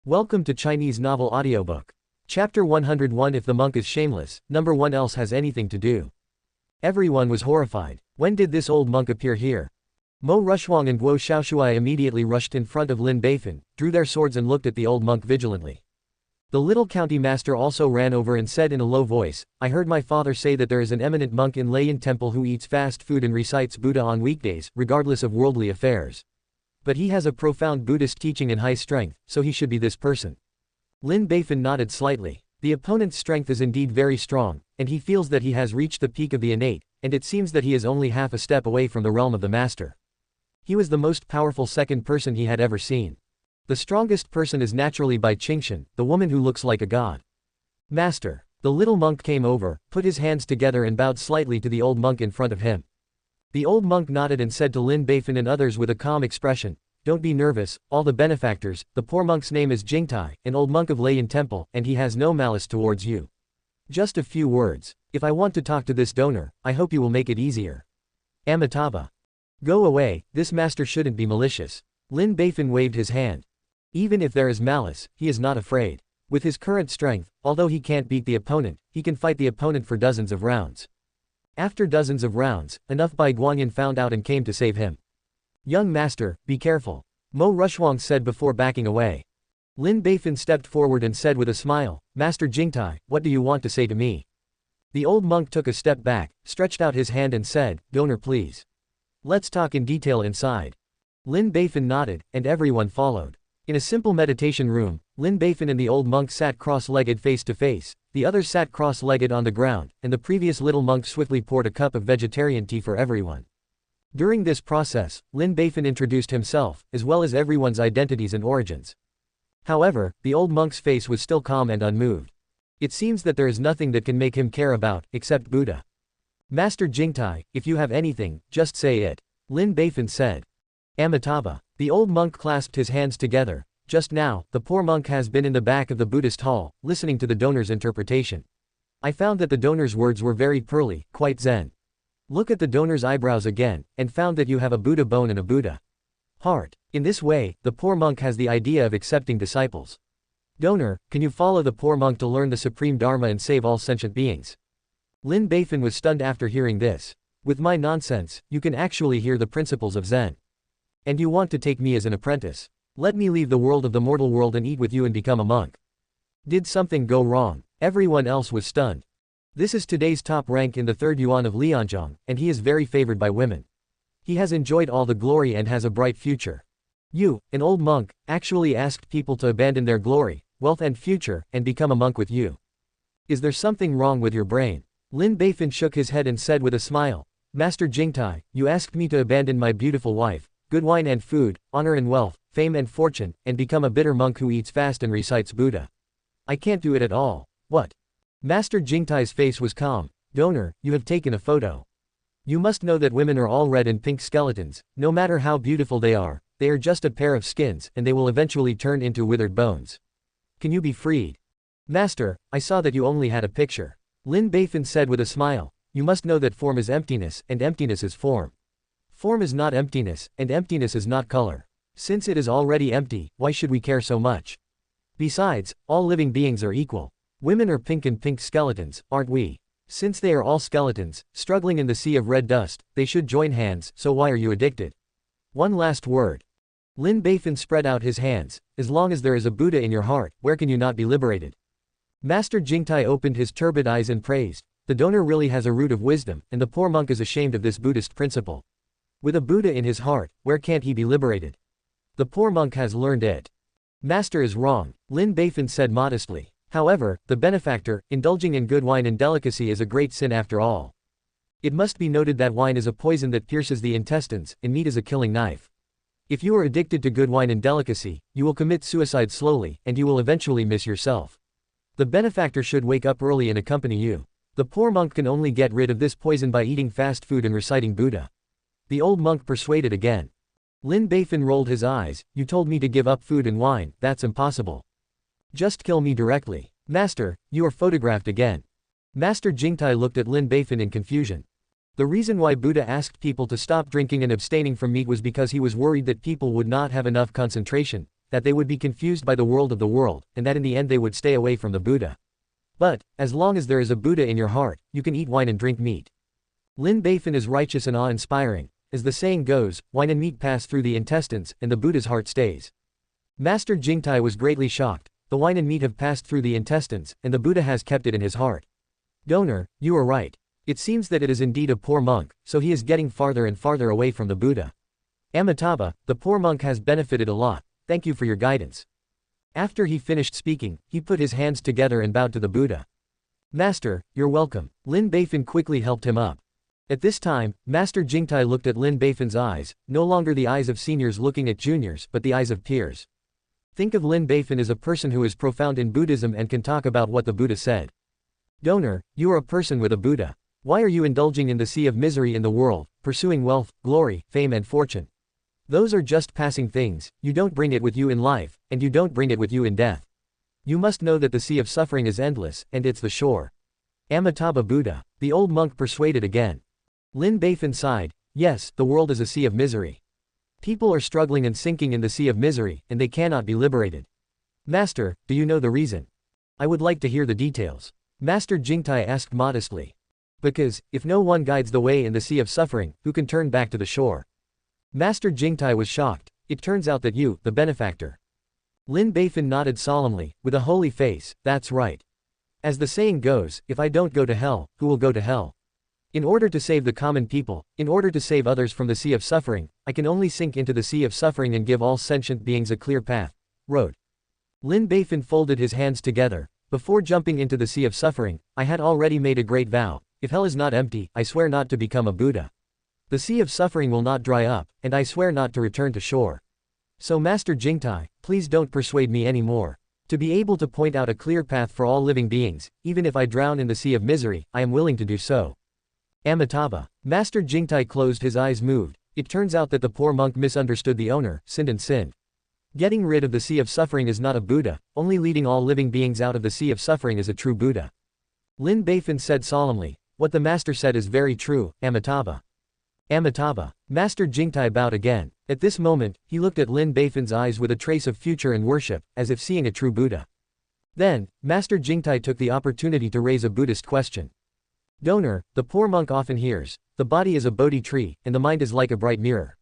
Welcome to Chinese Novel Audiobook. Chapter 101. If the monk is shameless, number 1 else has anything to do. Everyone was horrified. When did this old monk appear here? Mo Rushuang and Guo Xiaoshuai immediately rushed in front of Lin Beifan, drew their swords and looked at the old monk vigilantly. The little county master also ran over and said in a low voice, "I heard my father say that there is an eminent monk in Lin Temple who eats fast food and recites Buddha on weekdays, regardless of worldly affairs. But he has a profound Buddhist teaching and high strength, so he should be this person." Lin Beifan nodded slightly. The opponent's strength is indeed very strong, and he feels that he has reached the peak of the innate, and it seems that he is only half a step away from the realm of the master. He was the most powerful second person he had ever seen. The strongest person is naturally Bai Qingshan, the woman who looks like a god. "Master." The little monk came over, put his hands together and bowed slightly to the old monk in front of him. The old monk nodded and said to Lin Beifan and others with a calm expression, "Don't be nervous, all the benefactors. The poor monk's name is Jingtai, an old monk of Lin Temple, and he has no malice towards you. Just a few words. If I want to talk to this donor, I hope you will make it easier. Amitabha. Go away, this master shouldn't be malicious." Lin Beifan waved his hand. Even if there is malice, he is not afraid. With his current strength, although he can't beat the opponent, he can fight the opponent for dozens of rounds. After dozens of rounds, enough Bai Guanyin found out and came to save him. "Young master, be careful," Mo Rushuang said before backing away. Lin Beifan stepped forward and said with a smile, "Master Jingtai, what do you want to say to me?" The old monk took a step back, stretched out his hand and said, "Donor please. Let's talk in detail inside." Lin Beifan nodded, and everyone followed. In a simple meditation room, Lin Beifan and the old monk sat cross-legged face to face, the others sat cross-legged on the ground, and the previous little monk swiftly poured a cup of vegetarian tea for everyone. During this process, Lin Beifan introduced himself, as well as everyone's identities and origins. However, the old monk's face was still calm and unmoved. It seems that there is nothing that can make him care about, except Buddha. "Master Jingtai, if you have anything, just say it," Lin Beifan said. "Amitabha." The old monk clasped his hands together. Just now, the poor monk has been in the back of the Buddhist hall, listening to the donor's interpretation. I found that the donor's words were very pearly, quite zen. Look at the donor's eyebrows again, and found that you have a Buddha bone and a Buddha heart. In this way, the poor monk has the idea of accepting disciples. Donor, can you follow the poor monk to learn the supreme Dharma and save all sentient beings? Lin Beifan was stunned after hearing this. With my nonsense, you can actually hear the principles of Zen. And you want to take me as an apprentice? Let me leave the world of the mortal world and eat with you and become a monk. Did something go wrong? Everyone else was stunned. This is today's top rank in the 3rd yuan of Lianzhong, and he is very favored by women. He has enjoyed all the glory and has a bright future. You, an old monk, actually asked people to abandon their glory, wealth and future, and become a monk with you. Is there something wrong with your brain? Lin Beifan shook his head and said with a smile, "Master Jingtai, you asked me to abandon my beautiful wife, good wine and food, honor and wealth, fame and fortune, and become a bitter monk who eats fast and recites Buddha. I can't do it at all. What?" Master Jingtai's face was calm. "Donor, you have taken a photo. You must know that women are all red and pink skeletons. No matter how beautiful they are just a pair of skins, and they will eventually turn into withered bones. Can you be freed?" "Master, I saw that you only had a picture." Lin Beifan said with a smile, "You must know that form is emptiness, and emptiness is form. Form is not emptiness, and emptiness is not color. Since it is already empty, why should we care so much? Besides, all living beings are equal. Women are pink and pink skeletons, aren't we? Since they are all skeletons, struggling in the sea of red dust, they should join hands, so why are you addicted? One last word." Lin Beifan spread out his hands. "As long as there is a Buddha in your heart, where can you not be liberated?" Master Jingtai opened his turbid eyes and praised. The donor really has a root of wisdom, and the poor monk is ashamed of this Buddhist principle. With a Buddha in his heart, where can't he be liberated? The poor monk has learned it. "Master is wrong," Lin Beifan said modestly. "However, the benefactor, indulging in good wine and delicacy is a great sin after all. It must be noted that wine is a poison that pierces the intestines, and meat is a killing knife. If you are addicted to good wine and delicacy, you will commit suicide slowly, and you will eventually miss yourself. The benefactor should wake up early and accompany you. The poor monk can only get rid of this poison by eating fast food and reciting Buddha." The old monk persuaded again. Lin Beifan rolled his eyes. "You told me to give up food and wine, that's impossible. Just kill me directly." "Master, you are photographed again." Master Jingtai looked at Lin Beifan in confusion. The reason why Buddha asked people to stop drinking and abstaining from meat was because he was worried that people would not have enough concentration, that they would be confused by the world of the world, and that in the end they would stay away from the Buddha. But, as long as there is a Buddha in your heart, you can eat wine and drink meat. Lin Beifan is righteous and awe-inspiring. As the saying goes, wine and meat pass through the intestines, and the Buddha's heart stays. Master Jingtai was greatly shocked. The wine and meat have passed through the intestines, and the Buddha has kept it in his heart. Donor, you are right. It seems that it is indeed a poor monk, so he is getting farther and farther away from the Buddha. Amitabha, the poor monk has benefited a lot. Thank you for your guidance. After he finished speaking, he put his hands together and bowed to the Buddha. Master, you're welcome. Lin Beifan quickly helped him up. At this time, Master Jingtai looked at Lin Beifan's eyes, no longer the eyes of seniors looking at juniors, but the eyes of peers. Think of Lin Beifan as a person who is profound in Buddhism and can talk about what the Buddha said. Donor, you are a person with a Buddha. Why are you indulging in the sea of misery in the world, pursuing wealth, glory, fame and fortune? Those are just passing things. You don't bring it with you in life, and you don't bring it with you in death. You must know that the sea of suffering is endless, and it's the shore. Amitabha Buddha. The old monk persuaded again. Lin Beifan sighed. Yes, the world is a sea of misery. People are struggling and sinking in the sea of misery, and they cannot be liberated. Master, do you know the reason? I would like to hear the details. Master Jingtai asked modestly. Because, if no one guides the way in the sea of suffering, who can turn back to the shore? Master Jingtai was shocked. It turns out that you, the benefactor. Lin Beifan nodded solemnly, with a holy face. That's right. As the saying goes, if I don't go to hell, who will go to hell? In order to save the common people, in order to save others from the sea of suffering, I can only sink into the sea of suffering and give all sentient beings a clear path. Wrote. Lin Beifan folded his hands together. Before jumping into the sea of suffering, I had already made a great vow. If hell is not empty, I swear not to become a Buddha. The sea of suffering will not dry up, and I swear not to return to shore. So Master Jingtai, please don't persuade me anymore. To be able to point out a clear path for all living beings, even if I drown in the sea of misery, I am willing to do so. Amitabha. Master Jingtai closed his eyes moved. It turns out that the poor monk misunderstood the owner, sinned and sinned. Getting rid of the sea of suffering is not a Buddha, only leading all living beings out of the sea of suffering is a true Buddha. Lin Beifan said solemnly, what the master said is very true, Amitabha. Amitabha. Master Jingtai bowed again. At this moment, he looked at Lin Beifan's eyes with a trace of future and worship, as if seeing a true Buddha. Then, Master Jingtai took the opportunity to raise a Buddhist question. Donor, the poor monk often hears, the body is a Bodhi tree, and the mind is like a bright mirror.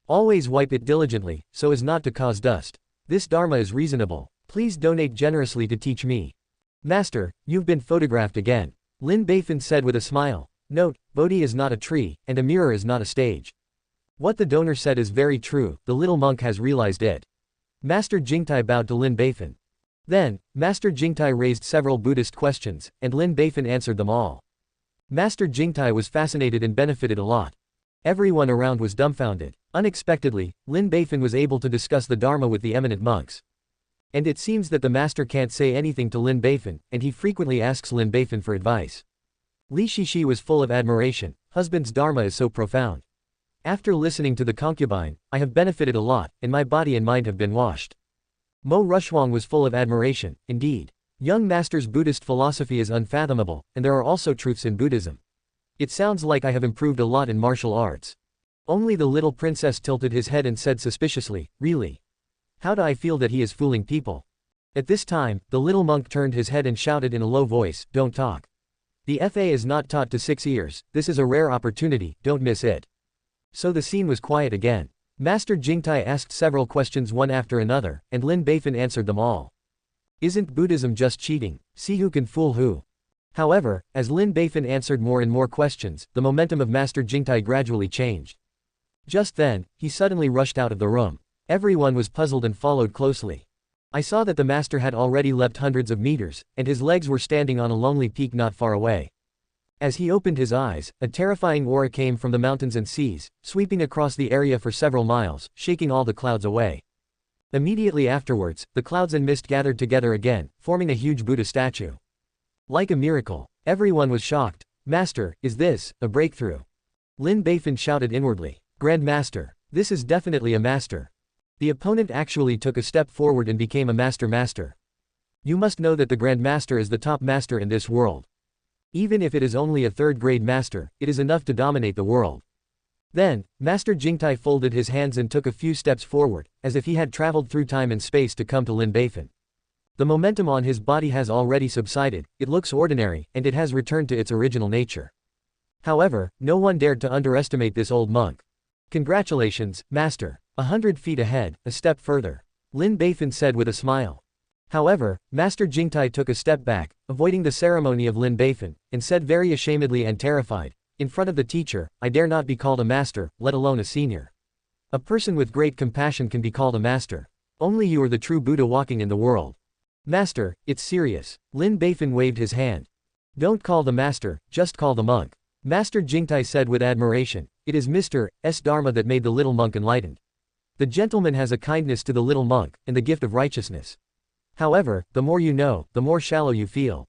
Always wipe it diligently, so as not to cause dust. This Dharma is reasonable. Please donate generously to teach me. Master, you've been photographed again. Lin Beifan said with a smile. Note, Bodhi is not a tree, and a mirror is not a stage. What the donor said is very true, the little monk has realized it. Master Jingtai bowed to Lin Beifan. Then, Master Jingtai raised several Buddhist questions, and Lin Beifan answered them all. Master Jingtai was fascinated and benefited a lot. Everyone around was dumbfounded. Unexpectedly, Lin Beifan was able to discuss the Dharma with the eminent monks. And it seems that the master can't say anything to Lin Beifan, and he frequently asks Lin Beifan for advice. Li Shishi was full of admiration. Husband's Dharma is so profound. After listening to the concubine, I have benefited a lot, and my body and mind have been washed. Mo Rushuang was full of admiration. Indeed. Young master's Buddhist philosophy is unfathomable, and there are also truths in Buddhism. It sounds like I have improved a lot in martial arts. Only the little princess tilted his head and said suspiciously, really? How do I feel that he is fooling people? At this time, the little monk turned his head and shouted in a low voice, don't talk. The FA is not taught to 6 ears, this is a rare opportunity, don't miss it. So the scene was quiet again. Master Jingtai asked several questions one after another, and Lin Beifan answered them all. Isn't Buddhism just cheating? See who can fool who. However, as Lin Beifan answered more and more questions, the momentum of Master Jingtai gradually changed. Just then, he suddenly rushed out of the room. Everyone was puzzled and followed closely. I saw that the master had already leapt hundreds of meters, and his legs were standing on a lonely peak not far away. As he opened his eyes, a terrifying aura came from the mountains and seas, sweeping across the area for several miles, shaking all the clouds away. Immediately afterwards, the clouds and mist gathered together again, forming a huge Buddha statue. Like a miracle, everyone was shocked. Master, is this a breakthrough? Lin Beifan shouted inwardly. Grand Master, this is definitely a master. The opponent actually took a step forward and became a master. You must know that the Grand Master is the top master in this world. Even if it is only a third-grade master, it is enough to dominate the world. Then, Master Jingtai folded his hands and took a few steps forward, as if he had traveled through time and space to come to Lin Beifan. The momentum on his body has already subsided, it looks ordinary, and it has returned to its original nature. However, no one dared to underestimate this old monk. Congratulations, Master. 100 feet ahead, a step further. Lin Beifan said with a smile. However, Master Jingtai took a step back, avoiding the ceremony of Lin Beifan, and said very ashamedly and terrified, in front of the teacher, I dare not be called a master, let alone a senior. A person with great compassion can be called a master. Only you are the true Buddha walking in the world. Master, it's serious. Lin Beifan waved his hand. Don't call the master, just call the monk. Master Jingtai said with admiration, it is Mr. S. Dharma that made the little monk enlightened. The gentleman has a kindness to the little monk, and the gift of righteousness. However, the more you know, the more shallow you feel.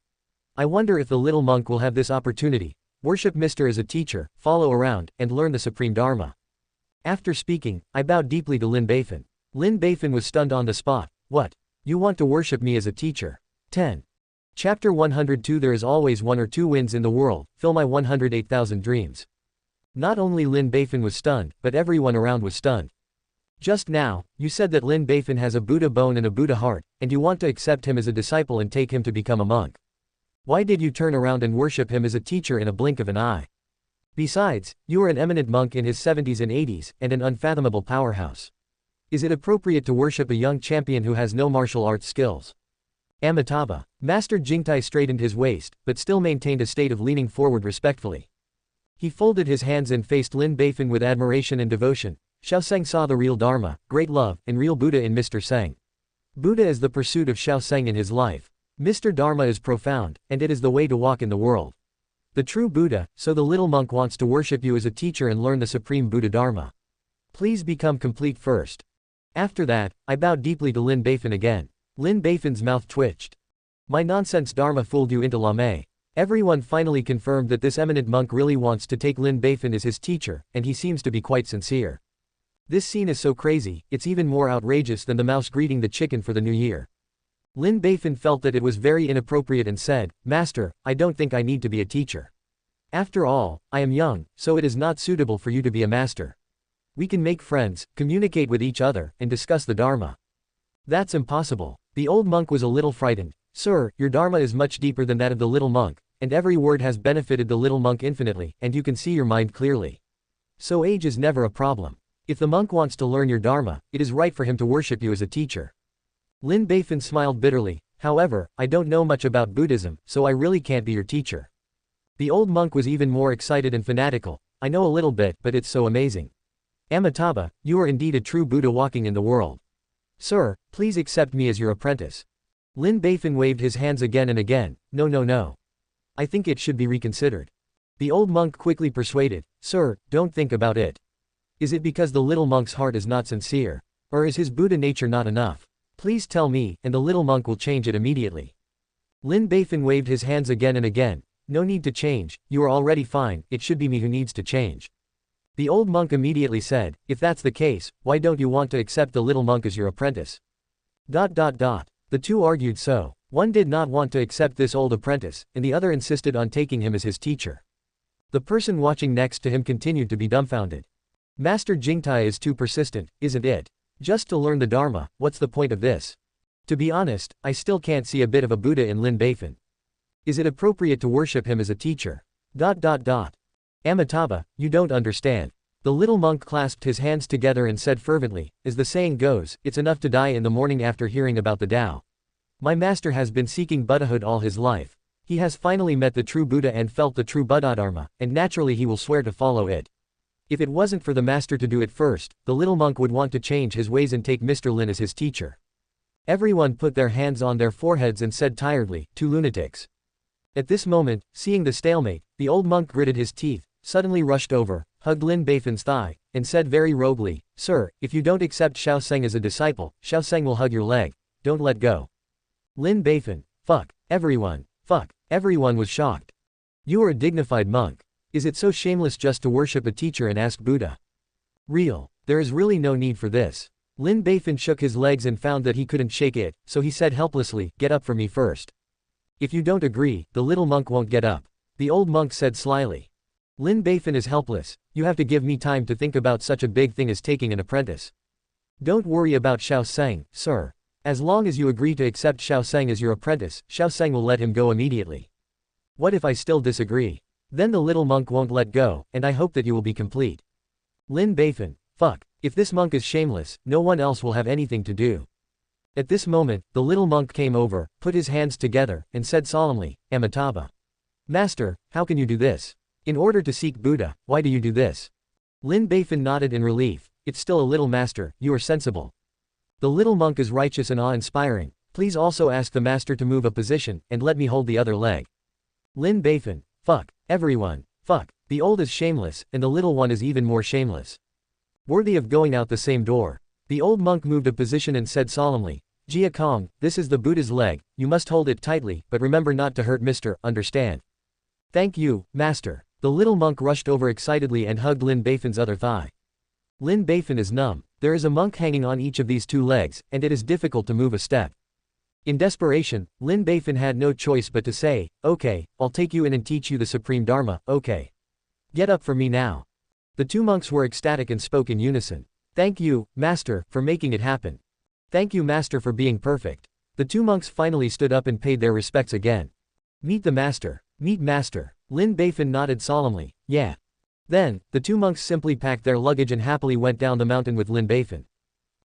I wonder if the little monk will have this opportunity. Worship Mr. as a teacher, follow around, and learn the supreme Dharma. After speaking, I bowed deeply to Lin Beifan. Lin Beifan was stunned on the spot. What? You want to worship me as a teacher? 10. Chapter 102 There is always one or two winds in the world, fill my 108,000 dreams. Not only Lin Beifan was stunned, but everyone around was stunned. Just now, you said that Lin Beifan has a Buddha bone and a Buddha heart, and you want to accept him as a disciple and take him to become a monk. Why did you turn around and worship him as a teacher in a blink of an eye? Besides, you are an eminent monk in his 70s and 80s, and an unfathomable powerhouse. Is it appropriate to worship a young champion who has no martial arts skills? Amitabha. Master Jingtai straightened his waist, but still maintained a state of leaning forward respectfully. He folded his hands and faced Lin Beifan with admiration and devotion. Shaoseng saw the real Dharma, great love, and real Buddha in Mr. Zheng. Buddha is the pursuit of Shaoseng in his life. Mr. Dharma is profound, and it is the way to walk in the world. The true Buddha, so the little monk wants to worship you as a teacher and learn the supreme Buddha Dharma. Please become complete first. After that, I bowed deeply to Lin Beifan again. Lin Beifan's mouth twitched. My nonsense Dharma fooled you into lame. Everyone finally confirmed that this eminent monk really wants to take Lin Beifan as his teacher, and he seems to be quite sincere. This scene is so crazy, it's even more outrageous than the mouse greeting the chicken for the new year. Lin Beifan felt that it was very inappropriate and said, Master, I don't think I need to be a teacher. After all, I am young, so it is not suitable for you to be a master. We can make friends, communicate with each other, and discuss the Dharma. That's impossible. The old monk was a little frightened. Sir, your Dharma is much deeper than that of the little monk, and every word has benefited the little monk infinitely, and you can see your mind clearly. So age is never a problem. If the monk wants to learn your Dharma, it is right for him to worship you as a teacher. Lin Beifan smiled bitterly. However, I don't know much about Buddhism, so I really can't be your teacher. The old monk was even more excited and fanatical. I know a little bit, but it's so amazing. Amitabha, you are indeed a true Buddha walking in the world. Sir, please accept me as your apprentice. Lin Beifan waved his hands again and again. No, no, no. I think it should be reconsidered. The old monk quickly persuaded. Sir, don't think about it. Is it because the little monk's heart is not sincere? Or is his Buddha nature not enough? Please tell me, and the little monk will change it immediately. Lin Beifan waved his hands again and again. No need to change, you are already fine, it should be me who needs to change. The old monk immediately said, if that's the case, why don't you want to accept the little monk as your apprentice? The two argued so. One did not want to accept this old apprentice, and the other insisted on taking him as his teacher. The person watching next to him continued to be dumbfounded. Master Jingtai is too persistent, isn't it? Just to learn the Dharma, what's the point of this? To be honest, I still can't see a bit of a Buddha in Lin Beifan. Is it appropriate to worship him as a teacher? Amitabha, you don't understand. The little monk clasped his hands together and said fervently, as the saying goes, it's enough to die in the morning after hearing about the Tao. My master has been seeking Buddhahood all his life. He has finally met the true Buddha and felt the true Buddha Dharma, and naturally he will swear to follow it. If it wasn't for the master to do it first, the little monk would want to change his ways and take Mr. Lin as his teacher. Everyone put their hands on their foreheads and said tiredly, two lunatics. At this moment, seeing the stalemate, the old monk gritted his teeth, suddenly rushed over, hugged Lin Beifan's thigh, and said very roguely, Sir, if you don't accept Shaoseng as a disciple, Shaoseng will hug your leg. Don't let go. Lin Beifan, fuck, everyone was shocked. You are a dignified monk. Is it so shameless just to worship a teacher and ask Buddha? There is really no need for this. Lin Beifan shook his legs and found that he couldn't shake it, so he said helplessly, get up for me first. If you don't agree, the little monk won't get up. The old monk said slyly. Lin Beifan is helpless. You have to give me time to think about such a big thing as taking an apprentice. Don't worry about Xiao Sheng, sir. As long as you agree to accept Xiao Sheng as your apprentice, Xiao Sheng will let him go immediately. What if I still disagree? Then the little monk won't let go, and I hope that you will be complete. Lin Beifan, fuck. If this monk is shameless, no one else will have anything to do. At this moment, the little monk came over, put his hands together, and said solemnly, Amitabha. Master, how can you do this? In order to seek Buddha, why do you do this? Lin Beifan nodded in relief. It's still a little master, you are sensible. The little monk is righteous and awe-inspiring. Please also ask the master to move a position, and let me hold the other leg. Lin Beifan, fuck. Everyone, fuck. The old is shameless, and the little one is even more shameless. Worthy of going out the same door. The old monk moved a position and said solemnly, Jia Kong, this is the Buddha's leg, you must hold it tightly, but remember not to hurt Mr. Understand. Thank you, master. The little monk rushed over excitedly and hugged Lin Beifan's other thigh. Lin Beifan is numb. There is a monk hanging on each of these two legs, and it is difficult to move a step. In desperation, Lin Beifan had no choice but to say, okay, I'll take you in and teach you the supreme dharma, okay. Get up for me now. The two monks were ecstatic and spoke in unison. Thank you, master, for making it happen. Thank you, master, for being perfect. The two monks finally stood up and paid their respects again. Meet the master. Meet master. Lin Beifan nodded solemnly, yeah. Then, the two monks simply packed their luggage and happily went down the mountain with Lin Beifan.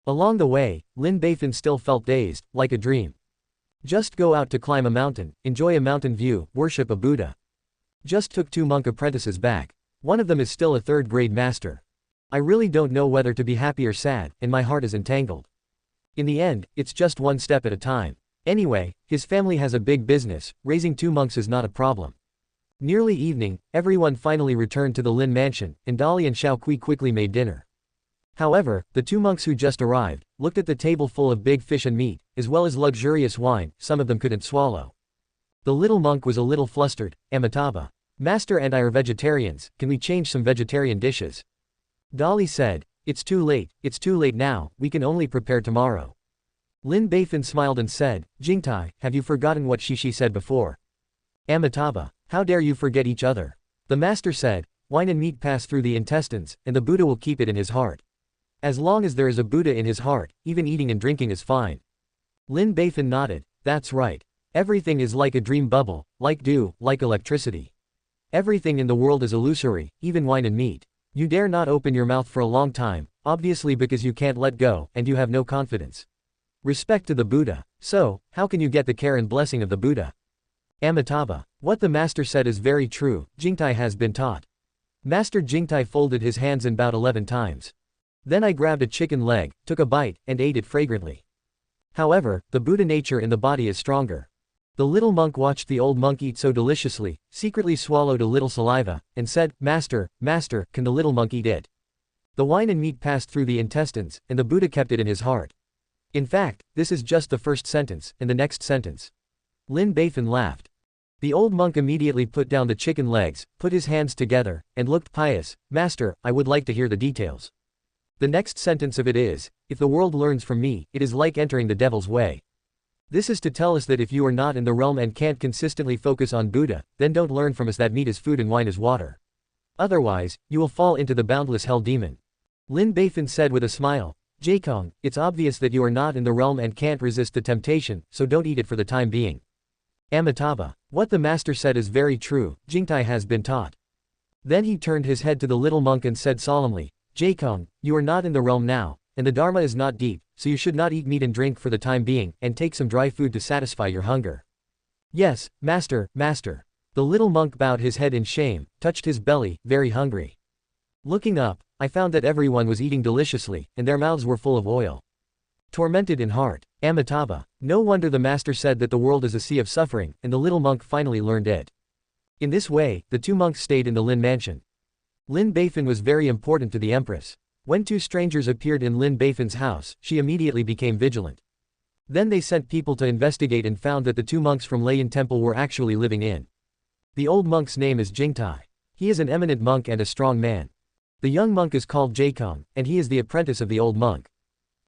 Along the way, Lin Beifan still felt dazed, like a dream. Just go out to climb a mountain, enjoy a mountain view, worship a Buddha. Just took 2 monk apprentices back. One of them is still a 3rd grade master. I really don't know whether to be happy or sad, and my heart is entangled. In the end, it's just one step at a time. Anyway, his family has a big business, raising 2 monks is not a problem. Nearly evening, everyone finally returned to the Lin mansion, and Dali and Xiaokui quickly made dinner. However, the 2 monks who just arrived, looked at the table full of big fish and meat, as well as luxurious wine, some of them couldn't swallow. The little monk was a little flustered. Amitabha. Master and I are vegetarians, can we change some vegetarian dishes? Dali said, it's too late now, we can only prepare tomorrow. Lin Beifan smiled and said, Jingtai, have you forgotten what she said before? Amitabha, how dare you forget each other? The master said, wine and meat pass through the intestines, and the Buddha will keep it in his heart. As long as there is a Buddha in his heart, even eating and drinking is fine. Lin Beifan nodded, that's right. Everything is like a dream bubble, like dew, like electricity. Everything in the world is illusory, even wine and meat. You dare not open your mouth for a long time, obviously because you can't let go, and you have no confidence. Respect to the Buddha. So, how can you get the care and blessing of the Buddha? Amitabha. What the master said is very true, Jingtai has been taught. Master Jingtai folded his hands and bowed 11 times. Then I grabbed a chicken leg, took a bite, and ate it fragrantly. However, the Buddha nature in the body is stronger. The little monk watched the old monk eat so deliciously, secretly swallowed a little saliva, and said, Master, master, can the little monk eat it? The wine and meat passed through the intestines, and the Buddha kept it in his heart. In fact, this is just the first sentence, and the next sentence. Lin Beifan laughed. The old monk immediately put down the chicken legs, put his hands together, and looked pious. Master, I would like to hear the details. The next sentence of it is, if the world learns from me, it is like entering the devil's way. This is to tell us that if you are not in the realm and can't consistently focus on Buddha, then don't learn from us that meat is food and wine is water. Otherwise, you will fall into the boundless hell demon. Lin Beifan said with a smile, Jaikong, it's obvious that you are not in the realm and can't resist the temptation, so don't eat it for the time being. Amitabha. What the master said is very true, Jingtai has been taught. Then he turned his head to the little monk and said solemnly, Jaikong, you are not in the realm now, and the Dharma is not deep, so you should not eat meat and drink for the time being, and take some dry food to satisfy your hunger. Yes, master, master. The little monk bowed his head in shame, touched his belly, very hungry. Looking up, I found that everyone was eating deliciously, and their mouths were full of oil. Tormented in heart. Amitabha. No wonder the master said that the world is a sea of suffering, and the little monk finally learned it. In this way, the 2 monks stayed in the Lin mansion. Lin Beifan was very important to the empress. When 2 strangers appeared in Lin Beifan's house, she immediately became vigilant. Then they sent people to investigate and found that the 2 monks from Leiyin Temple were actually living in. The old monk's name is Jingtai. He is an eminent monk and a strong man. The young monk is called Jaikong, and he is the apprentice of the old monk.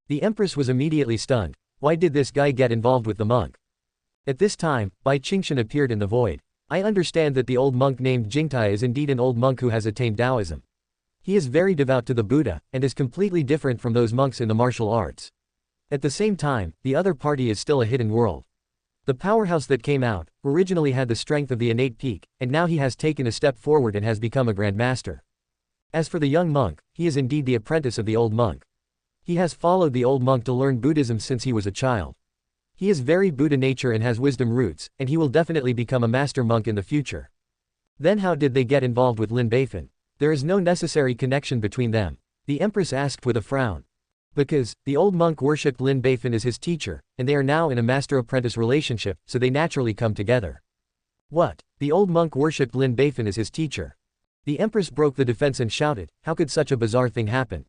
The empress was immediately stunned. Why did this guy get involved with the monk? At this time, Bai Qingshan appeared in the void. I understand that the old monk named Jingtai is indeed an old monk who has attained Taoism. He is very devout to the Buddha, and is completely different from those monks in the martial arts. At the same time, the other party is still a hidden world. The powerhouse that came out, originally had the strength of the innate peak, and now he has taken a step forward and has become a Grand Master. As for the young monk, he is indeed the apprentice of the old monk. He has followed the old monk to learn Buddhism since he was a child. He is very Buddha nature and has wisdom roots, and he will definitely become a master monk in the future. Then how did they get involved with Lin Beifan? There is no necessary connection between them. The empress asked with a frown. Because, the old monk worshipped Lin Beifan as his teacher, and they are now in a master-apprentice relationship, so they naturally come together. What? The old monk worshipped Lin Beifan as his teacher. The empress broke the defense and shouted, how could such a bizarre thing happen?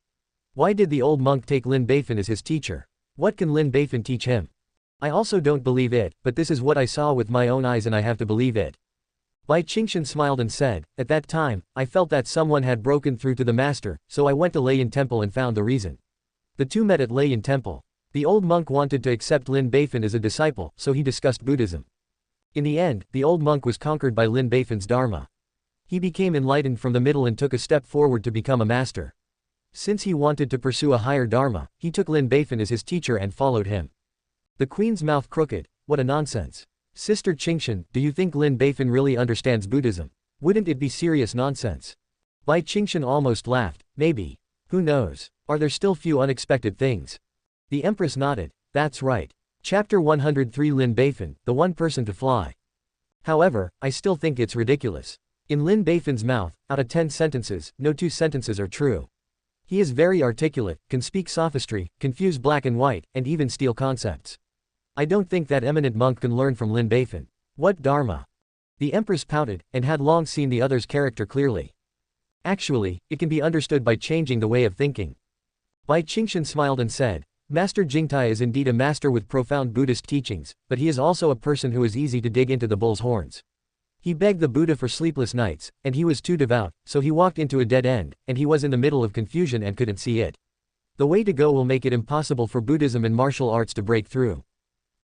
Why did the old monk take Lin Beifan as his teacher? What can Lin Beifan teach him? I also don't believe it, but this is what I saw with my own eyes and I have to believe it. Bai Qingshan smiled and said, at that time, I felt that someone had broken through to the master, so I went to Laiyan Temple and found the reason. The two met at Laiyan Temple. The old monk wanted to accept Lin Beifan as a disciple, so he discussed Buddhism. In the end, the old monk was conquered by Lin Beifan's dharma. He became enlightened from the middle and took a step forward to become a master. Since he wanted to pursue a higher dharma, he took Lin Beifan as his teacher and followed him. The queen's mouth crooked. What a nonsense. Sister Qingshan, do you think Lin Beifan really understands Buddhism? Wouldn't it be serious nonsense? Bai Qingshan almost laughed. Maybe. Who knows? Are there still few unexpected things? The empress nodded. That's right. Chapter 103 Lin Beifan, the one person to fly. However, I still think it's ridiculous. In Lin Beifan's mouth, out of 10 sentences, no 2 sentences are true. He is very articulate, can speak sophistry, confuse black and white, and even steal concepts. I don't think that eminent monk can learn from Lin Beifan. What dharma? The empress pouted, and had long seen the other's character clearly. Actually, it can be understood by changing the way of thinking. Bai Qingshan smiled and said, Master Jingtai is indeed a master with profound Buddhist teachings, but he is also a person who is easy to dig into the bull's horns. He begged the Buddha for sleepless nights, and he was too devout, so he walked into a dead end, and he was in the middle of confusion and couldn't see it. The way to go will make it impossible for Buddhism and martial arts to break through.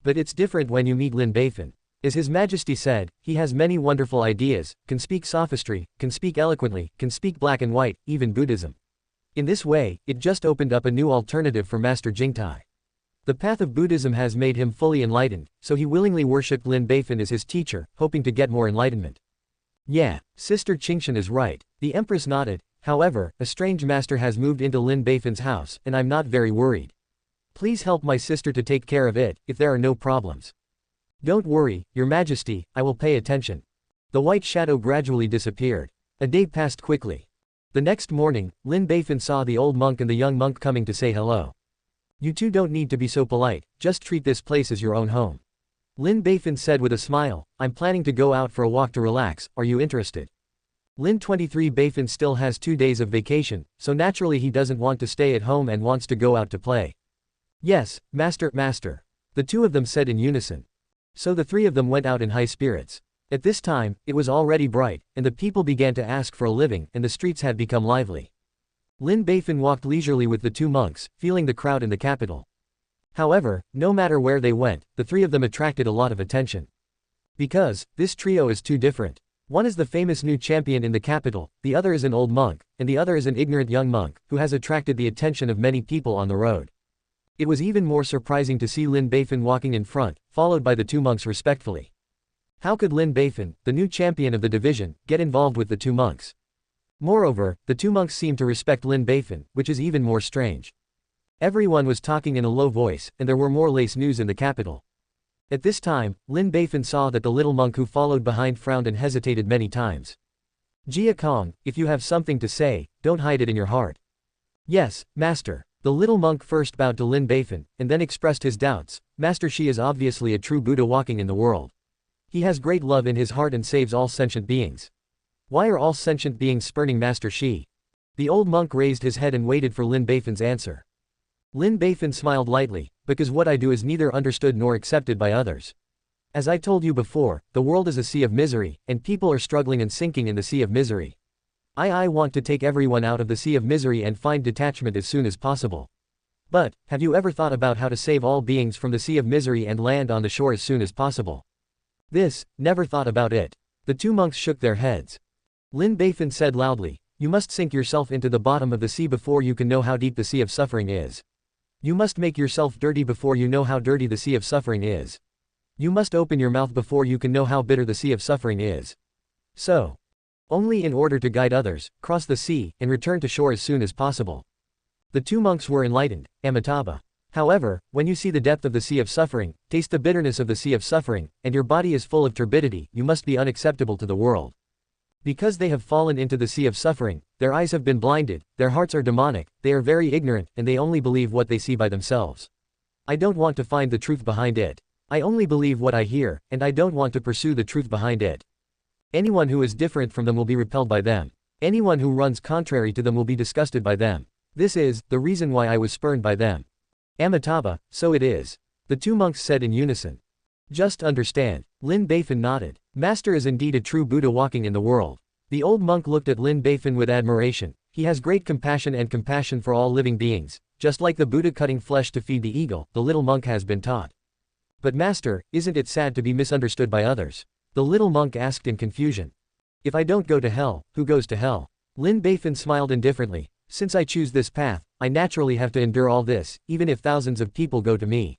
But it's different when you meet Lin Beifan. As His Majesty said, he has many wonderful ideas, can speak sophistry, can speak eloquently, can speak black and white, even Buddhism. In this way, it just opened up a new alternative for Master Jingtai. The path of Buddhism has made him fully enlightened, so he willingly worshipped Lin Beifan as his teacher, hoping to get more enlightenment. Yeah, Sister Qingshan is right. The empress nodded. However, a strange master has moved into Lin Beifan's house, and I'm not very worried. Please help my sister to take care of it, if there are no problems. Don't worry, Your Majesty, I will pay attention. The white shadow gradually disappeared. A day passed quickly. The next morning, Lin Beifan saw the old monk and the young monk coming to say hello. You two don't need to be so polite, just treat this place as your own home. Lin Beifan said with a smile, I'm planning to go out for a walk to relax, are you interested? Lin 23 Beifan still has 2 days of vacation, so naturally he doesn't want to stay at home and wants to go out to play. Yes, master. The two of them said in unison. So the 3 of them went out in high spirits. At this time, it was already bright, and the people began to ask for a living, and the streets had become lively. Lin Beifan walked leisurely with the 2 monks, feeling the crowd in the capital. However, no matter where they went, the 3 of them attracted a lot of attention. Because, this trio is too different. One is the famous new champion in the capital, the other is an old monk, and the other is an ignorant young monk, who has attracted the attention of many people on the road. It was even more surprising to see Lin Beifan walking in front, followed by the 2 monks respectfully. How could Lin Beifan, the new champion of the division, get involved with the 2 monks? Moreover, the 2 monks seemed to respect Lin Beifan, which is even more strange. Everyone was talking in a low voice, and there were more lace news in the capital. At this time, Lin Beifan saw that the little monk who followed behind frowned and hesitated many times. Jia Kong, if you have something to say, don't hide it in your heart. Yes, master. The little monk first bowed to Lin Beifan, and then expressed his doubts. Master Shi is obviously a true Buddha walking in the world. He has great love in his heart and saves all sentient beings. Why are all sentient beings spurning Master Shi? The old monk raised his head and waited for Lin Beifan's answer. Lin Beifan smiled lightly, because what I do is neither understood nor accepted by others. As I told you before, the world is a sea of misery, and people are struggling and sinking in the sea of misery. I want to take everyone out of the sea of misery and find detachment as soon as possible. But, have you ever thought about how to save all beings from the sea of misery and land on the shore as soon as possible? Never thought about it. The two monks shook their heads. Lin Beifan said loudly, "You must sink yourself into the bottom of the sea before you can know how deep the sea of suffering is. You must make yourself dirty before you know how dirty the sea of suffering is. You must open your mouth before you can know how bitter the sea of suffering is. So, only in order to guide others, cross the sea, and return to shore as soon as possible." The two monks were enlightened, Amitabha. However, when you see the depth of the sea of suffering, taste the bitterness of the sea of suffering, and your body is full of turbidity, you must be unacceptable to the world. Because they have fallen into the sea of suffering, their eyes have been blinded, their hearts are demonic, they are very ignorant, and they only believe what they see by themselves. I don't want to find the truth behind it. I only believe what I hear, and I don't want to pursue the truth behind it. Anyone who is different from them will be repelled by them. Anyone who runs contrary to them will be disgusted by them. This is the reason why I was spurned by them. Amitabha, so it is. The two monks said in unison. Just understand. Lin Beifan nodded. Master is indeed a true Buddha walking in the world. The old monk looked at Lin Beifan with admiration. He has great compassion for all living beings. Just like the Buddha cutting flesh to feed the eagle, the little monk has been taught. But master, isn't it sad to be misunderstood by others? The little monk asked in confusion. If I don't go to hell, who goes to hell? Lin Beifan smiled indifferently. Since I choose this path, I naturally have to endure all this, even if thousands of people go to me.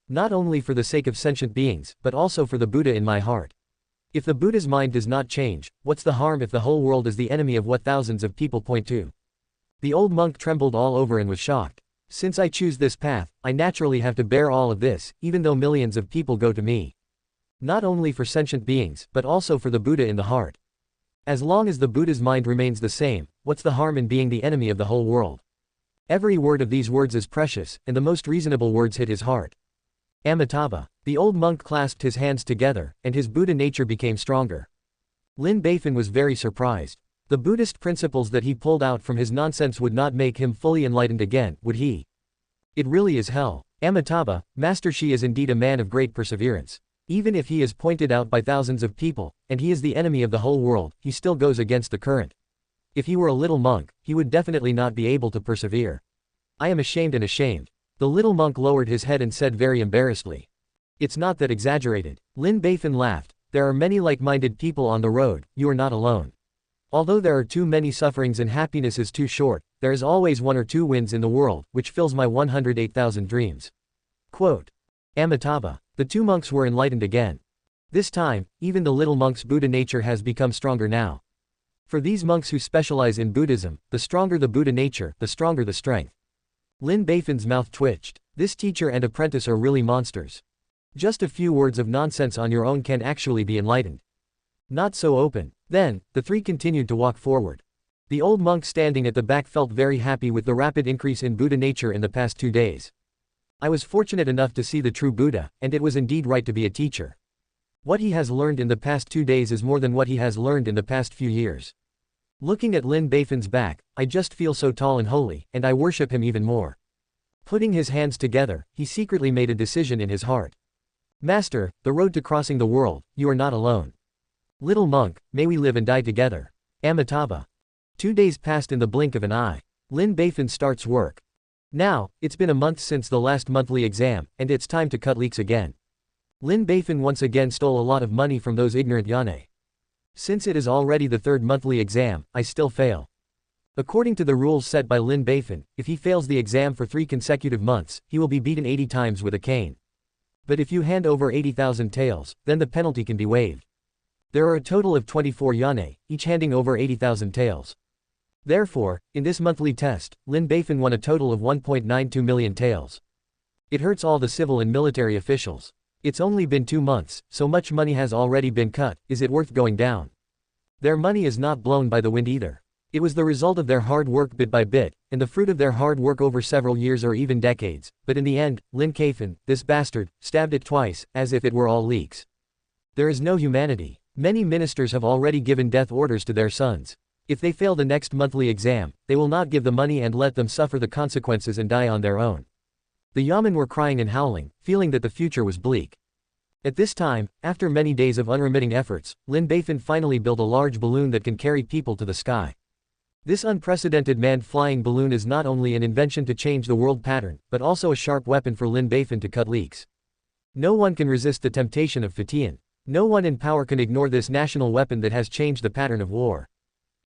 Not only for the sake of sentient beings, but also for the Buddha in my heart. If the Buddha's mind does not change, what's the harm if the whole world is the enemy of what thousands of people point to? The old monk trembled all over and was shocked. Since I choose this path, I naturally have to bear all of this, even though millions of people go to me. Not only for sentient beings, but also for the Buddha in the heart. As long as the Buddha's mind remains the same, what's the harm in being the enemy of the whole world? Every word of these words is precious, and the most reasonable words hit his heart. Amitabha. The old monk clasped his hands together, and his Buddha nature became stronger. Lin Beifan was very surprised. The Buddhist principles that he pulled out from his nonsense would not make him fully enlightened again, would he? It really is hell. Amitabha, Master Shi is indeed a man of great perseverance. Even if he is pointed out by thousands of people, and he is the enemy of the whole world, he still goes against the current. If he were a little monk, he would definitely not be able to persevere. I am ashamed and ashamed. The little monk lowered his head and said very embarrassedly. It's not that exaggerated. Lin Beifan laughed. There are many like-minded people on the road, you are not alone. Although there are too many sufferings and happiness is too short, there is always one or two wins in the world, which fills my 108,000 dreams. Quote. Amitabha. The two monks were enlightened again. This time, even the little monk's Buddha nature has become stronger now. For these monks who specialize in Buddhism, the stronger the Buddha nature, the stronger the strength. Lin Beifan's mouth twitched. This teacher and apprentice are really monsters. Just a few words of nonsense on your own can actually be enlightened. Not so open. Then, the three continued to walk forward. The old monk standing at the back felt very happy with the rapid increase in Buddha nature in the past 2 days. I was fortunate enough to see the true Buddha, and it was indeed right to be a teacher. What he has learned in the past 2 days is more than what he has learned in the past few years. Looking at Lin Beifan's back, I just feel so tall and holy, and I worship him even more. Putting his hands together, he secretly made a decision in his heart. Master, the road to crossing the world, you are not alone. Little monk, may we live and die together. Amitabha. 2 days passed in the blink of an eye. Lin Beifan starts work. Now, it's been a month since the last monthly exam, and it's time to cut leaks again. Lin Beifan once again stole a lot of money from those ignorant Yane. Since it is already the 3rd monthly exam, I still fail. According to the rules set by Lin Beifan, if he fails the exam for 3 consecutive months, he will be beaten 80 times with a cane. But if you hand over 80,000 taels, then the penalty can be waived. There are a total of 24 Yane, each handing over 80,000 taels. Therefore, in this monthly test, Lin Beifan won a total of 1.92 million taels. It hurts all the civil and military officials. It's only been 2 months, so much money has already been cut, is it worth going down? Their money is not blown by the wind either. It was the result of their hard work bit by bit, and the fruit of their hard work over several years or even decades, but in the end, Lin Beifan, this bastard, stabbed it twice, as if it were all leaks. There is no humanity. Many ministers have already given death orders to their sons. If they fail the next monthly exam, they will not give the money and let them suffer the consequences and die on their own. The Yamen were crying and howling, feeling that the future was bleak. At this time, after many days of unremitting efforts, Lin Beifan finally built a large balloon that can carry people to the sky. This unprecedented manned flying balloon is not only an invention to change the world pattern, but also a sharp weapon for Lin Beifan to cut leaks. No one can resist the temptation of Fatian. No one in power can ignore this national weapon that has changed the pattern of war.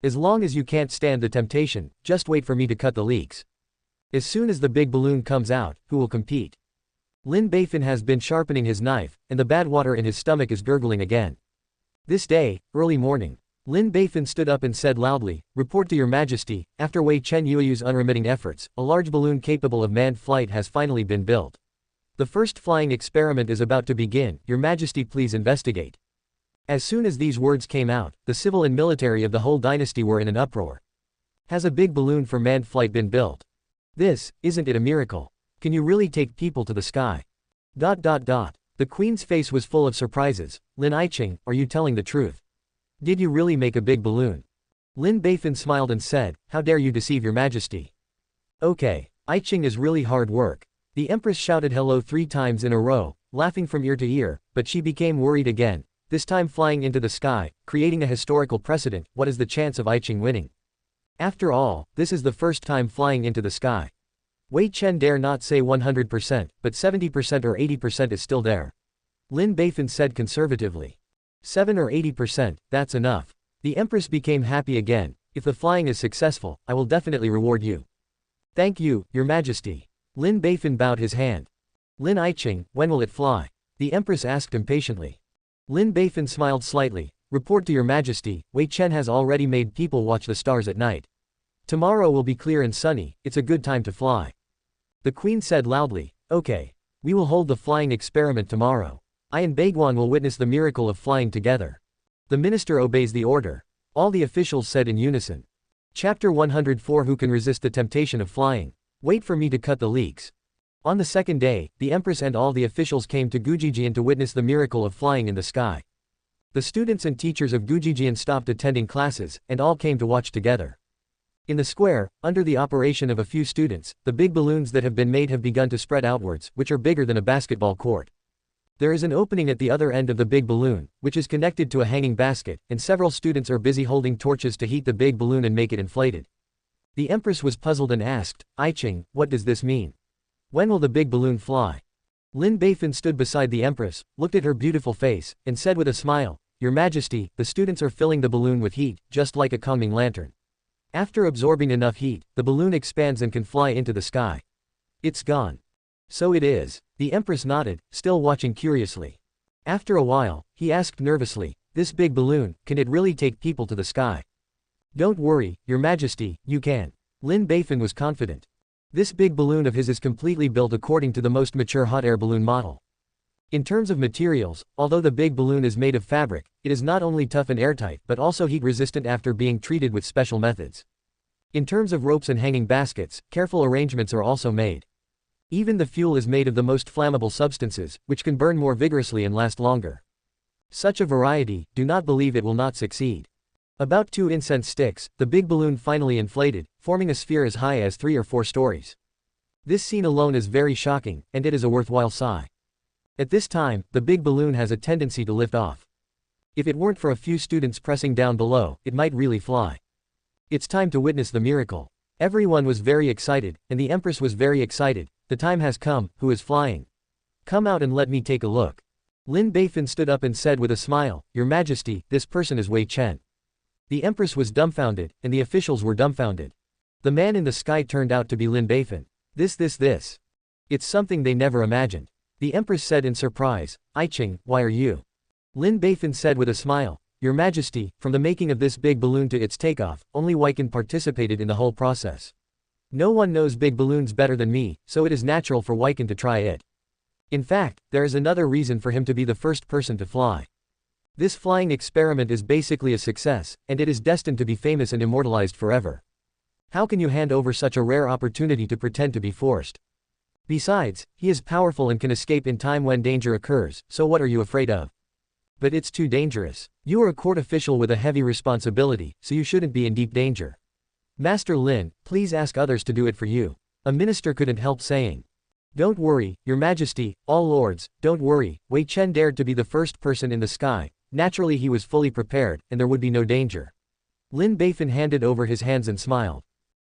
As long as you can't stand the temptation, just wait for me to cut the leaks. As soon as the big balloon comes out, who will compete? Lin Beifan has been sharpening his knife, and the bad water in his stomach is gurgling again. This day, early morning, Lin Beifan stood up and said loudly, "Report to your majesty, after Wei Chen Yueyu's unremitting efforts, a large balloon capable of manned flight has finally been built. The first flying experiment is about to begin, your majesty please investigate." As soon as these words came out, the civil and military of the whole dynasty were in an uproar. Has a big balloon for manned flight been built? Isn't it a miracle? Can you really take people to the sky? The queen's face was full of surprises. Lin Qing, are you telling the truth? Did you really make a big balloon? Lin Beifan smiled and said, how dare you deceive your majesty? Okay. Qing is really hard work. The empress shouted hello 3 times in a row, laughing from ear to ear, but she became worried again, this time flying into the sky, creating a historical precedent. What is the chance of Qing winning? After all, this is the first time flying into the sky. Wei Chen dare not say 100%, but 70% or 80% is still there. Lin Beifan said conservatively. 7 or 80%, that's enough. The empress became happy again. If the flying is successful, I will definitely reward you. Thank you, your majesty. Lin Beifan bowed his hand. Lin Qing, when will it fly? The empress asked impatiently. Lin Beifan smiled slightly. Report to your majesty, Wei Chen has already made people watch the stars at night. Tomorrow will be clear and sunny, it's a good time to fly. The queen said loudly, okay. We will hold the flying experiment tomorrow. I and Baiguan will witness the miracle of flying together. The minister obeys the order. All the officials said in unison. Chapter 104. Who can resist the temptation of flying? Wait for me to cut the leaks. On the second day, the empress and all the officials came to Gujijian to witness the miracle of flying in the sky. The students and teachers of Gujijian stopped attending classes, and all came to watch together. In the square, under the operation of a few students, the big balloons that have been made have begun to spread outwards, which are bigger than a basketball court. There is an opening at the other end of the big balloon, which is connected to a hanging basket, and several students are busy holding torches to heat the big balloon and make it inflated. The empress was puzzled and asked, Qing, what does this mean? When will the big balloon fly? Lin Beifan stood beside the empress, looked at her beautiful face, and said with a smile, Your Majesty, the students are filling the balloon with heat, just like a calming lantern. After absorbing enough heat, the balloon expands and can fly into the sky. It's gone. So it is. The empress nodded, still watching curiously. After a while, he asked nervously, this big balloon, can it really take people to the sky? Don't worry, your majesty, you can. Lin Beifan was confident. This big balloon of his is completely built according to the most mature hot air balloon model. In terms of materials, although the big balloon is made of fabric, it is not only tough and airtight but also heat resistant after being treated with special methods. In terms of ropes and hanging baskets, careful arrangements are also made. Even the fuel is made of the most flammable substances, which can burn more vigorously and last longer. Such a variety, do not believe it will not succeed. About 2 incense sticks, the big balloon finally inflated, forming a sphere as high as 3 or 4 stories. This scene alone is very shocking, and it is a worthwhile sigh. At this time, the big balloon has a tendency to lift off. If it weren't for a few students pressing down below, it might really fly. It's time to witness the miracle. Everyone was very excited, and the empress was very excited. The time has come. Who is flying? Come out and let me take a look. Lin Beifan stood up and said with a smile, Your Majesty, this person is Wei Chen. The empress was dumbfounded, and the officials were dumbfounded. The man in the sky turned out to be Lin Beifan. This. It's something they never imagined. The empress said in surprise, Qing, why are you? Lin Beifan said with a smile, Your Majesty, from the making of this big balloon to its takeoff, only Qing participated in the whole process. No one knows big balloons better than me, so it is natural for Qing to try it. In fact, there is another reason for him to be the first person to fly. This flying experiment is basically a success, and it is destined to be famous and immortalized forever. How can you hand over such a rare opportunity to pretend to be forced? Besides, he is powerful and can escape in time when danger occurs, so what are you afraid of? But it's too dangerous. You are a court official with a heavy responsibility, so you shouldn't be in deep danger. Master Lin, please ask others to do it for you. A minister couldn't help saying. Don't worry, your majesty, all lords, don't worry, Wei Chen dared to be the first person in the sky, naturally he was fully prepared, and there would be no danger. Lin Beifan handed over his hands and smiled.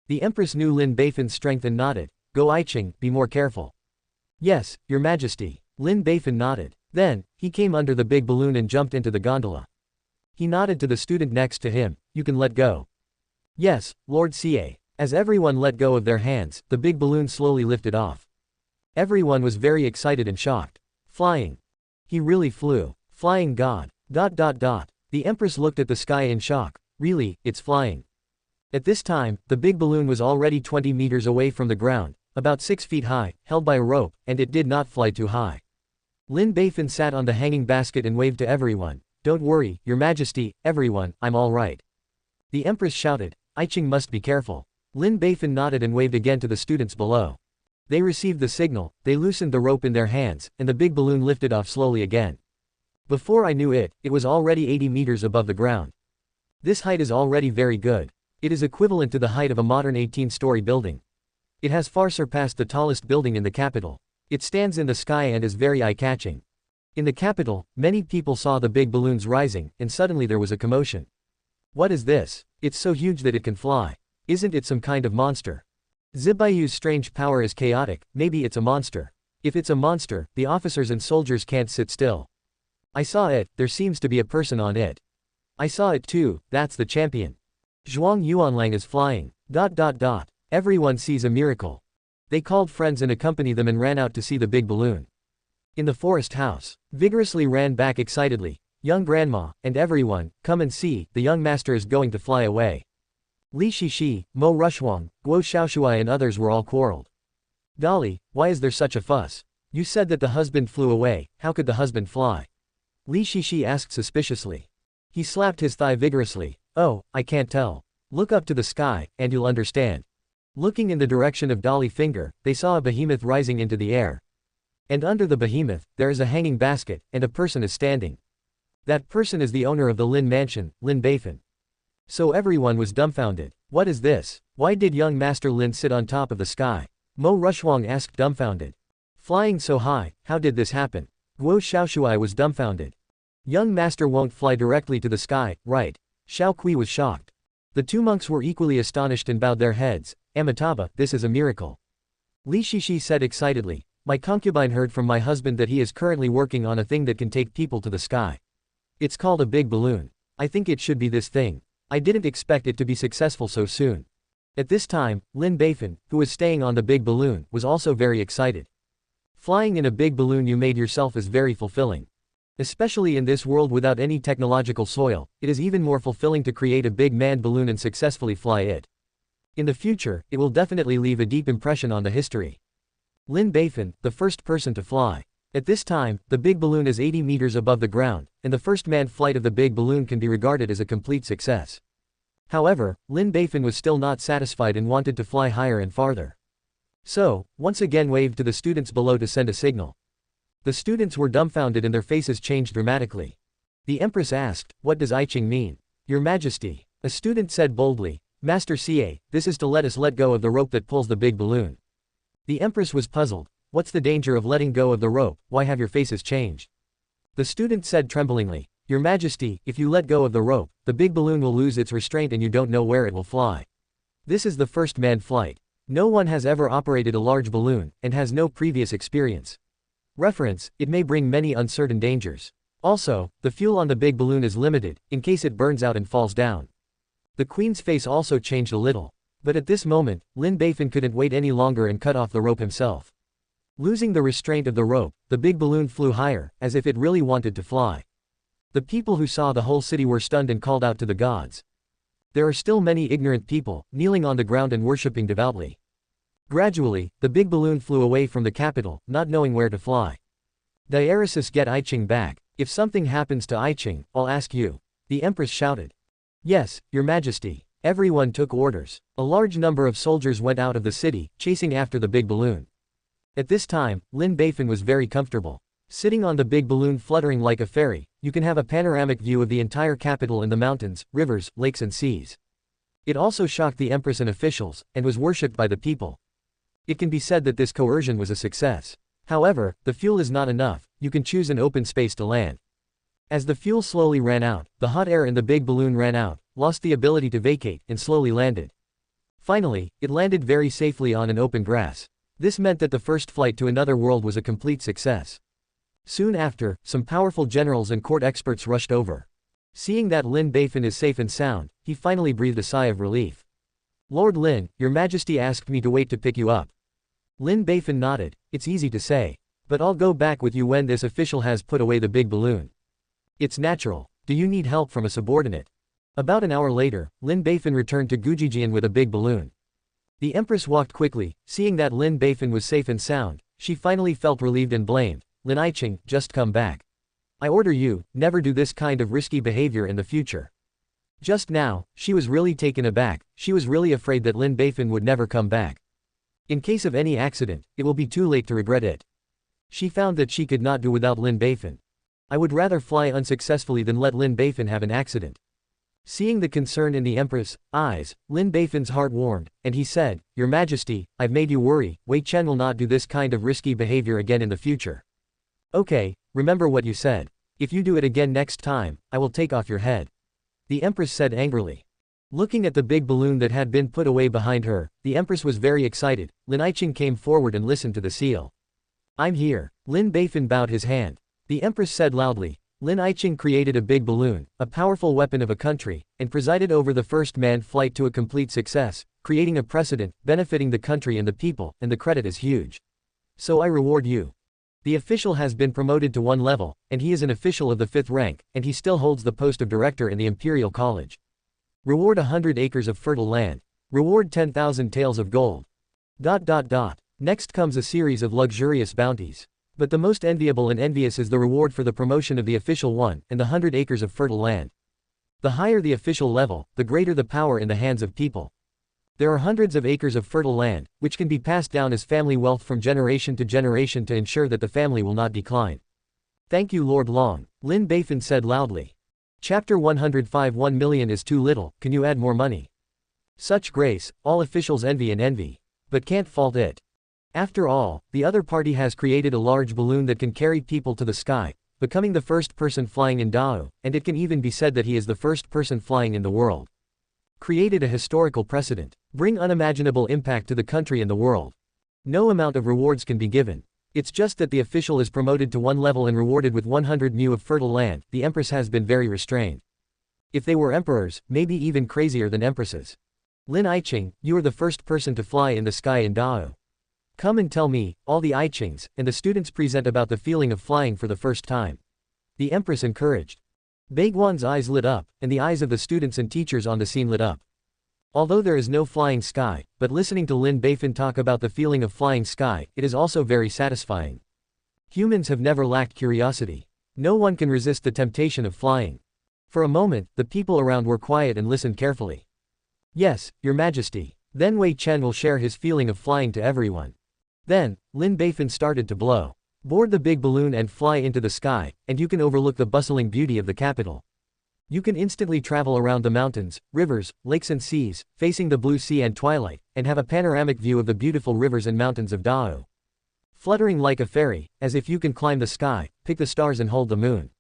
The empress knew Lin Beifan's strength and nodded. Go Qing, be more careful. Yes, your majesty. Lin Beifan nodded. Then, he came under the big balloon and jumped into the gondola. He nodded to the student next to him, "You can let go." "Yes, Lord CA." As everyone let go of their hands, the big balloon slowly lifted off. Everyone was very excited and shocked. Flying. He really flew. Flying god. ... The Empress looked at the sky in shock. Really, it's flying. At this time, the big balloon was already 20 meters away from the ground, about 6 feet high, held by a rope, and it did not fly too high. Lin Beifan sat on the hanging basket and waved to everyone. "Don't worry, Your Majesty, everyone, I'm all right." The Empress shouted, "I Qing must be careful." Lin Beifan nodded and waved again to the students below. They received the signal, they loosened the rope in their hands, and the big balloon lifted off slowly again. Before I knew it, it was already 80 meters above the ground. This height is already very good. It is equivalent to the height of a modern 18-story building. It has far surpassed the tallest building in the capital. It stands in the sky and is very eye-catching. In the capital, many people saw the big balloons rising, and suddenly there was a commotion. "What is this? It's so huge that it can fly. Isn't it some kind of monster? Zibayu's strange power is chaotic, maybe it's a monster. If it's a monster, the officers and soldiers can't sit still. I saw it, there seems to be a person on it. I saw it too, that's the champion. Zhuang Yuanlang is flying. ... Everyone sees a miracle. They called friends and accompanied them and ran out to see the big balloon. In the forest house, vigorously ran back excitedly, "Young grandma, and everyone, come and see, the young master is going to fly away." Li Shishi, Mo Rushwang, Guo Xiaoshuai and others were all quarreled. "Dolly, why is there such a fuss? You said that the husband flew away, how could the husband fly?" Li Shishi asked suspiciously. He slapped his thigh vigorously. "Oh, I can't tell. Look up to the sky, and you'll understand." Looking in the direction of Dolly Finger, they saw a behemoth rising into the air. And under the behemoth, there is a hanging basket, and a person is standing. That person is the owner of the Lin mansion, Lin Beifan. So everyone was dumbfounded. "What is this? Why did young Master Lin sit on top of the sky?" Mo Rushwang asked dumbfounded. "Flying so high, how did this happen?" Guo Xiaoshuai was dumbfounded. "Young Master won't fly directly to the sky, right?" Xiao Kui was shocked. The two monks were equally astonished and bowed their heads. "Amitabha, this is a miracle." Li Shishi said excitedly, "My concubine heard from my husband that he is currently working on a thing that can take people to the sky. It's called a big balloon. I think it should be this thing. I didn't expect it to be successful so soon." At this time, Lin Beifan, who was staying on the big balloon, was also very excited. Flying in a big balloon you made yourself is very fulfilling. Especially in this world without any technological soil, it is even more fulfilling to create a big manned balloon and successfully fly it. In the future, it will definitely leave a deep impression on the history. Lin Beifan, the first person to fly. At this time, the big balloon is 80 meters above the ground, and the first manned flight of the big balloon can be regarded as a complete success. However, Lin Beifan was still not satisfied and wanted to fly higher and farther. So, once again waved to the students below to send a signal. The students were dumbfounded and their faces changed dramatically. The Empress asked, "What does I Qing mean?" "Your Majesty." A student said boldly, "Master CA, this is to let us let go of the rope that pulls the big balloon." The Empress was puzzled. "What's the danger of letting go of the rope, why have your faces changed?" The student said tremblingly, "Your Majesty, if you let go of the rope, the big balloon will lose its restraint and you don't know where it will fly. This is the first manned flight. No one has ever operated a large balloon, and has no previous experience. Reference, it may bring many uncertain dangers. Also, the fuel on the big balloon is limited, in case it burns out and falls down." The Queen's face also changed a little. But at this moment, Lin Beifan couldn't wait any longer and cut off the rope himself. Losing the restraint of the rope, the big balloon flew higher, as if it really wanted to fly. The people who saw the whole city were stunned and called out to the gods. There are still many ignorant people, kneeling on the ground and worshipping devoutly. Gradually, the big balloon flew away from the capital, not knowing where to fly. "Diaresis, get I Qing back. If something happens to I Qing, I'll ask you." The Empress shouted. "Yes, Your Majesty." Everyone took orders. A large number of soldiers went out of the city, chasing after the big balloon. At this time, Lin Beifan was very comfortable. Sitting on the big balloon fluttering like a fairy, you can have a panoramic view of the entire capital and the mountains, rivers, lakes and seas. It also shocked the Empress and officials, and was worshipped by the people. It can be said that this coercion was a success. However, the fuel is not enough, you can choose an open space to land. As the fuel slowly ran out, the hot air in the big balloon ran out, lost the ability to vacate, and slowly landed. Finally, it landed very safely on an open grass. This meant that the first flight to another world was a complete success. Soon after, some powerful generals and court experts rushed over. Seeing that Lin Beifan is safe and sound, he finally breathed a sigh of relief. Lord Lin, your majesty asked me to wait to pick you up. Lin Beifan nodded. It's easy to say. But I'll go back with you when this official has put away the big balloon. It's natural. Do you need help from a subordinate? About an hour later, Lin Beifan returned to Gujijian with a big balloon. The empress walked quickly. Seeing that Lin Beifan was safe and sound, she finally felt relieved and blamed. Lin Iching, just come back. I order you, never do this kind of risky behavior in the future. Just now, she was really taken aback. She was really afraid that Lin Beifan would never come back. In case of any accident, it will be too late to regret it. She found that she could not do without Lin Beifan. I would rather fly unsuccessfully than let Lin Beifan have an accident. Seeing the concern in the empress' eyes, Lin Beifan's heart warmed, and he said, Your Majesty, I've made you worry. Wei Chen will not do this kind of risky behavior again in the future. Okay, remember what you said. If you do it again next time, I will take off your head. The empress said angrily. Looking at the big balloon that had been put away behind her, the empress was very excited. Lin Iching came forward and listened to the seal. I'm here. Lin Beifan bowed his hand. The empress said loudly, Lin Iching created a big balloon, a powerful weapon of a country, and presided over the first manned flight to a complete success, creating a precedent, benefiting the country and the people, and the credit is huge. So I reward you. The official has been promoted to 1 level, and he is an official of the 5th rank, and he still holds the post of director in the Imperial College. Reward 100 acres of fertile land. Reward 10,000 taels of gold. ... Next comes a series of luxurious bounties. But the most enviable and envious is the reward for the promotion of the official one, and the 100 acres of fertile land. The higher the official level, the greater the power in the hands of people. There are hundreds of acres of fertile land, which can be passed down as family wealth from generation to ensure that the family will not decline. Thank you Lord Long, Lin Beifan said loudly. Chapter 105 1 million is too little, can you add more money? Such grace, all officials envy, but can't fault it. After all, the other party has created a large balloon that can carry people to the sky, becoming the first person flying in Dao, and it can even be said that he is the first person flying in the world. Created a historical precedent. Bring unimaginable impact to the country and the world. No amount of rewards can be given. It's just that the official is promoted to 1 level and rewarded with 100 mu of fertile land. The empress has been very restrained. If they were emperors, maybe even crazier than empresses. Lin Iching, you are the first person to fly in the sky in Dao. Come and tell me, all the Ichings, and the students present about the feeling of flying for the first time. The empress encouraged. Baiguan's eyes lit up, and the eyes of the students and teachers on the scene lit up. Although there is no flying sky, but listening to Lin Beifan talk about the feeling of flying sky, it is also very satisfying. Humans have never lacked curiosity. No one can resist the temptation of flying. For a moment, the people around were quiet and listened carefully. Yes, Your Majesty. Then Wei Chen will share his feeling of flying to everyone. Then, Lin Beifan started to blow. Board the big balloon and fly into the sky, and you can overlook the bustling beauty of the capital. You can instantly travel around the mountains, rivers, lakes and seas, facing the blue sea and twilight, and have a panoramic view of the beautiful rivers and mountains of Dao. Fluttering like a fairy, as if you can climb the sky, pick the stars and hold the moon.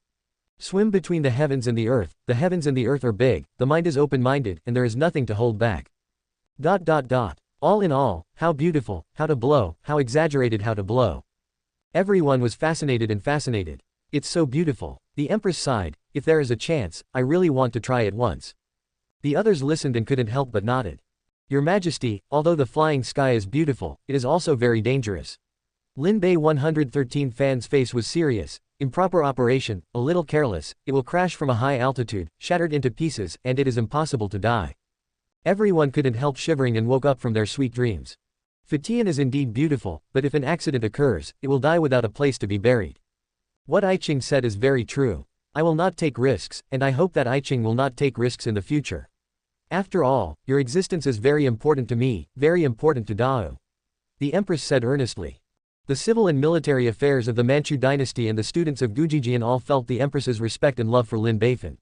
Swim between the heavens and the heavens and the earth are big, the mind is open-minded, and there is nothing to hold back. ... All in all, how beautiful, how to blow, how exaggerated how to blow. Everyone was fascinated. It's so beautiful. The empress sighed, if there is a chance, I really want to try it once. The others listened and couldn't help but nodded. Your Majesty, although the flying sky is beautiful, it is also very dangerous. Lin Bei 113 Fan's face was serious. Improper operation, a little careless, it will crash from a high altitude, shattered into pieces, and it is impossible to die. Everyone couldn't help shivering and woke up from their sweet dreams. Fatian is indeed beautiful, but if an accident occurs, it will die without a place to be buried. What Iching said is very true. I will not take risks, and I hope that Iching will not take risks in the future. After all, your existence is very important to me, very important to Dao. The empress said earnestly. The civil and military affairs of the Manchu dynasty and the students of Gujijian all felt the empress's respect and love for Lin Beifan.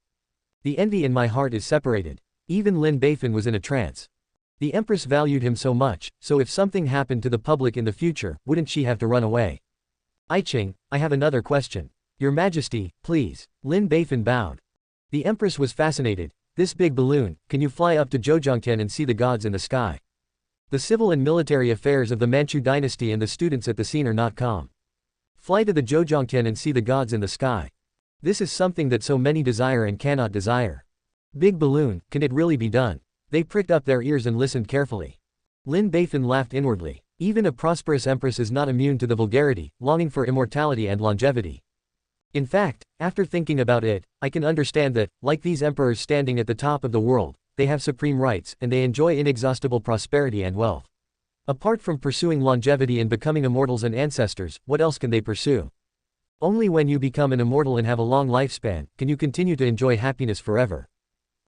The envy in my heart is separated. Even Lin Beifan was in a trance. The empress valued him so much, so if something happened to the public in the future, wouldn't she have to run away? Iching, I have another question. Your Majesty, please. Lin Beifan bowed. The empress was fascinated. This big balloon, can you fly up to Zhouzhangtian and see the gods in the sky? The civil and military affairs of the Manchu dynasty and the students at the scene are not calm. Fly to the Zhouzhangtian and see the gods in the sky. This is something that so many desire and cannot desire. Big balloon, can it really be done? They pricked up their ears and listened carefully. Lin Beifan laughed inwardly. Even a prosperous empress is not immune to the vulgarity, longing for immortality and longevity. In fact, after thinking about it, I can understand that, like these emperors standing at the top of the world, they have supreme rights and they enjoy inexhaustible prosperity and wealth. Apart from pursuing longevity and becoming immortals and ancestors, what else can they pursue? Only when you become an immortal and have a long lifespan, can you continue to enjoy happiness forever.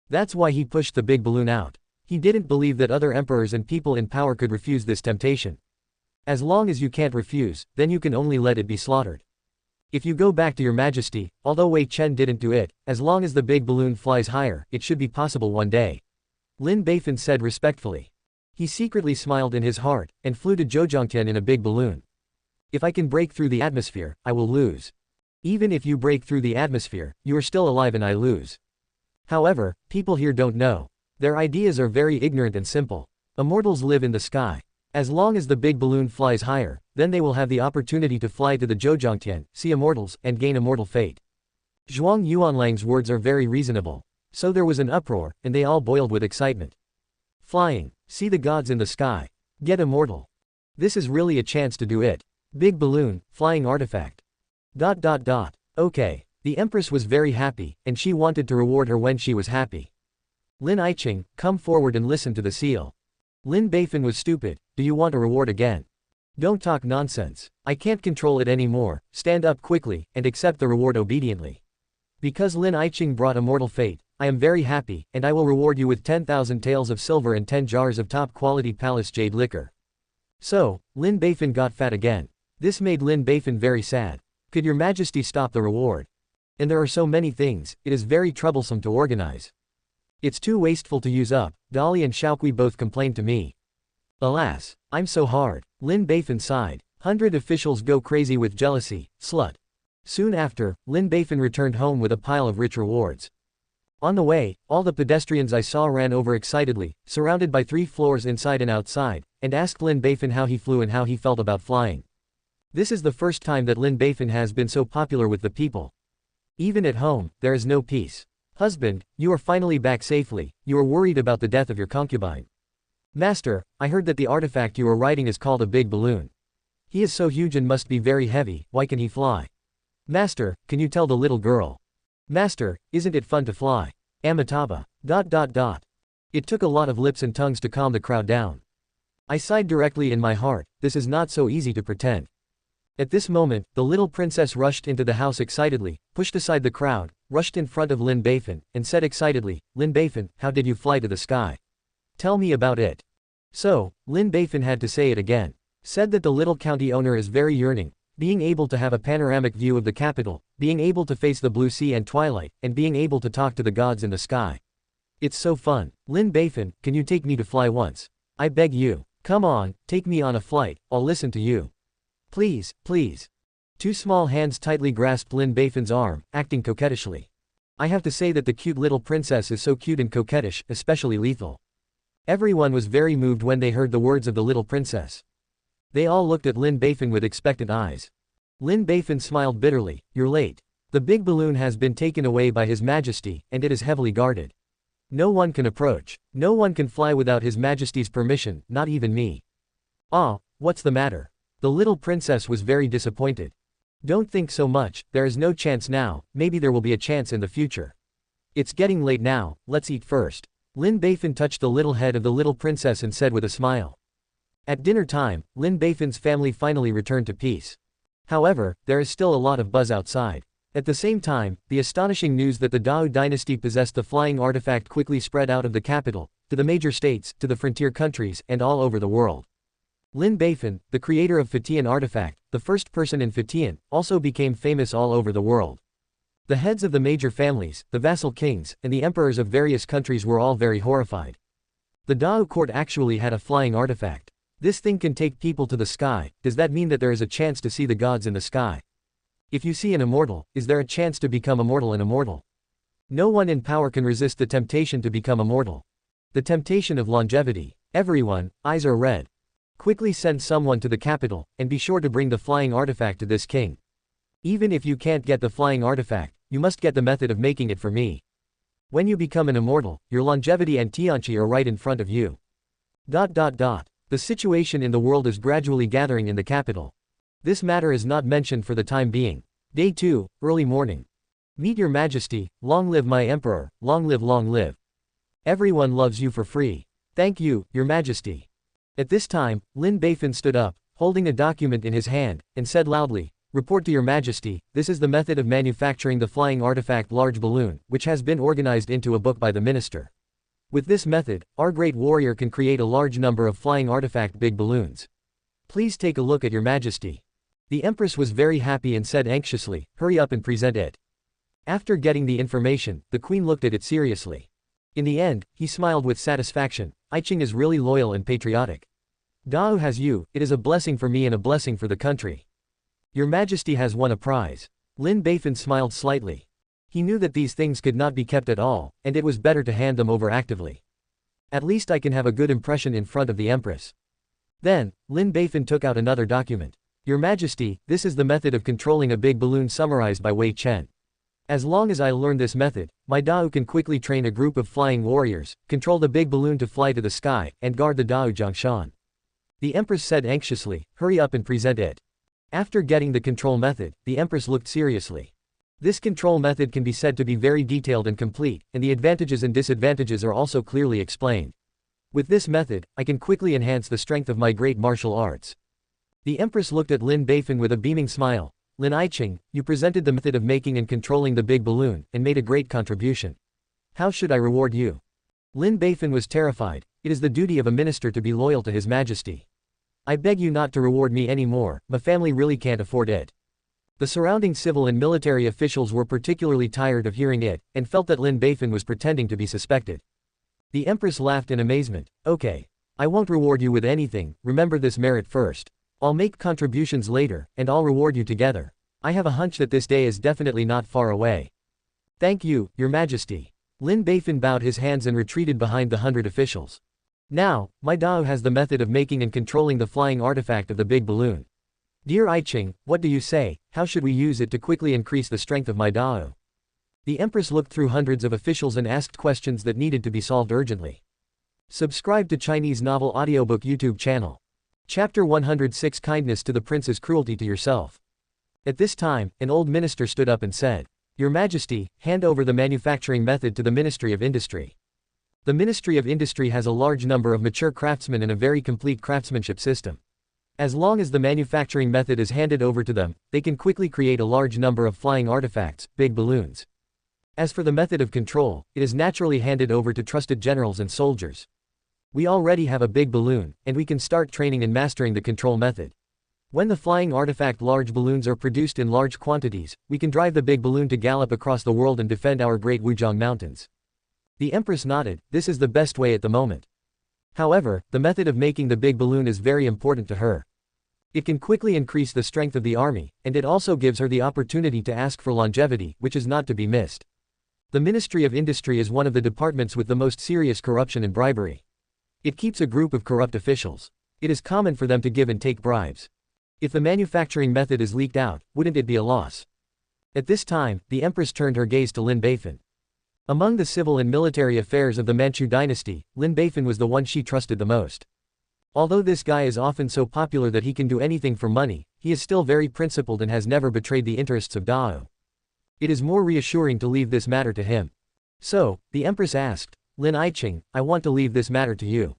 That's why he pushed the big balloon out. He didn't believe that other emperors and people in power could refuse this temptation. As long as you can't refuse, then you can only let it be slaughtered. If you go back to your majesty, although Wei Chen didn't do it, as long as the big balloon flies higher, it should be possible one day. Lin Beifan said respectfully. He secretly smiled in his heart, and flew to Zhouzhangtian in a big balloon. If I can break through the atmosphere, I will lose. Even if you break through the atmosphere, you are still alive and I lose. However, people here don't know. Their ideas are very ignorant and simple. Immortals live in the sky. As long as the big balloon flies higher, then they will have the opportunity to fly to the Zhouzhangtian, see immortals, and gain immortal fate. Zhuang Yuanlang's words are very reasonable. So there was an uproar, and they all boiled with excitement. Flying, see the gods in the sky. Get immortal. This is really a chance to do it. Big balloon, flying artifact. ... Okay. The empress was very happy, and she wanted to reward her when she was happy. Lin Aiqing, come forward and listen to the seal. Lin Beifan was stupid. Do you want a reward again? Don't talk nonsense. I can't control it anymore. Stand up quickly, and accept the reward obediently. Because Lin Aiqing brought immortal fate, I am very happy, and I will reward you with 10,000 taels of silver and 10 jars of top-quality palace jade liquor. So, Lin Beifan got fat again. This made Lin Beifan very sad. Could your majesty stop the reward? And there are so many things, it is very troublesome to organize. It's too wasteful to use up. Dali and Shaokui both complained to me. Alas, I'm so hard. Lin Beifan sighed. 100 officials go crazy with jealousy, slut. Soon after, Lin Beifan returned home with a pile of rich rewards. On the way, all the pedestrians I saw ran over excitedly, surrounded by 3 floors inside and outside, and asked Lin Beifan how he flew and how he felt about flying. This is the first time that Lin Beifan has been so popular with the people. Even at home, there is no peace. Husband, you are finally back safely. You are worried about the death of your concubine. Master, I heard that the artifact you are riding is called a big balloon. He is so huge and must be very heavy, why can he fly? Master, can you tell the little girl? Master, isn't it fun to fly? Amitabha. ... It took a lot of lips and tongues to calm the crowd down. I sighed directly in my heart, this is not so easy to pretend. At this moment, the little princess rushed into the house excitedly, pushed aside the crowd, rushed in front of Lin Beifan, and said excitedly, Lin Beifan, how did you fly to the sky? Tell me about it. So, Lin Beifan had to say it again. Said that the little county owner is very yearning, being able to have a panoramic view of the capital, being able to face the blue sea and twilight, and being able to talk to the gods in the sky. It's so fun. Lin Beifan, can you take me to fly once? I beg you. Come on, take me on a flight, I'll listen to you. Please, please. 2 small hands tightly grasped Lin Beifan's arm, acting coquettishly. I have to say that the cute little princess is so cute and coquettish, especially lethal. Everyone was very moved when they heard the words of the little princess. They all looked at Lin Beifan with expectant eyes. Lin Beifan smiled bitterly, you're late. The big balloon has been taken away by His Majesty, and it is heavily guarded. No one can approach. No one can fly without His Majesty's permission, not even me. Ah, what's the matter? The little princess was very disappointed. Don't think so much, there is no chance now, maybe there will be a chance in the future. It's getting late now, let's eat first. Lin Beifan touched the little head of the little princess and said with a smile. At dinner time, Lin Beifan's family finally returned to peace. However, there is still a lot of buzz outside. At the same time, the astonishing news that the Dao dynasty possessed the flying artifact quickly spread out of the capital, to the major states, to the frontier countries, and all over the world. Lin Beifan, the creator of Fatian artifact, the first person in Fatian, also became famous all over the world. The heads of the major families, the vassal kings, and the emperors of various countries were all very horrified. The Dao court actually had a flying artifact. This thing can take people to the sky. Does that mean that there is a chance to see the gods in the sky? If you see an immortal, is there a chance to become immortal and immortal? No one in power can resist the temptation to become immortal. The temptation of longevity. Everyone, eyes are red. Quickly send someone to the capital, and be sure to bring the flying artifact to this king. Even if you can't get the flying artifact, you must get the method of making it for me. When you become an immortal, your longevity and Tianqi are right in front of you. The situation in the world is gradually gathering in the capital. This matter is not mentioned for the time being. Day 2, early morning. Meet your majesty, long live my emperor, long live, long live. Everyone loves you for free. Thank you, your majesty. At this time, Lin Beifan stood up, holding a document in his hand, and said loudly, report to your majesty, this is the method of manufacturing the flying artifact large balloon, which has been organized into a book by the minister. With this method, our great warrior can create a large number of flying artifact big balloons. Please take a look at your majesty. The empress was very happy and said anxiously, hurry up and present it. After getting the information, the queen looked at it seriously. In the end, he smiled with satisfaction. Qing is really loyal and patriotic. Dao has you, it is a blessing for me and a blessing for the country. Your majesty has won a prize. Lin Beifan smiled slightly. He knew that these things could not be kept at all, and it was better to hand them over actively. At least I can have a good impression in front of the empress. Then, Lin Beifan took out another document. Your majesty, this is the method of controlling a big balloon summarized by Wei Chen. As long as I learn this method, my Dao can quickly train a group of flying warriors, control the big balloon to fly to the sky, and guard the Dao Jiangshan. The empress said anxiously, hurry up and present it. After getting the control method, the empress looked seriously. This control method can be said to be very detailed and complete, and the advantages and disadvantages are also clearly explained. With this method, I can quickly enhance the strength of my great martial arts. The empress looked at Lin Beifan with a beaming smile. Lin Qing, you presented the method of making and controlling the big balloon, and made a great contribution. How should I reward you? Lin Beifan was terrified. It is the duty of a minister to be loyal to his majesty. I beg you not to reward me anymore, my family really can't afford it. The surrounding civil and military officials were particularly tired of hearing it, and felt that Lin Beifan was pretending to be suspected. The empress laughed in amazement. Okay. I won't reward you with anything, remember this merit first. I'll make contributions later, and I'll reward you together. I have a hunch that this day is definitely not far away. Thank you, your majesty. Lin Beifan bowed his hands and retreated behind the 100 officials. Now, my Dao has the method of making and controlling the flying artifact of the big balloon. Dear Qing, what do you say, how should we use it to quickly increase the strength of my Dao? The empress looked through hundreds of officials and asked questions that needed to be solved urgently. Subscribe to Chinese Novel Audiobook YouTube channel. Chapter 106 Kindness to the Prince is Cruelty to Yourself. At this time, an old minister stood up and said, Your Majesty, hand over the manufacturing method to the Ministry of Industry. The Ministry of Industry has a large number of mature craftsmen and a very complete craftsmanship system. As long as the manufacturing method is handed over to them, they can quickly create a large number of flying artifacts, big balloons. As for the method of control, it is naturally handed over to trusted generals and soldiers. We already have a big balloon, and we can start training and mastering the control method. When the flying artifact large balloons are produced in large quantities, we can drive the big balloon to gallop across the world and defend our great Wuzhong mountains. The empress nodded, this is the best way at the moment. However, the method of making the big balloon is very important to her. It can quickly increase the strength of the army, and it also gives her the opportunity to ask for longevity, which is not to be missed. The Ministry of Industry is one of the departments with the most serious corruption and bribery. It keeps a group of corrupt officials. It is common for them to give and take bribes. If the manufacturing method is leaked out, wouldn't it be a loss? At this time, the empress turned her gaze to Lin Beifan. Among the civil and military affairs of the Manchu dynasty, Lin Beifan was the one she trusted the most. Although this guy is often so popular that he can do anything for money, he is still very principled and has never betrayed the interests of Dao. It is more reassuring to leave this matter to him. So, the empress asked, Lin Qing, I want to leave this matter to you.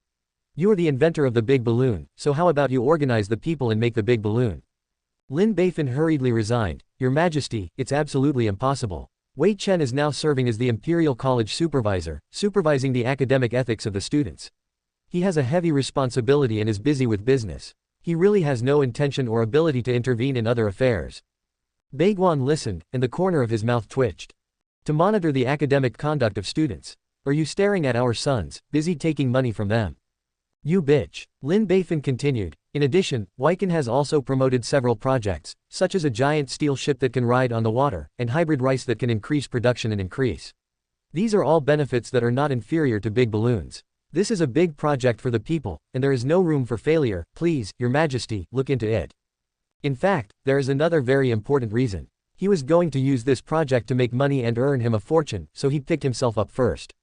You are the inventor of the big balloon, so how about you organize the people and make the big balloon? Lin Beifan hurriedly resigned, Your Majesty, it's absolutely impossible. Wei Chen is now serving as the Imperial College supervisor, supervising the academic ethics of the students. He has a heavy responsibility and is busy with business. He really has no intention or ability to intervene in other affairs. Baiguan listened, and the corner of his mouth twitched. To monitor the academic conduct of students. Are you staring at our sons, busy taking money from them? You bitch. Lin Beifan continued. In addition, Weiken has also promoted several projects, such as a giant steel ship that can ride on the water, and hybrid rice that can increase production and increase. These are all benefits that are not inferior to big balloons. This is a big project for the people, and there is no room for failure. Please, Your Majesty, look into it. In fact, there is another very important reason. He was going to use this project to make money and earn him a fortune, so he picked himself up first.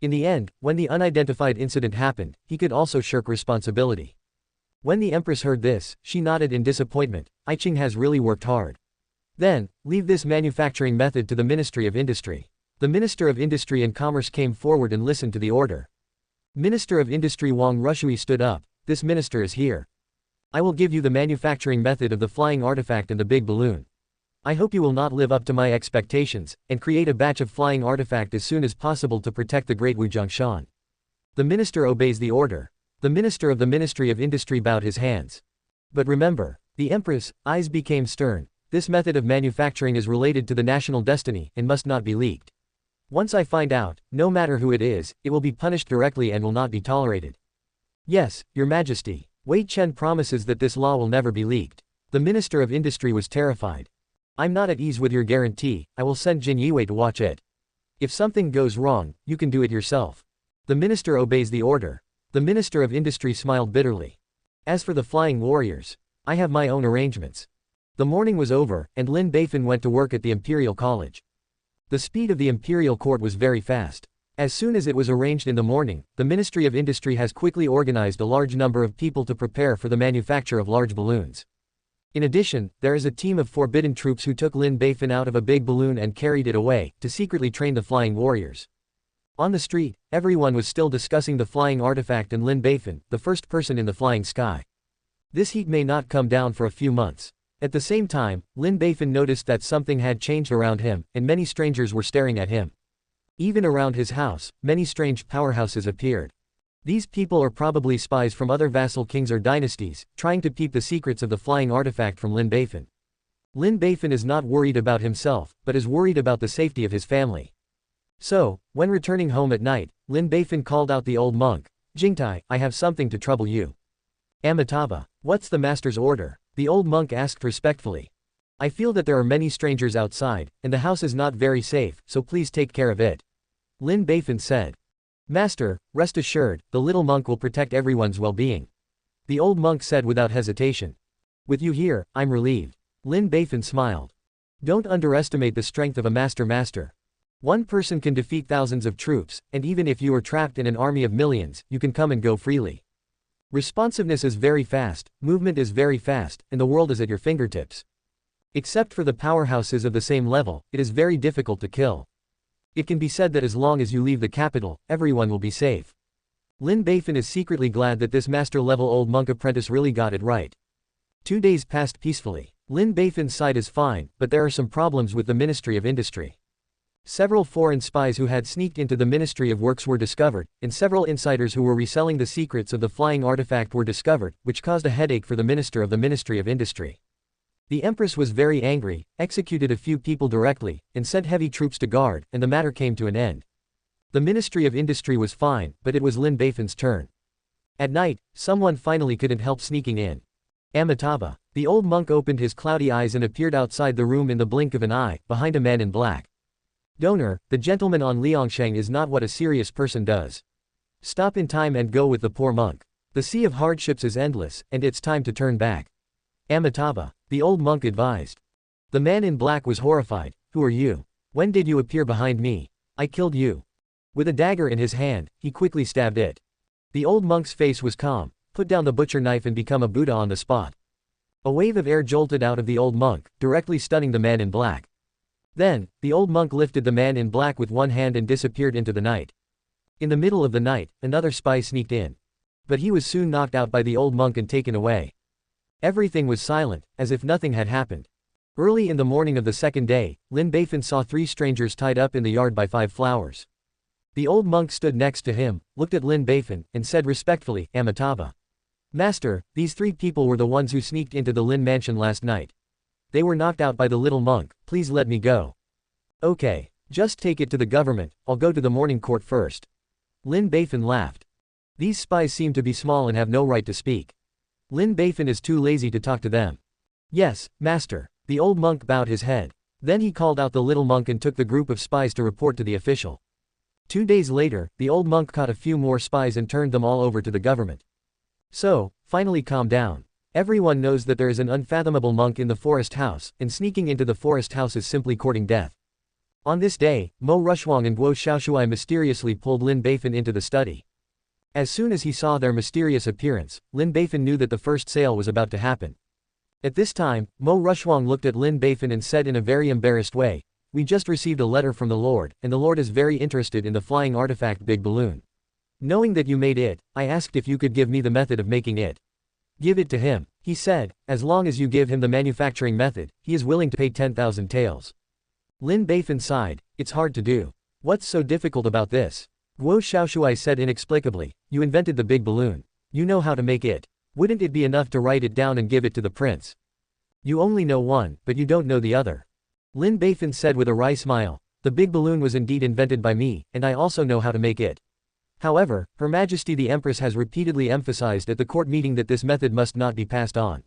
In the end, when the unidentified incident happened, he could also shirk responsibility. When the Empress heard this, she nodded in disappointment. Qing has really worked hard. Then, leave this manufacturing method to the Ministry of Industry. The Minister of Industry and Commerce came forward and listened to the order. Minister of Industry Wang Rushui stood up. This minister is here. I will give you the manufacturing method of the flying artifact and the big balloon. I hope you will not live up to my expectations, and create a batch of flying artifact as soon as possible to protect the great Wujiangshan. The minister obeys the order. The minister of the Ministry of Industry bowed his hands. But remember, the Empress' eyes became stern. This method of manufacturing is related to the national destiny, and must not be leaked. Once I find out, no matter who it will be punished directly and will not be tolerated. Yes, Your Majesty. Wei Chen promises that this law will never be leaked. The Minister of Industry was terrified. I'm not at ease with your guarantee. I will send Jin Yiwei to watch it. If something goes wrong, you can do it yourself. The minister obeys the order. The Minister of Industry smiled bitterly. As for the flying warriors, I have my own arrangements. The morning was over, and Lin Beifan went to work at the Imperial College. The speed of the Imperial Court was very fast. As soon as it was arranged in the morning, the Ministry of Industry has quickly organized a large number of people to prepare for the manufacture of large balloons. In addition, there is a team of forbidden troops who took Lin Beifan out of a big balloon and carried it away, to secretly train the flying warriors. On the street, everyone was still discussing the flying artifact and Lin Beifan, the first person in the flying sky. This heat may not come down for a few months. At the same time, Lin Beifan noticed that something had changed around him, and many strangers were staring at him. Even around his house, many strange powerhouses appeared. These people are probably spies from other vassal kings or dynasties, trying to peep the secrets of the flying artifact from Lin Beifan. Lin Beifan is not worried about himself, but is worried about the safety of his family. So, when returning home at night, Lin Beifan called out the old monk. Jingtai, I have something to trouble you. Amitabha, what's the master's order? The old monk asked respectfully. I feel that there are many strangers outside, and the house is not very safe, so please take care of it. Lin Beifan said. Master, rest assured, the little monk will protect everyone's well-being. The old monk said without hesitation. With you here, I'm relieved. Lin Beifan smiled. Don't underestimate the strength of a master. One person can defeat thousands of troops, and even if you are trapped in an army of millions, you can come and go freely. Responsiveness is very fast, movement is very fast, and the world is at your fingertips. Except for the powerhouses of the same level, it is very difficult to kill. It can be said that as long as you leave the capital, everyone will be safe. Lin Beifan is secretly glad that this master-level old monk apprentice really got it right. 2 days passed peacefully. Lin Beifan's side is fine, but there are some problems with the Ministry of Industry. Several foreign spies who had sneaked into the Ministry of Works were discovered, and several insiders who were reselling the secrets of the flying artifact were discovered, which caused a headache for the Minister of the Ministry of Industry. The Empress was very angry, executed a few people directly, and sent heavy troops to guard, and the matter came to an end. The Ministry of Industry was fine, but it was Lin Beifan's turn. At night, someone finally couldn't help sneaking in. Amitabha. The old monk opened his cloudy eyes and appeared outside the room in the blink of an eye, behind a man in black. Donor, the gentleman on Liangshan is not what a serious person does. Stop in time and go with the poor monk. The sea of hardships is endless, and it's time to turn back. Amitabha. The old monk advised. The man in black was horrified. Who are you? When did you appear behind me? I killed you. With a dagger in his hand, he quickly stabbed it. The old monk's face was calm. Put down the butcher knife and become a Buddha on the spot. A wave of air jolted out of the old monk, directly stunning the man in black. Then, the old monk lifted the man in black with one hand and disappeared into the night. In the middle of the night, another spy sneaked in. But he was soon knocked out by the old monk and taken away. Everything was silent, as if nothing had happened. Early in the morning of the second day, Lin Beifan saw 3 strangers tied up in the yard by 5 flowers. The old monk stood next to him, looked at Lin Beifan, and said respectfully, Amitabha. Master, these 3 people were the ones who sneaked into the Lin mansion last night. They were knocked out by the little monk, please let me go. Okay. Just take it to the government, I'll go to the morning court first. Lin Beifan laughed. These spies seem to be small and have no right to speak. Lin Beifan is too lazy to talk to them. Yes, master. The old monk bowed his head. Then he called out the little monk and took the group of spies to report to the official. 2 days later, the old monk caught a few more spies and turned them all over to the government. So, finally calm down. Everyone knows that there is an unfathomable monk in the forest house, and sneaking into the forest house is simply courting death. On this day, Mo Rushwang and Guo Xiaoshuai mysteriously pulled Lin Beifan into the study. As soon as he saw their mysterious appearance, Lin Beifan knew that the first sale was about to happen. At this time, Mo Rushwang looked at Lin Beifan and said in a very embarrassed way, "We just received a letter from the Lord, and the Lord is very interested in the flying artifact Big Balloon. Knowing that you made it, I asked if you could give me the method of making it." "Give it to him," he said. "As long as you give him the manufacturing method, he is willing to pay 10,000 taels." Lin Beifan sighed. "It's hard to do. What's so difficult about this?" Guo Xiaoshuai said inexplicably, "You invented the big balloon. You know how to make it. Wouldn't it be enough to write it down and give it to the prince? You only know one, but you don't know the other." Lin Beifan said with a wry smile, "The big balloon was indeed invented by me, and I also know how to make it. However, Her Majesty the Empress has repeatedly emphasized at the court meeting that this method must not be passed on.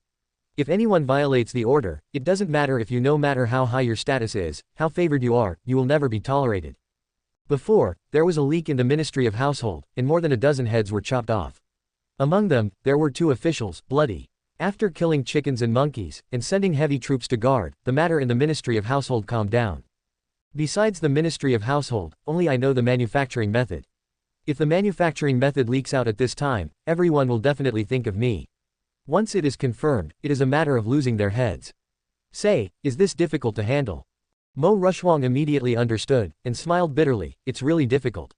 If anyone violates the order, it doesn't matter if you no matter how high your status is, how favored you are, you will never be tolerated. Before, there was a leak in the Ministry of Household, and more than a dozen heads were chopped off. Among them, there were 2 officials, bloody. After killing chickens and monkeys, and sending heavy troops to guard, the matter in the Ministry of Household calmed down. Besides the Ministry of Household, only I know the manufacturing method. If the manufacturing method leaks out at this time, everyone will definitely think of me. Once it is confirmed, it is a matter of losing their heads. Say, is this difficult to handle?" Mo Rushwang immediately understood, and smiled bitterly. "It's really difficult."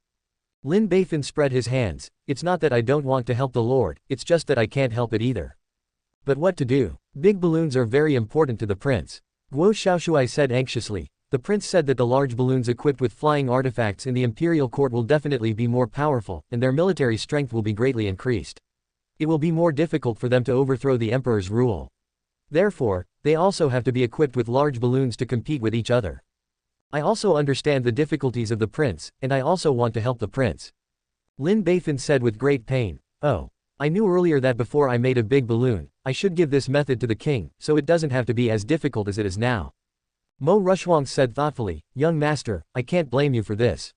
Lin Beifan spread his hands. "It's not that I don't want to help the Lord, it's just that I can't help it either." "But what to do? Big balloons are very important to the prince." Guo Xiaoshuai said anxiously. "The prince said that the large balloons equipped with flying artifacts in the imperial court will definitely be more powerful, and their military strength will be greatly increased. It will be more difficult for them to overthrow the emperor's rule. Therefore, they also have to be equipped with large balloons to compete with each other. I also understand the difficulties of the prince, and I also want to help the prince." Lin Beifan said with great pain, "Oh. I knew earlier that before I made a big balloon, I should give this method to the king, so it doesn't have to be as difficult as it is now." Mo Rushwang said thoughtfully, "Young master, I can't blame you for this.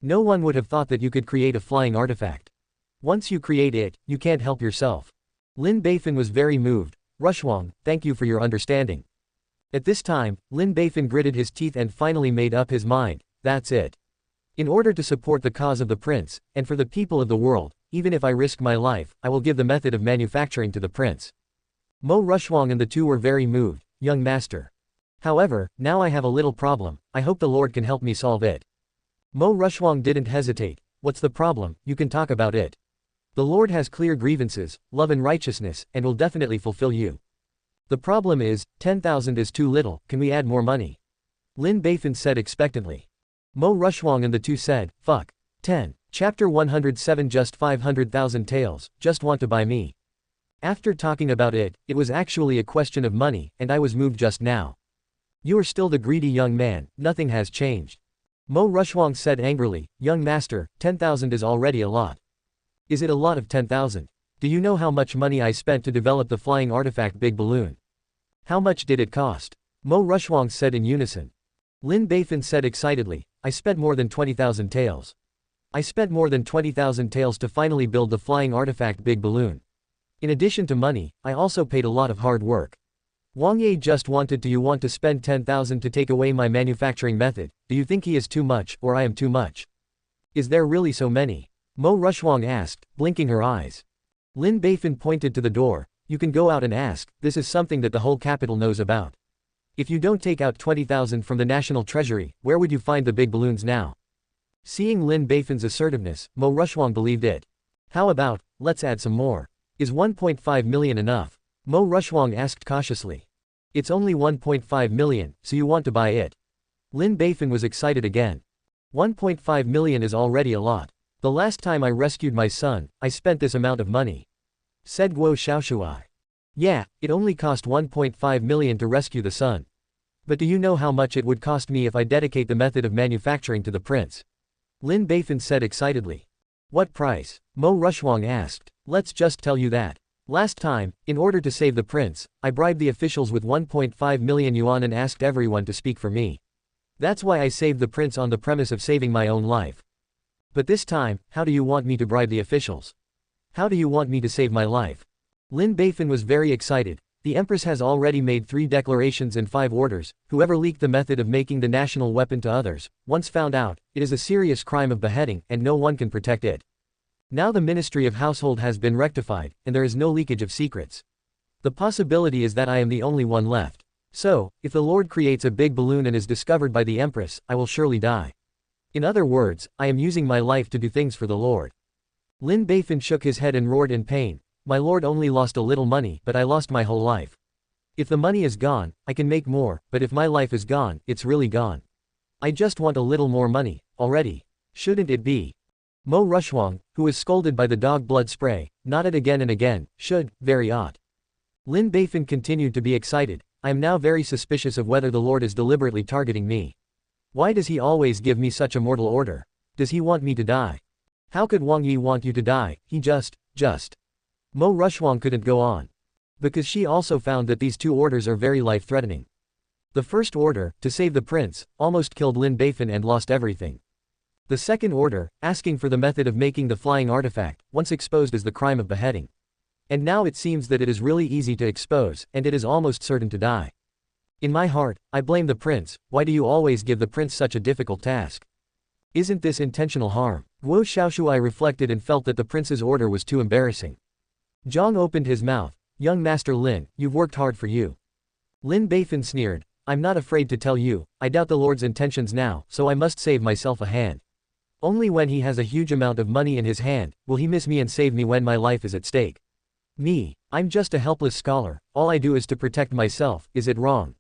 No one would have thought that you could create a flying artifact. Once you create it, you can't help yourself." Lin Beifan was very moved. "Rushwang, thank you for your understanding." At this time, Lin Beifan gritted his teeth and finally made up his mind. That's it. In order to support the cause of the prince, and for the people of the world, even if I risk my life, I will give the method of manufacturing to the prince. Mo Rushwang and the 2 were very moved. "Young master. However, now I have a little problem, I hope the Lord can help me solve it." Mo Rushwang didn't hesitate. "What's the problem? You can talk about it. The Lord has clear grievances, love and righteousness, and will definitely fulfill you. The problem is, 10,000 is too little, can we add more money?" Lin Beifan said expectantly. Mo Rushwang and the 2 said, "Fuck. 10. Chapter 107 Just 500,000 taels, just want to buy me." After talking about it, it was actually a question of money, and I was moved just now. "You are still the greedy young man, nothing has changed." Mo Rushwang said angrily, "Young master, 10,000 is already a lot." "Is it a lot of 10,000? Do you know how much money I spent to develop the flying artifact Big Balloon? How much did it cost?" Mo Rushwang said in unison. Lin Beifan said excitedly, "I spent more than 20,000 taels. I spent more than 20,000 taels to finally build the flying artifact Big Balloon. In addition to money, I also paid a lot of hard work. Wang Ye just wanted to. You want to spend 10,000 to take away my manufacturing method? Do you think he is too much, or I am too much? Is there really so many?" Mo Rushwang asked, blinking her eyes. Lin Beifan pointed to the door. "You can go out and ask, this is something that the whole capital knows about. If you don't take out 20,000 from the national treasury, where would you find the big balloons now?" Seeing Lin Beifan's assertiveness, Mo Rushwang believed it. "How about, let's add some more. Is 1.5 million enough?" Mo Rushwang asked cautiously. "It's only 1.5 million, so you want to buy it?" Lin Beifan was excited again. 1.5 million is already a lot. The last time I rescued my son, I spent this amount of money," said Guo Xiaoshuai. "Yeah, it only cost 1.5 million to rescue the son. But do you know how much it would cost me if I dedicate the method of manufacturing to the prince?" Lin Beifan said excitedly. "What price?" Mo Rushwang asked. "Let's just tell you that. Last time, in order to save the prince, I bribed the officials with 1.5 million yuan and asked everyone to speak for me. That's why I saved the prince on the premise of saving my own life. But this time, how do you want me to bribe the officials? How do you want me to save my life? Lin Beifan was very excited. The Empress has already made 3 declarations and 5 orders. Whoever leaked the method of making the national weapon to others, once found out, it is a serious crime of beheading, and no one can protect it. Now the Ministry of Household has been rectified, and there is no leakage of secrets. The possibility is that I am the only one left. So, if the Lord creates a big balloon and is discovered by the Empress, I will surely die. In other words, I am using my life to do things for the Lord. Lin Beifan shook his head and roared in pain. My lord only lost a little money, but I lost my whole life. If the money is gone, I can make more, but if my life is gone, it's really gone. I just want a little more money, already. Shouldn't it be? Mo Rushwang, who was scolded by the dog blood spray, nodded again and again, should, very ought. Lin Beifan continued to be excited. I am now very suspicious of whether the Lord is deliberately targeting me. Why does he always give me such a mortal order? Does he want me to die? How could Wang Yi want you to die? He just. Mo Rushwang couldn't go on. Because she also found that these 2 orders are very life-threatening. The first order, to save the prince, almost killed Lin Beifan and lost everything. The second order, asking for the method of making the flying artifact, once exposed as the crime of beheading. And now it seems that it is really easy to expose, and it is almost certain to die. In my heart, I blame the prince. Why do you always give the prince such a difficult task? Isn't this intentional harm? Guo Xiaoshuai reflected and felt that the prince's order was too embarrassing. Zheng opened his mouth. Young Master Lin, you've worked hard for you. Lin Beifan sneered. I'm not afraid to tell you, I doubt the Lord's intentions now, so I must save myself a hand. Only when he has a huge amount of money in his hand, will he miss me and save me when my life is at stake. Me, I'm just a helpless scholar, all I do is to protect myself, is it wrong?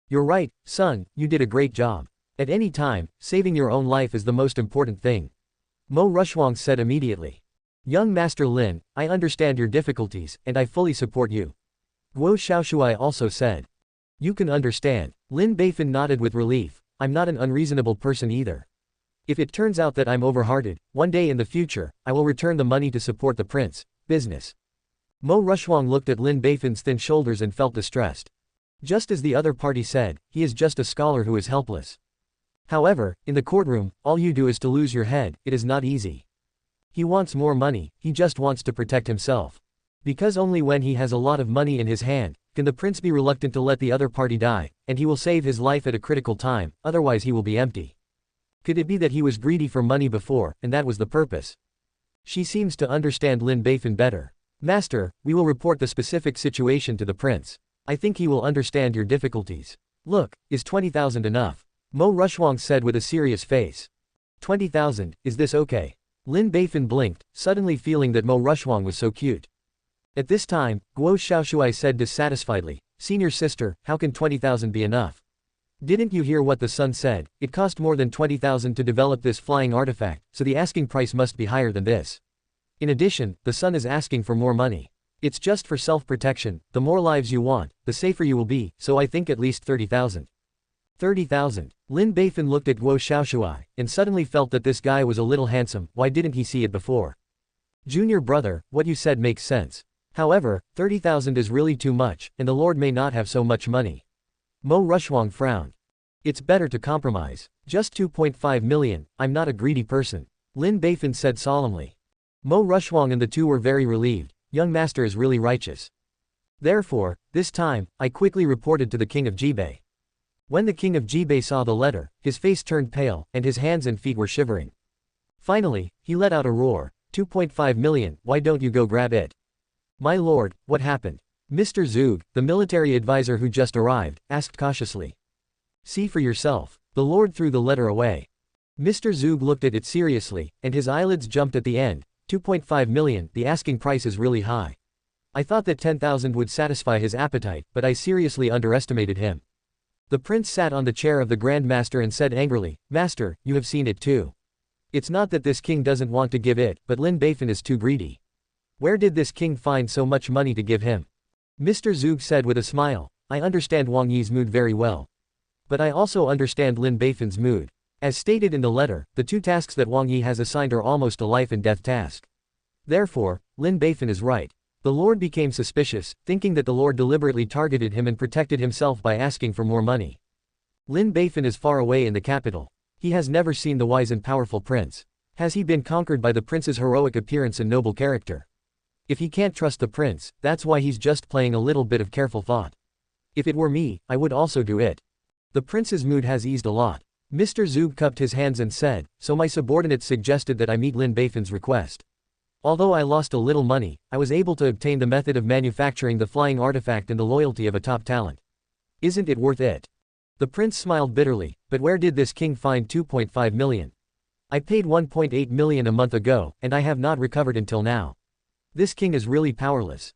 You're right, son, you did a great job. At any time, saving your own life is the most important thing. Mo Rushwang said immediately. Young Master Lin, I understand your difficulties, and I fully support you. Guo Xiaoshuai also said. You can understand. Lin Beifan nodded with relief. I'm not an unreasonable person either. If it turns out that I'm overhearted, one day in the future, I will return the money to support the prince. Business. Mo Rushwang looked at Lin Beifan's thin shoulders and felt distressed. Just as the other party said, he is just a scholar who is helpless. However, in the courtroom, all you do is to lose your head, it is not easy. He wants more money, he just wants to protect himself. Because only when he has a lot of money in his hand, can the prince be reluctant to let the other party die, and he will save his life at a critical time, otherwise he will be empty. Could it be that he was greedy for money before, and that was the purpose? She seems to understand Lin Beifan better. Master, we will report the specific situation to the prince. I think he will understand your difficulties. Look, is 20,000 enough? Mo Rushwang said with a serious face. 20,000, is this okay? Lin Beifan blinked, suddenly feeling that Mo Rushwang was so cute. At this time, Guo Xiaoshuai said dissatisfiedly, Senior sister, how can 20,000 be enough? Didn't you hear what the son said? It cost more than 20,000 to develop this flying artifact, so the asking price must be higher than this. In addition, the son is asking for more money. It's just for self-protection, the more lives you want, the safer you will be, so I think at least 30,000. 30,000. Lin Beifan looked at Guo Xiaoshuai, and suddenly felt that this guy was a little handsome. Why didn't he see it before? Junior brother, what you said makes sense. However, 30,000 is really too much, and the Lord may not have so much money. Mo Rushwang frowned. It's better to compromise. Just 2.5 million, I'm not a greedy person. Lin Beifan said solemnly. Mo Rushwang and the two were very relieved. Young master is really righteous. Therefore, this time, I quickly reported to the king of Jibei. When the king of Jibei saw the letter, his face turned pale, and his hands and feet were shivering. Finally, he let out a roar. 2.5 million, why don't you go grab it? My lord, what happened? Mr. Zug, the military advisor who just arrived, asked cautiously. See for yourself. The lord threw the letter away. Mr. Zug looked at it seriously, and his eyelids jumped at the end. 2.5 million, the asking price is really high. I thought that 10,000 would satisfy his appetite, but I seriously underestimated him. The prince sat on the chair of the Grand Master and said angrily, Master, you have seen it too. It's not that this king doesn't want to give it, but Lin Beifan is too greedy. Where did this king find so much money to give him? Mr. Zug said with a smile, I understand Wang Yi's mood very well. But I also understand Lin Beifan's mood. As stated in the letter, the two tasks that Wang Yi has assigned are almost a life and death task. Therefore, Lin Beifan is right. The Lord became suspicious, thinking that the Lord deliberately targeted him and protected himself by asking for more money. Lin Beifan is far away in the capital. He has never seen the wise and powerful prince. Has he been conquered by the prince's heroic appearance and noble character? If he can't trust the prince, that's why he's just playing a little bit of careful thought. If it were me, I would also do it. The prince's mood has eased a lot. Mr. Zheng cupped his hands and said, so my subordinates suggested that I meet Lin Beifan's request. Although I lost a little money, I was able to obtain the method of manufacturing the flying artifact and the loyalty of a top talent. Isn't it worth it? The prince smiled bitterly, but where did this king find 2.5 million? I paid 1.8 million a month ago, and I have not recovered until now. This king is really powerless.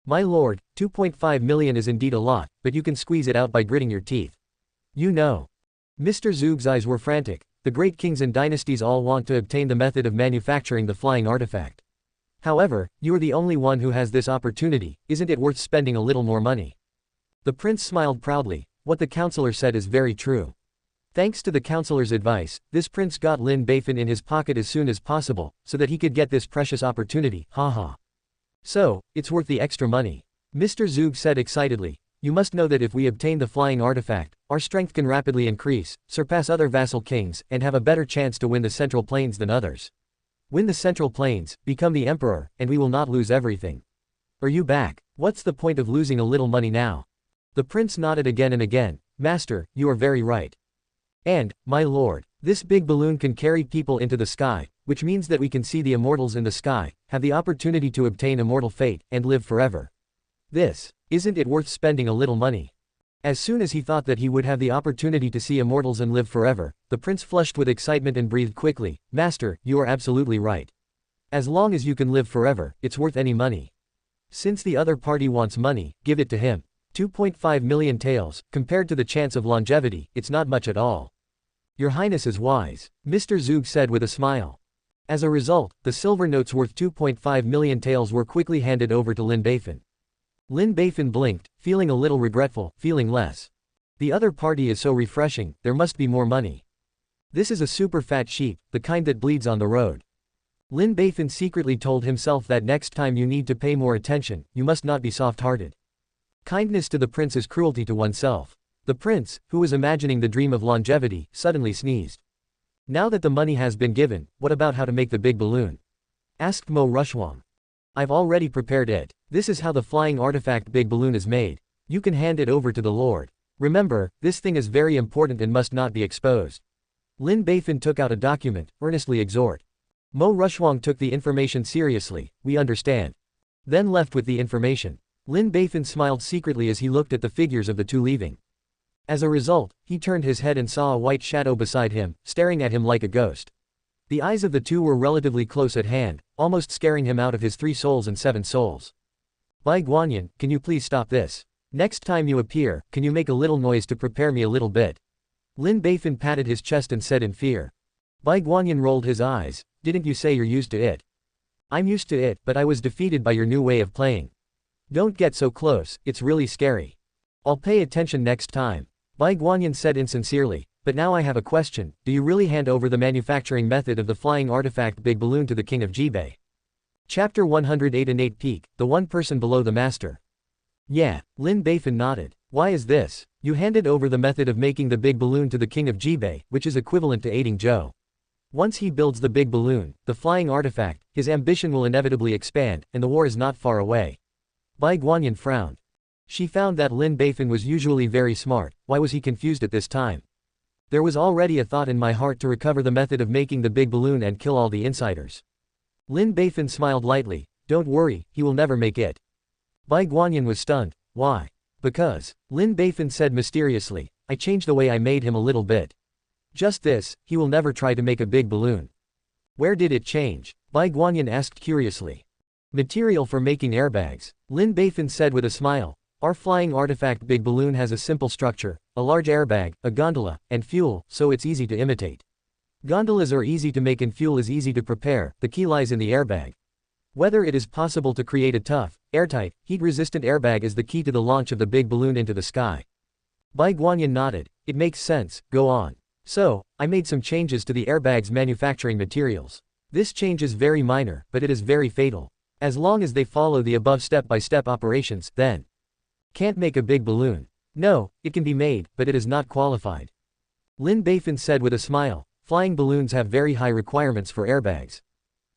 My lord, 2.5 million is indeed a lot, but you can squeeze it out by gritting your teeth. You know. Mr. Zheng's eyes were frantic. The great kings and dynasties all want to obtain the method of manufacturing the flying artifact. However, you are the only one who has this opportunity. Isn't it worth spending a little more money? The prince smiled proudly. What the counselor said is very true. Thanks to the counselor's advice, this prince got Lin Beifan in his pocket as soon as possible, so that he could get this precious opportunity, haha. So, it's worth the extra money. Mr. Zheng said excitedly. You must know that if we obtain the flying artifact, our strength can rapidly increase, surpass other vassal kings, and have a better chance to win the Central Plains than others. Win the Central Plains, become the emperor, and we will not lose everything. Are you back? What's the point of losing a little money now? The prince nodded again and again. Master, you are very right. And, my lord, this big balloon can carry people into the sky, which means that we can see the immortals in the sky, have the opportunity to obtain immortal fate, and live forever. Isn't it worth spending a little money? As soon as he thought that he would have the opportunity to see immortals and live forever, the prince flushed with excitement and breathed quickly. Master, you are absolutely right. As long as you can live forever, it's worth any money. Since the other party wants money, give it to him. 2.5 million taels, compared to the chance of longevity, it's not much at all. Your Highness is wise, Mr. Zheng said with a smile. As a result, the silver notes worth 2.5 million taels were quickly handed over to Lin Beifan. Lin Beifan blinked, feeling a little regretful, feeling less. The other party is so refreshing, there must be more money. This is a super fat sheep, the kind that bleeds on the road. Lin Beifan secretly told himself that next time you need to pay more attention, you must not be soft-hearted. Kindness to the prince is cruelty to oneself. The prince, who was imagining the dream of longevity, suddenly sneezed. Now that the money has been given, what about how to make the big balloon? Asked Mo Rushwang. I've already prepared it. This is how the flying artifact big balloon is made. You can hand it over to the lord. Remember, this thing is very important and must not be exposed. Lin Beifan took out a document, earnestly exhort. Mo Rushwang took the information seriously. We understand. Then left with the information. Lin Beifan smiled secretly as he looked at the figures of the two leaving. As a result, he turned his head and saw a white shadow beside him, staring at him like a ghost. The eyes of the two were relatively close at hand, almost scaring him out of his 3 souls and 7 souls. Bai Guanyin, can you please stop this? Next time you appear, can you make a little noise to prepare me a little bit? Lin Beifan patted his chest and said in fear. Bai Guanyin rolled his eyes. Didn't you say you're used to it? I'm used to it, but I was defeated by your new way of playing. Don't get so close, it's really scary. I'll pay attention next time. Bai Guanyin said insincerely, but now I have a question, do you really hand over the manufacturing method of the flying artifact big balloon to the king of Jibei? Chapter 108 and 8 Peak, the one person below the master. Yeah, Lin Beifan nodded. Why is this? You handed over the method of making the big balloon to the king of Jibei, which is equivalent to aiding Zhou. Once he builds the big balloon, the flying artifact, his ambition will inevitably expand, and the war is not far away. Bai Guanyin frowned. She found that Lin Beifan was usually very smart. Why was he confused at this time? There was already a thought in my heart to recover the method of making the big balloon and kill all the insiders. Lin Beifan smiled lightly. Don't worry, he will never make it. Bai Guanyin was stunned. Why? Because, Lin Beifan said mysteriously, I changed the way I made him a little bit. Just this, he will never try to make a big balloon. Where did it change? Bai Guanyin asked curiously. Material for making airbags, Lin Beifan said with a smile. Our flying artifact big balloon has a simple structure, a large airbag, a gondola, and fuel, so it's easy to imitate. Gondolas are easy to make and fuel is easy to prepare, the key lies in the airbag. Whether it is possible to create a tough, airtight, heat-resistant airbag is the key to the launch of the big balloon into the sky. Bai Guanyin nodded. It makes sense, go on. So, I made some changes to the airbag's manufacturing materials. This change is very minor, but it is very fatal. As long as they follow the above step-by-step operations, then can't make a big balloon. No, it can be made, but it is not qualified. Lin Beifan said with a smile. flying balloons have very high requirements for airbags.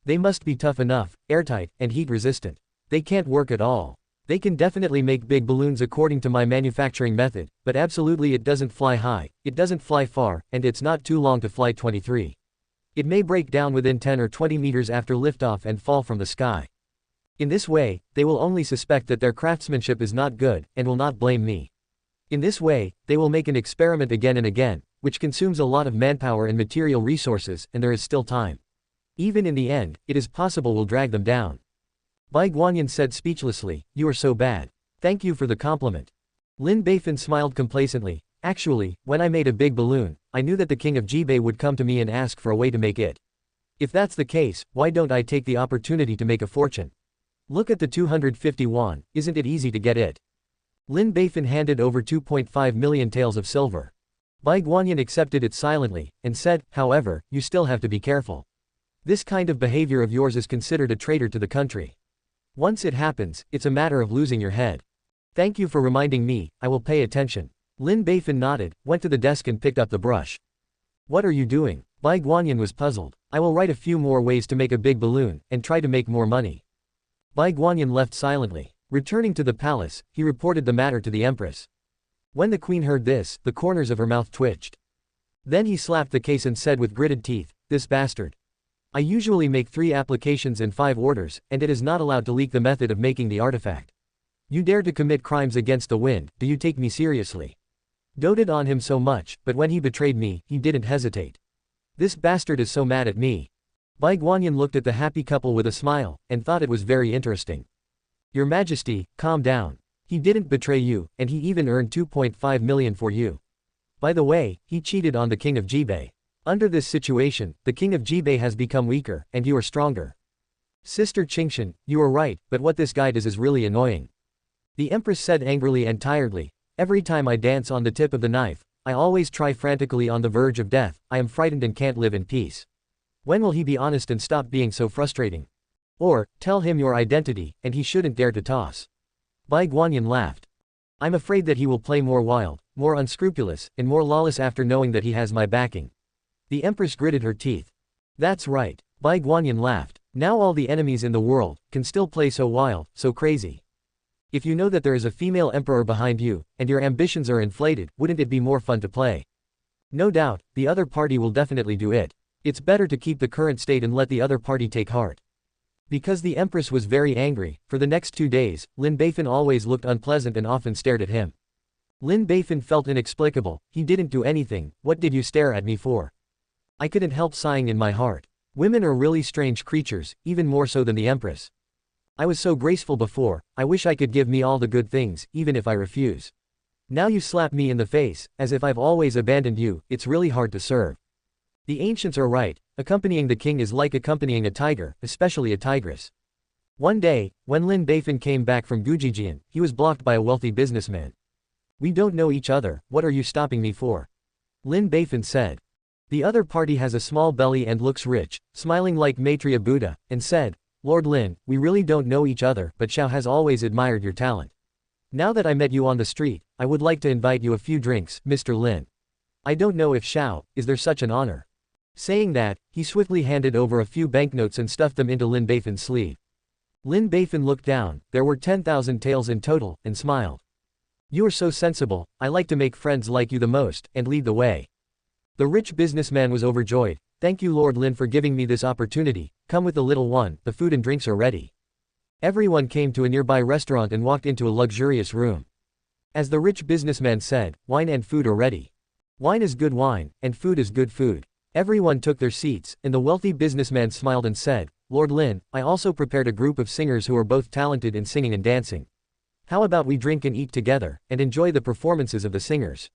They must be tough enough, airtight, and heat-resistant. They can't work at all. They can definitely make big balloons according to my manufacturing method, but absolutely it doesn't fly high, it doesn't fly far, and it's not too long to flight 23. It may break down within 10 or 20 meters after liftoff and fall from the sky. In this way, they will only suspect that their craftsmanship is not good, and will not blame me. In this way, they will make an experiment again and again, which consumes a lot of manpower and material resources, and there is still time. Even in the end, it is possible we'll drag them down. Bai Guanyin said speechlessly, "You are so bad. Thank you for the compliment." Lin Beifan smiled complacently. "Actually, when I made a big balloon, I knew that the king of Jibei would come to me and ask for a way to make it. If that's the case, why don't I take the opportunity to make a fortune? Look at the 250 yuan, isn't it easy to get it?" Lin Beifan handed over 2.5 million taels of silver. Bai Guanyin accepted it silently, and said, "However, you still have to be careful. This kind of behavior of yours is considered a traitor to the country. Once it happens, it's a matter of losing your head." "Thank you for reminding me, I will pay attention." Lin Beifan nodded, went to the desk and picked up the brush. "What are you doing?" Bai Guanyin was puzzled. "I will write a few more ways to make a big balloon, and try to make more money." Bai Guanyin left silently. Returning to the palace, he reported the matter to the empress. When the queen heard this, the corners of her mouth twitched. Then he slapped the case and said with gritted teeth, "This bastard. I usually make 3 applications and 5 orders, and it is not allowed to leak the method of making the artifact. You dare to commit crimes against the wind, do you take me seriously?" Doted on him so much, but when he betrayed me, he didn't hesitate. This bastard is so mad at me. Bai Guanyin looked at the happy couple with a smile, and thought it was very interesting. "Your Majesty, calm down. He didn't betray you, and he even earned 2.5 million for you. By the way, he cheated on the king of Jibei. Under this situation, the king of Jibei has become weaker, and you are stronger. Sister Qingshan, you are right, but what this guy does is really annoying." The empress said angrily and tiredly, "Every time I dance on the tip of the knife, I always try frantically on the verge of death, I am frightened and can't live in peace. When will he be honest and stop being so frustrating? Or, tell him your identity, and he shouldn't dare to toss." Bai Guanyin laughed. "I'm afraid that he will play more wild, more unscrupulous, and more lawless after knowing that he has my backing." The empress gritted her teeth. "That's right." Bai Guanyin laughed. "Now all the enemies in the world can still play so wild, so crazy. If you know that there is a female emperor behind you, and your ambitions are inflated, wouldn't it be more fun to play? No doubt, the other party will definitely do it. It's better to keep the current state and let the other party take heart." Because the empress was very angry, for the next 2 days, Lin Beifan always looked unpleasant and often stared at him. Lin Beifan felt inexplicable. "He didn't do anything, what did you stare at me for?" I couldn't help sighing in my heart. Women are really strange creatures, even more so than the empress. I was so graceful before, I wish I could give me all the good things, even if I refuse. Now you slap me in the face, as if I've always abandoned you, it's really hard to serve. The ancients are right, accompanying the king is like accompanying a tiger, especially a tigress. One day, when Lin Beifan came back from Gujijian, he was blocked by a wealthy businessman. "We don't know each other, what are you stopping me for?" Lin Beifan said. The other party has a small belly and looks rich, smiling like Maitreya Buddha, and said, "Lord Lin, we really don't know each other, but Xiao has always admired your talent. Now that I met you on the street, I would like to invite you a few drinks, Mr. Lin. I don't know if Xiao, is there such an honor?" Saying that, he swiftly handed over a few banknotes and stuffed them into Lin Beifan's sleeve. Lin Beifan looked down, there were 10,000 taels in total, and smiled. "You are so sensible, I like to make friends like you the most, and lead the way." The rich businessman was overjoyed. "Thank you Lord Lin for giving me this opportunity, come with the little one, the food and drinks are ready." Everyone came to a nearby restaurant and walked into a luxurious room. As the rich businessman said, "Wine and food are ready. Wine is good wine, and food is good food." Everyone took their seats, and the wealthy businessman smiled and said, "Lord Lin, I also prepared a group of singers who are both talented in singing and dancing. How about we drink and eat together, and enjoy the performances of the singers?"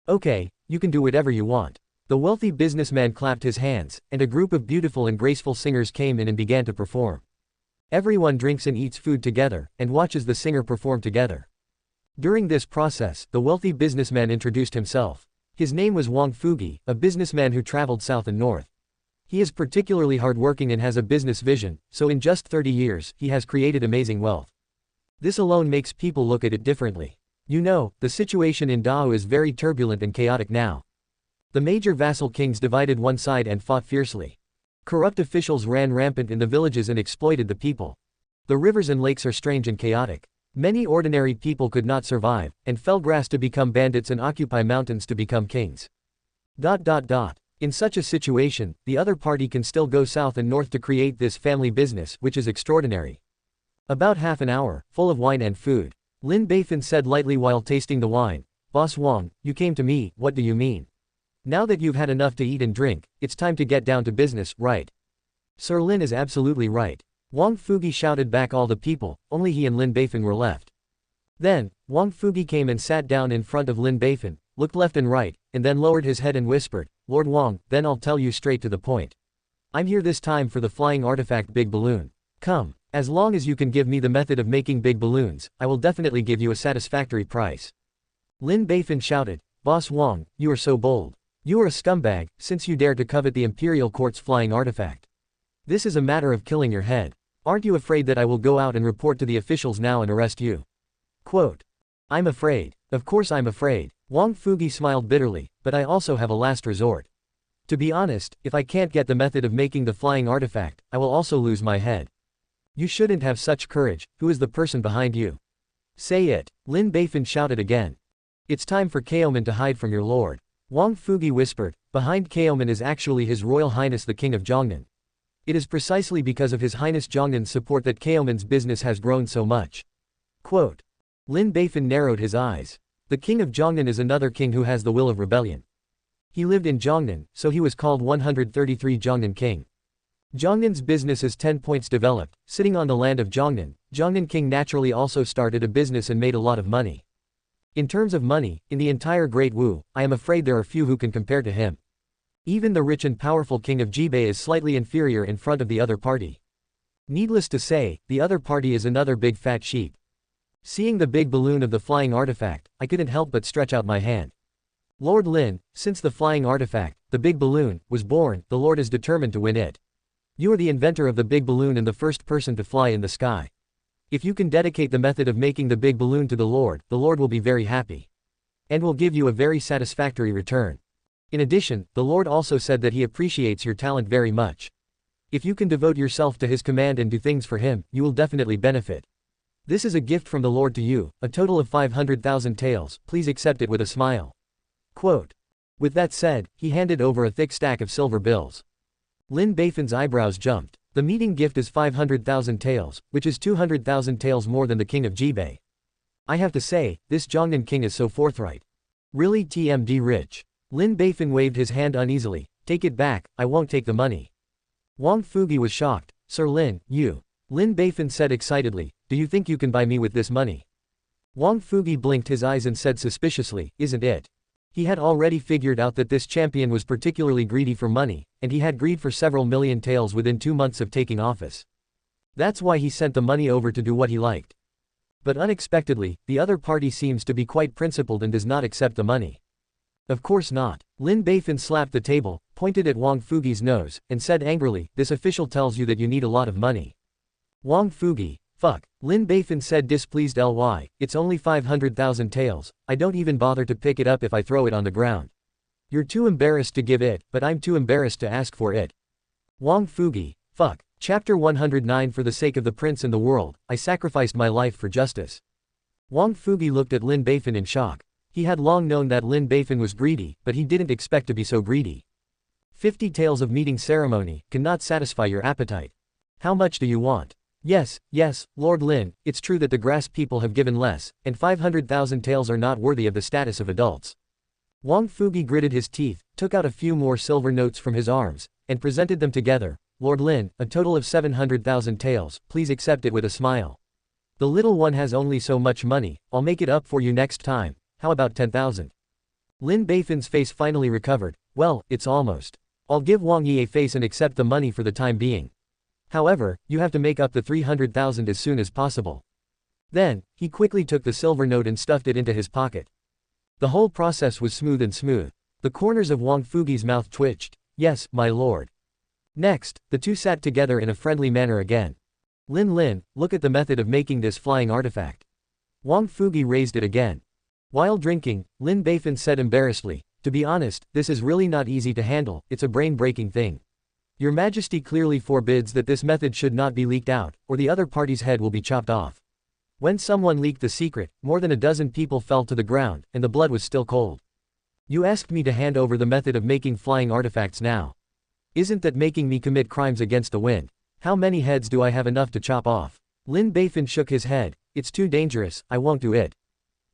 "Okay, you can do whatever you want." The wealthy businessman clapped his hands, and a group of beautiful and graceful singers came in and began to perform. Everyone drinks and eats food together, and watches the singer perform together. During this process, the wealthy businessman introduced himself. His name was Wang Fugi, a businessman who traveled south and north. He is particularly hardworking and has a business vision, so in just 30 years, he has created amazing wealth. This alone makes people look at it differently. You know, the situation in Dao is very turbulent and chaotic now. The major vassal kings divided one side and fought fiercely. Corrupt officials ran rampant in the villages and exploited the people. The rivers and lakes are strange and chaotic. Many ordinary people could not survive, and fell grass to become bandits and occupy mountains to become kings. In such a situation, the other party can still go south and north to create this family business, which is extraordinary. About half an hour, full of wine and food. Lin Beifan said lightly while tasting the wine, "Boss Wang, you came to me, what do you mean? Now that you've had enough to eat and drink, it's time to get down to business, right?" Sir Lin is absolutely right. Wang Fugi shouted back all the people, only he and Lin Beifan were left. Then, Wang Fugi came and sat down in front of Lin Beifan, looked left and right, and then lowered his head and whispered, "Lord Wang, then I'll tell you straight to the point. I'm here this time for the flying artifact big balloon. Come, as long as you can give me the method of making big balloons, I will definitely give you a satisfactory price." Lin Beifan shouted, "Boss Wang, you are so bold. You are a scumbag, since you dare to covet the imperial court's flying artifact. This is a matter of killing your head. Aren't you afraid that I will go out and report to the officials now and arrest you?" Quote, "I'm afraid. Of course I'm afraid." Wang Fugi smiled bitterly, "But I also have a last resort. To be honest, if I can't get the method of making the flying artifact, I will also lose my head." "You shouldn't have such courage. Who is the person behind you? Say it." Lin Beifan shouted again. "It's time for Kaoman to hide from your lord." Wang Fugi whispered, "Behind Kaoman is actually His Royal Highness the King of Zhongnan. It is precisely because of His Highness Zhongnan's support that Kaoman's business has grown so much." Quote. Lin Beifan narrowed his eyes. The King of Zhongnan is another king who has the will of rebellion. He lived in Zhongnan, so he was called 133 Zhongnan King. Zhongnan's business is 10 points developed, sitting on the land of Zhongnan. Zhongnan King naturally also started a business and made a lot of money. In terms of money, in the entire Great Wu, I am afraid there are few who can compare to him. Even the rich and powerful king of Jibei is slightly inferior in front of the other party. Needless to say, the other party is another big fat sheep. Seeing the big balloon of the flying artifact, I couldn't help but stretch out my hand. Lord Lin, since the flying artifact, the big balloon, was born, the Lord is determined to win it. You are the inventor of the big balloon and the first person to fly in the sky. If you can dedicate the method of making the big balloon to the Lord will be very happy. And will give you a very satisfactory return. In addition, the Lord also said that he appreciates your talent very much. If you can devote yourself to his command and do things for him, you will definitely benefit. This is a gift from the Lord to you, a total of 500,000 taels, please accept it with a smile." Quote. With that said, he handed over a thick stack of silver bills. Lin Beifan's eyebrows jumped. The meeting gift is 500,000 taels, which is 200,000 taels more than the king of Jibei. I have to say, this Zhongnan king is so forthright. Really TMD rich. Lin Beifan waved his hand uneasily. "Take it back, I won't take the money." Wang Fugi was shocked. "Sir Lin, you." Lin Beifan said excitedly, "Do you think you can buy me with this money?" Wang Fugi blinked his eyes and said suspiciously, "Isn't it?" He had already figured out that this champion was particularly greedy for money, and he had greed for several million taels within 2 months of taking office. That's why he sent the money over to do what he liked. But unexpectedly, the other party seems to be quite principled and does not accept the money. Of course not. Lin Beifan slapped the table, pointed at Wang Fugi's nose, and said angrily, "This official tells you that you need a lot of money." Wang Fugi, fuck. Lin Beifan said displeased, "It's only 500,000 taels, I don't even bother to pick it up if I throw it on the ground. You're too embarrassed to give it, but I'm too embarrassed to ask for it." Wang Fugi, fuck. Chapter 109 For the sake of the prince and the world, I sacrificed my life for justice. Wang Fugi looked at Lin Beifan in shock. He had long known that Lin Beifan was greedy, but he didn't expect to be so greedy. 50 taels of meeting ceremony cannot satisfy your appetite. How much do you want? Yes, Lord Lin, it's true that the grass people have given less, and 500,000 taels are not worthy of the status of adults. Wang Fugi gritted his teeth, took out a few more silver notes from his arms, and presented them together. Lord Lin, a total of 700,000 taels, please accept it with a smile. The little one has only so much money, I'll make it up for you next time. How about 10,000? Lin Beifan's face finally recovered. Well, it's almost. I'll give Wang Yi a face and accept the money for the time being. However, you have to make up the 300,000 as soon as possible. Then, he quickly took the silver note and stuffed it into his pocket. The whole process was smooth and smooth. The corners of Wang Fugi's mouth twitched. Yes, my lord. Next, the two sat together in a friendly manner again. Lin, look at the method of making this flying artifact. Wang Fugi raised it again. While drinking, Lin Beifan said embarrassedly, To be honest, this is really not easy to handle, it's a brain-breaking thing. Your Majesty clearly forbids that this method should not be leaked out, or the other party's head will be chopped off. When someone leaked the secret, more than a dozen people fell to the ground, and the blood was still cold. You asked me to hand over the method of making flying artifacts now. Isn't that making me commit crimes against the wind? How many heads do I have enough to chop off? Lin Beifan shook his head. It's too dangerous, I won't do it.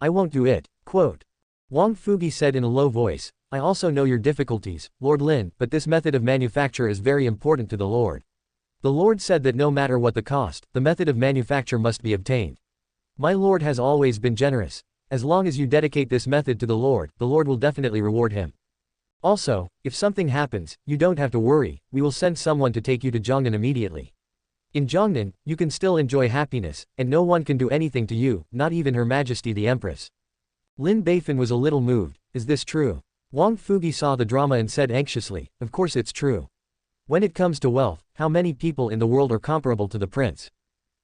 I won't do it. Quote. Wang Fugi said in a low voice, I also know your difficulties, Lord Lin, but this method of manufacture is very important to the Lord. The Lord said that no matter what the cost, the method of manufacture must be obtained. My Lord has always been generous. As long as you dedicate this method to the Lord will definitely reward him. Also, if something happens, you don't have to worry, we will send someone to take you to Zhongnan immediately. In Zhongnan, you can still enjoy happiness, and no one can do anything to you, not even Her Majesty the Empress. Lin Beifan was a little moved. Is this true? Wang Fugi saw the drama and said anxiously, of course it's true. When it comes to wealth, how many people in the world are comparable to the prince?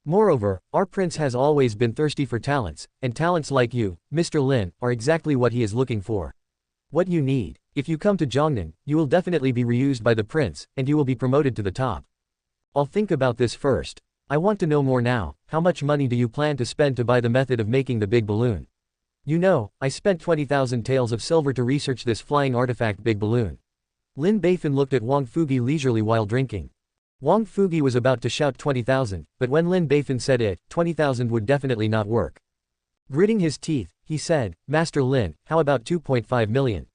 Moreover, our prince has always been thirsty for talents, and talents like you, Mr. Lin, are exactly what he is looking for. What you need. If you come to Zhongnan, you will definitely be reused by the prince, and you will be promoted to the top. I'll think about this first. I want to know more now. How much money do you plan to spend to buy the method of making the big balloon? You know, I spent 20,000 taels of silver to research this flying artifact big balloon. Lin Beifan looked at Wang Fugi leisurely while drinking. Wang Fugi was about to shout 20,000, but when Lin Beifan said it, 20,000 would definitely not work. Gritting his teeth, he said, Master Lin, how about 2.5 million?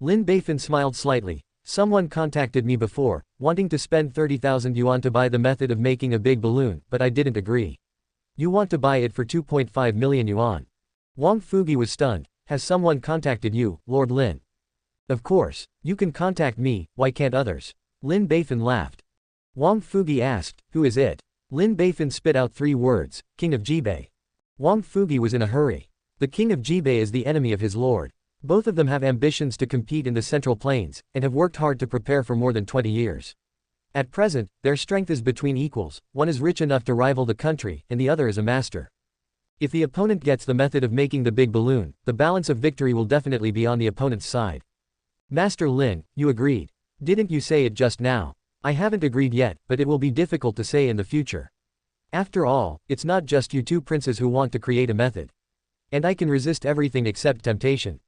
Lin Beifan smiled slightly. Someone contacted me before, wanting to spend 30,000 yuan to buy the method of making a big balloon, but I didn't agree. You want to buy it for 2.5 million yuan. Wang Fugi was stunned. Has someone contacted you, Lord Lin? Of course. You can contact me, why can't others? Lin Beifan laughed. Wang Fugi asked, who is it? Lin Beifan spit out 3 words, King of Jibei. Wang Fugi was in a hurry. The King of Jibei is the enemy of his lord. Both of them have ambitions to compete in the Central Plains, and have worked hard to prepare for more than 20 years. At present, their strength is between equals, one is rich enough to rival the country, and the other is a master. If the opponent gets the method of making the big balloon, the balance of victory will definitely be on the opponent's side. Master Lin, you agreed. Didn't you say it just now? I haven't agreed yet, but it will be difficult to say in the future. After all, it's not just you two princes who want to create a method. And I can resist everything except temptation.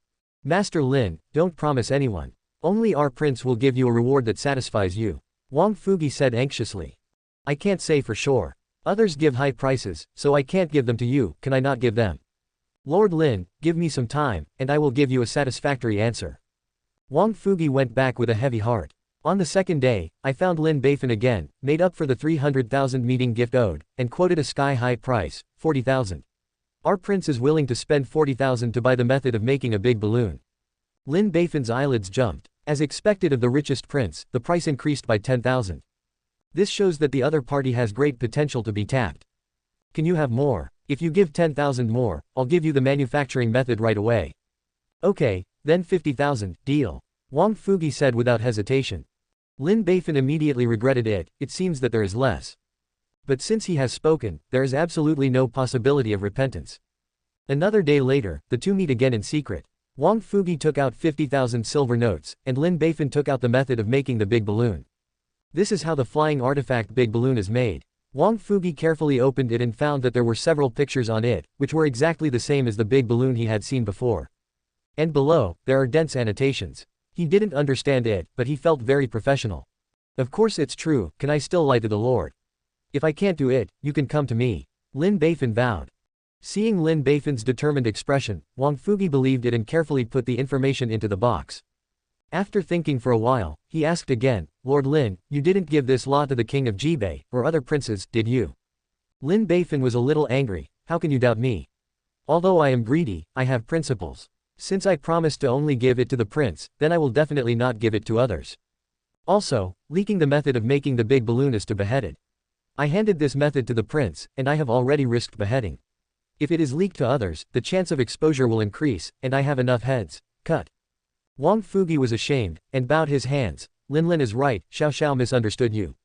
Master Lin, don't promise anyone. Only our prince will give you a reward that satisfies you. Wang Fugi said anxiously. I can't say for sure. Others give high prices, so I can't give them to you, can I not give them? Lord Lin, give me some time, and I will give you a satisfactory answer. Wang Fugi went back with a heavy heart. On the second day, I found Lin Beifan again, made up for the 300,000 meeting gift owed, and quoted a sky-high price, 40,000. Our prince is willing to spend 40,000 to buy the method of making a big balloon. Lin Beifan's eyelids jumped. As expected of the richest prince, the price increased by 10,000. This shows that the other party has great potential to be tapped. Can you have more? If you give 10,000 more, I'll give you the manufacturing method right away. Okay, then 50,000, deal. Wang Fugi said without hesitation. Lin Beifan immediately regretted it, it seems that there is less. But since he has spoken, there is absolutely no possibility of repentance. Another day later, the two meet again in secret. Wang Fugi took out 50,000 silver notes, and Lin Beifan took out the method of making the big balloon. This is how the flying artifact big balloon is made. Wang Fugi carefully opened it and found that there were several pictures on it, which were exactly the same as the big balloon he had seen before. And below, there are dense annotations. He didn't understand it, but he felt very professional. Of course it's true, can I still lie to the Lord? If I can't do it, you can come to me. Lin Beifan vowed. Seeing Lin Beifan's determined expression, Wang Fugi believed it and carefully put the information into the box. After thinking for a while, he asked again, Lord Lin, you didn't give this law to the King of Jibei, or other princes, did you? Lin Beifan was a little angry, how can you doubt me? Although I am greedy, I have principles. Since I promised to only give it to the prince, then I will definitely not give it to others. Also, leaking the method of making the big balloon is to behead it. I handed this method to the prince, and I have already risked beheading. If it is leaked to others, the chance of exposure will increase, and I have enough heads. Cut. Wang Fugi was ashamed, and bowed his hands. Lin is right, Xiao Xiao misunderstood you.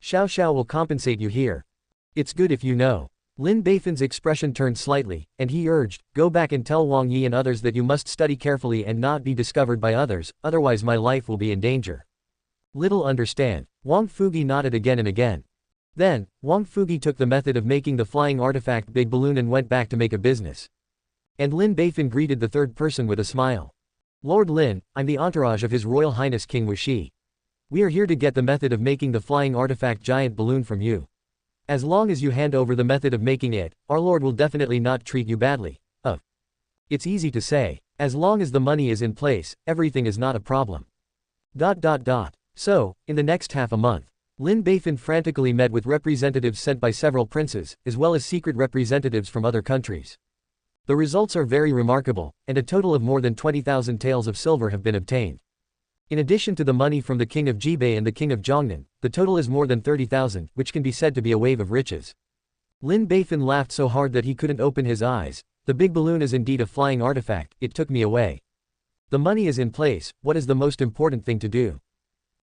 Xiao Xiao will compensate you here. It's good if you know. Lin Beifan's expression turned slightly, and he urged, "Go back and tell Wang Yi and others that you must study carefully and not be discovered by others, otherwise my life will be in danger." Little understand. Wang Fugi nodded again and again. Then, Wang Fugi took the method of making the flying artifact big balloon and went back to make a business. And Lin Beifan greeted the third person with a smile. "Lord Lin, I'm the entourage of His Royal Highness King Wuxi. We are here to get the method of making the flying artifact giant balloon from you. As long as you hand over the method of making it, our lord will definitely not treat you badly. It's easy to say. As long as the money is in place, everything is not a problem. So, in the next half a month, Lin Beifan frantically met with representatives sent by several princes, as well as secret representatives from other countries. The results are very remarkable, and a total of more than 20,000 taels of silver have been obtained. In addition to the money from the king of Jibei and the king of Zhongnan, the total is more than 30,000, which can be said to be a wave of riches. Lin Beifan laughed so hard that he couldn't open his eyes. The big balloon is indeed a flying artifact, it took me away. The money is in place, what is the most important thing to do?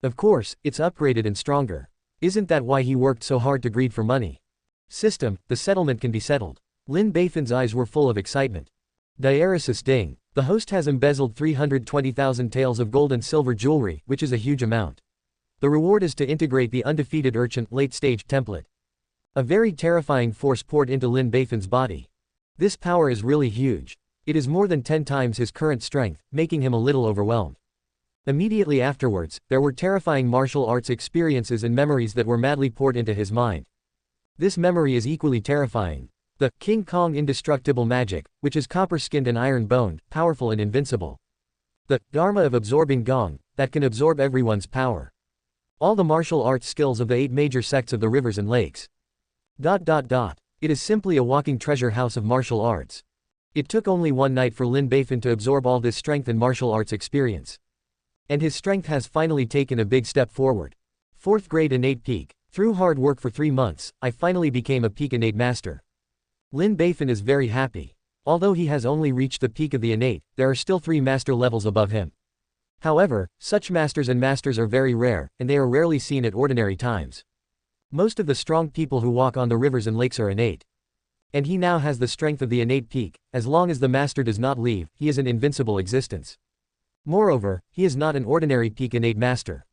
Of course, it's upgraded and stronger. Isn't that why he worked so hard to greed for money? System, the settlement can be settled. Lin Beifan's eyes were full of excitement. Diaresis Ding. The host has embezzled 320,000 taels of gold and silver jewelry, which is a huge amount. The reward is to integrate the undefeated urchin late-stage template. A very terrifying force poured into Lin Beifan's body. This power is really huge. It is more than 10 times his current strength, making him a little overwhelmed. Immediately afterwards, there were terrifying martial arts experiences and memories that were madly poured into his mind. This memory is equally terrifying. The King Kong indestructible magic, which is copper-skinned and iron-boned, powerful and invincible. The Dharma of absorbing Gong, that can absorb everyone's power. All the martial arts skills of the 8 major sects of the rivers and lakes. It is simply a walking treasure house of martial arts. It took only one night for Lin Beifan to absorb all this strength and martial arts experience. And his strength has finally taken a big step forward. 4th grade innate peak. Through hard work for 3 months, I finally became a peak innate master. Lin Beifan is very happy. Although he has only reached the peak of the innate, there are still 3 master levels above him. However, such masters are very rare, and they are rarely seen at ordinary times. Most of the strong people who walk on the rivers and lakes are innate. And he now has the strength of the innate peak. As long as the master does not leave, he is an invincible existence. Moreover, he is not an ordinary peak innate master.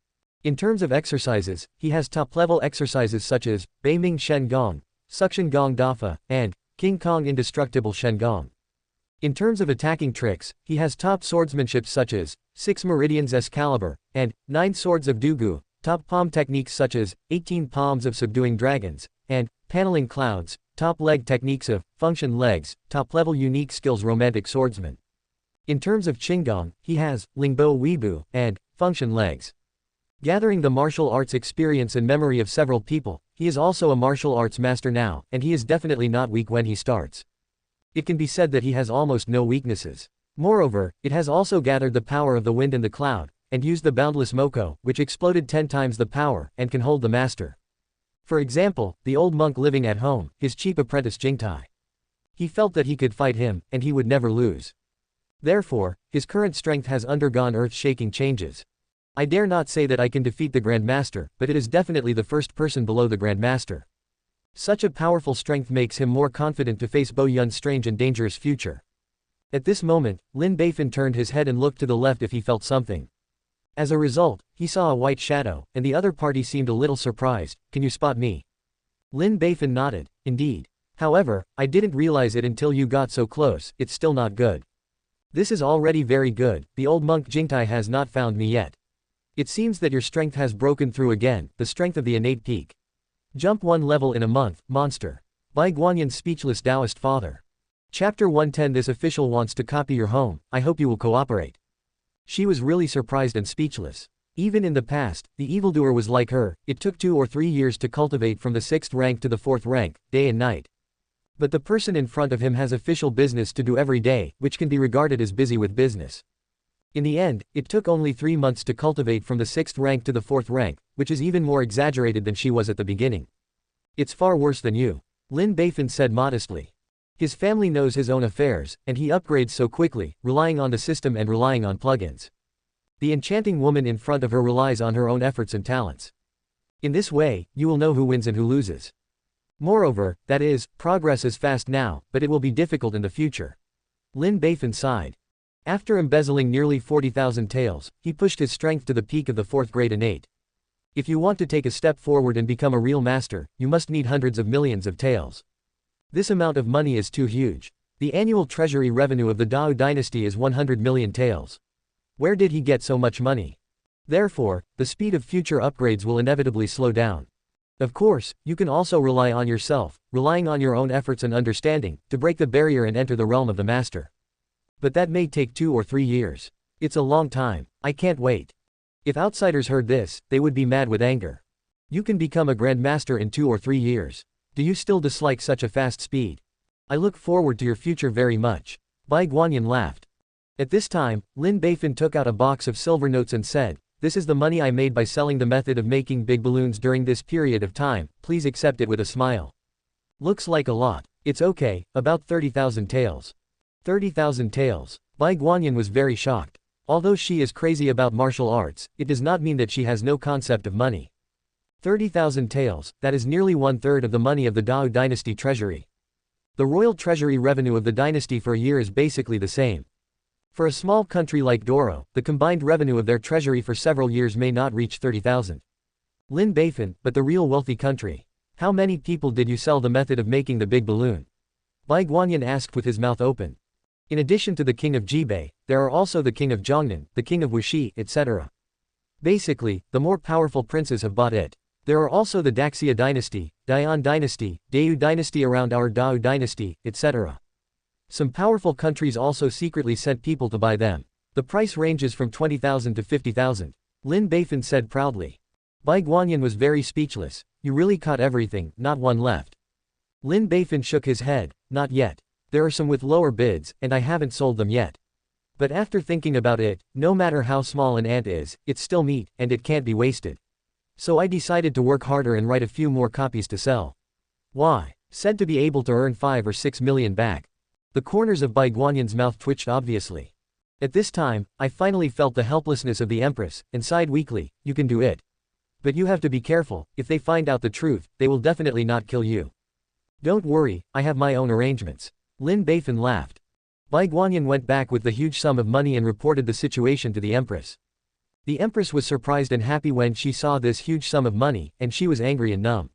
In terms of exercises, he has top-level exercises such as Beiming Shen Gong, Suction Gong Dafa, and King Kong Indestructible Shen Gong. In terms of attacking tricks, he has top swordsmanship such as 6 Meridians Excalibur, and 9 Swords of Dugu, top palm techniques such as 18 Palms of Subduing Dragons, and Paneling Clouds, top leg techniques of Function Legs, top-level unique skills Romantic Swordsman. In terms of Qinggong, he has Lingbo Weibu, and Function Legs. Gathering the martial arts experience and memory of several people, he is also a martial arts master now, and he is definitely not weak when he starts. It can be said that he has almost no weaknesses. Moreover, it has also gathered the power of the wind and the cloud, and used the boundless Moko, which exploded 10 times the power, and can hold the master. For example, the old monk living at home, his cheap apprentice Jingtai. He felt that he could fight him, and he would never lose. Therefore, his current strength has undergone earth-shaking changes. I dare not say that I can defeat the Grand Master, but it is definitely the first person below the Grand Master. Such a powerful strength makes him more confident to face Bo Yun's strange and dangerous future. At this moment, Lin Beifan turned his head and looked to the left if he felt something. As a result, he saw a white shadow, and the other party seemed a little surprised. "Can you spot me?" Lin Beifan nodded. "Indeed. However, I didn't realize it until you got so close, it's still not good." "This is already very good, the old monk Jingtai has not found me yet. It seems that your strength has broken through again, the strength of the innate peak. Jump 1 level in a month, monster." By Guanyan's speechless Taoist father. Chapter 110. This official wants to copy your home, I hope you will cooperate. She was really surprised and speechless. Even in the past, the evildoer was like her, it took 2 or 3 years to cultivate from the 6th rank to the 4th rank, day and night. But the person in front of him has official business to do every day, which can be regarded as busy with business. In the end, it took only 3 months to cultivate from the 6th rank to the 4th rank, which is even more exaggerated than she was at the beginning. "It's far worse than you," Lin Beifan said modestly. His family knows his own affairs, and he upgrades so quickly, relying on the system and relying on plugins. The enchanting woman in front of her relies on her own efforts and talents. In this way, you will know who wins and who loses. Moreover, that is, progress is fast now, but it will be difficult in the future. Lin Beifan sighed. After embezzling nearly 40,000 taels, he pushed his strength to the peak of the 4th grade innate. If you want to take a step forward and become a real master, you must need hundreds of millions of taels. This amount of money is too huge. The annual treasury revenue of the Dao dynasty is 100 million taels. Where did he get so much money? Therefore, the speed of future upgrades will inevitably slow down. Of course, you can also rely on yourself, relying on your own efforts and understanding, to break the barrier and enter the realm of the master. But that may take 2 or 3 years. It's a long time. I can't wait. If outsiders heard this, they would be mad with anger. You can become a Grand Master in 2 or 3 years. Do you still dislike such a fast speed? I look forward to your future very much. Bai Guanyin laughed. At this time, Lin Beifan took out a box of silver notes and said, "This is the money I made by selling the method of making big balloons during this period of time, please accept it with a smile." Looks like a lot. It's okay, about 30,000 taels. 30,000 taels. Bai Guanyin was very shocked. Although she is crazy about martial arts, it does not mean that she has no concept of money. 30,000 taels, that is nearly 1/3 of the money of the Dao dynasty treasury. The royal treasury revenue of the dynasty for a year is basically the same. For a small country like Doro, the combined revenue of their treasury for several years may not reach 30,000. Lin Beifan, but the real wealthy country. How many people did you sell the method of making the big balloon? Bai Guanyin asked with his mouth open. In addition to the king of Jibei, there are also the king of Zhongnan, the king of Wuxi, etc. Basically, the more powerful princes have bought it. There are also the Daxia dynasty, Dian dynasty, Dayu dynasty around our Dao dynasty, etc. Some powerful countries also secretly sent people to buy them. The price ranges from 20,000 to 50,000. Lin Beifan said proudly. Bai Guanyin was very speechless. You really caught everything, not one left. Lin Beifan shook his head. Not yet. There are some with lower bids, and I haven't sold them yet. But after thinking about it, no matter how small an ant is, it's still meat, and it can't be wasted. So I decided to work harder and write a few more copies to sell. Why? Said to be able to earn 5 or 6 million back. The corners of Bai Guanyin's mouth twitched obviously. At this time, I finally felt the helplessness of the empress, and sighed weakly. You can do it. But you have to be careful. If they find out the truth, they will definitely not kill you. Don't worry, I have my own arrangements. Lin Beifan laughed. Bai Guanyin went back with the huge sum of money and reported the situation to the empress. The empress was surprised and happy when she saw this huge sum of money, and she was angry and numb.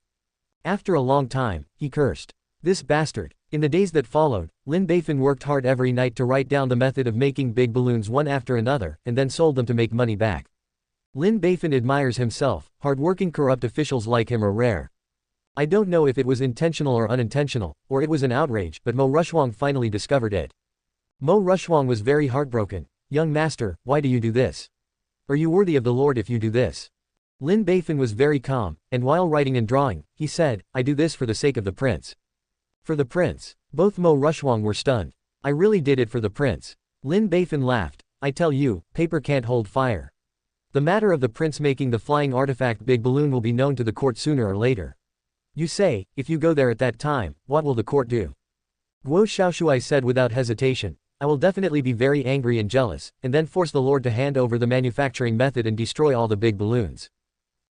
After a long time, he cursed. This bastard. In the days that followed, Lin Beifan worked hard every night to write down the method of making big balloons one after another, and then sold them to make money back. Lin Beifan admires himself. Hard-working corrupt officials like him are rare. I don't know if it was intentional or unintentional, or it was an outrage, but Mo Rushuang finally discovered it. Mo Rushuang was very heartbroken. Young master, why do you do this? Are you worthy of the Lord if you do this? Lin Beifan was very calm, and while writing and drawing, he said, I do this for the sake of the prince. For the prince. Both Mo Rushuang were stunned. I really did it for the prince. Lin Beifan laughed. I tell you, paper can't hold fire. The matter of the prince making the flying artifact big balloon will be known to the court sooner or later. You say, if you go there at that time, what will the court do? Guo Xiaoshuai said without hesitation. I will definitely be very angry and jealous, and then force the Lord to hand over the manufacturing method and destroy all the big balloons.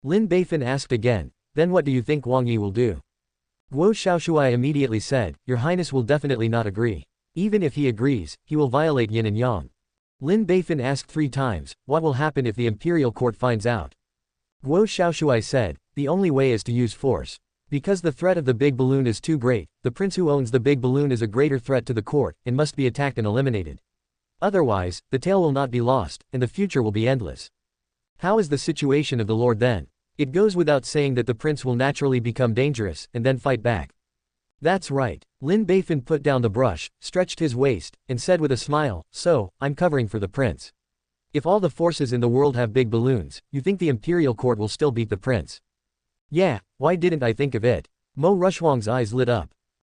Lin Beifan asked again, then what do you think Wang Yi will do? Guo Xiaoshuai immediately said, Your Highness will definitely not agree. Even if he agrees, he will violate yin and yang. Lin Beifan asked 3 times, what will happen if the imperial court finds out? Guo Xiaoshuai said, the only way is to use force. Because the threat of the big balloon is too great, the prince who owns the big balloon is a greater threat to the court, and must be attacked and eliminated. Otherwise, the tale will not be lost, and the future will be endless. How is the situation of the Lord then? It goes without saying that the prince will naturally become dangerous, and then fight back. That's right. Lin Beifan put down the brush, stretched his waist, and said with a smile, so, I'm covering for the prince. If all the forces in the world have big balloons, you think the imperial court will still beat the prince? Yeah, why didn't I think of it? Mo Rushuang's eyes lit up.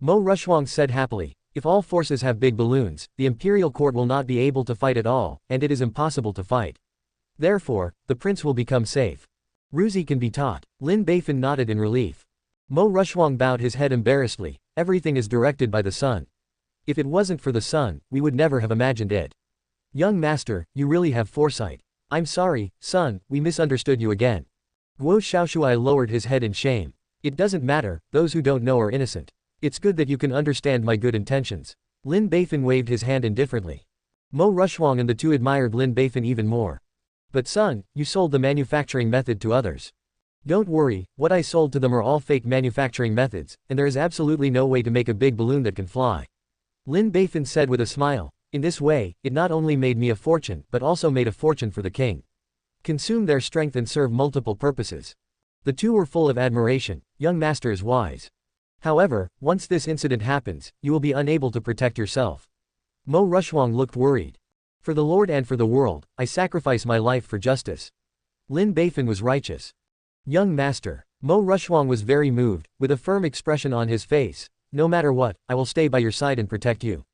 Mo Rushuang said happily, if all forces have big balloons, the imperial court will not be able to fight at all, and it is impossible to fight. Therefore, the prince will become safe. Ruzi can be taught. Lin Beifan nodded in relief. Mo Rushuang bowed his head embarrassedly. Everything is directed by the sun. If it wasn't for the sun, we would never have imagined it. Young master, you really have foresight. I'm sorry, son, we misunderstood you again. Guo Xiaoshuai lowered his head in shame. It doesn't matter, those who don't know are innocent. It's good that you can understand my good intentions. Lin Beifan waved his hand indifferently. Mo Rushwang and the two admired Lin Beifan even more. But son, you sold the manufacturing method to others. Don't worry, what I sold to them are all fake manufacturing methods, and there is absolutely no way to make a big balloon that can fly. Lin Beifan said with a smile. In this way, it not only made me a fortune but also made a fortune for the king. Consume their strength and serve multiple purposes. The two were full of admiration. Young master is wise. However, once this incident happens, you will be unable to protect yourself. Mo Rushwang looked worried. For the Lord and for the world, I sacrifice my life for justice. Lin Beifan was righteous. Young master. Mo Rushwang was very moved, with a firm expression on his face. No matter what, I will stay by your side and protect you.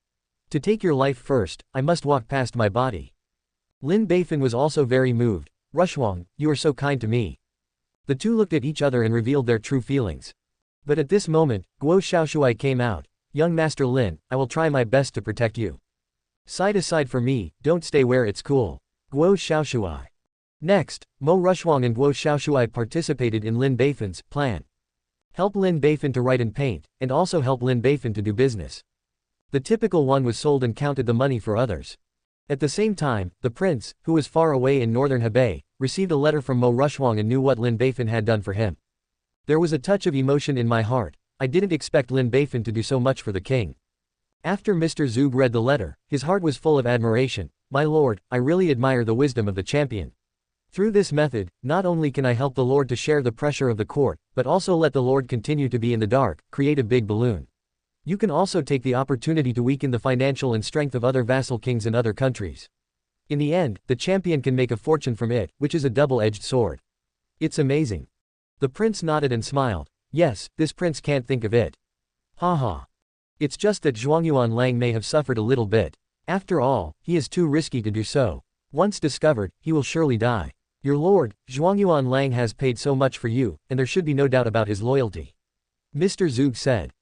To take your life first, I must walk past my body. Lin Beifan was also very moved. Rushwang, you are so kind to me. The two looked at each other and revealed their true feelings. But at this moment, Guo Xiaoshuai came out. Young Master Lin, I will try my best to protect you. Side aside for me, don't stay where it's cool. Guo Xiaoshuai. Next, Mo Rushwang and Guo Xiaoshuai participated in Lin Beifan's plan. Help Lin Beifan to write and paint, and also help Lin Beifan to do business. The typical one was sold and counted the money for others. At the same time, the prince, who was far away in northern Hebei, received a letter from Mo Rushwang and knew what Lin Beifan had done for him. There was a touch of emotion in my heart. I didn't expect Lin Beifan to do so much for the king. After Mr. Zug read the letter, his heart was full of admiration. My lord, I really admire the wisdom of the champion. Through this method, not only can I help the lord to share the pressure of the court, but also let the lord continue to be in the dark, create a big balloon. You can also take the opportunity to weaken the financial and strength of other vassal kings in other countries. In the end, the champion can make a fortune from it, which is a double-edged sword. It's amazing. The prince nodded and smiled. Yes, this prince can't think of it. Haha. It's just that Zhuangyuan Lang may have suffered a little bit. After all, he is too risky to do so. Once discovered, he will surely die. Your lord, Zhuangyuan Lang has paid so much for you, and there should be no doubt about his loyalty. Mr. Zug said.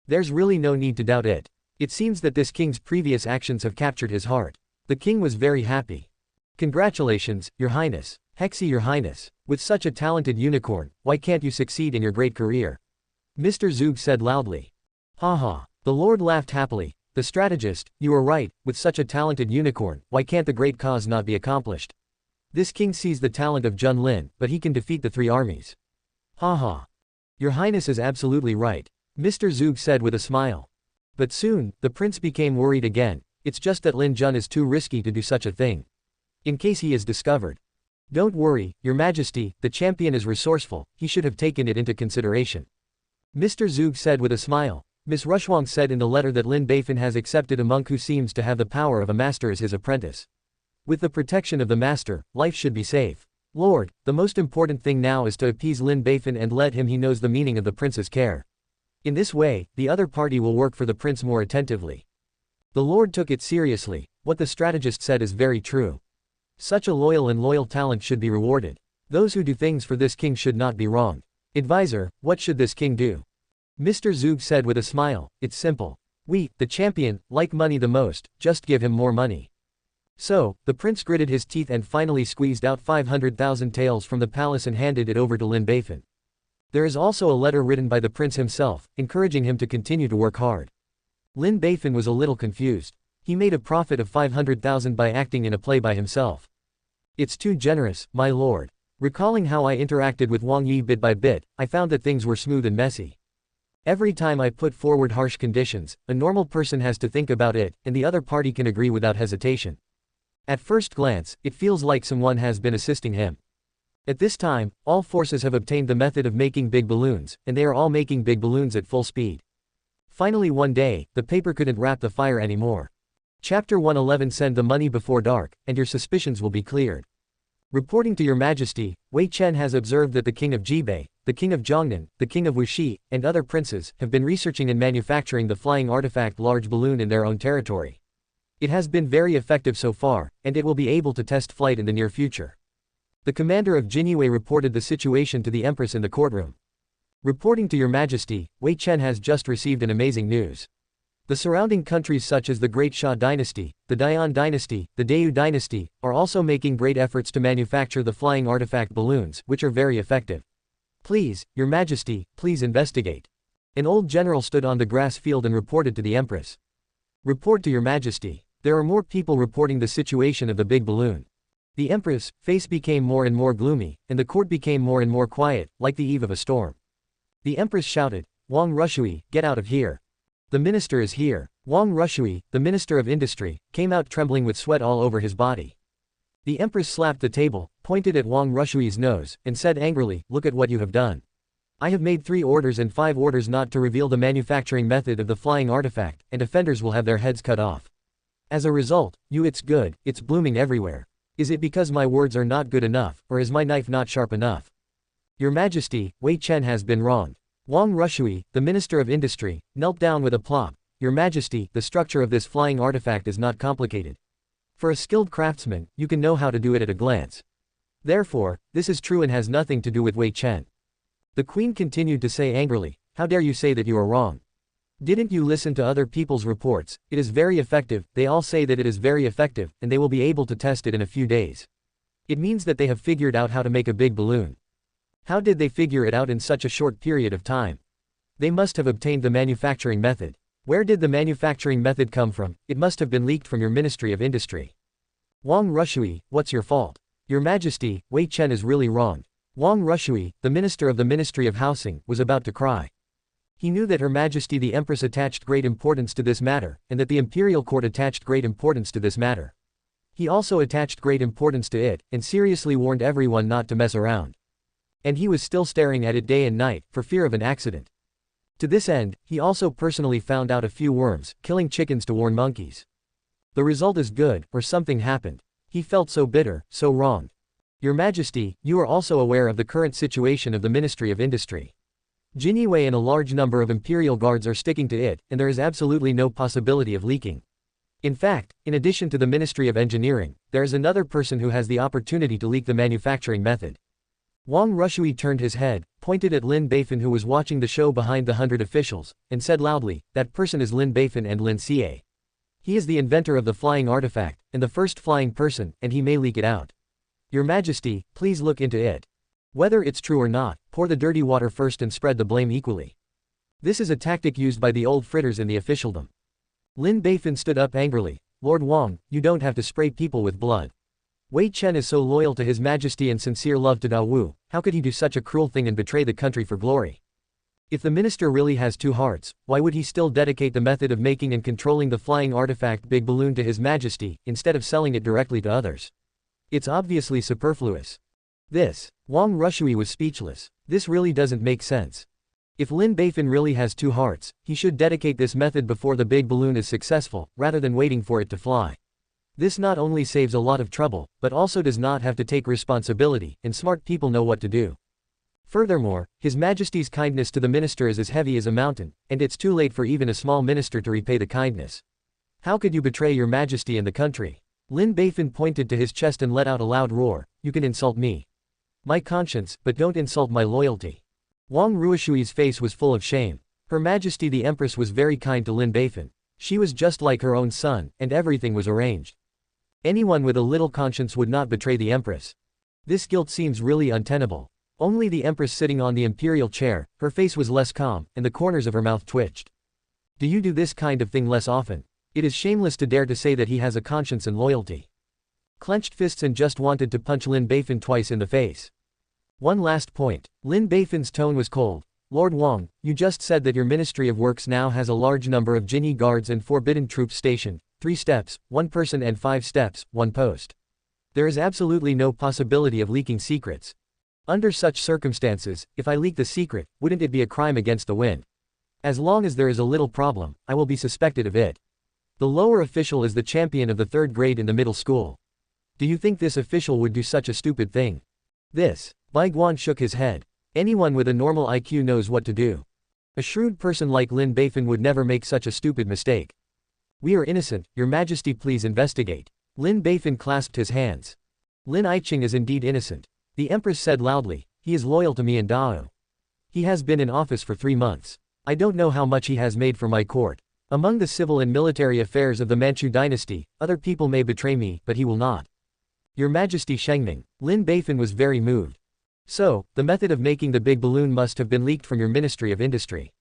There's really no need to doubt it. It seems that this king's previous actions have captured his heart. The king was very happy. Congratulations, your highness. Hexy your highness. With such a talented unicorn, why can't you succeed in your great career? Mr. Zug said loudly. Haha. The lord laughed happily. The strategist, you are right, with such a talented unicorn, why can't the great cause not be accomplished? This king sees the talent of Jun Lin, but he can defeat the three armies. Haha. Your highness is absolutely right. Mr. Zug said with a smile. But soon, the prince became worried again. It's just that Lin Jun is too risky to do such a thing. In case he is discovered. Don't worry, your majesty, the champion is resourceful, he should have taken it into consideration. Mr. Zug said with a smile. Miss Rushwang said in the letter that Lin Beifan has accepted a monk who seems to have the power of a master as his apprentice. With the protection of the master, life should be safe. Lord, the most important thing now is to appease Lin Beifan and let him he knows the meaning of the prince's care. In this way, the other party will work for the prince more attentively. The lord took it seriously. What the strategist said is very true. Such a loyal talent should be rewarded. Those who do things for this king should not be wronged. Advisor, what should this king do? Mr. Zug said with a smile. It's simple. We, the champion, like money the most, just give him more money. So, the prince gritted his teeth and finally squeezed out 500,000 taels from the palace and handed it over to Lin Beifan. There is also a letter written by the prince himself, encouraging him to continue to work hard. Lin Beifan was a little confused. He made a profit of 500,000 by acting in a play by himself. It's too generous, my lord. Recalling how I interacted with Wang Yi bit by bit, I found that things were smooth and messy. Every time I put forward harsh conditions, a normal person has to think about it, and the other party can agree without hesitation. At first glance, it feels like someone has been assisting him. At this time, all forces have obtained the method of making big balloons, and they are all making big balloons at full speed. Finally one day, the paper couldn't wrap the fire anymore. Chapter 111 Send the money before dark, and your suspicions will be cleared. Reporting to your majesty, Wei Chen has observed that the king of Jibei, the king of Zhongnan, the king of Wuxi, and other princes, have been researching and manufacturing the flying artifact large balloon in their own territory. It has been very effective so far, and it will be able to test flight in the near future. The commander of Jinyue reported the situation to the empress in the courtroom. Reporting to your majesty, Wei Chen has just received an amazing news. The surrounding countries such as the Great Xia dynasty, the Dian dynasty, the Dayu dynasty, are also making great efforts to manufacture the flying artifact balloons, which are very effective. Please, Your Majesty, please investigate. An old general stood on the grass field and reported to the Empress. Report to Your Majesty. There are more people reporting the situation of the big balloon. The Empress' face became more and more gloomy, and the court became more and more quiet, like the eve of a storm. The Empress shouted, Wang Rushui, get out of here. The minister is here. Wang Rushui, the Minister of Industry, came out trembling with sweat all over his body. The Empress slapped the table, pointed at Wang Rushui's nose, and said angrily, look at what you have done. I have made 3 orders and 5 orders not to reveal the manufacturing method of the flying artifact, and offenders will have their heads cut off. As a result, it's good, it's blooming everywhere. Is it because my words are not good enough, or is my knife not sharp enough? Your Majesty, Wei Chen has been wronged. Wang Rushui, the Minister of Industry, knelt down with a plop. Your Majesty, the structure of this flying artifact is not complicated. For a skilled craftsman, you can know how to do it at a glance. Therefore, this is true and has nothing to do with Wei Chen. The Queen continued to say angrily, how dare you say that you are wrong? Didn't you listen to other people's reports? It is very effective, they all say that it is very effective, and they will be able to test it in a few days. It means that they have figured out how to make a big balloon. How did they figure it out in such a short period of time? They must have obtained the manufacturing method. Where did the manufacturing method come from? It must have been leaked from your Ministry of Industry. Wang Rushui, what's your fault? Your Majesty, Wei Chen is really wrong. Wang Rushui, the Minister of the Ministry of Housing, was about to cry. He knew that Her Majesty the Empress attached great importance to this matter, and that the Imperial Court attached great importance to this matter. He also attached great importance to it, and seriously warned everyone not to mess around. And he was still staring at it day and night, for fear of an accident. To this end, he also personally found out a few worms, killing chickens to warn monkeys. The result is good, or something happened. He felt so bitter, so wronged. Your Majesty, you are also aware of the current situation of the Ministry of Industry. Jin Yiwei and a large number of Imperial Guards are sticking to it, and there is absolutely no possibility of leaking. In fact, in addition to the Ministry of Engineering, there is another person who has the opportunity to leak the manufacturing method. Wang Rushui turned his head, pointed at Lin Beifan who was watching the show behind the 100 officials, and said loudly, that person is Lin Beifan and Lin Xie. He is the inventor of the flying artifact, and the first flying person, and he may leak it out. Your Majesty, please look into it. Whether it's true or not, pour the dirty water first and spread the blame equally. This is a tactic used by the old fritters in the officialdom. Lin Beifan stood up angrily, Lord Wang, you don't have to spray people with blood. Wei Chen is so loyal to His Majesty and sincere love to Dawu, how could he do such a cruel thing and betray the country for glory? If the minister really has 2 hearts, why would he still dedicate the method of making and controlling the flying artifact big balloon to His Majesty, instead of selling it directly to others? It's obviously superfluous. Wang Rushui was speechless. This really doesn't make sense. If Lin Beifan really has 2 hearts, he should dedicate this method before the big balloon is successful, rather than waiting for it to fly. This not only saves a lot of trouble, but also does not have to take responsibility, and smart people know what to do. Furthermore, His Majesty's kindness to the minister is as heavy as a mountain, and it's too late for even a small minister to repay the kindness. How could you betray Your Majesty and the country? Lin Beifan pointed to his chest and let out a loud roar, you can insult me. My conscience, but don't insult my loyalty. Wang Rushui's face was full of shame. Her Majesty the Empress was very kind to Lin Beifan. She was just like her own son, and everything was arranged. Anyone with a little conscience would not betray the Empress. This guilt seems really untenable. Only the Empress sitting on the imperial chair, her face was less calm, and the corners of her mouth twitched. Do you do this kind of thing less often? It is shameless to dare to say that he has a conscience and loyalty. Clenched fists and just wanted to punch Lin Beifan twice in the face. One last point. Lin Beifan's tone was cold. Lord Wang, you just said that your Ministry of Works now has a large number of Jinyi guards and forbidden troops stationed. 3 steps, 1 person and 5 steps, 1 post. There is absolutely no possibility of leaking secrets. Under such circumstances, if I leak the secret, wouldn't it be a crime against the wind? As long as there is a little problem, I will be suspected of it. The lower official is the champion of the 3rd grade in the middle school. Do you think this official would do such a stupid thing? Bai Guan shook his head. Anyone with a normal IQ knows what to do. A shrewd person like Lin Beifan would never make such a stupid mistake. We are innocent, Your Majesty please investigate. Lin Beifan clasped his hands. Lin Aiqing is indeed innocent. The Empress said loudly, he is loyal to me and Dao. He has been in office for 3 months. I don't know how much he has made for my court. Among the civil and military affairs of the Manchu dynasty, other people may betray me, but he will not. Your Majesty Shengning. Lin Beifan was very moved. So, the method of making the big balloon must have been leaked from your Ministry of Industry.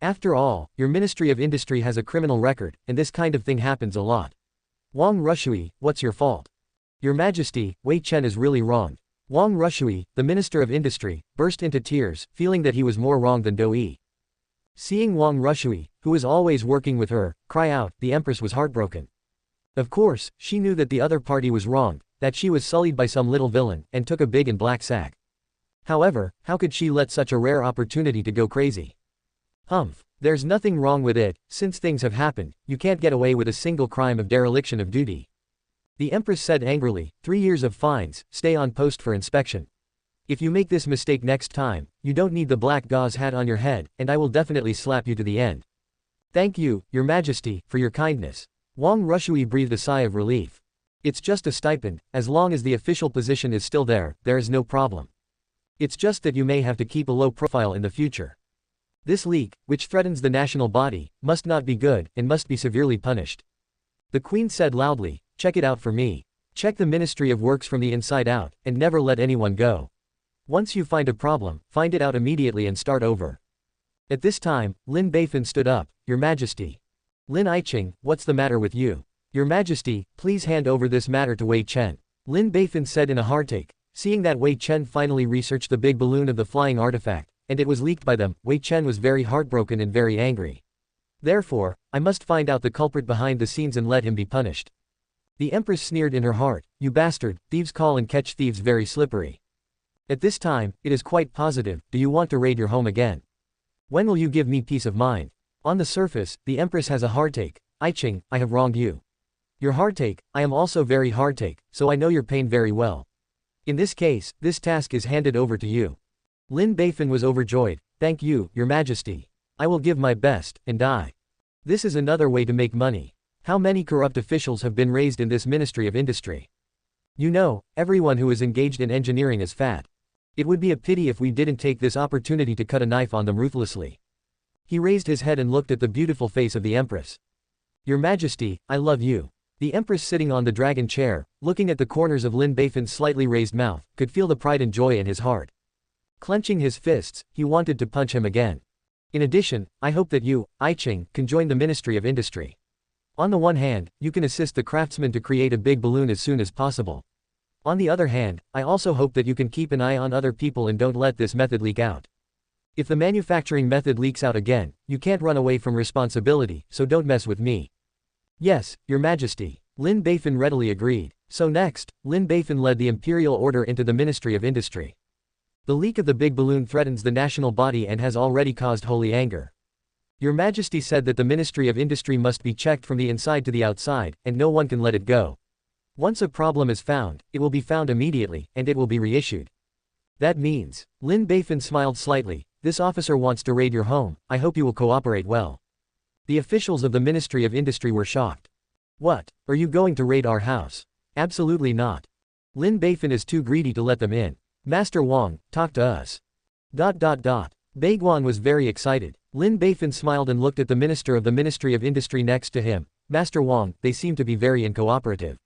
After all, your Ministry of Industry has a criminal record, and this kind of thing happens a lot. Wang Rushui, what's your fault? Your Majesty, Wei Chen is really wrong. Wang Rushui, the Minister of Industry, burst into tears, feeling that he was more wrong than Dou Yi. Seeing Wang Rushui, who was always working with her, cry out, the Empress was heartbroken. Of course, she knew that the other party was wrong, that she was sullied by some little villain, and took a big and black sack. However, how could she let such a rare opportunity to go crazy? Humph, there's nothing wrong with it, since things have happened, you can't get away with a single crime of dereliction of duty. The Empress said angrily, 3 years of fines, stay on post for inspection. If you make this mistake next time, you don't need the black gauze hat on your head, and I will definitely slap you to the end. Thank you, Your Majesty, for your kindness. Wang Rushui breathed a sigh of relief. It's just a stipend, as long as the official position is still there is no problem. It's just that you may have to keep a low profile in the future. This leak, which threatens the national body, must not be good, and must be severely punished. The Queen said loudly, check it out for me. Check the Ministry of Works from the inside out, and never let anyone go. Once you find a problem, find it out immediately and start over. At this time, Lin Beifan stood up, Your Majesty. Lin Iching, what's the matter with you? Your Majesty, please hand over this matter to Wei Chen. Lin Beifan said in a heartache, seeing that Wei Chen finally researched the big balloon of the flying artifact, and it was leaked by them, Wei Chen was very heartbroken and very angry. Therefore, I must find out the culprit behind the scenes and let him be punished. The Empress sneered in her heart, you bastard, thieves call and catch thieves very slippery. At this time, it is quite positive, do you want to raid your home again? When will you give me peace of mind? On the surface, the Empress has a heartache, Iching, I have wronged you. Your heartache, I am also very heartache, so I know your pain very well. In this case, this task is handed over to you. Lin Beifan was overjoyed, thank you, Your Majesty. I will give my best, and die. This is another way to make money. How many corrupt officials have been raised in this Ministry of Industry? You know, everyone who is engaged in engineering is fat. It would be a pity if we didn't take this opportunity to cut a knife on them ruthlessly. He raised his head and looked at the beautiful face of the Empress. Your Majesty, I love you. The Empress sitting on the dragon chair, looking at the corners of Lin Beifan's slightly raised mouth, could feel the pride and joy in his heart. Clenching his fists, he wanted to punch him again. In addition, I hope that you, Iching, can join the Ministry of Industry. On the one hand, you can assist the craftsmen to create a big balloon as soon as possible. On the other hand, I also hope that you can keep an eye on other people and don't let this method leak out. If the manufacturing method leaks out again, you can't run away from responsibility, so don't mess with me. Yes, Your Majesty. Lin Beifan readily agreed. So next, Lin Beifan led the imperial order into the Ministry of Industry. The leak of the big balloon threatens the national body and has already caused holy anger. Your Majesty said that the Ministry of Industry must be checked from the inside to the outside, and no one can let it go. Once a problem is found, it will be found immediately, and it will be reissued. That means, Lin Beifan smiled slightly, this officer wants to raid your home, I hope you will cooperate well. The officials of the Ministry of Industry were shocked. What, are you going to raid our house? Absolutely not. Lin Beifan is too greedy to let them in. Master Wang, talk to us. Baiguan was very excited. Lin Beifan smiled and looked at the minister of the Ministry of Industry next to him. Master Wang, they seem to be very uncooperative.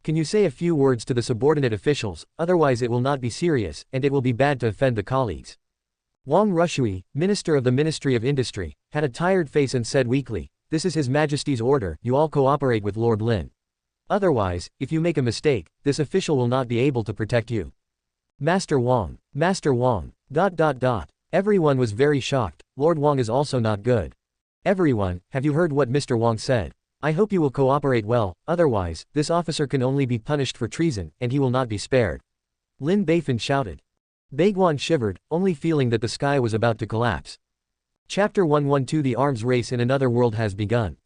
Can you say a few words to the subordinate officials, otherwise it will not be serious, and it will be bad to offend the colleagues. Wang Rushui, Minister of the Ministry of Industry, had a tired face and said weakly, this is His Majesty's order, you all cooperate with Lord Lin. Otherwise, if you make a mistake, this official will not be able to protect you. Master Wang. Everyone was very shocked, Lord Wang is also not good. Everyone, have you heard what Mr. Wang said? I hope you will cooperate well, otherwise, this officer can only be punished for treason, and he will not be spared. Lin Beifan shouted. Baiguan shivered, only feeling that the sky was about to collapse. Chapter 112 The arms race in another world has begun.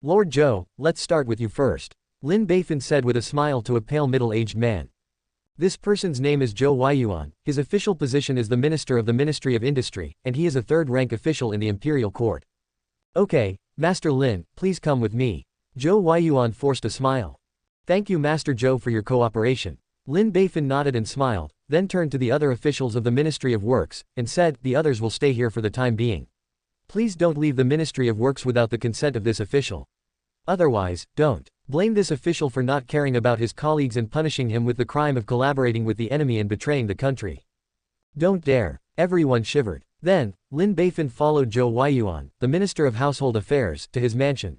Lord Zhou, let's start with you first. Lin Beifan said with a smile to a pale middle-aged man. This person's name is Zhou Weiyuan, his official position is the Minister of the Ministry of Industry, and he is a third-rank official in the Imperial Court. Okay, Master Lin, please come with me. Zhou Weiyuan forced a smile. Thank you Master Zhou for your cooperation. Lin Beifan nodded and smiled, then turned to the other officials of the Ministry of Works, and said, the others will stay here for the time being. Please don't leave the Ministry of Works without the consent of this official. Otherwise, don't. Blame this official for not caring about his colleagues and punishing him with the crime of collaborating with the enemy and betraying the country. Don't dare. Everyone shivered. Then, Lin Beifan followed Zhou Huayuan, the Minister of Household Affairs, to his mansion.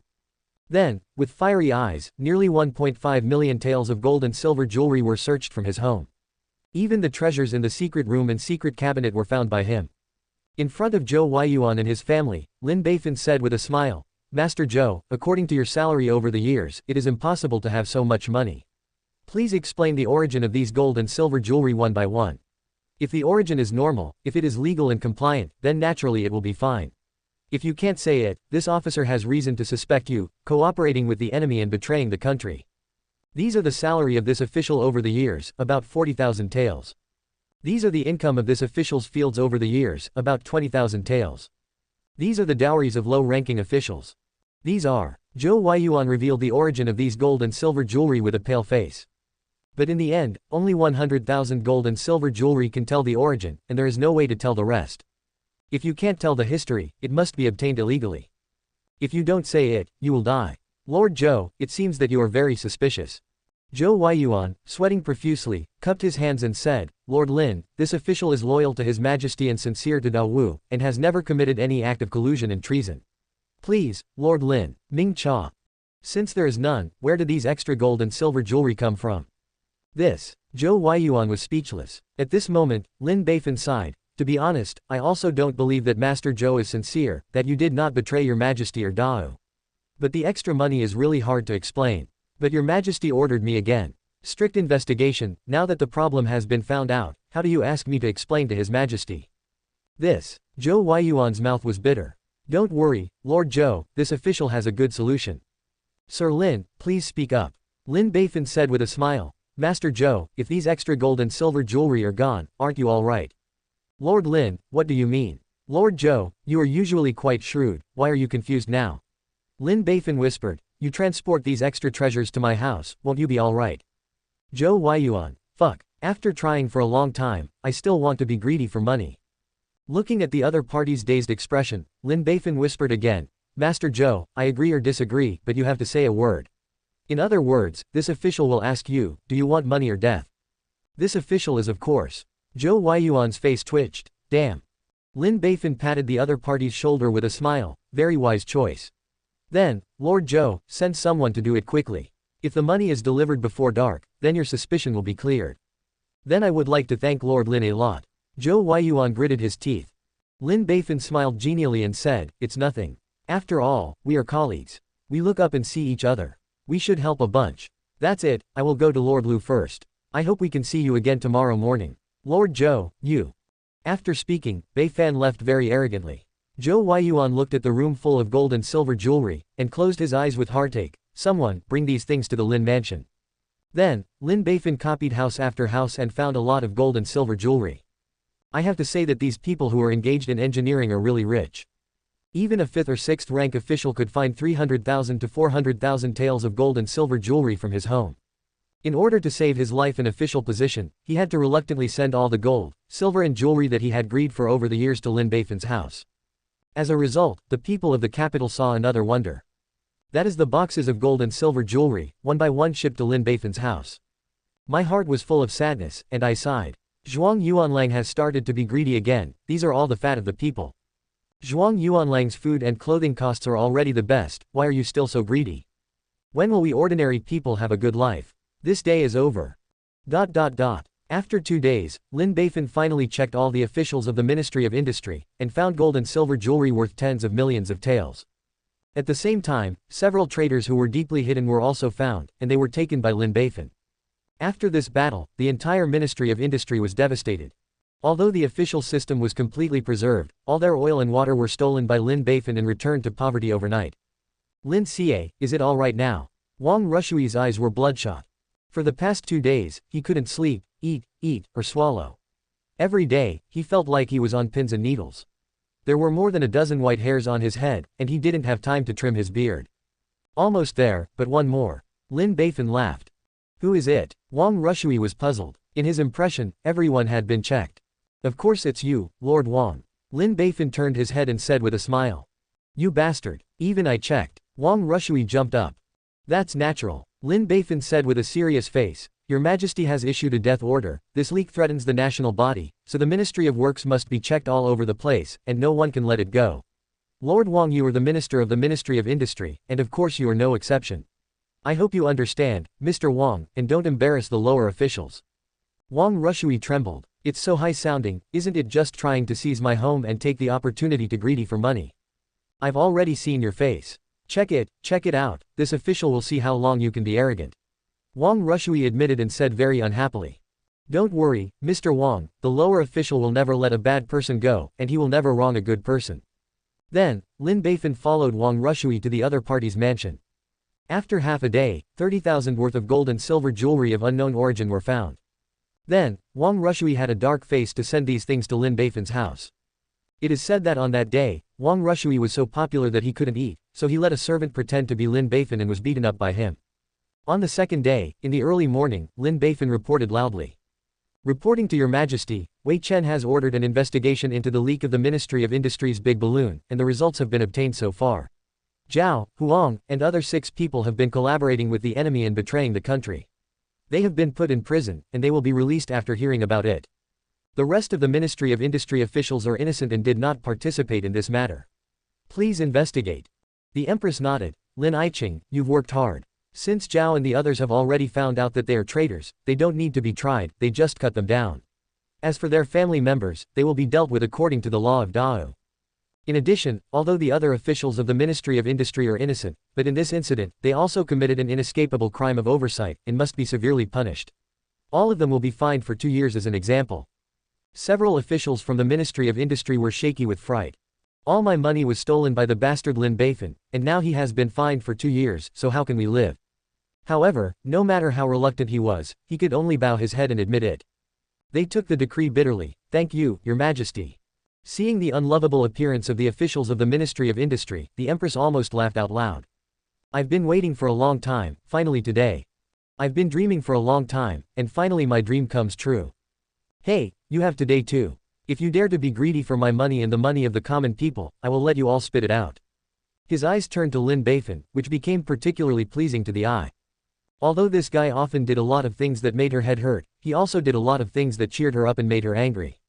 Then, with fiery eyes, nearly 1.5 million taels of gold and silver jewelry were searched from his home. Even the treasures in the secret room and secret cabinet were found by him. In front of Zhou Huayuan and his family, Lin Beifan said with a smile, Master Zhou, according to your salary over the years, it is impossible to have so much money. Please explain the origin of these gold and silver jewelry one by one. If the origin is normal, if it is legal and compliant, then naturally it will be fine. If you can't say it, this officer has reason to suspect you, cooperating with the enemy and betraying the country. These are the salary of this official over the years, about 40,000 taels. These are the income of this official's fields over the years, about 20,000 taels. These are the dowries of low-ranking officials. These are. Zhou Huayuan revealed the origin of these gold and silver jewelry with a pale face. But in the end, only 100,000 gold and silver jewelry can tell the origin, and there is no way to tell the rest. If you can't tell the history, it must be obtained illegally. If you don't say it, you will die. Lord Zhou, it seems that you are very suspicious. Zhou Huayuan, sweating profusely, cupped his hands and said, Lord Lin, this official is loyal to His Majesty and sincere to Dao Wu, and has never committed any act of collusion and treason. Please, Lord Lin, Ming Cha. Since there is none, where did these extra gold and silver jewelry come from? This. Zhou Huayuan was speechless. At this moment, Lin Beifan sighed. To be honest, I also don't believe that Master Zhou is sincere, that you did not betray your Majesty or Dao. But the extra money is really hard to explain. But your Majesty ordered me again. Strict investigation. Now that the problem has been found out, how do you ask me to explain to His Majesty? This. Zhou Huayuan's mouth was bitter. Don't worry, Lord Zhou, this official has a good solution. Sir Lin, please speak up. Lin Beifan said with a smile. Master Zhou, if these extra gold and silver jewelry are gone, aren't you all right? Lord Lin, what do you mean? Lord Zhou, you are usually quite shrewd, why are you confused now? Lin Beifan whispered, you transport these extra treasures to my house, won't you be all right? Zhou Huayuan, fuck, after trying for a long time, I still want to be greedy for money. Looking at the other party's dazed expression, Lin Beifan whispered again, Master Zhou, I agree or disagree, but you have to say a word. In other words, this official will ask you, do you want money or death? This official is of course. Zhou Huayuan's face twitched. Damn. Lin Beifan patted the other party's shoulder with a smile, very wise choice. Then, Lord Zhou, send someone to do it quickly. If the money is delivered before dark, then your suspicion will be cleared. Then I would like to thank Lord Lin a lot. Zhou Huayuan gritted his teeth. Lin Beifan smiled genially and said, it's nothing. After all, we are colleagues. We look up and see each other. We should help a bunch. That's it, I will go to Lord Lu first. I hope we can see you again tomorrow morning. Lord Zhou, you. After speaking, Beifan left very arrogantly. Zhou Huayuan looked at the room full of gold and silver jewelry, and closed his eyes with heartache. Someone, bring these things to the Lin mansion. Then, Lin Beifan copied house after house and found a lot of gold and silver jewelry. I have to say that these people who are engaged in engineering are really rich. Even a 5th or 6th rank official could find 300,000 to 400,000 taels of gold and silver jewelry from his home. In order to save his life and official position, he had to reluctantly send all the gold, silver and jewelry that he had greed for over the years to Lin Beifan's house. As a result, the people of the capital saw another wonder. That is the boxes of gold and silver jewelry, one by one shipped to Lin Beifan's house. My heart was full of sadness, and I sighed. Zhuang Yuanlang has started to be greedy again, these are all the fat of the people. Zhuang Yuanlang's food and clothing costs are already the best, why are you still so greedy? When will we ordinary people have a good life? This day is over. After 2 days, Lin Beifan finally checked all the officials of the Ministry of Industry, and found gold and silver jewelry worth tens of millions of taels. At the same time, several traders who were deeply hidden were also found, and they were taken by Lin Beifan. After this battle, the entire Ministry of Industry was devastated. Although the official system was completely preserved, all their oil and water were stolen by Lin Beifan and returned to poverty overnight. Lin Xie, is it all right now? Wang Rushui's eyes were bloodshot. For the past 2 days, he couldn't sleep, eat, or swallow. Every day, he felt like he was on pins and needles. There were more than a dozen white hairs on his head, and he didn't have time to trim his beard. Almost there, but one more. Lin Beifan laughed. Who is it? Wang Rushui was puzzled. In his impression, everyone had been checked. Of course it's you, Lord Wang. Lin Beifan turned his head and said with a smile. You bastard. Even I checked. Wang Rushui jumped up. That's natural. Lin Beifan said with a serious face. Your Majesty has issued a death order. This leak threatens the national body, so the Ministry of Works must be checked all over the place, and no one can let it go. Lord Wang, you are the Minister of the Ministry of Industry, and of course you are no exception. I hope you understand, Mr. Wang, and don't embarrass the lower officials. Wang Rushui trembled. It's so high-sounding, isn't it just trying to seize my home and take the opportunity to greedy for money? I've already seen your face. Check it out, this official will see how long you can be arrogant. Wang Rushui admitted and said very unhappily. Don't worry, Mr. Wang, the lower official will never let a bad person go, and he will never wrong a good person. Then, Lin Beifan followed Wang Rushui to the other party's mansion. After half a day, 30,000 worth of gold and silver jewelry of unknown origin were found. Then, Wang Rushui had a dark face to send these things to Lin Beifan's house. It is said that on that day, Wang Rushui was so popular that he couldn't eat, so he let a servant pretend to be Lin Beifan and was beaten up by him. On the second day, in the early morning, Lin Beifan reported loudly. Reporting to Your Majesty, Wei Chen has ordered an investigation into the leak of the Ministry of Industry's big balloon, and the results have been obtained so far. Zhao, Huang, and other 6 people have been collaborating with the enemy and betraying the country. They have been put in prison, and they will be released after hearing about it. The rest of the Ministry of Industry officials are innocent and did not participate in this matter. Please investigate. The Empress nodded. Lin Aiqing, you've worked hard. Since Zhao and the others have already found out that they are traitors, they don't need to be tried, they just cut them down. As for their family members, they will be dealt with according to the law of Dao. In addition, although the other officials of the Ministry of Industry are innocent, but in this incident, they also committed an inescapable crime of oversight, and must be severely punished. All of them will be fined for 2 years as an example. Several officials from the Ministry of Industry were shaky with fright. All my money was stolen by the bastard Lin Beifan, and now he has been fined for 2 years, so how can we live? However, no matter how reluctant he was, he could only bow his head and admit it. They took the decree bitterly. Thank you, Your Majesty. Seeing the unlovable appearance of the officials of the Ministry of Industry, the Empress almost laughed out loud. I've been waiting for a long time, finally today. I've been dreaming for a long time, and finally my dream comes true. Hey, you have today too. If you dare to be greedy for my money and the money of the common people, I will let you all spit it out. His eyes turned to Lin Beifan, which became particularly pleasing to the eye. Although this guy often did a lot of things that made her head hurt, he also did a lot of things that cheered her up and made her angry.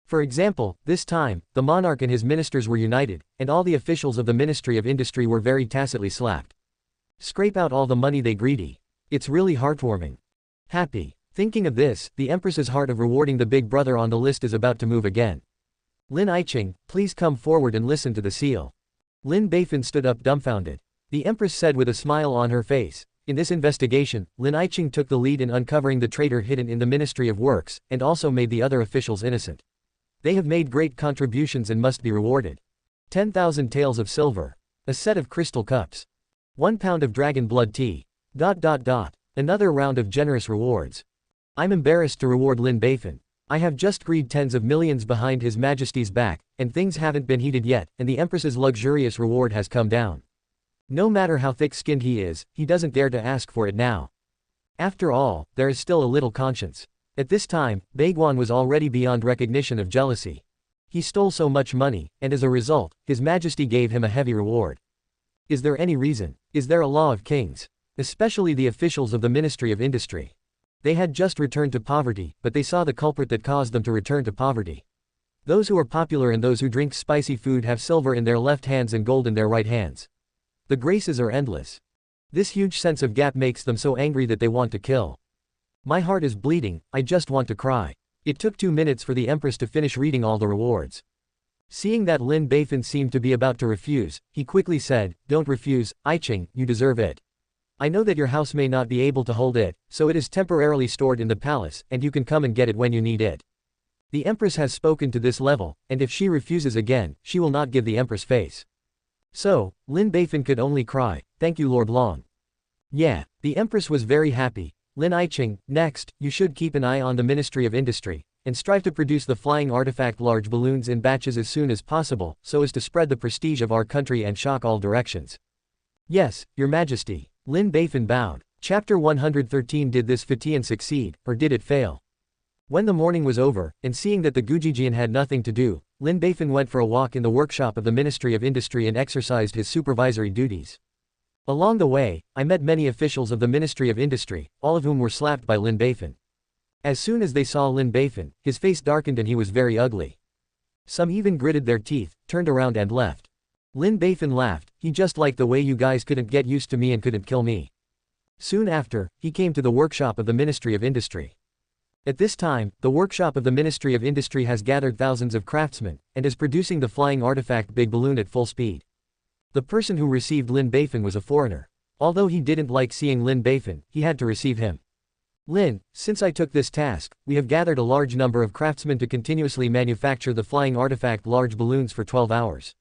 For example, this time, the monarch and his ministers were united, and all the officials of the Ministry of Industry were very tacitly slapped. Scrape out all the money they greedy. It's really heartwarming. Happy. Thinking of this, the Empress's heart of rewarding the big brother on the list is about to move again. Lin Aiqing, please come forward and listen to the seal. Lin Beifan stood up dumbfounded. The Empress said with a smile on her face, in this investigation, Lin Aiqing took the lead in uncovering the traitor hidden in the Ministry of Works, and also made the other officials innocent. They have made great contributions and must be rewarded. 10,000 taels of silver. A set of crystal cups. 1 pound of dragon blood tea. ... Another round of generous rewards. I'm embarrassed to reward Lin Beifan. I have just greed tens of millions behind His Majesty's back, and things haven't been heated yet, and the Empress's luxurious reward has come down. No matter how thick-skinned he is, he doesn't dare to ask for it now. After all, there is still a little conscience. At this time, Baiguan was already beyond recognition of jealousy. He stole so much money, and as a result, His Majesty gave him a heavy reward. Is there any reason? Is there a law of kings? Especially the officials of the Ministry of Industry. They had just returned to poverty, but they saw the culprit that caused them to return to poverty. Those who are popular and those who drink spicy food have silver in their left hands and gold in their right hands. The graces are endless. This huge sense of gap makes them so angry that they want to kill. My heart is bleeding, I just want to cry. It took 2 minutes for the Empress to finish reading all the rewards. Seeing that Lin Beifan seemed to be about to refuse, he quickly said, don't refuse, Aiqing, you deserve it. I know that your house may not be able to hold it, so it is temporarily stored in the palace, and you can come and get it when you need it. The Empress has spoken to this level, and if she refuses again, she will not give the Empress face. So, Lin Beifan could only cry, thank you Lord Long. Yeah, the Empress was very happy. Lin Aiqing, next, you should keep an eye on the Ministry of Industry, and strive to produce the flying artifact large balloons in batches as soon as possible, so as to spread the prestige of our country and shock all directions. Yes, Your Majesty. Lin Beifan bowed. Chapter 113. Did this Fatian succeed, or did it fail? When the morning was over, and seeing that the Gujijian had nothing to do, Lin Beifan went for a walk in the workshop of the Ministry of Industry and exercised his supervisory duties. Along the way, I met many officials of the Ministry of Industry, all of whom were slapped by Lin Beifan. As soon as they saw Lin Beifan, his face darkened and he was very ugly. Some even gritted their teeth, turned around and left. Lin Beifan laughed, he just liked the way you guys couldn't get used to me and couldn't kill me. Soon after, he came to the workshop of the Ministry of Industry. At this time, the workshop of the Ministry of Industry has gathered thousands of craftsmen, and is producing the flying artifact Big Balloon at full speed. The person who received Lin Beifan was a foreigner. Although he didn't like seeing Lin Beifan, he had to receive him. Lin, since I took this task, we have gathered a large number of craftsmen to continuously manufacture the flying artifact large balloons for 12 hours.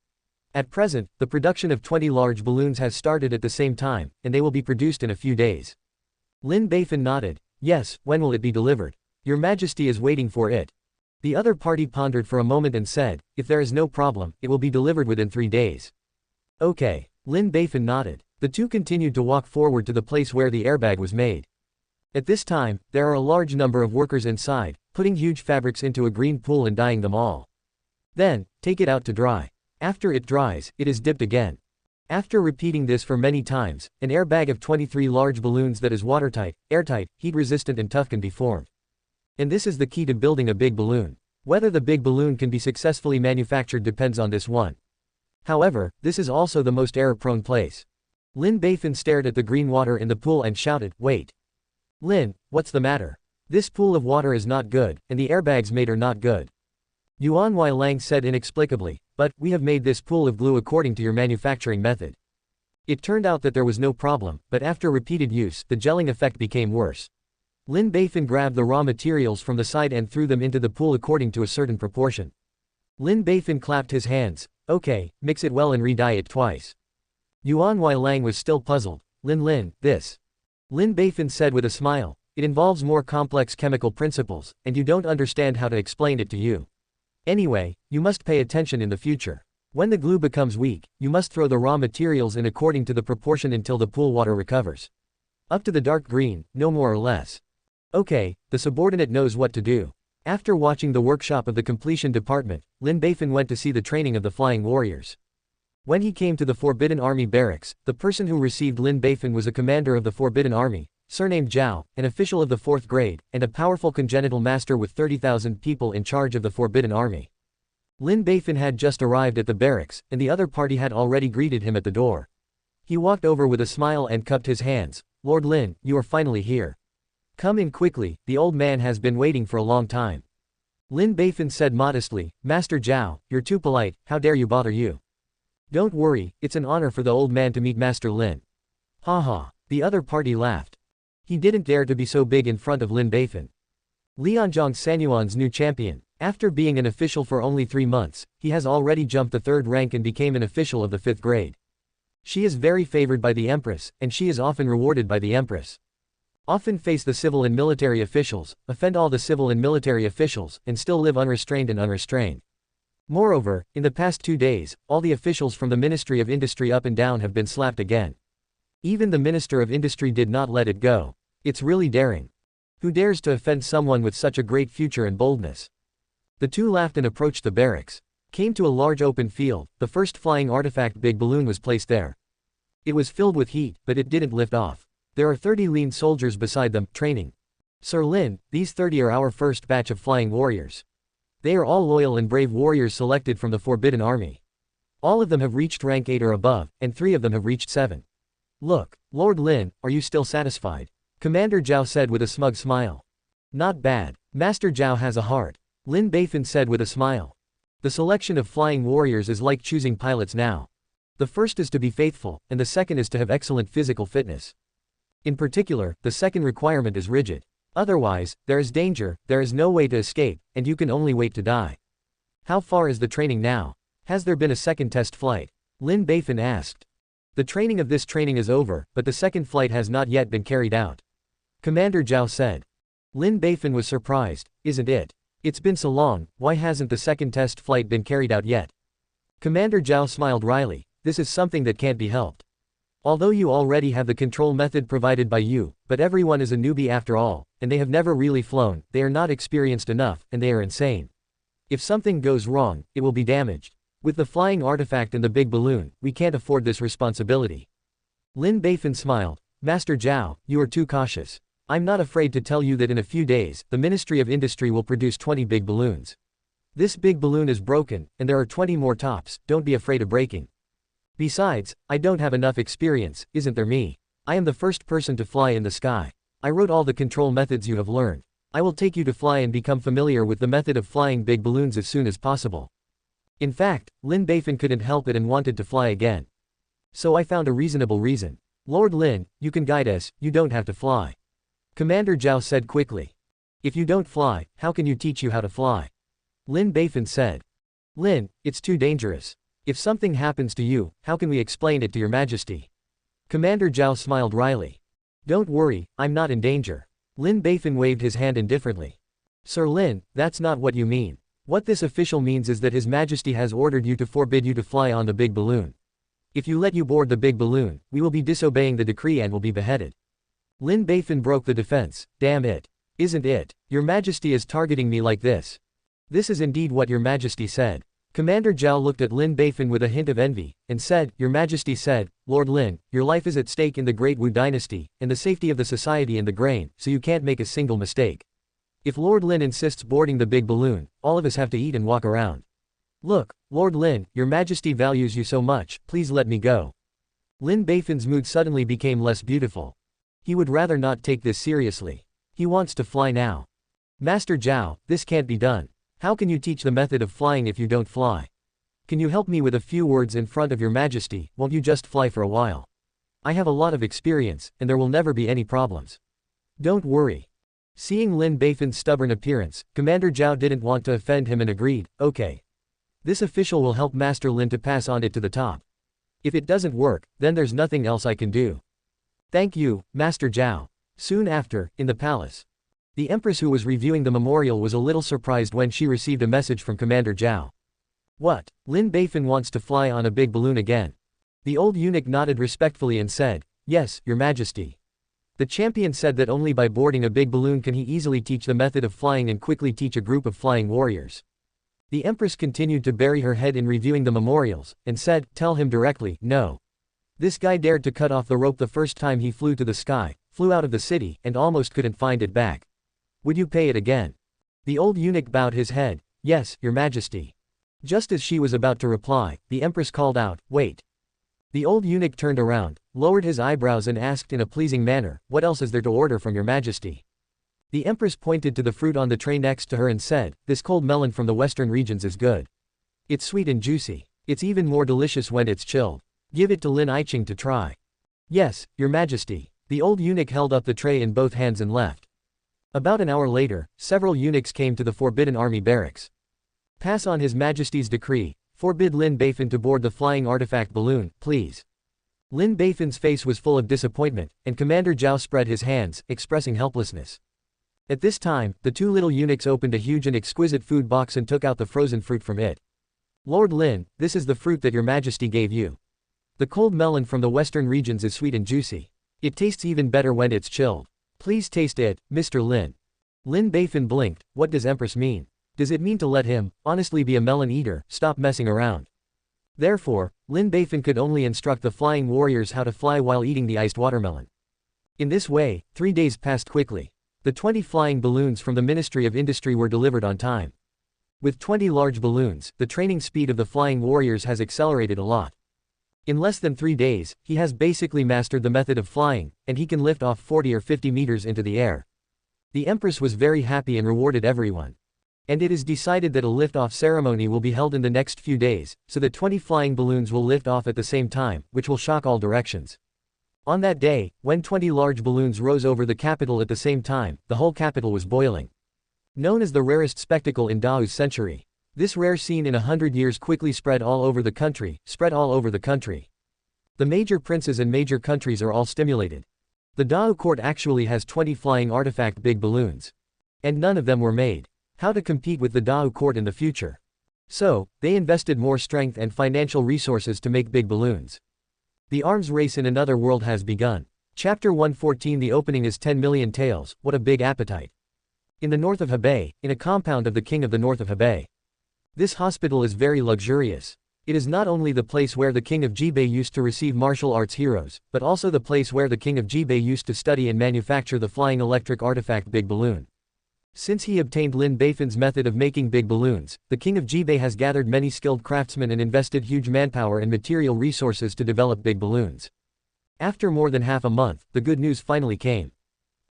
At present, the production of 20 large balloons has started at the same time, and they will be produced in a few days. Lin Beifan nodded. Yes, when will it be delivered? Your Majesty is waiting for it. The other party pondered for a moment and said, if there is no problem, it will be delivered within 3 days. Okay. Lin Beifan nodded. The two continued to walk forward to the place where the airbag was made. At this time, there are a large number of workers inside, putting huge fabrics into a green pool and dyeing them all. Then, take it out to dry. After it dries, it is dipped again. After repeating this for many times, an airbag of 23 large balloons that is watertight, airtight, heat-resistant and tough can be formed. And this is the key to building a big balloon. Whether the big balloon can be successfully manufactured depends on this one. However, this is also the most error-prone place. Lin Beifan stared at the green water in the pool and shouted, wait. Lin, what's the matter? This pool of water is not good, and the airbags made are not good. Yuan Lang said inexplicably, but, we have made this pool of glue according to your manufacturing method. It turned out that there was no problem, but after repeated use, the gelling effect became worse. Lin Beifan grabbed the raw materials from the side and threw them into the pool according to a certain proportion. Lin Beifan clapped his hands. Okay, mix it well and re-dye it twice. Yuan Lang was still puzzled. Lin, this. Lin Beifan said with a smile, it involves more complex chemical principles, and you don't understand how to explain it to you. Anyway, you must pay attention in the future. When the glue becomes weak, you must throw the raw materials in according to the proportion until the pool water recovers. Up to the dark green, no more or less. Okay, the subordinate knows what to do. After watching the workshop of the completion department, Lin Beifan went to see the training of the flying warriors. When he came to the Forbidden Army barracks, the person who received Lin Beifan was a commander of the Forbidden Army, surnamed Zhao, an official of the 4th grade, and a powerful congenital master with 30,000 people in charge of the Forbidden Army. Lin Beifan had just arrived at the barracks, and the other party had already greeted him at the door. He walked over with a smile and cupped his hands. Lord Lin, you are finally here. Come in quickly, the old man has been waiting for a long time. Lin Beifan said modestly, Master Zhao, you're too polite, how dare you bother you. Don't worry, it's an honor for the old man to meet Master Lin. Ha. The other party laughed. He didn't dare to be so big in front of Lin Beifan. Lianzhong Sanyuan's new champion. After being an official for only 3 months, he has already jumped the 3rd rank and became an official of the 5th grade. She is very favored by the Empress, and she is often rewarded by the Empress. Often face the civil and military officials, offend all the civil and military officials, and still live unrestrained and unrestrained. Moreover, in the past 2 days, all the officials from the Ministry of Industry up and down have been slapped again. Even the Minister of Industry did not let it go. It's really daring. Who dares to offend someone with such a great future and boldness? The two laughed and approached the barracks. Came to a large open field, the first flying artifact big balloon was placed there. It was filled with heat, but it didn't lift off. There are 30 lean soldiers beside them, training. Sir Lin, these 30 are our first batch of flying warriors. They are all loyal and brave warriors selected from the Forbidden Army. All of them have reached rank 8 or above, and 3 of them have reached 7. Look, Lord Lin, are you still satisfied? Commander Zhao said with a smug smile. Not bad. Master Zhao has a heart. Lin Beifan said with a smile. The selection of flying warriors is like choosing pilots now. The first is to be faithful, and the second is to have excellent physical fitness. In particular, the second requirement is rigid. Otherwise, there is danger, there is no way to escape, and you can only wait to die. How far is the training now? Has there been a second test flight? Lin Beifan asked. The training of this training is over, but the second flight has not yet been carried out. Commander Zhao said. Lin Beifan was surprised. Isn't it? It's been so long, why hasn't the second test flight been carried out yet? Commander Zhao smiled wryly. This is something that can't be helped. Although you already have the control method provided by you, but everyone is a newbie after all, and they have never really flown, they are not experienced enough, and they are insane. If something goes wrong, it will be damaged. With the flying artifact and the big balloon, we can't afford this responsibility. Lin Beifan smiled. Master Zhao, you are too cautious. I'm not afraid to tell you that in a few days, the Ministry of Industry will produce 20 big balloons. This big balloon is broken, and there are 20 more tops, don't be afraid of breaking. Besides, I don't have enough experience, isn't there me? I am the first person to fly in the sky. I wrote all the control methods you have learned. I will take you to fly and become familiar with the method of flying big balloons as soon as possible. In fact, Lin Beifan couldn't help it and wanted to fly again. So I found a reasonable reason. Lord Lin, you can guide us, you don't have to fly. Commander Zhao said quickly. If you don't fly, how can you teach you how to fly? Lin Beifan said. Lin, it's too dangerous. If something happens to you, how can we explain it to your majesty? Commander Zhao smiled wryly. Don't worry, I'm not in danger. Lin Beifan waved his hand indifferently. Sir Lin, that's not what you mean. What this official means is that His Majesty has ordered you to forbid you to fly on the big balloon. If you let you board the big balloon, we will be disobeying the decree and will be beheaded. Lin Beifan broke the defense. Damn it. Isn't it? Your Majesty is targeting me like this. This is indeed what Your Majesty said. Commander Zhao looked at Lin Beifan with a hint of envy, and said, Your Majesty said, Lord Lin, your life is at stake in the Great Wu dynasty, and the safety of the society and the grain, so you can't make a single mistake. If Lord Lin insists boarding the big balloon, all of us have to eat and walk around. Look, Lord Lin, Your Majesty values you so much, please let me go. Lin Beifan's mood suddenly became less beautiful. He would rather not take this seriously. He wants to fly now. Master Zhao, this can't be done. How can you teach the method of flying if you don't fly? Can you help me with a few words in front of Your Majesty, won't you just fly for a while? I have a lot of experience, and there will never be any problems. Don't worry. Seeing Lin Beifan's stubborn appearance, Commander Zhao didn't want to offend him and agreed, okay. This official will help Master Lin to pass on it to the top. If it doesn't work, then there's nothing else I can do. Thank you, Master Zhao. Soon after, in the palace. The empress who was reviewing the memorial was a little surprised when she received a message from Commander Zhao. What? Lin Beifan wants to fly on a big balloon again. The old eunuch nodded respectfully and said, Yes, Your Majesty. The champion said that only by boarding a big balloon can he easily teach the method of flying and quickly teach a group of flying warriors. The empress continued to bury her head in reviewing the memorials, and said, Tell him directly, no. This guy dared to cut off the rope the first time he flew to the sky, flew out of the city, and almost couldn't find it back. Would you pay it again? The old eunuch bowed his head. Yes, Your Majesty. Just as she was about to reply, the empress called out, Wait. The old eunuch turned around, lowered his eyebrows and asked in a pleasing manner, What else is there to order from Your Majesty? The empress pointed to the fruit on the tray next to her and said, This cold melon from the western regions is good. It's sweet and juicy. It's even more delicious when it's chilled. Give it to Lin Iching to try. Yes, Your Majesty. The old eunuch held up the tray in both hands and left. About an hour later, several eunuchs came to the Forbidden Army barracks. Pass on His Majesty's decree. Forbid Lin Beifan to board the flying artifact balloon, please. Lin Beifan's face was full of disappointment, and Commander Zhao spread his hands, expressing helplessness. At this time, the two little eunuchs opened a huge and exquisite food box and took out the frozen fruit from it. Lord Lin, this is the fruit that Your Majesty gave you. The cold melon from the western regions is sweet and juicy. It tastes even better when it's chilled. Please taste it, Mr. Lin. Lin Beifan blinked. What does Empress mean? Does it mean to let him, honestly be a melon eater, stop messing around? Therefore, Lin Beifan could only instruct the flying warriors how to fly while eating the iced watermelon. In this way, 3 days passed quickly. The 20 flying balloons from the Ministry of Industry were delivered on time. With 20 large balloons, the training speed of the flying warriors has accelerated a lot. In less than 3 days, he has basically mastered the method of flying, and he can lift off 40 or 50 meters into the air. The Empress was very happy and rewarded everyone. And it is decided that a lift-off ceremony will be held in the next few days, so that 20 flying balloons will lift off at the same time, which will shock all directions. On that day, when 20 large balloons rose over the capital at the same time, the whole capital was boiling. Known as the rarest spectacle in Dao's century. This rare scene in 100 years quickly spread all over the country. The major princes and major countries are all stimulated. The Dao court actually has 20 flying artifact big balloons. And none of them were made. How to compete with the Dao court in the future? So, they invested more strength and financial resources to make big balloons. The arms race in another world has begun. Chapter 114. The opening is 10 million taels, what a big appetite. In the north of Hebei, in a compound of the king of the north of Hebei. This hospital is very luxurious. It is not only the place where the king of Jibei used to receive martial arts heroes, but also the place where the king of Jibei used to study and manufacture the flying electric artifact Big Balloon. Since he obtained Lin Beifan's method of making big balloons, the king of Jibei has gathered many skilled craftsmen and invested huge manpower and material resources to develop big balloons. After more than half a month, the good news finally came.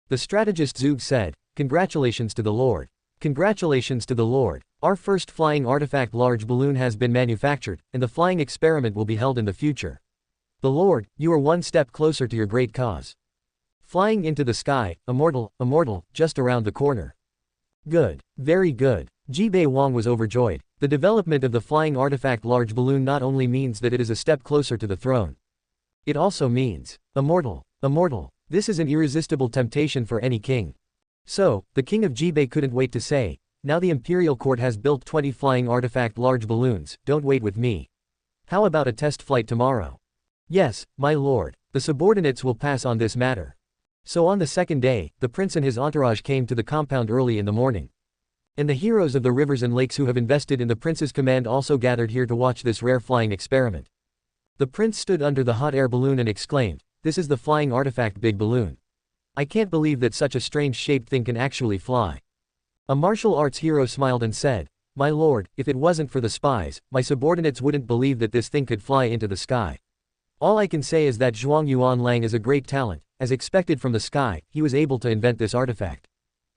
The strategist Zheng said, "Congratulations to the Lord. Congratulations to the Lord. Our first flying artifact large balloon has been manufactured, and the flying experiment will be held in the future. The Lord, you are one step closer to your great cause. Flying into the sky, immortal, just around the corner." Good. Very good. Jibei Wang was overjoyed. The development of the flying artifact large balloon not only means that it is a step closer to the throne. It also means, immortal. This is an irresistible temptation for any king. So, the king of Jibei couldn't wait to say, "Now the imperial court has built 20 flying artifact large balloons, don't wait with me. How about a test flight tomorrow?" "Yes, my lord. The subordinates will pass on this matter." So on the second day, the prince and his entourage came to the compound early in the morning. And the heroes of the rivers and lakes who have invested in the prince's command also gathered here to watch this rare flying experiment. The prince stood under the hot air balloon and exclaimed, "This is the flying artifact Big Balloon. I can't believe that such a strange-shaped thing can actually fly." A martial arts hero smiled and said, "My lord, if it wasn't for the spies, my subordinates wouldn't believe that this thing could fly into the sky. All I can say is that Zhuang Yuanlang is a great talent. As expected from the sky, he was able to invent this artifact."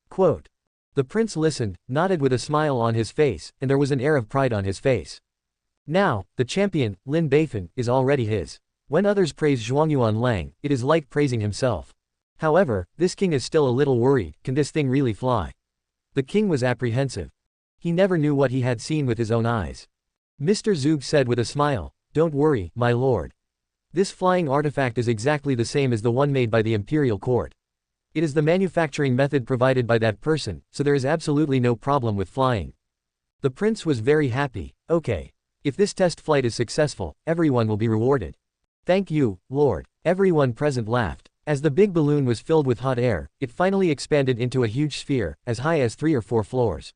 Quote. The prince listened, nodded with a smile on his face, and there was an air of pride on his face. Now, the champion, Lin Beifan, is already his. When others praise Zhuang Yuanlang, it is like praising himself. However, this king is still a little worried. Can this thing really fly? The king was apprehensive. He never knew what he had seen with his own eyes. Mr. Zheng said with a smile, "Don't worry, my lord. This flying artifact is exactly the same as the one made by the imperial court. It is the manufacturing method provided by that person, so there is absolutely no problem with flying." The prince was very happy. "Okay. If this test flight is successful, everyone will be rewarded." "Thank you, Lord." Everyone present laughed. As the big balloon was filled with hot air, it finally expanded into a huge sphere, as high as 3 or 4 floors.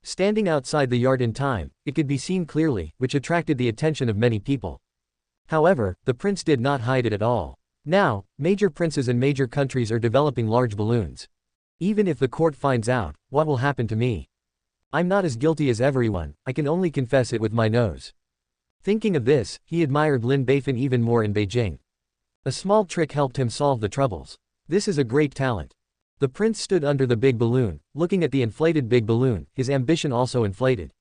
Standing outside the yard in time, it could be seen clearly, which attracted the attention of many people. However, the prince did not hide it at all. Now, major princes and major countries are developing large balloons. Even if the court finds out, what will happen to me? I'm not as guilty as everyone, I can only confess it with my nose. Thinking of this, he admired Lin Beifan even more in Beijing. A small trick helped him solve the troubles. This is a great talent. The prince stood under the big balloon, looking at the inflated big balloon, his ambition also inflated.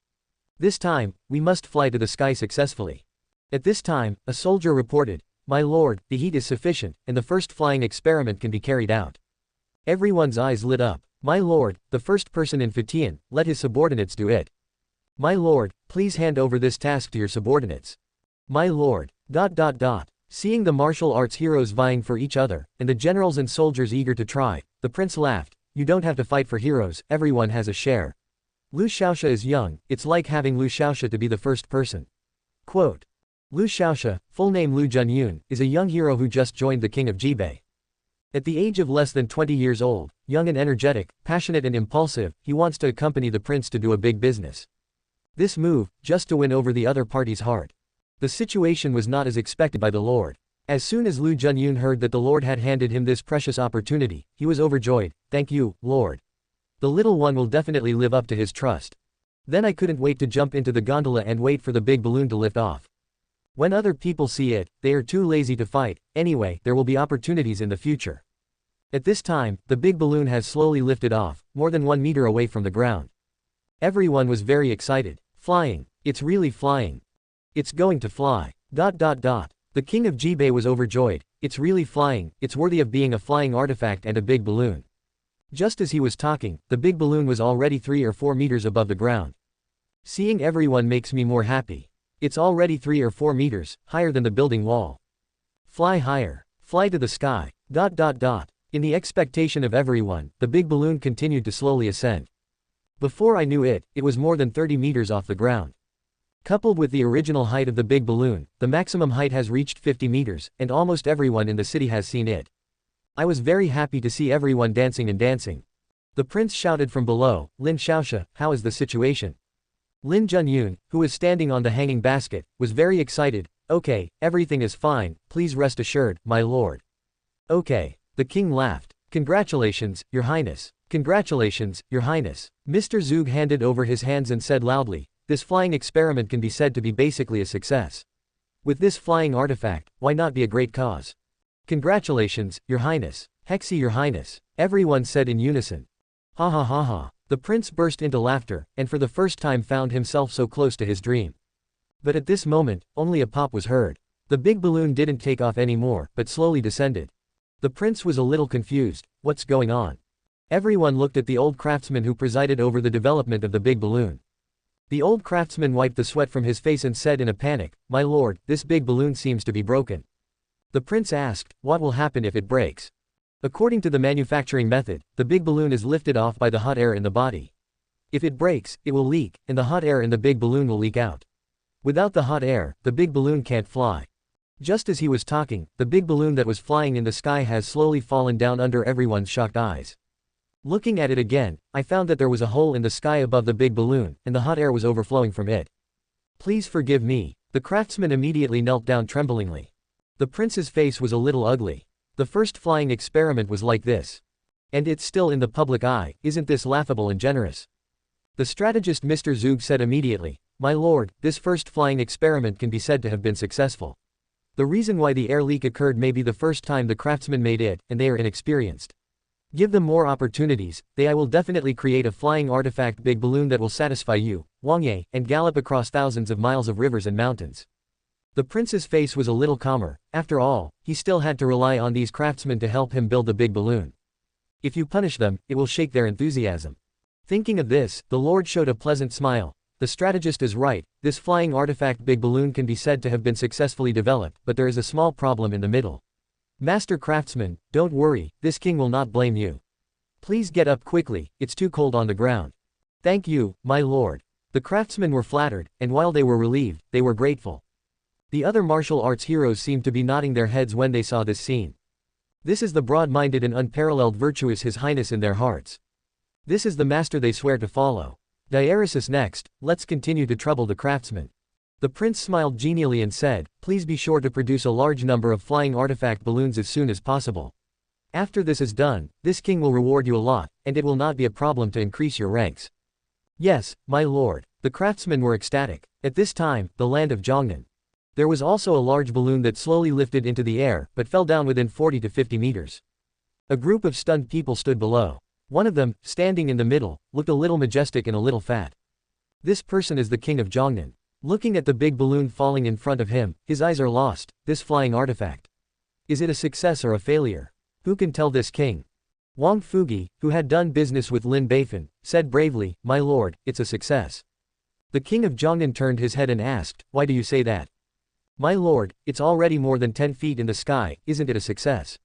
This time, we must fly to the sky successfully. At this time, a soldier reported, "My lord, the heat is sufficient, and the first flying experiment can be carried out." Everyone's eyes lit up. "My lord, the first person in Futian, let his subordinates do it." "My lord, please hand over this task to your subordinates." "My lord, ... Seeing the martial arts heroes vying for each other, and the generals and soldiers eager to try, the prince laughed, "You don't have to fight for heroes, everyone has a share. Lu Shaoxia is young, it's like having Lu Shaoxia to be the first person." Quote. Lu Shaoxia, full name Lu Junyun, is a young hero who just joined the king of Jibei. At the age of less than 20 years old, young and energetic, passionate and impulsive, he wants to accompany the prince to do a big business. This move, just to win over the other party's heart. The situation was not as expected by the Lord. As soon as Lu Junyun heard that the Lord had handed him this precious opportunity, he was overjoyed. "Thank you, Lord. The little one will definitely live up to his trust." Then I couldn't wait to jump into the gondola and wait for the big balloon to lift off. When other people see it, they are too lazy to fight. Anyway, there will be opportunities in the future. At this time, the big balloon has slowly lifted off, more than 1 meter away from the ground. Everyone was very excited. Flying. It's really flying. It's going to fly. ... The king of Jibei was overjoyed. It's really flying, it's worthy of being a flying artifact and a big balloon. Just as he was talking, the big balloon was already 3 or 4 meters above the ground. Seeing everyone makes me more happy. It's already 3 or 4 meters, higher than the building wall. Fly higher. Fly to the sky. ... In the expectation of everyone, the big balloon continued to slowly ascend. Before I knew it, it was more than 30 meters off the ground. Coupled with the original height of the big balloon, the maximum height has reached 50 meters, and almost everyone in the city has seen it. I was very happy to see everyone dancing and dancing. The prince shouted from below, "Lin Shaoxia, how is the situation?" Lin Beifan, who was standing on the hanging basket, was very excited. Okay, everything is fine, please rest assured, my lord. Okay. The king laughed. Congratulations, your highness. Congratulations, your highness. Mr. Zheng handed over his hands and said loudly, this flying experiment can be said to be basically a success. With this flying artifact, why not be a great cause? Congratulations, your highness. Hexy, your highness. Everyone said in unison. Ha ha ha ha. The prince burst into laughter, and for the first time found himself so close to his dream. But at this moment, only a pop was heard. The big balloon didn't take off anymore, but slowly descended. The prince was a little confused. What's going on? Everyone looked at the old craftsman who presided over the development of the big balloon. The old craftsman wiped the sweat from his face and said in a panic, my lord, this big balloon seems to be broken. The prince asked, what will happen if it breaks? According to the manufacturing method, the big balloon is lifted off by the hot air in the body. If it breaks, it will leak, and the hot air in the big balloon will leak out. Without the hot air, the big balloon can't fly. Just as he was talking, the big balloon that was flying in the sky has slowly fallen down under everyone's shocked eyes. Looking at it again, I found that there was a hole in the sky above the big balloon, and the hot air was overflowing from it. Please forgive me. The craftsman immediately knelt down tremblingly. The prince's face was a little ugly. The first flying experiment was like this. And it's still in the public eye, isn't this laughable and generous? The strategist Mr. Zheng said immediately, my lord, this first flying experiment can be said to have been successful. The reason why the air leak occurred may be the first time the craftsmen made it, and they are inexperienced. Give them more opportunities, I will definitely create a flying artifact big balloon that will satisfy you, Wang Ye, and gallop across thousands of miles of rivers and mountains. The prince's face was a little calmer. After all, he still had to rely on these craftsmen to help him build the big balloon. If you punish them, it will shake their enthusiasm. Thinking of this, the lord showed a pleasant smile. The strategist is right, this flying artifact big balloon can be said to have been successfully developed, but there is a small problem in the middle. Master craftsman, don't worry, this king will not blame you. Please get up quickly, it's too cold on the ground. Thank you, my lord. The craftsmen were flattered, and while they were relieved, they were grateful. The other martial arts heroes seemed to be nodding their heads when they saw this scene. This is the broad-minded and unparalleled virtuous His Highness in their hearts. This is the master they swear to follow. Diaresis next, let's continue to trouble the craftsman. The prince smiled genially and said, please be sure to produce a large number of flying artifact balloons as soon as possible. After this is done, this king will reward you a lot, and it will not be a problem to increase your ranks. Yes, my lord. The craftsmen were ecstatic. At this time, the land of Zhongnan. There was also a large balloon that slowly lifted into the air, but fell down within 40 to 50 meters. A group of stunned people stood below. One of them, standing in the middle, looked a little majestic and a little fat. This person is the king of Zhongnan. Looking at the big balloon falling in front of him, his eyes are lost. This flying artifact. Is it a success or a failure? Who can tell this king? Wang Fugi, who had done business with Lin Beifan, said bravely, my lord, it's a success. The king of Zhongnan turned his head and asked, why do you say that? My lord, it's already more than 10 feet in the sky, isn't it a success?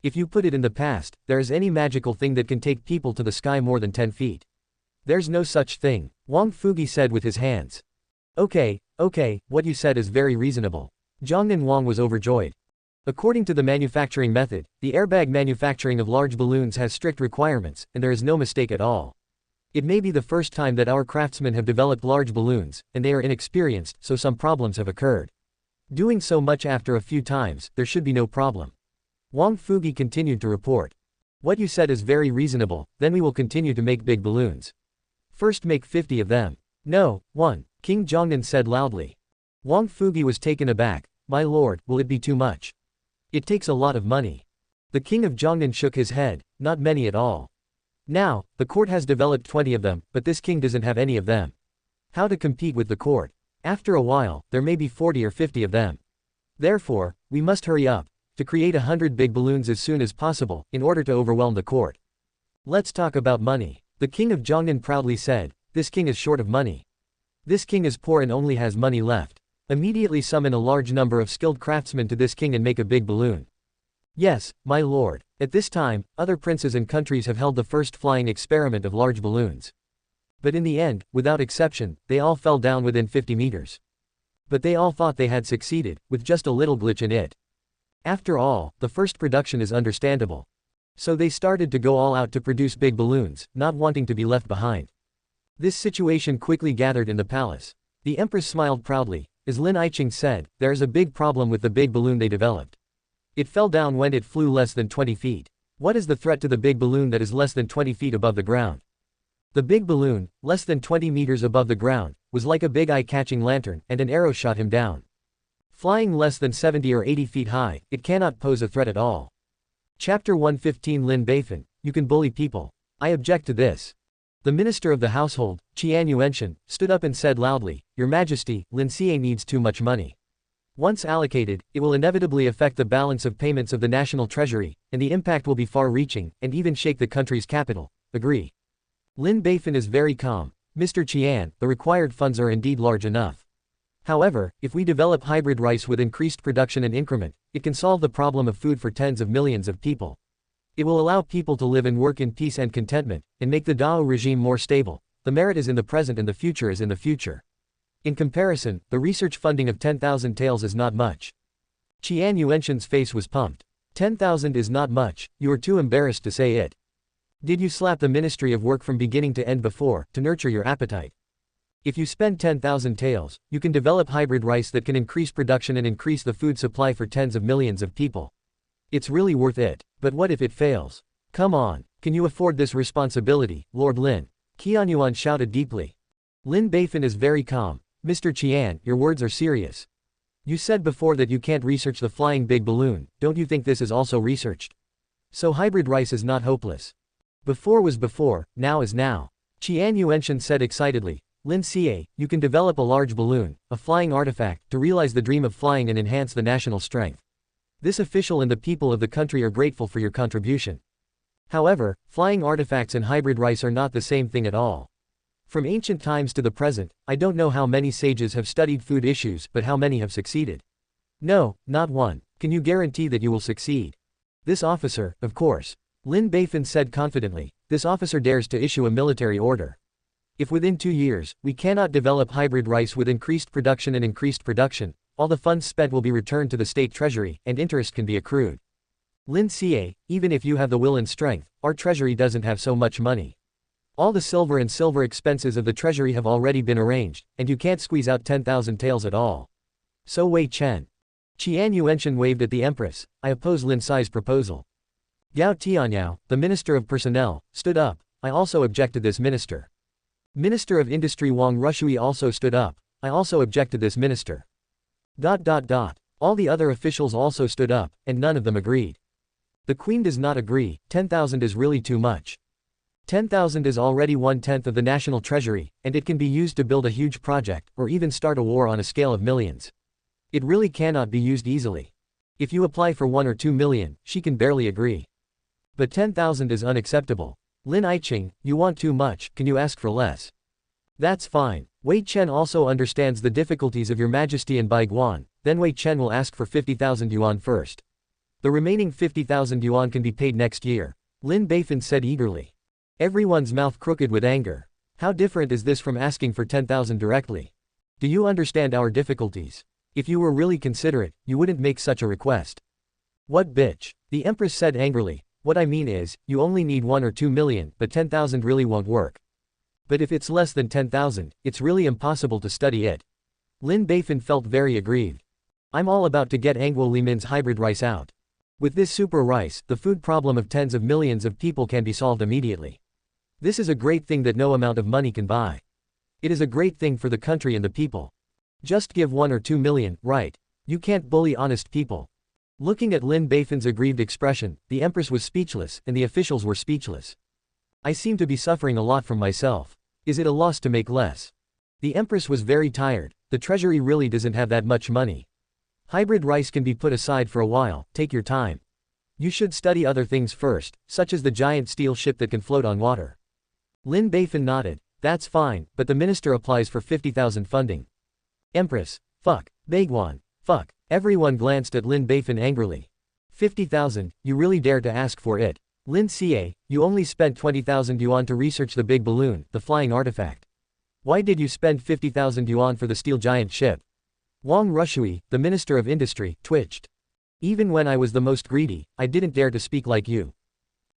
If you put it in the past, there is any magical thing that can take people to the sky more than 10 feet. There's no such thing, Wang Fugi said with his hands. Okay, what you said is very reasonable. Zhongnan Wang was overjoyed. According to the manufacturing method, the airbag manufacturing of large balloons has strict requirements, and there is no mistake at all. It may be the first time that our craftsmen have developed large balloons, and they are inexperienced, so some problems have occurred. Doing so much after a few times, there should be no problem. Wang Fugi continued to report. What you said is very reasonable, then we will continue to make big balloons. First make 50 of them. No, 1. King Zhongnan said loudly. Wang Fugi was taken aback. My lord, will it be too much? It takes a lot of money. The king of Zhongnan shook his head, not many at all. Now, the court has developed 20 of them, but this king doesn't have any of them. How to compete with the court? After a while, there may be 40 or 50 of them. Therefore, we must hurry up, to create 100 big balloons as soon as possible, in order to overwhelm the court. Let's talk about money. The king of Zhongnan proudly said, this king is short of money. This king is poor and only has money left. Immediately summon a large number of skilled craftsmen to this king and make a big balloon. Yes, my lord. At this time, other princes and countries have held the first flying experiment of large balloons. But in the end, without exception, they all fell down within 50 meters. But they all thought they had succeeded, with just a little glitch in it. After all, the first production is understandable. So they started to go all out to produce big balloons, not wanting to be left behind. This situation quickly gathered in the palace. The empress smiled proudly. As Lin Yiqing said, there is a big problem with the big balloon they developed. It fell down when it flew less than 20 feet. What is the threat to the big balloon that is less than 20 feet above the ground? The big balloon, less than 20 meters above the ground, was like a big eye-catching lantern, and an arrow shot him down. Flying less than 70 or 80 feet high, it cannot pose a threat at all. Chapter 115 Lin Beifan, you can bully people. I object to this. The minister of the household, Qian Yuanshan, stood up and said loudly, Your Majesty, Lin Xie needs too much money. Once allocated, it will inevitably affect the balance of payments of the national treasury, and the impact will be far-reaching, and even shake the country's capital. Agree. Lin Beifan is very calm. Mr. Qian, the required funds are indeed large enough. However, if we develop hybrid rice with increased production and increment, it can solve the problem of food for tens of millions of people. It will allow people to live and work in peace and contentment, and make the Dao regime more stable. The merit is in the present and the future is in the future. In comparison, the research funding of 10,000 taels is not much. Qian Yuanshan's face was pumped. 10,000 is not much, you are too embarrassed to say it. Did you slap the Ministry of Work from beginning to end before, to nurture your appetite? If you spend 10,000 taels, you can develop hybrid rice that can increase production and increase the food supply for tens of millions of people. It's really worth it. But what if it fails? Come on, can you afford this responsibility, Lord Lin? Qian Yuan shouted deeply. Lin Beifan is very calm. Mr. Qian, your words are serious. You said before that you can't research the flying big balloon, don't you think this is also researched? So hybrid rice is not hopeless. Before was before, now is now. Qian Yuanshan said excitedly, Lin Xie, you can develop a large balloon, a flying artifact, to realize the dream of flying and enhance the national strength. This official and the people of the country are grateful for your contribution. However, flying artifacts and hybrid rice are not the same thing at all. From ancient times to the present, I don't know how many sages have studied food issues, but how many have succeeded? No, not one. Can you guarantee that you will succeed? This officer, of course. Lin Beifan said confidently, this officer dares to issue a military order. If within 2 years, we cannot develop hybrid rice with increased production, all the funds spent will be returned to the state treasury, and interest can be accrued. Lin Xie, even if you have the will and strength, our treasury doesn't have so much money. All the silver expenses of the treasury have already been arranged, and you can't squeeze out 10,000 taels at all. So Wei Chen. Qian Yuanshan waved at the empress, I oppose Lin Xie's proposal. Gao Tianyao, the minister of personnel, stood up, I also object to this minister. Minister of Industry Wang Rushui also stood up, I also object to this minister. All the other officials also stood up, and none of them agreed. The queen does not agree, 10,000 is really too much. 10,000 is already 1/10 of the national treasury, and it can be used to build a huge project, or even start a war on a scale of millions. It really cannot be used easily. If you apply for 1 or 2 million, she can barely agree. But 10,000 is unacceptable. Lin Yiqing, you want too much, can you ask for less? That's fine. Wei Chen also understands the difficulties of your majesty and Bai Guan, then Wei Chen will ask for 50,000 yuan first. The remaining 50,000 yuan can be paid next year. Lin Beifan said eagerly. Everyone's mouth crooked with anger. How different is this from asking for 10,000 directly? Do you understand our difficulties? If you were really considerate, you wouldn't make such a request. What bitch? The empress said angrily. What I mean is, you only need 1 or 2 million, but 10,000 really won't work. But if it's less than 10,000, it's really impossible to study it. Lin Beifan felt very aggrieved. I'm all about to get Angwo Limin's hybrid rice out. With this super rice, the food problem of tens of millions of people can be solved immediately. This is a great thing that no amount of money can buy. It is a great thing for the country and the people. Just give 1 or 2 million, right? You can't bully honest people. Looking at Lin Beifan's aggrieved expression, the empress was speechless, and the officials were speechless. I seem to be suffering a lot from myself. Is it a loss to make less? The empress was very tired. The treasury really doesn't have that much money. Hybrid rice can be put aside for a while, take your time. You should study other things first, such as the giant steel ship that can float on water. Lin Beifan nodded. That's fine, but the minister applies for 50,000 funding. Empress. Fuck. Baiguan. Fuck. Everyone glanced at Lin Beifan angrily. 50,000, you really dare to ask for it. Lin Xie, you only spent 20,000 yuan to research the big balloon, the flying artifact. Why did you spend 50,000 yuan for the steel giant ship? Wang Rushui, the minister of industry, twitched. Even when I was the most greedy, I didn't dare to speak like you.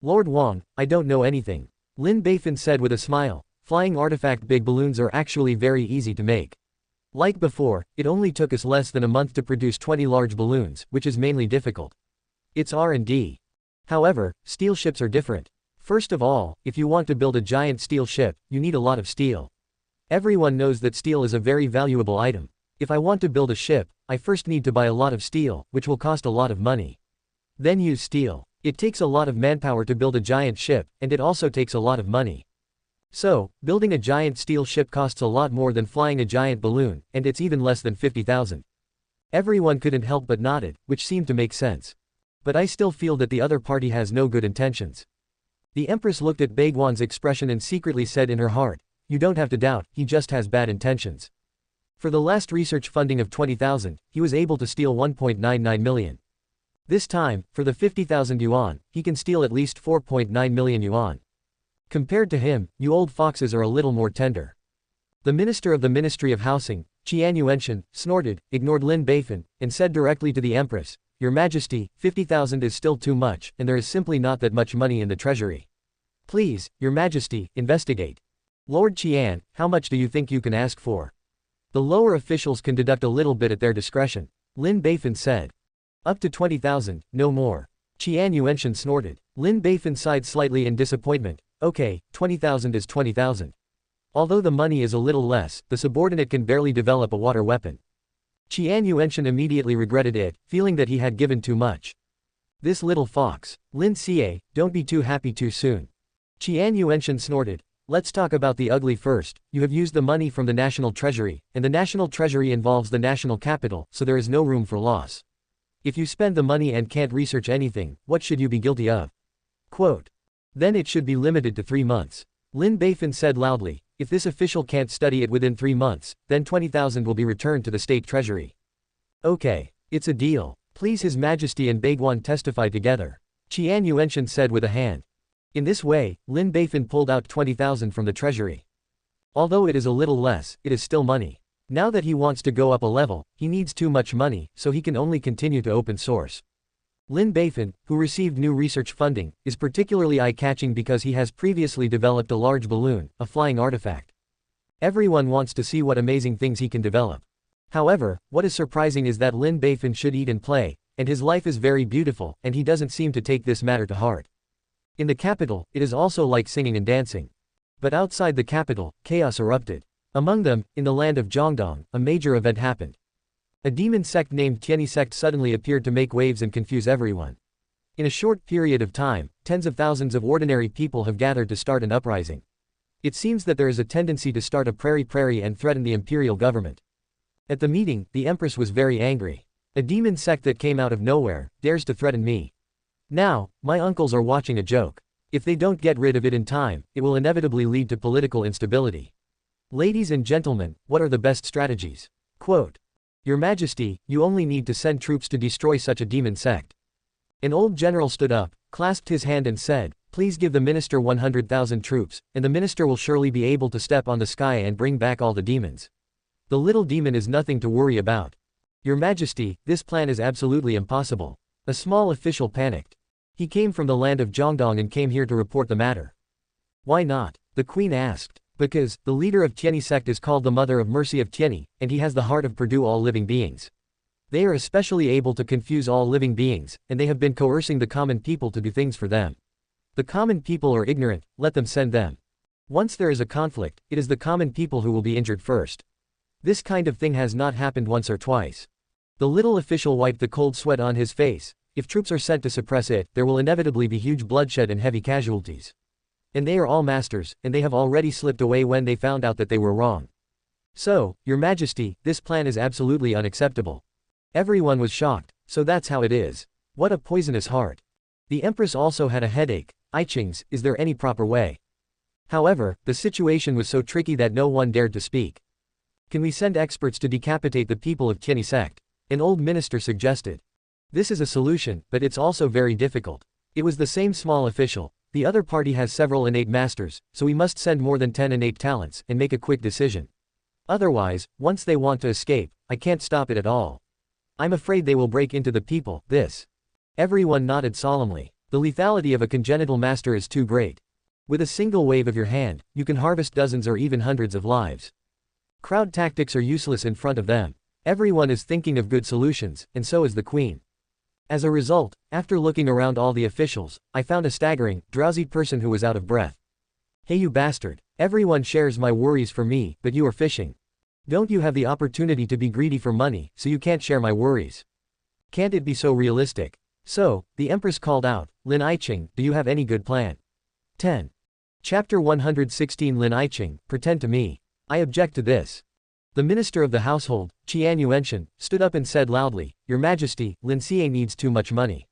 Lord Wang, I don't know anything. Lin Beifan said with a smile. Flying artifact big balloons are actually very easy to make. Like before, it only took us less than a month to produce 20 large balloons, which is mainly difficult. It's R&D. However, steel ships are different. First of all, if you want to build a giant steel ship, you need a lot of steel. Everyone knows that steel is a very valuable item. If I want to build a ship, I first need to buy a lot of steel, which will cost a lot of money. Then use steel. It takes a lot of manpower to build a giant ship, and it also takes a lot of money. So, building a giant steel ship costs a lot more than flying a giant balloon, and it's even less than 50,000. Everyone couldn't help but nodded, which seemed to make sense. But I still feel that the other party has no good intentions. The Empress looked at Baiguan's expression and secretly said in her heart, "You don't have to doubt, he just has bad intentions." For the last research funding of 20,000, he was able to steal 1.99 million. This time, for the 50,000 yuan, he can steal at least 4.9 million yuan. Compared to him, you old foxes are a little more tender. The minister of the Ministry of Housing, Qian Yuanshan, snorted, ignored Lin Beifan, and said directly to the Empress, "Your Majesty, 50,000 is still too much, and there is simply not that much money in the treasury. Please, Your Majesty, investigate." "Lord Qian, how much do you think you can ask for?" "The lower officials can deduct a little bit at their discretion," Lin Beifan said. "Up to 20,000, no more." Qian Yuanshan snorted. Lin Beifan sighed slightly in disappointment. "Okay, 20,000 is 20,000. Although the money is a little less, the subordinate can barely develop a water weapon." Qian Yuanshan immediately regretted it, feeling that he had given too much. "This little fox. Lin Xie, don't be too happy too soon." Qian Yuanshan snorted. "Let's talk about the ugly first. You have used the money from the national treasury, and the national treasury involves the national capital, so there is no room for loss. If you spend the money and can't research anything, what should you be guilty of? Quote. Then it should be limited to 3 months. Lin Beifan said loudly, "If this official can't study it within 3 months, then 20,000 will be returned to the state treasury." "Okay. It's a deal. Please His Majesty and Baiguan testify together," Qian Yuanshan said with a hand. In this way, Lin Beifan pulled out 20,000 from the treasury. Although it is a little less, it is still money. Now that he wants to go up a level, he needs too much money, so he can only continue to open source. Lin Beifan, who received new research funding, is particularly eye-catching because he has previously developed a large balloon, a flying artifact. Everyone wants to see what amazing things he can develop. However, what is surprising is that Lin Beifan should eat and play, and his life is very beautiful, and he doesn't seem to take this matter to heart. In the capital, it is also like singing and dancing. But outside the capital, chaos erupted. Among them, in the land of Zhongdong, a major event happened. A demon sect named Tianyi sect suddenly appeared to make waves and confuse everyone. In a short period of time, tens of thousands of ordinary people have gathered to start an uprising. It seems that there is a tendency to start a prairie and threaten the imperial government. At the meeting, the Empress was very angry. A demon sect that came out of nowhere, dares to threaten me. Now, my uncles are watching a joke. If they don't get rid of it in time, it will inevitably lead to political instability. Ladies and gentlemen, what are the best strategies? Quote. Your Majesty, you only need to send troops to destroy such a demon sect. An old general stood up, clasped his hand and said, please give the minister 100,000 troops, and the minister will surely be able to step on the sky and bring back all the demons. The little demon is nothing to worry about. Your Majesty, this plan is absolutely impossible. A small official panicked. He came from the land of Zhongdong and came here to report the matter. Why not? The queen asked. Because, the leader of Tianyi sect is called the Mother of Mercy of Tianyi, and he has the heart of Purdue all living beings. They are especially able to confuse all living beings, and they have been coercing the common people to do things for them. The common people are ignorant, let them send them. Once there is a conflict, it is the common people who will be injured first. This kind of thing has not happened once or twice. The little official wiped the cold sweat on his face. If troops are sent to suppress it, there will inevitably be huge bloodshed and heavy casualties. And they are all masters, and they have already slipped away when they found out that they were wrong. So, Your Majesty, this plan is absolutely unacceptable. Everyone was shocked, so that's how it is. What a poisonous heart. The Empress also had a headache. Qing's, is there any proper way? However, the situation was so tricky that no one dared to speak. Can we send experts to decapitate the people of Tianyi sect? An old minister suggested. This is a solution, but it's also very difficult. It was the same small official. The other party has several innate masters, so we must send more than 10 innate talents, and make a quick decision. Otherwise, once they want to escape, I can't stop it at all. I'm afraid they will break into the people, this. Everyone nodded solemnly. The lethality of a congenital master is too great. With a single wave of your hand, you can harvest dozens or even hundreds of lives. Crowd tactics are useless in front of them. Everyone is thinking of good solutions, and so is the queen. As a result, after looking around all the officials, I found a staggering, drowsy person who was out of breath. Hey you bastard, everyone shares my worries for me, but you are fishing. Don't you have the opportunity to be greedy for money, so you can't share my worries? Can't it be so realistic? So, the Empress called out, Lin Beifan, do you have any good plan? 10. Chapter 116 Lin Beifan, pretend to me. I object to this. The Minister of the Household, Qian Yuanshan, stood up and said loudly, Your Majesty, Lin Xie needs too much money.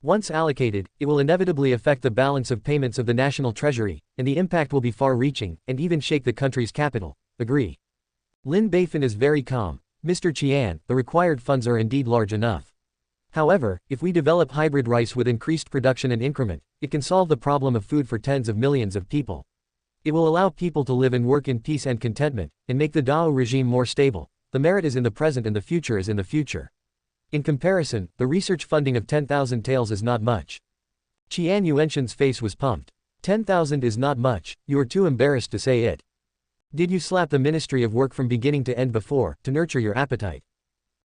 Once allocated, it will inevitably affect the balance of payments of the national treasury, and the impact will be far-reaching, and even shake the country's capital. Agree. Lin Beifan is very calm. Mr. Qian, the required funds are indeed large enough. However, if we develop hybrid rice with increased production and increment, it can solve the problem of food for tens of millions of people. It will allow people to live and work in peace and contentment, and make the Dao regime more stable. The merit is in the present and the future is in the future. In comparison, the research funding of 10,000 taels is not much. Qian Yuanshan's face was pumped. 10,000 is not much, you are too embarrassed to say it. Did you slap the Ministry of Work from beginning to end before, to nurture your appetite?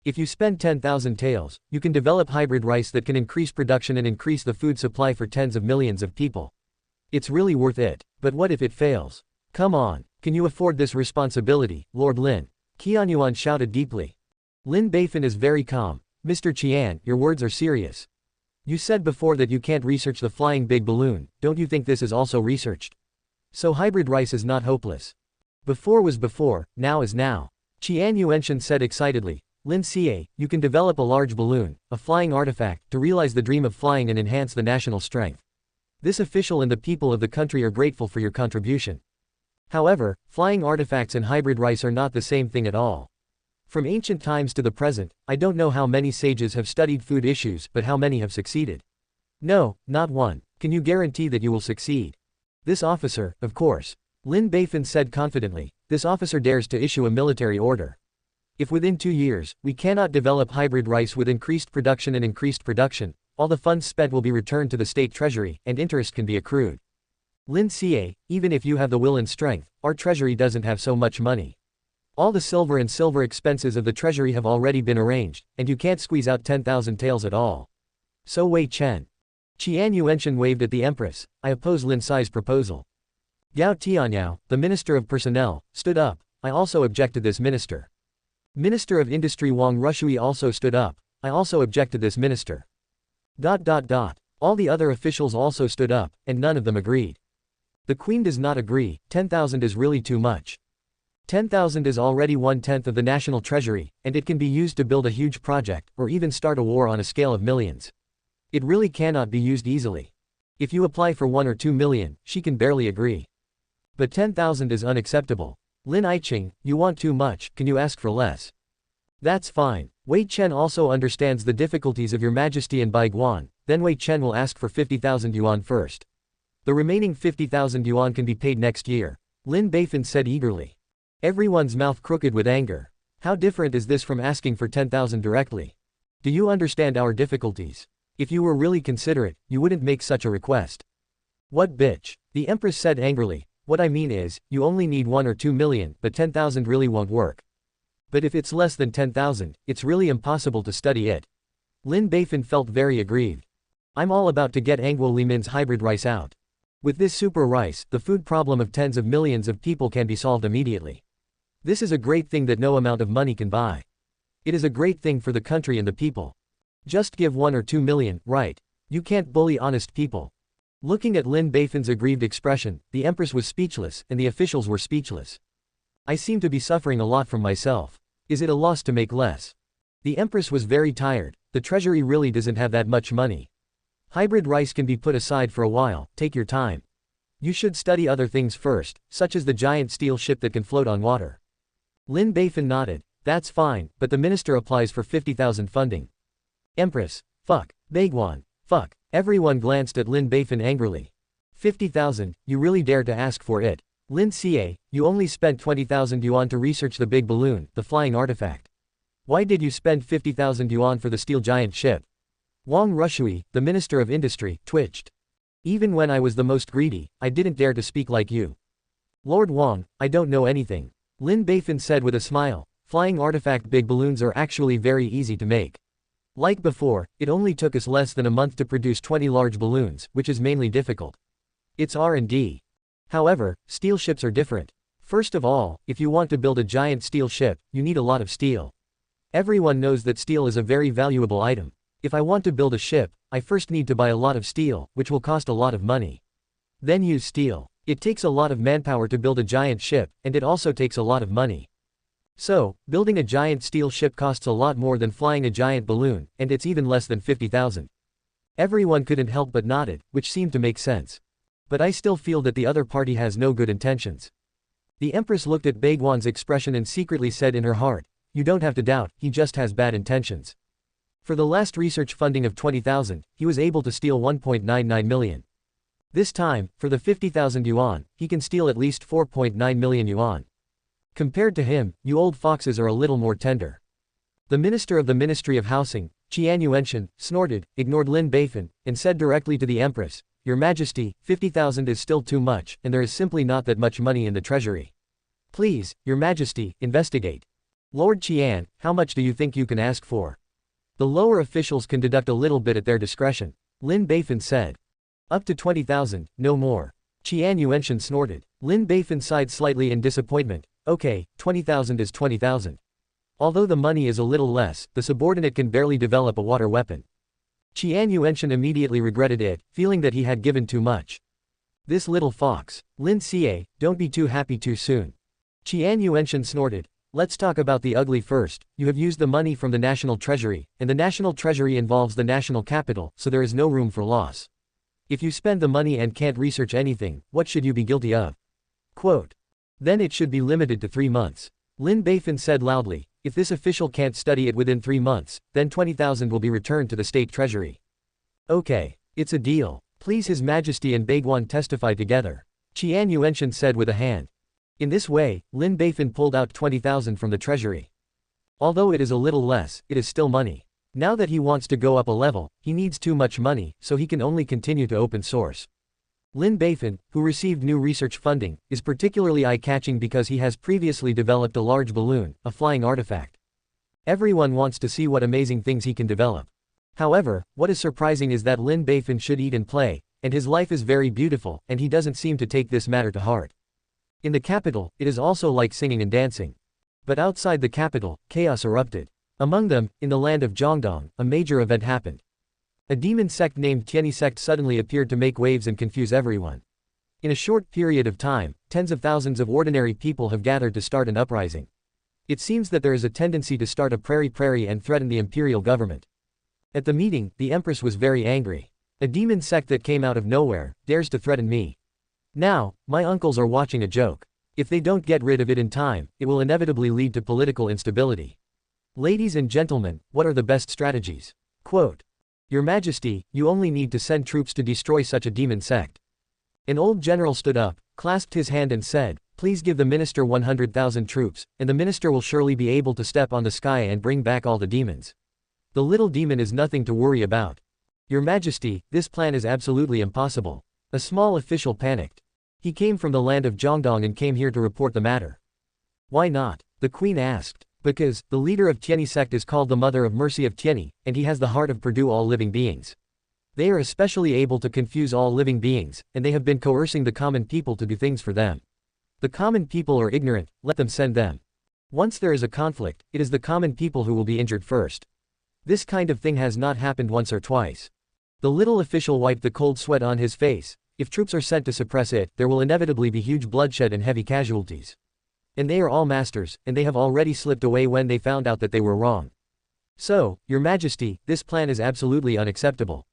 If you spend 10,000 taels, you can develop hybrid rice that can increase production and increase the food supply for tens of millions of people. It's really worth it, but what if it fails? Come on, can you afford this responsibility, Lord Lin? Qian Yuan shouted deeply. Lin Beifan is very calm. Mr. Qian, your words are serious. You said before that you can't research the flying big balloon, don't you think this is also researched? So hybrid rice is not hopeless. Before was before, now is now. Qian Yuanshan said excitedly, Lin Xie, you can develop a large balloon, a flying artifact, to realize the dream of flying and enhance the national strength. This official and the people of the country are grateful for your contribution. However, flying artifacts and hybrid rice are not the same thing at all. From ancient times to the present, I don't know how many sages have studied food issues, but how many have succeeded? No, not one. Can you guarantee that you will succeed? This officer, of course. Lin Beifan said confidently, this officer dares to issue a military order. If within 2 years, we cannot develop hybrid rice with increased production, all the funds spent will be returned to the state treasury, and interest can be accrued. Lin Xie, even if you have the will and strength, our treasury doesn't have so much money. All the silver expenses of the treasury have already been arranged, and you can't squeeze out 10,000 taels at all. So Wei Chen. Qian Yuanshan waved at the Empress, I oppose Lin Xie's proposal. Gao Tianyao, the Minister of Personnel, stood up, I also object to this minister. Minister of Industry Wang Rushui also stood up, I also object to this minister. All the other officials also stood up, and none of them agreed. The Queen does not agree, 10,000 is really too much. 10,000 is already 1/10 of the national treasury, and it can be used to build a huge project, or even start a war on a scale of millions. It really cannot be used easily. If you apply for 1 or 2 million, she can barely agree. But 10,000 is unacceptable. Lin Beifan, you want too much, can you ask for less? That's fine. Wei Chen also understands the difficulties of your majesty and Bai Guan, then Wei Chen will ask for 50,000 yuan first. The remaining 50,000 yuan can be paid next year. Lin Beifan said eagerly. Everyone's mouth crooked with anger. How different is this from asking for 10,000 directly? Do you understand our difficulties? If you were really considerate, you wouldn't make such a request. What bitch? The Empress said angrily. What I mean is, you only need 1 or 2 million, but 10,000 really won't work. But if it's less than 10,000, it's really impossible to study it. Lin Beifan felt very aggrieved. I'm all about to get Angguo Limin's hybrid rice out. With this super rice, the food problem of tens of millions of people can be solved immediately. This is a great thing that no amount of money can buy. It is a great thing for the country and the people. Just give 1 or 2 million, right? You can't bully honest people. Looking at Lin Beifan's aggrieved expression, the Empress was speechless, and the officials were speechless. I seem to be suffering a lot from myself. Is it a loss to make less? The Empress was very tired. The treasury really doesn't have that much money. Hybrid rice can be put aside for a while, take your time. You should study other things first, such as the giant steel ship that can float on water. Lin Beifan nodded, that's fine, but the minister applies for 50,000 funding. Empress, fuck, Baiguan, fuck. Everyone glanced at Lin Beifan angrily. 50,000, you really dare to ask for it. Lin Xie, you only spent 20,000 yuan to research the big balloon, the flying artifact. Why did you spend 50,000 yuan for the steel giant ship? Wang Rushui, the Minister of Industry, twitched. Even when I was the most greedy, I didn't dare to speak like you. Lord Wang, I don't know anything. Lin Beifan said with a smile, flying artifact big balloons are actually very easy to make. Like before, it only took us less than a month to produce 20 large balloons, which is mainly difficult. It's R&D. However, steel ships are different. First of all, if you want to build a giant steel ship, you need a lot of steel. Everyone knows that steel is a very valuable item. If I want to build a ship, I first need to buy a lot of steel, which will cost a lot of money. Then use steel. It takes a lot of manpower to build a giant ship, and it also takes a lot of money. So, building a giant steel ship costs a lot more than flying a giant balloon, and it's even less than 50,000. Everyone couldn't help but nodded, which seemed to make sense. But I still feel that the other party has no good intentions. The Empress looked at Baiguan's expression and secretly said in her heart, "You don't have to doubt, he just has bad intentions." For the last research funding of 20,000, he was able to steal 1.99 million. This time, for the 50,000 yuan, he can steal at least 4.9 million yuan. Compared to him, you old foxes are a little more tender. The minister of the Ministry of Housing, Qian Yuanshan, snorted, ignored Lin Beifan, and said directly to the Empress, "Your Majesty, 50,000 is still too much, and there is simply not that much money in the treasury. Please, Your Majesty, investigate. Lord Qian, how much do you think you can ask for?" The lower officials can deduct a little bit at their discretion. Lin Beifan said. Up to 20,000, no more. Qian Yuanshan snorted. Lin Beifan sighed slightly in disappointment. Okay, 20,000 is 20,000. Although the money is a little less, the subordinate can barely develop a water weapon. Qian Yuanshan immediately regretted it, feeling that he had given too much. This little fox. Lin Xie, don't be too happy too soon. Qian Yuanshan snorted. Let's talk about the ugly first. You have used the money from the national treasury, and the national treasury involves the national capital, so there is no room for loss. If you spend the money and can't research anything, what should you be guilty of? Quote. Then it should be limited to 3 months. Lin Beifan said loudly, if this official can't study it within 3 months, then 20,000 will be returned to the state treasury. Okay. It's a deal. Please His Majesty and Baiguan testify together. Qian Yuanshan said with a hand. In this way, Lin Beifan pulled out 20,000 from the treasury. Although it is a little less, it is still money. Now that he wants to go up a level, he needs too much money, so he can only continue to open source. Lin Beifan, who received new research funding, is particularly eye-catching because he has previously developed a large balloon, a flying artifact. Everyone wants to see what amazing things he can develop. However, what is surprising is that Lin Beifan should eat and play, and his life is very beautiful, and he doesn't seem to take this matter to heart. In the capital, it is also like singing and dancing. But outside the capital, chaos erupted. Among them, in the land of Zhongdong, a major event happened. A demon sect named Tianyi sect suddenly appeared to make waves and confuse everyone. In a short period of time, tens of thousands of ordinary people have gathered to start an uprising. It seems that there is a tendency to start a prairie and threaten the imperial government. At the meeting, the Empress was very angry. A demon sect that came out of nowhere, dares to threaten me. Now, my uncles are watching a joke. If they don't get rid of it in time, it will inevitably lead to political instability. Ladies and gentlemen, what are the best strategies? Quote. Your Majesty, you only need to send troops to destroy such a demon sect. An old general stood up, clasped his hand and said, please give the minister 100,000 troops, and the minister will surely be able to step on the sky and bring back all the demons. The little demon is nothing to worry about. Your Majesty, this plan is absolutely impossible. A small official panicked. He came from the land of Zhongdong and came here to report the matter. Why not? The queen asked. Because, the leader of Tianyi sect is called the Mother of Mercy of Tianyi, and he has the heart of Purdue all living beings. They are especially able to confuse all living beings, and they have been coercing the common people to do things for them. The common people are ignorant, let them send them. Once there is a conflict, it is the common people who will be injured first. This kind of thing has not happened once or twice. The little official wiped the cold sweat on his face. If troops are sent to suppress it, there will inevitably be huge bloodshed and heavy casualties. And they are all masters, and they have already slipped away when they found out that they were wrong. So, Your Majesty, this plan is absolutely unacceptable.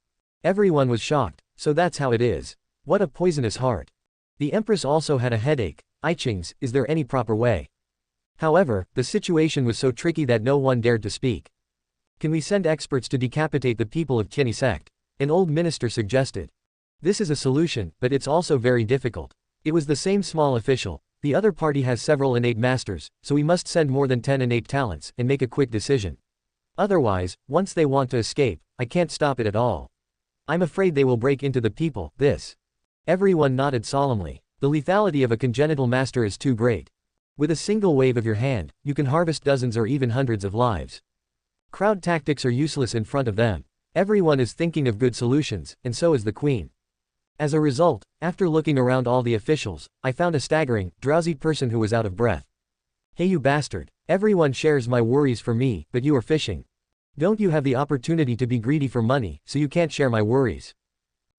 Everyone was shocked, so that's how it is. What a poisonous heart. The Empress also had a headache. Qing, is there any proper way? However, the situation was so tricky that no one dared to speak. Can we send experts to decapitate the people of Tianyi sect? An old minister suggested. This is a solution, but it's also very difficult. It was the same small official. The other party has several innate masters, so we must send more than 10 innate talents, and make a quick decision. Otherwise, once they want to escape, I can't stop it at all. I'm afraid they will break into the people, this. Everyone nodded solemnly. The lethality of a congenital master is too great. With a single wave of your hand, you can harvest dozens or even hundreds of lives. Crowd tactics are useless in front of them. Everyone is thinking of good solutions, and so is the queen. As a result, after looking around all the officials, I found a staggering, drowsy person who was out of breath. Hey you bastard, everyone shares my worries for me, but you are fishing. Don't you have the opportunity to be greedy for money, so you can't share my worries?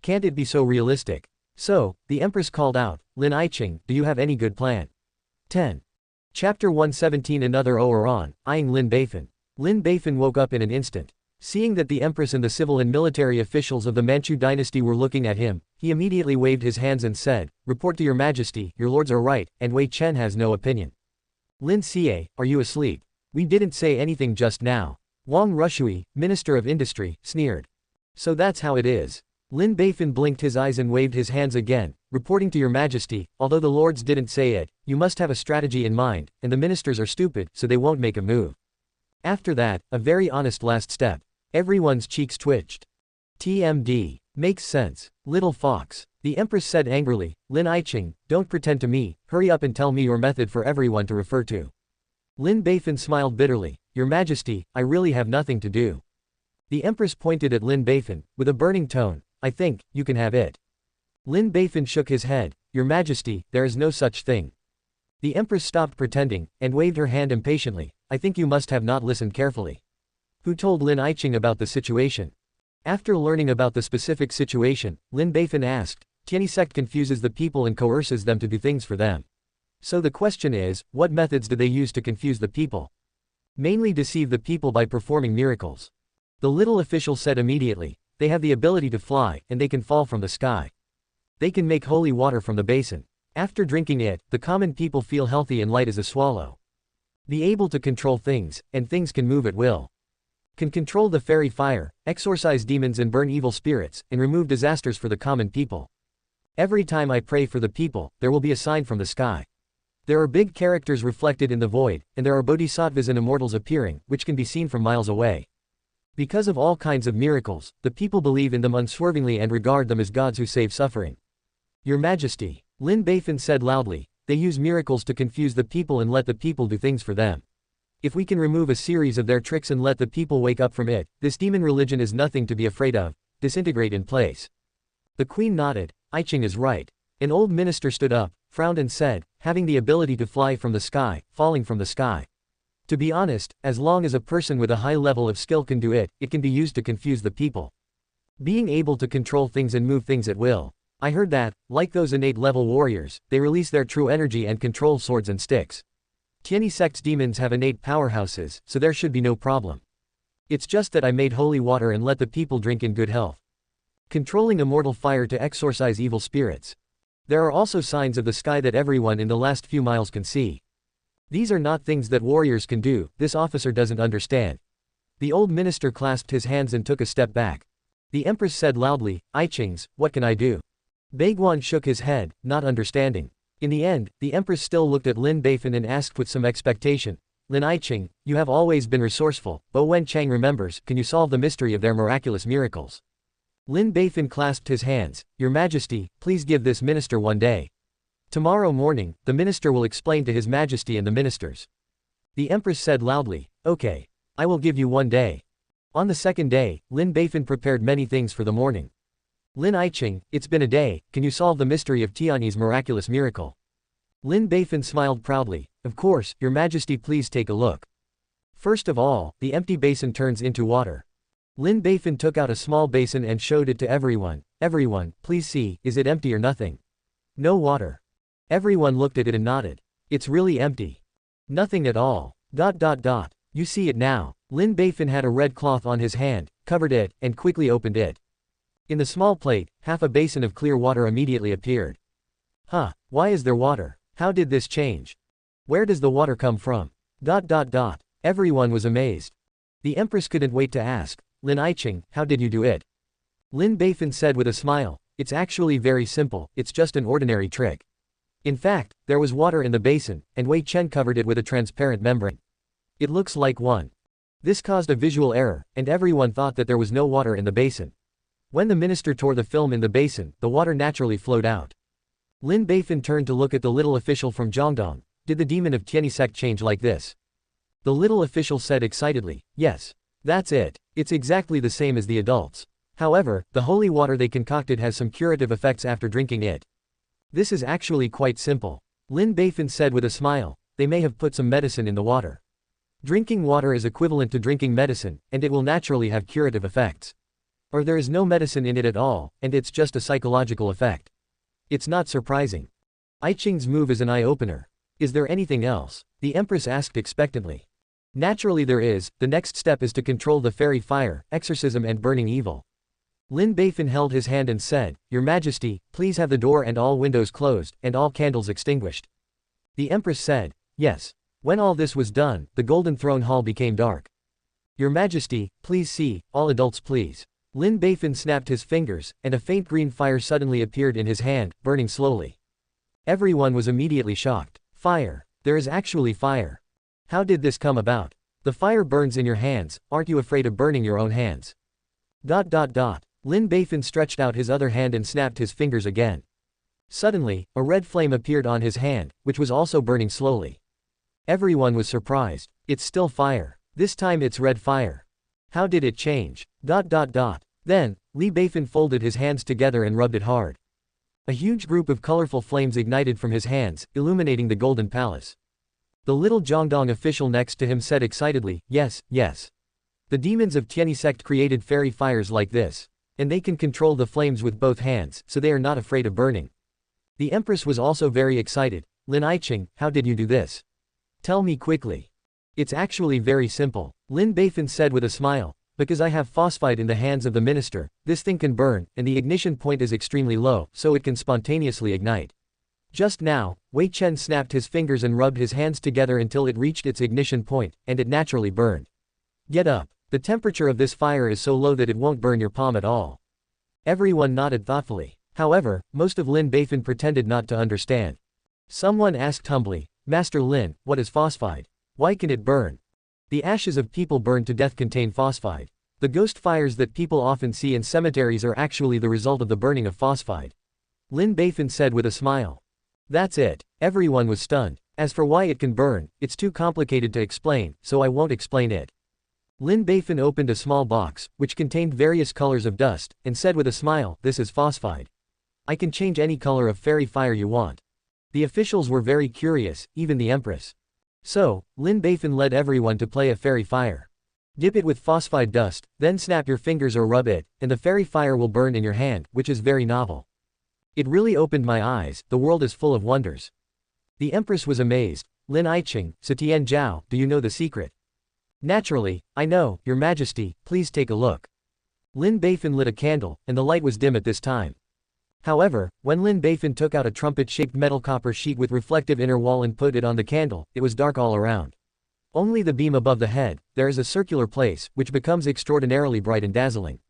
Can't it be so realistic? So, the Empress called out, Lin Qing, do you have any good plan? 10. Chapter 117 Another Oran, eyeing Lin Beifan. Lin Beifan woke up in an instant. Seeing that the Empress and the civil and military officials of the Manchu dynasty were looking at him, he immediately waved his hands and said, Report to your majesty, your lords are right, and Wei Chen has no opinion. Lin Xie, are you asleep? We didn't say anything just now. Wang Rushui, Minister of Industry, sneered. So that's how it is. Lin Beifan blinked his eyes and waved his hands again, reporting to your majesty, although the lords didn't say it, you must have a strategy in mind, and the ministers are stupid, so they won't make a move. After that, a very honest last step. Everyone's cheeks twitched. TMD. Makes sense. Little fox. The Empress said angrily, Lin Qing, don't pretend to me, hurry up and tell me your method for everyone to refer to. Lin Beifan smiled bitterly, Your Majesty, I really have nothing to do. The Empress pointed at Lin Beifan, with a burning tone, I think, you can have it. Lin Beifan shook his head, Your Majesty, there is no such thing. The Empress stopped pretending, and waved her hand impatiently, I think you must have not listened carefully. Who told Lin Qing about the situation? After learning about the specific situation, Lin Beifan asked, Tianyi sect confuses the people and coerces them to do things for them. So the question is, what methods do they use to confuse the people? Mainly deceive the people by performing miracles. The little official said immediately, they have the ability to fly, and they can fall from the sky. They can make holy water from the basin. After drinking it, the common people feel healthy and light as a swallow. Be able to control things, and things can move at will. Can control the fairy fire, exorcise demons and burn evil spirits, and remove disasters for the common people. Every time I pray for the people, there will be a sign from the sky. There are big characters reflected in the void, and there are bodhisattvas and immortals appearing, which can be seen from miles away. Because of all kinds of miracles, the people believe in them unswervingly and regard them as gods who save suffering. Your Majesty, Lin Beifan said loudly, they use miracles to confuse the people and let the people do things for them. If we can remove a series of their tricks and let the people wake up from it, this demon religion is nothing to be afraid of, disintegrate in place. The queen nodded, Qing is right. An old minister stood up, frowned and said, having the ability to fly from the sky, falling from the sky. To be honest, as long as a person with a high level of skill can do it, it can be used to confuse the people. Being able to control things and move things at will. I heard that, like those innate level warriors, they release their true energy and control swords and sticks. Tianyi sect's demons have innate powerhouses, so there should be no problem. It's just that I made holy water and let the people drink in good health. Controlling immortal fire to exorcise evil spirits. There are also signs of the sky that everyone in the last few miles can see. These are not things that warriors can do, this officer doesn't understand. The old minister clasped his hands and took a step back. The Empress said loudly, Qings, what can I do? Baiguan shook his head, not understanding. In the end, the Empress still looked at Lin Beifan and asked with some expectation, Lin Qing, you have always been resourceful, but when Chang remembers, can you solve the mystery of their miraculous miracles? Lin Beifan clasped his hands, Your Majesty, please give this minister one day. Tomorrow morning, the minister will explain to His Majesty and the ministers. The Empress said loudly, okay. I will give you 1 day. On the second day, Lin Beifan prepared many things for the morning. Lin Qing, it's been a day, can you solve the mystery of Tianyi's miraculous miracle? Lin Beifan smiled proudly, of course, Your Majesty please take a look. First of all, the empty basin turns into water. Lin Beifan took out a small basin and showed it to everyone. Everyone, please see, is it empty or nothing? No water. Everyone looked at it and nodded. It's really empty. Nothing at all. ... You see it now. Lin Beifan had a red cloth on his hand, covered it, and quickly opened it. In the small plate, half a basin of clear water immediately appeared. Huh, why is there water? How did this change? Where does the water come from? ... Everyone was amazed. The Empress couldn't wait to ask, Lin Qing, how did you do it? Lin Beifan said with a smile, it's actually very simple, it's just an ordinary trick. In fact, there was water in the basin, and Wei Chen covered it with a transparent membrane. It looks like one. This caused a visual error, and everyone thought that there was no water in the basin. When the minister tore the film in the basin, the water naturally flowed out. Lin Beifan turned to look at the little official from Jiangdong. Did the demon of Tianyi sect change like this? The little official said excitedly, yes. That's it. It's exactly the same as the adults. However, the holy water they concocted has some curative effects after drinking it. This is actually quite simple. Lin Beifan said with a smile, they may have put some medicine in the water. Drinking water is equivalent to drinking medicine, and it will naturally have curative effects. Or there is no medicine in it at all, and it's just a psychological effect. It's not surprising. Qing's move is an eye-opener. Is there anything else? The empress asked expectantly. Naturally there is. The next step is to control the fairy fire, exorcism and burning evil. Lin Beifan held his hand and said, Your Majesty, please have the door and all windows closed, and all candles extinguished. The empress said, yes. When all this was done, the golden throne hall became dark. Your Majesty, please see, all adults please. Lin Beifan snapped his fingers, and a faint green fire suddenly appeared in his hand, burning slowly. Everyone was immediately shocked. Fire. There is actually fire. How did this come about? The fire burns in your hands, aren't you afraid of burning your own hands? Lin Beifan stretched out his other hand and snapped his fingers again. Suddenly, a red flame appeared on his hand, which was also burning slowly. Everyone was surprised. It's still fire. This time it's red fire. How did it change? Then, Li Beifan folded his hands together and rubbed it hard. A huge group of colorful flames ignited from his hands, illuminating the golden palace. The little Jiangdong official next to him said excitedly, yes, yes. The demons of Tianyi sect created fairy fires like this. And they can control the flames with both hands, so they are not afraid of burning. The empress was also very excited. Lin Qing, how did you do this? Tell me quickly. It's actually very simple. Lin Beifan said with a smile, because I have phosphide in the hands of the minister, this thing can burn, and the ignition point is extremely low, so it can spontaneously ignite. Just now, Wei Chen snapped his fingers and rubbed his hands together until it reached its ignition point, and it naturally burned. Get up. The temperature of this fire is so low that it won't burn your palm at all. Everyone nodded thoughtfully. However, most of Lin Beifan pretended not to understand. Someone asked humbly, Master Lin, what is phosphide? Why can it burn? The ashes of people burned to death contain phosphide. The ghost fires that people often see in cemeteries are actually the result of the burning of phosphide. Lin Beifan said with a smile. That's it. Everyone was stunned. As for why it can burn, it's too complicated to explain, so I won't explain it. Lin Beifan opened a small box, which contained various colors of dust, and said with a smile, this is phosphide. I can change any color of fairy fire you want. The officials were very curious, even the empress. So, Lin Beifan led everyone to play a fairy fire. Dip it with phosphide dust, then snap your fingers or rub it, and the fairy fire will burn in your hand, which is very novel. It really opened my eyes. The world is full of wonders. The empress was amazed. Lin Qing, Sitian Zhao, do you know the secret? Naturally, I know, Your Majesty, please take a look. Lin Beifan lit a candle, and the light was dim at this time. However, when Lin Beifan took out a trumpet-shaped metal copper sheet with reflective inner wall and put it on the candle, it was dark all around. Only the beam above the head, there is a circular place, which becomes extraordinarily bright and dazzling.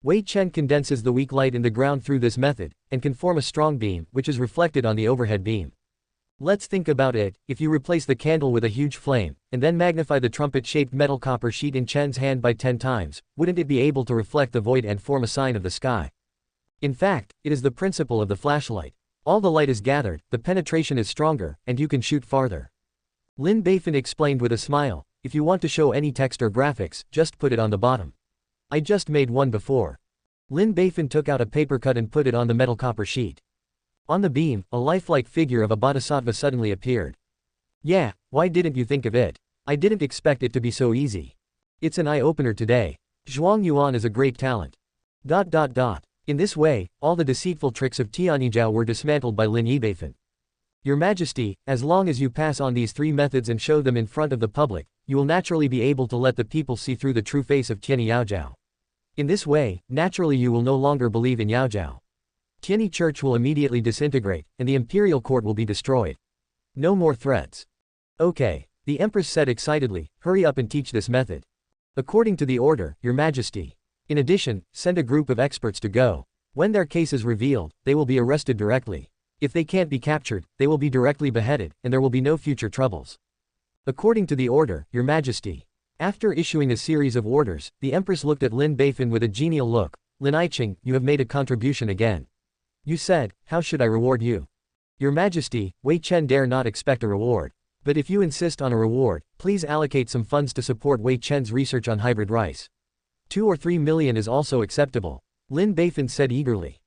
Wei Chen condenses the weak light in the ground through this method, and can form a strong beam, which is reflected on the overhead beam. Let's think about it. If you replace the candle with a huge flame, and then magnify the trumpet-shaped metal copper sheet in Chen's hand by 10 times, wouldn't it be able to reflect the void and form a sign of the sky? In fact, it is the principle of the flashlight. All the light is gathered, the penetration is stronger, and you can shoot farther. Lin Beifan explained with a smile, if you want to show any text or graphics, just put it on the bottom. I just made one before. Lin Beifan took out a paper cut and put it on the metal copper sheet. On the beam, a lifelike figure of a bodhisattva suddenly appeared. Yeah, why didn't you think of it? I didn't expect it to be so easy. It's an eye-opener today. Zhuang Yuan is a great talent. In this way, all the deceitful tricks of Tianyijiao were dismantled by Lin Beifan. Your Majesty, as long as you pass on these 3 methods and show them in front of the public, you will naturally be able to let the people see through the true face of Tianyi Yaojiao. In this way, naturally you will no longer believe in Yaojiao. Tianyi Church will immediately disintegrate, and the imperial court will be destroyed. No more threats. Okay, the Empress said excitedly, hurry up and teach this method. According to the order, Your Majesty. In addition, send a group of experts to go. When their case is revealed, they will be arrested directly. If they can't be captured, they will be directly beheaded, and there will be no future troubles. According to the order, Your Majesty. After issuing a series of orders, the Empress looked at Lin Beifan with a genial look. Lin Iching, you have made a contribution again. You said, how should I reward you? Your Majesty, Wei Chen dare not expect a reward. But if you insist on a reward, please allocate some funds to support Wei Chen's research on hybrid rice. 2 or 3 million is also acceptable. Lin Beifan said eagerly.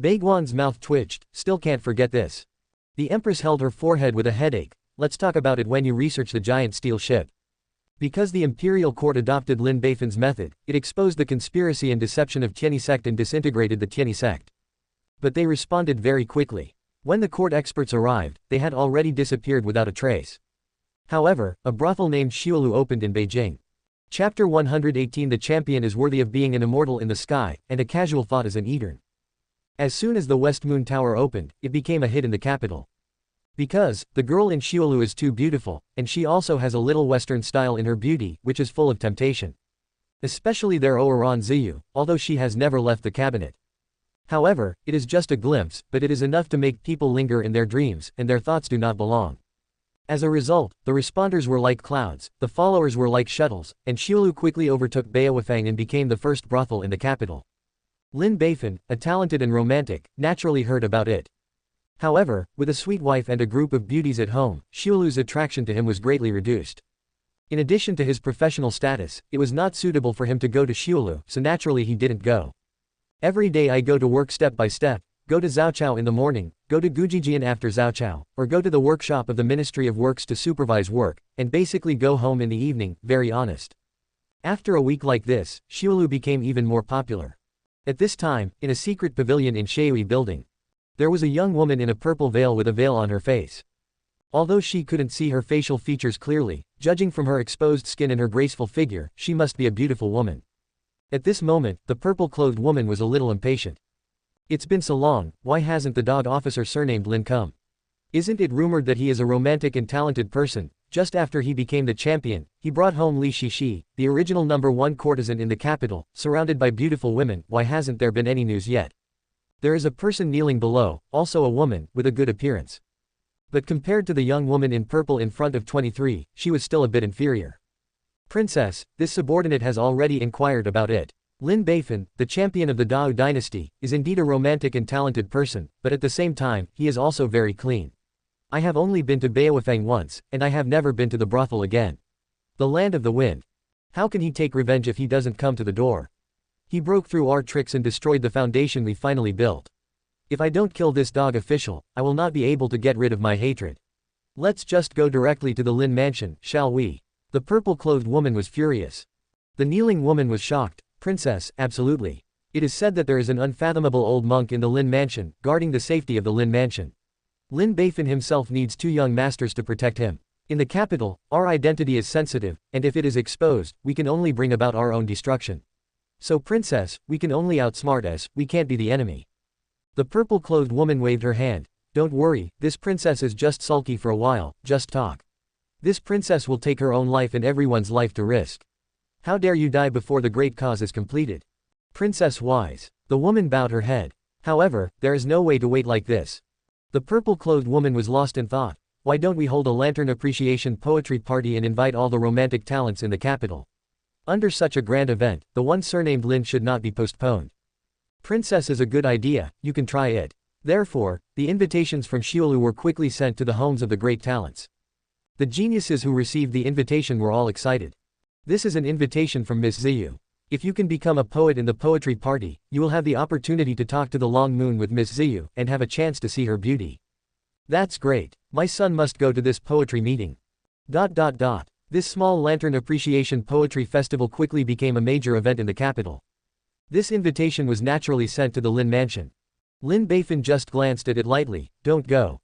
Baiguan's mouth twitched, still can't forget this. The Empress held her forehead with a headache. Let's talk about it when you research the giant steel ship. Because the imperial court adopted Lin Beifan's method, it exposed the conspiracy and deception of Tianyi sect and disintegrated the Tianyi sect. But they responded very quickly. When the court experts arrived, they had already disappeared without a trace. However, a brothel named Xiaolu opened in Beijing. Chapter 118. The champion is worthy of being an immortal in the sky, and a casual thought is an etern. As soon as the West Moon Tower opened, it became a hit in the capital. Because, the girl in Xiaolu is too beautiful, and she also has a little Western style in her beauty, which is full of temptation. Especially their Oran Ziyu, although she has never left the cabinet. However, it is just a glimpse, but it is enough to make people linger in their dreams, and their thoughts do not belong. As a result, the responders were like clouds, the followers were like shuttles, and Xiaolu quickly overtook Beowafang and became the first brothel in the capital. Lin Beifan, a talented and romantic, naturally heard about it. However, with a sweet wife and a group of beauties at home, Xiaolu's attraction to him was greatly reduced. In addition to his professional status, it was not suitable for him to go to Xiaolu, so naturally he didn't go. Every day I go to work step by step, go to Zhaochao in the morning, go to Gujijian after Zhaochao, or go to the workshop of the Ministry of Works to supervise work, and basically go home in the evening, very honest. After a week like this, Xiaolu became even more popular. At this time, in a secret pavilion in Shui building, there was a young woman in a purple veil with a veil on her face. Although she couldn't see her facial features clearly, judging from her exposed skin and her graceful figure, she must be a beautiful woman. At this moment, the purple-clothed woman was a little impatient. It's been so long, why hasn't the dog officer surnamed Lin come? Isn't it rumored that he is a romantic and talented person? Just after he became the champion, he brought home Li Shishi, the original #1 courtesan in the capital, surrounded by beautiful women. Why hasn't there been any news yet? There is a person kneeling below, also a woman, with a good appearance. But compared to the young woman in purple in front of 23, she was still a bit inferior. Princess, this subordinate has already inquired about it. Lin Beifan, the champion of the Dao dynasty, is indeed a romantic and talented person, but at the same time, he is also very clean. I have only been to Beowafang once, and I have never been to the brothel again. The land of the wind. How can he take revenge if he doesn't come to the door? He broke through our tricks and destroyed the foundation we finally built. If I don't kill this dog official, I will not be able to get rid of my hatred. Let's just go directly to the Lin mansion, shall we? The purple-clothed woman was furious. The kneeling woman was shocked. Princess, absolutely. It is said that there is an unfathomable old monk in the Lin mansion, guarding the safety of the Lin mansion. Lin Beifan himself needs 2 young masters to protect him. In the capital, our identity is sensitive, and if it is exposed, we can only bring about our own destruction. So princess, we can only outsmart us, we can't be the enemy. The purple-clothed woman waved her hand. Don't worry, this princess is just sulky for a while, just talk. This princess will take her own life and everyone's life to risk. How dare you die before the great cause is completed? Princess wise. The woman bowed her head. However, there is no way to wait like this. The purple-clothed woman was lost in thought. Why don't we hold a lantern appreciation poetry party and invite all the romantic talents in the capital? Under such a grand event, the one surnamed Lin should not be postponed. Princess is a good idea, you can try it. Therefore, the invitations from Xiaolu were quickly sent to the homes of the great talents. The geniuses who received the invitation were all excited. This is an invitation from Miss Ziyu. If you can become a poet in the poetry party, you will have the opportunity to talk to the long moon with Miss Ziyu, and have a chance to see her beauty. That's great. My son must go to this poetry meeting. This small lantern appreciation poetry festival quickly became a major event in the capital. This invitation was naturally sent to the Lin mansion. Lin Beifan just glanced at it lightly. Don't go.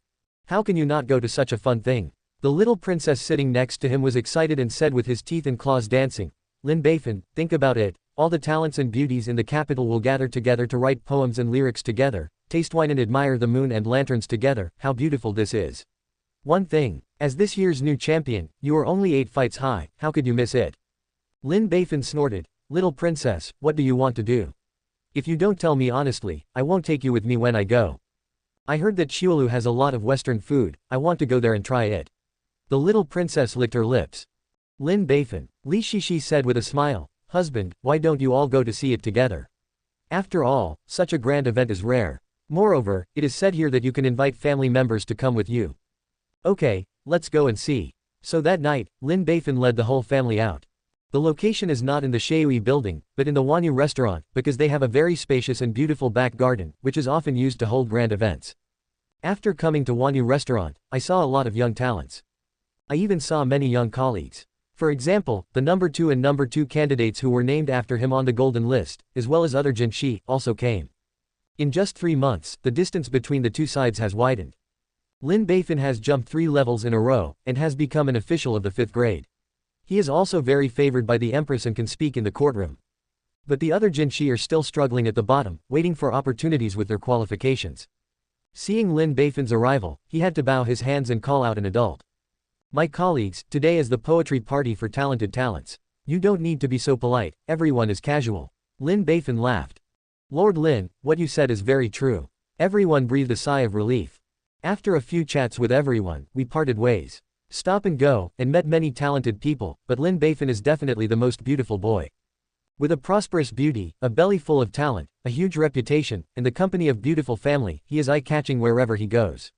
How can you not go to such a fun thing? The little princess sitting next to him was excited and said with his teeth and claws dancing, Lin Beifan, think about it, all the talents and beauties in the capital will gather together to write poems and lyrics together, taste wine and admire the moon and lanterns together. How beautiful this is. One thing, as this year's new champion, you are only 8 fights high, how could you miss it? Lin Beifan snorted, little princess, what do you want to do? If you don't tell me honestly, I won't take you with me when I go. I heard that Xiaolu has a lot of Western food, I want to go there and try it. The little princess licked her lips. Lin Beifan, Li Shishi said with a smile, husband, why don't you all go to see it together? After all, such a grand event is rare. Moreover, it is said here that you can invite family members to come with you. Okay, let's go and see. So that night, Lin Beifan led the whole family out. The location is not in the Shui building, but in the Wanyu restaurant, because they have a very spacious and beautiful back garden, which is often used to hold grand events. After coming to Wanyu restaurant, I saw a lot of young talents. I even saw many young colleagues. For example, the number 2 and number 2 candidates who were named after him on the golden list, as well as other jinshi, also came. In just 3 months, the distance between the two sides has widened. Lin Beifan has jumped 3 levels in a row, and has become an official of the 5th grade. He is also very favored by the empress and can speak in the courtroom. But the other jinshi are still struggling at the bottom, waiting for opportunities with their qualifications. Seeing Lin Beifan's arrival, he had to bow his hands and call out an adult. My colleagues, today is the poetry party for talented talents. You don't need to be so polite, everyone is casual. Lin Beifan laughed. Lord Lin, what you said is very true. Everyone breathed a sigh of relief. After a few chats with everyone, we parted ways. Stop and go, and met many talented people, but Lin Beifan is definitely the most beautiful boy. With a prosperous beauty, a belly full of talent, a huge reputation, and the company of beautiful family, he is eye-catching wherever he goes.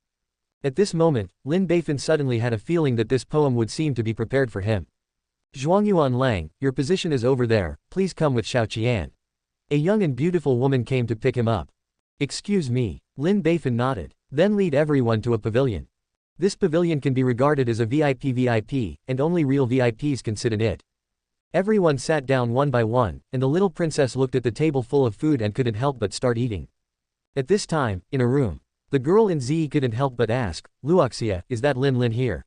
At this moment, Lin Beifan suddenly had a feeling that this poem would seem to be prepared for him. Zhuangyuan Lang, your position is over there, please come with Xiao Qian. A young and beautiful woman came to pick him up. Excuse me. Lin Beifan nodded. Then lead everyone to a pavilion. This pavilion can be regarded as a VIP, and only real VIPs can sit in it. Everyone sat down one by one, and the little princess looked at the table full of food and couldn't help but start eating. At this time, in a room, the girl in Zi couldn't help but ask, Luoxia, is that Lin here?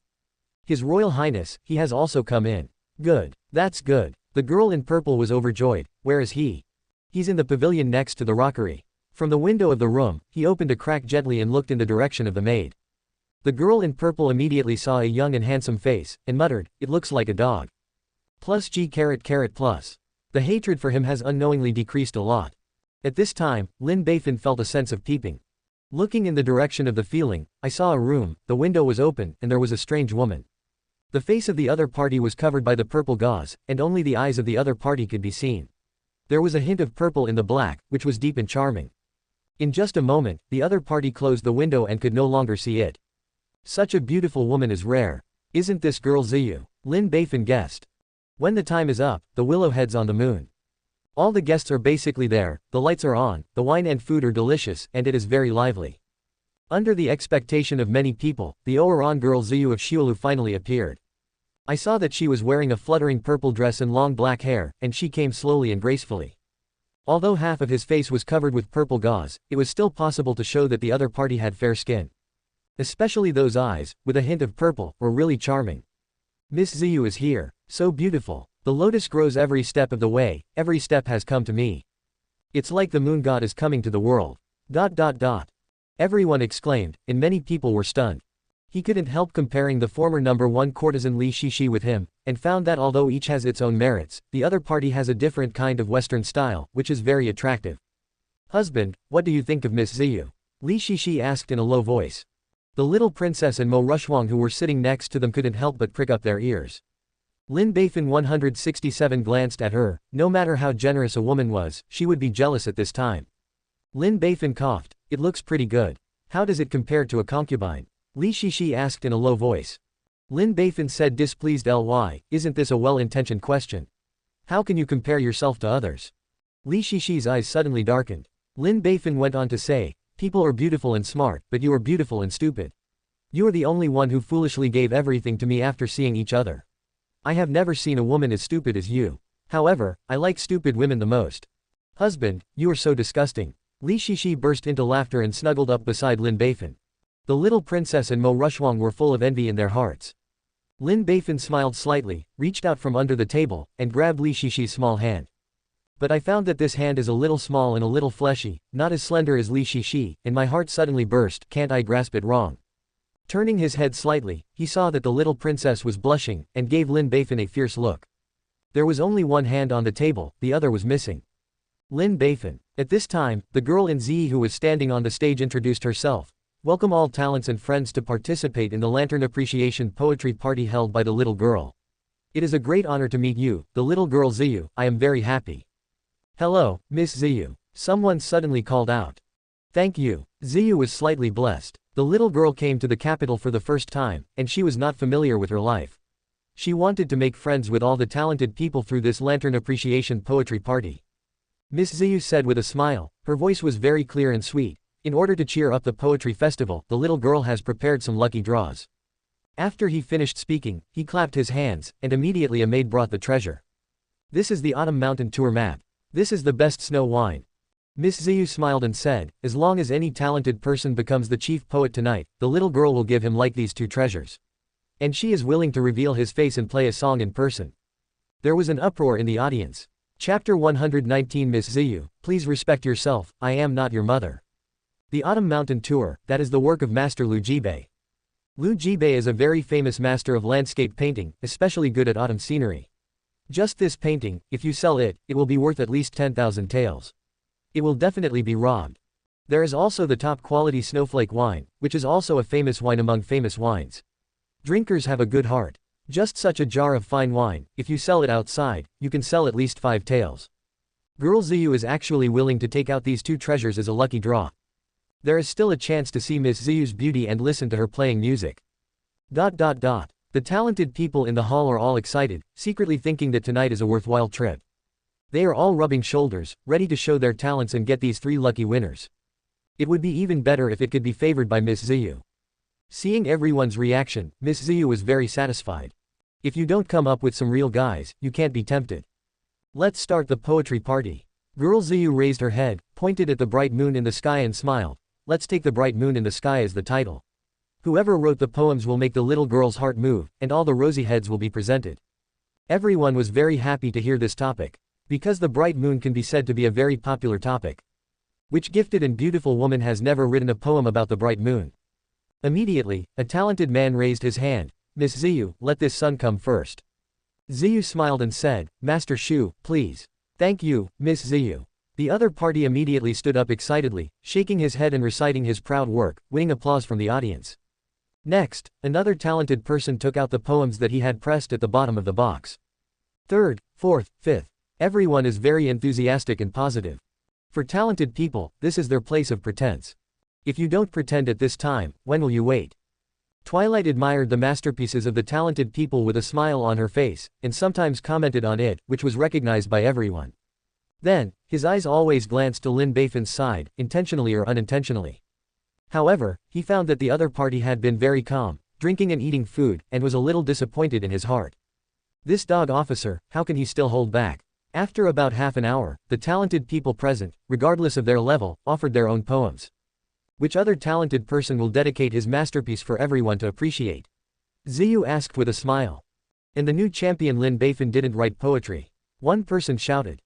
His Royal Highness, he has also come in. Good. That's good. The girl in purple was overjoyed. Where is he? He's in the pavilion next to the rockery. From the window of the room, he opened a crack gently and looked in the direction of the maid. The girl in purple immediately saw a young and handsome face, and muttered, it looks like a dog. Plus G plus. The hatred for him has unknowingly decreased a lot. At this time, Lin Beifan felt a sense of peeping. Looking in the direction of the feeling, I saw a room, the window was open, and there was a strange woman. The face of the other party was covered by the purple gauze, and only the eyes of the other party could be seen. There was a hint of purple in the black, which was deep and charming. In just a moment, the other party closed the window and could no longer see it. Such a beautiful woman is rare. Isn't this girl Ziyu? Lin Beifan guessed. When the time is up, the willow heads on the moon. All the guests are basically there, the lights are on, the wine and food are delicious, and it is very lively. Under the expectation of many people, the Oran girl Ziyu of Xiulu finally appeared. I saw that she was wearing a fluttering purple dress and long black hair, and she came slowly and gracefully. Although half of his face was covered with purple gauze, it was still possible to show that the other party had fair skin. Especially those eyes, with a hint of purple, were really charming. Miss Ziyu is here. So beautiful. The lotus grows every step of the way, every step has come to me. It's like the moon god is coming to the world. ... Everyone exclaimed, and many people were stunned. He couldn't help comparing the former number 1 courtesan Li Shishi with him, and found that although each has its own merits, the other party has a different kind of Western style, which is very attractive. Husband, what do you think of Miss Ziyu? Li Shishi asked in a low voice. The little princess and Mo Rushuang who were sitting next to them couldn't help but prick up their ears. Lin Beifan 167 glanced at her. No matter how generous a woman was, she would be jealous at this time. Lin Beifan coughed. It looks pretty good. How does it compare to a concubine? Li Shishi asked in a low voice. Lin Beifan said displeased isn't this a well-intentioned question? How can you compare yourself to others? Li Shishi's eyes suddenly darkened. Lin Beifan went on to say, people are beautiful and smart, but you are beautiful and stupid. You are the only one who foolishly gave everything to me after seeing each other. I have never seen a woman as stupid as you. However, I like stupid women the most. Husband, you are so disgusting. Li Shishi burst into laughter and snuggled up beside Lin Beifan. The little princess and Mo Rushuang were full of envy in their hearts. Lin Beifan smiled slightly, reached out from under the table, and grabbed Li Shishi's small hand. But I found that this hand is a little small and a little fleshy, not as slender as Li Shishi, and my heart suddenly burst. Can't I grasp it wrong? Turning his head slightly, he saw that the little princess was blushing, and gave Lin Beifan a fierce look. There was only one hand on the table, the other was missing. Lin Beifan. At this time, the girl in Zi who was standing on the stage introduced herself. Welcome all talents and friends to participate in the Lantern Appreciation Poetry Party held by the little girl. It is a great honor to meet you, the little girl Ziyu. I am very happy. Hello, Miss Ziyu. Someone suddenly called out. Thank you. Ziyu was slightly blessed. The little girl came to the capital for the first time, and she was not familiar with her life. She wanted to make friends with all the talented people through this lantern appreciation poetry party. Miss Ziyu said with a smile, her voice was very clear and sweet. In order to cheer up the poetry festival, the little girl has prepared some lucky draws. After he finished speaking, he clapped his hands, and immediately a maid brought the treasure. This is the Autumn Mountain Tour map. This is the best snow wine. Miss Ziyu smiled and said, as long as any talented person becomes the chief poet tonight, the little girl will give him like these two treasures. And she is willing to reveal his face and play a song in person. There was an uproar in the audience. Chapter 119 Miss Ziyu, please respect yourself, I am not your mother. The Autumn Mountain Tour, that is the work of Master Liu Jibei. Liu Jibei is a very famous master of landscape painting, especially good at autumn scenery. Just this painting, if you sell it, it will be worth at least 10,000 taels. It will definitely be robbed. There is also the top quality snowflake wine, which is also a famous wine among famous wines. Drinkers have a good heart. Just such a jar of fine wine, if you sell it outside, you can sell at least 5 taels. Girl Ziyu is actually willing to take out these two treasures as a lucky draw. There is still a chance to see Miss Ziyu's beauty and listen to her playing music. The talented people in the hall are all excited, secretly thinking that tonight is a worthwhile trip. They are all rubbing shoulders, ready to show their talents and get these 3 lucky winners. It would be even better if it could be favored by Miss Ziyu. Seeing everyone's reaction, Miss Ziyu was very satisfied. If you don't come up with some real guys, you can't be tempted. Let's start the poetry party. Girl Ziyu raised her head, pointed at the bright moon in the sky and smiled. Let's take the bright moon in the sky as the title. Whoever wrote the poems will make the little girl's heart move, and all the rosy heads will be presented. Everyone was very happy to hear this topic. Because the bright moon can be said to be a very popular topic. Which gifted and beautiful woman has never written a poem about the bright moon? Immediately, a talented man raised his hand. Miss Ziyu, let this son come first. Ziyu smiled and said, Master Shu, please. Thank you, Miss Ziyu. The other party immediately stood up excitedly, shaking his head and reciting his proud work, winning applause from the audience. Next, another talented person took out the poems that he had pressed at the bottom of the box. Third, fourth, fifth. Everyone is very enthusiastic and positive. For talented people, this is their place of pretense. If you don't pretend at this time, when will you wait? Twilight admired the masterpieces of the talented people with a smile on her face, and sometimes commented on it, which was recognized by everyone. Then, his eyes always glanced to Lin Beifan's side, intentionally or unintentionally. However, he found that the other party had been very calm, drinking and eating food, and was a little disappointed in his heart. This dog officer, how can he still hold back? After about half an hour, the talented people present, regardless of their level, offered their own poems. Which other talented person will dedicate his masterpiece for everyone to appreciate? Ziyu asked with a smile. And the new champion Lin Beifan didn't write poetry. One person shouted.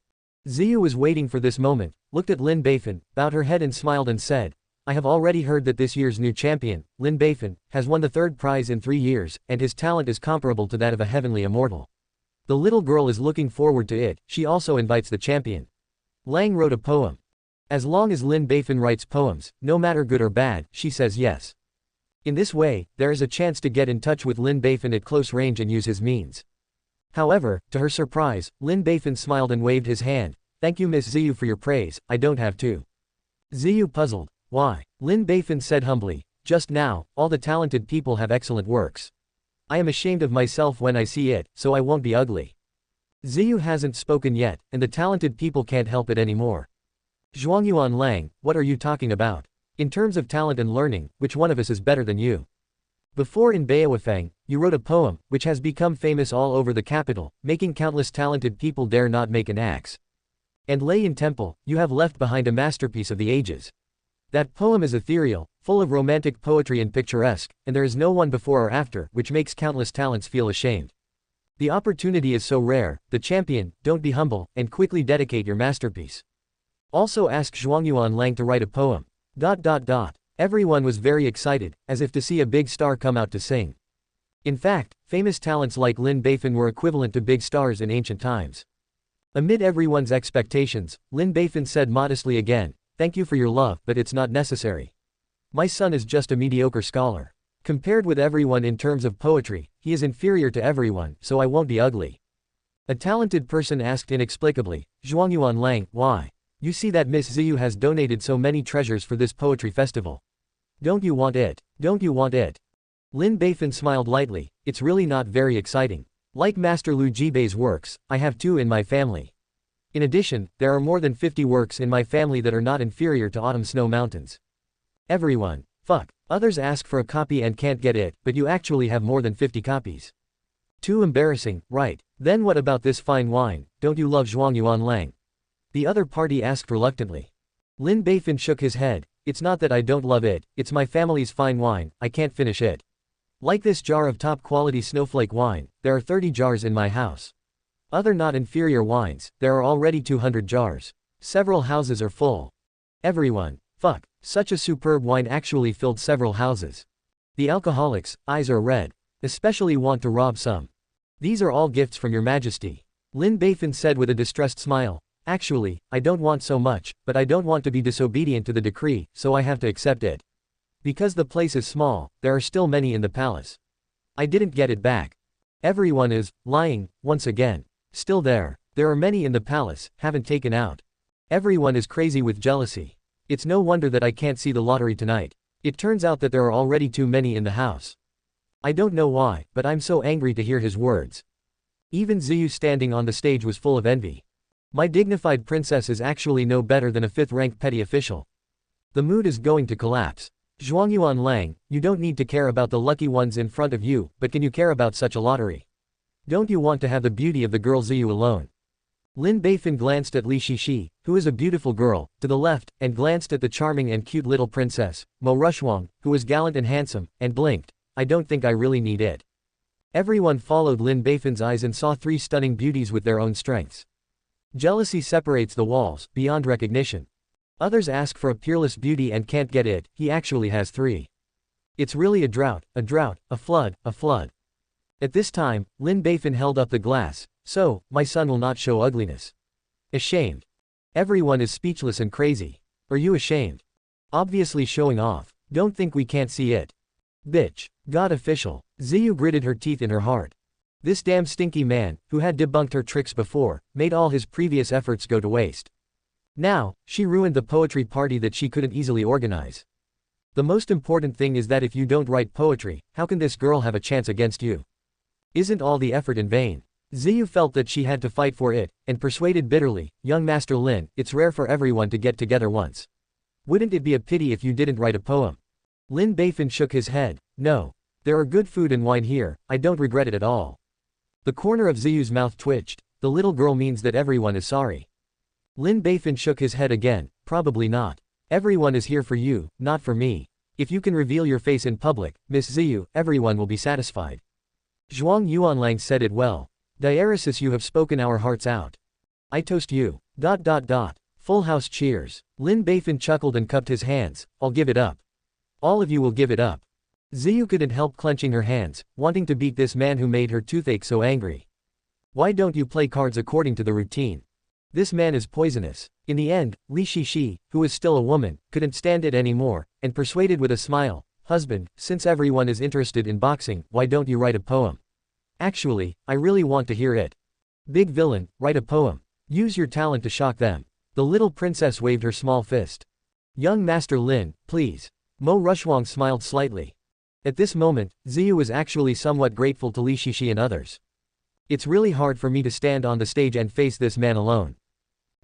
Ziyu was waiting for this moment, looked at Lin Beifan, bowed her head and smiled and said, I have already heard that this year's new champion, Lin Beifan, has won the 3rd prize in 3 years, and his talent is comparable to that of a heavenly immortal. The little girl is looking forward to it, she also invites the champion. Lang wrote a poem. As long as Lin Beifan writes poems, no matter good or bad, she says yes. In this way, there is a chance to get in touch with Lin Beifan at close range and use his means. However, to her surprise, Lin Beifan smiled and waved his hand. Thank you Miss Ziyu for your praise, I don't have to. Ziyu puzzled. Why? Lin Beifan said humbly, just now, all the talented people have excellent works. I am ashamed of myself when I see it, so I won't be ugly. Ziyu hasn't spoken yet, and the talented people can't help it anymore. Zhuangyuan Lang, what are you talking about? In terms of talent and learning, which one of us is better than you? Before in Beowafeng, you wrote a poem, which has become famous all over the capital, making countless talented people dare not make an axe. And Leiyin Temple, you have left behind a masterpiece of the ages. That poem is ethereal, full of romantic poetry and picturesque, and there is no one before or after, which makes countless talents feel ashamed. The opportunity is so rare, the champion, don't be humble, and quickly dedicate your masterpiece. Also ask Zhuangyuan Lang to write a poem. Everyone was very excited, as if to see a big star come out to sing. In fact, famous talents like Lin Beifan were equivalent to big stars in ancient times. Amid everyone's expectations, Lin Beifan said modestly again, thank you for your love, but it's not necessary. My son is just a mediocre scholar. Compared with everyone in terms of poetry, he is inferior to everyone, so I won't be ugly. A talented person asked inexplicably, Zhuangyuan Lang, why? You see that Miss Ziyu has donated so many treasures for this poetry festival. Don't you want it? Don't you want it? Lin Beifan smiled lightly. It's really not very exciting. Like Master Lu Jibei's works, I have 2 in my family. In addition, there are more than 50 works in my family that are not inferior to Autumn Snow Mountains. Everyone. Fuck. Others ask for a copy and can't get it, but you actually have more than 50 copies. Too embarrassing, right? Then what about this fine wine? Don't you love Zhuang Yuanlang? The other party asked reluctantly. Lin Beifan shook his head. It's not that I don't love it, it's my family's fine wine, I can't finish it. Like this jar of top-quality snowflake wine, there are 30 jars in my house. Other not inferior wines, there are already 200 jars. Several houses are full. Everyone. Fuck. Such a superb wine actually filled several houses. The alcoholics' eyes are red. Especially want to rob some. These are all gifts from your majesty. Lin Beifan said with a distressed smile. Actually, I don't want so much, but I don't want to be disobedient to the decree, so I have to accept it. Because the place is small, there are still many in the palace. I didn't get it back. Everyone is lying, once again. Still there. There are many in the palace, haven't taken out. Everyone is crazy with jealousy. It's no wonder that I can't see the lottery tonight. It turns out that there are already too many in the house. I don't know why, but I'm so angry to hear his words. Even Ziyu standing on the stage was full of envy. My dignified princess is actually no better than a 5th-ranked petty official. The mood is going to collapse. Zhuang Yuanlang, you don't need to care about the lucky ones in front of you, but can you care about such a lottery? Don't you want to have the beauty of the girl Ziyu alone? Lin Beifan glanced at Li Shishi, who is a beautiful girl, to the left, and glanced at the charming and cute little princess, Mo Rushwang, who is gallant and handsome, and blinked. I don't think I really need it. Everyone followed Lin Beifan's eyes and saw 3 stunning beauties with their own strengths. Jealousy separates the walls, beyond recognition. Others ask for a peerless beauty and can't get it, he actually has 3. It's really a drought, a flood, a flood. At this time, Lin Beifan held up the glass. So, my son will not show ugliness. Ashamed. Everyone is speechless and crazy. Are you ashamed? Obviously showing off. Don't think we can't see it. Bitch. God official. Ziyu gritted her teeth in her heart. This damn stinky man, who had debunked her tricks before, made all his previous efforts go to waste. Now, she ruined the poetry party that she couldn't easily organize. The most important thing is that if you don't write poetry, how can this girl have a chance against you? Isn't all the effort in vain? Ziyu felt that she had to fight for it, and persuaded bitterly, young Master Lin, it's rare for everyone to get together once. Wouldn't it be a pity if you didn't write a poem? Lin Beifan shook his head. No. There are good food and wine here, I don't regret it at all. The corner of Ziyu's mouth twitched. The little girl means that everyone is sorry. Lin Beifan shook his head again. Probably not. Everyone is here for you, not for me. If you can reveal your face in public, Miss Ziyu, everyone will be satisfied. Zhuang Yuanlang said it well. Diaresis, you have spoken our hearts out. I toast you. ... Full house cheers. Lin Beifan chuckled and cupped his hands. I'll give it up. All of you will give it up. Ziyu couldn't help clenching her hands, wanting to beat this man who made her toothache so angry. Why don't you play cards according to the routine? This man is poisonous. In the end, Li Shishi, who is still a woman, couldn't stand it anymore, and persuaded with a smile, husband, since everyone is interested in boxing, why don't you write a poem? Actually, I really want to hear it. Big villain, write a poem. Use your talent to shock them. The little princess waved her small fist. Young Master Lin, please. Mo Rushwang smiled slightly. At this moment, Ziyu was actually somewhat grateful to Li Shishi and others. It's really hard for me to stand on the stage and face this man alone.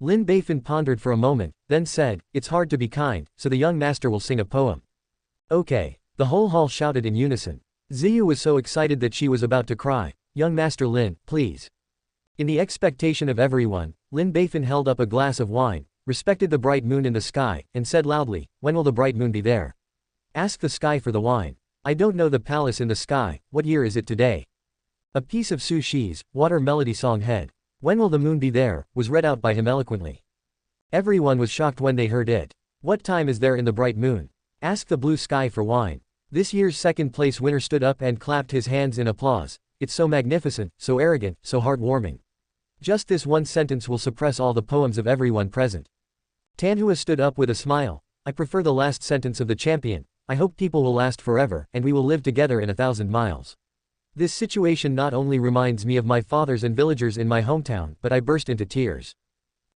Lin Beifan pondered for a moment, then said, it's hard to be kind, so the young master will sing a poem. Okay. The whole hall shouted in unison. Ziyu was so excited that she was about to cry. Young Master Lin, please. In the expectation of everyone, Lin Beifan held up a glass of wine, respected the bright moon in the sky, and said loudly, when will the bright moon be there? Ask the sky for the wine. I don't know the palace in the sky, what year is it today? A piece of Su Shi's water melody song head. When will the moon be there, was read out by him eloquently. Everyone was shocked when they heard it. What time is there in the bright moon? Ask the blue sky for wine. This year's second place winner stood up and clapped his hands in applause. It's so magnificent, so arrogant, so heartwarming. Just this one sentence will suppress all the poems of everyone present. Tanhua stood up with a smile. I prefer the last sentence of the champion. I hope people will last forever, and we will live together in 1,000 miles. This situation not only reminds me of my fathers and villagers in my hometown, but I burst into tears.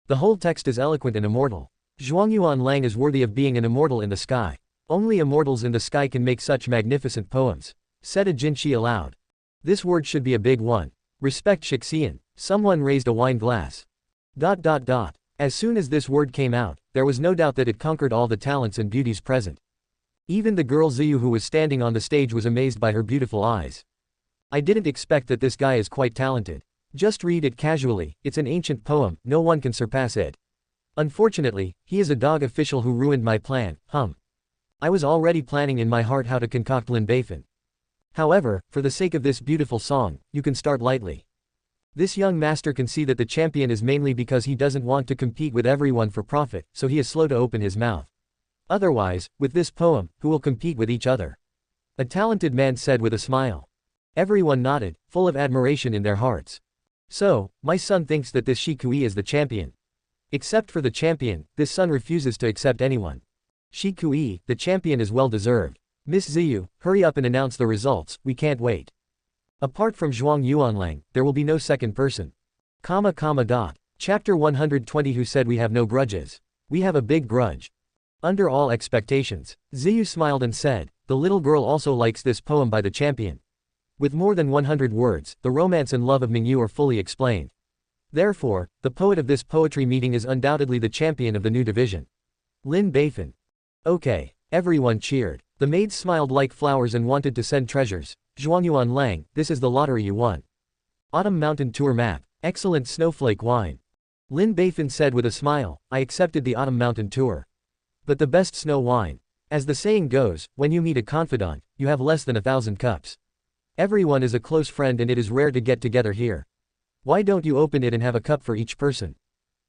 The whole text is eloquent and immortal. Zhuangyuan Lang is worthy of being an immortal in the sky. Only immortals in the sky can make such magnificent poems, said a Jinshi aloud. This word should be a big one. Respect Shixian. Someone raised a wine glass. As soon as this word came out, there was no doubt that it conquered all the talents and beauties present. Even the girl Ziyu who was standing on the stage was amazed by her beautiful eyes. I didn't expect that this guy is quite talented. Just read it casually, it's an ancient poem, no one can surpass it. Unfortunately, he is a dog official who ruined my plan, I was already planning in my heart how to concoct Lin Beifan. However, for the sake of this beautiful song, you can start lightly. This young master can see that the champion is mainly because he doesn't want to compete with everyone for profit, so he is slow to open his mouth. Otherwise, with this poem, who will compete with each other? A talented man said with a smile. Everyone nodded, full of admiration in their hearts. So, my son thinks that this Shi Kui is the champion. Except for the champion, this son refuses to accept anyone. Shi Kui, the champion is well deserved. Miss Ziyu, hurry up and announce the results, we can't wait. Apart from Zhuang Yuanlang, there will be no second person. Chapter 120 Who said we have no grudges? We have a big grudge. Under all expectations, Ziyu smiled and said, the little girl also likes this poem by the champion. With more than 100 words, the romance and love of Mingyu are fully explained. Therefore, the poet of this poetry meeting is undoubtedly the champion of the new division. Lin Beifan. Okay. Everyone cheered. The maids smiled like flowers and wanted to send treasures. Zhuangyuan Lang, this is the lottery you won. Autumn Mountain Tour Map. Excellent snowflake wine. Lin Beifan said with a smile, I accepted the Autumn Mountain Tour. But the best snow wine. As the saying goes, when you meet a confidant, you have less than 1,000 cups. Everyone is a close friend and it is rare to get together here. Why don't you open it and have a cup for each person?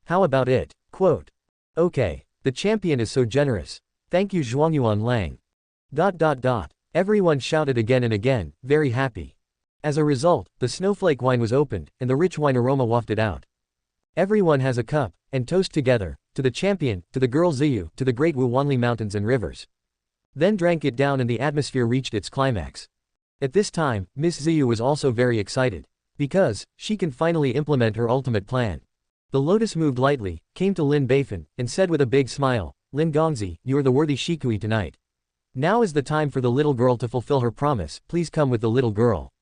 How about it? Quote. Okay. The champion is so generous. Thank you Zhuangyuan Lang. Everyone shouted again and again, very happy. As a result, the snowflake wine was opened, and the rich wine aroma wafted out. Everyone has a cup, and toast together, to the champion, to the girl Ziyu, to the great Wuwanli mountains and rivers. Then drank it down and the atmosphere reached its climax. At this time, Miss Ziyu was also very excited. Because, she can finally implement her ultimate plan. The lotus moved lightly, came to Lin Beifan, and said with a big smile, Lin Gongzi, you are the worthy Shikui tonight. Now is the time for the little girl to fulfill her promise, please come with the little girl.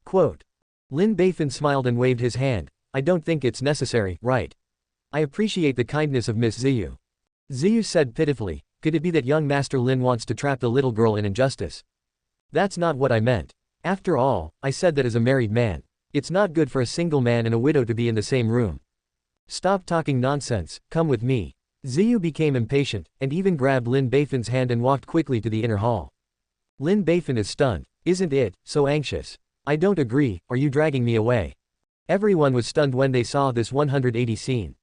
Quote. Lin Beifan smiled and waved his hand, I don't think it's necessary, right? I appreciate the kindness of Miss Ziyu. Ziyu said pitifully, could it be that young Master Lin wants to trap the little girl in injustice? That's not what I meant. After all, I said that as a married man. It's not good for a single man and a widow to be in the same room. Stop talking nonsense, come with me. Ziyu became impatient, and even grabbed Lin Beifan's hand and walked quickly to the inner hall. Lin Beifan is stunned, isn't it, so anxious? I don't agree, are you dragging me away? Everyone was stunned when they saw this 180 scene.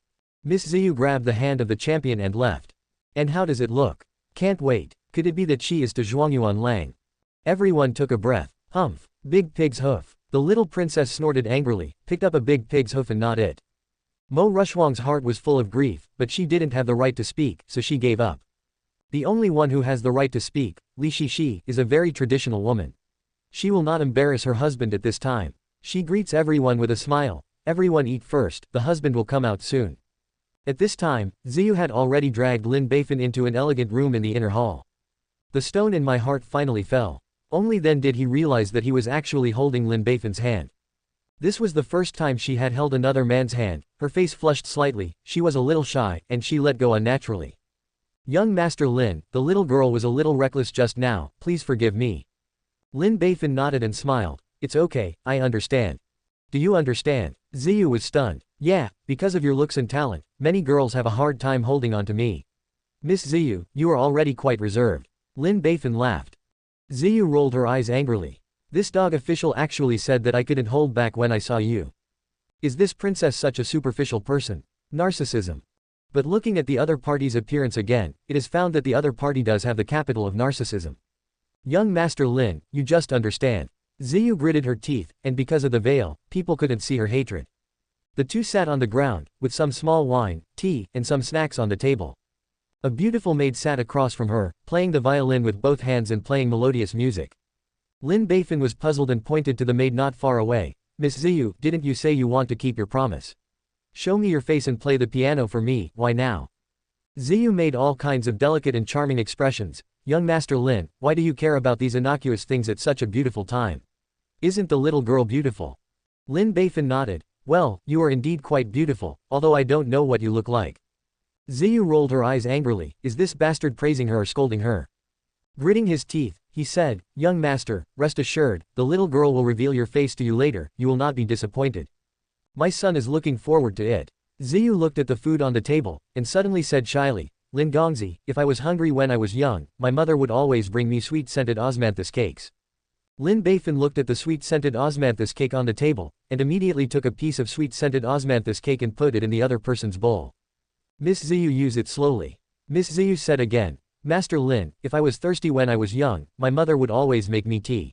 Miss Ziyu grabbed the hand of the champion and left. And how does it look? Can't wait, could it be that she is to Zhuangyuan Lang? Everyone took a breath. Humph, big pig's hoof. The little princess snorted angrily, picked up a big pig's hoof and not it. Mo Rushwang's heart was full of grief, but she didn't have the right to speak, so she gave up. The only one who has the right to speak, Li Shishi, is a very traditional woman. She will not embarrass her husband at this time. She greets everyone with a smile, everyone eat first, the husband will come out soon. At this time, Ziyu had already dragged Lin Beifan into an elegant room in the inner hall. The stone in my heart finally fell. Only then did he realize that he was actually holding Lin Beifan's hand. This was the first time she had held another man's hand, her face flushed slightly, she was a little shy, and she let go unnaturally. Young Master Lin, the little girl was a little reckless just now, please forgive me. Lin Beifan nodded and smiled, it's okay, I understand. Do you understand? Ziyu was stunned. Yeah, because of your looks and talent, many girls have a hard time holding on to me. Miss Ziyu, you are already quite reserved. Lin Beifan laughed. Ziyu rolled her eyes angrily. This dog official actually said that I couldn't hold back when I saw you. Is this princess such a superficial person? Narcissism. But looking at the other party's appearance again, it is found that the other party does have the capital of narcissism. Young Master Lin, you just understand. Ziyu gritted her teeth, and because of the veil, people couldn't see her hatred. The two sat on the ground, with some small wine, tea, and some snacks on the table. A beautiful maid sat across from her, playing the violin with both hands and playing melodious music. Lin Beifan was puzzled and pointed to the maid not far away. Miss Ziyu, didn't you say you want to keep your promise? Show me your face and play the piano for me, why now? Ziyu made all kinds of delicate and charming expressions. Young Master Lin, why do you care about these innocuous things at such a beautiful time? Isn't the little girl beautiful? Lin Beifan nodded. Well, you are indeed quite beautiful, although I don't know what you look like. Ziyu rolled her eyes angrily. Is this bastard praising her or scolding her? Gritting his teeth, he said, Young master, rest assured, the little girl will reveal your face to you later, you will not be disappointed. My son is looking forward to it. Ziyu looked at the food on the table, and suddenly said shyly, Lin Gongzi, if I was hungry when I was young, my mother would always bring me sweet-scented osmanthus cakes. Lin Beifan looked at the sweet-scented osmanthus cake on the table, and immediately took a piece of sweet-scented osmanthus cake and put it in the other person's bowl. Miss Ziyu use it slowly. Miss Ziyu said again, Master Lin, if I was thirsty when I was young, my mother would always make me tea.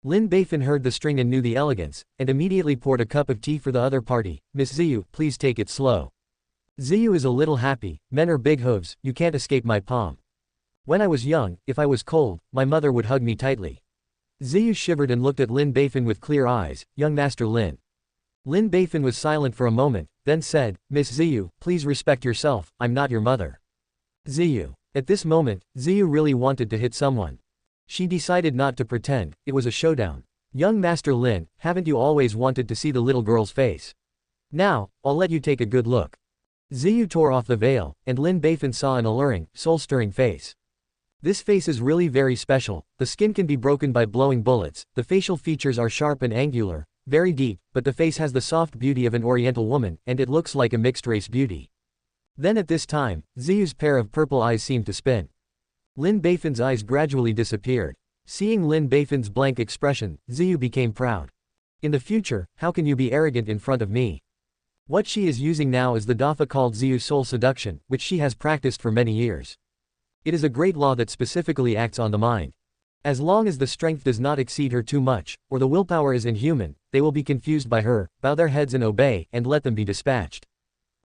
Lin Beifan heard the string and knew the elegance, and immediately poured a cup of tea for the other party. Miss Ziyu, please take it slow. Ziyu is a little happy, men are big hooves, you can't escape my palm. When I was young, if I was cold, my mother would hug me tightly. Ziyu shivered and looked at Lin Beifan with clear eyes, Young Master Lin. Lin Beifan was silent for a moment, then said, Miss Ziyu, please respect yourself, I'm not your mother. Ziyu. At this moment, Ziyu really wanted to hit someone. She decided not to pretend, it was a showdown. Young Master Lin, haven't you always wanted to see the little girl's face? Now, I'll let you take a good look. Ziyu tore off the veil, and Lin Beifan saw an alluring, soul-stirring face. This face is really very special, the skin can be broken by blowing bullets, the facial features are sharp and angular, very deep, but the face has the soft beauty of an oriental woman, and it looks like a mixed-race beauty. Then at this time, Ziyu's pair of purple eyes seemed to spin. Lin Beifan's eyes gradually disappeared. Seeing Lin Beifan's blank expression, Ziyu became proud. In the future, how can you be arrogant in front of me? What she is using now is the dafa called Ziyu soul seduction, which she has practiced for many years. It is a great law that specifically acts on the mind. As long as the strength does not exceed her too much, or the willpower is inhuman, they will be confused by her, bow their heads and obey, and let them be dispatched.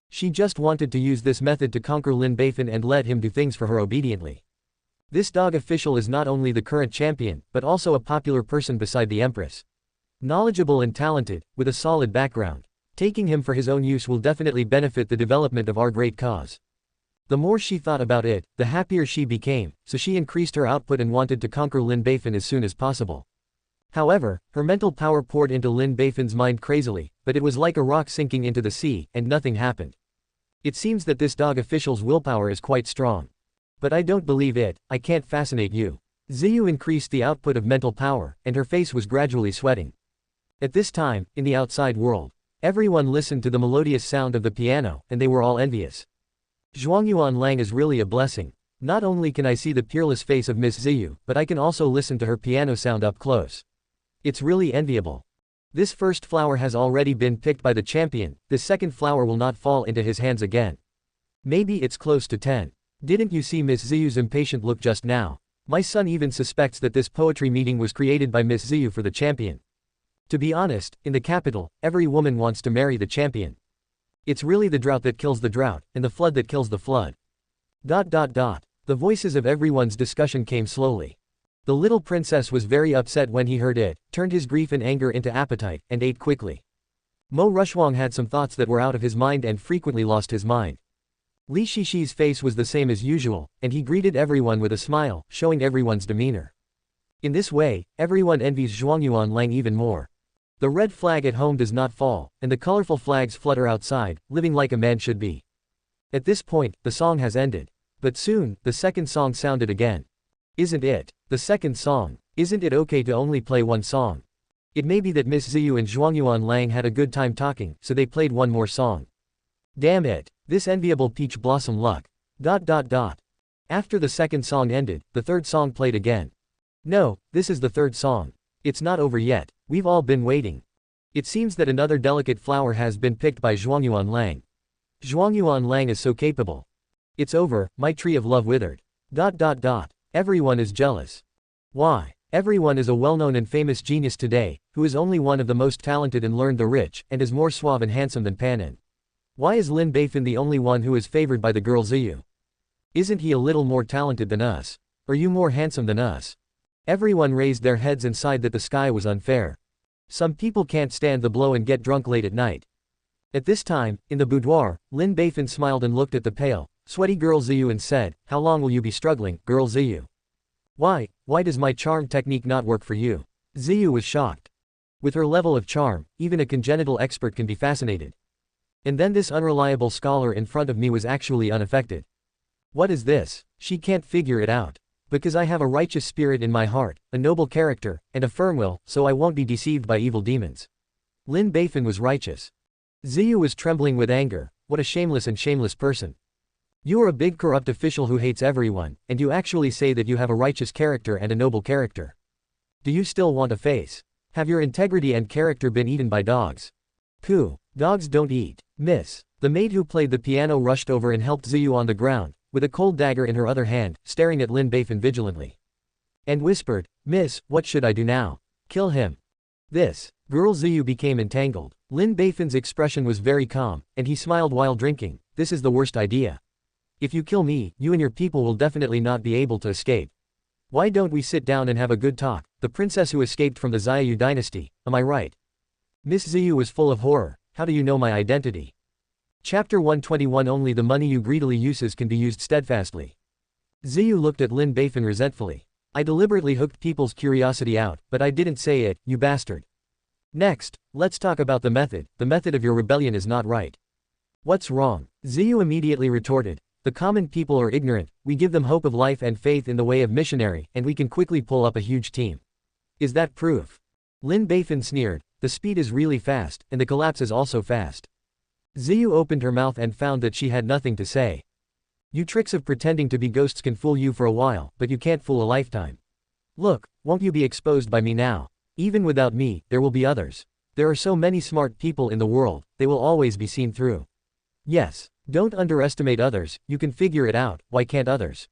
She just wanted to use this method to conquer Lin Beifan and let him do things for her obediently. This dog official is not only the current champion, but also a popular person beside the empress. Knowledgeable and talented, with a solid background. Taking him for his own use will definitely benefit the development of our great cause. The more she thought about it, the happier she became, so she increased her output and wanted to conquer Lin Beifan as soon as possible. However, her mental power poured into Lin Beifan's mind crazily, but it was like a rock sinking into the sea, and nothing happened. It seems that this dog official's willpower is quite strong. But I don't believe it, I can't fascinate you. Ziyu increased the output of mental power, and her face was gradually sweating. At this time, in the outside world, everyone listened to the melodious sound of the piano, and they were all envious. Zhuangyuan Lang is really a blessing. Not only can I see the peerless face of Miss Ziyu, but I can also listen to her piano sound up close. It's really enviable. This first flower has already been picked by the champion, this second flower will not fall into his hands again. Maybe it's close to 10. Didn't you see Miss Ziyu's impatient look just now? My son even suspects that this poetry meeting was created by Miss Ziyu for the champion. To be honest, in the capital, every woman wants to marry the champion. It's really the drought that kills the drought, and the flood that kills the flood. ... The voices of everyone's discussion came slowly. The little princess was very upset when he heard it, turned his grief and anger into appetite, and ate quickly. Mo Rushwang had some thoughts that were out of his mind and frequently lost his mind. Li Shishi's face was the same as usual, and he greeted everyone with a smile, showing everyone's demeanor. In this way, everyone envies Zhuangyuan Lang even more. The red flag at home does not fall, and the colorful flags flutter outside, living like a man should be. At this point, the song has ended. But soon, the second song sounded again. Isn't it? The second song. Isn't it okay to only play one song? It may be that Miss Ziyu and Zhuangyuan Lang had a good time talking, so they played one more song. Damn it. This enviable peach blossom luck. ... After the second song ended, the third song played again. No, this is the third song. It's not over yet, we've all been waiting. It seems that another delicate flower has been picked by Zhuangyuan Lang. Zhuangyuan Lang is so capable. It's over, my tree of love withered. ... Everyone is jealous. Why? Everyone is a well-known and famous genius today, who is only one of the most talented and learned the rich, and is more suave and handsome than Panin. Why is Lin Beifan the only one who is favored by the girl Ziyu? Isn't he a little more talented than us? Are you more handsome than us? Everyone raised their heads and sighed that the sky was unfair. Some people can't stand the blow and get drunk late at night. At this time, in the boudoir, Lin Beifan smiled and looked at the pale, sweaty girl Ziyu and said, "How long will you be struggling, girl Ziyu? Why does my charm technique not work for you?" Ziyu was shocked. With her level of charm, even a congenital expert can be fascinated. And then this unreliable scholar in front of me was actually unaffected. What is this? She can't figure it out. Because I have a righteous spirit in my heart, a noble character, and a firm will, so I won't be deceived by evil demons. Lin Beifan was righteous. Ziyu was trembling with anger. What a shameless person. You are a big corrupt official who hates everyone, and you actually say that you have a righteous character and a noble character. Do you still want a face? Have your integrity and character been eaten by dogs? Pooh, dogs don't eat. Miss. The maid who played the piano rushed over and helped Ziyu on the ground, with a cold dagger in her other hand, staring at Lin Beifan vigilantly. And whispered, "Miss, what should I do now? Kill him." This. Girl Ziyu became entangled. Lin Beifan's expression was very calm, and he smiled while drinking. This is the worst idea. If you kill me, you and your people will definitely not be able to escape. Why don't we sit down and have a good talk? The princess who escaped from the Xiaoyu dynasty, am I right? Miss Ziyu was full of horror. How do you know my identity? Chapter 121. Only the money you greedily uses can be used steadfastly. Ziyu looked at Lin Beifan resentfully. I deliberately hooked people's curiosity out, but I didn't say it, you bastard. Next, let's talk about the method. The method of your rebellion is not right. What's wrong? Ziyu immediately retorted. The common people are ignorant, we give them hope of life and faith in the way of missionary, and we can quickly pull up a huge team. Is that proof? Lin Beifan sneered. The speed is really fast, and the collapse is also fast. Ziyu opened her mouth and found that she had nothing to say. You tricks of pretending to be ghosts can fool you for a while, but you can't fool a lifetime. Look, won't you be exposed by me now? Even without me, there will be others. There are so many smart people in the world, they will always be seen through. Yes. Don't underestimate others, you can figure it out, why can't others?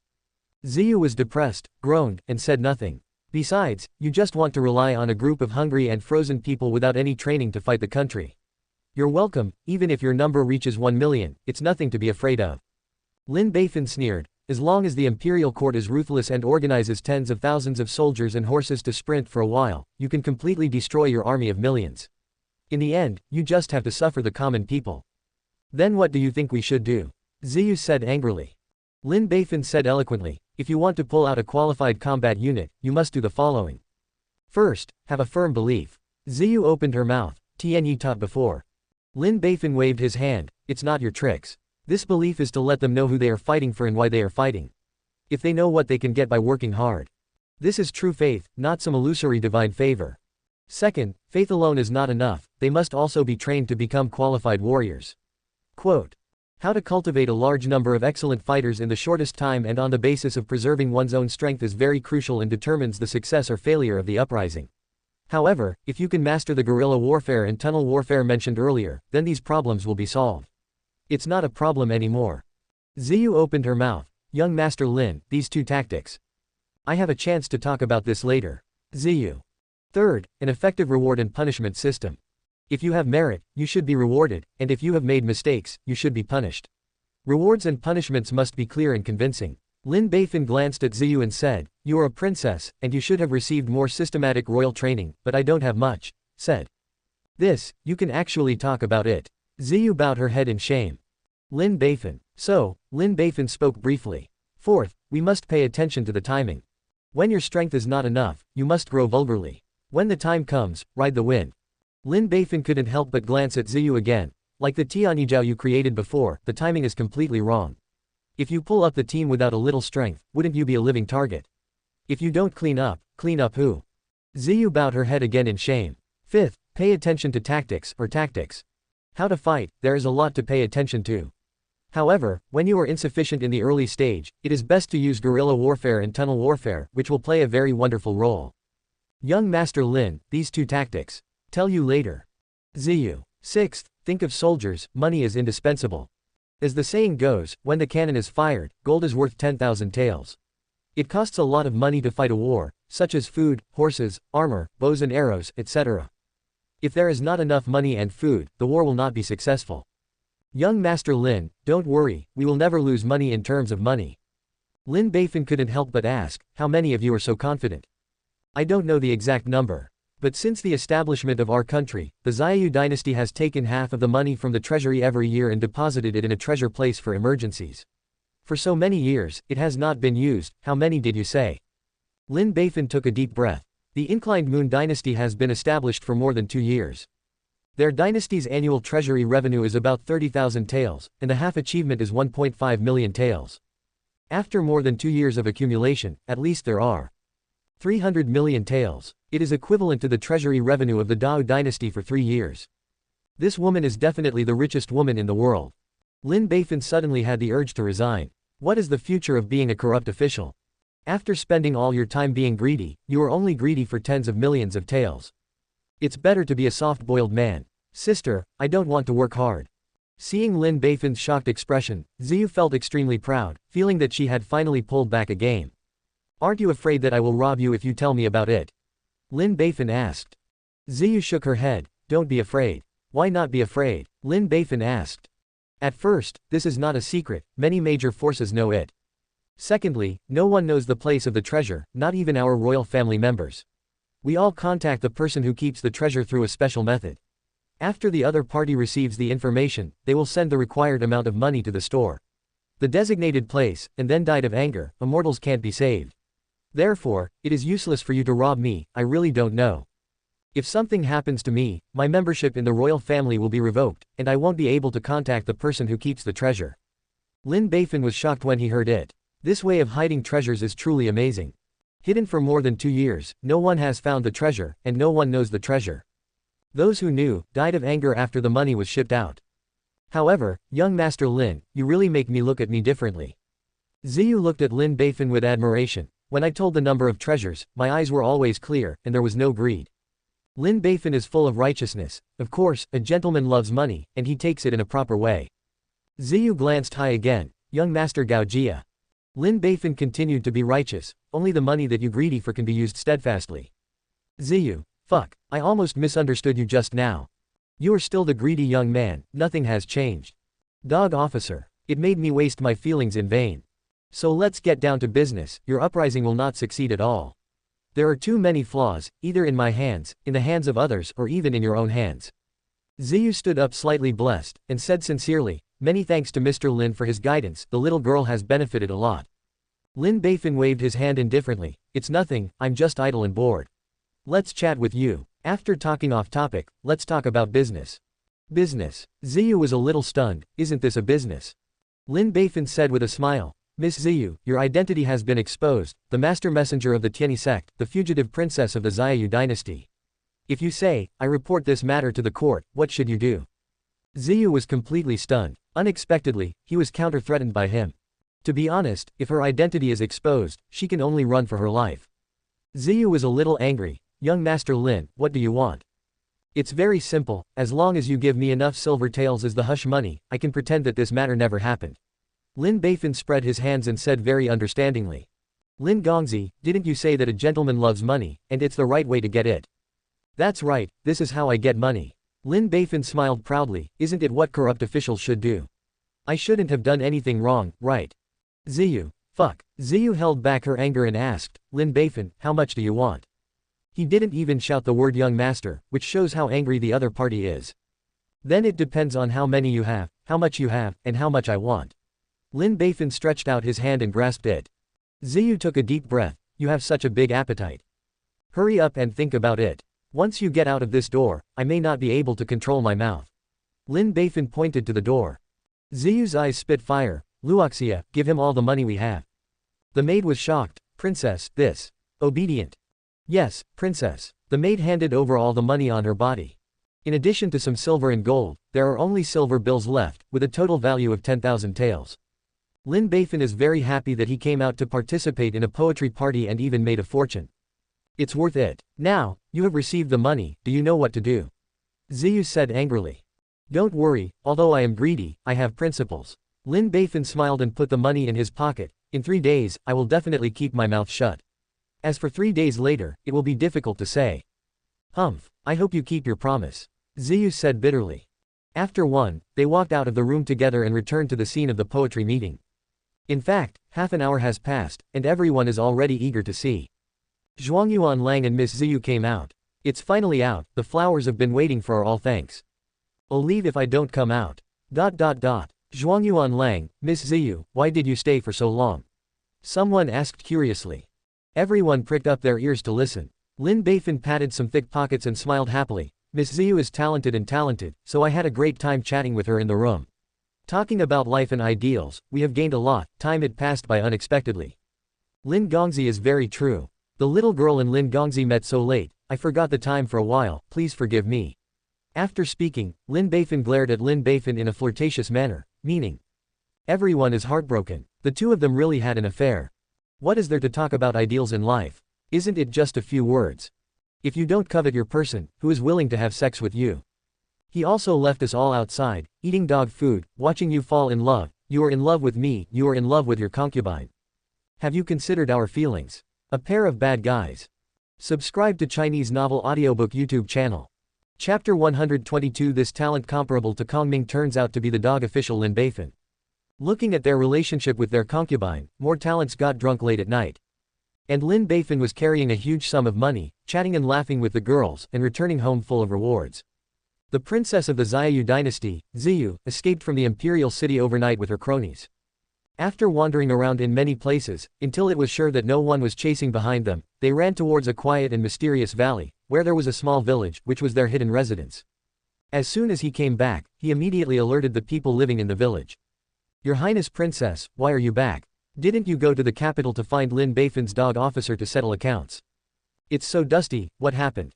Ziyu was depressed, groaned, and said nothing. Besides, you just want to rely on a group of hungry and frozen people without any training to fight the country. You're welcome, even if your number reaches 1 million, it's nothing to be afraid of. Lin Beifan sneered. As long as the imperial court is ruthless and organizes tens of thousands of soldiers and horses to sprint for a while, you can completely destroy your army of millions. In the end, you just have to suffer the common people. Then what do you think we should do? Ziyu said angrily. Lin Beifan said eloquently, if you want to pull out a qualified combat unit, you must do the following. First, have a firm belief. Ziyu opened her mouth. Tian Yi taught before. Lin Beifan waved his hand. It's not your tricks. This belief is to let them know who they are fighting for and why they are fighting. If they know what they can get by working hard. This is true faith, not some illusory divine favor. Second, faith alone is not enough, they must also be trained to become qualified warriors. Quote. How to cultivate a large number of excellent fighters in the shortest time and on the basis of preserving one's own strength is very crucial and determines the success or failure of the uprising. However, if you can master the guerrilla warfare and tunnel warfare mentioned earlier, then these problems will be solved. It's not a problem anymore. Ziyu opened her mouth. Young Master Lin, these two tactics. I have a chance to talk about this later. Ziyu. Third, an effective reward and punishment system. If you have merit, you should be rewarded, and if you have made mistakes, you should be punished. Rewards and punishments must be clear and convincing. Lin Beifan glanced at Ziyu and said, you are a princess, and you should have received more systematic royal training, but I don't have much, said. This, you can actually talk about it. Ziyu bowed her head in shame. Lin Beifan. So, Lin Beifan spoke briefly. Fourth, we must pay attention to the timing. When your strength is not enough, you must grow vulgarly. When the time comes, ride the wind. Lin Beifan couldn't help but glance at Ziyu again. Like the Tianyijiao you created before, the timing is completely wrong. If you pull up the team without a little strength, wouldn't you be a living target? If you don't clean up who? Ziyu bowed her head again in shame. Fifth, pay attention to tactics. How to fight, there is a lot to pay attention to. However, when you are insufficient in the early stage, it is best to use guerrilla warfare and tunnel warfare, which will play a very wonderful role. Young Master Lin, these two tactics. Tell you later. Ziyu. Sixth, think of soldiers, money is indispensable. As the saying goes, when the cannon is fired, gold is worth 10,000 taels. It costs a lot of money to fight a war, such as food, horses, armor, bows and arrows, etc. If there is not enough money and food, the war will not be successful. Young Master Lin, don't worry, we will never lose money in terms of money. Lin Beifan couldn't help but ask, how many of you are so confident? I don't know the exact number. But since the establishment of our country, the Xiaoyu dynasty has taken half of the money from the treasury every year and deposited it in a treasure place for emergencies. For so many years, it has not been used. How many did you say? Lin Beifan took a deep breath. The Inclined Moon dynasty has been established for more than 2 years. Their dynasty's annual treasury revenue is about 30,000 taels, and the half achievement is 1.5 million taels. After more than 2 years of accumulation, at least there are 300 million taels. It is equivalent to the treasury revenue of the Dao dynasty for 3 years. This woman is definitely the richest woman in the world. Lin Beifan suddenly had the urge to resign. What is the future of being a corrupt official? After spending all your time being greedy, you are only greedy for tens of millions of taels. It's better to be a soft-boiled man. Sister, I don't want to work hard. Seeing Lin Beifan's shocked expression, Ziyu felt extremely proud, feeling that she had finally pulled back a game. Aren't you afraid that I will rob you if you tell me about it? Lin Beifan asked. Ziyu shook her head. Don't be afraid. Why not be afraid? Lin Beifan asked. At first, this is not a secret, many major forces know it. Secondly, no one knows the place of the treasure, not even our royal family members. We all contact the person who keeps the treasure through a special method. After the other party receives the information, they will send the required amount of money to the store. The designated place, and then died of anger. Immortals can't be saved. Therefore, it is useless for you to rob me. I really don't know. If something happens to me, my membership in the royal family will be revoked, and I won't be able to contact the person who keeps the treasure. Lin Beifan was shocked when he heard it. This way of hiding treasures is truly amazing. Hidden for more than 2 years, no one has found the treasure, and no one knows the treasure. Those who knew, died of anger after the money was shipped out. However, young Master Lin, you really make me look at me differently. Ziyu looked at Lin Beifan with admiration. When I told the number of treasures, my eyes were always clear, and there was no greed. Lin Beifan is full of righteousness. Of course, a gentleman loves money, and he takes it in a proper way. Ziyu glanced high again. Young Master Gao Jia. Lin Beifan continued to be righteous. Only the money that you greedy for can be used steadfastly. Ziyu. Fuck, I almost misunderstood you just now. You are still the greedy young man, nothing has changed. Dog officer. It made me waste my feelings in vain. So let's get down to business, your uprising will not succeed at all. There are too many flaws, either in my hands, in the hands of others, or even in your own hands. Ziyu stood up slightly blessed, and said sincerely, many thanks to Mr. Lin for his guidance, the little girl has benefited a lot. Lin Beifan waved his hand indifferently. It's nothing, I'm just idle and bored. Let's chat with you. After talking off topic, let's talk about business. Business. Ziyu was a little stunned. Isn't this a business? Lin Beifan said with a smile. Miss Ziyu, your identity has been exposed, the master messenger of the Tianyi sect, the fugitive princess of the Xiaoyu dynasty. If you say, I report this matter to the court, what should you do? Ziyu was completely stunned. Unexpectedly, he was counter-threatened by him. To be honest, if her identity is exposed, she can only run for her life. Ziyu was a little angry. Young Master Lin, what do you want? It's very simple, as long as you give me enough silver taels as the hush money, I can pretend that this matter never happened. Lin Beifan spread his hands and said very understandingly. Lin Gongzi, didn't you say that a gentleman loves money, and it's the right way to get it? That's right, this is how I get money. Lin Beifan smiled proudly, isn't it what corrupt officials should do? I shouldn't have done anything wrong, right? Ziyu. Fuck. Ziyu held back her anger and asked, Lin Beifan, how much do you want? He didn't even shout the word young master, which shows how angry the other party is. Then it depends on how many you have, how much you have, and how much I want. Lin Beifan stretched out his hand and grasped it. Ziyu took a deep breath. You have such a big appetite. Hurry up and think about it. Once you get out of this door, I may not be able to control my mouth. Lin Beifan pointed to the door. Ziyu's eyes spit fire. Luoxia, give him all the money we have. The maid was shocked. Princess, this. Obedient. Yes, princess. The maid handed over all the money on her body. In addition to some silver and gold, there are only silver bills left, with a total value of 10,000 taels. Lin Beifan is very happy that he came out to participate in a poetry party and even made a fortune. It's worth it. Now, you have received the money, do you know what to do? Ziyu said angrily. Don't worry, although I am greedy, I have principles. Lin Beifan smiled and put the money in his pocket. In 3 days, I will definitely keep my mouth shut. As for 3 days later, it will be difficult to say. Humph, I hope you keep your promise. Ziyu said bitterly. After one, they walked out of the room together and returned to the scene of the poetry meeting. In fact, half an hour has passed, and everyone is already eager to see. Zhuangyuan Lang and Miss Ziyu came out. It's finally out, the flowers have been waiting for our all thanks. I'll leave if I don't come out. Zhuangyuan Lang, Miss Ziyu, why did you stay for so long? Someone asked curiously. Everyone pricked up their ears to listen. Lin Beifan patted some thick pockets and smiled happily. Miss Ziyu is talented, so I had a great time chatting with her in the room. Talking about life and ideals, we have gained a lot, time had passed by unexpectedly. Lin Gongzi is very true. The little girl and Lin Gongzi met so late, I forgot the time for a while, please forgive me. After speaking, Lin Beifan glared at Lin Beifan in a flirtatious manner, meaning. Everyone is heartbroken. The two of them really had an affair. What is there to talk about ideals in life? Isn't it just a few words? If you don't covet your person, who is willing to have sex with you? He also left us all outside, eating dog food, watching you fall in love. You are in love with me, you are in love with your concubine. Have you considered our feelings? A pair of bad guys. Subscribe to Chinese Novel Audiobook YouTube channel. Chapter 122. This talent comparable to Kongming turns out to be the dog official Lin Beifan. Looking at their relationship with their concubine, more talents got drunk late at night. And Lin Beifan was carrying a huge sum of money, chatting and laughing with the girls, and returning home full of rewards. The princess of the Xiaoyu dynasty, Ziyu, escaped from the imperial city overnight with her cronies. After wandering around in many places, until it was sure that no one was chasing behind them, they ran towards a quiet and mysterious valley, where there was a small village, which was their hidden residence. As soon as he came back, he immediately alerted the people living in the village. Your Highness Princess, why are you back? Didn't you go to the capital to find Lin Beifan's dog officer to settle accounts? It's so dusty, what happened?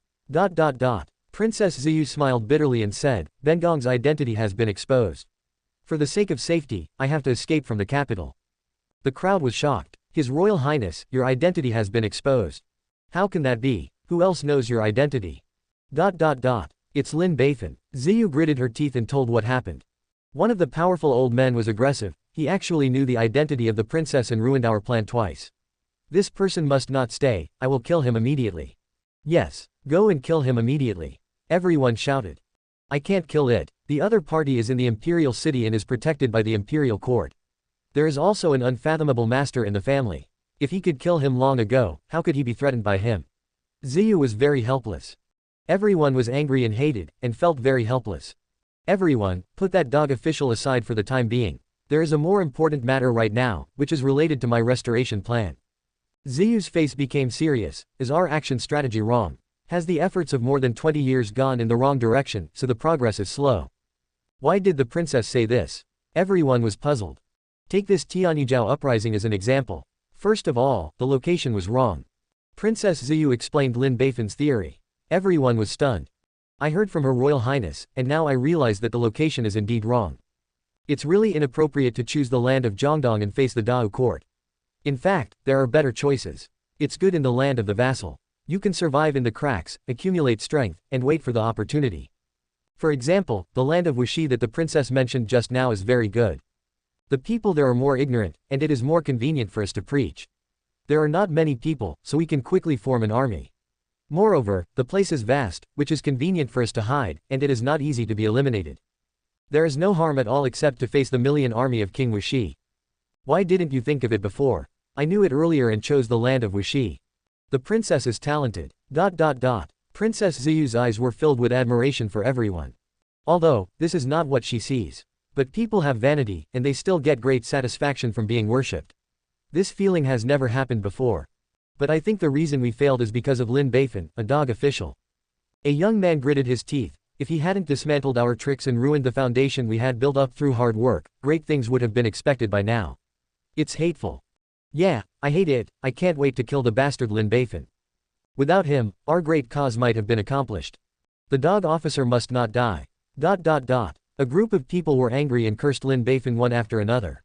Princess Ziyu smiled bitterly and said, Bengong's identity has been exposed. For the sake of safety, I have to escape from the capital. The crowd was shocked. His Royal Highness, your identity has been exposed. How can that be? Who else knows your identity? It's Lin Beifan. Ziyu gritted her teeth and told what happened. One of the powerful old men was aggressive. He actually knew the identity of the princess and ruined our plan twice. This person must not stay, I will kill him immediately. Yes, go and kill him immediately. Everyone shouted. I can't kill it. The other party is in the imperial city and is protected by the imperial court. There is also an unfathomable master in the family. If he could kill him long ago, how could he be threatened by him? Ziyu was very helpless. Everyone was angry and hated, and felt very helpless. Everyone, put that dog official aside for the time being. There is a more important matter right now, which is related to my restoration plan. Ziyu's face became serious. Is our action strategy wrong? Has the efforts of more than 20 years gone in the wrong direction, so the progress is slow? Why did the princess say this? Everyone was puzzled. Take this Tianyijao uprising as an example. First of all, the location was wrong. Princess Ziyu explained Lin Beifan's theory. Everyone was stunned. I heard from Her Royal Highness, and now I realize that the location is indeed wrong. It's really inappropriate to choose the land of Zhongdong and face the Dao court. In fact, there are better choices. It's good in the land of the vassal. You can survive in the cracks, accumulate strength, and wait for the opportunity. For example, the land of Wuxi that the princess mentioned just now is very good. The people there are more ignorant, and it is more convenient for us to preach. There are not many people, so we can quickly form an army. Moreover, the place is vast, which is convenient for us to hide, and it is not easy to be eliminated. There is no harm at all except to face the million army of King Wuxi. Why didn't you think of it before? I knew it earlier and chose the land of Wuxi. The princess is talented. Princess Ziyu's eyes were filled with admiration for everyone. Although, this is not what she sees. But people have vanity, and they still get great satisfaction from being worshipped. This feeling has never happened before. But I think the reason we failed is because of Lin Beifan, a dog official. A young man gritted his teeth. If he hadn't dismantled our tricks and ruined the foundation we had built up through hard work, great things would have been expected by now. It's hateful. Yeah, I hate it. I can't wait to kill the bastard Lin Beifan. Without him, our great cause might have been accomplished. The dog officer must not die. A group of people were angry and cursed Lin Beifan one after another.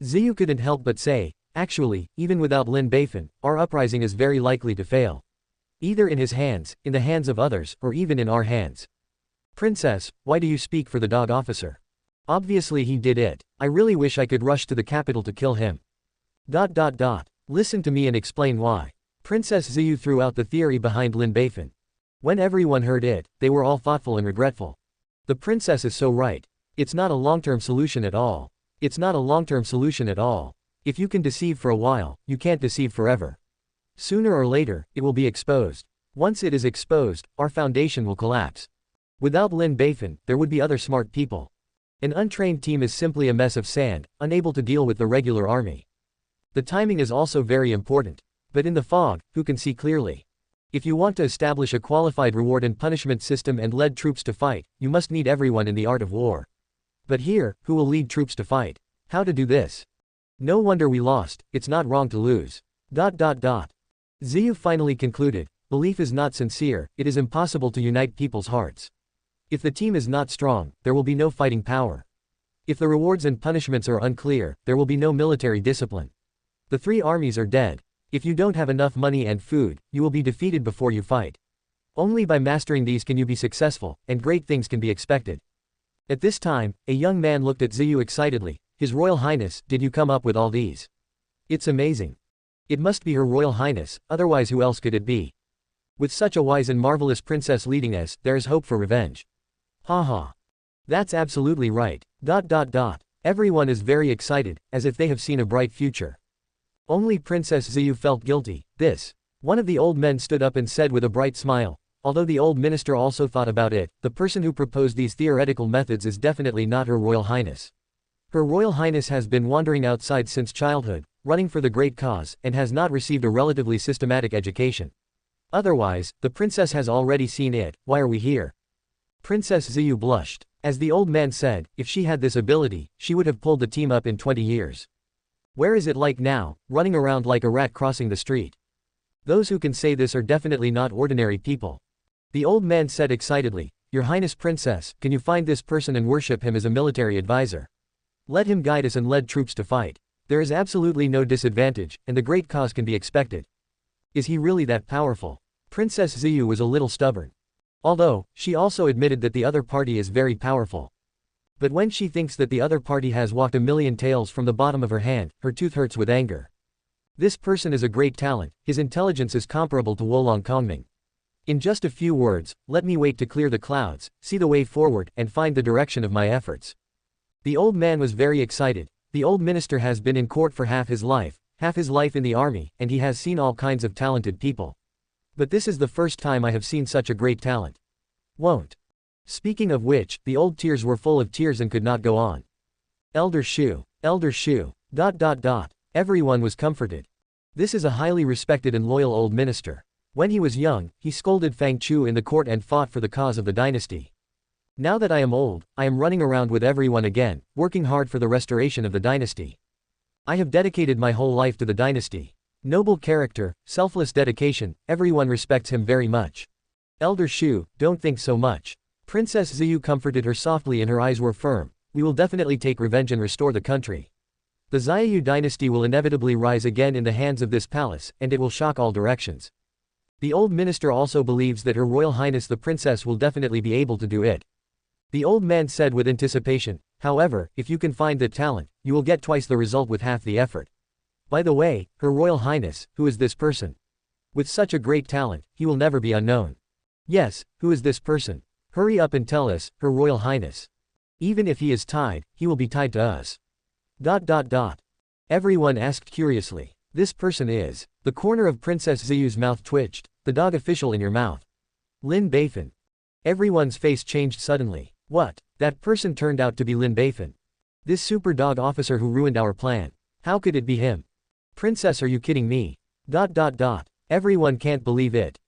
Ziyu couldn't help but say, actually, even without Lin Beifan, our uprising is very likely to fail. Either in his hands, in the hands of others, or even in our hands. Princess, why do you speak for the dog officer? Obviously he did it. I really wish I could rush to the capital to kill him. Listen to me and explain why. Princess Ziyu threw out the theory behind Lin Beifan. When everyone heard it, they were all thoughtful and regretful. The princess is so right. It's not a long-term solution at all. It's not a long-term solution at all. If you can deceive for a while, you can't deceive forever. Sooner or later, it will be exposed. Once it is exposed, our foundation will collapse. Without Lin Beifan, there would be other smart people. An untrained team is simply a mess of sand, unable to deal with the regular army. The timing is also very important. But in the fog, who can see clearly? If you want to establish a qualified reward and punishment system and lead troops to fight, you must need everyone in the art of war. But here, who will lead troops to fight? How to do this? No wonder we lost, it's not wrong to lose. Ziyu finally concluded, belief is not sincere, it is impossible to unite people's hearts. If the team is not strong, there will be no fighting power. If the rewards and punishments are unclear, there will be no military discipline. The three armies are dead. If you don't have enough money and food, you will be defeated before you fight. Only by mastering these can you be successful, and great things can be expected. At this time, a young man looked at Ziyu excitedly. His Royal Highness, did you come up with all these? It's amazing. It must be Her Royal Highness, otherwise who else could it be? With such a wise and marvelous princess leading us, there is hope for revenge. Haha. That's absolutely right. Everyone is very excited, as if they have seen a bright future. Only Princess Ziyu felt guilty. One of the old men stood up and said with a bright smile, although the old minister also thought about it, the person who proposed these theoretical methods is definitely not Her Royal Highness. Her Royal Highness has been wandering outside since childhood, running for the great cause, and has not received a relatively systematic education. Otherwise, the princess has already seen it. Why are we here? Princess Ziyu blushed. As the old man said, if she had this ability, she would have pulled the team up in 20 years. Where is it like now, running around like a rat crossing the street? Those who can say this are definitely not ordinary people. The old man said excitedly, Your Highness Princess, can you find this person and worship him as a military advisor? Let him guide us and lead troops to fight. There is absolutely no disadvantage, and the great cause can be expected. Is he really that powerful? Princess Ziyu was a little stubborn. Although, she also admitted that the other party is very powerful. But when she thinks that the other party has walked a million tails from the bottom of her hand, her tooth hurts with anger. This person is a great talent, his intelligence is comparable to Wolong Kongming. In just a few words, let me wait to clear the clouds, see the way forward, and find the direction of my efforts. The old man was very excited. The old minister has been in court for half his life in the army, and he has seen all kinds of talented people. But this is the first time I have seen such a great talent. Won't. Speaking of which, the old tears were full of tears and could not go on. Elder Shu. Everyone was comforted. This is a highly respected and loyal old minister. When he was young, he scolded Fang Chu in the court and fought for the cause of the dynasty. Now that I am old, I am running around with everyone again, working hard for the restoration of the dynasty. I have dedicated my whole life to the dynasty. Noble character, selfless dedication, everyone respects him very much. Elder Shu, don't think so much. Princess Ziyu comforted her softly and her eyes were firm. We will definitely take revenge and restore the country. The Xiaoyu dynasty will inevitably rise again in the hands of this palace, and it will shock all directions. The old minister also believes that Her Royal Highness the Princess will definitely be able to do it. The old man said with anticipation, however, if you can find that talent, you will get twice the result with half the effort. By the way, Her Royal Highness, who is this person? With such a great talent, he will never be unknown. Yes, who is this person? Hurry up and tell us, Her Royal Highness. Even if he is tied, he will be tied to us. Everyone asked curiously. This person is. The corner of Princess Ziyu's mouth twitched. The dog official in your mouth. Lin Beifan. Everyone's face changed suddenly. What? That person turned out to be Lin Beifan. This super dog officer who ruined our plan. How could it be him? Princess, are you kidding me? Everyone can't believe it.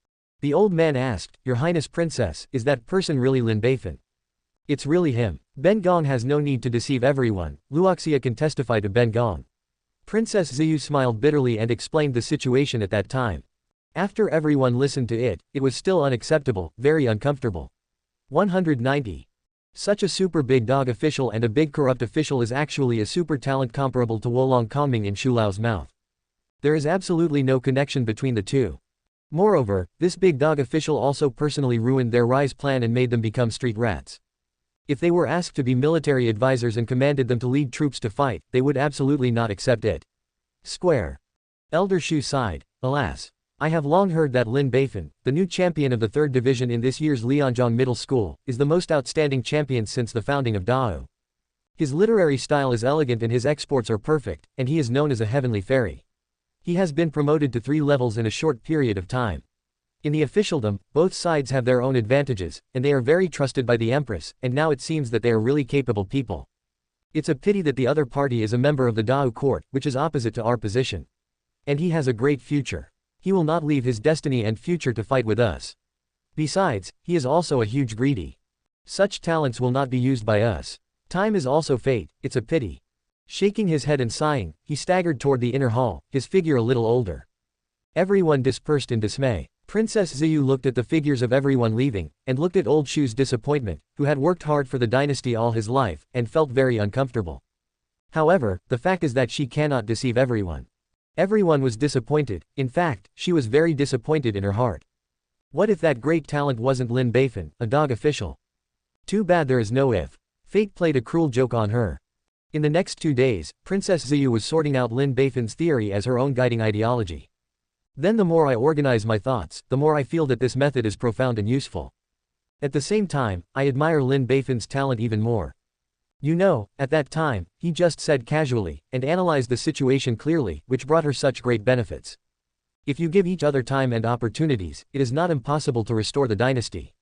The old man asked, Your Highness Princess, is that person really Lin Beifan? It's really him. Ben Gong has no need to deceive everyone, Luoxia can testify to Ben Gong. Princess Ziyu smiled bitterly and explained the situation at that time. After everyone listened to it, it was still unacceptable, very uncomfortable. 190. Such a super big dog official and a big corrupt official is actually a super talent comparable to Wolong Kongming in Shulao's mouth. There is absolutely no connection between the two. Moreover, this big dog official also personally ruined their rise plan and made them become street rats. If they were asked to be military advisors and commanded them to lead troops to fight, they would absolutely not accept it. Square. Elder Shu sighed, alas. I have long heard that Lin Beifan, the new champion of the 3rd division in this year's Lianzhong Middle School, is the most outstanding champion since the founding of Dao. His literary style is elegant and his exports are perfect, and he is known as a heavenly fairy. He has been promoted to 3 levels in a short period of time. In the officialdom, both sides have their own advantages, and they are very trusted by the empress, and now it seems that they are really capable people. It's a pity that the other party is a member of the Dao court, which is opposite to our position. And he has a great future. He will not leave his destiny and future to fight with us. Besides, he is also a huge greedy. Such talents will not be used by us. Time is also fate, it's a pity. Shaking his head and sighing, he staggered toward the inner hall, his figure a little older. Everyone dispersed in dismay. Princess Ziyu looked at the figures of everyone leaving, and looked at Old Shu's disappointment, who had worked hard for the dynasty all his life, and felt very uncomfortable. However, the fact is that she cannot deceive everyone. Everyone was disappointed, in fact, she was very disappointed in her heart. What if that great talent wasn't Lin Beifan, a dog official? Too bad there is no if. Fate played a cruel joke on her. In the next 2 days, Princess Ziyu was sorting out Lin Beifan's theory as her own guiding ideology. Then the more I organize my thoughts, the more I feel that this method is profound and useful. At the same time, I admire Lin Beifan's talent even more. You know, at that time, he just said casually, and analyzed the situation clearly, which brought her such great benefits. If you give each other time and opportunities, it is not impossible to restore the dynasty.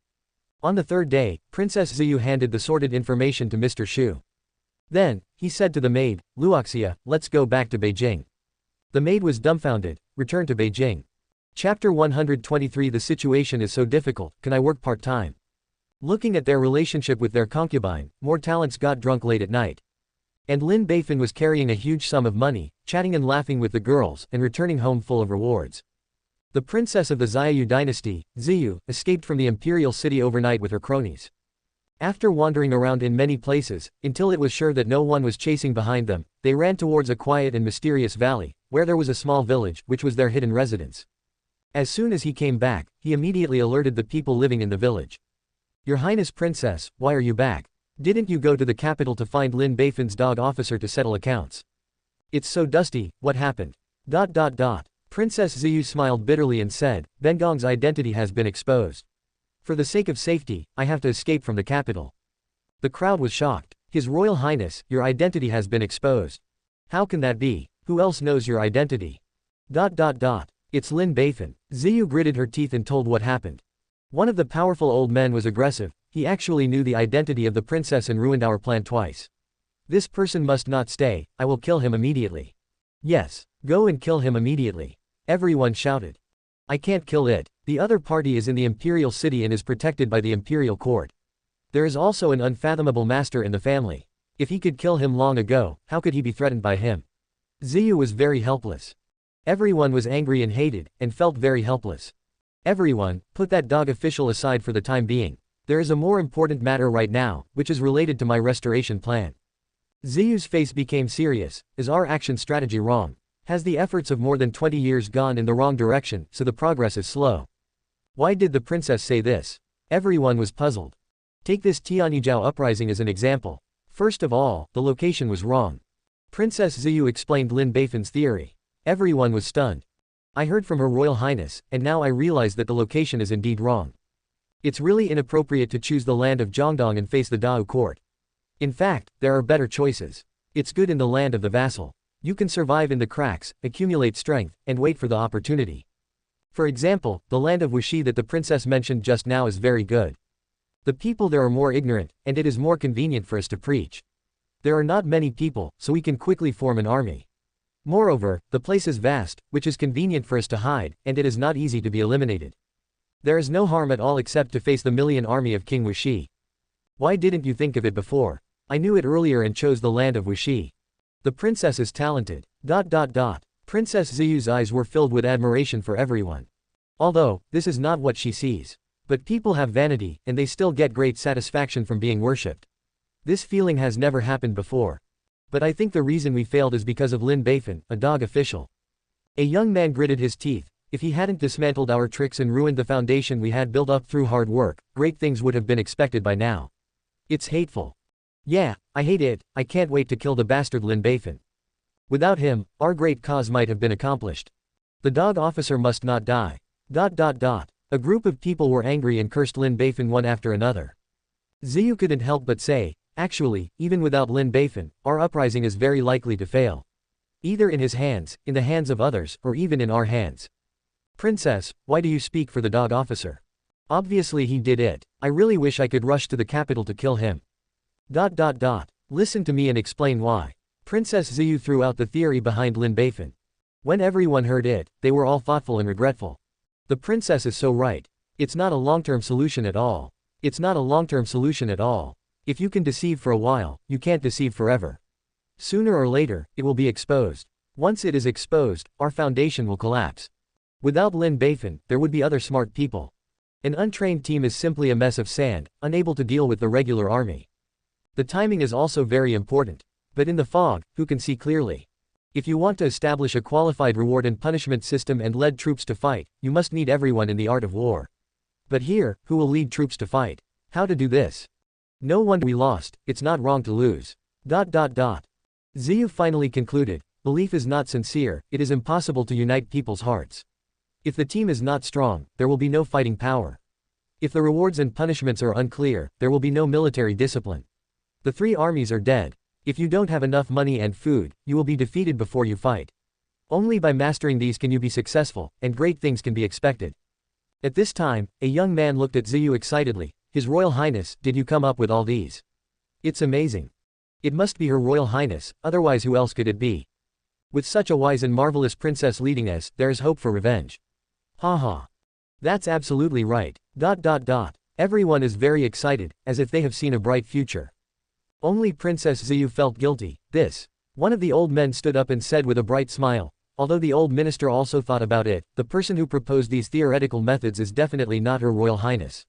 On the 3rd day, Princess Ziyu handed the sorted information to Mr. Shu. Then, he said to the maid, Luoxia, let's go back to Beijing. The maid was dumbfounded, returned to Beijing. Chapter 123. The situation is so difficult, can I work part-time? Looking at their relationship with their concubine, more talents got drunk late at night. And Lin Beifan was carrying a huge sum of money, chatting and laughing with the girls, and returning home full of rewards. The princess of the Xiaoyu dynasty, Ziyu, escaped from the imperial city overnight with her cronies. After wandering around in many places, until it was sure that no one was chasing behind them, they ran towards a quiet and mysterious valley, where there was a small village, which was their hidden residence. As soon as he came back, he immediately alerted the people living in the village. Your Highness Princess, why are you back? Didn't you go to the capital to find Lin Beifan's dog officer to settle accounts? It's so dusty, what happened? Princess Ziyu smiled bitterly and said, Bengong's identity has been exposed. For the sake of safety, I have to escape from the capital. The crowd was shocked. His Royal Highness, your identity has been exposed. How can that be? Who else knows your identity? It's Lin Beifan. Ziyu gritted her teeth and told what happened. One of the powerful old men was aggressive. He actually knew the identity of the princess and ruined our plan twice. This person must not stay, I will kill him immediately. Yes, go and kill him immediately. Everyone shouted. I can't kill it. The other party is in the imperial city and is protected by the imperial court. There is also an unfathomable master in the family. If he could kill him long ago, how could he be threatened by him? Ziyu was very helpless. Everyone was angry and hated, and felt very helpless. Everyone, put that dog official aside for the time being. There is a more important matter right now, which is related to my restoration plan. Ziyu's face became serious. Is our action strategy wrong? Has the efforts of more than 20 years gone in the wrong direction, so the progress is slow? Why did the princess say this? Everyone was puzzled. Take this Tianyijiao uprising as an example. First of all, the location was wrong. Princess Ziyu explained Lin Beifan's theory. Everyone was stunned. I heard from Her Royal Highness, and now I realize that the location is indeed wrong. It's really inappropriate to choose the land of Zhongdong and face the Dao court. In fact, there are better choices. It's good in the land of the vassal. You can survive in the cracks, accumulate strength, and wait for the opportunity. For example, the land of Wuxi that the princess mentioned just now is very good. The people there are more ignorant, and it is more convenient for us to preach. There are not many people, so we can quickly form an army. Moreover, the place is vast, which is convenient for us to hide, and it is not easy to be eliminated. There is no harm at all except to face the million army of King Wuxi. Why didn't you think of it before? I knew it earlier and chose the land of Wuxi. The princess is talented. Princess Ziyu's eyes were filled with admiration for everyone. Although, this is not what she sees. But people have vanity, and they still get great satisfaction from being worshipped. This feeling has never happened before. But I think the reason we failed is because of Lin Beifan, a dog official. A young man gritted his teeth. If he hadn't dismantled our tricks and ruined the foundation we had built up through hard work, great things would have been expected by now. It's hateful. Yeah, I hate it. I can't wait to kill the bastard Lin Beifan. Without him, our great cause might have been accomplished. The dog officer must not die. A group of people were angry and cursed Lin Beifan one after another. Ziyu couldn't help but say, actually, even without Lin Beifan, our uprising is very likely to fail. Either in his hands, in the hands of others, or even in our hands. Princess, why do you speak for the dog officer? Obviously he did it. I really wish I could rush to the capital to kill him. Listen to me and explain why. Princess Ziyu threw out the theory behind Lin Beifan. When everyone heard it, they were all thoughtful and regretful. The princess is so right. It's not a long-term solution at all. It's not a long-term solution at all. If you can deceive for a while, you can't deceive forever. Sooner or later, it will be exposed. Once it is exposed, our foundation will collapse. Without Lin Beifan, there would be other smart people. An untrained team is simply a mess of sand, unable to deal with the regular army. The timing is also very important. But in the fog, who can see clearly? If you want to establish a qualified reward and punishment system and lead troops to fight, you must need everyone in the art of war. But here, who will lead troops to fight? How to do this? No wonder we lost, it's not wrong to lose. Ziyu finally concluded, belief is not sincere, it is impossible to unite people's hearts. If the team is not strong, there will be no fighting power. If the rewards and punishments are unclear, there will be no military discipline. The three armies are dead. If you don't have enough money and food, you will be defeated before you fight. Only by mastering these can you be successful, and great things can be expected. At this time, a young man looked at Ziyu excitedly. His Royal Highness, did you come up with all these? It's amazing. It must be Her Royal Highness, otherwise who else could it be? With such a wise and marvelous princess leading us, there is hope for revenge. Haha. That's absolutely right. Everyone is very excited, as if they have seen a bright future. Only Princess Ziyu felt guilty. One of the old men stood up and said with a bright smile. Although the old minister also thought about it, the person who proposed these theoretical methods is definitely not Her Royal Highness.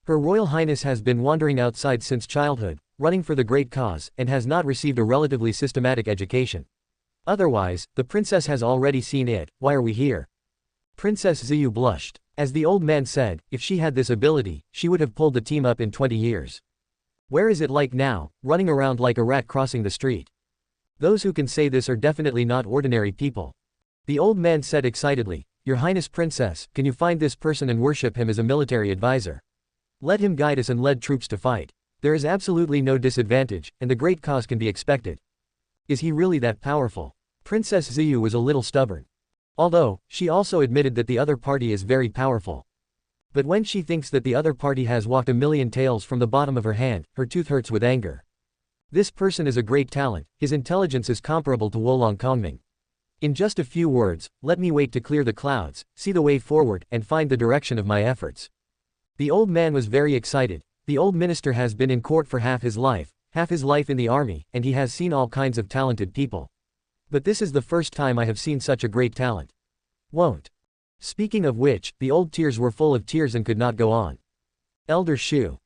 Her Royal Highness has been wandering outside since childhood, running for the great cause, and has not received a relatively systematic education. Otherwise, the princess has already seen it. Why are we here? Princess Ziyu blushed. As the old man said, if she had this ability, she would have pulled the team up in 20 years. Where is it like now, running around like a rat crossing the street? Those who can say this are definitely not ordinary people. The old man said excitedly, Your Highness Princess, can you find this person and worship him as a military advisor? Let him guide us and lead troops to fight. There is absolutely no disadvantage, and the great cause can be expected. Is he really that powerful? Princess Ziyu was a little stubborn. Although, she also admitted that the other party is very powerful. But when she thinks that the other party has walked a million tails from the bottom of her hand, her tooth hurts with anger. This person is a great talent, his intelligence is comparable to Wolong Kongming. In just a few words, let me wait to clear the clouds, see the way forward, and find the direction of my efforts. The old man was very excited. The old minister has been in court for half his life in the army, and he has seen all kinds of talented people. But this is the first time I have seen such a great talent. Speaking of which, the old tears were full of tears and could not go on. Elder Shu.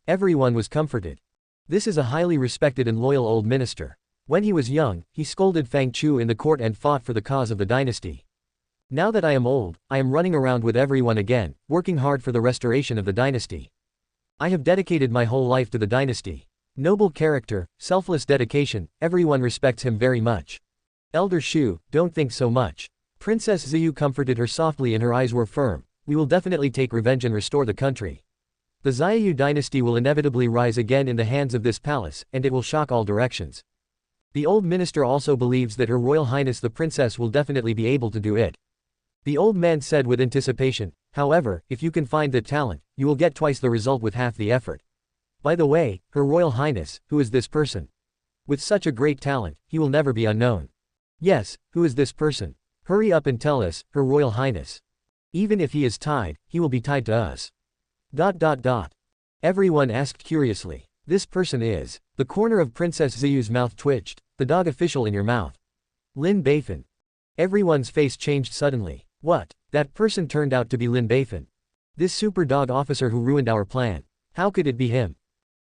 Everyone was comforted. This is a highly respected and loyal old minister. When he was young, he scolded Fang Chu in the court and fought for the cause of the dynasty. Now that I am old, I am running around with everyone again, working hard for the restoration of the dynasty. I have dedicated my whole life to the dynasty. Noble character, selfless dedication, everyone respects him very much. Elder Shu, don't think so much. Princess Ziyu comforted her softly and her eyes were firm. We will definitely take revenge and restore the country. The Xiaoyu dynasty will inevitably rise again in the hands of this palace, and it will shock all directions. The old minister also believes that Her Royal Highness the Princess will definitely be able to do it. The old man said with anticipation, however, if you can find the talent, you will get twice the result with half the effort. By the way, Her Royal Highness, who is this person? With such a great talent, he will never be unknown. Yes, who is this person? Hurry up and tell us, Her Royal Highness. Even if he is tied, he will be tied to us. Everyone asked curiously. This person is. The corner of Princess Ziyu's mouth twitched. The dog official in your mouth. Lin Beifan. Everyone's face changed suddenly. What? That person turned out to be Lin Beifan. This super dog officer who ruined our plan. How could it be him?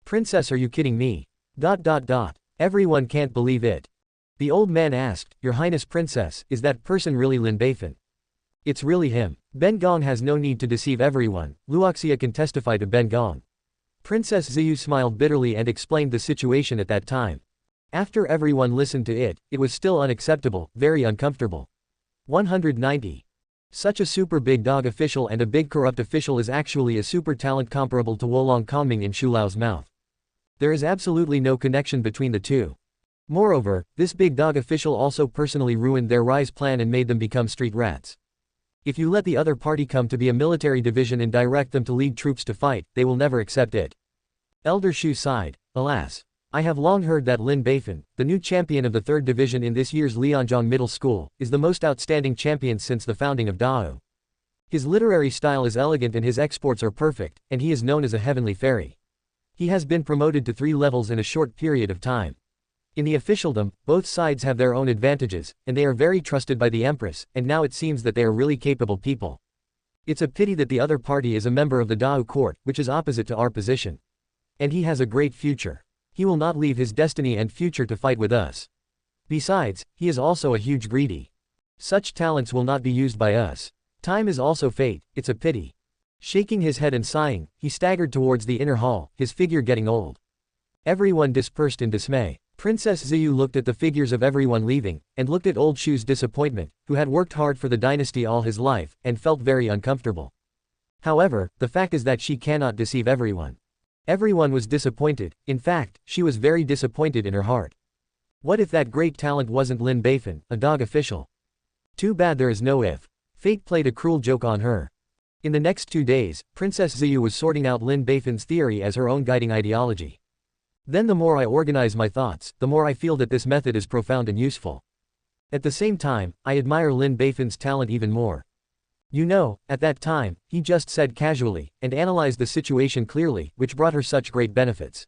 Princess, are you kidding me? Everyone can't believe it. The old man asked, Your Highness Princess, is that person really Lin Beifan? It's really him. Ben Gong has no need to deceive everyone. Luoxia can testify to Ben Gong. Princess Ziyu smiled bitterly and explained the situation at that time. After everyone listened to it, it was still unacceptable, very uncomfortable. 190. Such a super big dog official and a big corrupt official is actually a super talent comparable to Wolong Kongming in Shulao's mouth. There is absolutely no connection between the two. Moreover, this big dog official also personally ruined their rise plan and made them become street rats. If you let the other party come to be a military division and direct them to lead troops to fight, they will never accept it. Elder Shu sighed. Alas. I have long heard that Lin Beifan, the new champion of the 3rd Division in this year's Lianzhong Middle School, is the most outstanding champion since the founding of Dao. His literary style is elegant and his exports are perfect, and he is known as a heavenly fairy. He has been promoted to 3 levels in a short period of time. In the officialdom, both sides have their own advantages, and they are very trusted by the empress, and now it seems that they are really capable people. It's a pity that the other party is a member of the Dao court, which is opposite to our position. And he has a great future. He will not leave his destiny and future to fight with us. Besides, he is also a huge greedy. Such talents will not be used by us. Time is also fate, it's a pity. Shaking his head and sighing, he staggered towards the inner hall, his figure getting old. Everyone dispersed in dismay. Princess Ziyu looked at the figures of everyone leaving, and looked at old Shu's disappointment, who had worked hard for the dynasty all his life, and felt very uncomfortable. However, the fact is that she cannot deceive everyone. Everyone was disappointed, in fact, she was very disappointed in her heart. What if that great talent wasn't Lin Beifan, a dog official? Too bad there is no if. Fate played a cruel joke on her. In the next 2 days, Princess Ziyu was sorting out Lin Beifan's theory as her own guiding ideology. Then the more I organize my thoughts, the more I feel that this method is profound and useful. At the same time, I admire Lin Beifan's talent even more. You know, at that time, he just said casually, and analyzed the situation clearly, which brought her such great benefits.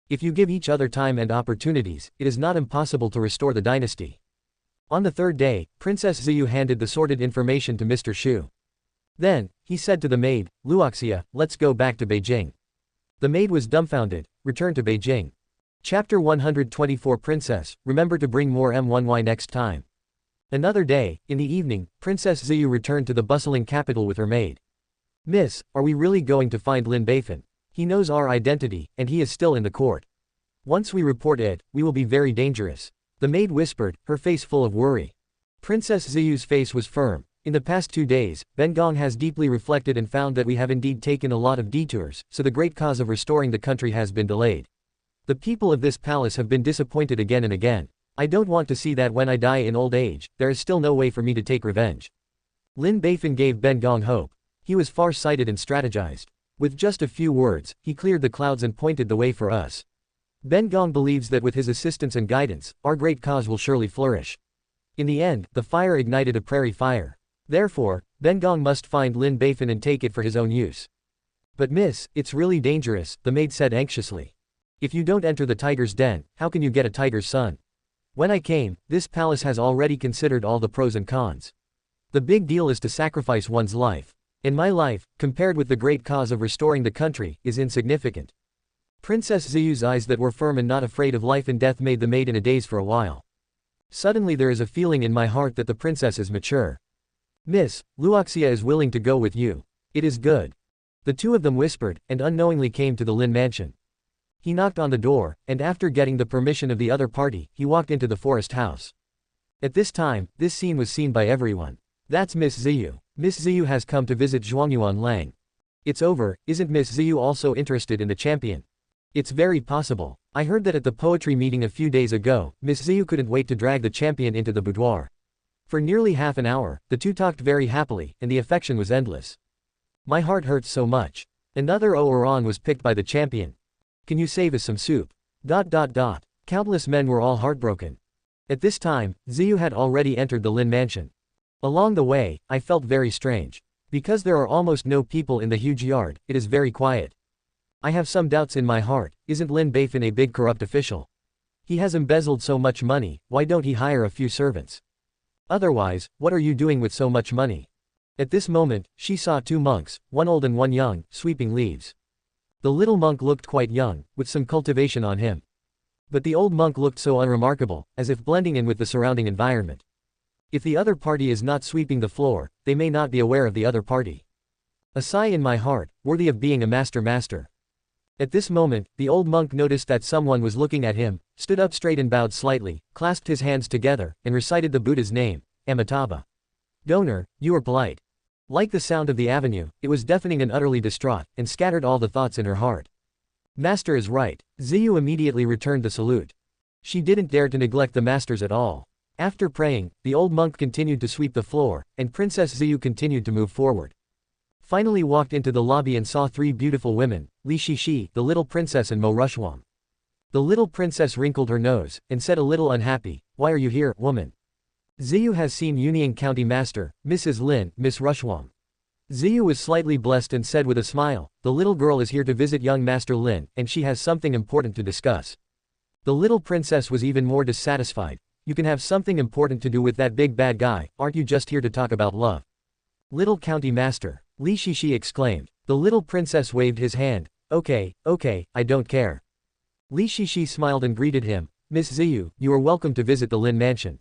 If you give each other time and opportunities, it is not impossible to restore the dynasty. On the 3rd day, Princess Ziyu handed the sorted information to Mr. Shu. Then, he said to the maid, Luoxia, let's go back to Beijing. The maid was dumbfounded. Return to Beijing. Chapter 124 Princess, remember to bring more M1Y next time. Another day, in the evening, Princess Ziyu returned to the bustling capital with her maid. Miss, are we really going to find Lin Beifan? He knows our identity, and he is still in the court. Once we report it, we will be very dangerous. The maid whispered, her face full of worry. Princess Ziyu's face was firm. In the past 2 days, Ben Gong has deeply reflected and found that we have indeed taken a lot of detours, so the great cause of restoring the country has been delayed. The people of this palace have been disappointed again and again. I don't want to see that when I die in old age, there is still no way for me to take revenge. Lin Beifan gave Ben Gong hope. He was far-sighted and strategized. With just a few words, he cleared the clouds and pointed the way for us. Ben Gong believes that with his assistance and guidance, our great cause will surely flourish. In the end, the fire ignited a prairie fire. Therefore, Ben Gong must find Lin Beifan and take it for his own use. But miss, it's really dangerous, the maid said anxiously. If you don't enter the tiger's den, how can you get a tiger's son? When I came, this palace has already considered all the pros and cons. The big deal is to sacrifice one's life. And my life, compared with the great cause of restoring the country, is insignificant. Princess Ziyu's eyes that were firm and not afraid of life and death made the maid in a daze for a while. Suddenly there is a feeling in my heart that the princess is mature. Miss, Luoxia is willing to go with you. It is good. The two of them whispered, and unknowingly came to the Lin mansion. He knocked on the door, and after getting the permission of the other party, he walked into the forest house. At this time, this scene was seen by everyone. That's Miss Ziyu. Miss Ziyu has come to visit Zhuangyuan Lang. It's over, isn't Miss Ziyu also interested in the champion? It's very possible. I heard that at the poetry meeting a few days ago, Miss Ziyu couldn't wait to drag the champion into the boudoir. For nearly half an hour, the two talked very happily, and the affection was endless. My heart hurts so much. Another Oran was picked by the champion. Can you save us some soup? Countless men were all heartbroken. At this time, Ziyu had already entered the Lin mansion. Along the way, I felt very strange. Because there are almost no people in the huge yard, it is very quiet. I have some doubts in my heart. Isn't Lin Beifan a big corrupt official? He has embezzled so much money, why don't he hire a few servants? Otherwise, what are you doing with so much money? At this moment, she saw two monks, one old and one young, sweeping leaves. The little monk looked quite young, with some cultivation on him. But the old monk looked so unremarkable, as if blending in with the surrounding environment. If the other party is not sweeping the floor, they may not be aware of the other party. A sigh in my heart, worthy of being a master. At this moment, the old monk noticed that someone was looking at him, stood up straight and bowed slightly, clasped his hands together, and recited the Buddha's name, Amitabha. Donor, you are polite. Like the sound of the avenue, it was deafening and utterly distraught, and scattered all the thoughts in her heart. Master is right. Ziyu immediately returned the salute. She didn't dare to neglect the masters at all. After praying, the old monk continued to sweep the floor, and Princess Ziyu continued to move forward. Finally walked into the lobby and saw three beautiful women, Li Shishi, the little princess, and Mo Rushwang. The little princess wrinkled her nose, and said a little unhappy, "Why are you here, woman?" Ziyu has seen Yunyang County Master, Mrs. Lin, Miss Rushwang. Ziyu was slightly blessed and said with a smile, "The little girl is here to visit young Master Lin, and she has something important to discuss." The little princess was even more dissatisfied. "You can have something important to do with that big bad guy, aren't you just here to talk about love?" "Little County Master," Li Shishi exclaimed. The little princess waved his hand. Okay, I don't care." Li Shishi smiled and greeted him. "Miss Ziyu, you are welcome to visit the Lin mansion.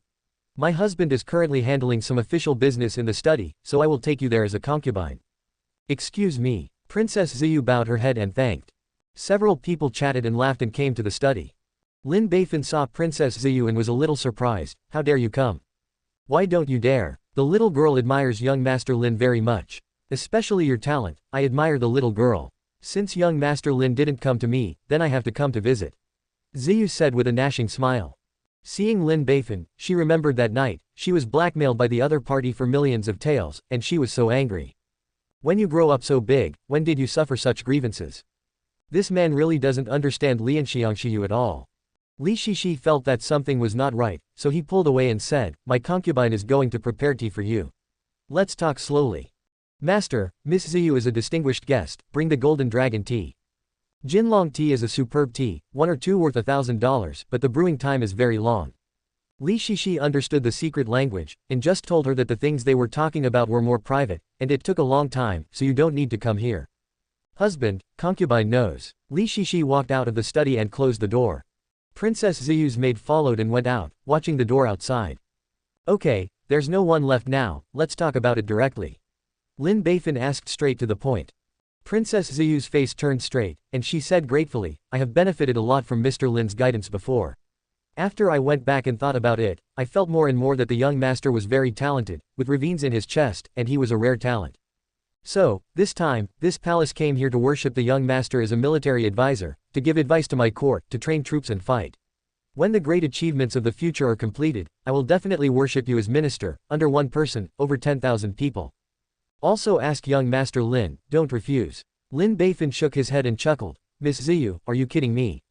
My husband is currently handling some official business in the study, so I will take you there as a concubine." "Excuse me." Princess Ziyu bowed her head and thanked. Several people chatted and laughed and came to the study. Lin Beifan saw Princess Ziyu and was a little surprised. "How dare you come? Why don't you dare?" The little girl admires young Master Lin very much. "Especially your talent, I admire the little girl. Since young Master Lin didn't come to me, then I have to come to visit," Ziyu said with a gnashing smile. Seeing Lin Beifan, she remembered that night, she was blackmailed by the other party for millions of taels, and she was so angry. "When you grow up so big, when did you suffer such grievances? This man really doesn't understand Lianxiangxiyu at all." Li Shishi felt that something was not right, so he pulled away and said, "My concubine is going to prepare tea for you. Let's talk slowly. Master, Miss Ziyu is a distinguished guest, bring the golden dragon tea. Jinlong tea is a superb tea, one or two worth $1,000, but the brewing time is very long." Li Shishi understood the secret language, and just told her that the things they were talking about were more private, and it took a long time, so you don't need to come here. "Husband, concubine knows." Li Shishi walked out of the study and closed the door. Princess Ziyu's maid followed and went out, watching the door outside. "Okay, there's no one left now, let's talk about it directly." Lin Beifan asked straight to the point. Princess Ziyu's face turned straight, and she said gratefully, "I have benefited a lot from Mr. Lin's guidance before. After I went back and thought about it, I felt more and more that the young master was very talented, with ravines in his chest, and he was a rare talent. So, this time, this palace came here to worship the young master as a military advisor, to give advice to my court, to train troops and fight. When the great achievements of the future are completed, I will definitely worship you as minister, under one person, over 10,000 people. Also ask young Master Lin, don't refuse." Lin Beifan shook his head and chuckled. "Miss Ziyu, are you kidding me?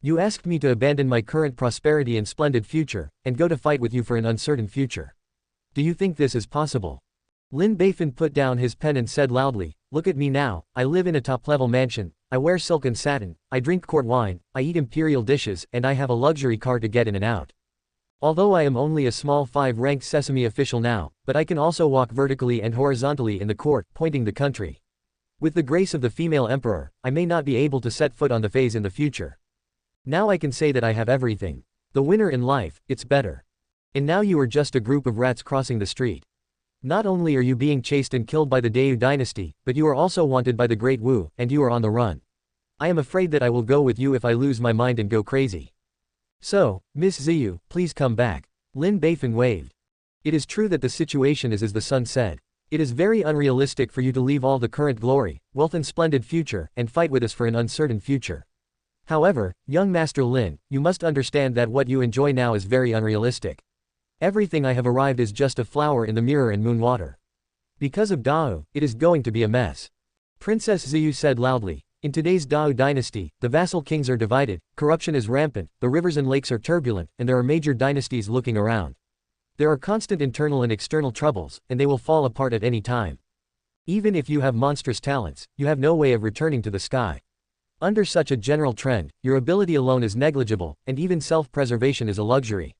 You asked me to abandon my current prosperity and splendid future, and go to fight with you for an uncertain future. Do you think this is possible?" Lin Beifan put down his pen and said loudly, "Look at me now, I live in a top-level mansion, I wear silk and satin, I drink court wine, I eat imperial dishes, and I have a luxury car to get in and out. Although I am only a small 5-ranked sesame official now, but I can also walk vertically and horizontally in the court, pointing the country. With the grace of the female emperor, I may not be able to set foot on the phase in the future. Now I can say that I have everything. The winner in life, it's better. And now you are just a group of rats crossing the street. Not only are you being chased and killed by the Dayu dynasty, but you are also wanted by the Great Wu, and you are on the run. I am afraid that I will go with you if I lose my mind and go crazy. So, Miss Ziyu, please come back." Lin Beifan waved. "It is true that the situation is as the sun said. It is very unrealistic for you to leave all the current glory, wealth and splendid future, and fight with us for an uncertain future. However, young Master Lin, you must understand that what you enjoy now is very unrealistic. Everything I have arrived is just a flower in the mirror and moon water. Because of Dao, it is going to be a mess." Princess Ziyu said loudly. "In today's Dao dynasty, the vassal kings are divided, corruption is rampant, the rivers and lakes are turbulent, and there are major dynasties looking around. There are constant internal and external troubles, and they will fall apart at any time. Even if you have monstrous talents, you have no way of returning to the sky. Under such a general trend, your ability alone is negligible, and even self-preservation is a luxury.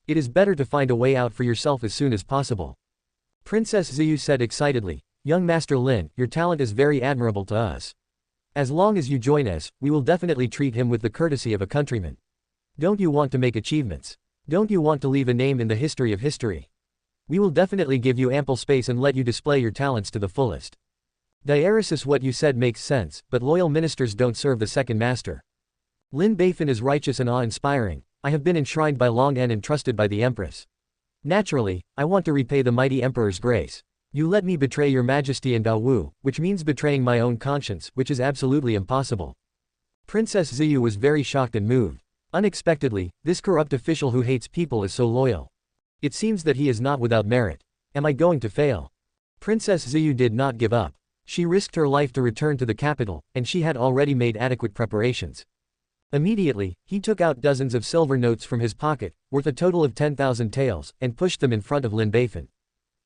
It is better to find a way out for yourself as soon as possible." Princess Ziyu said excitedly, "Young Master Lin, your talent is very admirable to us. As long as you join us, we will definitely treat him with the courtesy of a countryman. Don't you want to make achievements? Don't you want to leave a name in the history of history? We will definitely give you ample space and let you display your talents to the fullest. Diaresis, what you said makes sense, but loyal ministers don't serve the second master. Lin Beifan is righteous and awe-inspiring. I have been enshrined by Long En and trusted by the empress. Naturally, I want to repay the mighty emperor's grace. You let me betray your majesty and Dao Wu, which means betraying my own conscience, which is absolutely impossible." Princess Ziyu was very shocked and moved. Unexpectedly, this corrupt official who hates people is so loyal. It seems that he is not without merit. Am I going to fail? Princess Ziyu did not give up. She risked her life to return to the capital, and she had already made adequate preparations. Immediately, he took out dozens of silver notes from his pocket, worth a total of 10,000 taels, and pushed them in front of Lin Beifan.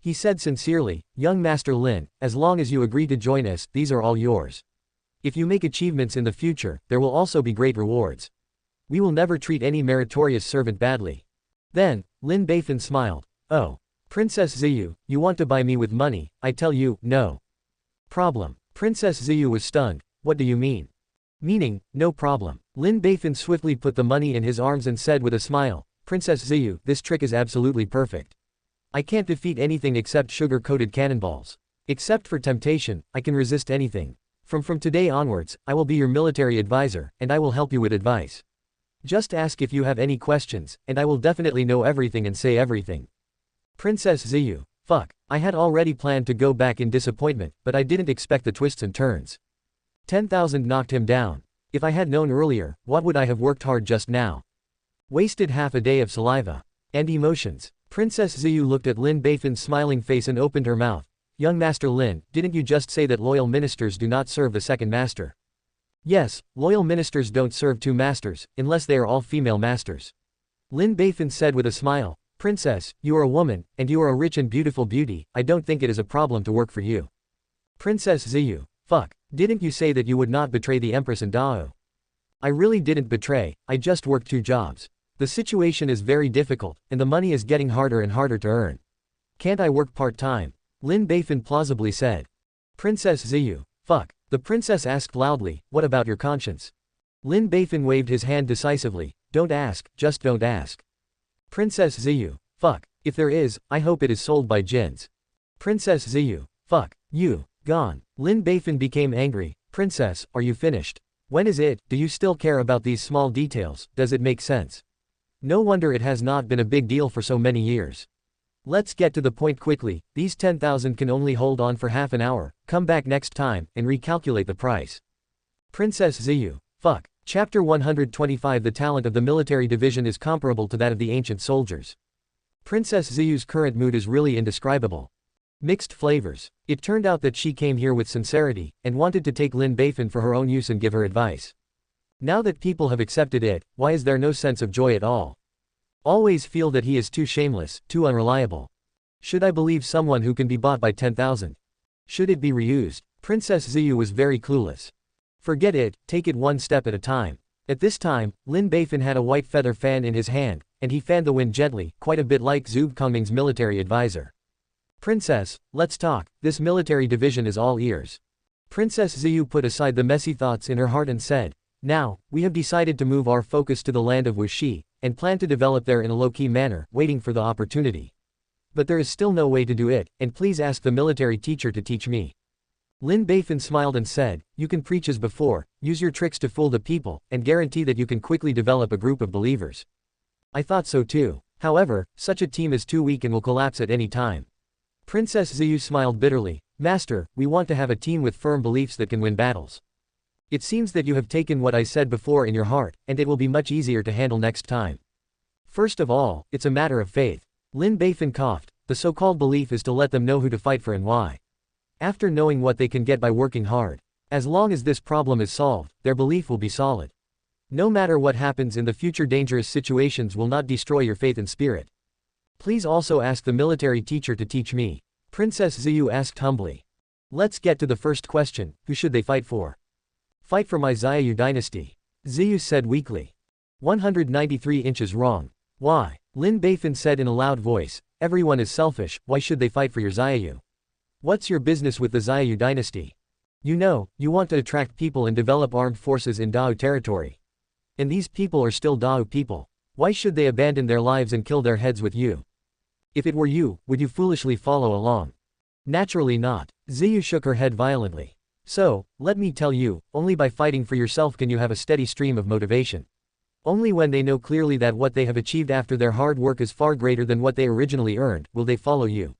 He said sincerely, "Young Master Lin, as long as you agree to join us, these are all yours. If you make achievements in the future, there will also be great rewards. We will never treat any meritorious servant badly." Then, Lin Beifan smiled. "Oh. Princess Ziyu, you want to buy me with money, I tell you, no problem." Princess Ziyu was stunned. "What do you mean?" "Meaning, no problem." Lin Beifan swiftly put the money in his arms and said with a smile, "Princess Ziyu, this trick is absolutely perfect. I can't defeat anything except sugar-coated cannonballs. Except for temptation, I can resist anything. From today onwards, I will be your military advisor, and I will help you with advice. Just ask if you have any questions, and I will definitely know everything and say everything." Princess Ziyu, "Fuck, I had already planned to go back in disappointment, but I didn't expect the twists and turns. 10,000 knocked him down. If I had known earlier, what would I have worked hard just now? Wasted half a day of saliva. And emotions." Princess Ziyu looked at Lin Beifan's smiling face and opened her mouth. "Young Master Lin, didn't you just say that loyal ministers do not serve the second master?" "Yes, loyal ministers don't serve two masters, unless they are all female masters." Lin Beifan said with a smile, "Princess, you are a woman, and you are a rich and beautiful beauty, I don't think it is a problem to work for you." Princess Ziyu, "Fuck, didn't you say that you would not betray the Empress and Dao?" "I really didn't betray, I just worked 2 jobs. The situation is very difficult, and the money is getting harder and harder to earn. Can't I work part-time?" Lin Beifan plausibly said. Princess Ziyu, "Fuck." The princess asked loudly, "What about your conscience?" Lin Beifan waved his hand decisively, "Don't ask, just don't ask." Princess Ziyu, "Fuck. If there is, I hope it is sold by jinns." Princess Ziyu, "Fuck. You. Gone." Lin Beifan became angry. "Princess, are you finished? When is it? Do you still care about these small details? Does it make sense? No wonder it has not been a big deal for so many years. Let's get to the point quickly, these 10,000 can only hold on for half an hour, come back next time, and recalculate the price." Princess Ziyu, "Fuck." Chapter 125 The talent of the military division is comparable to that of the ancient soldiers. Princess Ziyu's current mood is really indescribable. Mixed flavors. It turned out that she came here with sincerity, and wanted to take Lin Beifan for her own use and give her advice. Now that people have accepted it, why is there no sense of joy at all? Always feel that he is too shameless, too unreliable. Should I believe someone who can be bought by 10,000? Should it be reused? Princess Ziyu was very clueless. Forget it, take it one step at a time. At this time, Lin Beifan had a white feather fan in his hand, and he fanned the wind gently, quite a bit like Zhou Kongming's military advisor. "Princess, let's talk, this military division is all ears." Princess Ziyu put aside the messy thoughts in her heart and said, "Now, we have decided to move our focus to the land of Wuxi, and plan to develop there in a low-key manner, waiting for the opportunity. But there is still no way to do it, and please ask the military teacher to teach me." Lin Beifan smiled and said, "You can preach as before, use your tricks to fool the people, and guarantee that you can quickly develop a group of believers." "I thought so too. However, such a team is too weak and will collapse at any time." Princess Ziyu smiled bitterly, "Master, we want to have a team with firm beliefs that can win battles. It seems that you have taken what I said before in your heart, and it will be much easier to handle next time. First of all, it's a matter of faith." Lin Beifan coughed. "The so-called belief is to let them know who to fight for and why. After knowing what they can get by working hard. As long as this problem is solved, their belief will be solid. No matter what happens in the future, dangerous situations will not destroy your faith and spirit. Please also ask the military teacher to teach me." Princess Ziyu asked humbly. "Let's get to the first question, who should they fight for?" "Fight for my Xiaoyu dynasty." Ziyu said weakly. 193 inches wrong. "Why?" Lin Beifan said in a loud voice, "Everyone is selfish, why should they fight for your Xiaoyu? What's your business with the Xiaoyu dynasty? You know, you want to attract people and develop armed forces in Dao territory. And these people are still Dao people. Why should they abandon their lives and kill their heads with you? If it were you, would you foolishly follow along? Naturally not." Ziyu shook her head violently. "So, let me tell you, only by fighting for yourself can you have a steady stream of motivation. Only when they know clearly that what they have achieved after their hard work is far greater than what they originally earned, will they follow you."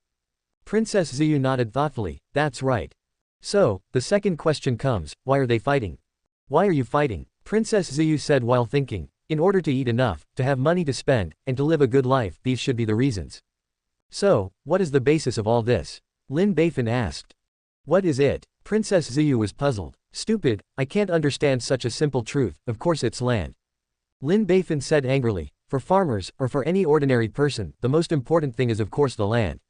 Princess Ziyu nodded thoughtfully, "That's right. So, the second question comes, why are they fighting? Why are you fighting?" Princess Ziyu said while thinking, In order to eat enough, to have money to spend, and to live a good life, these should be the reasons. So, what is the basis of all this? Lin Beifan asked. What is it? Princess Ziyu was puzzled. Stupid, I can't understand such a simple truth, of course it's land. Lin Beifan said angrily, for farmers, or for any ordinary person, the most important thing is of course the land.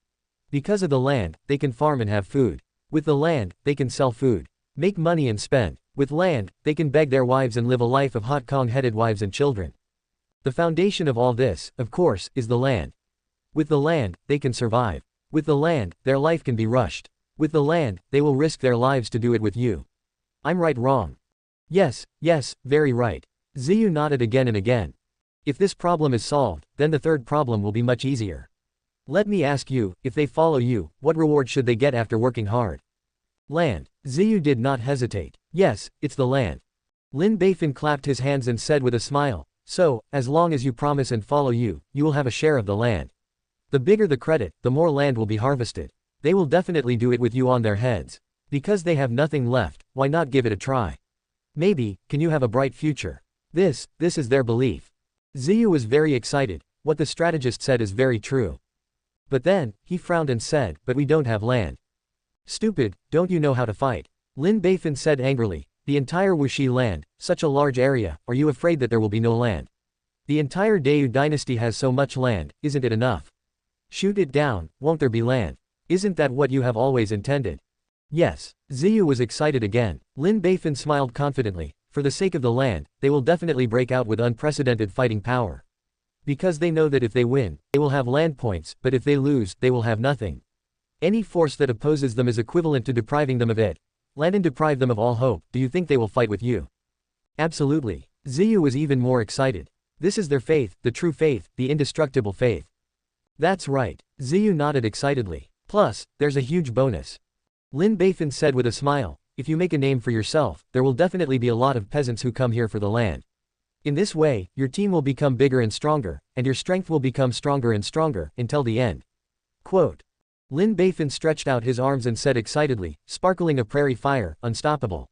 Because of the land, they can farm and have food. With the land, they can sell food, make money and spend. With land, they can beg their wives and live a life of hot Kong-headed wives and children. The foundation of all this, of course, is the land. With the land, they can survive. With the land, their life can be rushed. With the land, they will risk their lives to do it with you. I'm right, wrong? Yes, very right. Ziyu nodded again and again. If this problem is solved, then the third problem will be much easier. Let me ask you, if they follow you, what reward should they get after working hard? Land. Ziyu did not hesitate. Yes, it's the land. Lin Beifan clapped his hands and said with a smile, so, as long as you promise and follow you will have a share of the land. The bigger the credit, the more land will be harvested. They will definitely do it with you on their heads. Because they have nothing left, why not give it a try? Maybe, can you have a bright future? This is their belief. Ziyu was very excited. What the strategist said is very true. But then, he frowned and said, but we don't have land. Stupid, don't you know how to fight? Lin Beifan said angrily, the entire Wuxi land, such a large area, are you afraid that there will be no land? The entire Deu dynasty has so much land, isn't it enough? Shoot it down, won't there be land? Isn't that what you have always intended? Yes. Ziyu was excited again. Lin Beifan smiled confidently, for the sake of the land, they will definitely break out with unprecedented fighting power. Because they know that if they win, they will have land points, but if they lose, they will have nothing. Any force that opposes them is equivalent to depriving them of it. Land and deprive them of all hope. Do you think they will fight with you? Absolutely. Ziyu was even more excited. This is their faith, the true faith, the indestructible faith. That's right. Ziyu nodded excitedly. Plus, there's a huge bonus. Lin Beifan said with a smile, if you make a name for yourself, there will definitely be a lot of peasants who come here for the land. In this way, your team will become bigger and stronger, and your strength will become stronger and stronger, until the end. Quote. Lin Beifan stretched out his arms and said excitedly, sparkling a prairie fire, unstoppable.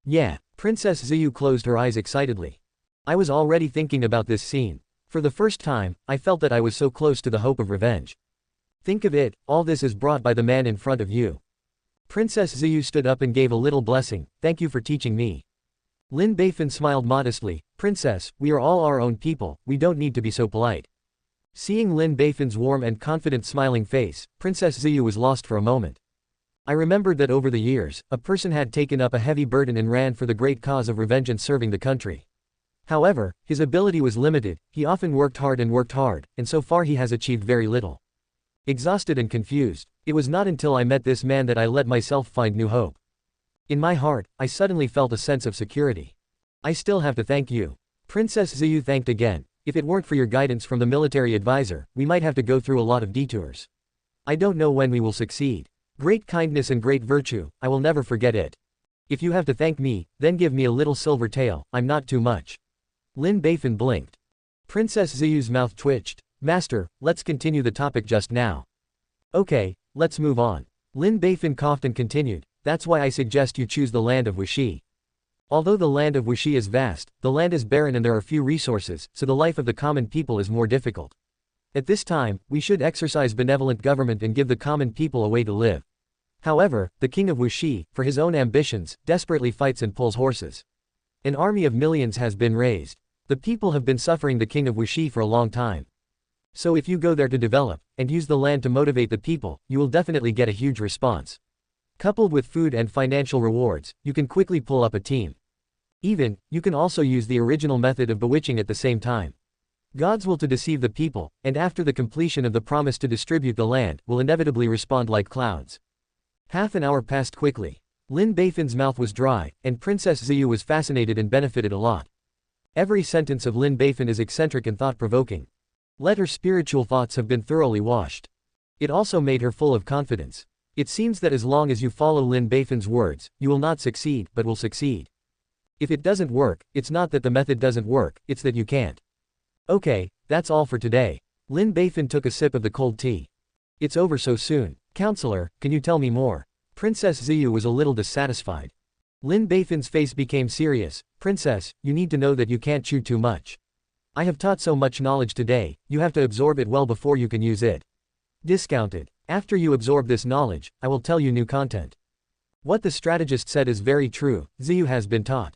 Yeah. Princess Ziyu closed her eyes excitedly. I was already thinking about this scene. For the first time, I felt that I was so close to the hope of revenge. Think of it, all this is brought by the man in front of you. Princess Ziyu stood up and gave a little blessing, thank you for teaching me. Lin Beifan smiled modestly, Princess, we are all our own people, we don't need to be so polite. Seeing Lin Beifan's warm and confident smiling face, Princess Ziyu was lost for a moment. I remembered that over the years, a person had taken up a heavy burden and ran for the great cause of revenge and serving the country. However, his ability was limited, he often worked hard, and so far he has achieved very little. Exhausted and confused, it was not until I met this man that I let myself find new hope. In my heart, I suddenly felt a sense of security. I still have to thank you. Princess Ziyu thanked again. If it weren't for your guidance from the military advisor, we might have to go through a lot of detours. I don't know when we will succeed. Great kindness and great virtue, I will never forget it. If you have to thank me, then give me a little silver tael, I'm not too much. Lin Beifan blinked. Princess Ziyu's mouth twitched. Master, let's continue the topic just now. Okay, let's move on. Lin Beifan coughed and continued, that's why I suggest you choose the land of Wuxi. Although the land of Wuxi is vast, the land is barren and there are few resources, so the life of the common people is more difficult. At this time, we should exercise benevolent government and give the common people a way to live. However, the king of Wuxi, for his own ambitions, desperately fights and pulls horses. An army of millions has been raised. The people have been suffering the king of Wuxi for a long time. So if you go there to develop, and use the land to motivate the people, you will definitely get a huge response. Coupled with food and financial rewards, you can quickly pull up a team. Even, you can also use the original method of bewitching at the same time. God's will to deceive the people, and after the completion of the promise to distribute the land, will inevitably respond like clouds. Half an hour passed quickly. Lin Beifan's mouth was dry, and Princess Ziyu was fascinated and benefited a lot. Every sentence of Lin Beifan is eccentric and thought-provoking. Let her spiritual thoughts have been thoroughly washed. It also made her full of confidence. It seems that as long as you follow Lin Beifan's words, you will not succeed, but will succeed. If it doesn't work, it's not that the method doesn't work, it's that you can't. Okay, that's all for today. Lin Beifan took a sip of the cold tea. It's over so soon. Counselor, can you tell me more? Princess Ziyu was a little dissatisfied. Lin Beifan's face became serious. Princess, you need to know that you can't chew too much. I have taught so much knowledge today, you have to absorb it well before you can use it. Discounted. After you absorb this knowledge, I will tell you new content. What the strategist said is very true, Ziyu has been taught.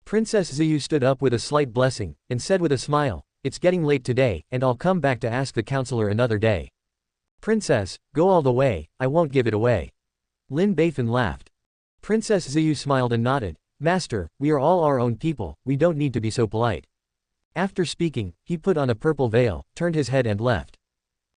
Princess Ziyu stood up with a slight blessing, and said with a smile, it's getting late today, and I'll come back to ask the counselor another day. Princess, go all the way, I won't give it away. Lin Beifan laughed. Princess Ziyu smiled and nodded, Master, we are all our own people, we don't need to be so polite. After speaking, he put on a purple veil, turned his head and left.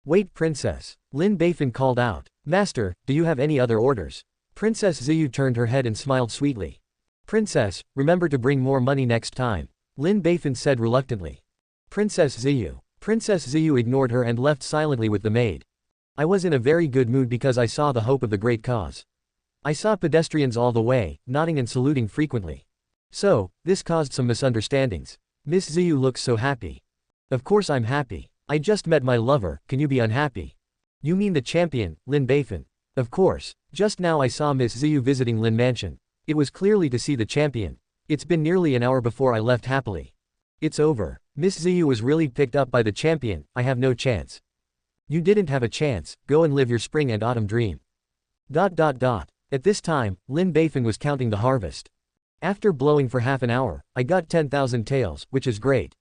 Wait Princess. Lin Beifan called out. Master, do you have any other orders? Princess Ziyu turned her head and smiled sweetly. Princess, remember to bring more money next time. Lin Beifan said reluctantly. Princess Ziyu. Princess Ziyu ignored her and left silently with the maid. I was in a very good mood because I saw the hope of the great cause. I saw pedestrians all the way, nodding and saluting frequently. So, this caused some misunderstandings. Miss Ziyu looks so happy. Of course I'm happy. I just met my lover, can you be unhappy? You mean the champion, Lin Beifan? Of course. Just now I saw Miss Ziyu visiting Lin Mansion. It was clearly to see the champion. It's been nearly an hour before I left happily. It's over. Miss Ziyu was really picked up by the champion, I have no chance. You didn't have a chance, go and live your spring and autumn dream. ... At this time, Lin Beifan was counting the harvest. After blowing for half an hour, I got 10,000 taels, which is great.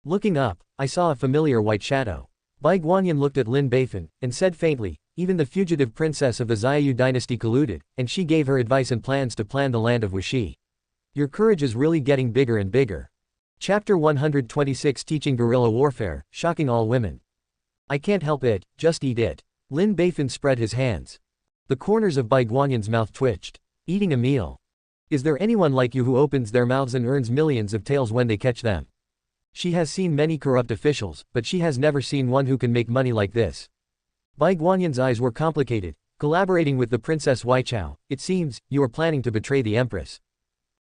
Looking up, I saw a familiar white shadow. Bai Guanyin looked at Lin Beifan, and said faintly, even the fugitive princess of the Xiaoyu dynasty colluded, and she gave her advice and plans to plan the land of Wuxi. Your courage is really getting bigger and bigger. Chapter 126 Teaching Guerrilla Warfare, Shocking All Women. I can't help it, just eat it. Lin Beifan spread his hands. The corners of Bai Guanyin's mouth twitched. Eating a meal. Is there anyone like you who opens their mouths and earns millions of taels when they catch them? She has seen many corrupt officials, but she has never seen one who can make money like this. Bai Guanyin's eyes were complicated. Collaborating with the Princess Weichao, it seems, you are planning to betray the Empress.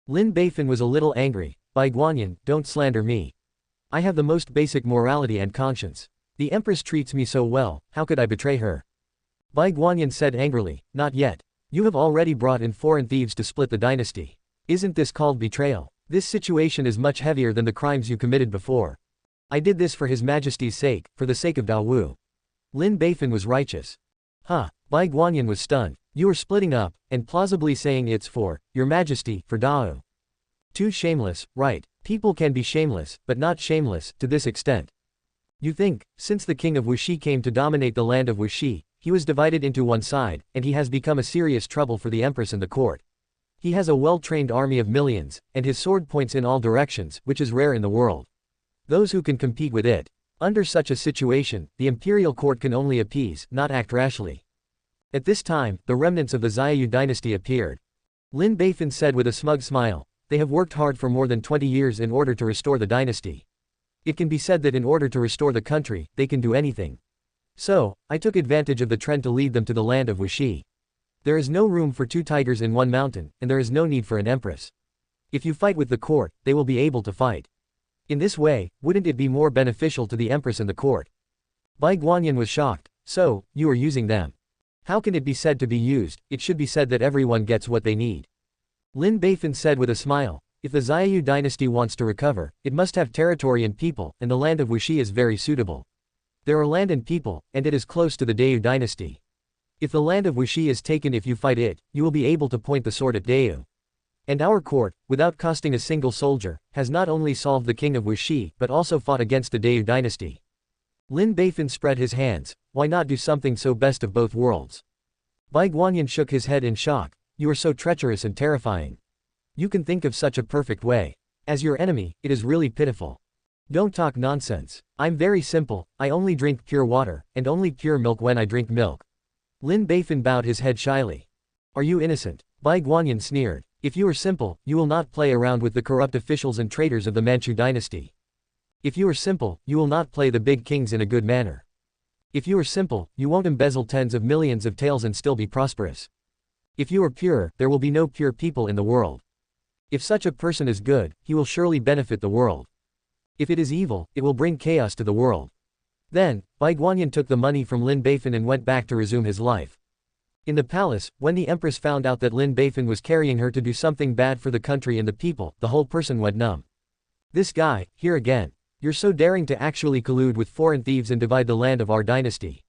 Lin Beifan was a little angry. Bai Guanyin, don't slander me. I have the most basic morality and conscience. The Empress treats me so well, how could I betray her? Bai Guanyin said angrily, not yet. You have already brought in foreign thieves to split the dynasty. Isn't this called betrayal? This situation is much heavier than the crimes you committed before. I did this for His Majesty's sake, for the sake of Dawu. Lin Beifan was righteous. Huh, Bai Guanyin was stunned. You are splitting up, and plausibly saying it's for, Your Majesty, for Dao. Too shameless, right? People can be shameless, but not shameless, to this extent. You think, since the king of Wuxi came to dominate the land of Wuxi, he was divided into one side, and he has become a serious trouble for the Empress and the court. He has a well-trained army of millions, and his sword points in all directions, which is rare in the world. Those who can compete with it. Under such a situation, the imperial court can only appease, not act rashly. At this time, the remnants of the Xiaoyu dynasty appeared. Lin Beifan said with a smug smile, they have worked hard for more than 20 years in order to restore the dynasty. It can be said that in order to restore the country, they can do anything. So, I took advantage of the trend to lead them to the land of Wuxi. There is no room for two tigers in one mountain, and there is no need for an empress. If you fight with the court, they will be able to fight. In this way, wouldn't it be more beneficial to the empress and the court? Bai Guanyin was shocked. So, you are using them. How can it be said to be used? It should be said that everyone gets what they need. Lin Beifan said with a smile, if the Xiaoyu dynasty wants to recover, it must have territory and people, and the land of Wuxi is very suitable. There are land and people, and it is close to the Dayu dynasty. If the land of Wuxi is taken, if you fight it, you will be able to point the sword at Dayu. And our court, without costing a single soldier, has not only solved the king of Wuxi, but also fought against the Dayu dynasty. Lin Beifan spread his hands. Why not do something so best of both worlds? Bai Guanyin shook his head in shock. You are so treacherous and terrifying. You can think of such a perfect way. As your enemy, it is really pitiful. Don't talk nonsense. I'm very simple, I only drink pure water, and only pure milk when I drink milk. Lin Beifan bowed his head shyly. Are you innocent? Bai Guanyin sneered. If you are simple, you will not play around with the corrupt officials and traitors of the Manchu dynasty. If you are simple, you will not play the big kings in a good manner. If you are simple, you won't embezzle tens of millions of taels and still be prosperous. If you are pure, there will be no pure people in the world. If such a person is good, he will surely benefit the world. If it is evil, it will bring chaos to the world. Then, Bai Guanyin took the money from Lin Beifan and went back to resume his life. In the palace, when the empress found out that Lin Beifan was carrying her to do something bad for the country and the people, the whole person went numb. This guy, here again. You're so daring to actually collude with foreign thieves and divide the land of our dynasty.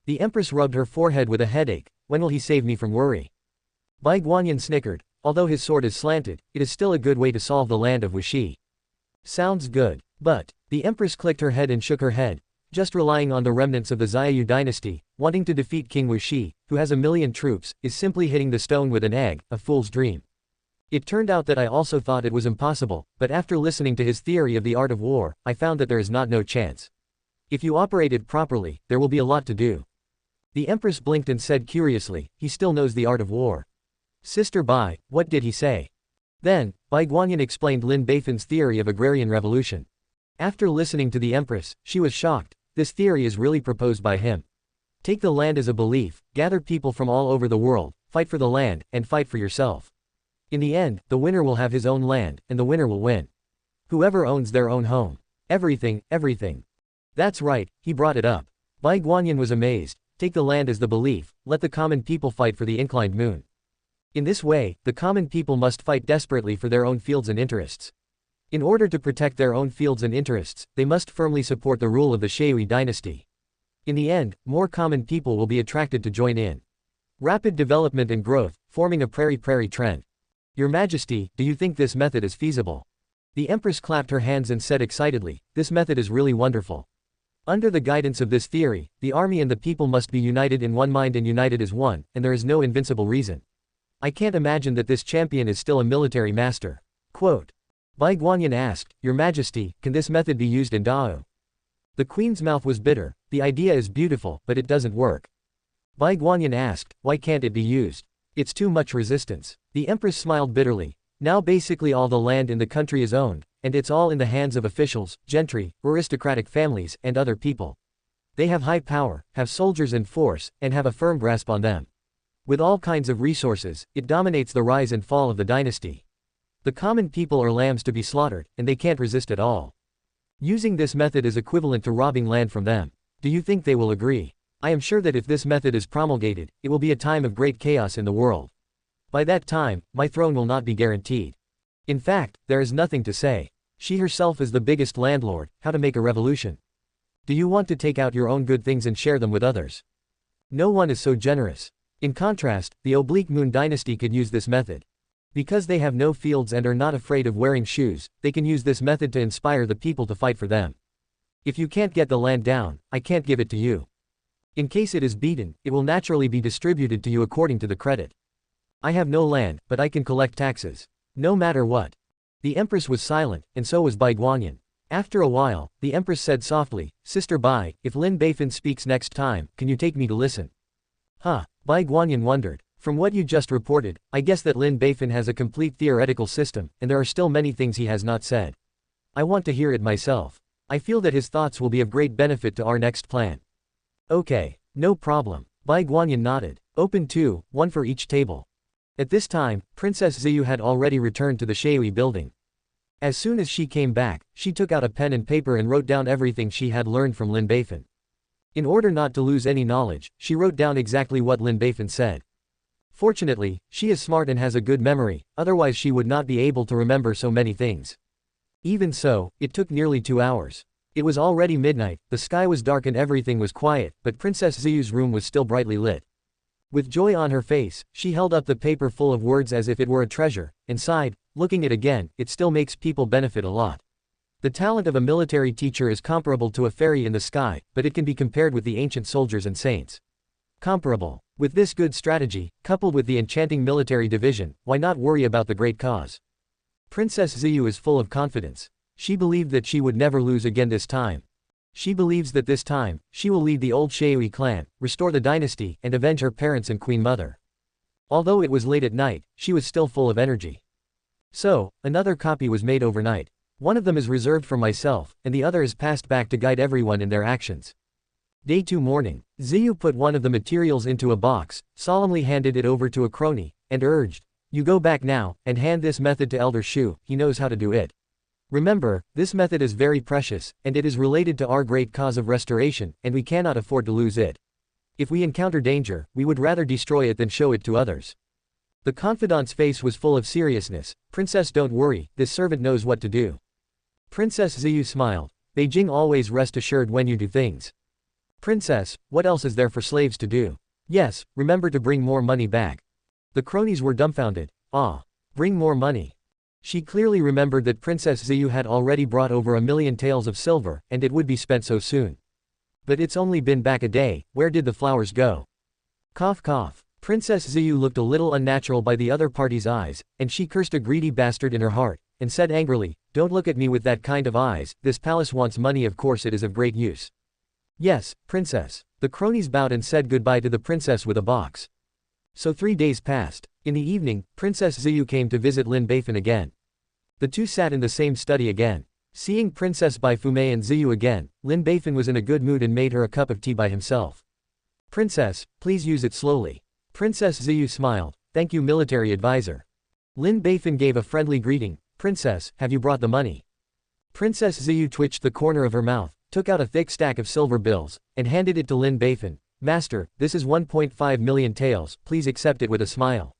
The empress rubbed her forehead with a headache. When will he save me from worry? Bai Guanyin snickered. Although his sword is slanted, it is still a good way to solve the land of Wuxi. Sounds good. But, the empress clicked her head and shook her head. Just relying on the remnants of the Xiaoyu dynasty, wanting to defeat King Wuxi, who has 1,000,000 troops, is simply hitting the stone with an egg, a fool's dream. It turned out that I also thought it was impossible, but after listening to his theory of the art of war, I found that there is no chance. If you operate it properly, there will be a lot to do. The empress blinked and said curiously, he still knows the art of war. Sister Bai, what did he say? Then, Bai Guanyin explained Lin Beifan's theory of agrarian revolution. After listening to the empress, she was shocked. This theory is really proposed by him. Take the land as a belief, gather people from all over the world, fight for the land, and fight for yourself. In the end, the winner will have his own land, and the winner will win. Whoever owns their own home. Everything. That's right, he brought it up. Bai Guanyin was amazed. Take the land as the belief, let the common people fight for the inclined moon. In this way, the common people must fight desperately for their own fields and interests. In order to protect their own fields and interests, they must firmly support the rule of the Shui dynasty. In the end, more common people will be attracted to join in. Rapid development and growth, forming a prairie trend. Your Majesty, do you think this method is feasible? The empress clapped her hands and said excitedly, this method is really wonderful. Under the guidance of this theory, the army and the people must be united in one mind and united as one, and there is no invincible reason. I can't imagine that this champion is still a military master. Quote. Bai Guanyin asked, Your Majesty, can this method be used in Dao? The queen's mouth was bitter. The idea is beautiful, but it doesn't work. Bai Guanyin asked, why can't it be used? It's too much resistance. The empress smiled bitterly. Now basically all the land in the country is owned, and it's all in the hands of officials, gentry, aristocratic families, and other people. They have high power, have soldiers and force, and have a firm grasp on them. With all kinds of resources, it dominates the rise and fall of the dynasty. The common people are lambs to be slaughtered, and they can't resist at all. Using this method is equivalent to robbing land from them. Do you think they will agree? I am sure that if this method is promulgated, it will be a time of great chaos in the world. By that time, my throne will not be guaranteed. In fact, there is nothing to say. She herself is the biggest landlord. How to make a revolution? Do you want to take out your own good things and share them with others? No one is so generous. In contrast, the Oblique Moon dynasty could use this method. Because they have no fields and are not afraid of wearing shoes, they can use this method to inspire the people to fight for them. If you can't get the land down, I can't give it to you. In case it is beaten, it will naturally be distributed to you according to the credit. I have no land, but I can collect taxes. No matter what. The empress was silent, and so was Bai Guanyin. After a while, the empress said softly, Sister Bai, if Lin Beifan speaks next time, can you take me to listen? Huh, Bai Guanyin wondered. From what you just reported, I guess that Lin Beifan has a complete theoretical system, and there are still many things he has not said. I want to hear it myself. I feel that his thoughts will be of great benefit to our next plan. Okay, no problem. Bai Guanyin nodded. Open 2, 1 for each table. At this time, Princess Ziyu had already returned to the Shui building. As soon as she came back, she took out a pen and paper and wrote down everything she had learned from Lin Beifan. In order not to lose any knowledge, she wrote down exactly what Lin Beifan said. Fortunately, she is smart and has a good memory, otherwise she would not be able to remember so many things. Even so, it took nearly 2 hours. It was already midnight, the sky was dark and everything was quiet, but Princess Ziyu's room was still brightly lit. With joy on her face, she held up the paper full of words as if it were a treasure, and sighed, looking it again, it still makes people benefit a lot. The talent of a military teacher is comparable to a fairy in the sky, but it can be compared with the ancient soldiers and saints. Comparable. With this good strategy, coupled with the enchanting military division, why not worry about the great cause? Princess Ziyu is full of confidence. She believed that she would never lose again this time. She believes that this time, she will lead the old Shui clan, restore the dynasty, and avenge her parents and queen mother. Although it was late at night, she was still full of energy. So, another copy was made overnight. One of them is reserved for myself, and the other is passed back to guide everyone in their actions. Day 2 morning, Ziyu put one of the materials into a box, solemnly handed it over to a crony, and urged, You go back now, and hand this method to Elder Shu, he knows how to do it. Remember, this method is very precious, and it is related to our great cause of restoration, and we cannot afford to lose it. If we encounter danger, we would rather destroy it than show it to others. The confidant's face was full of seriousness. Princess, don't worry, this servant knows what to do. Princess Ziyu smiled. Beijing always rest assured when you do things. Princess, what else is there for slaves to do? Yes, remember to bring more money back. The cronies were dumbfounded. Ah. Bring more money. She clearly remembered that Princess Ziyu had already brought over 1,000,000 taels of silver, and it would be spent so soon. But it's only been back a day, where did the flowers go? Cough cough. Princess Ziyu looked a little unnatural by the other party's eyes, and she cursed a greedy bastard in her heart, and said angrily, "Don't look at me with that kind of eyes, this palace wants money, of course it is of great use." Yes, princess. The cronies bowed and said goodbye to the princess with a box. So 3 days passed. In the evening, Princess Ziyu came to visit Lin Beifan again. The two sat in the same study again. Seeing Princess Beifan and Ziyu again, Lin Beifan was in a good mood and made her a cup of tea by himself. "Princess, please use it slowly." Princess Ziyu smiled. "Thank you, military advisor." Lin Beifan gave a friendly greeting. "Princess, have you brought the money?" Princess Ziyu twitched the corner of her mouth, took out a thick stack of silver bills, and handed it to Lin Beifan. "Master, this is 1.5 million taels, please accept it with a smile."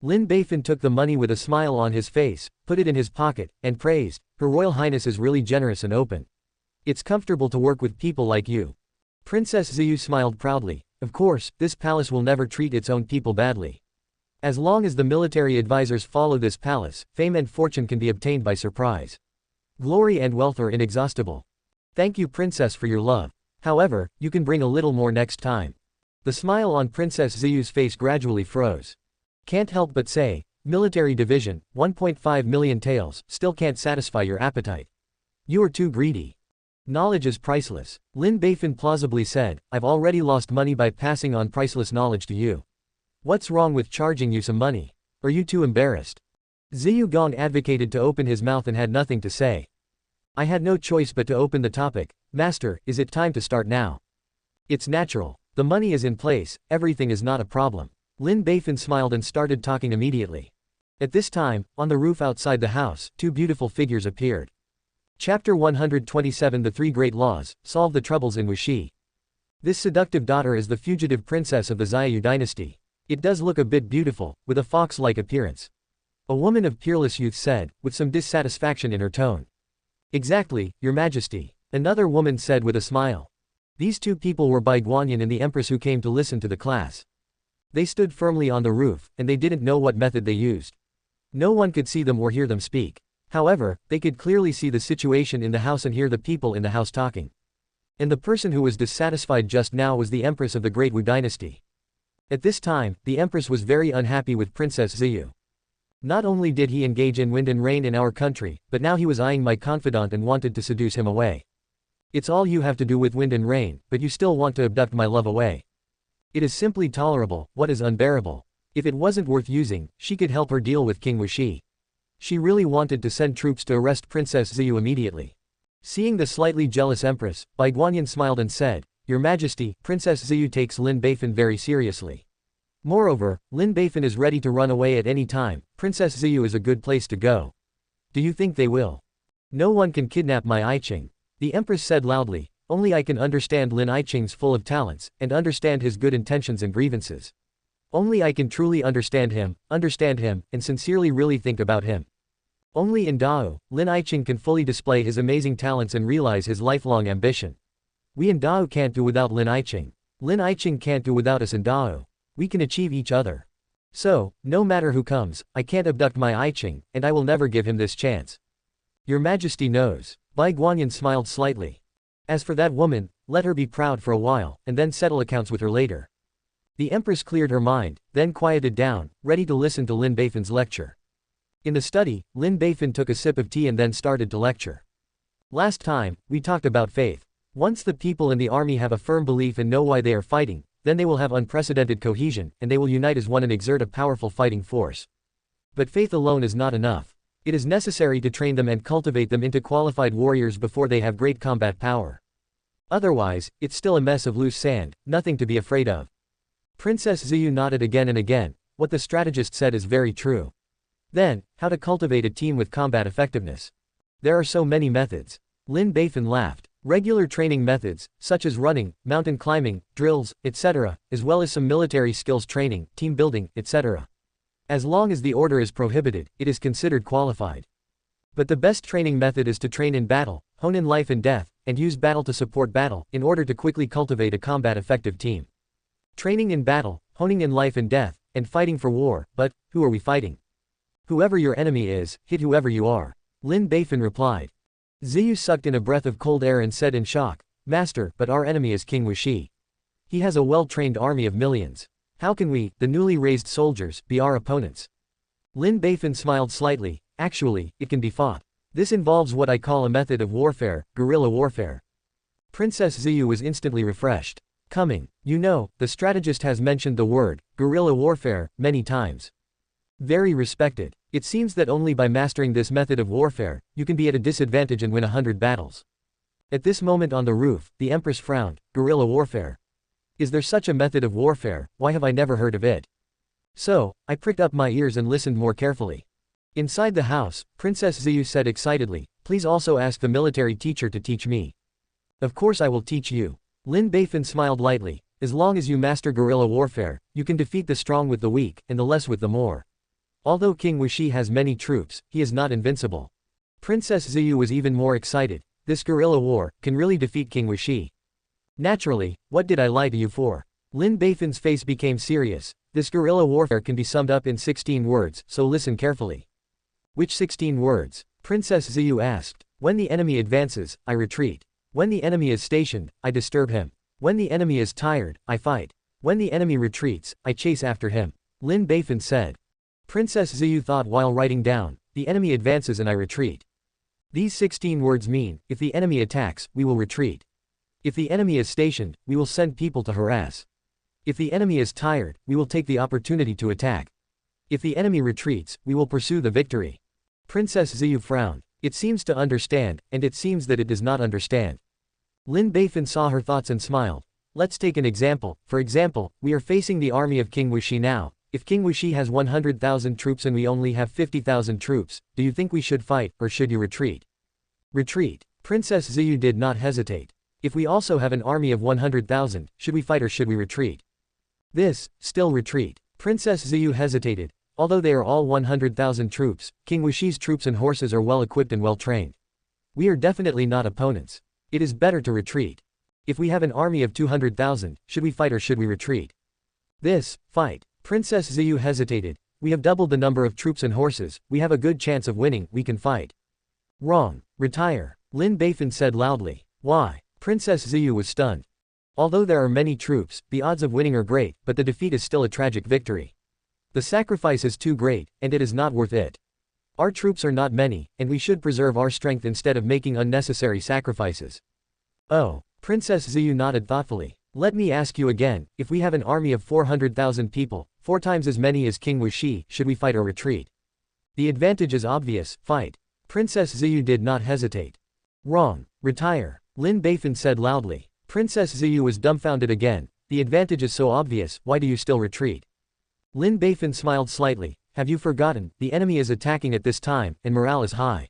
Lin Beifan took the money with a smile on his face, put it in his pocket, and praised, "Her Royal Highness is really generous and open. It's comfortable to work with people like you." Princess Ziyu smiled proudly. "Of course, this palace will never treat its own people badly. As long as the military advisors follow this palace, fame and fortune can be obtained by surprise. Glory and wealth are inexhaustible. Thank you, Princess, for your love. However, you can bring a little more next time." The smile on Princess Ziyu's face gradually froze. "Can't help but say, military division, 1.5 million taels, still can't satisfy your appetite. You are too greedy. Knowledge is priceless." Lin Beifan plausibly said, "I've already lost money by passing on priceless knowledge to you. What's wrong with charging you some money? Are you too embarrassed?" Ziyu Gong advocated to open his mouth and had nothing to say. "I had no choice but to open the topic. Master, is it time to start now?" "It's natural. The money is in place, everything is not a problem." Lin Beifan smiled and started talking immediately. At this time, on the roof outside the house, two beautiful figures appeared. Chapter 127 The Three Great Laws, Solve the Troubles in Wuxi. This seductive daughter is the fugitive princess of the Xiaoyu dynasty. It does look a bit beautiful, with a fox-like appearance. A woman of peerless youth said, with some dissatisfaction in her tone. "Exactly, your majesty," another woman said with a smile. These two people were Bai Guanyin and the empress who came to listen to the class. They stood firmly on the roof, and they didn't know what method they used. No one could see them or hear them speak. However, they could clearly see the situation in the house and hear the people in the house talking. And the person who was dissatisfied just now was the empress of the Great Wu dynasty. At this time, the empress was very unhappy with Princess Ziyu. Not only did he engage in wind and rain in our country, but now he was eyeing my confidant and wanted to seduce him away. It's all you have to do with wind and rain, but you still want to abduct my love away. It is simply tolerable, what is unbearable? If it wasn't worth using, she could help her deal with King Wuxi. She really wanted to send troops to arrest Princess Ziyu immediately. Seeing the slightly jealous empress, Bai Guanyin smiled and said, "Your Majesty, Princess Ziyu takes Lin Beifan very seriously. Moreover, Lin Beifan is ready to run away at any time, Princess Ziyu is a good place to go. Do you think they will? No one can kidnap my Iching." The empress said loudly, "Only I can understand Lin Iching's full of talents, and understand his good intentions and grievances. Only I can truly understand him, and sincerely really think about him. Only in Dao, Lin Iching can fully display his amazing talents and realize his lifelong ambition. We in Dao can't do without Lin Iching. Lin Iching can't do without us in Dao. We can achieve each other. So, no matter who comes, I can't abduct my Iching, and I will never give him this chance. Your Majesty knows." Bai Guanyin smiled slightly. "As for that woman, let her be proud for a while, and then settle accounts with her later." The empress cleared her mind, then quieted down, ready to listen to Lin Beifan's lecture. In the study, Lin Beifan took a sip of tea and then started to lecture. "Last time, we talked about faith. Once the people in the army have a firm belief and know why they are fighting, then they will have unprecedented cohesion, and they will unite as one and exert a powerful fighting force. But faith alone is not enough. It is necessary to train them and cultivate them into qualified warriors before they have great combat power. Otherwise, it's still a mess of loose sand, nothing to be afraid of." Princess Ziyu nodded again and again. What the strategist said is very true. Then, how to cultivate a team with combat effectiveness? There are so many methods. Lin Beifan laughed. Regular training methods, such as running, mountain climbing, drills, etc., as well as some military skills training, team building, etc. As long as the order is prohibited, it is considered qualified. But the best training method is to train in battle, hone in life and death, and use battle to support battle, in order to quickly cultivate a combat-effective team. Training in battle, honing in life and death, and fighting for war, but, who are we fighting? Whoever your enemy is, hit whoever you are. Lin Beifan replied. Ziyu sucked in a breath of cold air and said in shock, Master, but our enemy is King Wuxi. He has a well-trained army of millions. How can we, the newly raised soldiers, be our opponents? Lin Beifan smiled slightly. Actually, it can be fought. This involves what I call a method of warfare, guerrilla warfare. Princess Ziyu was instantly refreshed. Coming, you know, the strategist has mentioned the word, guerrilla warfare, many times. Very respected. It seems that only by mastering this method of warfare, you can be at a disadvantage and win 100 battles. At this moment on the roof, the Empress frowned. Guerrilla warfare. Is there such a method of warfare? Why have I never heard of it? So, I pricked up my ears and listened more carefully. Inside the house, Princess Ziyu said excitedly, please also ask the military teacher to teach me. Of course I will teach you. Lin Beifan smiled lightly. As long as you master guerrilla warfare, you can defeat the strong with the weak, and the less with the more. Although King Wuxi has many troops, he is not invincible. Princess Ziyu was even more excited. This guerrilla war can really defeat King Wuxi. Naturally, what did I lie to you for? Lin Beifan's face became serious. This guerrilla warfare can be summed up in 16 words, so listen carefully. Which 16 words? Princess Ziyu asked. When the enemy advances, I retreat. When the enemy is stationed, I disturb him. When the enemy is tired, I fight. When the enemy retreats, I chase after him. Lin Beifan said. Princess Ziyu thought while writing down, the enemy advances and I retreat. These 16 words mean, if the enemy attacks, we will retreat. If the enemy is stationed, we will send people to harass. If the enemy is tired, we will take the opportunity to attack. If the enemy retreats, we will pursue the victory. Princess Ziyu frowned. It seems to understand, and it seems that it does not understand. Lin Beifan saw her thoughts and smiled. Let's take an example. For example, we are facing the army of King Wuxi now. If King Wuxi has 100,000 troops and we only have 50,000 troops, do you think we should fight, or should you retreat? Retreat. Princess Ziyu did not hesitate. If we also have an army of 100,000, should we fight or should we retreat? This, still retreat. Princess Ziyu hesitated. Although they are all 100,000 troops, King Wuxi's troops and horses are well equipped and well trained. We are definitely not opponents. It is better to retreat. If we have an army of 200,000, should we fight or should we retreat? This, fight. Princess Ziyu hesitated. We have doubled the number of troops and horses, we have a good chance of winning, we can fight. Wrong. Retire. Lin Beifan said loudly. Why? Princess Ziyu was stunned. Although there are many troops, the odds of winning are great, but the defeat is still a tragic victory. The sacrifice is too great, and it is not worth it. Our troops are not many, and we should preserve our strength instead of making unnecessary sacrifices. Oh. Princess Ziyu nodded thoughtfully. Let me ask you again, if we have an army of 400,000 people, 4 times as many as King Wuxi, should we fight or retreat? The advantage is obvious, fight. Princess Ziyu did not hesitate. Wrong. Retire. Lin Beifan said loudly. Princess Ziyu was dumbfounded again. The advantage is so obvious, why do you still retreat? Lin Beifan smiled slightly. Have you forgotten, the enemy is attacking at this time, and morale is high.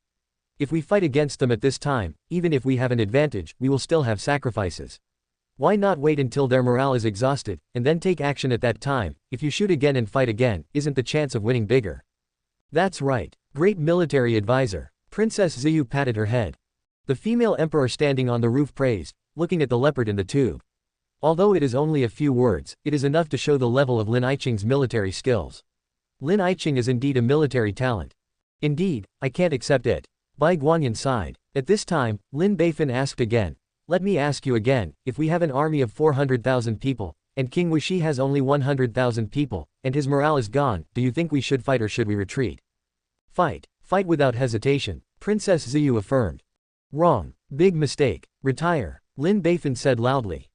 If we fight against them at this time, even if we have an advantage, we will still have sacrifices. Why not wait until their morale is exhausted, and then take action at that time? If you shoot again and fight again, isn't the chance of winning bigger? That's right. Great military advisor. Princess Ziyu patted her head. The female emperor standing on the roof praised, looking at the leopard in the tube. Although it is only a few words, it is enough to show the level of Lin Aiqing's military skills. Lin Aiqing is indeed a military talent. Indeed, I can't accept it. Bai Guanyin sighed. At this time, Lin Beifan asked again. Let me ask you again, if we have an army of 400,000 people, and King Wuxi has only 100,000 people, and his morale is gone, do you think we should fight or should we retreat? Fight. Fight without hesitation. Princess Ziyu affirmed. Wrong. Big mistake. Retire. Lin Beifan said loudly.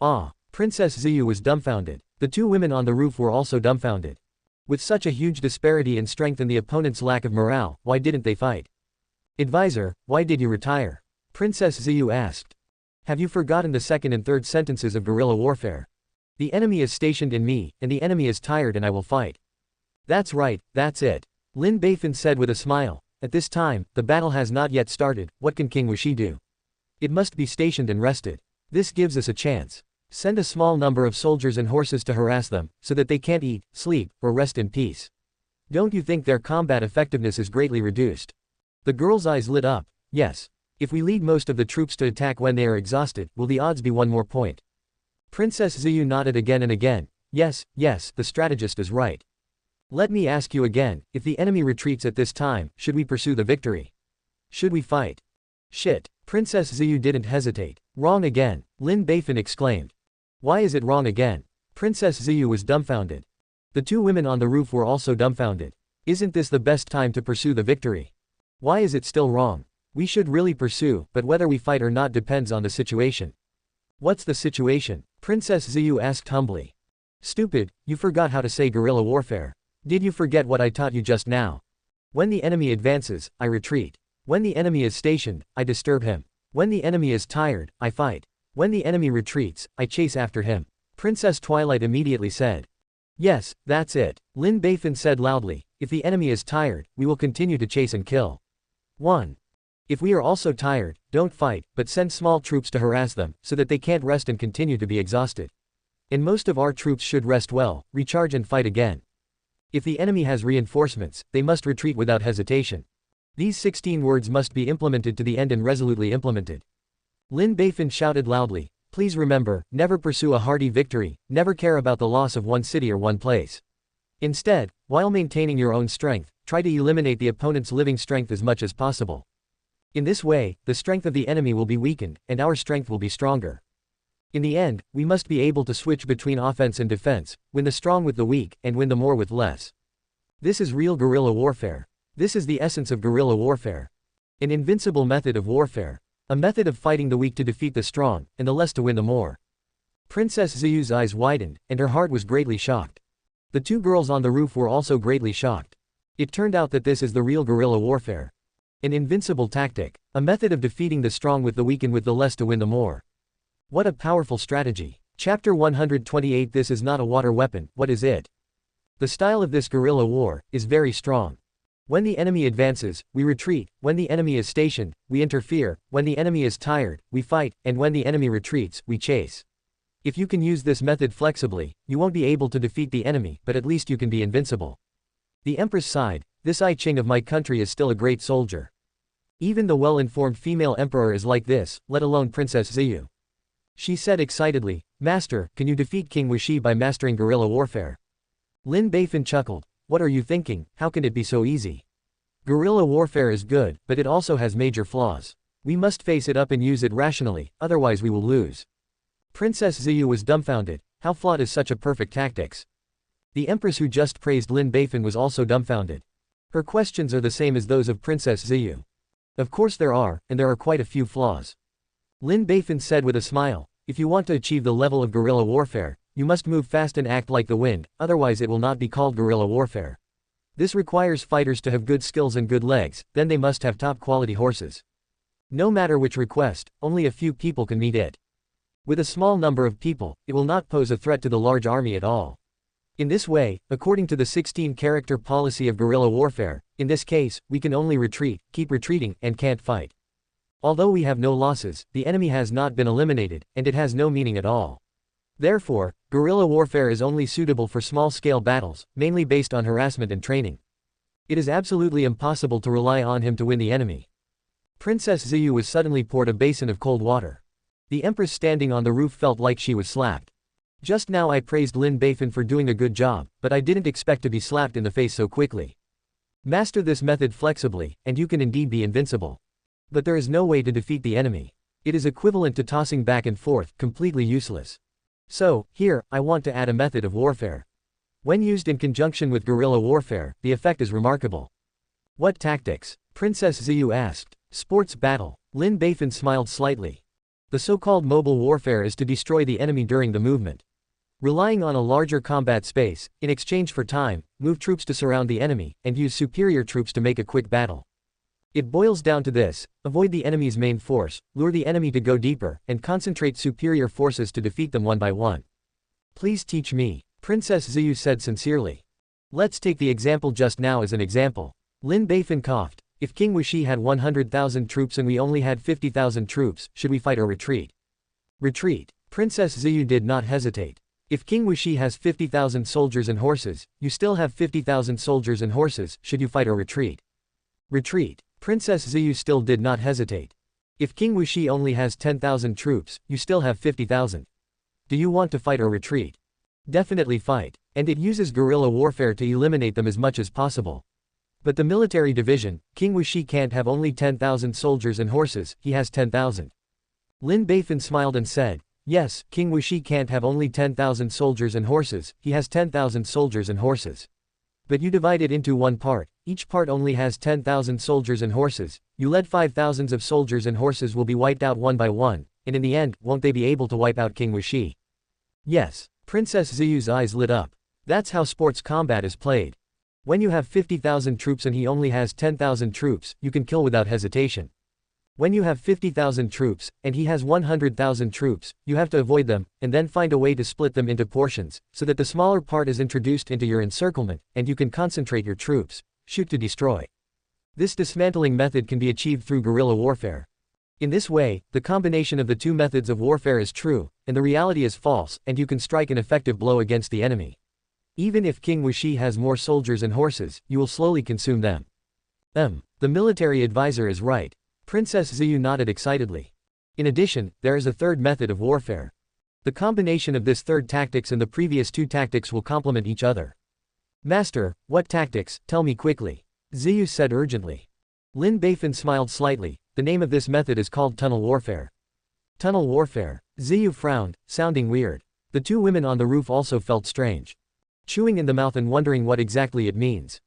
Ah. Princess Ziyu was dumbfounded. The 2 women on the roof were also dumbfounded. With such a huge disparity in strength and the opponent's lack of morale, why didn't they fight? Advisor, why did you retire? Princess Ziyu asked. Have you forgotten the second and third sentences of guerrilla warfare? The enemy is stationed in me, and the enemy is tired and I will fight. That's right, that's it. Lin Beifan said with a smile. At this time, the battle has not yet started, what can King Wuxi do? It must be stationed and rested. This gives us a chance. Send a small number of soldiers and horses to harass them, so that they can't eat, sleep, or rest in peace. Don't you think their combat effectiveness is greatly reduced? The girl's eyes lit up. Yes. If we lead most of the troops to attack when they are exhausted, will the odds be 1 more point? Princess Ziyu nodded again and again. Yes, yes, the strategist is right. Let me ask you again, if the enemy retreats at this time, should we pursue the victory? Should we fight? Shit. Princess Ziyu didn't hesitate. Wrong again, Lin Beifan exclaimed. Why is it wrong again? Princess Ziyu was dumbfounded. The 2 women on the roof were also dumbfounded. Isn't this the best time to pursue the victory? Why is it still wrong? We should really pursue, but whether we fight or not depends on the situation. What's the situation? Princess Ziyu asked humbly. Stupid, you forgot how to say guerrilla warfare. Did you forget what I taught you just now? When the enemy advances, I retreat. When the enemy is stationed, I disturb him. When the enemy is tired, I fight. When the enemy retreats, I chase after him. Princess Twilight immediately said. Yes, that's it, Lin Beifan said loudly. If the enemy is tired, we will continue to chase and kill. 1. If we are also tired, don't fight, but send small troops to harass them, so that they can't rest and continue to be exhausted. And most of our troops should rest well, recharge and fight again. If the enemy has reinforcements, they must retreat without hesitation. These 16 words must be implemented to the end and resolutely implemented. Lin Beifan shouted loudly, please remember, never pursue a hearty victory, never care about the loss of one city or one place. Instead, while maintaining your own strength, try to eliminate the opponent's living strength as much as possible. In this way, the strength of the enemy will be weakened, and our strength will be stronger. In the end, we must be able to switch between offense and defense, win the strong with the weak, and win the more with less. This is real guerrilla warfare. This is the essence of guerrilla warfare. An invincible method of warfare. A method of fighting the weak to defeat the strong, and the less to win the more. Princess Ziyu's eyes widened, and her heart was greatly shocked. The 2 girls on the roof were also greatly shocked. It turned out that this is the real guerrilla warfare. An invincible tactic. A method of defeating the strong with the weak and with the less to win the more. What a powerful strategy. Chapter 128. This is not a water weapon, what is it? The style of this guerrilla war is very strong. When the enemy advances, we retreat. When the enemy is stationed, we interfere. When the enemy is tired, we fight, and when the enemy retreats, we chase. If you can use this method flexibly, you won't be able to defeat the enemy, but at least you can be invincible. The Empress sighed. This Qing of my country is still a great soldier. Even the well-informed female emperor is like this, let alone Princess Ziyu. She said excitedly, Master, can you defeat King Wuxi by mastering guerrilla warfare? Lin Beifan chuckled. What are you thinking, how can it be so easy? Guerrilla warfare is good, but it also has major flaws. We must face it up and use it rationally, otherwise we will lose. Princess Ziyu was dumbfounded. How flawed is such a perfect tactics? The Empress who just praised Lin Beifan was also dumbfounded. Her questions are the same as those of Princess Ziyu. Of course there are, and there are quite a few flaws. Lin Beifan said with a smile, if you want to achieve the level of guerrilla warfare, you must move fast and act like the wind, otherwise it will not be called guerrilla warfare. This requires fighters to have good skills and good legs, then they must have top quality horses. No matter which request, only a few people can meet it. With a small number of people, it will not pose a threat to the large army at all. In this way, according to the 16-character policy of guerrilla warfare, in this case, we can only retreat, keep retreating, and can't fight. Although we have no losses, the enemy has not been eliminated, and it has no meaning at all. Therefore, guerrilla warfare is only suitable for small-scale battles, mainly based on harassment and training. It is absolutely impossible to rely on him to win the enemy. Princess Ziyu was suddenly poured a basin of cold water. The Empress standing on the roof felt like she was slapped. Just now I praised Lin Beifan for doing a good job, but I didn't expect to be slapped in the face so quickly. Master this method flexibly, and you can indeed be invincible. But there is no way to defeat the enemy. It is equivalent to tossing back and forth, completely useless. So, here, I want to add a method of warfare. When used in conjunction with guerrilla warfare, the effect is remarkable. What tactics? Princess Ziyu asked. Sports battle. Lin Beifan smiled slightly. The so-called mobile warfare is to destroy the enemy during the movement. Relying on a larger combat space, in exchange for time, move troops to surround the enemy, and use superior troops to make a quick battle. It boils down to this: avoid the enemy's main force, lure the enemy to go deeper, and concentrate superior forces to defeat them one by one. Please teach me, Princess Ziyu said sincerely. Let's take the example just now as an example. Lin Beifan coughed. If King Wuxi had 100,000 troops and we only had 50,000 troops, should we fight or retreat? Retreat. Princess Ziyu did not hesitate. If King Wuxi has 50,000 soldiers and horses, you still have 50,000 soldiers and horses, should you fight or retreat? Retreat. Princess Ziyu still did not hesitate. If King Wuxi only has 10,000 troops, you still have 50,000. Do you want to fight or retreat? Definitely fight. And it uses guerrilla warfare to eliminate them as much as possible. But the military division, King Wuxi can't have only 10,000 soldiers and horses, he has 10,000. Lin Beifan smiled and said, yes, King Wuxi can't have only 10,000 soldiers and horses, he has 10,000 soldiers and horses. But you divide it into one part, each part only has 10,000 soldiers and horses, you led 5,000 of soldiers and horses will be wiped out one by one, and in the end, won't they be able to wipe out King Wuxi? Yes. Princess Ziyu's eyes lit up. That's how sports combat is played. When you have 50,000 troops and he only has 10,000 troops, you can kill without hesitation. When you have 50,000 troops, and he has 100,000 troops, you have to avoid them, and then find a way to split them into portions, so that the smaller part is introduced into your encirclement, and you can concentrate your troops, shoot to destroy. This dismantling method can be achieved through guerrilla warfare. In this way, the combination of the two methods of warfare is true, and the reality is false, and you can strike an effective blow against the enemy. Even if King Wuxi has more soldiers and horses, you will slowly consume them. The military advisor is right. Princess Ziyu nodded excitedly. In addition, there is a third method of warfare. The combination of this third tactics and the previous two tactics will complement each other. Master, what tactics, tell me quickly. Ziyu said urgently. Lin Beifan smiled slightly. The name of this method is called tunnel warfare. Tunnel warfare. Ziyu frowned, sounding weird. The two women on the roof also felt strange. Chewing in the mouth and wondering what exactly it means.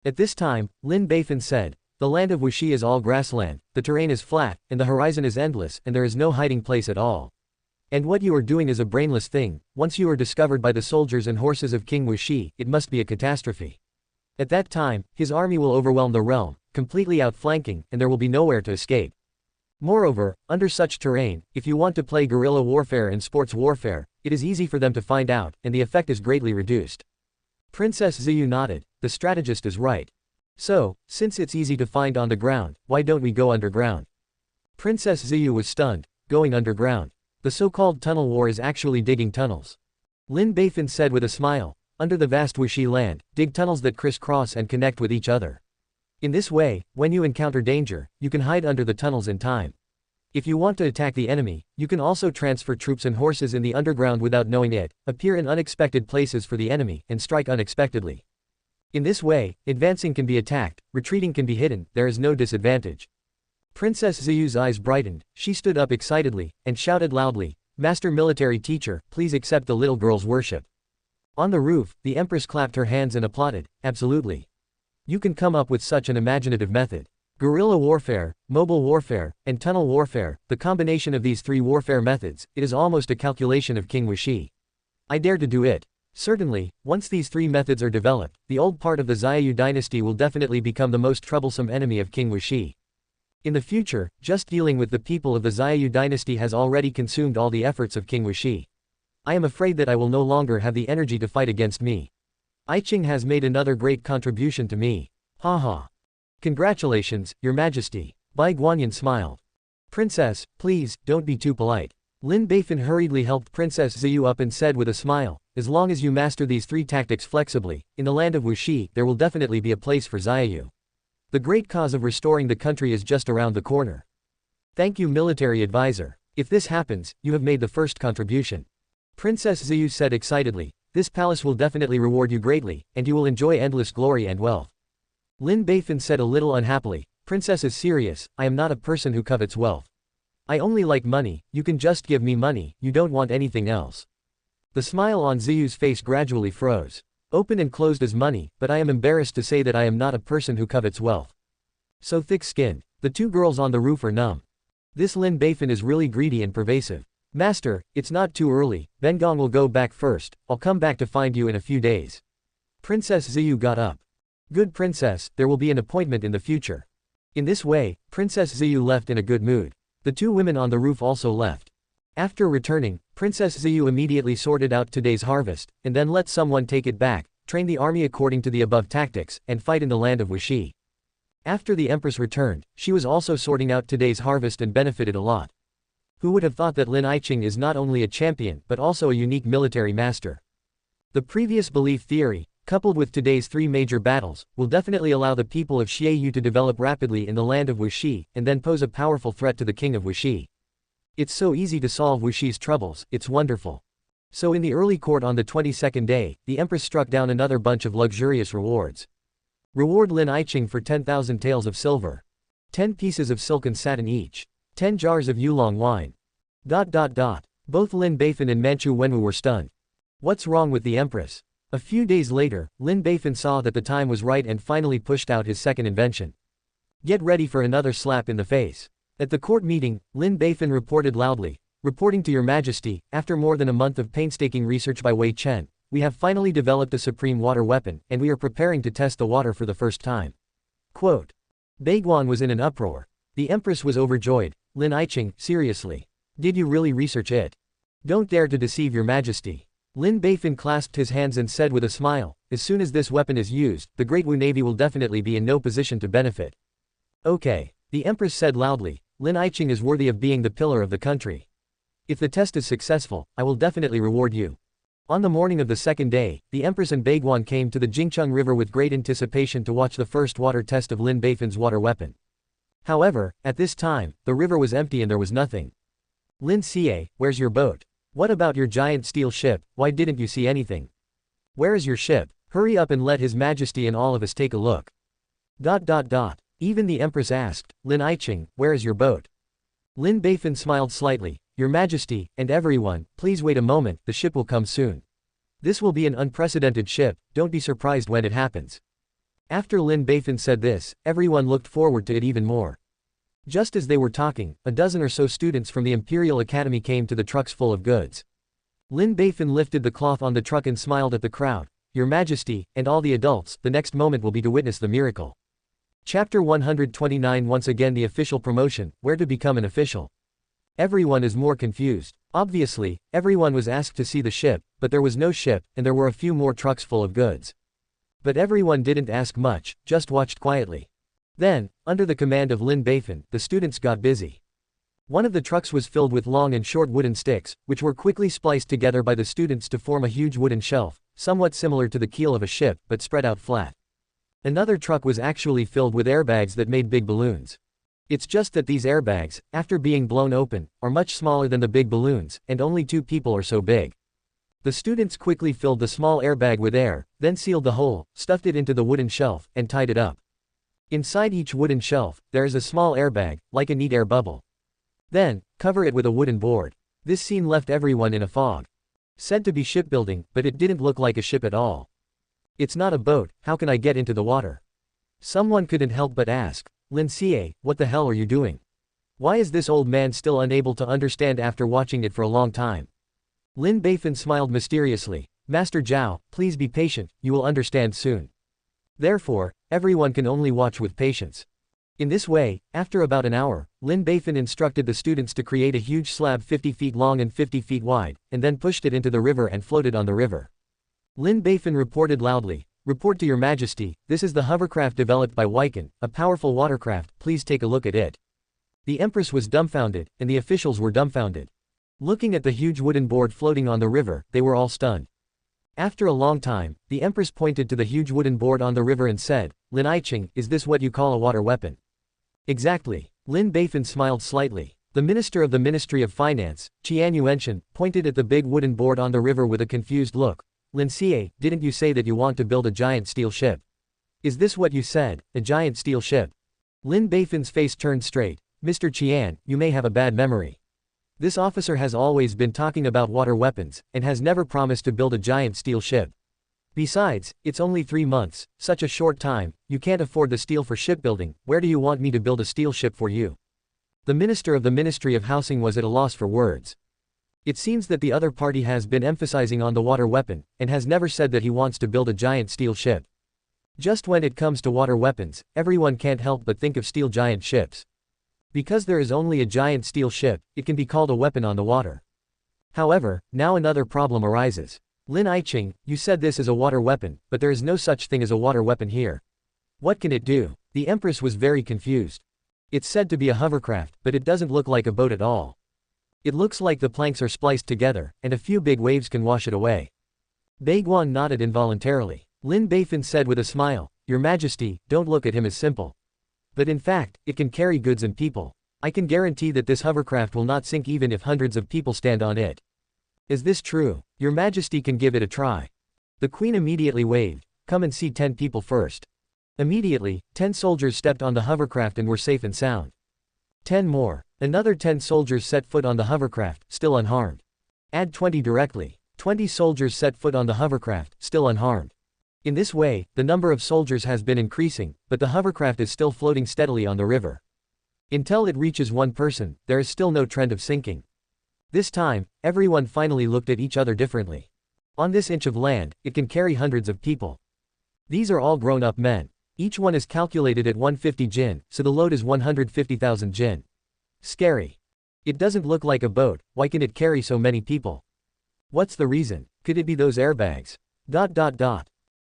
At this time, Lin Beifan said, the land of Wuxi is all grassland, the terrain is flat, and the horizon is endless, and there is no hiding place at all. And what you are doing is a brainless thing. Once you are discovered by the soldiers and horses of King Wuxi, it must be a catastrophe. At that time, his army will overwhelm the realm, completely outflanking, and there will be nowhere to escape. Moreover, under such terrain, if you want to play guerrilla warfare and sports warfare, it is easy for them to find out, and the effect is greatly reduced. Princess Ziyu nodded. The strategist is right. So, since it's easy to find on the ground, why don't we go underground? Princess Ziyu was stunned. Going underground. The so-called tunnel war is actually digging tunnels. Lin Beifan said with a smile, under the vast Wuxi land, dig tunnels that crisscross and connect with each other. In this way, when you encounter danger, you can hide under the tunnels in time. If you want to attack the enemy, you can also transfer troops and horses in the underground without knowing it, appear in unexpected places for the enemy, and strike unexpectedly. In this way, advancing can be attacked, retreating can be hidden, there is no disadvantage. Princess Ziyu's eyes brightened, she stood up excitedly, and shouted loudly, Master Military Teacher, please accept the little girl's worship. On the roof, the Empress clapped her hands and applauded, absolutely. You can come up with such an imaginative method. Guerrilla warfare, mobile warfare, and tunnel warfare, the combination of these three warfare methods, it is almost a calculation of King Wuxi. I dare to do it. Certainly, once these three methods are developed, the old part of the Xiaoyu dynasty will definitely become the most troublesome enemy of King Wuxi. In the future, just dealing with the people of the Xiaoyu dynasty has already consumed all the efforts of King Wuxi. I am afraid that I will no longer have the energy to fight against me. Qing has made another great contribution to me. Ha ha. Congratulations, Your Majesty. Bai Guanyin smiled. Princess, please, don't be too polite. Lin Beifan hurriedly helped Princess Ziyu up and said with a smile, as long as you master these three tactics flexibly, in the land of Wuxi, there will definitely be a place for Xiaoyu. The great cause of restoring the country is just around the corner. Thank you, military advisor. If this happens, you have made the first contribution. Princess Ziyu said excitedly, this palace will definitely reward you greatly, and you will enjoy endless glory and wealth. Lin Beifan said a little unhappily, Princess is serious, I am not a person who covets wealth. I only like money, you can just give me money, you don't want anything else. The smile on Ziyu's face gradually froze. Open and closed as money, but I am embarrassed to say that I am not a person who covets wealth. So thick-skinned. The two girls on the roof are numb. This Lin Beifan is really greedy and pervasive. Master, it's not too early, Bengong will go back first, I'll come back to find you in a few days. Princess Ziyu got up. Good princess, there will be an appointment in the future. In this way, Princess Ziyu left in a good mood. The two women on the roof also left. After returning, Princess Ziyu immediately sorted out today's harvest, and then let someone take it back, train the army according to the above tactics, and fight in the land of Wuxi. After the Empress returned, she was also sorting out today's harvest and benefited a lot. Who would have thought that Lin Qing is not only a champion but also a unique military master? The previous belief theory, coupled with today's 3 major battles, will definitely allow the people of Xiaoyu to develop rapidly in the land of Wuxi and then pose a powerful threat to the king of Wuxi. It's so easy to solve Wuxi's troubles, it's wonderful. So in the early court on the 22nd day, the empress struck down another bunch of luxurious rewards. Reward Lin Iching for 10,000 taels of silver. 10 pieces of silk and satin each. 10 jars of Yulong wine. ... Both Lin Beifan and Manchu Wenwu were stunned. What's wrong with the empress? A few days later, Lin Beifan saw that the time was right and finally pushed out his second invention. Get ready for another slap in the face. At the court meeting, Lin Beifan reported loudly, "Reporting to your majesty, after more than a month of painstaking research by Wei Chen, we have finally developed a supreme water weapon, and we are preparing to test the water for the first time." Quote. Beiguan was in an uproar. The empress was overjoyed. Lin Iching, seriously? Did you really research it? Don't dare to deceive your majesty. Lin Beifan clasped his hands and said with a smile, "As soon as this weapon is used, the Great Wu Navy will definitely be in no position to benefit." Okay. The empress said loudly, "Lin Iching is worthy of being the pillar of the country. If the test is successful, I will definitely reward you." On the morning of the second day, the empress and Beiguan came to the Jingcheng River with great anticipation to watch the first water test of Lin Beifan's water weapon. However, at this time, the river was empty and there was nothing. "Lin Xie, where's your boat? What about your giant steel ship? Why didn't you see anything? Where is your ship? Hurry up and let His Majesty and all of us take a look." Even the empress asked, "Lin Iching, where is your boat?" Lin Beifan smiled slightly, "Your Majesty, and everyone, please wait a moment, the ship will come soon. This will be an unprecedented ship, don't be surprised when it happens." After Lin Beifan said this, everyone looked forward to it even more. Just as they were talking, a dozen or so students from the Imperial Academy came to the trucks full of goods. Lin Beifan lifted the cloth on the truck and smiled at the crowd, "Your Majesty, and all the adults, the next moment will be to witness the miracle." Chapter 129. Once again the official promotion, where to become an official. Everyone is more confused. Obviously, everyone was asked to see the ship, but there was no ship, and there were a few more trucks full of goods. But everyone didn't ask much, just watched quietly. Then, under the command of Lin Beifan, the students got busy. One of the trucks was filled with long and short wooden sticks, which were quickly spliced together by the students to form a huge wooden shelf, somewhat similar to the keel of a ship, but spread out flat. Another truck was actually filled with airbags that made big balloons. It's just that these airbags, after being blown open, are much smaller than the big balloons, and only 2 people are so big. The students quickly filled the small airbag with air, then sealed the hole, stuffed it into the wooden shelf, and tied it up. Inside each wooden shelf, there is a small airbag, like a neat air bubble. Then, cover it with a wooden board. This scene left everyone in a fog. Said to be shipbuilding, but it didn't look like a ship at all. "It's not a boat, how can I get into the water?" Someone couldn't help but ask, "Lin Xie, what the hell are you doing? Why is this old man still unable to understand after watching it for a long time?" Lin Beifan smiled mysteriously, "Master Zhao, please be patient, you will understand soon." Therefore, everyone can only watch with patience. In this way, after about an hour, Lin Beifan instructed the students to create a huge slab 50 feet long and 50 feet wide, and then pushed it into the river and floated on the river. Lin Beifan reported loudly, "Report to your Majesty, this is the hovercraft developed by Weiken, a powerful watercraft, please take a look at it." The empress was dumbfounded, and the officials were dumbfounded. Looking at the huge wooden board floating on the river, they were all stunned. After a long time, the empress pointed to the huge wooden board on the river and said, "Lin Iching, is this what you call a water weapon?" "Exactly." Lin Beifan smiled slightly. The minister of the Ministry of Finance, Qian Yuanshan, pointed at the big wooden board on the river with a confused look. "Lin Xie, didn't you say that you want to build a giant steel ship? Is this what you said, a giant steel ship?" Lin Beifan's face turned straight. "Mr. Qian, you may have a bad memory. This officer has always been talking about water weapons, and has never promised to build a giant steel ship. Besides, it's only 3 months, such a short time, you can't afford the steel for shipbuilding, where do you want me to build a steel ship for you?" The minister of the Ministry of Housing was at a loss for words. It seems that the other party has been emphasizing on the water weapon, and has never said that he wants to build a giant steel ship. Just when it comes to water weapons, everyone can't help but think of steel giant ships. Because there is only a giant steel ship, it can be called a weapon on the water. However, now another problem arises. "Lin Iching, you said this is a water weapon, but there is no such thing as a water weapon here. What can it do?" The empress was very confused. "It's said to be a hovercraft, but it doesn't look like a boat at all. It looks like the planks are spliced together, and a few big waves can wash it away." Beiguan nodded involuntarily. Lin Beifan said with a smile, Your Majesty, don't look at him as simple. But in fact, it can carry goods and people. I can guarantee that this hovercraft will not sink even if hundreds of people stand on it. Is this true? Your Majesty can give it a try. The Queen immediately waved, Come and see 10 people first. Immediately, 10 soldiers stepped on the hovercraft and were safe and sound. 10 more. Another 10 soldiers set foot on the hovercraft, still unharmed. Add 20 directly. 20 soldiers set foot on the hovercraft, still unharmed. In this way, the number of soldiers has been increasing, but the hovercraft is still floating steadily on the river. Until it reaches one person, there is still no trend of sinking. This time, everyone finally looked at each other differently. On this inch of land, it can carry hundreds of people. These are all grown-up men. Each one is calculated at 150 jin, so the load is 150,000 jin. Scary. It doesn't look like a boat, why can it carry so many people? What's the reason? Could it be those airbags?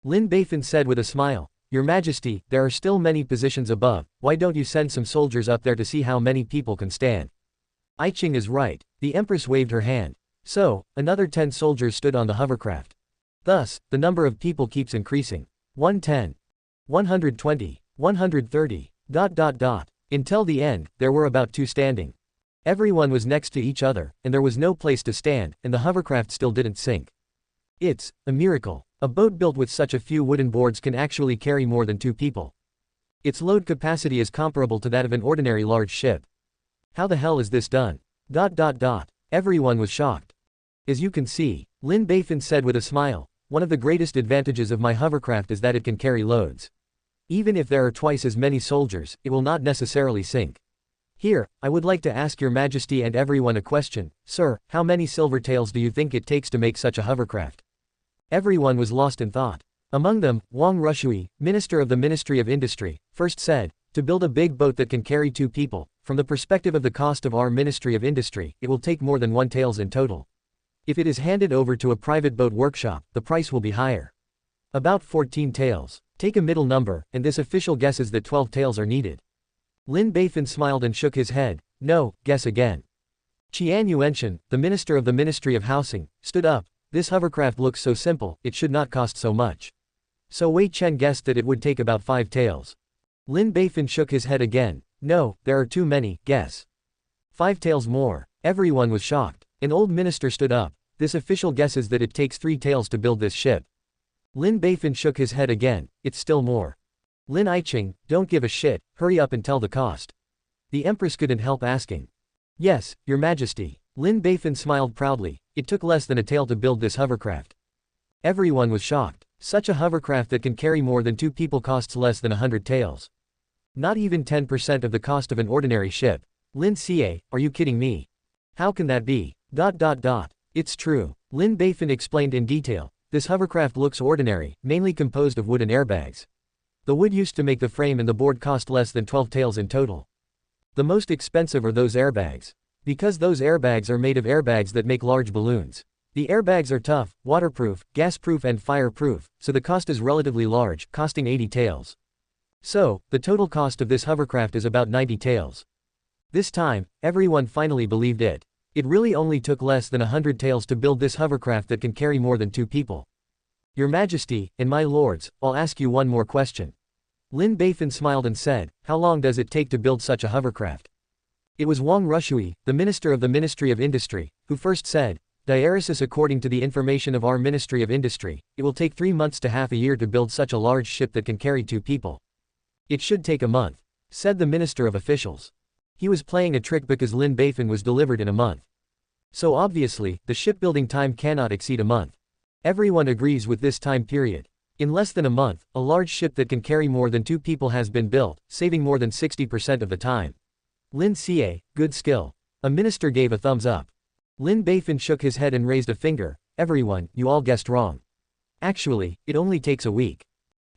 Lin Beifan said with a smile, Your Majesty, there are still many positions above, why don't you send some soldiers up there to see how many people can stand? Qing is right. The Empress waved her hand. So, another 10 soldiers stood on the hovercraft. Thus, the number of people keeps increasing. 110. 120. 130. Until the end, there were about 2 standing. Everyone was next to each other, and there was no place to stand, and the hovercraft still didn't sink. It's a miracle. A boat built with such a few wooden boards can actually carry more than 2 people. Its load capacity is comparable to that of an ordinary large ship. How the hell is this done? Everyone was shocked. As you can see, Lin Beifan said with a smile, one of the greatest advantages of my hovercraft is that it can carry loads. Even if there are twice as many soldiers, it will not necessarily sink. Here, I would like to ask Your Majesty and everyone a question, Sir, how many silver taels do you think it takes to make such a hovercraft? Everyone was lost in thought. Among them, Wang Rushui, Minister of the Ministry of Industry, first said, to build a big boat that can carry 2 people, from the perspective of the cost of our Ministry of Industry, it will take more than 1 taels in total. If it is handed over to a private boat workshop, the price will be higher. About 14 taels. Take a middle number, and this official guesses that 12 taels are needed. Lin Beifan smiled and shook his head, No, guess again. Qian Yuanshan, the Minister of the Ministry of Housing, stood up. This hovercraft looks so simple, it should not cost so much. So Wei Chen guessed that it would take about 5 taels. Lin Beifan shook his head again. No, there are too many, guess. 5 taels more. Everyone was shocked. An old minister stood up. This official guesses that it takes 3 taels to build this ship. Lin Beifan shook his head again, it's still more. Lin Qing, don't give a shit, hurry up and tell the cost. The Empress couldn't help asking. Yes, Your Majesty. Lin Beifan smiled proudly, it took less than a tael to build this hovercraft. Everyone was shocked. Such a hovercraft that can carry more than 2 people costs less than 100 taels. Not even 10% of the cost of an ordinary ship. Lin Xie, are you kidding me? How can that be? It's true. Lin Beifan explained in detail, this hovercraft looks ordinary, mainly composed of wooden airbags. The wood used to make the frame and the board cost less than 12 taels in total. The most expensive are those airbags. Because those airbags are made of airbags that make large balloons. The airbags are tough, waterproof, gasproof and fireproof, so the cost is relatively large, costing 80 taels. So, the total cost of this hovercraft is about 90 taels. This time, everyone finally believed it. It really only took less than 100 taels to build this hovercraft that can carry more than 2 people. Your Majesty, and my lords, I'll ask you one more question. Lin Beifan smiled and said, how long does it take to build such a hovercraft? It was Wang Rushui, the Minister of the Ministry of Industry, who first said, Diaresis according to the information of our Ministry of Industry, it will take 3 months to half a year to build such a large ship that can carry 2 people. It should take a month, said the Minister of Officials. He was playing a trick because Lin Beifan was delivered in a month. So obviously, the shipbuilding time cannot exceed a month. Everyone agrees with this time period. In less than a month, a large ship that can carry more than 2 people has been built, saving more than 60% of the time. Lin Xie, good skill. A minister gave a thumbs up. Lin Beifan shook his head and raised a finger, everyone, you all guessed wrong. Actually, it only takes a week.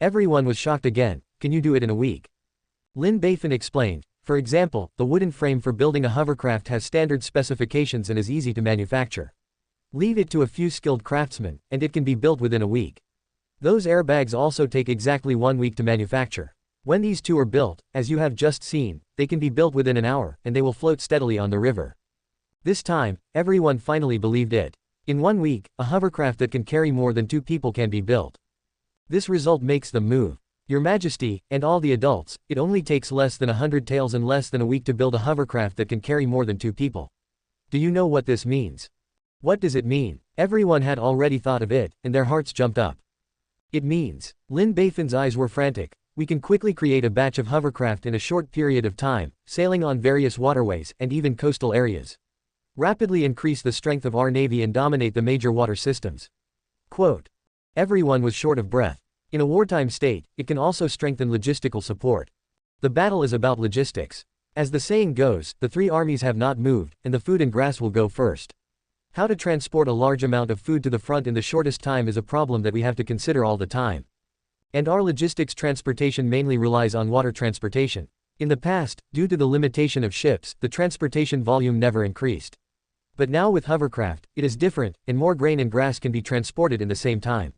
Everyone was shocked again, can you do it in a week? Lin Beifan explained, for example, the wooden frame for building a hovercraft has standard specifications and is easy to manufacture. Leave it to a few skilled craftsmen, and it can be built within a week. Those airbags also take exactly 1 week to manufacture. When these 2 are built, as you have just seen, they can be built within an hour, and they will float steadily on the river. This time, everyone finally believed it. In 1 week, a hovercraft that can carry more than 2 people can be built. This result makes them move. Your Majesty, and all the adults, it only takes less than 100 taels and less than a week to build a hovercraft that can carry more than 2 people. Do you know what this means? What does it mean? Everyone had already thought of it, and their hearts jumped up. It means, Lin Beifan's eyes were frantic, we can quickly create a batch of hovercraft in a short period of time, sailing on various waterways and even coastal areas. Rapidly increase the strength of our navy and dominate the major water systems. Quote. Everyone was short of breath. In a wartime state, it can also strengthen logistical support. The battle is about logistics. As the saying goes, the 3 armies have not moved, and the food and grass will go first. How to transport a large amount of food to the front in the shortest time is a problem that we have to consider all the time. And our logistics transportation mainly relies on water transportation. In the past, due to the limitation of ships, the transportation volume never increased. But now with hovercraft, it is different, and more grain and grass can be transported in the same time.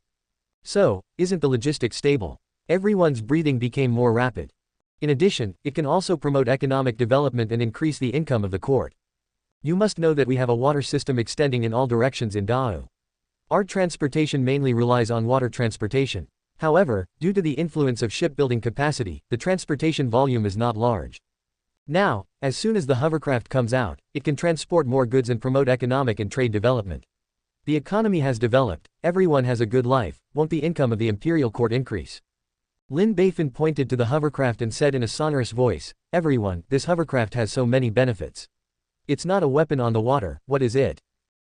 So, isn't the logistics stable? Everyone's breathing became more rapid. In addition, it can also promote economic development and increase the income of the court. You must know that we have a water system extending in all directions in Dao. Our transportation mainly relies on water transportation. However, due to the influence of shipbuilding capacity, the transportation volume is not large. Now, as soon as the hovercraft comes out, it can transport more goods and promote economic and trade development. The economy has developed, everyone has a good life, won't the income of the imperial court increase? Lin Beifan pointed to the hovercraft and said in a sonorous voice, everyone, this hovercraft has so many benefits. It's not a weapon on the water, what is it?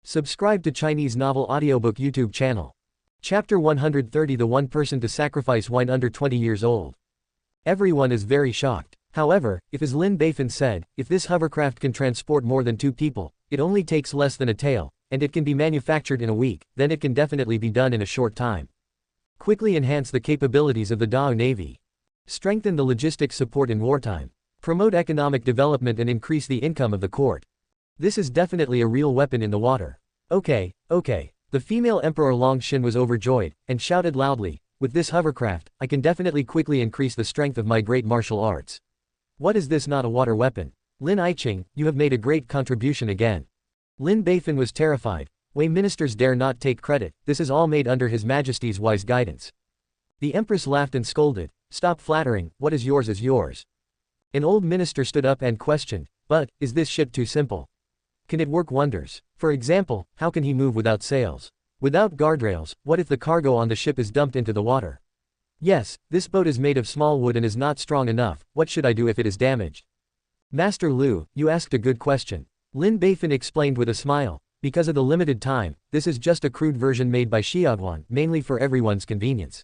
Subscribe to Chinese Novel Audiobook YouTube channel. Chapter 130 The One Person to Sacrifice Wine Under 20 Years Old. Everyone is very shocked. However, if as Lin Beifan said, if this hovercraft can transport more than 2 people, it only takes less than a tael, and it can be manufactured in a week, then it can definitely be done in a short time. Quickly enhance the capabilities of the Dao Navy. Strengthen the logistics support in wartime. Promote economic development and increase the income of the court. This is definitely a real weapon in the water. Okay. The female Emperor Longshin was overjoyed, and shouted loudly, with this hovercraft, I can definitely quickly increase the strength of my great martial arts. What is this not a water weapon? Lin Aiqing, you have made a great contribution again. Lin Beifan was terrified. Wei ministers dare not take credit, this is all made under His Majesty's wise guidance. The Empress laughed and scolded, stop flattering, what is yours is yours. An old minister stood up and questioned, but, is this ship too simple? Can it work wonders? For example, how can he move without sails? Without guardrails, what if the cargo on the ship is dumped into the water? Yes, this boat is made of small wood and is not strong enough, what should I do if it is damaged? Master Liu, you asked a good question. Lin Beifan explained with a smile, because of the limited time, this is just a crude version made by Xiaoguan, mainly for everyone's convenience.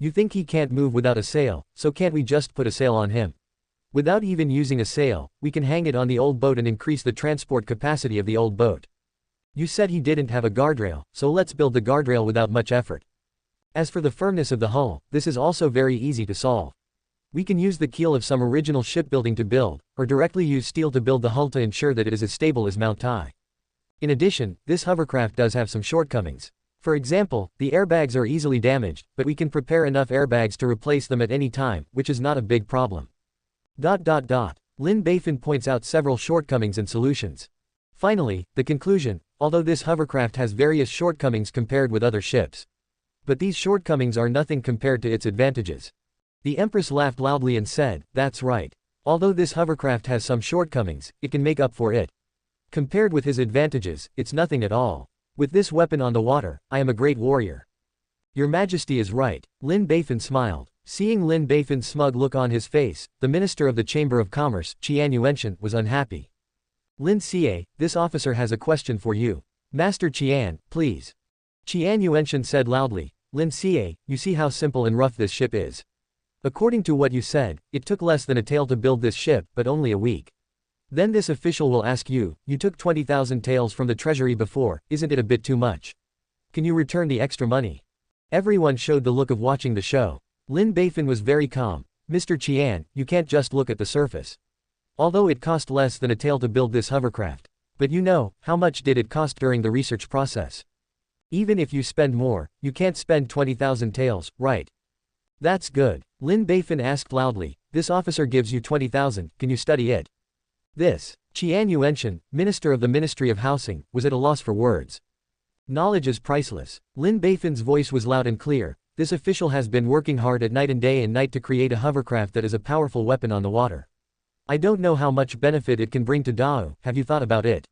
You think he can't move without a sail, so can't we just put a sail on him? Without even using a sail, we can hang it on the old boat and increase the transport capacity of the old boat. You said he didn't have a guardrail, so let's build the guardrail without much effort. As for the firmness of the hull, this is also very easy to solve. We can use the keel of some original shipbuilding to build, or directly use steel to build the hull to ensure that it is as stable as Mount Tai. In addition, this hovercraft does have some shortcomings. For example, the airbags are easily damaged, but we can prepare enough airbags to replace them at any time, which is not a big problem. Lin Beifan points out several shortcomings and solutions. Finally, the conclusion, although this hovercraft has various shortcomings compared with other ships. But these shortcomings are nothing compared to its advantages. The Empress laughed loudly and said, that's right. Although this hovercraft has some shortcomings, it can make up for it. Compared with his advantages, it's nothing at all. With this weapon on the water, I am a great warrior. Your Majesty is right. Lin Beifan smiled. Seeing Lin Beifan's smug look on his face, the Minister of the Chamber of Commerce, Qian Yuanshan, was unhappy. Lin Xie, this officer has a question for you. Master Qian, please. Qian Yuanshan said loudly, Lin Xie, you see how simple and rough this ship is. According to what you said, it took less than a tael to build this ship, but only a week. Then this official will ask you, you took 20,000 taels from the treasury before, isn't it a bit too much? Can you return the extra money? Everyone showed the look of watching the show. Lin Beifan was very calm. Mr. Qian, you can't just look at the surface. Although it cost less than a tael to build this hovercraft. But you know, how much did it cost during the research process? Even if you spend more, you can't spend 20,000 taels, right? That's good. Lin Beifan asked loudly, this officer gives you 20,000, can you study it? This, Qian Yuanshan, Minister of the Ministry of Housing, was at a loss for words. Knowledge is priceless. Lin Beifan's voice was loud and clear, this official has been working hard at night and day and night to create a hovercraft that is a powerful weapon on the water. I don't know how much benefit it can bring to Dao, have you thought about it?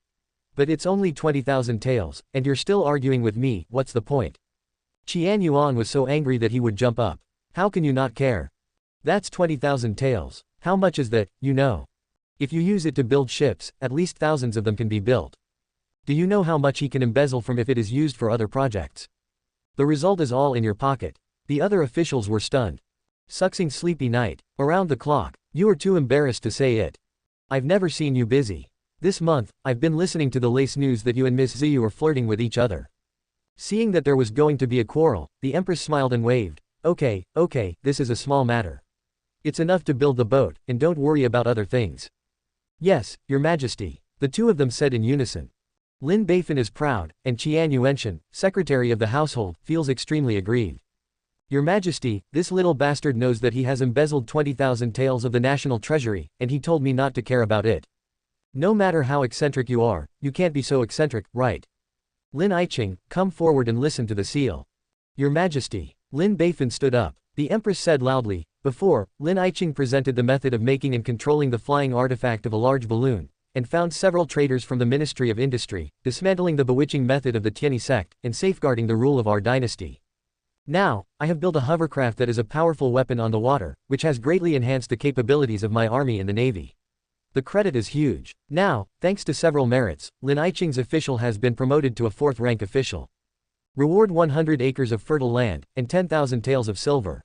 But it's only 20,000 taels, and you're still arguing with me, what's the point? Qian Yuan was so angry that he would jump up. How can you not care? That's 20,000 taels. How much is that, you know? If you use it to build ships, at least thousands of them can be built. Do you know how much he can embezzle from if it is used for other projects? The result is all in your pocket. The other officials were stunned. Sucking sleepy night. Around the clock. You are too embarrassed to say it. I've never seen you busy. This month, I've been listening to the lace news that you and Miss Ziyu are flirting with each other. Seeing that there was going to be a quarrel, the Empress smiled and waved. Okay, this is a small matter. It's enough to build the boat, and don't worry about other things. Yes, Your Majesty, the two of them said in unison. Lin Beifan is proud, and Qian Yuanshan, Secretary of the Household, feels extremely aggrieved. Your Majesty, this little bastard knows that he has embezzled 20,000 taels of the national treasury, and he told me not to care about it. No matter how eccentric you are, you can't be so eccentric, right? Lin Iching, come forward and listen to the seal. Your Majesty. Lin Beifan stood up. The Empress said loudly. Before, Lin Iching presented the method of making and controlling the flying artifact of a large balloon, and found several traitors from the Ministry of Industry, dismantling the bewitching method of the Tianyi sect, and safeguarding the rule of our dynasty. Now, I have built a hovercraft that is a powerful weapon on the water, which has greatly enhanced the capabilities of my army and the navy. The credit is huge. Now, thanks to several merits, Lin Iching's official has been promoted to a 4th rank official. Reward 100 acres of fertile land, and 10,000 taels of silver.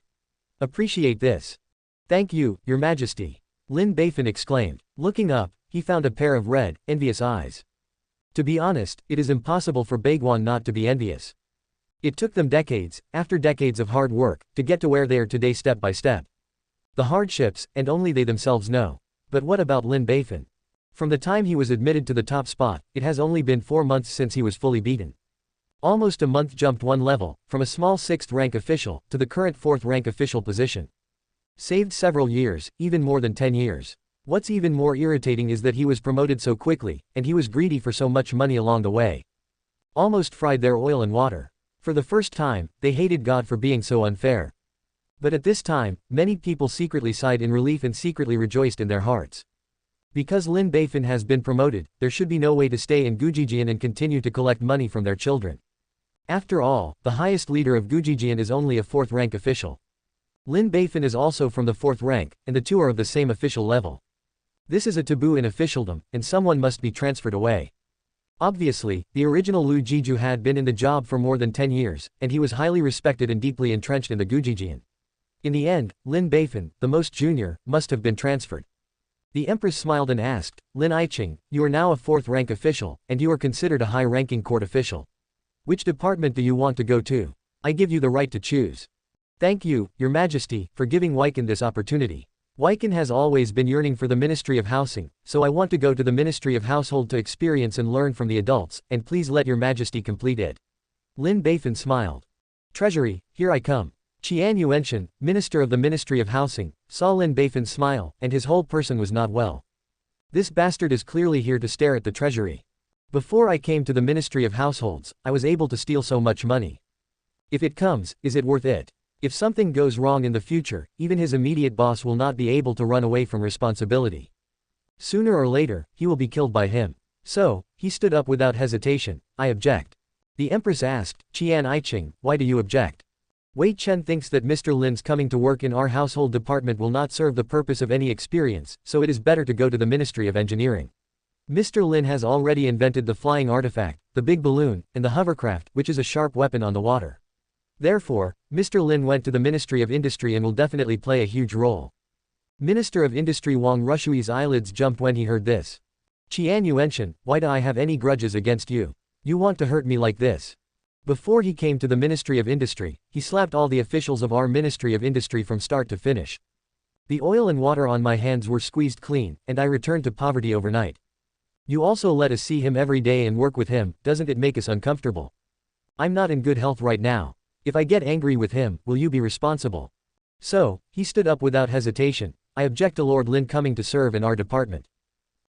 Appreciate this. Thank you, Your Majesty. Lin Beifan exclaimed. Looking up, he found a pair of red, envious eyes. To be honest, it is impossible for Baiguan not to be envious. It took them decades, after decades of hard work, to get to where they are today step by step. The hardships, and only they themselves know. But what about Lin Beifan? From the time he was admitted to the top spot, it has only been 4 months since he was fully beaten. Almost a month jumped one level, from a small 6th rank official, to the current 4th rank official position. Saved several years, even more than 10 years. What's even more irritating is that he was promoted so quickly, and he was greedy for so much money along the way. Almost fried their oil and water. For the first time, they hated God for being so unfair. But at this time, many people secretly sighed in relief and secretly rejoiced in their hearts. Because Lin Beifan has been promoted, there should be no way to stay in Gujijian and continue to collect money from their children. After all, the highest leader of Gujijian is only a 4th rank official. Lin Beifan is also from the 4th rank, and the two are of the same official level. This is a taboo in officialdom, and someone must be transferred away. Obviously, the original Lu Jiju had been in the job for more than 10 years, and he was highly respected and deeply entrenched in the Gujijian. In the end, Lin Beifan, the most junior, must have been transferred. The Empress smiled and asked, Lin Iching, you are now a 4th rank official, and you are considered a high-ranking court official. Which department do you want to go to? I give you the right to choose. Thank you, Your Majesty, for giving Weiken this opportunity. Weiken has always been yearning for the Ministry of Housing, so I want to go to the Ministry of Household to experience and learn from the adults, and please let Your Majesty complete it. Lin Beifan smiled. Treasury, here I come. Qian Yuanshan, Minister of the Ministry of Housing, saw Lin Beifan smile, and his whole person was not well. This bastard is clearly here to stare at the treasury. Before I came to the Ministry of Households, I was able to steal so much money. If it comes, is it worth it? If something goes wrong in the future, even his immediate boss will not be able to run away from responsibility. Sooner or later, he will be killed by him. So, he stood up without hesitation. I object. The Empress asked, Qian Iching, why do you object? Wei Chen thinks that Mr. Lin's coming to work in our household department will not serve the purpose of any experience, so it is better to go to the Ministry of Engineering. Mr. Lin has already invented the flying artifact, the big balloon, and the hovercraft, which is a sharp weapon on the water. Therefore, Mr. Lin went to the Ministry of Industry and will definitely play a huge role. Minister of Industry Wang Rushui's eyelids jumped when he heard this. Qian Yuanshan, why do I have any grudges against you? You want to hurt me like this? Before he came to the Ministry of Industry, he slapped all the officials of our Ministry of Industry from start to finish. The oil and water on my hands were squeezed clean, and I returned to poverty overnight. You also let us see him every day and work with him, doesn't it make us uncomfortable? I'm not in good health right now. If I get angry with him, will you be responsible? So, he stood up without hesitation. I object to Lord Lin coming to serve in our department.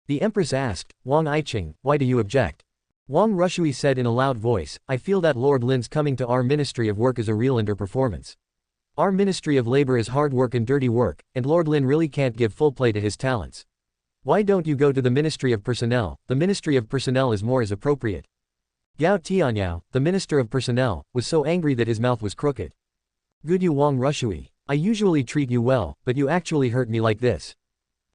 The Empress asked, Wang Iching, why do you object? Wang Rushui said in a loud voice, I feel that Lord Lin's coming to our Ministry of Work is a real underperformance. Our Ministry of Labor is hard work and dirty work, and Lord Lin really can't give full play to his talents. Why don't you go to the Ministry of Personnel? The Ministry of Personnel is more appropriate. Gao Tianyao, the Minister of Personnel, was so angry that his mouth was crooked. Gudu Wang Rushui, I usually treat you well, but you actually hurt me like this.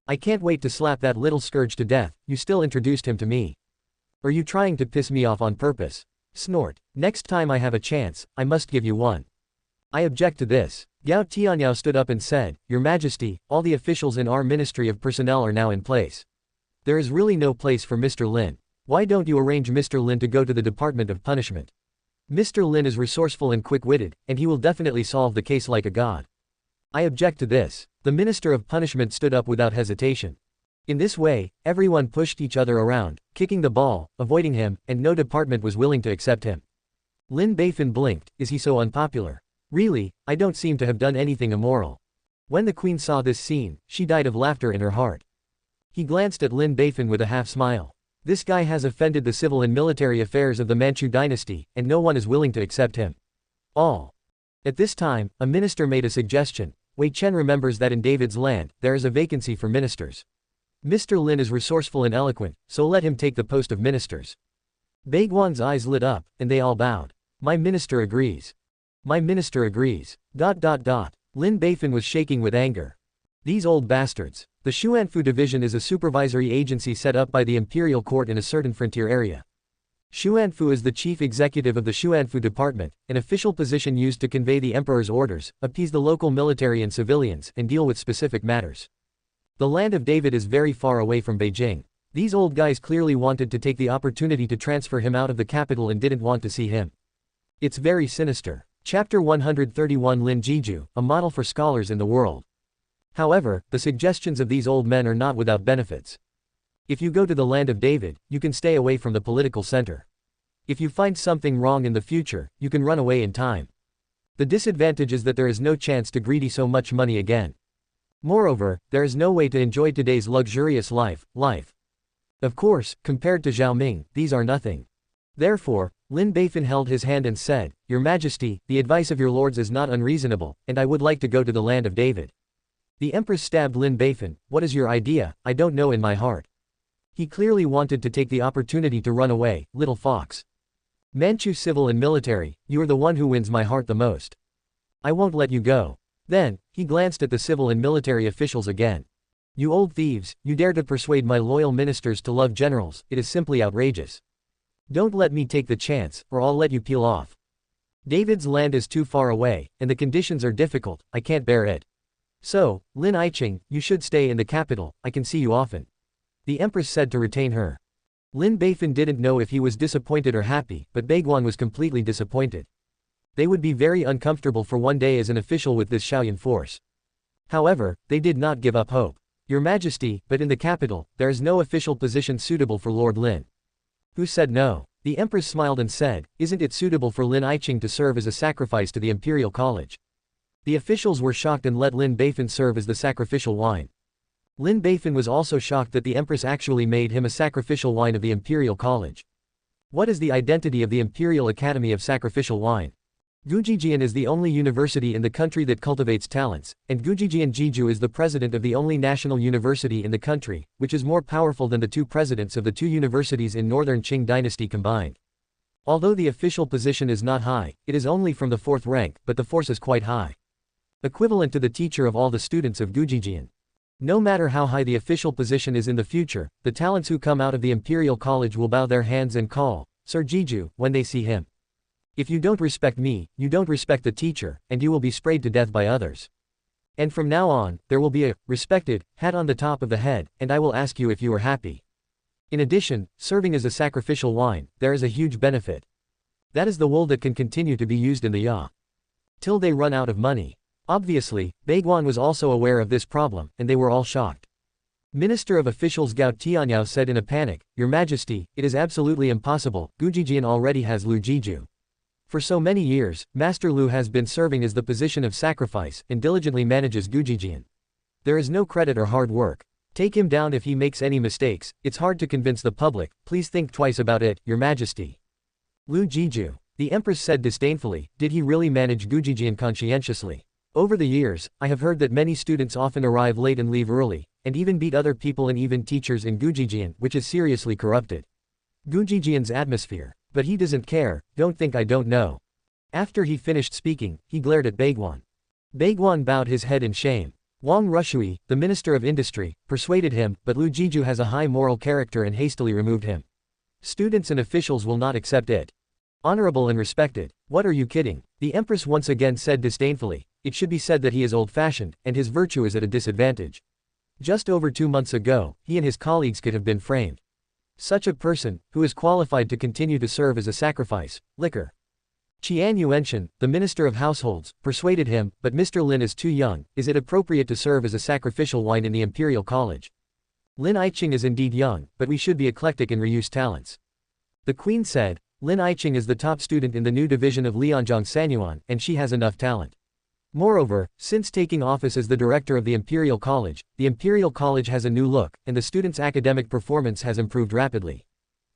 I can't wait to slap that little scourge to death. You still introduced him to me. Are you trying to piss me off on purpose? Snort. Next time I have a chance, I must give you one. I object to this. Gao Tianyao stood up and said, Your Majesty, all the officials in our Ministry of Personnel are now in place. There is really no place for Mr. Lin. Why don't you arrange Mr. Lin to go to the Department of Punishment? Mr. Lin is resourceful and quick-witted, and he will definitely solve the case like a god. I object to this. The Minister of Punishment stood up without hesitation. In this way, everyone pushed each other around, kicking the ball, avoiding him, and no department was willing to accept him. Lin Beifan blinked. Is he so unpopular? Really, I don't seem to have done anything immoral. When the queen saw this scene, she died of laughter in her heart. He glanced at Lin Beifan with a half-smile. This guy has offended the civil and military affairs of the Manchu dynasty, and no one is willing to accept him. All. At this time, a minister made a suggestion. Wei Chen remembers that in David's land, there is a vacancy for ministers. Mr. Lin is resourceful and eloquent, so let him take the post of ministers. Baiguan's eyes lit up, and they all bowed. My minister agrees. My minister agrees. Lin Beifan was shaking with anger. These old bastards. The Xuanfu Division is a supervisory agency set up by the imperial court in a certain frontier area. Xuanfu is the chief executive of the Xuanfu Department, an official position used to convey the emperor's orders, appease the local military and civilians, and deal with specific matters. The land of David is very far away from Beijing. These old guys clearly wanted to take the opportunity to transfer him out of the capital and didn't want to see him. It's very sinister. Chapter 131 Lin Jiju, a model for scholars in the world. However, the suggestions of these old men are not without benefits. If you go to the land of David, you can stay away from the political center. If you find something wrong in the future, you can run away in time. The disadvantage is that there is no chance to greedy so much money again. Moreover, there is no way to enjoy today's luxurious life. Of course, compared to Zhao Ming, these are nothing. Therefore, Lin Beifan held his hand and said, Your Majesty, the advice of your lords is not unreasonable, and I would like to go to the land of David. The empress stabbed Lin Beifan. What is your idea? I don't know in my heart. He clearly wanted to take the opportunity to run away, little fox. Manchu civil and military, you are the one who wins my heart the most. I won't let you go. Then, he glanced at the civil and military officials again. You old thieves, you dare to persuade my loyal ministers to love generals, it is simply outrageous. Don't let me take the chance, or I'll let you peel off. David's land is too far away, and the conditions are difficult, I can't bear it. So, Lin Aiqing, you should stay in the capital, I can see you often. The empress said to retain her. Lin Beifan didn't know if he was disappointed or happy, but Baiguan was completely disappointed. They would be very uncomfortable for one day as an official with this Shaoyan force. However, they did not give up hope. Your Majesty, but in the capital, there is no official position suitable for Lord Lin. Who said no? The empress smiled and said, Isn't it suitable for Lin Aiqing to serve as a sacrifice to the imperial college? The officials were shocked and let Lin Beifan serve as the sacrificial wine. Lin Beifan was also shocked that the empress actually made him a sacrificial wine of the imperial college. What is the identity of the Imperial Academy of Sacrificial Wine? Gujijian is the only university in the country that cultivates talents, and Gujijian Jiju is the president of the only national university in the country, which is more powerful than the two presidents of the two universities in northern Qing dynasty combined. Although the official position is not high, it is only from the 4th rank, but the force is quite high. Equivalent to the teacher of all the students of Gujijian. No matter how high the official position is in the future, the talents who come out of the Imperial College will bow their hands and call, Sir Jiju, when they see him. If you don't respect me, you don't respect the teacher, and you will be sprayed to death by others. And from now on, there will be a respected hat on the top of the head, and I will ask you if you are happy. In addition, serving as a sacrificial wine, there is a huge benefit. That is the wool that can continue to be used in the ya. Till they run out of money. Obviously, Baiguan was also aware of this problem, and they were all shocked. Minister of Officials Gao Tianyao said in a panic, Your Majesty, it is absolutely impossible, Gujijian already has Lu Jiju. For so many years, Master Lu has been serving as the position of sacrifice, and diligently manages Gujijian. There is no credit or hard work. Take him down if he makes any mistakes, it's hard to convince the public, please think twice about it, Your Majesty. Lu Jiju. The Empress said disdainfully, did he really manage Gujijian conscientiously? Over the years, I have heard that many students often arrive late and leave early, and even beat other people and even teachers in Gujijian, which is seriously corrupted. Gujijian's atmosphere. But he doesn't care, don't think I don't know. After he finished speaking, he glared at Baiguan. Baiguan bowed his head in shame. Wang Rushui, the Minister of Industry, persuaded him, but Lu Jiju has a high moral character and hastily removed him. Students and officials will not accept it. Honorable and respected. What are you kidding? The Empress once again said disdainfully. It should be said that he is old-fashioned, and his virtue is at a disadvantage. Just over 2 months ago, he and his colleagues could have been framed. Such a person, who is qualified to continue to serve as a sacrifice, liquor. Qian Yuanshan, the Minister of Households, persuaded him, but Mr. Lin is too young, is it appropriate to serve as a sacrificial wine in the Imperial College? Lin Aiqing is indeed young, but we should be eclectic and reuse talents. The Queen said, Lin Aiqing is the top student in the new division of Lianzhong Sanyuan, and she has enough talent. Moreover, since taking office as the director of the Imperial College has a new look, and the students' academic performance has improved rapidly.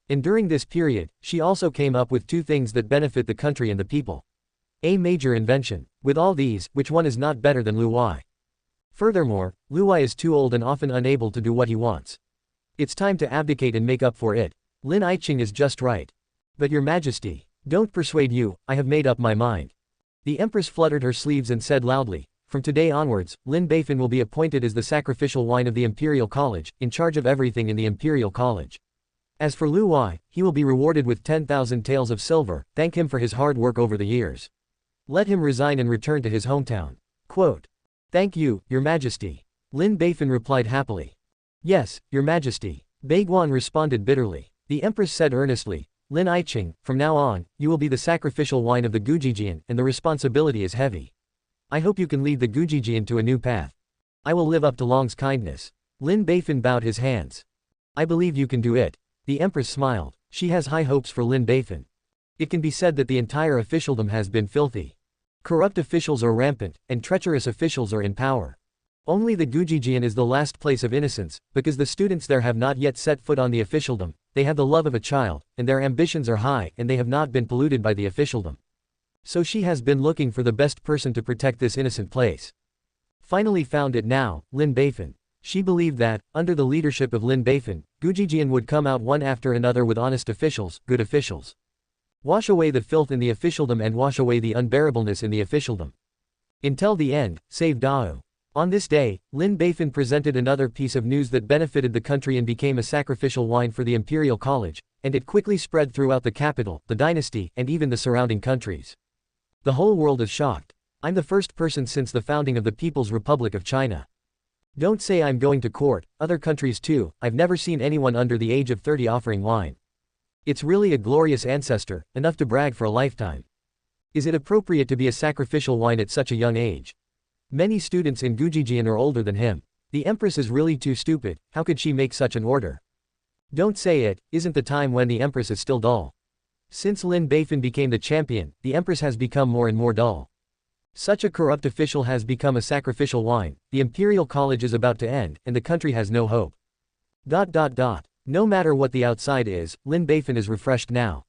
And during this period, she also came up with 2 things that benefit the country and the people. A major invention. With all these, which one is not better than Lu Wai? Furthermore, Lu Wai is too old and often unable to do what he wants. It's time to abdicate and make up for it. Lin Aiqing is just right. But your majesty, don't persuade you, I have made up my mind. The Empress fluttered her sleeves and said loudly, from today onwards, Lin Beifan will be appointed as the sacrificial wine of the Imperial College, in charge of everything in the Imperial College. As for Lu Wai, he will be rewarded with 10,000 taels of silver, thank him for his hard work over the years. Let him resign and return to his hometown. Quote. Thank you, your majesty. Lin Beifan replied happily. Yes, your majesty. Baiguan responded bitterly. The Empress said earnestly, Lin Aiqing, from now on, you will be the sacrificial wine of the Gujijian, and the responsibility is heavy. I hope you can lead the Gujijian to a new path. I will live up to Long's kindness. Lin Beifan bowed his hands. I believe you can do it. The Empress smiled. She has high hopes for Lin Beifan. It can be said that the entire officialdom has been filthy. Corrupt officials are rampant, and treacherous officials are in power. Only the Gujijian is the last place of innocence, because the students there have not yet set foot on the officialdom, they have the love of a child, and their ambitions are high and they have not been polluted by the officialdom. So she has been looking for the best person to protect this innocent place. Finally found it now, Lin Beifan. She believed that, under the leadership of Lin Beifan, Gujijian would come out one after another with honest officials, good officials. Wash away the filth in the officialdom and wash away the unbearableness in the officialdom. Until the end, save Dao. On this day, Lin Beifan presented another piece of news that benefited the country and became a sacrificial wine for the Imperial College, and it quickly spread throughout the capital, the dynasty, and even the surrounding countries. The whole world is shocked. I'm the first person since the founding of the People's Republic of China. Don't say I'm going to court, other countries too, I've never seen anyone under the age of 30 offering wine. It's really a glorious ancestor, enough to brag for a lifetime. Is it appropriate to be a sacrificial wine at such a young age? Many students in Gujijian are older than him. The Empress is really too stupid, how could she make such an order? Don't say it, isn't the time when the Empress is still dull. Since Lin Beifan became the champion, the Empress has become more and more dull. Such a corrupt official has become a sacrificial wine, the Imperial College is about to end, and the country has no hope. No matter what the outside is, Lin Beifan is refreshed now.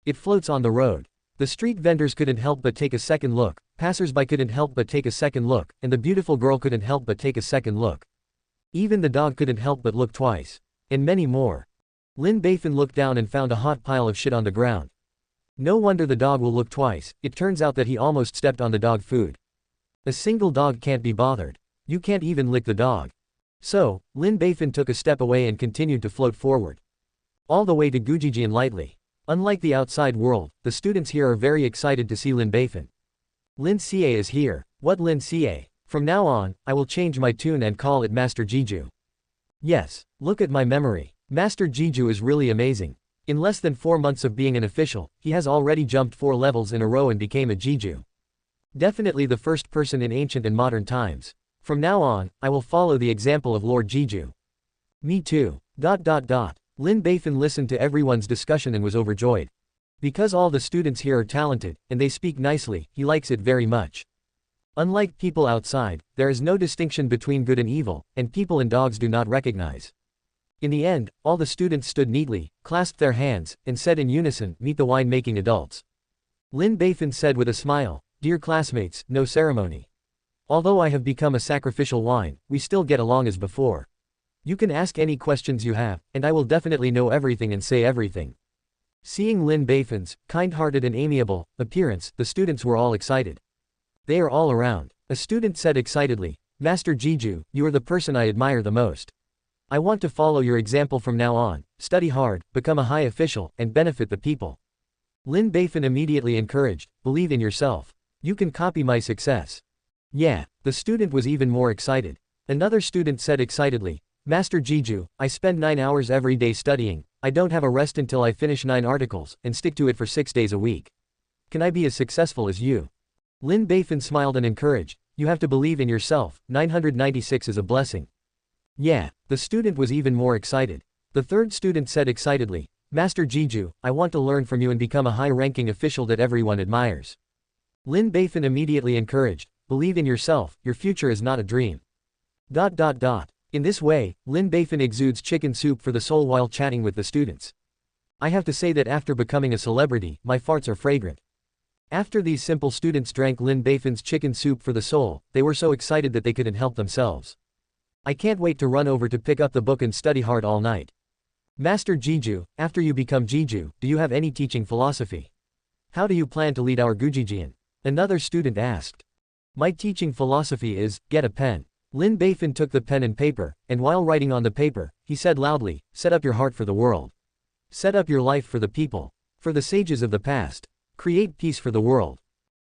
It floats on the road. The street vendors couldn't help but take a second look, passers-by couldn't help but take a second look, and the beautiful girl couldn't help but take a second look. Even the dog couldn't help but look twice. And many more. Lin Beifan looked down and found a hot pile of shit on the ground. No wonder the dog will look twice, it turns out that he almost stepped on the dog food. A single dog can't be bothered. You can't even lick the dog. So, Lin Beifan took a step away and continued to float forward. All the way to Gujijian lightly. Unlike the outside world, the students here are very excited to see Lin Beifan. Lin Xie is here. What Lin Xie? From now on, I will change my tune and call it Master Jiju. Yes, look at my memory. Master Jiju is really amazing. In less than 4 months of being an official, he has already jumped 4 levels in a row and became a Jiju. Definitely the first person in ancient and modern times. From now on, I will follow the example of Lord Jiju. Me too. Lin Beifan listened to everyone's discussion and was overjoyed. Because all the students here are talented, and they speak nicely, he likes it very much. Unlike people outside, there is no distinction between good and evil, and people and dogs do not recognize. In the end, all the students stood neatly, clasped their hands, and said in unison, "Meet the wine-making adults." Lin Beifan said with a smile, "Dear classmates, no ceremony. Although I have become a sacrificial wine, we still get along as before. You can ask any questions you have, and I will definitely know everything and say everything. Seeing Lin Beifan's kind-hearted and amiable appearance, the students were all excited. They are all around. A student said excitedly, Master Jiju, you are the person I admire the most. I want to follow your example from now on, study hard, become a high official, and benefit the people. Lin Beifan immediately encouraged, believe in yourself. You can copy my success. Yeah, the student was even more excited. Another student said excitedly, Master Jiju, I spend 9 hours every day studying, I don't have a rest until I finish 9 articles, and stick to it for 6 days a week. Can I be as successful as you? Lin Beifan smiled and encouraged, you have to believe in yourself, 996 is a blessing. Yeah, the student was even more excited. The third student said excitedly, Master Jiju, I want to learn from you and become a high-ranking official that everyone admires. Lin Beifan immediately encouraged, believe in yourself, your future is not a dream. In this way, Lin Beifan exudes chicken soup for the soul while chatting with the students. I have to say that after becoming a celebrity, my farts are fragrant. After these simple students drank Lin Beifan's chicken soup for the soul, they were so excited that they couldn't help themselves. I can't wait to run over to pick up the book and study hard all night. Master Jiju, after you become Jiju, do you have any teaching philosophy? How do you plan to lead our Gujijian? Another student asked. My teaching philosophy is, get a pen. Lin Beifan took the pen and paper, and while writing on the paper, he said loudly, set up your heart for the world. Set up your life for the people. For the sages of the past. Create peace for the world.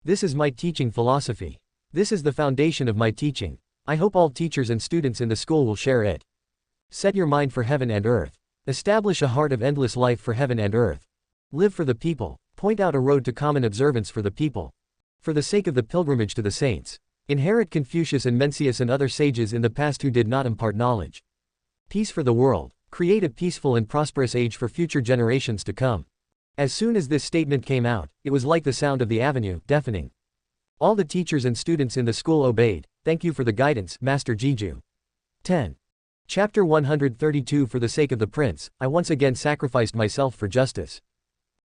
This is my teaching philosophy. This is the foundation of my teaching. I hope all teachers and students in the school will share it. Set your mind for heaven and earth. Establish a heart of endless life for heaven and earth. Live for the people. Point out a road to common observance for the people. For the sake of the pilgrimage to the saints. Inherit Confucius and Mencius and other sages in the past who did not impart knowledge. Peace for the world. Create a peaceful and prosperous age for future generations to come. As soon as this statement came out, it was like the sound of the avenue, deafening. All the teachers and students in the school obeyed. Thank you for the guidance, Master Jiju. 10. Chapter 132 For the sake of the prince, I once again sacrificed myself for justice.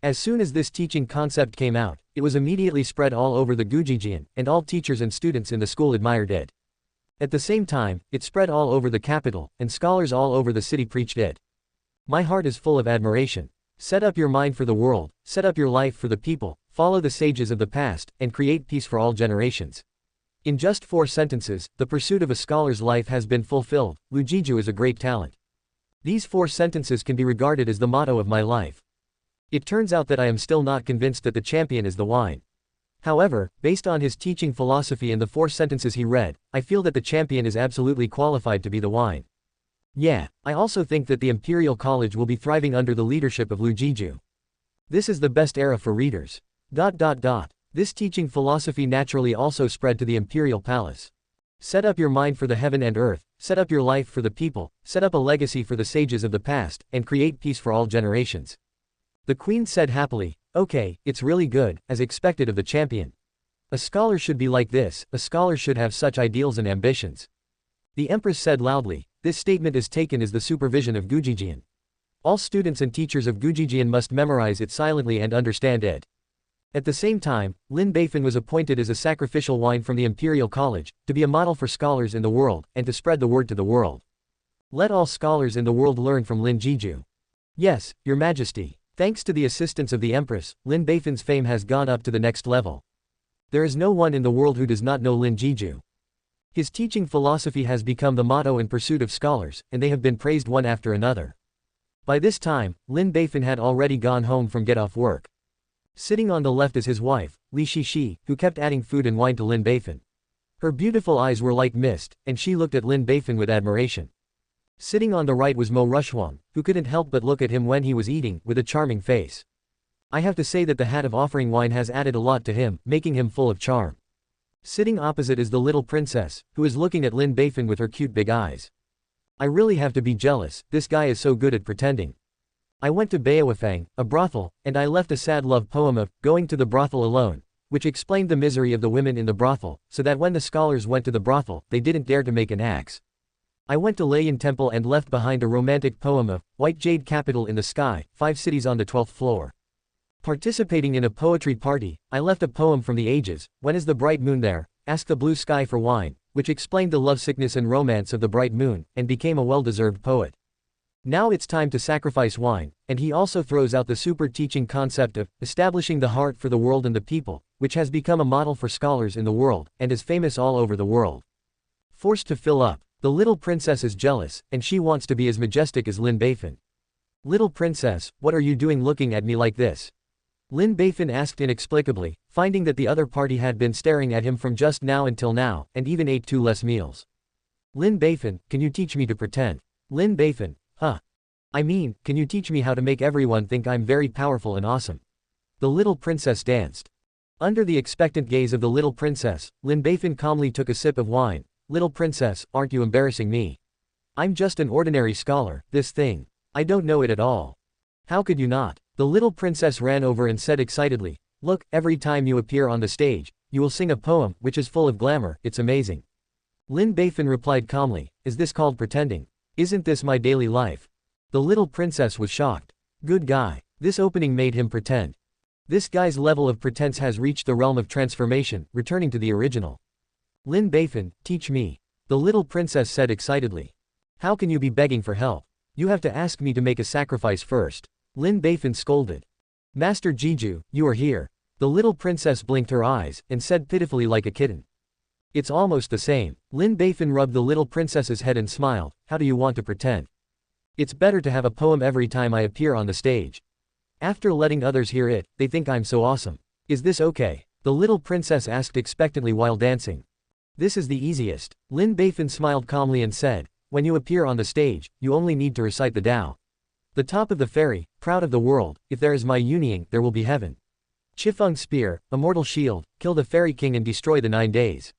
As soon as this teaching concept came out, it was immediately spread all over the Gujijian, and all teachers and students in the school admired it. At the same time, it spread all over the capital, and scholars all over the city preached it. My heart is full of admiration. Set up your mind for the world, set up your life for the people, follow the sages of the past, and create peace for all generations. In just 4 sentences, the pursuit of a scholar's life has been fulfilled. Lujiju is a great talent. These 4 sentences can be regarded as the motto of my life. It turns out that I am still not convinced that the champion is the wine. However, based on his teaching philosophy and the 4 sentences he read, I feel that the champion is absolutely qualified to be the wine. Yeah, I also think that the Imperial College will be thriving under the leadership of Lujiju. This is the best era for readers. This teaching philosophy naturally also spread to the Imperial Palace. Set up your mind for the heaven and earth, set up your life for the people, set up a legacy for the sages of the past, and create peace for all generations. The queen said happily, okay, it's really good, as expected of the champion. A scholar should be like this, a scholar should have such ideals and ambitions. The empress said loudly, this statement is taken as the supervision of Gujijian. All students and teachers of Gujijian must memorize it silently and understand it. At the same time, Lin Beifan was appointed as a sacrificial wine from the Imperial College, to be a model for scholars in the world, and to spread the word to the world. Let all scholars in the world learn from Lin Jiju. Yes, Your Majesty. Thanks to the assistance of the Empress, Lin Beifan's fame has gone up to the next level. There is no one in the world who does not know Lin Jiju. His teaching philosophy has become the motto in pursuit of scholars, and they have been praised one after another. By this time, Lin Beifan had already gone home from get-off work. Sitting on the left is his wife, Li Shishi, who kept adding food and wine to Lin Beifan. Her beautiful eyes were like mist, and she looked at Lin Beifan with admiration. Sitting on the right was Mo Rushuang, who couldn't help but look at him when he was eating, with a charming face. I have to say that the hat of offering wine has added a lot to him, making him full of charm. Sitting opposite is the little princess, who is looking at Lin Beifan with her cute big eyes. I really have to be jealous, this guy is so good at pretending. I went to Baoafang, a brothel, and I left a sad love poem of, going to the brothel alone, which explained the misery of the women in the brothel, so that when the scholars went to the brothel, they didn't dare to make an axe. I went to Layan Temple and left behind a romantic poem of, White Jade Capital in the Sky, 5 cities on the 12th floor. Participating in a poetry party, I left a poem from the ages, when is the bright moon there, asked the blue sky for wine, which explained the lovesickness and romance of the bright moon, and became a well-deserved poet. Now it's time to sacrifice wine, and he also throws out the super-teaching concept of establishing the heart for the world and the people, which has become a model for scholars in the world, and is famous all over the world. Forced to fill up. The little princess is jealous, and she wants to be as majestic as Lin Beifan. Little princess, what are you doing looking at me like this? Lin Beifan asked inexplicably, finding that the other party had been staring at him from just now until now, and even ate 2 less meals. Lin Beifan, can you teach me to pretend? Lin Beifan, huh? I mean, can you teach me how to make everyone think I'm very powerful and awesome? The little princess danced. Under the expectant gaze of the little princess, Lin Beifan calmly took a sip of wine. Little princess, aren't you embarrassing me? I'm just an ordinary scholar, this thing. I don't know it at all. How could you not? The little princess ran over and said excitedly, look, every time you appear on the stage, you will sing a poem, which is full of glamour, it's amazing. Lin Beifan replied calmly, is this called pretending? Isn't this my daily life? The little princess was shocked. Good guy. This opening made him pretend. This guy's level of pretense has reached the realm of transformation, returning to the original. Lin Beifan, teach me. The little princess said excitedly. How can you be begging for help? You have to ask me to make a sacrifice first. Lin Beifan scolded. Master Jiju, you are here. The little princess blinked her eyes, and said pitifully like a kitten. It's almost the same. Lin Beifan rubbed the little princess's head and smiled, how do you want to pretend? It's better to have a poem every time I appear on the stage. After letting others hear it, they think I'm so awesome. Is this okay? The little princess asked expectantly while dancing. This is the easiest. Lin Beifan smiled calmly and said, when you appear on the stage, you only need to recite the Tao. The top of the fairy, proud of the world, if there is my Yunying, there will be heaven. Chifeng spear, immortal shield, kill the fairy king and destroy the 9 days.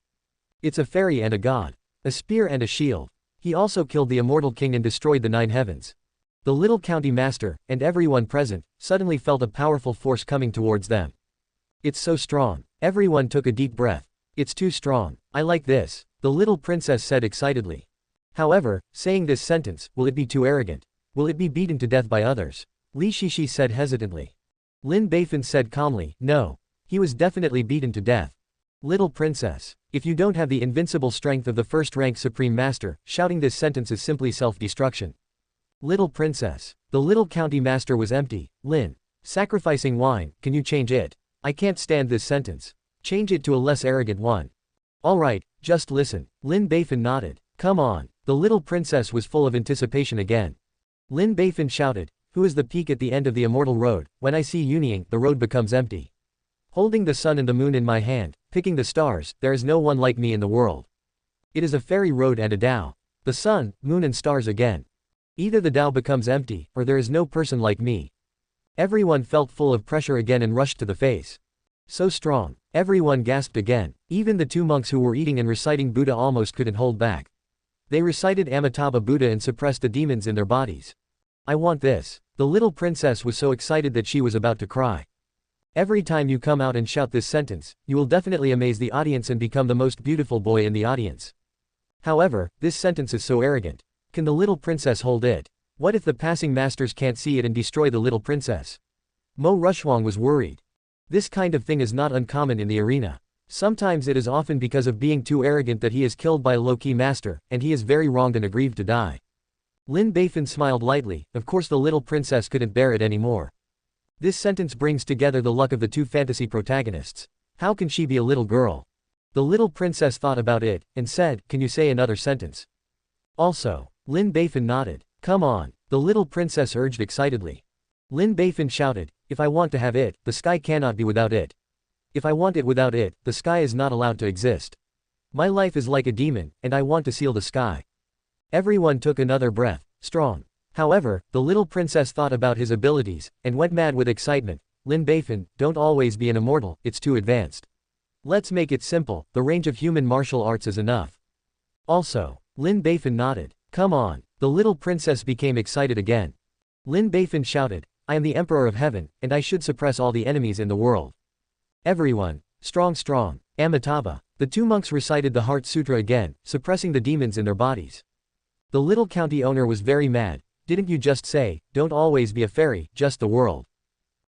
It's a fairy and a god. A spear and a shield. He also killed the immortal king and destroyed the 9 heavens. The little county master, and everyone present, suddenly felt a powerful force coming towards them. It's so strong. Everyone took a deep breath. It's too strong. I like this, the little princess said excitedly. However, saying this sentence, will it be too arrogant? Will it be beaten to death by others? Li Shishi said hesitantly. Lin Beifan said calmly, no. He was definitely beaten to death. Little princess, if you don't have the invincible strength of the first-rank supreme master, shouting this sentence is simply self-destruction. Little princess, the little county master was empty. Lin, sacrificing wine, can you change it? I can't stand this sentence. Change it to a less arrogant one. Alright, just listen. Lin Beifan nodded. Come on. The little princess was full of anticipation again. Lin Beifan shouted, who is the peak at the end of the immortal road? When I see Yunying, the road becomes empty. Holding the sun and the moon in my hand, picking the stars, there is no one like me in the world. It is a fairy road and a Tao. The sun, moon and stars again. Either the Tao becomes empty, or there is no person like me. Everyone felt full of pressure again and rushed to the face. So strong. Everyone gasped again. Even the 2 monks who were eating and reciting Buddha almost couldn't hold back. They recited Amitabha Buddha and suppressed the demons in their bodies. I want this. The little princess was so excited that she was about to cry. Every time you come out and shout this sentence, you will definitely amaze the audience and become the most beautiful boy in the audience. However, this sentence is so arrogant. Can the little princess hold it? What if the passing masters can't see it and destroy the little princess? Mo Rushuang was worried. This kind of thing is not uncommon in the arena. Sometimes it is often because of being too arrogant that he is killed by a low-key master, and he is very wronged and aggrieved to die. Lin Beifan smiled lightly, of course the little princess couldn't bear it anymore. This sentence brings together the luck of the 2 fantasy protagonists. How can she be a little girl? The little princess thought about it, and said, can you say another sentence? Also. Lin Beifan nodded. Come on. The little princess urged excitedly. Lin Beifan shouted, if I want to have it, the sky cannot be without it. If I want it without it, the sky is not allowed to exist. My life is like a demon, and I want to seal the sky. Everyone took another breath. Strong. However, the little princess thought about his abilities, and went mad with excitement. Lin Beifan, don't always be an immortal, it's too advanced. Let's make it simple, the range of human martial arts is enough. Also. Lin Beifan nodded. Come on. The little princess became excited again. Lin Beifan shouted, I am the Emperor of Heaven, and I should suppress all the enemies in the world. Everyone. Strong strong. Amitabha. The 2 monks recited the Heart Sutra again, suppressing the demons in their bodies. The little county owner was very mad. Didn't you just say, don't always be a fairy, just the world?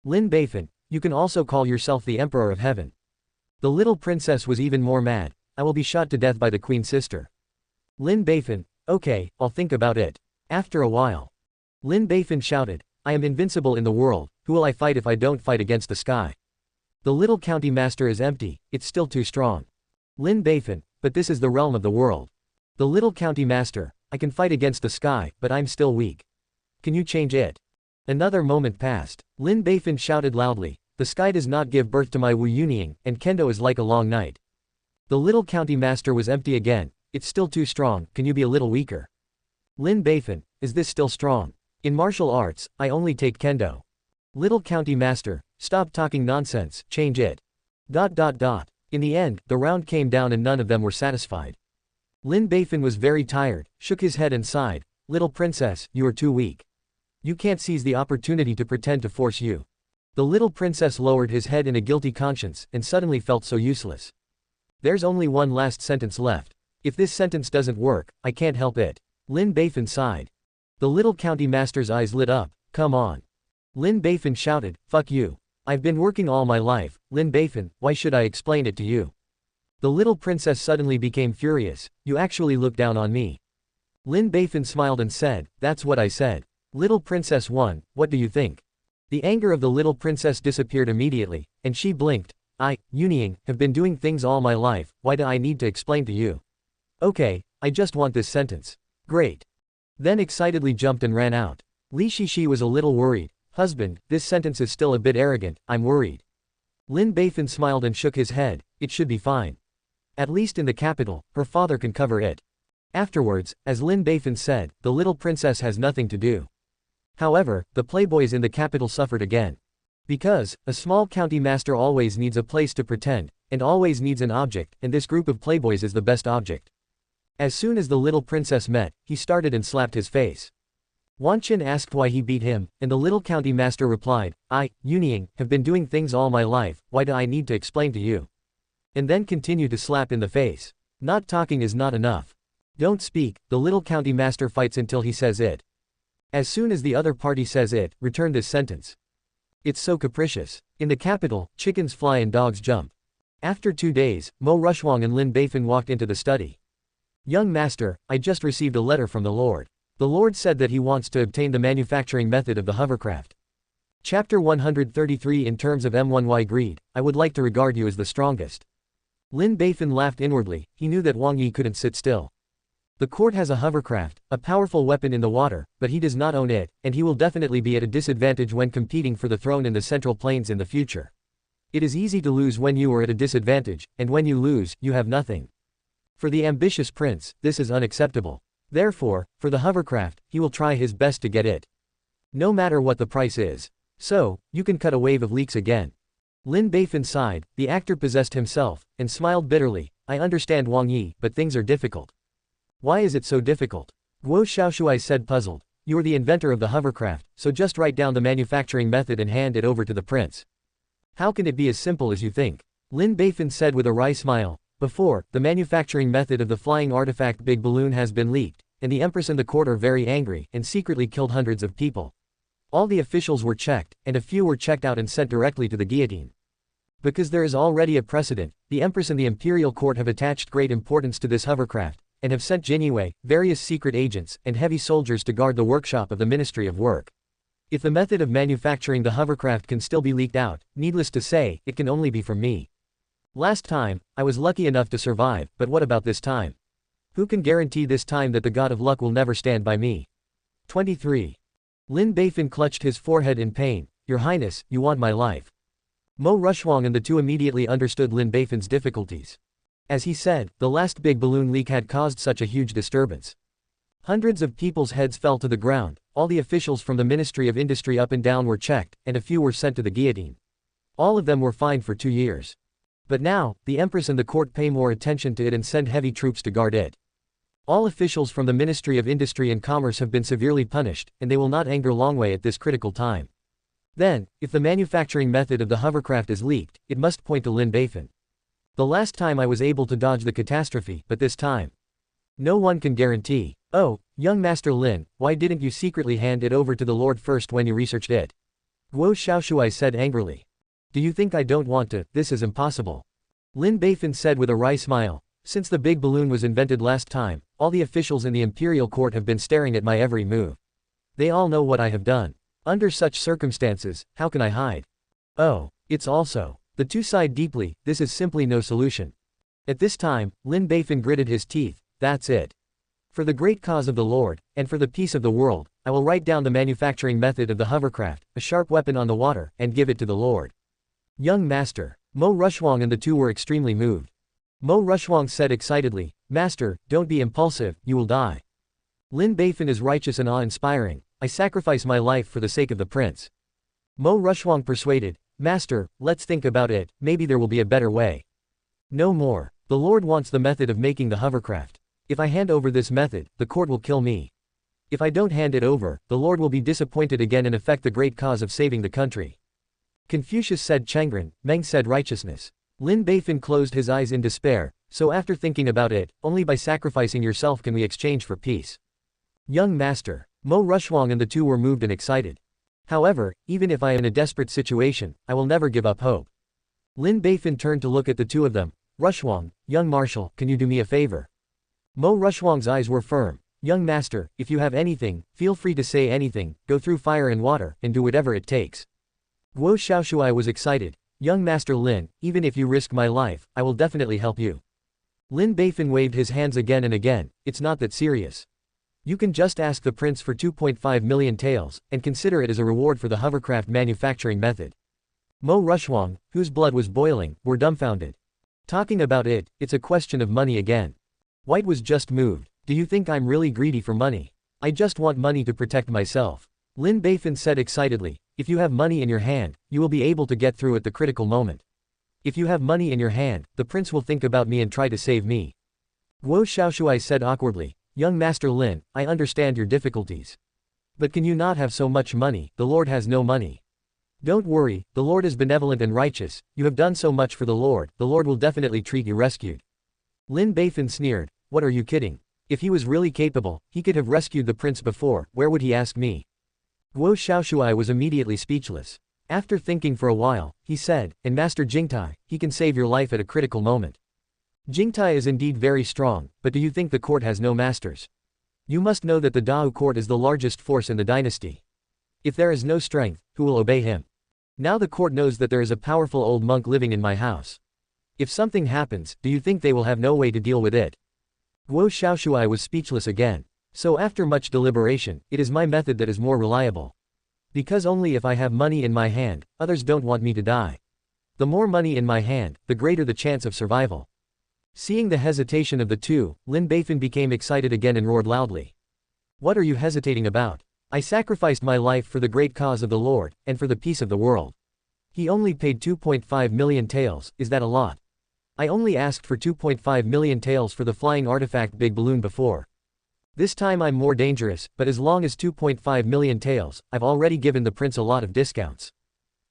Lin Beifan, you can also call yourself the Emperor of Heaven. The little princess was even more mad. I will be shot to death by the queen's sister. Lin Beifan, okay, I'll think about it. After a while, Lin Beifan shouted, I am invincible in the world, who will I fight if I don't fight against the sky? The little county master is empty, it's still too strong. Lin Beifan, but this is the realm of the world. The little county master, I can fight against the sky, but I'm still weak. Can you change it? Another moment passed. Lin Beifan shouted loudly, the sky does not give birth to my Wu Yunying, and kendo is like a long night. The little county master was empty again, it's still too strong, can you be a little weaker? Lin Beifan, is this still strong? In martial arts, I only take kendo. Little county master, stop talking nonsense, change it. In the end, the round came down and none of them were satisfied. Lin Beifan was very tired, shook his head and sighed, little princess, you are too weak. You can't seize the opportunity to pretend to force you. The little princess lowered his head in a guilty conscience and suddenly felt so useless. There's only one last sentence left. If this sentence doesn't work, I can't help it. Lin Beifan sighed. The little county master's eyes lit up, come on. Lin Beifan shouted, fuck you. I've been working all my life, Lin Beifan, why should I explain it to you? The little princess suddenly became furious, you actually look down on me. Lin Beifan smiled and said, that's what I said. Little princess 1, what do you think? The anger of the little princess disappeared immediately, and she blinked. I, Yunying, have been doing things all my life, why do I need to explain to you? Okay, I just want this sentence. Great. Then excitedly jumped and ran out. Li Shishi was a little worried. Husband, this sentence is still a bit arrogant, I'm worried. Lin Beifan smiled and shook his head, it should be fine. At least in the capital, her father can cover it. Afterwards, as Lin Beifan said, the little princess has nothing to do. However, the playboys in the capital suffered again. Because, a small county master always needs a place to pretend, and always needs an object, and this group of playboys is the best object. As soon as the little princess met, he started and slapped his face. Wanchen asked why he beat him, and the little county master replied, I, Yunying, have been doing things all my life, why do I need to explain to you? And then continue to slap in the face. Not talking is not enough. Don't speak, the little county master fights until he says it. As soon as the other party says it, return this sentence. It's so capricious. In the capital, chickens fly and dogs jump. After 2 days, Mo Rushwang and Lin Beifan walked into the study. Young master, I just received a letter from the Lord. The Lord said that he wants to obtain the manufacturing method of the hovercraft. Chapter 133 In terms of M1Y greed, I would like to regard you as the strongest. Lin Beifan laughed inwardly, he knew that Wang Yi couldn't sit still. The court has a hovercraft, a powerful weapon in the water, but he does not own it, and he will definitely be at a disadvantage when competing for the throne in the Central Plains in the future. It is easy to lose when you are at a disadvantage, and when you lose, you have nothing. For the ambitious prince, this is unacceptable. Therefore, for the hovercraft, he will try his best to get it. No matter what the price is. So, you can cut a wave of leaks again. Lin Beifan sighed, the actor possessed himself, and smiled bitterly, I understand Wang Yi, but things are difficult. Why is it so difficult? Guo Xiaoshuai said puzzled, you are the inventor of the hovercraft, so just write down the manufacturing method and hand it over to the prince. How can it be as simple as you think? Lin Beifan said with a wry smile, before, the manufacturing method of the flying artifact Big Balloon has been leaked, and the empress and the court are very angry, and secretly killed hundreds of people. All the officials were checked, and a few were checked out and sent directly to the guillotine. Because there is already a precedent, the empress and the imperial court have attached great importance to this hovercraft, and have sent Jinyue, various secret agents, and heavy soldiers to guard the workshop of the Ministry of Work. If the method of manufacturing the hovercraft can still be leaked out, needless to say, it can only be from me. Last time, I was lucky enough to survive, but what about this time? Who can guarantee this time that the god of luck will never stand by me? 23. Lin Beifan clutched his forehead in pain, Your Highness, you want my life. Mo Rushwang and the two immediately understood Lin Beifan's difficulties. As he said, the last big balloon leak had caused such a huge disturbance. Hundreds of people's heads fell to the ground, all the officials from the Ministry of Industry up and down were checked, and a few were sent to the guillotine. All of them were fined for 2 years. But now, the Empress and the court pay more attention to it and send heavy troops to guard it. All officials from the Ministry of Industry and Commerce have been severely punished, and they will not anger Longwei at this critical time. Then, if the manufacturing method of the hovercraft is leaked, it must point to Lin Beifan. The last time I was able to dodge the catastrophe, but this time, no one can guarantee. Oh, young Master Lin, why didn't you secretly hand it over to the Lord first when you researched it? Guo Xiaoshuai said angrily. Do you think I don't want to? This is impossible. Lin Beifan said with a wry smile. Since the big balloon was invented last time, all the officials in the imperial court have been staring at my every move. They all know what I have done. Under such circumstances, how can I hide? Oh, it's also. The two sighed deeply, this is simply no solution. At this time, Lin Beifan gritted his teeth, that's it. For the great cause of the Lord, and for the peace of the world, I will write down the manufacturing method of the hovercraft, a sharp weapon on the water, and give it to the Lord. Young master. Mo Rushwang and the two were extremely moved. Mo Rushwang said excitedly, Master, don't be impulsive, you will die. Lin Beifan is righteous and awe-inspiring, I sacrifice my life for the sake of the prince. Mo Rushwang persuaded, Master, let's think about it, maybe there will be a better way. No more. The Lord wants the method of making the hovercraft. If I hand over this method, the court will kill me. If I don't hand it over, the Lord will be disappointed again and affect the great cause of saving the country. Confucius said Chengren, Meng said righteousness. Lin Beifan closed his eyes in despair, so after thinking about it, only by sacrificing yourself can we exchange for peace. Young master. Mo Rushwang and the two were moved and excited. However, even if I am in a desperate situation, I will never give up hope. Lin Beifan turned to look at the two of them. Rushwang, young marshal, can you do me a favor? Mo Rushwang's eyes were firm. Young master, if you have anything, feel free to say anything, go through fire and water, and do whatever it takes. Guo Xiaoshuai was excited. Young master Lin, even if you risk my life, I will definitely help you. Lin Beifan waved his hands again and again, it's not that serious. You can just ask the prince for 2.5 million taels, and consider it as a reward for the hovercraft manufacturing method. Mo Rushwang, whose blood was boiling, were dumbfounded. Talking about it, it's a question of money again. White was just moved. Do you think I'm really greedy for money? I just want money to protect myself. Lin Beifan said excitedly, if you have money in your hand, you will be able to get through at the critical moment. If you have money in your hand, the prince will think about me and try to save me. Guo Xiaoshuai said awkwardly, young master Lin, I understand your difficulties. But can you not have so much money? The Lord has no money. Don't worry, the Lord is benevolent and righteous, you have done so much for the Lord will definitely treat you rescued. Lin Beifan sneered, what are you kidding? If he was really capable, he could have rescued the prince before, where would he ask me? Guo Xiaoshuai was immediately speechless. After thinking for a while, he said, and Master Jingtai, he can save your life at a critical moment. Jingtai is indeed very strong, but do you think the court has no masters? You must know that the Dao court is the largest force in the dynasty. If there is no strength, who will obey him? Now the court knows that there is a powerful old monk living in my house. If something happens, do you think they will have no way to deal with it? Guo Xiaoshuai was speechless again. So after much deliberation, it is my method that is more reliable. Because only if I have money in my hand, others don't want me to die. The more money in my hand, the greater the chance of survival. Seeing the hesitation of the two, Lin Beifan became excited again and roared loudly. What are you hesitating about? I sacrificed my life for the great cause of the Lord, and for the peace of the world. He only paid 2.5 million taels, is that a lot? I only asked for 2.5 million taels for the flying artifact big balloon before. This time I'm more dangerous, but as long as 2.5 million taels, I've already given the prince a lot of discounts.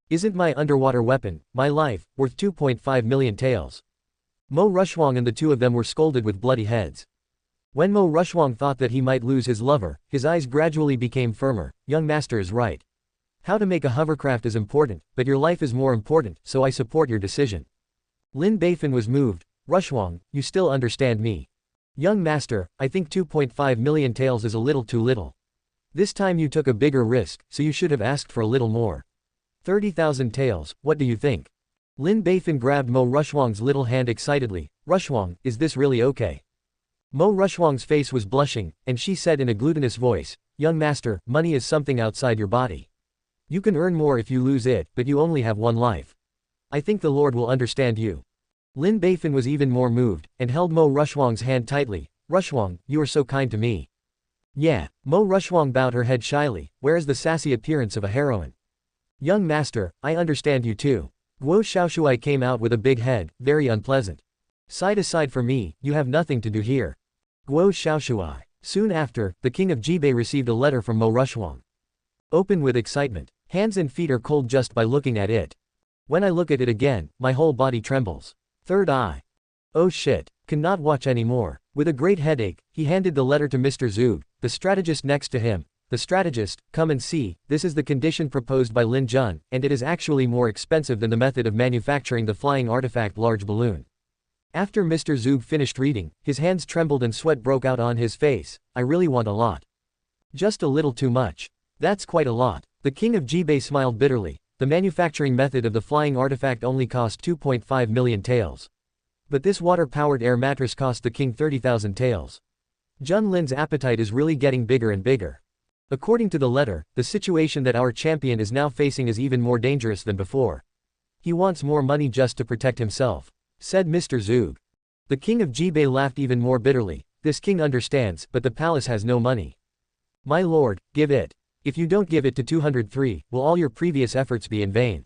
Isn't my underwater weapon, my life, worth 2.5 million taels? Mo Rushwang and the two of them were scolded with bloody heads. When Mo Rushwang thought that he might lose his lover, his eyes gradually became firmer. Young master is right. How to make a hovercraft is important, but your life is more important, so I support your decision. Lin Beifan was moved. Rushwang, you still understand me. Young master, I think 2.5 million taels is a little too little. This time you took a bigger risk, so you should have asked for a little more. 30,000 taels, what do you think? Lin Beifan grabbed Mo Rushwang's little hand excitedly. Rushwang, is this really okay? Mo Rushwang's face was blushing, and she said in a glutinous voice, young master, money is something outside your body. You can earn more if you lose it, but you only have one life. I think the Lord will understand you. Lin Beifan was even more moved, and held Mo Rushwang's hand tightly. Rushwang, you are so kind to me. Yeah, Mo Rushwang bowed her head shyly, where is the sassy appearance of a heroine? Young master, I understand you too. Guo Xiaoshuai came out with a big head, very unpleasant. Side aside for me, you have nothing to do here. Guo Xiaoshuai. Soon after, the king of Jibei received a letter from Mo Rushwang. Open with excitement. Hands and feet are cold just by looking at it. When I look at it again, my whole body trembles. Third eye. Oh shit. Cannot watch anymore. With a great headache, he handed the letter to Mr. Zug, the strategist next to him. The strategist, come and see, this is the condition proposed by Lin Jun, and it is actually more expensive than the method of manufacturing the flying artifact large balloon. After Mr. Zug finished reading, his hands trembled and sweat broke out on his face. I really want a lot. Just a little too much. That's quite a lot. The king of Jibei smiled bitterly. The manufacturing method of the flying artifact only cost 2.5 million taels. But this water-powered air mattress cost the king 30,000 taels. Jun Lin's appetite is really getting bigger and bigger. According to the letter, the situation that our champion is now facing is even more dangerous than before. He wants more money just to protect himself, said Mr. Zug. The king of Jibei laughed even more bitterly. This king understands, but the palace has no money. My lord, give it. If you don't give it to 203, will all your previous efforts be in vain?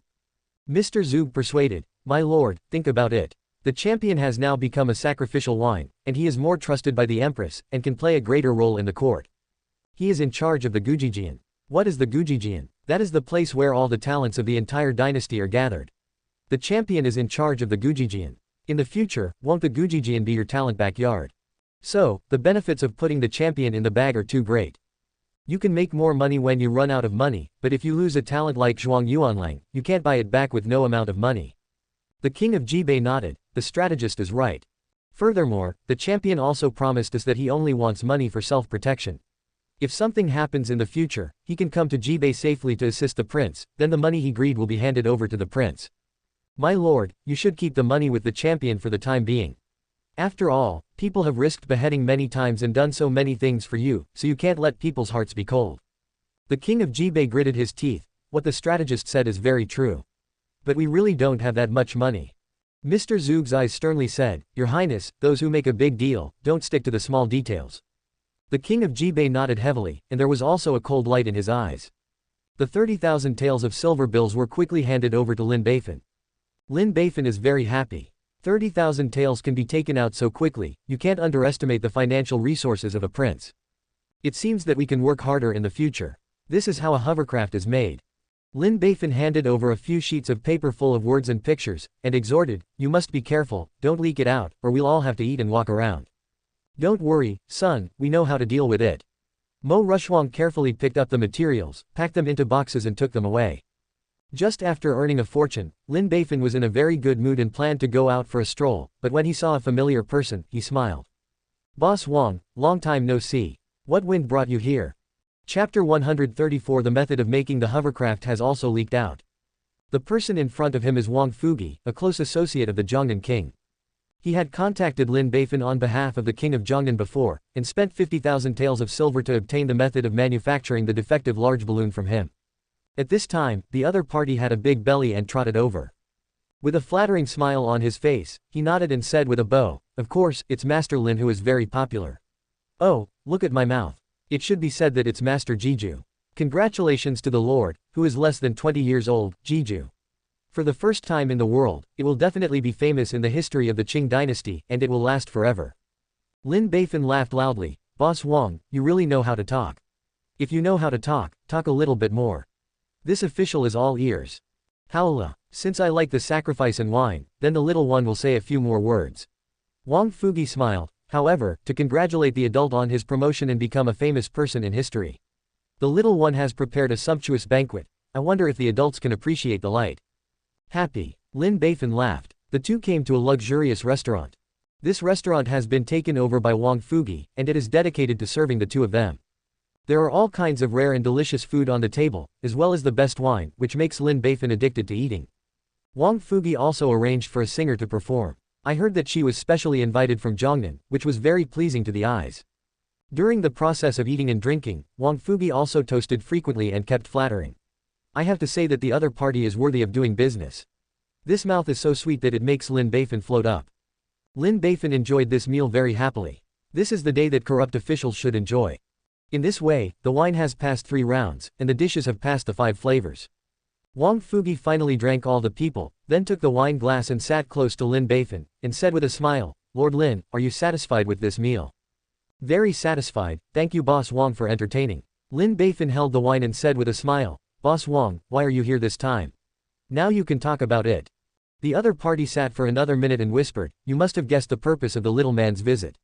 Mr. Zug persuaded. My lord, think about it. The champion has now become a sacrificial wine, and he is more trusted by the empress, and can play a greater role in the court. He is in charge of the Gujijian. What is the Gujijian? That is the place where all the talents of the entire dynasty are gathered. The champion is in charge of the Gujijian. In the future, won't the Gujijian be your talent backyard? So, the benefits of putting the champion in the bag are too great. You can make more money when you run out of money, but if you lose a talent like Zhuang Yuanlang, you can't buy it back with no amount of money. The king of Jibei nodded. The strategist is right. Furthermore, the champion also promised us that he only wants money for self-protection. If something happens in the future, he can come to Jibei safely to assist the prince, then the money he greed will be handed over to the prince. My lord, you should keep the money with the champion for the time being. After all, people have risked beheading many times and done so many things for you, so you can't let people's hearts be cold. The king of Jibei gritted his teeth. What the strategist said is very true. But we really don't have that much money. Mr. Zug's eyes sternly said, Your Highness, those who make a big deal, don't stick to the small details. The king of Jibei nodded heavily, and there was also a cold light in his eyes. The 30,000 taels of silver bills were quickly handed over to Lin Beifan. Lin Beifan is very happy. 30,000 taels can be taken out so quickly, you can't underestimate the financial resources of a prince. It seems that we can work harder in the future. This is how a hovercraft is made. Lin Beifan handed over a few sheets of paper full of words and pictures, and exhorted, You must be careful, don't leak it out, or we'll all have to eat and walk around. Don't worry, son, we know how to deal with it. Mo Rushuang carefully picked up the materials, packed them into boxes and took them away. Just after earning a fortune, Lin Beifan was in a very good mood and planned to go out for a stroll, but when he saw a familiar person, he smiled. Boss Wang, long time no see. What wind brought you here? Chapter 134 The method of making the hovercraft has also leaked out. The person in front of him is Wang Fugi, a close associate of the Zhongnan king. He had contacted Lin Beifan on behalf of the king of Zhongnan before, and spent 50,000 taels of silver to obtain the method of manufacturing the defective large balloon from him. At this time, the other party had a big belly and trotted over. With a flattering smile on his face, he nodded and said with a bow, Of course, it's Master Lin who is very popular. Oh, look at my mouth. It should be said that it's Master Jiju. Congratulations to the Lord, who is less than 20 years old, Jiju. For the first time in the world, it will definitely be famous in the history of the Qing dynasty, and it will last forever. Lin Beifan laughed loudly. Boss Wang, you really know how to talk. If you know how to talk, talk a little bit more. This official is all ears. Howla, since I like the sacrifice and wine, then the little one will say a few more words. Wang Fugi smiled, however, to congratulate the adult on his promotion and become a famous person in history. The little one has prepared a sumptuous banquet. I wonder if the adults can appreciate the light. Happy. Lin Beifan laughed. The two came to a luxurious restaurant. This restaurant has been taken over by Wang Fugi, and it is dedicated to serving the two of them. There are all kinds of rare and delicious food on the table, as well as the best wine, which makes Lin Beifan addicted to eating. Wang Fugi also arranged for a singer to perform. I heard that she was specially invited from Zhongnan, which was very pleasing to the eyes. During the process of eating and drinking, Wang Fugi also toasted frequently and kept flattering. I have to say that the other party is worthy of doing business. This mouth is so sweet that it makes Lin Beifan float up. Lin Beifan enjoyed this meal very happily. This is the day that corrupt officials should enjoy. In this way, the wine has passed 3 rounds, and the dishes have passed the 5 flavors. Wang Fugi finally drank all the people, then took the wine glass and sat close to Lin Beifan, and said with a smile, Lord Lin, are you satisfied with this meal? Very satisfied, thank you Boss Wang for entertaining. Lin Beifan held the wine and said with a smile, Boss Wang, why are you here this time? Now you can talk about it. The other party sat for another minute and whispered, You must have guessed the purpose of the little man's visit.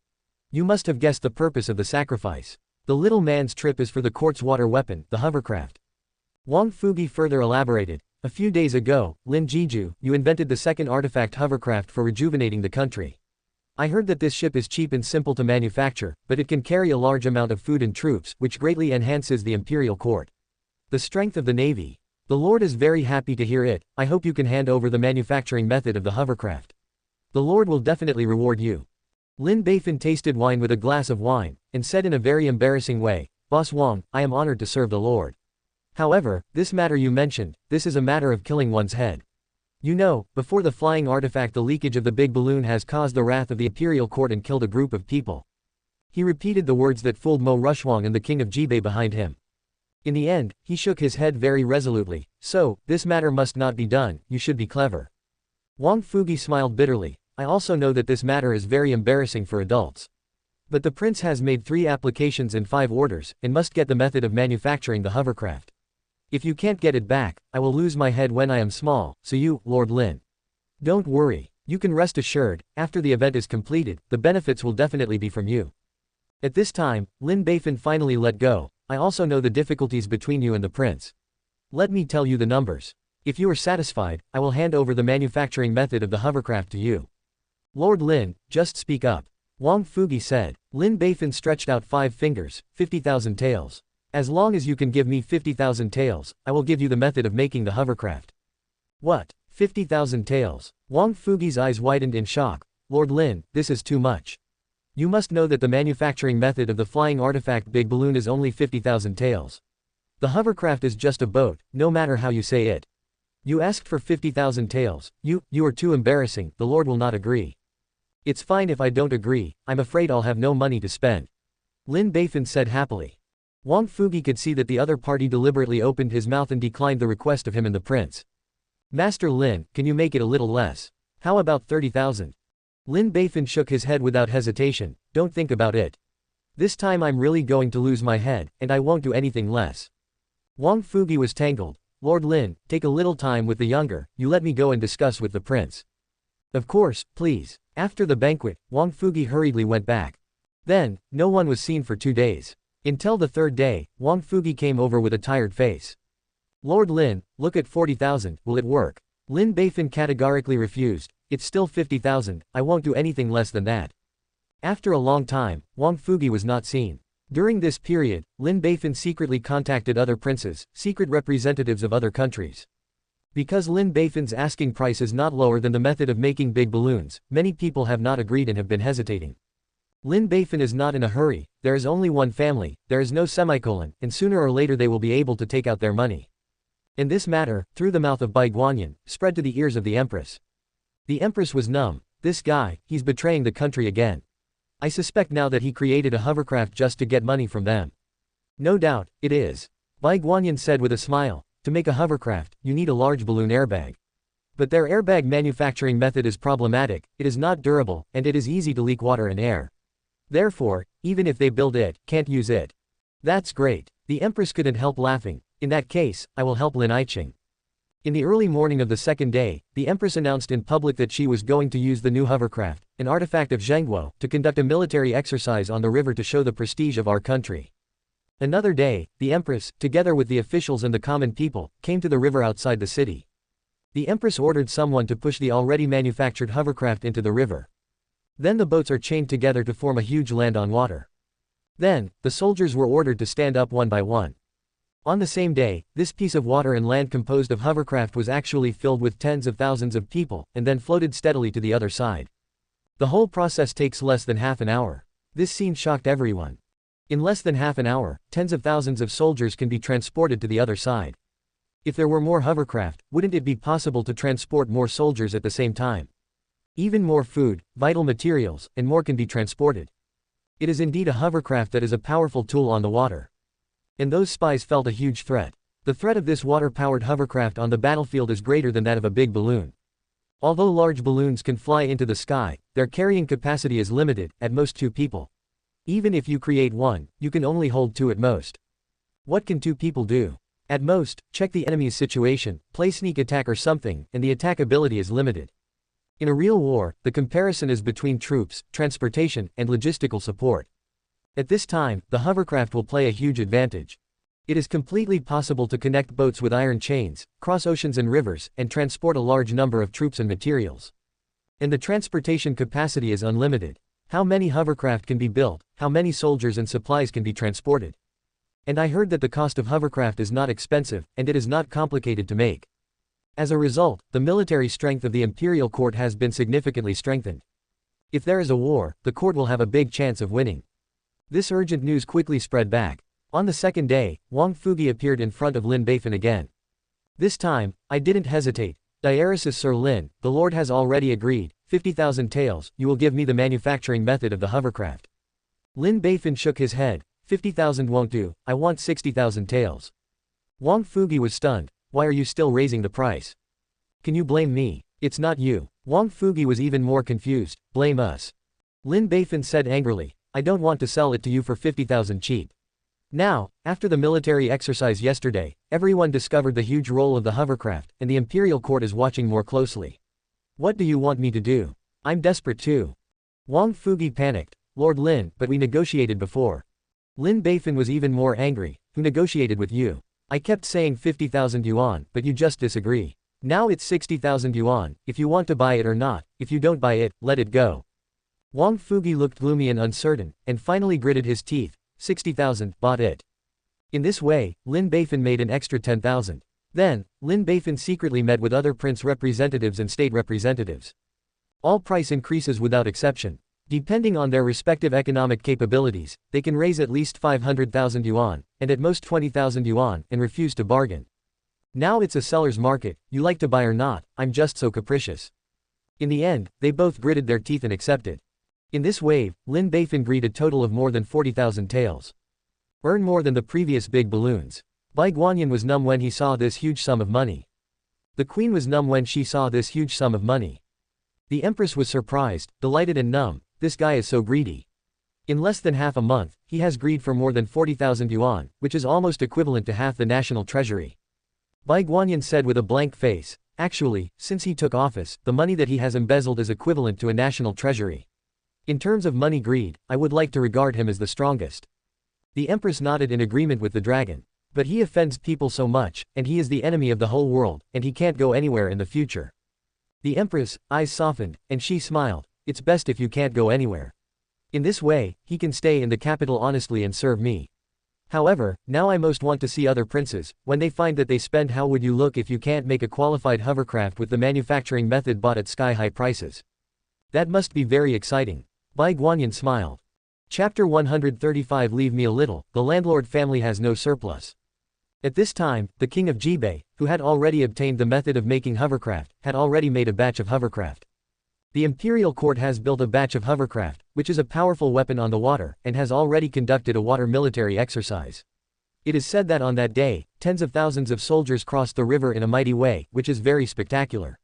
You must have guessed the purpose of the sacrifice. The little man's trip is for the court's water weapon, the hovercraft. Wang Fugi further elaborated, A few days ago, Lin Jiju, you invented the second artifact hovercraft for rejuvenating the country. I heard that this ship is cheap and simple to manufacture, but it can carry a large amount of food and troops, which greatly enhances the imperial court. The strength of the navy. The Lord is very happy to hear it. I hope you can hand over the manufacturing method of the hovercraft. The Lord will definitely reward you. Lin Beifan tasted wine with a glass of wine, and said in a very embarrassing way, Boss Wang, I am honored to serve the Lord. However, this matter you mentioned, this is a matter of killing one's head. You know, before the flying artifact the leakage of the big balloon has caused the wrath of the imperial court and killed a group of people. He repeated the words that fooled Mo Rushwang and the king of Jibei behind him. In the end, he shook his head very resolutely, so, this matter must not be done, you should be clever. Wang Fugi smiled bitterly, I also know that this matter is very embarrassing for adults. But the prince has made 3 applications and 5 orders, and must get the method of manufacturing the hovercraft. If you can't get it back, I will lose my head when I am small, so you, Lord Lin. Don't worry, you can rest assured, after the event is completed, the benefits will definitely be from you. At this time, Lin Beifan finally let go, I also know the difficulties between you and the prince. Let me tell you the numbers. If you are satisfied, I will hand over the manufacturing method of the hovercraft to you. Lord Lin, just speak up. Wang Fugi said. Lin Beifan stretched out 5 fingers, 50,000 taels. As long as you can give me 50,000 taels, I will give you the method of making the hovercraft. What? 50,000 taels? Wang Fugi's eyes widened in shock. Lord Lin, this is too much. You must know that the manufacturing method of the flying artifact big balloon is only 50,000 taels. The hovercraft is just a boat, no matter how you say it. You asked for 50,000 taels, you are too embarrassing, the Lord will not agree. It's fine if I don't agree, I'm afraid I'll have no money to spend. Lin Beifan said happily. Wang Fugi could see that the other party deliberately opened his mouth and declined the request of him and the prince. Master Lin, can you make it a little less? How about 30,000? Lin Beifan shook his head without hesitation, don't think about it. This time I'm really going to lose my head, and I won't do anything less. Wang Fugi was tangled. Lord Lin, take a little time with the younger, you let me go and discuss with the prince. Of course, please. After the banquet, Wang Fugi hurriedly went back. Then, no one was seen for 2 days. Until the 3rd day, Wang Fugi came over with a tired face. Lord Lin, look at 40,000, will it work? Lin Beifan categorically refused, it's still 50,000, I won't do anything less than that. After a long time, Wang Fugi was not seen. During this period, Lin Beifan secretly contacted other princes, secret representatives of other countries. Because Lin Beifan's asking price is not lower than the method of making big balloons, many people have not agreed and have been hesitating. Lin Beifan is not in a hurry, there is only one family, there is no semicolon, and sooner or later they will be able to take out their money. In this matter, through the mouth of Bai Guanyin, spread to the ears of the empress. The empress was numb. This guy, he's betraying the country again. I suspect now that he created a hovercraft just to get money from them. No doubt, it is. Bai Guanyin said with a smile, to make a hovercraft, you need a large balloon airbag. But their airbag manufacturing method is problematic, it is not durable, and it is easy to leak water and air. Therefore, even if they build it, can't use it. That's great. The empress couldn't help laughing. In that case, I will help Lin Iching. In the early morning of the 2nd day, the empress announced in public that she was going to use the new hovercraft, an artifact of Zhengguo, to conduct a military exercise on the river to show the prestige of our country. Another day, the empress, together with the officials and the common people, came to the river outside the city. The empress ordered someone to push the already manufactured hovercraft into the river. Then the boats are chained together to form a huge land on water. Then, the soldiers were ordered to stand up one by one. On the same day, this piece of water and land composed of hovercraft was actually filled with tens of thousands of people, and then floated steadily to the other side. The whole process takes less than half an hour. This scene shocked everyone. In less than half an hour, tens of thousands of soldiers can be transported to the other side. If there were more hovercraft, wouldn't it be possible to transport more soldiers at the same time? Even more food, vital materials, and more can be transported. It is indeed a hovercraft that is a powerful tool on the water. And those spies felt a huge threat. The threat of this water-powered hovercraft on the battlefield is greater than that of a big balloon. Although large balloons can fly into the sky, their carrying capacity is limited, at most 2 people. Even if you create one, you can only hold 2 at most. What can 2 people do? At most, check the enemy's situation, play sneak attack or something, and the attack ability is limited. In a real war, the comparison is between troops, transportation, and logistical support. At this time, the hovercraft will play a huge advantage. It is completely possible to connect boats with iron chains, cross oceans and rivers, and transport a large number of troops and materials. And the transportation capacity is unlimited. How many hovercraft can be built, how many soldiers and supplies can be transported. And I heard that the cost of hovercraft is not expensive, and it is not complicated to make. As a result, the military strength of the imperial court has been significantly strengthened. If there is a war, the court will have a big chance of winning. This urgent news quickly spread back. On the second day, Wang Fugi appeared in front of Lin Beifan again. This time, I didn't hesitate. Diaresis Sir Lin, the Lord has already agreed, 50,000 taels, you will give me the manufacturing method of the hovercraft. Lin Beifan shook his head, 50,000 won't do, I want 60,000 taels. Wang Fugi was stunned, why are you still raising the price? Can you blame me? It's not you. Wang Fugi was even more confused, blame us. Lin Beifan said angrily, I don't want to sell it to you for 50,000 cheap. Now, after the military exercise yesterday, everyone discovered the huge role of the hovercraft, and the imperial court is watching more closely. What do you want me to do? I'm desperate too. Wang Fugi panicked, Lord Lin, but we negotiated before. Lin Beifan was even more angry, who negotiated with you? I kept saying 50,000 yuan, but you just disagree. Now it's 60,000 yuan, if you want to buy it or not, if you don't buy it, let it go. Wang Fugi looked gloomy and uncertain, and finally gritted his teeth, 60,000, bought it. In this way, Lin Beifan made an extra 10,000. Then, Lin Beifan secretly met with other prince representatives and state representatives. All price increases without exception. Depending on their respective economic capabilities, they can raise at least 500,000 yuan, and at most 20,000 yuan, and refuse to bargain. Now it's a seller's market, you like to buy or not, I'm just so capricious. In the end, they both gritted their teeth and accepted. In this wave, Lin Beifan agreed a total of more than 40,000 taels. Earn more than the previous big balloons. Bai Guanyin was numb when he saw this huge sum of money. The queen was numb when she saw this huge sum of money. The empress was surprised, delighted and numb, this guy is so greedy. In less than half a month, he has greed for more than 40,000 yuan, which is almost equivalent to half the national treasury. Bai Guanyin said with a blank face, actually, since he took office, the money that he has embezzled is equivalent to a national treasury. In terms of money greed, I would like to regard him as the strongest. The empress nodded in agreement with the dragon. But he offends people so much, and he is the enemy of the whole world, and he can't go anywhere in the future. The empress' eyes softened, and she smiled, it's best if you can't go anywhere. In this way, he can stay in the capital honestly and serve me. However, now I most want to see other princes, when they find that they spend. How would you look if you can't make a qualified hovercraft with the manufacturing method bought at sky-high prices? That must be very exciting. Bai Guanyin smiled. Chapter 135. Leave me a little, the landlord family has no surplus. At this time, the king of Jibei, who had already obtained the method of making hovercraft, had already made a batch of hovercraft. The imperial court has built a batch of hovercraft, which is a powerful weapon on the water, and has already conducted a water military exercise. It is said that on that day, tens of thousands of soldiers crossed the river in a mighty way, which is very spectacular.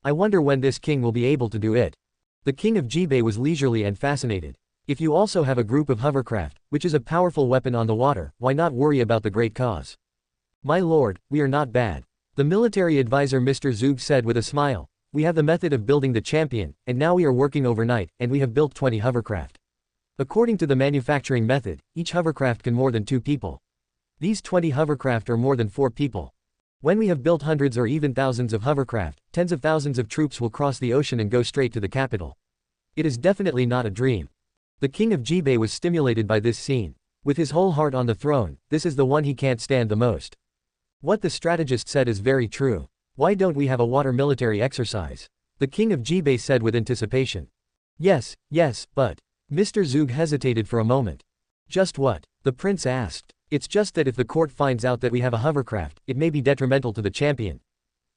I wonder when this king will be able to do it. The king of Jibei was leisurely and fascinated. If you also have a group of hovercraft, which is a powerful weapon on the water, why not worry about the great cause? My lord, we are not bad. The military advisor Mr. Zheng said with a smile, we have the method of building the champion, and now we are working overnight, and we have built 20 hovercraft. According to the manufacturing method, each hovercraft can more than 2 people. These 20 hovercraft are more than 4 people. When we have built hundreds or even thousands of hovercraft, tens of thousands of troops will cross the ocean and go straight to the capital. It is definitely not a dream. The king of Jibei was stimulated by this scene. With his whole heart on the throne, this is the one he can't stand the most. What the strategist said is very true. Why don't we have a water military exercise? The king of Jibei said with anticipation. Yes, but. Mr. Zheng hesitated for a moment. Just what? The prince asked. It's just that if the court finds out that we have a hovercraft, it may be detrimental to the champion.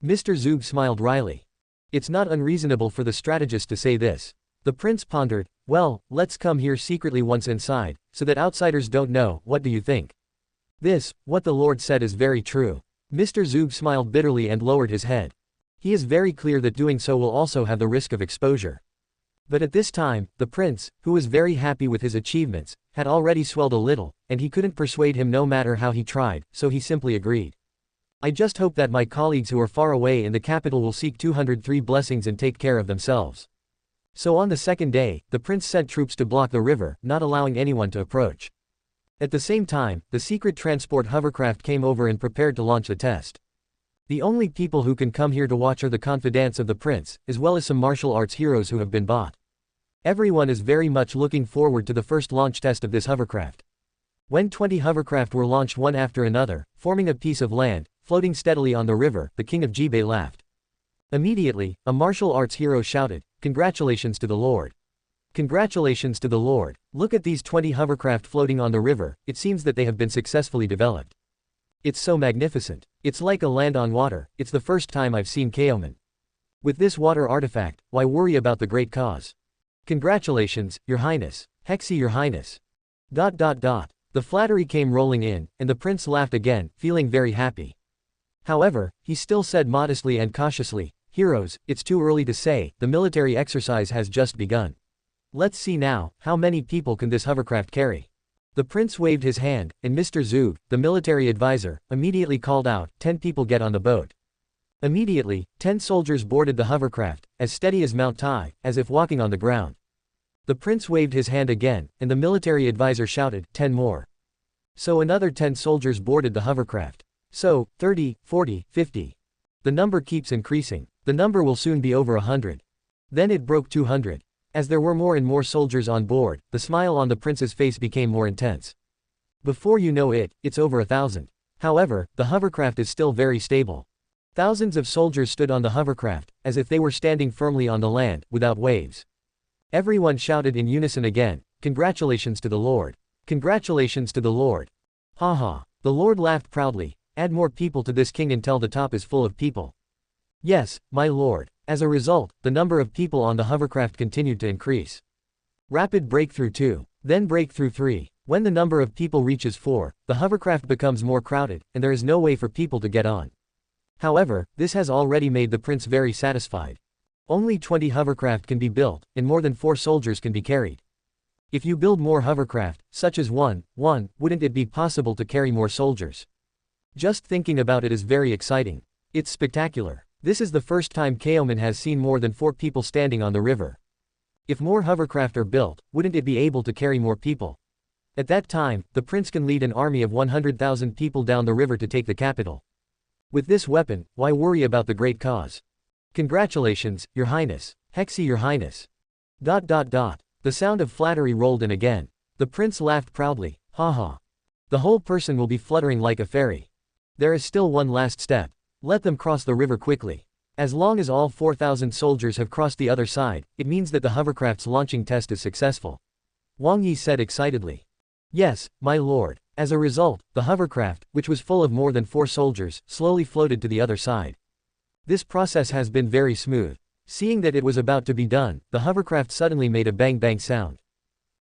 Mr. Zheng smiled wryly. It's not unreasonable for the strategist to say this. The prince pondered, well, let's come here secretly once inside, so that outsiders don't know. What do you think? What the Lord said is very true. Mr. Zheng smiled bitterly and lowered his head. He is very clear that doing so will also have the risk of exposure. But at this time, the prince, who was very happy with his achievements, had already swelled a little, and he couldn't persuade him no matter how he tried, so he simply agreed. I just hope that my colleagues who are far away in the capital will seek 203 blessings and take care of themselves. So on the second day, the prince sent troops to block the river, not allowing anyone to approach. At the same time, the secret transport hovercraft came over and prepared to launch the test. The only people who can come here to watch are the confidants of the prince, as well as some martial arts heroes who have been bought. Everyone is very much looking forward to the first launch test of this hovercraft. When 20 hovercraft were launched one after another, forming a piece of land, floating steadily on the river, the king of Jibei laughed. Immediately, a martial arts hero shouted, "Congratulations to the Lord! Congratulations to the Lord! Look at these 20 hovercraft floating on the river, it seems that they have been successfully developed. It's so magnificent. It's like a land on water, it's the first time I've seen Kaoman. With this water artifact, why worry about the great cause? Congratulations, Your Highness. Hexy Your Highness. ... The flattery came rolling in, and the prince laughed again, feeling very happy. However, he still said modestly and cautiously, "Heroes, it's too early to say, the military exercise has just begun. Let's see now, how many people can this hovercraft carry?" The prince waved his hand, and Mr. Zheng, the military advisor, immediately called out, "10 people get on the boat." Immediately, 10 soldiers boarded the hovercraft, as steady as Mount Tai, as if walking on the ground. The prince waved his hand again, and the military advisor shouted, "10 more." So another 10 soldiers boarded the hovercraft. So, 30, 40, 50. The number keeps increasing. The number will soon be over 100. Then it broke 200. As there were more and more soldiers on board, the smile on the prince's face became more intense. Before you know it, it's over 1,000. However, the hovercraft is still very stable. Thousands of soldiers stood on the hovercraft, as if they were standing firmly on the land, without waves. Everyone shouted in unison again, "Congratulations to the Lord! Congratulations to the Lord!" Ha ha! The Lord laughed proudly. "Add more people to this king until the top is full of people." "Yes, my lord." As a result, the number of people on the hovercraft continued to increase. Rapid breakthrough 2. Then breakthrough 3. When the number of people reaches 4, the hovercraft becomes more crowded, and there is no way for people to get on. However, this has already made the prince very satisfied. Only 20 hovercraft can be built, and more than 4 soldiers can be carried. If you build more hovercraft, such as one, wouldn't it be possible to carry more soldiers? Just thinking about it is very exciting. It's spectacular. This is the first time Kaoman has seen more than 4 people standing on the river. If more hovercraft are built, wouldn't it be able to carry more people? At that time, the prince can lead an army of 100,000 people down the river to take the capital. With this weapon, why worry about the great cause? Congratulations, Your Highness. Hexy Your Highness. ... The sound of flattery rolled in again. The prince laughed proudly, "Ha ha. The whole person will be fluttering like a fairy. There is still one last step. Let them cross the river quickly. As long as all 4,000 soldiers have crossed the other side, it means that the hovercraft's launching test is successful." Wang Yi said excitedly. "Yes, my lord." As a result, the hovercraft, which was full of more than 4 soldiers, slowly floated to the other side. This process has been very smooth. Seeing that it was about to be done, the hovercraft suddenly made a bang-bang sound.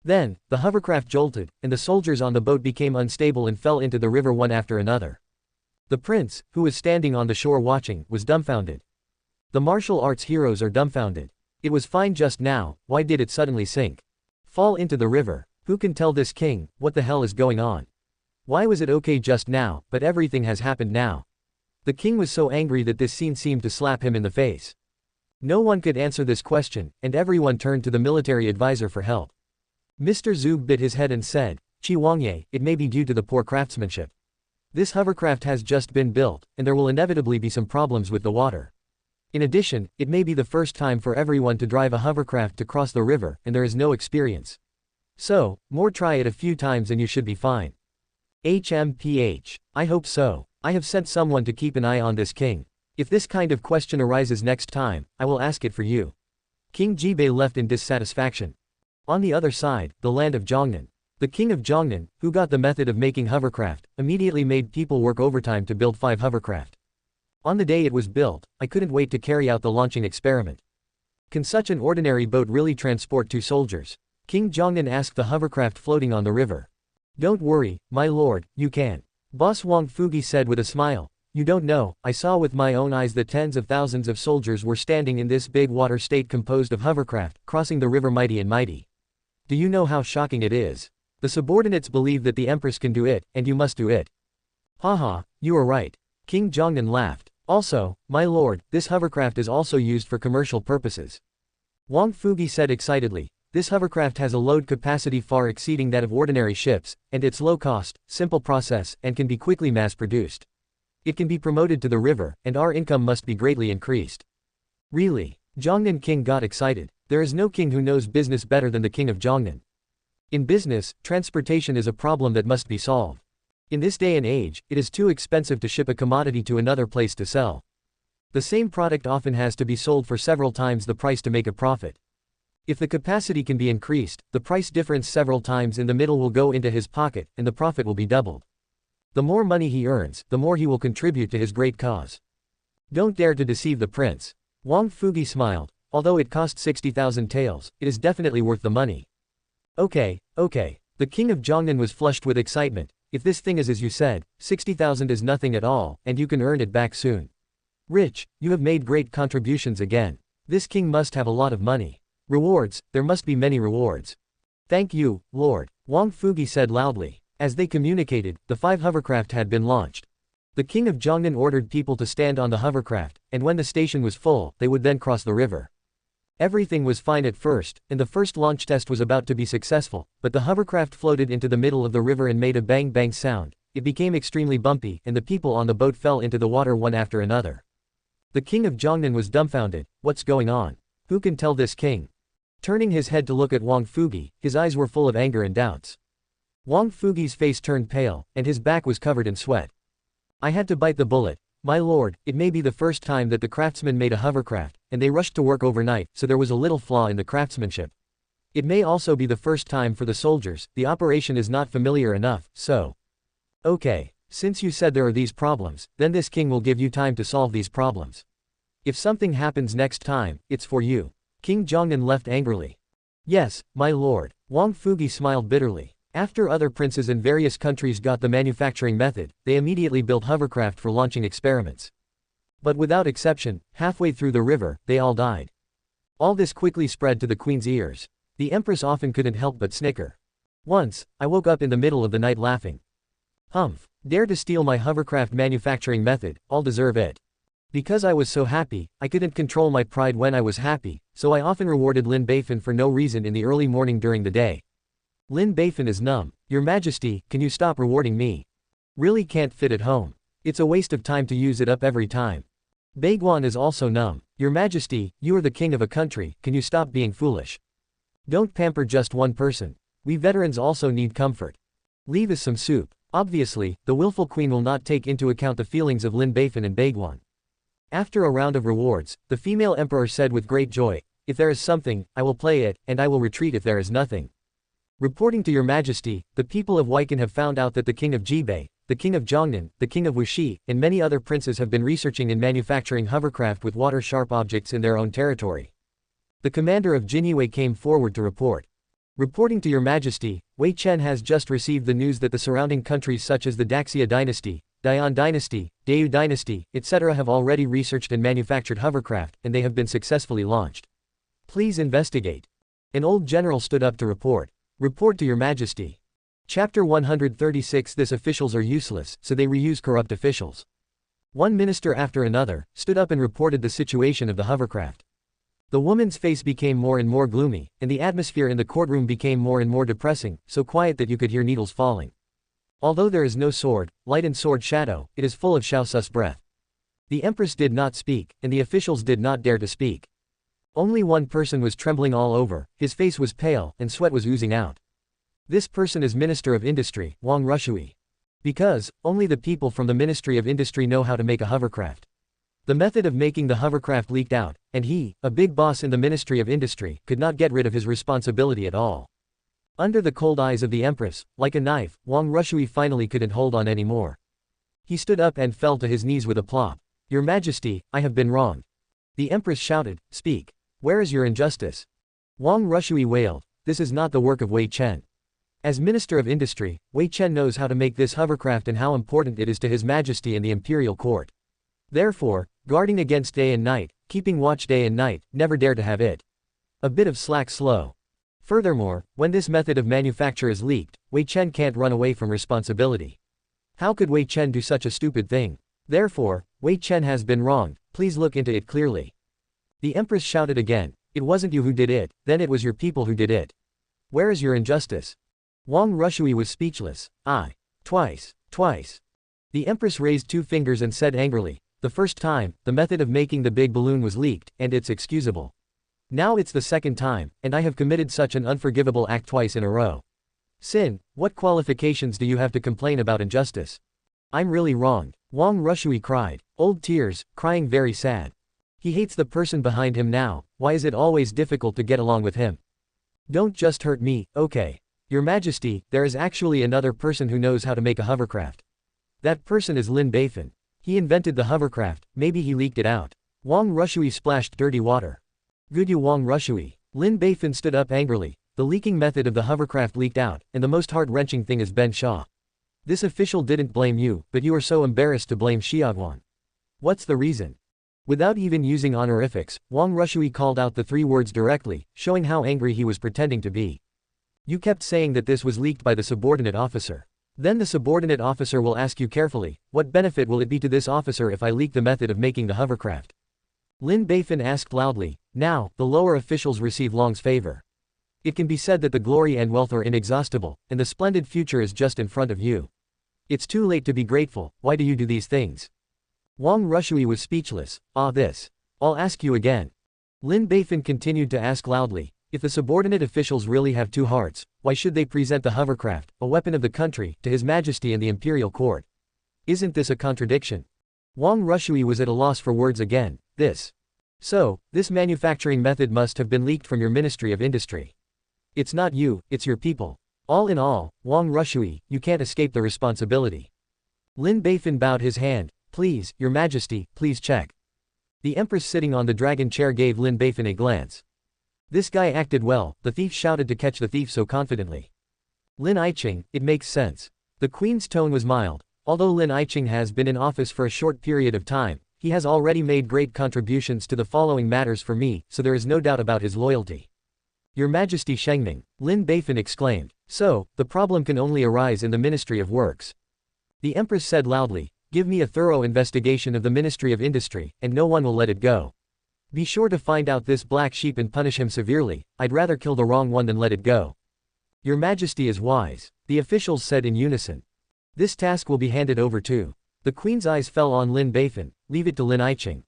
Then, the hovercraft jolted, and the soldiers on the boat became unstable and fell into the river one after another. The prince, who was standing on the shore watching, was dumbfounded. The martial arts heroes are dumbfounded. It was fine just now, why did it suddenly sink? Fall into the river? Who can tell this king, what the hell is going on? Why was it okay just now, but everything has happened now? The king was so angry that this scene seemed to slap him in the face. No one could answer this question, and everyone turned to the military advisor for help. Mr. Zheng bit his head and said, "Qi Wangye, it may be due to the poor craftsmanship. This hovercraft has just been built, and there will inevitably be some problems with the water. In addition, it may be the first time for everyone to drive a hovercraft to cross the river, and there is no experience. So, more try it a few times and you should be fine." HMPH. I hope so. I have sent someone to keep an eye on this king. If this kind of question arises next time, I will ask it for you. King Jibei left in dissatisfaction. On the other side, the land of Zhongnan. The king of Zhongnan, who got the method of making hovercraft, immediately made people work overtime to build 5 hovercraft. On the day it was built, I couldn't wait to carry out the launching experiment. Can such an ordinary boat really transport 2 soldiers? King Zhongnan asked the hovercraft floating on the river. "Don't worry, my lord, you can." Boss Wang Fugi said with a smile. "You don't know, I saw with my own eyes that tens of thousands of soldiers were standing in this big water state composed of hovercraft, crossing the river mighty and mighty. Do you know how shocking it is? The subordinates believe that the empress can do it, and you must do it." "Haha, you are right." King Zhongnan laughed. "Also, my lord, this hovercraft is also used for commercial purposes." Wang Fugi said excitedly, "This hovercraft has a load capacity far exceeding that of ordinary ships, and it's low cost, simple process, and can be quickly mass-produced. It can be promoted to the river, and our income must be greatly increased. Really? Zhongnan king got excited. There is no king who knows business better than the king of Zhongnan. In business, transportation is a problem that must be solved. In this day and age, it is too expensive to ship a commodity to another place to sell. The same product often has to be sold for several times the price to make a profit. If the capacity can be increased, the price difference several times in the middle will go into his pocket, and the profit will be doubled. The more money he earns, the more he will contribute to his great cause. Don't dare to deceive the prince. Wang Fugi smiled. Although it cost 60,000 taels, it is definitely worth the money. Okay. The king of Zhongnan was flushed with excitement. If this thing is as you said, 60,000 is nothing at all, and you can earn it back soon. Rich, you have made great contributions again. This king must have a lot of money. Rewards, there must be many rewards. Thank you, Lord, Wang Fugi said loudly. As they communicated, the 5 hovercraft had been launched. The king of Zhongnan ordered people to stand on the hovercraft, and when the station was full, they would then cross the river. Everything was fine at first, and the first launch test was about to be successful, but the hovercraft floated into the middle of the river and made a bang-bang sound. It became extremely bumpy, and the people on the boat fell into the water one after another. The king of Zhongnan was dumbfounded. What's going on? Who can tell this king? Turning his head to look at Wang Fugi, his eyes were full of anger and doubts. Wang Fugi's face turned pale, and his back was covered in sweat. I had to bite the bullet. My lord, it may be the first time that the craftsmen made a hovercraft, and they rushed to work overnight, so there was a little flaw in the craftsmanship. It may also be the first time for the soldiers, the operation is not familiar enough, so. Okay, since you said there are these problems, then this king will give you time to solve these problems. If something happens next time, it's for you. King Zhongnan left angrily. Yes, my lord, Wang Fugi smiled bitterly. After other princes in various countries got the manufacturing method, they immediately built hovercraft for launching experiments. But without exception, halfway through the river, they all died. All this quickly spread to the queen's ears. The empress often couldn't help but snicker. Once, I woke up in the middle of the night laughing. Humph, dare to steal my hovercraft manufacturing method, I'll deserve it. Because I was so happy, I couldn't control my pride when I was happy, so I often rewarded Lin Beifan for no reason in the early morning during the day. Lin Beifan is numb. Your Majesty, can you stop rewarding me? Really can't fit at home. It's a waste of time to use it up every time. Baiguan is also numb. Your Majesty, you are the king of a country, can you stop being foolish? Don't pamper just one person. We veterans also need comfort. Leave us some soup. Obviously, the willful queen will not take into account the feelings of Lin Beifan and Baiguan. After a round of rewards, the female emperor said with great joy, if there is something, I will play it, and I will retreat if there is nothing. Reporting to your Majesty, the people of Waikan have found out that the king of Jibei, the king of Zhongnan, the king of Wuxi, and many other princes have been researching in manufacturing hovercraft with water-sharp objects in their own territory. The commander of Jinyiwei came forward to report. Reporting to your Majesty, Wei Chen has just received the news that the surrounding countries such as the Daxia dynasty, Dian dynasty, Dayu dynasty, etc. have already researched and manufactured hovercraft, and they have been successfully launched. Please investigate. An old general stood up to report. Report to your Majesty. Chapter 136. This officials are useless, so they reuse corrupt officials. One minister after another stood up and reported the situation of the hovercraft. The woman's face became more and more gloomy, and the atmosphere in the courtroom became more and more depressing, so quiet that you could hear needles falling. Although there is no sword, light and sword shadow, it is full of Xiaosu's breath. The empress did not speak, and the officials did not dare to speak. Only one person was trembling all over, his face was pale, and sweat was oozing out. This person is Minister of Industry, Wang Rushui. Because, only the people from the Ministry of Industry know how to make a hovercraft. The method of making the hovercraft leaked out, and he, a big boss in the Ministry of Industry, could not get rid of his responsibility at all. Under the cold eyes of the empress, like a knife, Wang Rushui finally couldn't hold on anymore. He stood up and fell to his knees with a plop. Your Majesty, I have been wronged. The empress shouted, speak. Where is your injustice? Wang Rushui wailed, this is not the work of Wei Chen. As Minister of Industry, Wei Chen knows how to make this hovercraft and how important it is to His Majesty and the imperial court. Therefore, guarding against day and night, keeping watch day and night, never dare to have it. A bit of slack slow. Furthermore, when this method of manufacture is leaked, Wei Chen can't run away from responsibility. How could Wei Chen do such a stupid thing? Therefore, Wei Chen has been wronged, please look into it clearly. The empress shouted again, it wasn't you who did it, then it was your people who did it. Where is your injustice? Wang Rushui was speechless. Twice. The Empress raised 2 fingers and said angrily, the first time, the method of making the big balloon was leaked, and it's excusable. Now it's the second time, and I have committed such an unforgivable act twice in a row. Sin, what qualifications do you have to complain about injustice? I'm really wronged. Wang Rushui cried. Old tears, crying very sad. He hates the person behind him now, why is it always difficult to get along with him? Don't just hurt me, okay. Your Majesty, there is actually another person who knows how to make a hovercraft. That person is Lin Beifan. He invented the hovercraft, maybe he leaked it out. Wang Rushui splashed dirty water. Good you Wang Rushui. Lin Beifan stood up angrily. The leaking method of the hovercraft leaked out, and the most heart-wrenching thing is Ben Shaw. This official didn't blame you, but you are so embarrassed to blame Xiaoguan. What's the reason? Without even using honorifics, Wang Rushui called out the 3 words directly, showing how angry he was pretending to be. You kept saying that this was leaked by the subordinate officer. Then the subordinate officer will ask you carefully, what benefit will it be to this officer if I leak the method of making the hovercraft? Lin Beifan asked loudly. Now, the lower officials receive Long's favor. It can be said that the glory and wealth are inexhaustible, and the splendid future is just in front of you. It's too late to be grateful, why do you do these things? Wang Rushui was speechless. This. I'll ask you again. Lin Beifan continued to ask loudly, if the subordinate officials really have 2 hearts, why should they present the hovercraft, a weapon of the country, to His Majesty and the imperial court? Isn't this a contradiction? Wang Rushui was at a loss for words again. So, this manufacturing method must have been leaked from your Ministry of Industry. It's not you, it's your people. All in all, Wang Rushui, you can't escape the responsibility. Lin Beifan bowed his hand. Please, Your Majesty, please check. The Empress sitting on the dragon chair gave Lin Beifan a glance. This guy acted well, the thief shouted to catch the thief so confidently. Lin Aiqing, it makes sense. The Queen's tone was mild. Although Lin Aiqing has been in office for a short period of time, he has already made great contributions to the following matters for me, so there is no doubt about his loyalty. Your Majesty Shengming, Lin Beifan exclaimed. So, the problem can only arise in the Ministry of Works. The Empress said loudly, give me a thorough investigation of the Ministry of Industry, and no one will let it go. Be sure to find out this black sheep and punish him severely, I'd rather kill the wrong one than let it go. Your Majesty is wise, the officials said in unison. This task will be handed over to. The Queen's eyes fell on Lin Beifan, leave it to Lin Aiqing.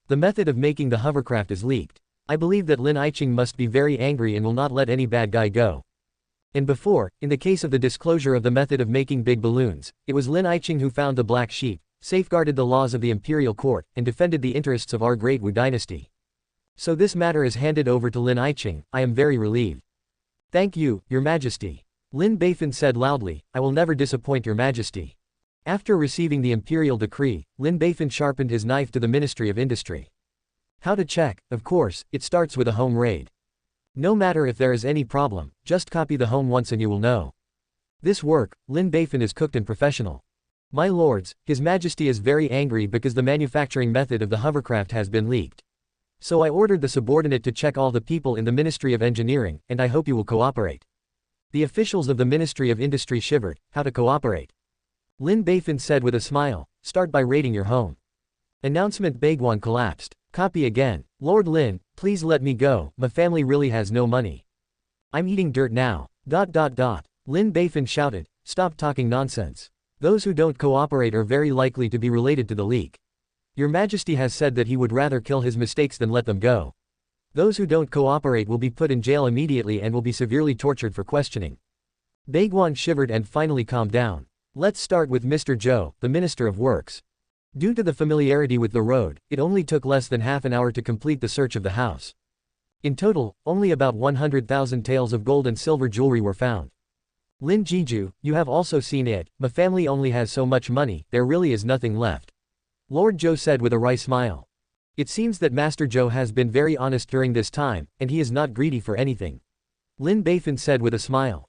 The method of making the hovercraft is leaked. I believe that Lin Aiqing must be very angry and will not let any bad guy go. And before, in the case of the disclosure of the method of making big balloons, it was Lin Aiqing who found the black sheep, safeguarded the laws of the imperial court, and defended the interests of our great Wu dynasty. So this matter is handed over to Lin Aiqing, I am very relieved. Thank you, Your Majesty. Lin Beifan said loudly, I will never disappoint Your Majesty. After receiving the imperial decree, Lin Beifan sharpened his knife to the Ministry of Industry. How to check? Of course, it starts with a home raid. No matter if there is any problem, just copy the home once and you will know. This work, Lin Beifan is cooked and professional. My lords, His Majesty is very angry because the manufacturing method of the hovercraft has been leaked. So I ordered the subordinate to check all the people in the Ministry of Engineering, and I hope you will cooperate. The officials of the Ministry of Industry shivered. How to cooperate? Lin Beifan said with a smile, start by raiding your home. Announcement. Baiguan collapsed. Copy again. Lord Lin, please let me go, my family really has no money. I'm eating dirt now. Lin Beifan shouted, stop talking nonsense. Those who don't cooperate are very likely to be related to the leak. Your Majesty has said that he would rather kill his mistakes than let them go. Those who don't cooperate will be put in jail immediately and will be severely tortured for questioning. Baiguan shivered and finally calmed down. Let's start with Mr. Zhou, the Minister of Works. Due to the familiarity with the road, it only took less than half an hour to complete the search of the house. In total, only about 100,000 taels of gold and silver jewelry were found. Lin Jiju, you have also seen it, my family only has so much money, there really is nothing left. Lord Zhou said with a wry smile. It seems that Master Zhou has been very honest during this time, and he is not greedy for anything. Lin Beifan said with a smile.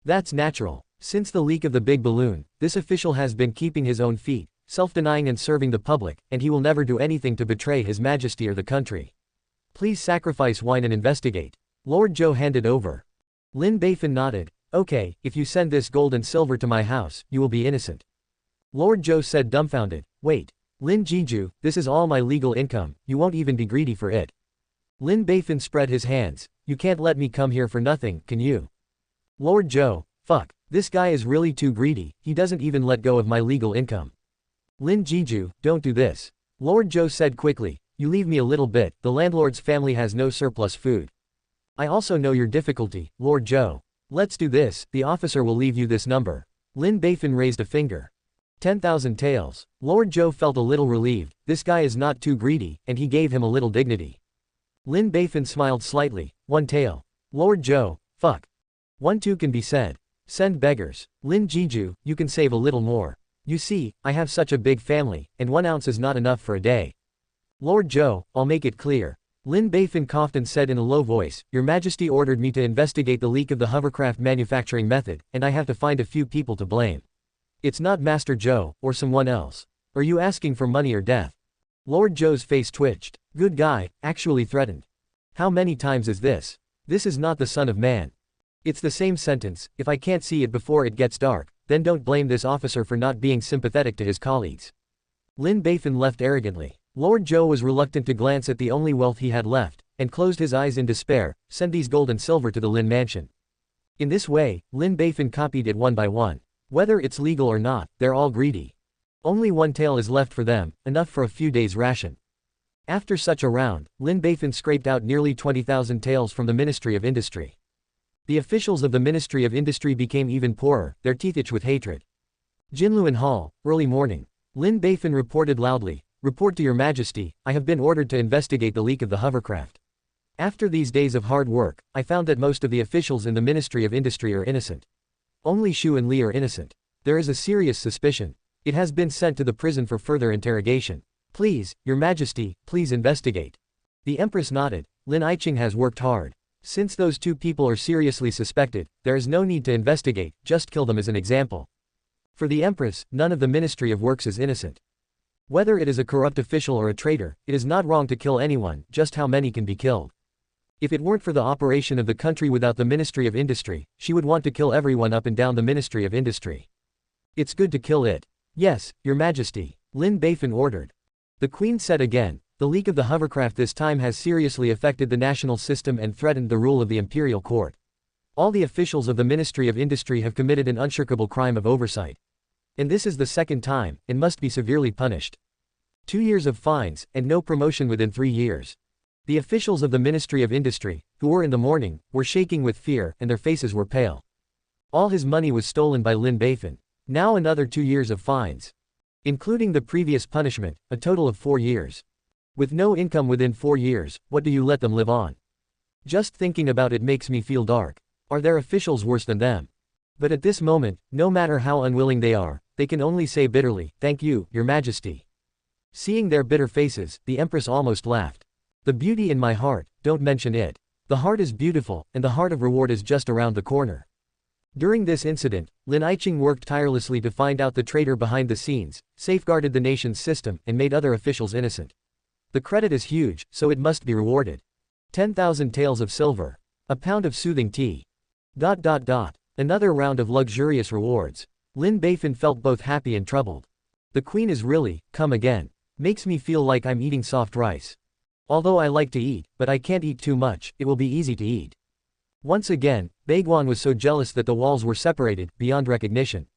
That's natural. Since the leak of the big balloon, this official has been keeping his own feet, self-denying and serving the public, and he will never do anything to betray His Majesty or the country. Please sacrifice wine and investigate. Lord Zhou handed over. Lin Beifan nodded. Okay, if you send this gold and silver to my house, you will be innocent. Lord Zhou said dumbfounded. Wait. Lin Jiju, this is all my legal income, you won't even be greedy for it. Lin Beifan spread his hands. You can't let me come here for nothing, can you? Lord Zhou, fuck. This guy is really too greedy, he doesn't even let go of my legal income. Lin Jiju, don't do this. Lord Zhou said quickly, you leave me a little bit, the landlord's family has no surplus food. I also know your difficulty, Lord Zhou. Let's do this, the officer will leave you this number. Lin Beifan raised a finger. 10,000 taels. Lord Zhou felt a little relieved, this guy is not too greedy, and he gave him a little dignity. Lin Beifan smiled slightly, 1 tael. Lord Zhou, fuck. 1 too can be said. Send beggars. Lin Jiju, you can save a little more. You see, I have such a big family, and 1 ounce is not enough for a day. Lord Zhou, I'll make it clear. Lin Beifan coughed and said in a low voice, Your Majesty ordered me to investigate the leak of the hovercraft manufacturing method, and I have to find a few people to blame. It's not Master Zhou, or someone else. Are you asking for money or death? Lord Zhou's face twitched. Good guy, actually threatened. How many times is this? This is not the son of man. It's the same sentence, if I can't see it before it gets dark, then don't blame this officer for not being sympathetic to his colleagues. Lin Beifan left arrogantly. Lord Zhou was reluctant to glance at the only wealth he had left, and closed his eyes in despair, send these gold and silver to the Lin mansion. In this way, Lin Beifan copied it one by one. Whether it's legal or not, they're all greedy. Only 1 tael is left for them, enough for a few days' ration. After such a round, Lin Beifan scraped out nearly 20,000 taels from the Ministry of Industry. The officials of the Ministry of Industry became even poorer, their teeth itched with hatred. Jinluan Hall, early morning. Lin Beifan reported loudly, Report to Your Majesty, I have been ordered to investigate the leak of the hovercraft. After these days of hard work, I found that most of the officials in the Ministry of Industry are innocent. Only Xu and Li are innocent. There is a serious suspicion. It has been sent to the prison for further interrogation. Please, Your Majesty, please investigate. The Empress nodded. Lin Yiqing has worked hard. Since those 2 people are seriously suspected, there is no need to investigate, just kill them as an example. For the Empress, none of the Ministry of Works is innocent. Whether it is a corrupt official or a traitor, it is not wrong to kill anyone, just how many can be killed. If it weren't for the operation of the country without the Ministry of Industry, she would want to kill everyone up and down the Ministry of Industry. It's good to kill it. Yes, Your Majesty, Lin Beifan ordered. The Queen said again, the leak of the hovercraft this time has seriously affected the national system and threatened the rule of the imperial court. All the officials of the Ministry of Industry have committed an unshirkable crime of oversight. And this is the 2nd time, and must be severely punished. 2 years of fines, and no promotion within 3 years. The officials of the Ministry of Industry, who were in the morning, were shaking with fear, and their faces were pale. All his money was stolen by Lin Beifan. Now another 2 years of fines. Including the previous punishment, a total of 4 years. With no income within 4 years, what do you let them live on? Just thinking about it makes me feel dark. Are there officials worse than them? But at this moment, no matter how unwilling they are, they can only say bitterly, Thank you, Your Majesty. Seeing their bitter faces, the Empress almost laughed. The beauty in my heart, don't mention it. The heart is beautiful, and the heart of reward is just around the corner. During this incident, Lin Yiqing worked tirelessly to find out the traitor behind the scenes, safeguarded the nation's system, and made other officials innocent. The credit is huge, so it must be rewarded. 10,000 taels of silver. A pound of soothing tea. Another round of luxurious rewards. Lin Beifan felt both happy and troubled. The Queen is really, come again. Makes me feel like I'm eating soft rice. Although I like to eat, but I can't eat too much, it will be easy to eat. Once again, Baiguan was so jealous that the walls were separated, beyond recognition.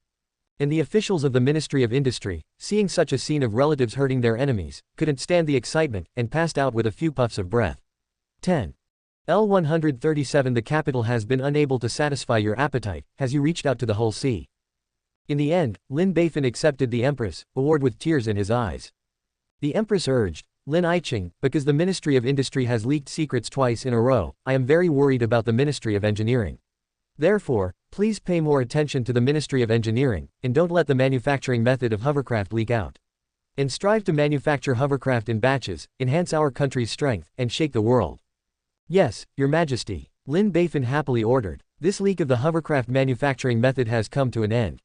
And the officials of the Ministry of Industry, seeing such a scene of relatives hurting their enemies, couldn't stand the excitement, and passed out with a few puffs of breath. 10. L137 The capital has been unable to satisfy your appetite, has you reached out to the whole sea? In the end, Lin Beifan accepted the Empress' award with tears in his eyes. The Empress urged, Lin Yiqing, because the Ministry of Industry has leaked secrets twice in a row, I am very worried about the Ministry of Engineering. Therefore, please pay more attention to the Ministry of Engineering, and don't let the manufacturing method of hovercraft leak out. And strive to manufacture hovercraft in batches, enhance our country's strength, and shake the world. Yes, Your Majesty, Lin Beifan happily ordered. This leak of the hovercraft manufacturing method has come to an end.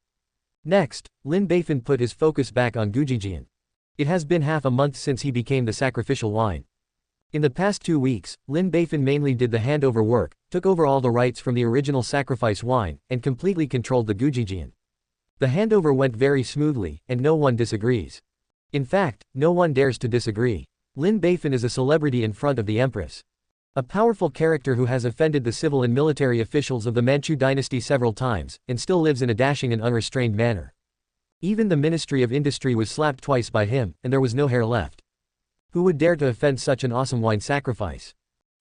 Next, Lin Beifan put his focus back on Gujijian. It has been half a month since he became the sacrificial wine. In the past 2 weeks, Lin Beifan mainly did the handover work, took over all the rights from the original sacrifice wine, and completely controlled the Gujijian. The handover went very smoothly, and no one disagrees. In fact, no one dares to disagree. Lin Beifan is a celebrity in front of the Empress. A powerful character who has offended the civil and military officials of the Manchu dynasty several times, and still lives in a dashing and unrestrained manner. Even the Ministry of Industry was slapped twice by him, and there was no hair left. Who would dare to offend such an awesome wine sacrifice?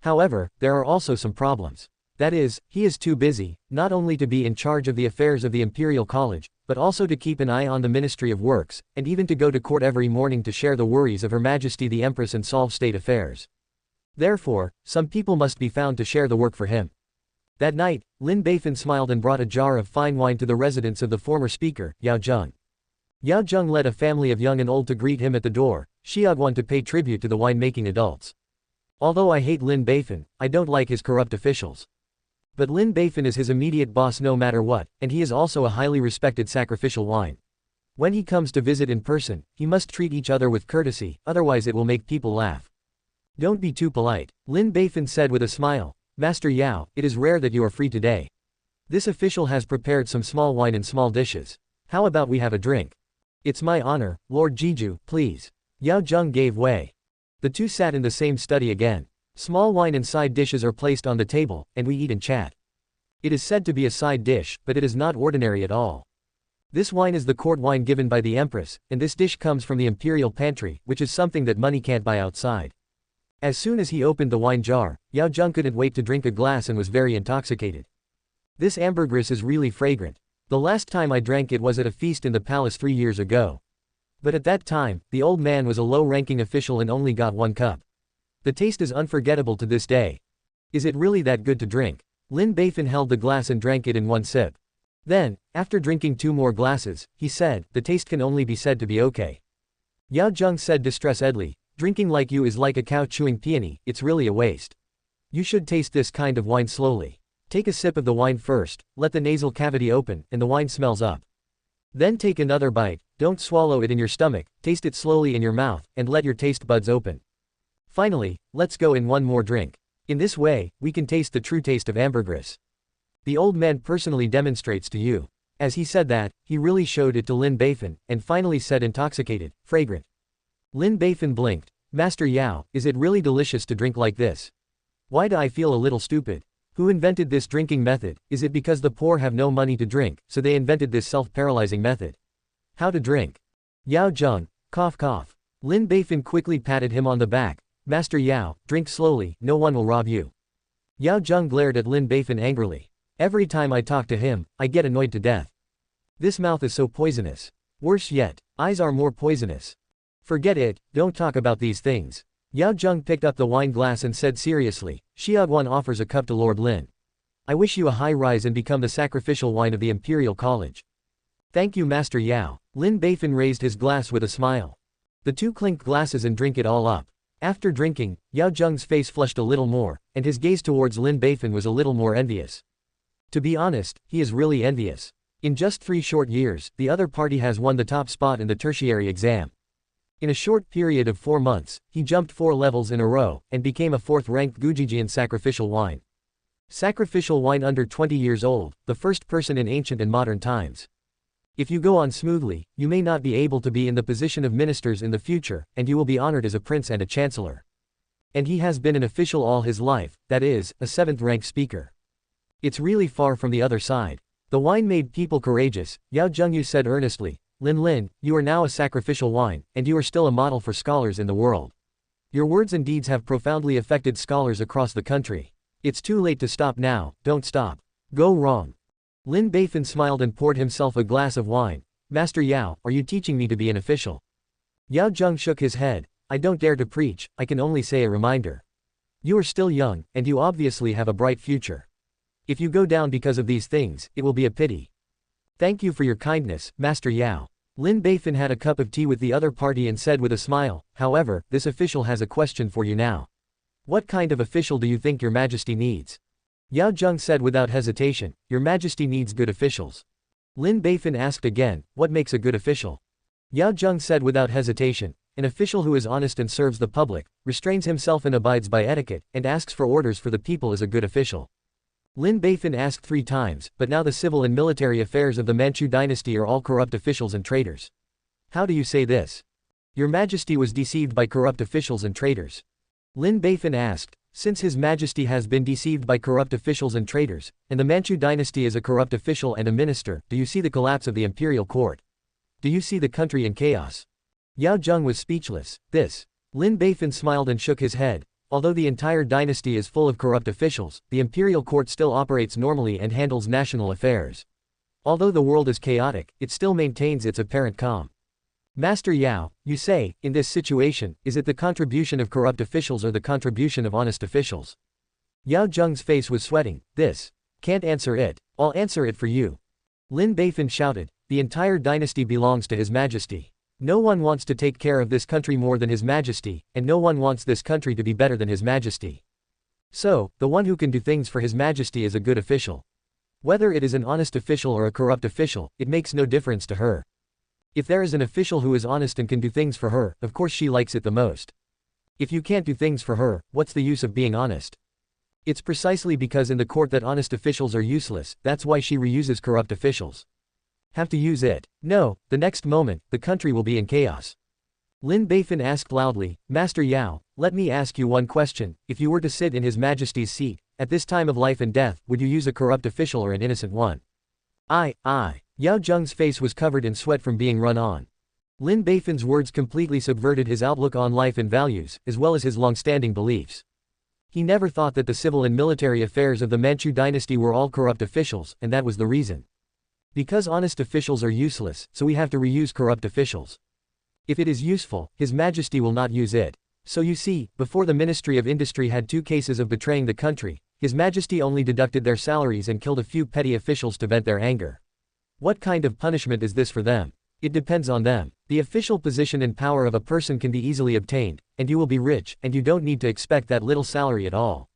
However, there are also some problems. That is, he is too busy, not only to be in charge of the affairs of the Imperial College, but also to keep an eye on the Ministry of Works, and even to go to court every morning to share the worries of Her Majesty the Empress and solve state affairs. Therefore, some people must be found to share the work for him. That night, Lin Beifan smiled and brought a jar of fine wine to the residence of the former speaker, Yao Zheng. Yao Zheng led a family of young and old to greet him at the door, Xiaoguan to pay tribute to the wine-making adults. Although I hate Lin Beifan, I don't like his corrupt officials. But Lin Beifan is his immediate boss no matter what, and he is also a highly respected sacrificial wine. When he comes to visit in person, he must treat each other with courtesy, otherwise it will make people laugh. Don't be too polite, Lin Beifan said with a smile. Master Yao, it is rare that you are free today. This official has prepared some small wine in small dishes. How about we have a drink? It's my honor, Lord Jiju, please. Yao Zheng gave way. The two sat in the same study again. Small wine and side dishes are placed on the table, and we eat and chat. It is said to be a side dish, but it is not ordinary at all. This wine is the court wine given by the Empress, and this dish comes from the imperial pantry, which is something that money can't buy outside. As soon as he opened the wine jar, Yao Zheng couldn't wait to drink a glass and was very intoxicated. This ambergris is really fragrant. The last time I drank it was at a feast in the palace 3 years ago. But at that time, the old man was a low-ranking official and only got 1 cup. The taste is unforgettable to this day. Is it really that good to drink? Lin Beifan held the glass and drank it in 1 sip. Then, after drinking 2 more glasses, he said, the taste can only be said to be okay. Yao Zheng said distressedly, drinking like you is like a cow chewing peony, it's really a waste. You should taste this kind of wine slowly. Take a sip of the wine first, let the nasal cavity open, and the wine smells up. Then take another bite, don't swallow it in your stomach, taste it slowly in your mouth, and let your taste buds open. Finally, let's go in 1 more drink. In this way, we can taste the true taste of ambergris. The old man personally demonstrates to you. As he said that, he really showed it to Lin Beifan, and finally said intoxicated, fragrant. Lin Beifan blinked. Master Yao, is it really delicious to drink like this? Why do I feel a little stupid? Who invented this drinking method? Is it because the poor have no money to drink, so they invented this self-paralyzing method? How to drink? Yao Zheng, cough cough. Lin Beifan quickly patted him on the back. Master Yao, drink slowly, no one will rob you. Yao Zheng glared at Lin Beifan angrily. Every time I talk to him, I get annoyed to death. This mouth is so poisonous. Worse yet, eyes are more poisonous. Forget it, don't talk about these things. Yao Zheng picked up the wine glass and said seriously, Xiaoguan offers a cup to Lord Lin. I wish you a high rise and become the sacrificial wine of the Imperial College. Thank you Master Yao. Lin Beifan raised his glass with a smile. The two clinked glasses and drink it all up. After drinking, Yao Zheng's face flushed a little more, and his gaze towards Lin Beifan was a little more envious. To be honest, he is really envious. In just 3 short years, the other party has won the top spot in the tertiary exam. In a short period of 4 months, he jumped 4 levels in a row, and became a 4th-ranked Gujijian sacrificial wine. Sacrificial wine under 20 years old, the first person in ancient and modern times. If you go on smoothly, you may not be able to be in the position of ministers in the future, and you will be honored as a prince and a chancellor. And he has been an official all his life, that is, a 7th-ranked speaker. It's really far from the other side. The wine made people courageous, Yao Zhengyu said earnestly. Lin, you are now a sacrificial wine, and you are still a model for scholars in the world. Your words and deeds have profoundly affected scholars across the country. It's too late to stop now, don't stop. Go wrong. Lin Beifan smiled and poured himself a glass of wine. Master Yao, are you teaching me to be an official? Yao Zheng shook his head. I don't dare to preach, I can only say a reminder. You are still young, and you obviously have a bright future. If you go down because of these things, it will be a pity. Thank you for your kindness, Master Yao. Lin Beifan had a cup of tea with the other party and said with a smile, however, this official has a question for you now. What kind of official do you think your majesty needs? Yao Zheng said without hesitation, Your Majesty needs good officials. Lin Beifan asked again, what makes a good official? Yao Zheng said without hesitation, an official who is honest and serves the public, restrains himself and abides by etiquette, and asks for orders for the people is a good official. Lin Beifan asked 3 times, but now the civil and military affairs of the Manchu dynasty are all corrupt officials and traitors. How do you say this? Your Majesty was deceived by corrupt officials and traitors. Lin Beifan asked, since His Majesty has been deceived by corrupt officials and traitors, and the Manchu dynasty is a corrupt official and a minister, do you see the collapse of the imperial court? Do you see the country in chaos? Yao Zheng was speechless. Lin Beifan smiled and shook his head. Although the entire dynasty is full of corrupt officials, the imperial court still operates normally and handles national affairs. Although the world is chaotic, it still maintains its apparent calm. Master Yao, you say, in this situation, is it the contribution of corrupt officials or the contribution of honest officials? Yao Zheng's face was sweating. Can't answer it. I'll answer it for you. Lin Beifan shouted. The entire dynasty belongs to His Majesty. No one wants to take care of this country more than His Majesty, and no one wants this country to be better than His Majesty. So, the one who can do things for His Majesty is a good official. Whether it is an honest official or a corrupt official, it makes no difference to her. If there is an official who is honest and can do things for her, of course she likes it the most. If you can't do things for her, what's the use of being honest? It's precisely because in the court that honest officials are useless, that's why she reuses corrupt officials. Have to use it. No, the next moment, the country will be in chaos. Lin Beifan asked loudly, Master Yao, let me ask you one question. If you were to sit in His Majesty's seat, at this time of life and death, would you use a corrupt official or an innocent one? Yao Zheng's face was covered in sweat from being run on. Lin Beifan's words completely subverted his outlook on life and values, as well as his long-standing beliefs. He never thought that the civil and military affairs of the Manchu dynasty were all corrupt officials, and that was the reason. Because honest officials are useless, so we have to reuse corrupt officials. If it is useful, His Majesty will not use it. So you see, before the Ministry of Industry had 2 cases of betraying the country, His Majesty only deducted their salaries and killed a few petty officials to vent their anger. What kind of punishment is this for them? It depends on them. The official position and power of a person can be easily obtained, and you will be rich, and you don't need to expect that little salary at all.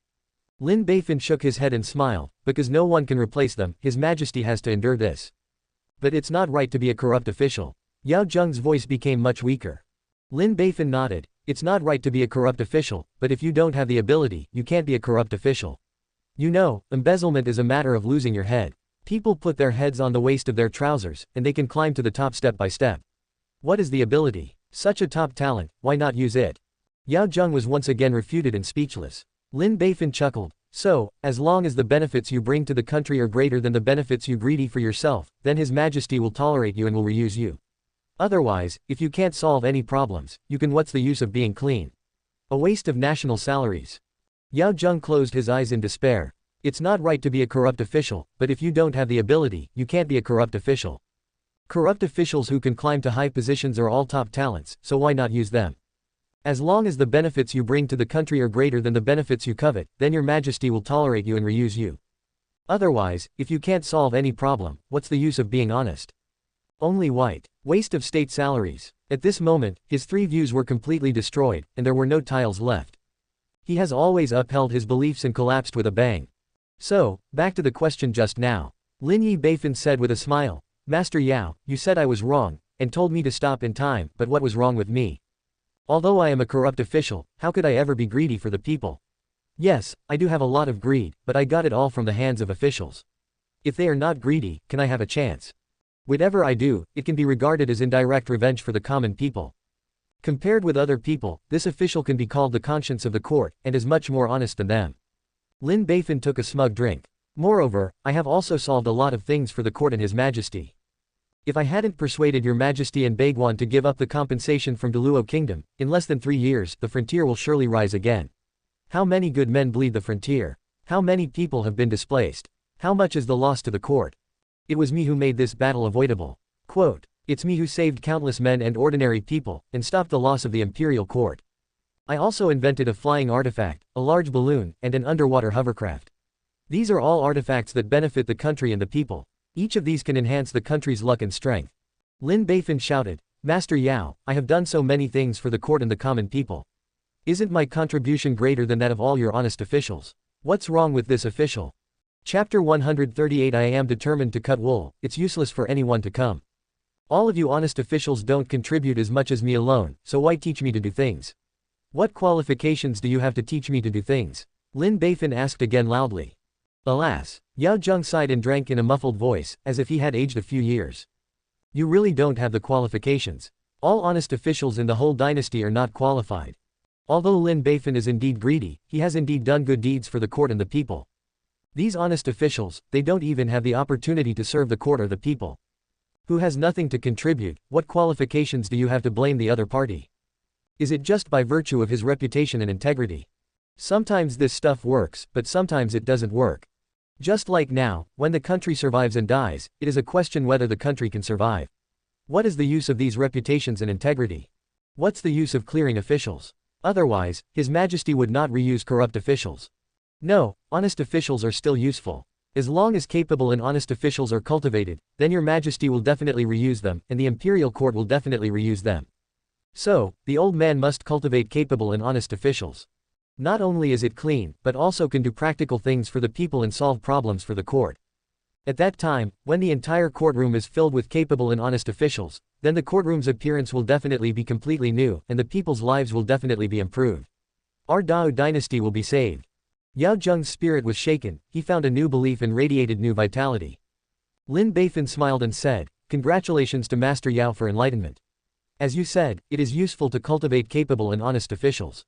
Lin Beifan shook his head and smiled, because no one can replace them, His Majesty has to endure this. But it's not right to be a corrupt official. Yao Zheng's voice became much weaker. Lin Beifan nodded. It's not right to be a corrupt official, but if you don't have the ability, you can't be a corrupt official. You know, embezzlement is a matter of losing your head. People put their heads on the waist of their trousers, and they can climb to the top step by step. What is the ability? Such a top talent, why not use it? Yao Zheng was once again refuted and speechless. Lin Beifan chuckled. So, as long as the benefits you bring to the country are greater than the benefits you greedy for yourself, then His Majesty will tolerate you and will reuse you. Otherwise, if you can't solve any problems, what's the use of being clean? A waste of national salaries. Yao Zheng closed his eyes in despair. It's not right to be a corrupt official, but if you don't have the ability, you can't be a corrupt official. Corrupt officials who can climb to high positions are all top talents, so why not use them? As long as the benefits you bring to the country are greater than the benefits you covet, then Your Majesty will tolerate you and reuse you. Otherwise, if you can't solve any problem, what's the use of being honest? Only white. Waste of state salaries. At this moment, his 3 views were completely destroyed, and there were no tiles left. He has always upheld his beliefs and collapsed with a bang. So, back to the question just now. Lin Beifan said with a smile, Master Yao, you said I was wrong, and told me to stop in time, but what was wrong with me? Although I am a corrupt official, how could I ever be greedy for the people? Yes, I do have a lot of greed, but I got it all from the hands of officials. If they are not greedy, can I have a chance? Whatever I do, it can be regarded as indirect revenge for the common people. Compared with other people, this official can be called the conscience of the court, and is much more honest than them. Lin Beifan took a smug drink. Moreover, I have also solved a lot of things for the court and His Majesty. If I hadn't persuaded Your Majesty and Baiguan to give up the compensation from Deluo Kingdom, in less than 3 years, the frontier will surely rise again. How many good men bleed the frontier? How many people have been displaced? How much is the loss to the court? It was me who made this battle avoidable. Quote, it's me who saved countless men and ordinary people, and stopped the loss of the imperial court. I also invented a flying artifact, a large balloon, and an underwater hovercraft. These are all artifacts that benefit the country and the people. Each of these can enhance the country's luck and strength. Lin Beifan shouted, Master Yao, I have done so many things for the court and the common people. Isn't my contribution greater than that of all your honest officials? What's wrong with this official? Chapter 138 I am determined to cut wool, it's useless for anyone to come. All of you honest officials don't contribute as much as me alone, so why teach me to do things? What qualifications do you have to teach me to do things? Lin Beifan asked again loudly. Alas, Yao Zheng sighed and drank in a muffled voice, as if he had aged a few years. You really don't have the qualifications. All honest officials in the whole dynasty are not qualified. Although Lin Beifan is indeed greedy, he has indeed done good deeds for the court and the people. These honest officials, they don't even have the opportunity to serve the court or the people. Who has nothing to contribute? What qualifications do you have to blame the other party? Is it just by virtue of his reputation and integrity? Sometimes this stuff works, but sometimes it doesn't work. Just like now, when the country survives and dies, it is a question whether the country can survive. What is the use of these reputations and integrity? What's the use of clearing officials? Otherwise, His Majesty would not reuse corrupt officials. No, honest officials are still useful. As long as capable and honest officials are cultivated, then Your Majesty will definitely reuse them, and the imperial court will definitely reuse them. So, the old man must cultivate capable and honest officials. Not only is it clean, but also can do practical things for the people and solve problems for the court. At that time, when the entire courtroom is filled with capable and honest officials, then the courtroom's appearance will definitely be completely new, and the people's lives will definitely be improved. Our Dao dynasty will be saved. Yao Zheng's spirit was shaken, he found a new belief and radiated new vitality. Lin Beifan smiled and said, "Congratulations to Master Yao for enlightenment. As you said, it is useful to cultivate capable and honest officials.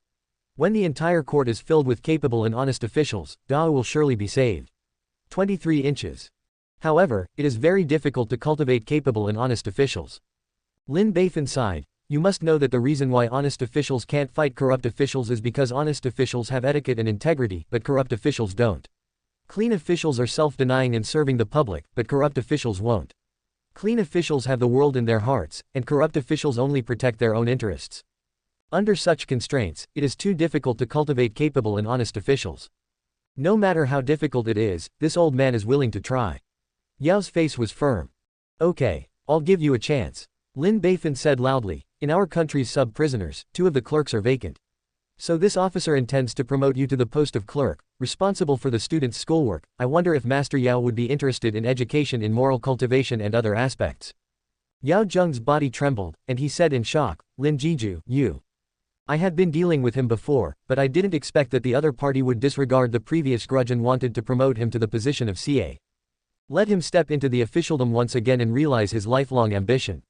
When the entire court is filled with capable and honest officials, Dao will surely be saved." 23 inches. However, it is very difficult to cultivate capable and honest officials. Lin Beifan sighed. You must know that the reason why honest officials can't fight corrupt officials is because honest officials have etiquette and integrity, but corrupt officials don't. Clean officials are self-denying and serving the public, but corrupt officials won't. Clean officials have the world in their hearts, and corrupt officials only protect their own interests. Under such constraints, it is too difficult to cultivate capable and honest officials. No matter how difficult it is, this old man is willing to try. Yao's face was firm. Okay, I'll give you a chance. Lin Beifan said loudly, in our country's sub-prisoners, 2 of the clerks are vacant. So this officer intends to promote you to the post of clerk, responsible for the students' schoolwork. I wonder if Master Yao would be interested in education in moral cultivation and other aspects. Yao Zheng's body trembled, and he said in shock, Lin Jiju, you. I had been dealing with him before, but I didn't expect that the other party would disregard the previous grudge and wanted to promote him to the position of CA. Let him step into the officialdom once again and realize his lifelong ambition.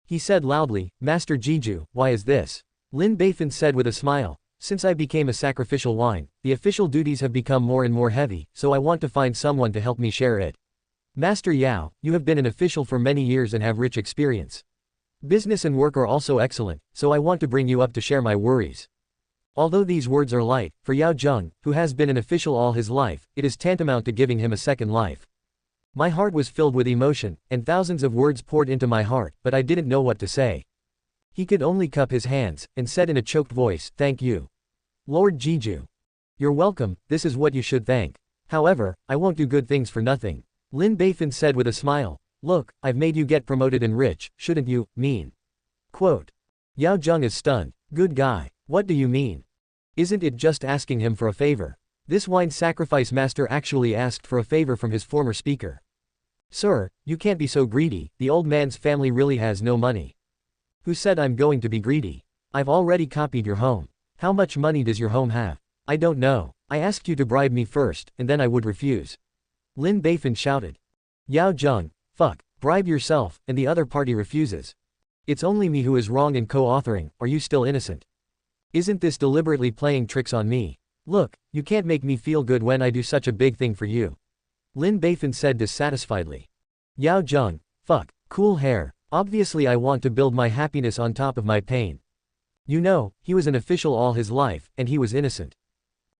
He said loudly, Master Jiju, why is this? Lin Beifan said with a smile, since I became a sacrificial wine, the official duties have become more and more heavy, so I want to find someone to help me share it. Master Yao, you have been an official for many years and have rich experience. Business and work are also excellent, so I want to bring you up to share my worries. Although these words are light, for Yao Zheng, who has been an official all his life, it is tantamount to giving him a second life. My heart was filled with emotion, and thousands of words poured into my heart, but I didn't know what to say. He could only cup his hands, and said in a choked voice, thank you. Lord Jiju. You're welcome, this is what you should thank. However, I won't do good things for nothing. Lin Beifan said with a smile, look, I've made you get promoted and rich, shouldn't you, mean? Quote. Yao Zheng is stunned. Good guy. What do you mean? Isn't it just asking him for a favor? This wine sacrifice master actually asked for a favor from his former speaker. Sir, you can't be so greedy, the old man's family really has no money. Who said I'm going to be greedy? I've already copied your home. How much money does your home have? I don't know. I asked you to bribe me first, and then I would refuse. Lin Beifan shouted. Yao Zheng, fuck, bribe yourself, and the other party refuses. It's only me who is wrong in co-authoring, are you still innocent? Isn't this deliberately playing tricks on me? Look, you can't make me feel good when I do such a big thing for you. Lin Beifan said dissatisfiedly. Yao Zheng, fuck, cool hair, obviously I want to build my happiness on top of my pain. You know, he was an official all his life, and he was innocent.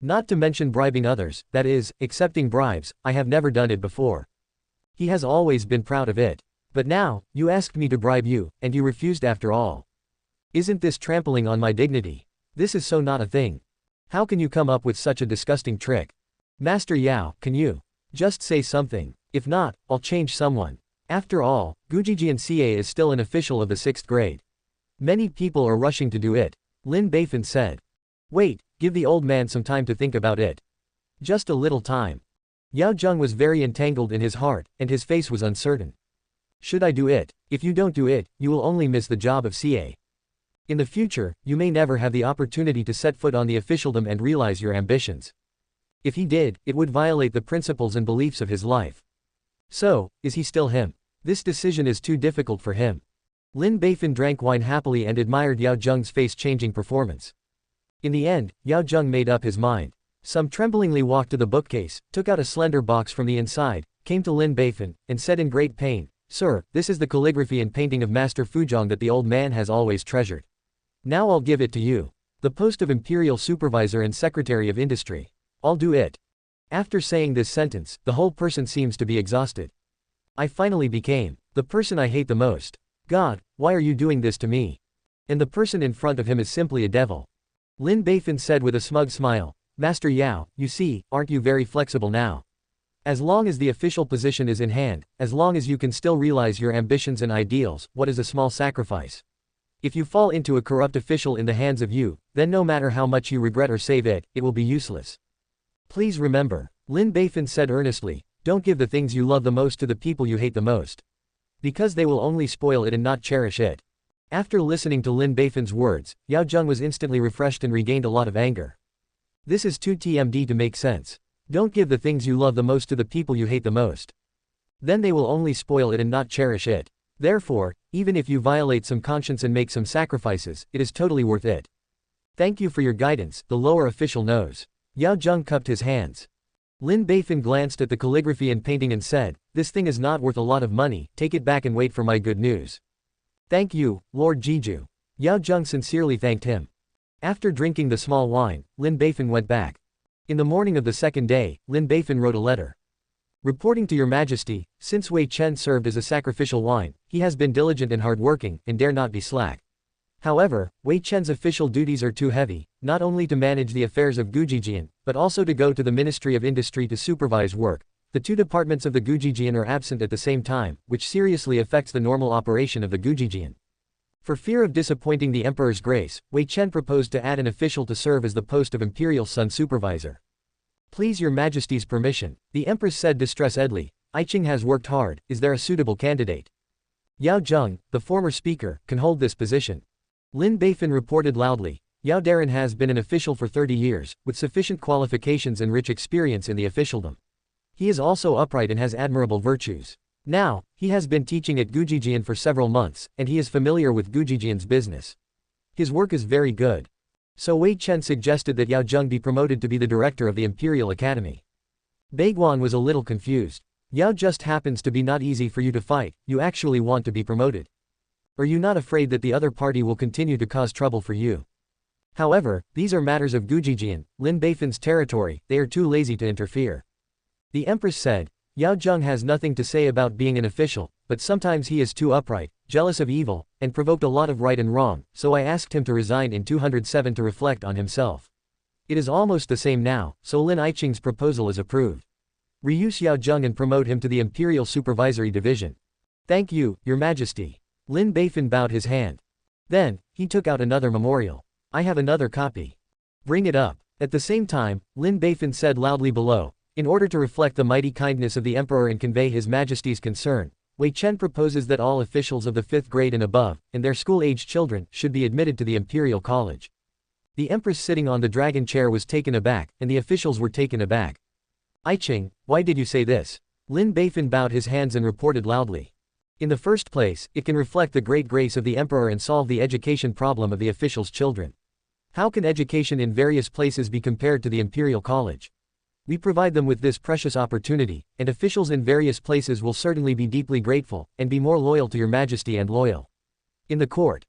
Not to mention bribing others, that is, accepting bribes, I have never done it before. He has always been proud of it. But now, you asked me to bribe you, and you refused after all. Isn't this trampling on my dignity? This is so not a thing. How can you come up with such a disgusting trick? Master Yao, can you just say something? If not, I'll change someone. After all, Gujijian CA is still an official of the 6th grade. Many people are rushing to do it. Lin Beifan said. Wait, give the old man some time to think about it. Just a little time. Yao Zheng was very entangled in his heart, and his face was uncertain. Should I do it? If you don't do it, you will only miss the job of CA. In the future, you may never have the opportunity to set foot on the officialdom and realize your ambitions. If he did, it would violate the principles and beliefs of his life. So, is he still him? This decision is too difficult for him. Lin Beifan drank wine happily and admired Yao Zheng's face-changing performance. In the end, Yao Zheng made up his mind. Some tremblingly walked to the bookcase, took out a slender box from the inside, came to Lin Beifan, and said in great pain, Sir, this is the calligraphy and painting of Master Fuzhong that the old man has always treasured. Now I'll give it to you. The post of Imperial Supervisor and Secretary of Industry. I'll do it. After saying this sentence, the whole person seems to be exhausted. I finally became the person I hate the most. God, why are you doing this to me? And the person in front of him is simply a devil. Lin Beifan said with a smug smile, Master Yao, you see, aren't you very flexible now? As long as the official position is in hand, as long as you can still realize your ambitions and ideals, what is a small sacrifice? If you fall into a corrupt official in the hands of you, then no matter how much you regret or save it, it will be useless. Please remember, Lin Beifan said earnestly, don't give the things you love the most to the people you hate the most. Because they will only spoil it and not cherish it. After listening to Lin Beifan's words, Yao Zheng was instantly refreshed and regained a lot of anger. This is too TMD to make sense. Don't give the things you love the most to the people you hate the most. Then they will only spoil it and not cherish it. Therefore, even if you violate some conscience and make some sacrifices, it is totally worth it. Thank you for your guidance, the lower official knows. Yao Zheng cupped his hands. Lin Beifan glanced at the calligraphy and painting and said, this thing is not worth a lot of money, take it back and wait for my good news. Thank you, Lord Jiju. Yao Zheng sincerely thanked him. After drinking the small wine, Lin Beifan went back. In the morning of the second day, Lin Beifan wrote a letter. Reporting to your majesty, since Wei Chen served as a sacrificial wine, he has been diligent and hardworking, and dare not be slack. However, Wei Chen's official duties are too heavy, not only to manage the affairs of Gujijian, but also to go to the Ministry of Industry to supervise work. The two departments of the Gujijian are absent at the same time, which seriously affects the normal operation of the Gujijian. For fear of disappointing the Emperor's grace, Wei Chen proposed to add an official to serve as the post of Imperial Sun Supervisor. Please your majesty's permission, the Empress said distressedly. Qing has worked hard, is there a suitable candidate? Yao Zheng, the former speaker, can hold this position. Lin Beifan reported loudly, Yao Darren has been an official for 30 years, with sufficient qualifications and rich experience in the officialdom. He is also upright and has admirable virtues. Now, he has been teaching at Gujijian for several months, and he is familiar with Gujijian's business. His work is very good. So Wei Chen suggested that Yao Zheng be promoted to be the director of the Imperial Academy. Baiguan was a little confused. Yao just happens to be not easy for you to fight, you actually want to be promoted. Are you not afraid that the other party will continue to cause trouble for you? However, these are matters of Gujijian, Lin Beifan's territory, they are too lazy to interfere. The Empress said, Yao Zheng has nothing to say about being an official, but sometimes he is too upright, jealous of evil, and provoked a lot of right and wrong, so I asked him to resign in 207 to reflect on himself. It is almost the same now, so Lin Qing's proposal is approved. Reuse Yao Zheng and promote him to the Imperial Supervisory Division. Thank you, Your Majesty. Lin Beifan bowed his hand. Then, he took out another memorial. I have another copy. Bring it up. At the same time, Lin Beifan said loudly below, in order to reflect the mighty kindness of the Emperor and convey His Majesty's concern, Wei Chen proposes that all officials of the 5th grade and above, and their school-aged children, should be admitted to the Imperial College. The Empress sitting on the dragon chair was taken aback, and the officials were taken aback. Qing, why did you say this? Lin Beifan bowed his hands and reported loudly. In the first place, it can reflect the great grace of the Emperor and solve the education problem of the officials' children. How can education in various places be compared to the Imperial College? We provide them with this precious opportunity, and officials in various places will certainly be deeply grateful, and be more loyal to Your Majesty and loyal in the court.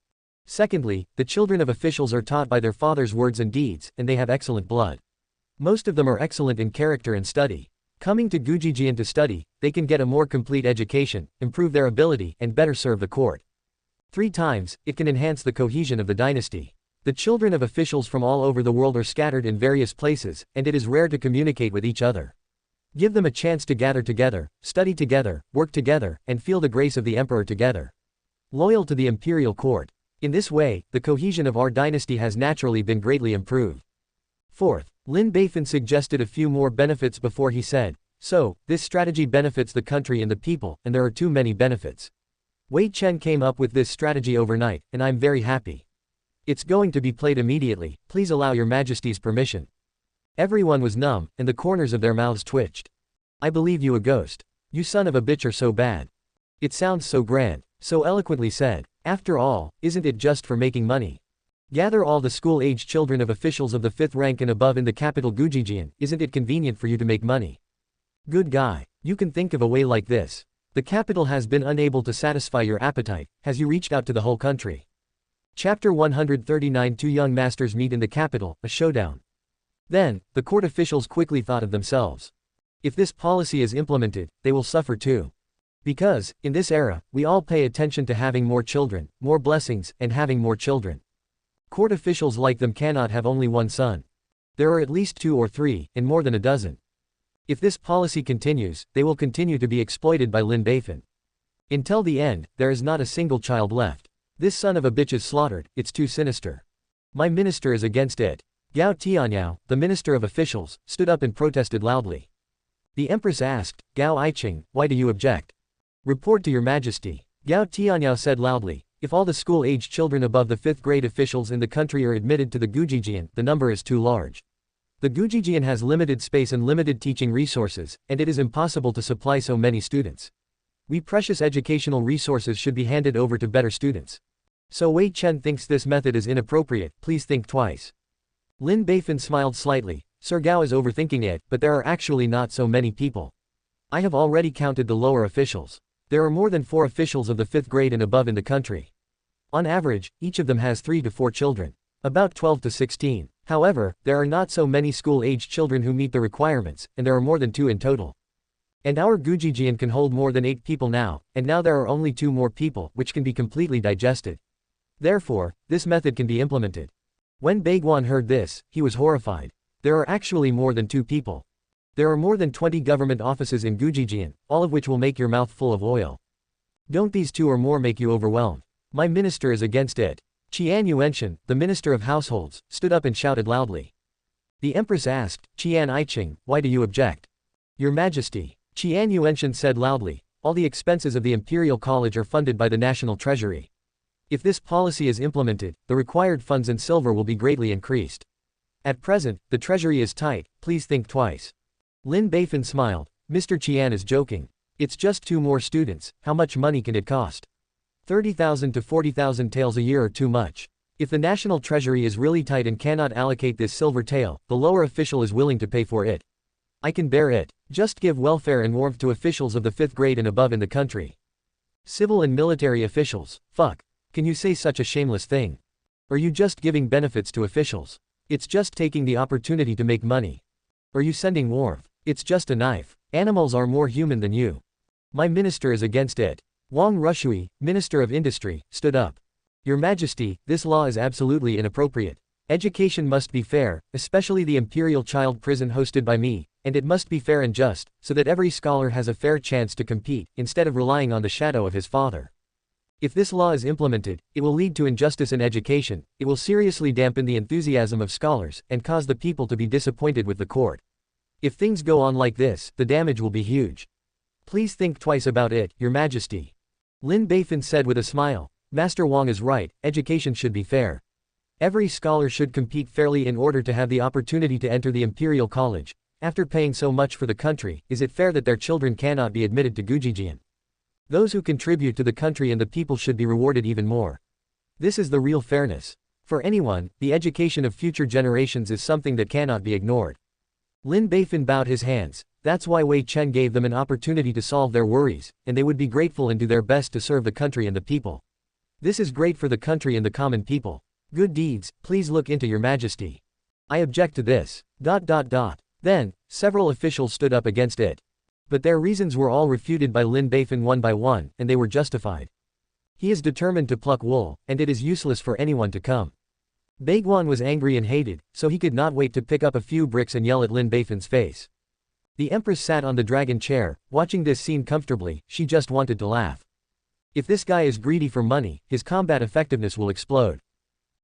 Secondly, the children of officials are taught by their father's words and deeds, and they have excellent blood. Most of them are excellent in character and study. Coming to Gujijian to study, they can get a more complete education, improve their ability, and better serve the court. 3 times, it can enhance the cohesion of the dynasty. The children of officials from all over the world are scattered in various places, and it is rare to communicate with each other. Give them a chance to gather together, study together, work together, and feel the grace of the Emperor together. Loyal to the imperial court. In this way, the cohesion of our dynasty has naturally been greatly improved. Fourth, Lin Beifan suggested a few more benefits before he said, so, this strategy benefits the country and the people, and there are too many benefits. Wei Chen came up with this strategy overnight, and I'm very happy. It's going to be played immediately, please allow Your Majesty's permission. Everyone was numb, and the corners of their mouths twitched. I believe you a ghost. You son of a bitch are so bad. It sounds so grand, so eloquently said. After all, isn't it just for making money? Gather all the school-aged children of officials of the 5th rank and above in the capital Gujijian, isn't it convenient for you to make money? Good guy, you can think of a way like this. The capital has been unable to satisfy your appetite, has you reached out to the whole country? Chapter 139. Two young masters meet in the capital, a showdown. Then, the court officials quickly thought of themselves. If this policy is implemented, they will suffer too. Because, in this era, we all pay attention to having more children, more blessings, and having more children. Court officials like them cannot have only one son. There are at least 2 or 3, and more than a dozen. If this policy continues, they will continue to be exploited by Lin Beifan. Until the end, there is not a single child left. This son of a bitch is slaughtered, it's too sinister. My minister is against it. Gao Tianyao, the minister of officials, stood up and protested loudly. The empress asked, Gao Iching, why do you object? Report to your majesty. Gao Tianyao said loudly, if all the school-aged children above the 5th grade officials in the country are admitted to the Gujijian, the number is too large. The Gujijian has limited space and limited teaching resources, and it is impossible to supply so many students. We precious educational resources should be handed over to better students. So Wei Chen thinks this method is inappropriate, please think twice. Lin Beifan smiled slightly, Sir Gao is overthinking it, but there are actually not so many people. I have already counted the lower officials. There are more than 4 officials of the 5th grade and above in the country. On average, each of them has 3 to 4 children. About 12 to 16. However, there are not so many school-aged children who meet the requirements, and there are more than 2 in total. And our Gujijian can hold more than 8 people now, and now there are only 2 more people, which can be completely digested. Therefore, this method can be implemented. When Baiguan heard this, he was horrified. There are actually more than 2 people. There are more than 20 government offices in Gujijian, all of which will make your mouth full of oil. Don't these 2 or more make you overwhelmed? My minister is against it. Qian Yuanshan, the minister of households, stood up and shouted loudly. The empress asked, Qian Iching, why do you object? Your majesty. Qian Yuanshan said loudly, all the expenses of the imperial college are funded by the national treasury. If this policy is implemented, the required funds and silver will be greatly increased. At present, the treasury is tight, please think twice. Lin Beifan smiled, Mr. Qian is joking. It's just 2 more students, how much money can it cost? 30,000 to 40,000 taels a year are too much. If the national treasury is really tight and cannot allocate this silver tael, the lower official is willing to pay for it. I can bear it. Just give welfare and warmth to officials of the 5th grade and above in the country. Civil and military officials, fuck. Can you say such a shameless thing? Are you just giving benefits to officials? It's just taking the opportunity to make money. Are you sending warmth? It's just a knife. Animals are more human than you. My minister is against it. Wang Rushui, Minister of Industry, stood up. Your Majesty, this law is absolutely inappropriate. Education must be fair, especially the imperial child prison hosted by me, and it must be fair and just, so that every scholar has a fair chance to compete, instead of relying on the shadow of his father. If this law is implemented, it will lead to injustice in education, it will seriously dampen the enthusiasm of scholars, and cause the people to be disappointed with the court. If things go on like this, the damage will be huge. Please think twice about it, Your Majesty. Lin Beifan said with a smile, Master Wang is right, education should be fair. Every scholar should compete fairly in order to have the opportunity to enter the imperial college. After paying so much for the country, is it fair that their children cannot be admitted to Gujijian? Those who contribute to the country and the people should be rewarded even more. This is the real fairness. For anyone, the education of future generations is something that cannot be ignored. Lin Beifan bowed his hands. That's why Wei Chen gave them an opportunity to solve their worries, and they would be grateful and do their best to serve the country and the people. This is great for the country and the common people. Good deeds, please look into Your Majesty. I object to this. Then, several officials stood up against it. But their reasons were all refuted by Lin Beifan one by one, and they were justified. He is determined to pluck wool, and it is useless for anyone to come. Baiguan was angry and hated, so he could not wait to pick up a few bricks and yell at Lin Beifan's face. The empress sat on the dragon chair, watching this scene comfortably, she just wanted to laugh. If this guy is greedy for money, his combat effectiveness will explode.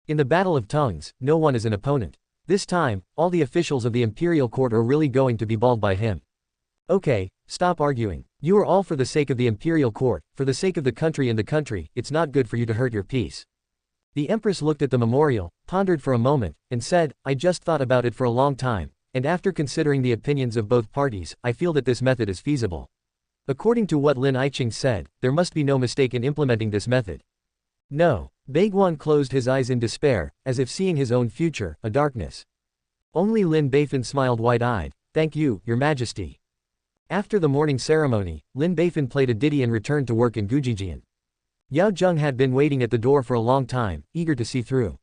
In the battle of tongues, no one is an opponent. This time, all the officials of the imperial court are really going to be balled by him. Okay, stop arguing. You are all for the sake of the imperial court, for the sake of the country and the country, it's not good for you to hurt your peace. The empress looked at the memorial, pondered for a moment, and said, I just thought about it for a long time, and after considering the opinions of both parties, I feel that this method is feasible. According to what Lin Iching said, there must be no mistake in implementing this method. No. Baiguan closed his eyes in despair, as if seeing his own future, a darkness. Only Lin Beifan smiled wide-eyed, thank you, Your Majesty. After the morning ceremony, Lin Beifan played a ditty and returned to work in Gujijian. Yao Zheng had been waiting at the door for a long time, eager to see through.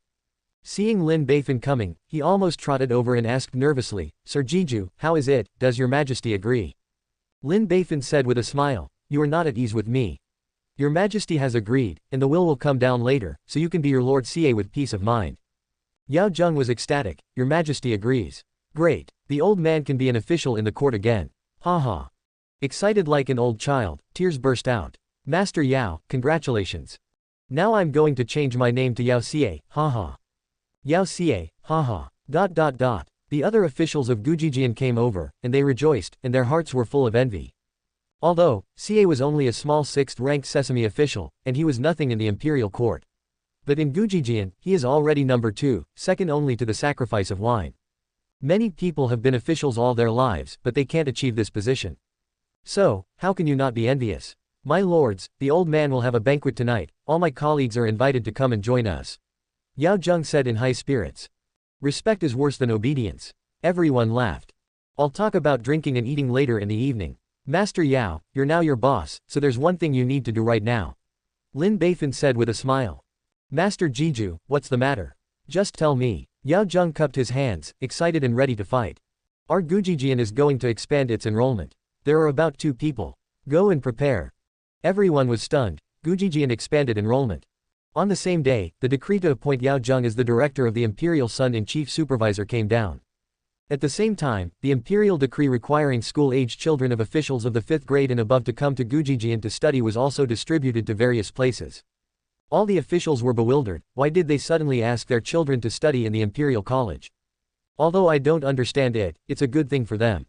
Seeing Lin Beifan coming, he almost trotted over and asked nervously, "Sir Jiju, how is it, does your majesty agree?" Lin Beifan said with a smile, "You are not at ease with me. Your majesty has agreed, and the will come down later, so you can be your Lord CA with peace of mind." Yao Zheng was ecstatic. "Your majesty agrees. Great. The old man can be an official in the court again. Ha ha." Excited like an old child, tears burst out. "Master Yao, congratulations. Now I'm going to change my name to Yao CA, ha ha. Yao CA, ha ha. The other officials of Gujijian came over, and they rejoiced, and their hearts were full of envy. Although, CA was only a small 6th-ranked sesame official, and he was nothing in the imperial court. But in Gujijian, he is already number 2, second only to the sacrifice of wine. Many people have been officials all their lives, but they can't achieve this position. So, how can you not be envious? My lords, the old man will have a banquet tonight, all my colleagues are invited to come and join us. Yao Zheng said in high spirits. Respect is worse than obedience. Everyone laughed. I'll talk about drinking and eating later in the evening. Master Yao, you're now your boss, so there's one thing you need to do right now. Lin Beifan said with a smile. Master Jiju, what's the matter? Just tell me. Yao Zheng cupped his hands, excited and ready to fight. Our Gujijian is going to expand its enrollment. There are about 2 people. Go and prepare. Everyone was stunned. Gujijian expanded enrollment. On the same day, the decree to appoint Yao Zheng as the director of the Imperial Sun and chief supervisor came down. At the same time, the imperial decree requiring school-aged children of officials of the 5th grade and above to come to Gujijian to study was also distributed to various places. All the officials were bewildered. Why did they suddenly ask their children to study in the imperial college? Although I don't understand it, it's a good thing for them.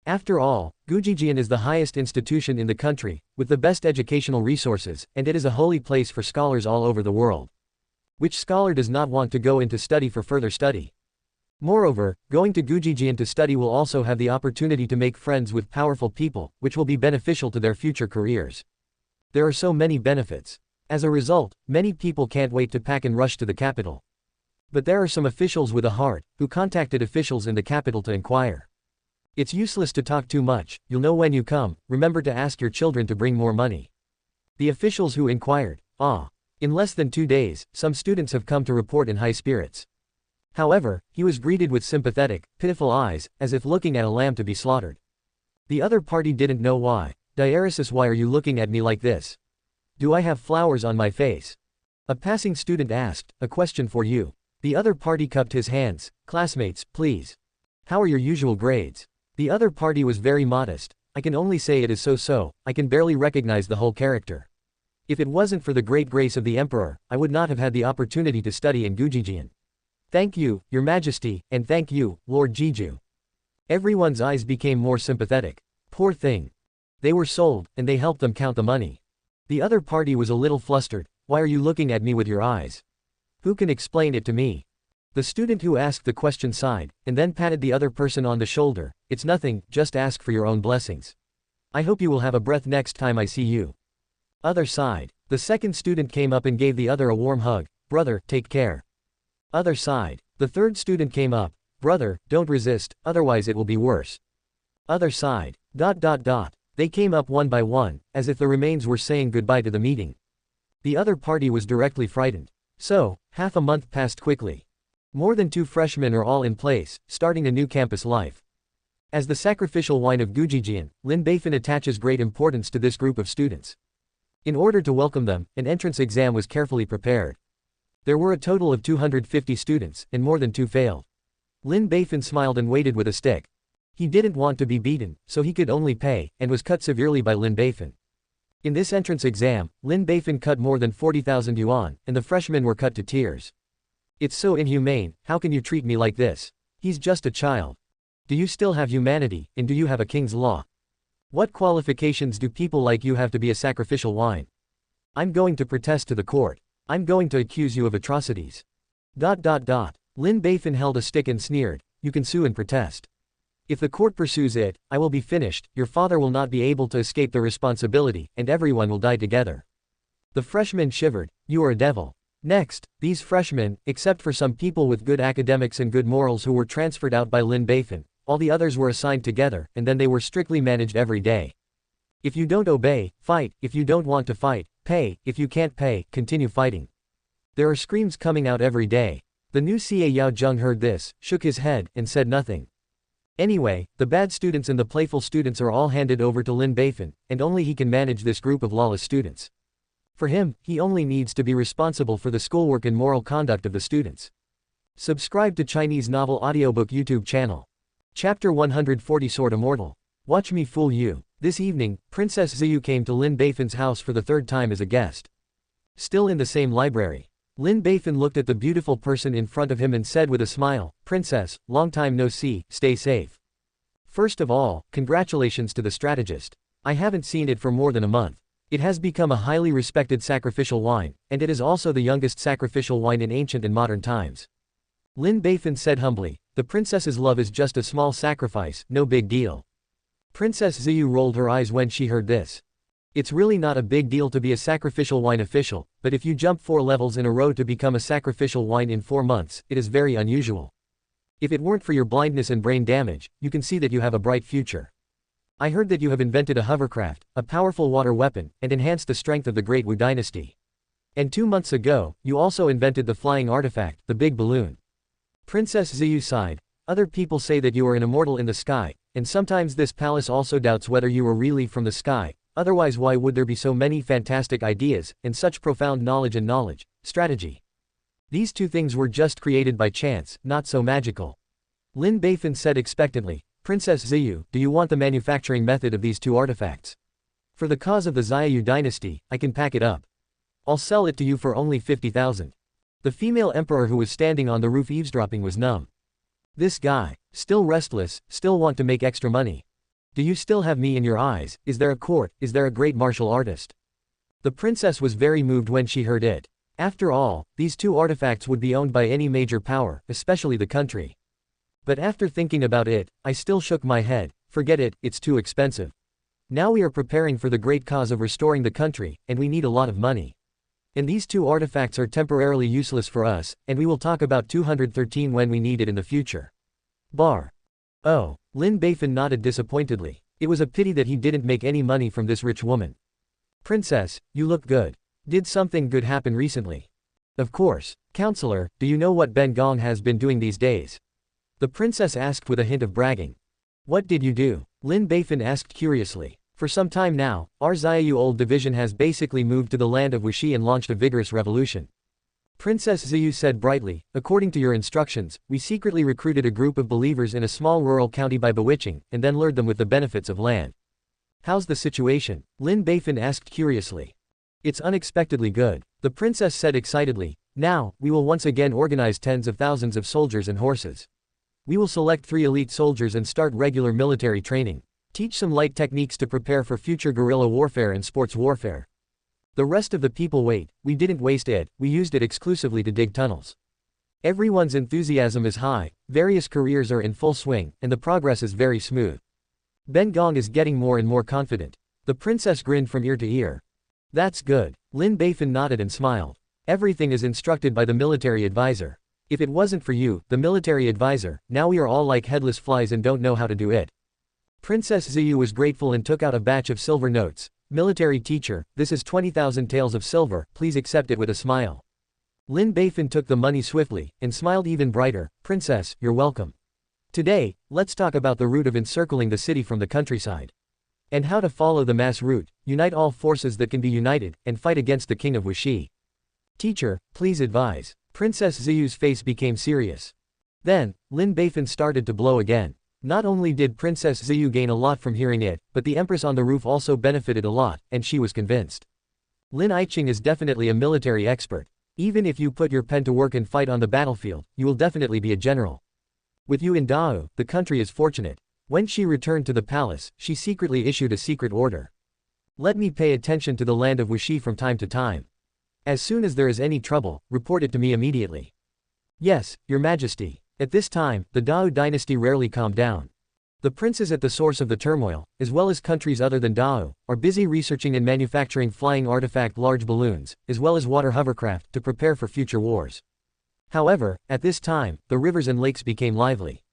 After all, Gujijian is the highest institution in the country, with the best educational resources, and it is a holy place for scholars all over the world. Which scholar does not want to go into study for further study? Moreover, going to Gujijian to study will also have the opportunity to make friends with powerful people, which will be beneficial to their future careers. There are so many benefits. As a result, many people can't wait to pack and rush to the capital. But there are some officials with a heart, who contacted officials in the capital to inquire. It's useless to talk too much, you'll know when you come, remember to ask your children to bring more money. The officials who inquired, in less than 2 days, some students have come to report in high spirits. However, he was greeted with sympathetic, pitiful eyes, as if looking at a lamb to be slaughtered. The other party didn't know why. Diaresis, why are you looking at me like this? Do I have flowers on my face? A passing student asked, a question for you. The other party cupped his hands. Classmates, please. How are your usual grades? The other party was very modest. I can only say it is so, I can barely recognize the whole character. If it wasn't for the great grace of the emperor, I would not have had the opportunity to study in Gujijian. Thank you, your majesty, and thank you, Lord Jiju. Everyone's eyes became more sympathetic. Poor thing. They were sold, and they helped them count the money. The other party was a little flustered. Why are you looking at me with your eyes? Who can explain it to me? The student who asked the question sighed, and then patted the other person on the shoulder. It's nothing, just ask for your own blessings. I hope you will have a breath next time I see you. Other sighed. The second student came up and gave the other a warm hug. Brother, take care. Other sighed. The third student came up. Brother, don't resist, otherwise it will be worse. Other sighed. They came up one by one, as if the remains were saying goodbye to the meeting. The other party was directly frightened. So, half a month passed quickly. More than 2 freshmen are all in place, starting a new campus life. As the sacrificial wine of Gujijian, Lin Beifan attaches great importance to this group of students. In order to welcome them, an entrance exam was carefully prepared. There were a total of 250 students, and more than 2 failed. Lin Beifan smiled and waited with a stick. He didn't want to be beaten, so he could only pay, and was cut severely by Lin Beifan. In this entrance exam, Lin Beifan cut more than 40,000 yuan, and the freshmen were cut to tears. It's so inhumane, how can you treat me like this? He's just a child. Do you still have humanity, and do you have a king's law? What qualifications do people like you have to be a sacrificial wine? I'm going to protest to the court. I'm going to accuse you of atrocities. Lin Beifan held a stick and sneered, you can sue and protest. If the court pursues it, I will be finished, your father will not be able to escape the responsibility, and everyone will die together. The freshmen shivered, you are a devil. Next, these freshmen, except for some people with good academics and good morals who were transferred out by Lin Beifan, all the others were assigned together, and then they were strictly managed every day. If you don't obey, fight; if you don't want to fight, pay; if you can't pay, continue fighting. There are screams coming out every day. The new CA Yao Zheng heard this, shook his head, and said nothing. Anyway, the bad students and the playful students are all handed over to Lin Beifan, and only he can manage this group of lawless students. For him, he only needs to be responsible for the schoolwork and moral conduct of the students. Subscribe to Chinese Novel Audiobook YouTube channel. Chapter 140 Sword Immortal. Watch me fool you. This evening, Princess Ziyu came to Lin Beifan's house for the third time as a guest. Still in the same library. Lin Beifan looked at the beautiful person in front of him and said with a smile, "Princess, long time no see, stay safe." First of all, congratulations to the strategist. I haven't seen it for more than a month. It has become a highly respected sacrificial wine, and it is also the youngest sacrificial wine in ancient and modern times. Lin Beifan said humbly, "The princess's love is just a small sacrifice, no big deal." Princess Ziyu rolled her eyes when she heard this. It's really not a big deal to be a sacrificial wine official, but if you jump 4 levels in a row to become a sacrificial wine in 4 months, it is very unusual. If it weren't for your blindness and brain damage, you can see that you have a bright future. I heard that you have invented a hovercraft, a powerful water weapon, and enhanced the strength of the Great Wu dynasty. And 2 months ago, you also invented the flying artifact, the big balloon. Princess Ziyu sighed. Other people say that you are an immortal in the sky, and sometimes this palace also doubts whether you are really from the sky, otherwise why would there be so many fantastic ideas, and such profound knowledge and strategy? These 2 things were just created by chance, not so magical. Lin Beifan said expectantly, Princess Ziyu, do you want the manufacturing method of these 2 artifacts? For the cause of the Xiaoyu dynasty, I can pack it up. I'll sell it to you for only 50,000. The female emperor who was standing on the roof eavesdropping was numb. This guy, still restless, still want to make extra money. Do you still have me in your eyes? Is there a court? Is there a great martial artist? The princess was very moved when she heard it. After all, these 2 artifacts would be owned by any major power, especially the country. But after thinking about it, I still shook my head. Forget it, it's too expensive. Now we are preparing for the great cause of restoring the country, and we need a lot of money. And these 2 artifacts are temporarily useless for us, and we will talk about 213 when we need it in the future. Bar. Oh, Lin Beifan nodded disappointedly. It was a pity that he didn't make any money from this rich woman. Princess, you look good. Did something good happen recently? Of course. Counselor, do you know what Ben Gong has been doing these days? The princess asked with a hint of bragging. What did you do? Lin Beifan asked curiously. For some time now, our Xiaoyu old division has basically moved to the land of Wuxi and launched a vigorous revolution. Princess Ziyu said brightly, according to your instructions, we secretly recruited a group of believers in a small rural county by bewitching, and then lured them with the benefits of land. How's the situation? Lin Beifan asked curiously. It's unexpectedly good, the princess said excitedly. Now, we will once again organize tens of thousands of soldiers and horses. We will select 3 elite soldiers and start regular military training. Teach some light techniques to prepare for future guerrilla warfare and sports warfare. The rest of the people wait, we didn't waste it, we used it exclusively to dig tunnels. Everyone's enthusiasm is high, various careers are in full swing, and the progress is very smooth. Ben Gong is getting more and more confident. The princess grinned from ear to ear. That's good. Lin Beifan nodded and smiled. Everything is instructed by the military advisor. If it wasn't for you, the military advisor, now we are all like headless flies and don't know how to do it. Princess Ziyu was grateful and took out a batch of silver notes. Military teacher, this is 20,000 taels of silver, please accept it with a smile. Lin Beifan took the money swiftly, and smiled even brighter. Princess, you're welcome. Today, let's talk about the route of encircling the city from the countryside. And how to follow the mass route, unite all forces that can be united, and fight against the king of Wuxi. Teacher, please advise. Princess Ziyu's face became serious. Then, Lin Beifan started to blow again. Not only did Princess Ziyu gain a lot from hearing it, but the empress on the roof also benefited a lot, and she was convinced. Lin Aiqing is definitely a military expert. Even if you put your pen to work and fight on the battlefield, you will definitely be a general. With you in Dao, the country is fortunate. When she returned to the palace, she secretly issued a secret order. Let me pay attention to the land of Wuxi from time to time. As soon as there is any trouble, report it to me immediately. Yes, Your Majesty. At this time, the Dao dynasty rarely calmed down. The princes at the source of the turmoil, as well as countries other than Dao, are busy researching and manufacturing flying artifact large balloons, as well as water hovercraft, to prepare for future wars. However, at this time, the rivers and lakes became lively.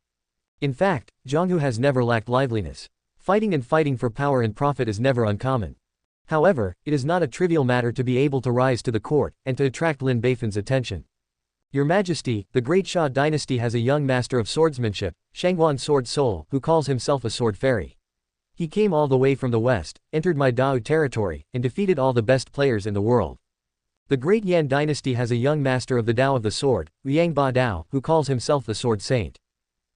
In fact, Zheng has never lacked liveliness. Fighting and fighting for power and profit is never uncommon. However, it is not a trivial matter to be able to rise to the court, and to attract Lin Beifan's attention. Your Majesty, the great Xia dynasty has a young master of swordsmanship, Shangguan Sword Soul, who calls himself a sword fairy. He came all the way from the west, entered my Dao territory, and defeated all the best players in the world. The great Yan dynasty has a young master of the Dao of the sword, Liang Ba Dao, who calls himself the sword saint.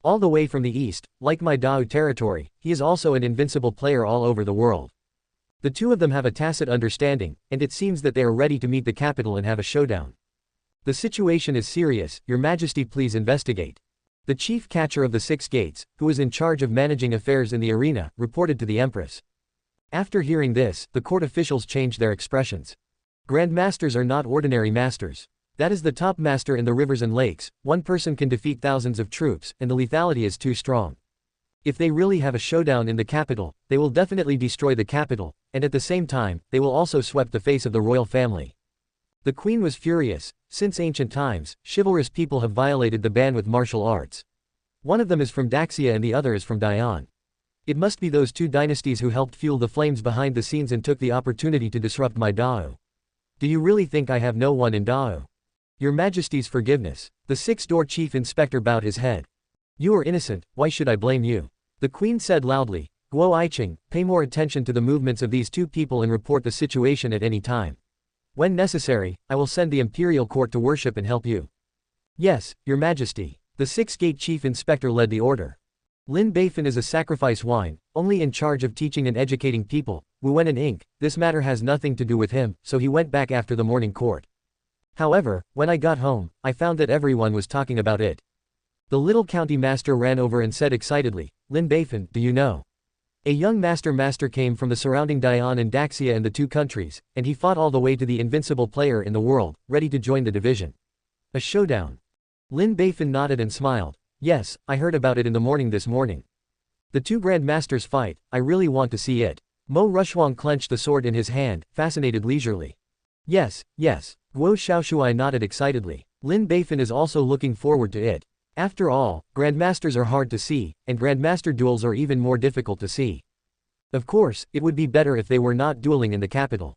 All the way from the east, like my Dao territory, he is also an invincible player all over the world. The two of them have a tacit understanding, and it seems that they are ready to meet the capital and have a showdown. The situation is serious, Your Majesty, please investigate. The chief catcher of the 6 gates, who is in charge of managing affairs in the arena, reported to the empress. After hearing this, the court officials changed their expressions. Grandmasters are not ordinary masters. That is the top master in the rivers and lakes. One person can defeat thousands of troops, and the lethality is too strong. If they really have a showdown in the capital, they will definitely destroy the capital, and at the same time, they will also sweep the face of the royal family. The queen was furious. Since ancient times, chivalrous people have violated the ban with martial arts. One of them is from Daxia and the other is from Dayan. It must be those 2 dynasties who helped fuel the flames behind the scenes and took the opportunity to disrupt my Dao. Do you really think I have no one in Dao? Your Majesty's forgiveness. The 6th-door chief inspector bowed his head. You are innocent, why should I blame you? The queen said loudly, Guo Iching, pay more attention to the movements of these 2 people and report the situation at any time. When necessary, I will send the imperial court to worship and help you. Yes, Your Majesty. The 6th-gate chief inspector led the order. Lin Beifan is a sacrifice wine, only in charge of teaching and educating people. Wen and ink, this matter has nothing to do with him, so he went back after the morning court. However, when I got home, I found that everyone was talking about it. The little county master ran over and said excitedly, Lin Beifan, do you know? A young master came from the surrounding Dayan and Daxia and the 2 countries, and he fought all the way to the invincible player in the world, ready to join the division. A showdown. Lin Beifan nodded and smiled. Yes, I heard about it in the morning this morning. The 2 grandmasters fight, I really want to see it. Mo Rushuang clenched the sword in his hand, fascinated leisurely. Yes, yes. Guo Xiaoshuai nodded excitedly. Lin Beifan is also looking forward to it. After all, grandmasters are hard to see, and grandmaster duels are even more difficult to see. Of course, it would be better if they were not dueling in the capital.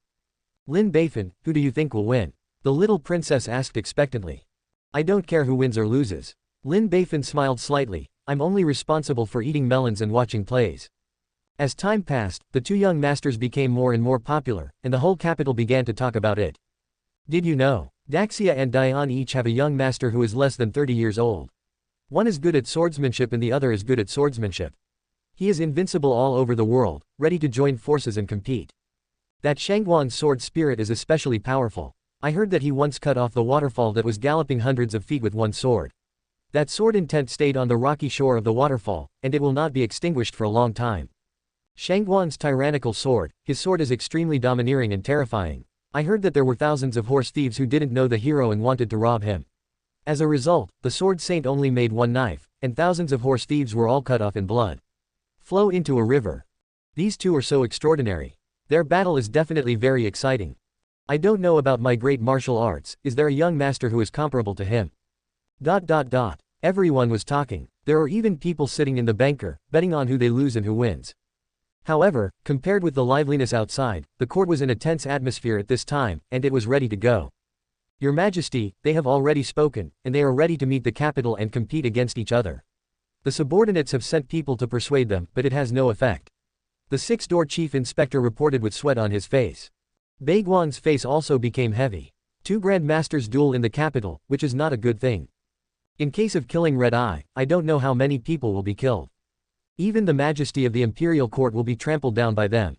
Lin Beifan, who do you think will win? The little princess asked expectantly. I don't care who wins or loses. Lin Beifan smiled slightly, I'm only responsible for eating melons and watching plays. As time passed, the 2 young masters became more and more popular, and the whole capital began to talk about it. Did you know? Daxia and Dayan each have a young master who is less than 30 years old. One is good at swordsmanship and the other is good at swordsmanship. He is invincible all over the world, ready to join forces and compete. That Shangguan sword spirit is especially powerful. I heard that he once cut off the waterfall that was galloping hundreds of feet with one sword. That sword intent stayed on the rocky shore of the waterfall, and it will not be extinguished for a long time. Shangguan's tyrannical sword, his sword is extremely domineering and terrifying. I heard that there were thousands of horse thieves who didn't know the hero and wanted to rob him. As a result, the sword saint only made one knife, and thousands of horse thieves were all cut off in blood. Flow into a river. These 2 are so extraordinary. Their battle is definitely very exciting. I don't know about my great martial arts, is there a young master who is comparable to him? Everyone was talking. There are even people sitting in the banker, betting on who they lose and who wins. However, compared with the liveliness outside, the court was in a tense atmosphere at this time, and it was ready to go. Your Majesty, they have already spoken, and they are ready to meet the capital and compete against each other. The subordinates have sent people to persuade them, but it has no effect. The 6th-door chief inspector reported with sweat on his face. Baiguan's face also became heavy. 2 grandmasters duel in the capital, which is not a good thing. In case of killing Red Eye, I don't know how many people will be killed. Even the majesty of the imperial court will be trampled down by them.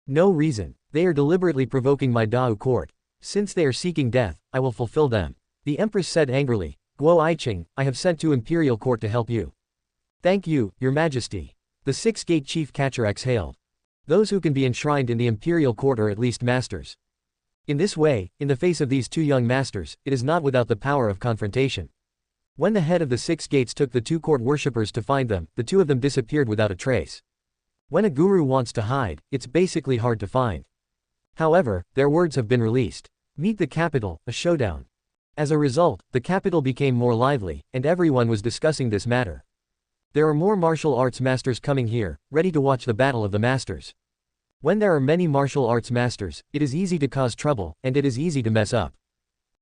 No reason. They are deliberately provoking my Dao court. Since they are seeking death, I will fulfill them. The empress said angrily, Guo Iching, I have sent to imperial court to help you. Thank you, Your Majesty. The 6th-gate chief catcher exhaled. Those who can be enshrined in the imperial court are at least masters. In this way, in the face of these 2 young masters, it is not without the power of confrontation. When the head of the 6 gates took the 2 court worshippers to find them, the 2 of them disappeared without a trace. When a guru wants to hide, it's basically hard to find. However, their words have been released. Meet the capital, a showdown. As a result, the capital became more lively, and everyone was discussing this matter. There are more martial arts masters coming here, ready to watch the battle of the masters. When there are many martial arts masters, it is easy to cause trouble, and it is easy to mess up.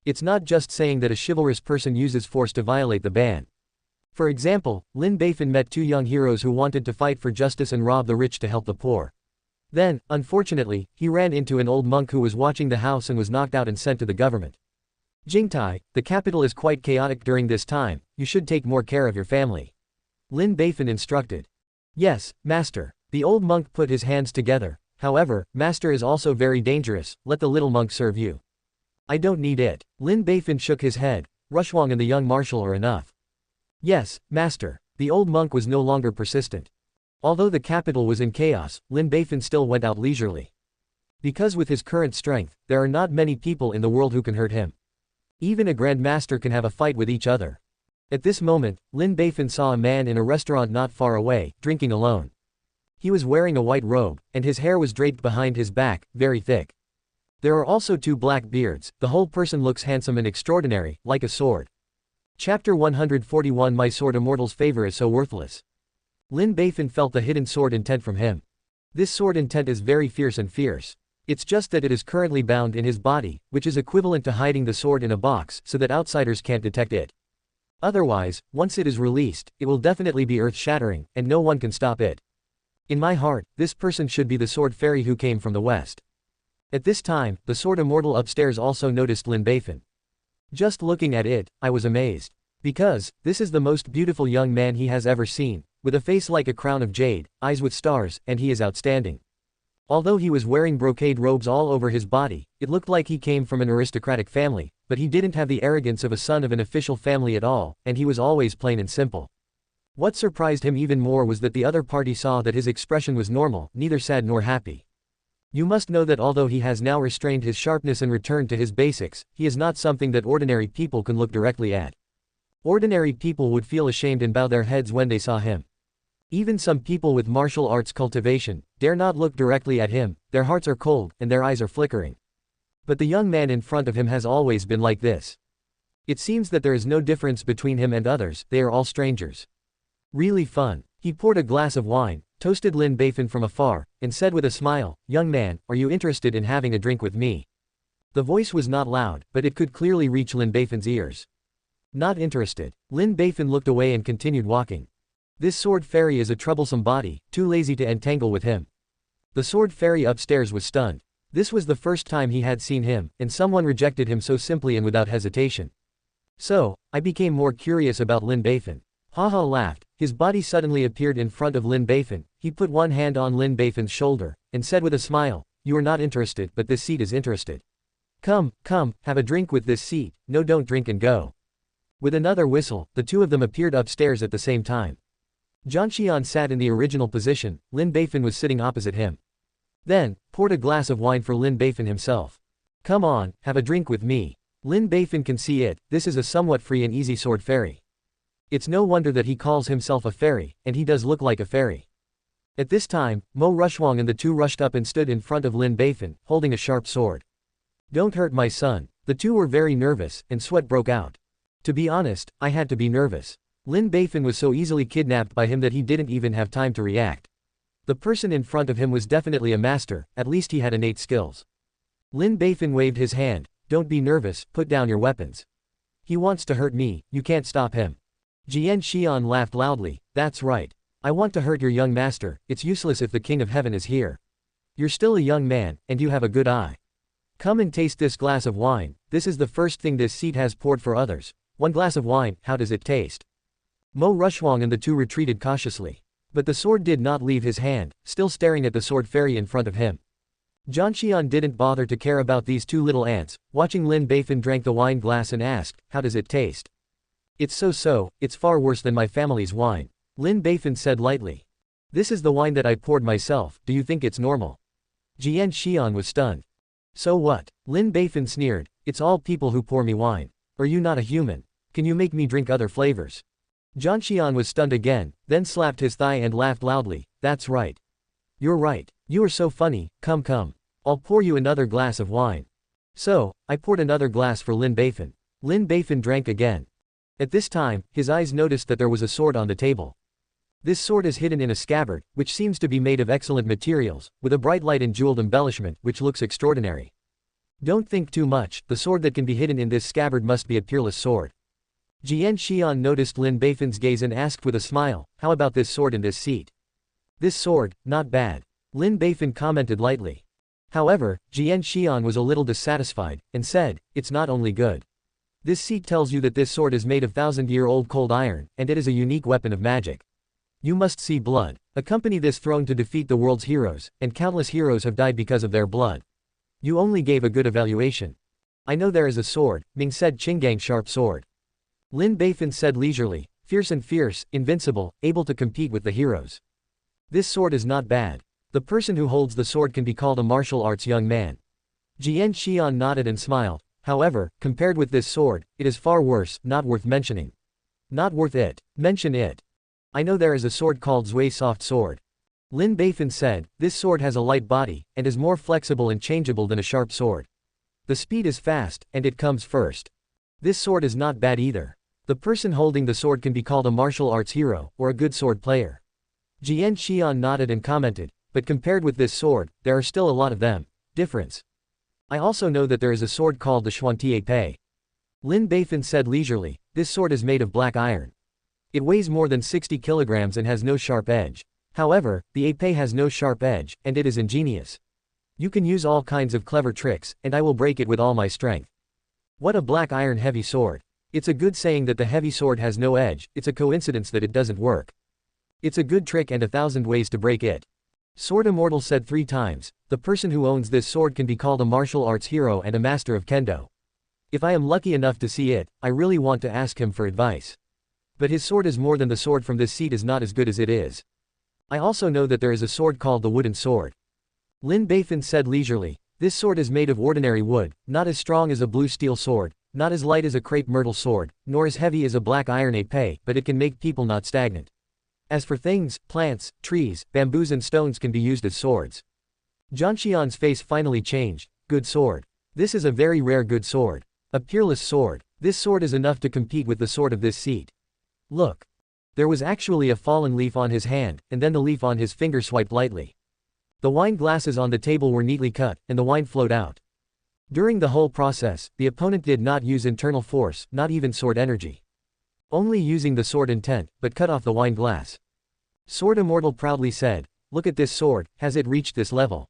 It's not just saying that a chivalrous person uses force to violate the ban. For example, Lin Beifan met two young heroes who wanted to fight for justice and rob the rich to help the poor. Then, unfortunately, he ran into an old monk who was watching the house and was knocked out and sent to the government. Jingtai, the capital is quite chaotic during this time, you should take more care of your family. Lin Beifan instructed. Yes, master. The old monk put his hands together. However, master is also very dangerous, let the little monk serve you. I don't need it. Lin Beifan shook his head, Rushwang and the young marshal are enough. Yes, master. The old monk was no longer persistent. Although the capital was in chaos, Lin Beifan still went out leisurely. Because with his current strength, there are not many people in the world who can hurt him. Even a Grand Master can have a fight with each other. At this moment, Lin Beifan saw a man in a restaurant not far away, drinking alone. He was wearing a white robe, and his hair was draped behind his back, very thick. There are also two black beards, the whole person looks handsome and extraordinary, like a sword. Chapter 141 My sword immortal's favor is so worthless. Lin Beifan felt the hidden sword intent from him. This sword intent is very fierce and fierce. It's just that it is currently bound in his body, which is equivalent to hiding the sword in a box so that outsiders can't detect it. Otherwise, once it is released, it will definitely be earth-shattering, and no one can stop it. In my heart, this person should be the sword fairy who came from the west. At this time, the sword immortal upstairs also noticed Lin Beifan. Just looking at it, I was amazed. Because, this is the most beautiful young man he has ever seen, with a face like a crown of jade, eyes with stars, and he is outstanding. Although he was wearing brocade robes all over his body, it looked like he came from an aristocratic family, but he didn't have the arrogance of a son of an official family at all, and he was always plain and simple. What surprised him even more was that the other party saw that his expression was normal, neither sad nor happy. You must know that although he has now restrained his sharpness and returned to his basics, he is not something that ordinary people can look directly at. Ordinary people would feel ashamed and bow their heads when they saw him. Even some people with martial arts cultivation dare not look directly at him, their hearts are cold, and their eyes are flickering. But the young man in front of him has always been like this. It seems that there is no difference between him and others, they are all strangers. Really fun. He poured a glass of wine, toasted Lin Beifan from afar, and said with a smile, "Young man, are you interested in having a drink with me?" The voice was not loud, but it could clearly reach Lin Beifan's ears. Not interested. Lin Beifan looked away and continued walking. This sword fairy is a troublesome body, too lazy to entangle with him. The sword fairy upstairs was stunned. This was the first time he had seen him, and someone rejected him so simply and without hesitation. So, I became more curious about Lin Beifan. Haha laughed, his body suddenly appeared in front of Lin Beifan, he put one hand on Lin Beifan's shoulder, and said with a smile, "You are not interested, but this seat is interested. Come, come, have a drink with this seat, no don't drink and go." With another whistle, the two of them appeared upstairs at the same time. Jianxian sat in the original position, Lin Beifan was sitting opposite him. Then, poured a glass of wine for Lin Beifan himself. "Come on, have a drink with me." Lin Beifan can see it, this is a somewhat free and easy sword fairy. It's no wonder that he calls himself a fairy, and he does look like a fairy. At this time, Mo Rushwang and the two rushed up and stood in front of Lin Beifan, holding a sharp sword. "Don't hurt my son." The two were very nervous, and sweat broke out. To be honest, I had to be nervous. Lin Beifan was so easily kidnapped by him that he didn't even have time to react. The person in front of him was definitely a master, at least he had innate skills. Lin Beifan waved his hand, "Don't be nervous, put down your weapons. He wants to hurt me, you can't stop him." Jian Xian laughed loudly, "That's right. I want to hurt your young master, it's useless if the King of Heaven is here. You're still a young man, and you have a good eye. Come and taste this glass of wine, this is the first thing this seat has poured for others. One glass of wine, how does it taste?" Mo Rushwang and the two retreated cautiously. But the sword did not leave his hand, still staring at the sword fairy in front of him. Jianxian didn't bother to care about these two little ants, watching Lin Beifan drank the wine glass and asked, "How does it taste?" "It's so-so, it's far worse than my family's wine," Lin Beifan said lightly. "This is the wine that I poured myself, do you think it's normal?" Jian Xian was stunned. "So what?" Lin Beifan sneered, "It's all people who pour me wine. Are you not a human? Can you make me drink other flavors?" Jianxian was stunned again, then slapped his thigh and laughed loudly, "That's right. You're right. You are so funny, come come. I'll pour you another glass of wine." So, I poured another glass for Lin Beifan. Lin Beifan drank again. At this time, his eyes noticed that there was a sword on the table. This sword is hidden in a scabbard, which seems to be made of excellent materials, with a bright light and jeweled embellishment which looks extraordinary. Don't think too much, the sword that can be hidden in this scabbard must be a peerless sword. Jian Xian noticed Lin Beifan's gaze and asked with a smile, how about this sword in this seat? This sword, not bad. Lin Beifan commented lightly. However, Jian Xian was a little dissatisfied, and said, it's not only good. This seat tells you that this sword is made of 1,000-year-old cold iron, and it is a unique weapon of magic. You must see blood. Accompany this throne to defeat the world's heroes, and countless heroes have died because of their blood. You only gave a good evaluation. I know there is a sword, Ming said Qinggang sharp sword. Lin Beifan said leisurely, fierce and fierce, invincible, able to compete with the heroes. This sword is not bad. The person who holds the sword can be called a martial arts young man. Jian Xian nodded and smiled. However, compared with this sword, it is far worse, not worth mentioning. Not worth it. Mention it. I know there is a sword called Zui soft sword. Lin Beifan said, this sword has a light body, and is more flexible and changeable than a sharp sword. The speed is fast, and it comes first. This sword is not bad either. The person holding the sword can be called a martial arts hero, or a good sword player. Jian Xian nodded and commented, but compared with this sword, there are still a lot of them. Difference. I also know that there is a sword called the Xuantie Pei. Lin Beifan said leisurely, this sword is made of black iron. It weighs more than 60 kilograms and has no sharp edge. However, the épée has no sharp edge, and it is ingenious. You can use all kinds of clever tricks, and I will break it with all my strength. What a black iron heavy sword. It's a good saying that the heavy sword has no edge, it's a coincidence that it doesn't work. It's a good trick and 1,000 ways to break it. Sword Immortal said 3 times, the person who owns this sword can be called a martial arts hero and a master of kendo. If I am lucky enough to see it, I really want to ask him for advice. But his sword is more than the sword from this seat is not as good as it is. I also know that there is a sword called the wooden sword. Lin Beifan said leisurely, this sword is made of ordinary wood, not as strong as a blue steel sword, not as light as a crepe myrtle sword, nor as heavy as a black iron épée, but it can make people not stagnant. As for things, plants, trees, bamboos and stones can be used as swords. Jianxian's face finally changed, good sword. This is a very rare good sword. A peerless sword. This sword is enough to compete with the sword of this seat. Look. There was actually a fallen leaf on his hand, and then the leaf on his finger swiped lightly. The wine glasses on the table were neatly cut, and the wine flowed out. During the whole process, the opponent did not use internal force, not even sword energy. Only using the sword intent, but cut off the wine glass. Sword Immortal proudly said, look at this sword, has it reached this level?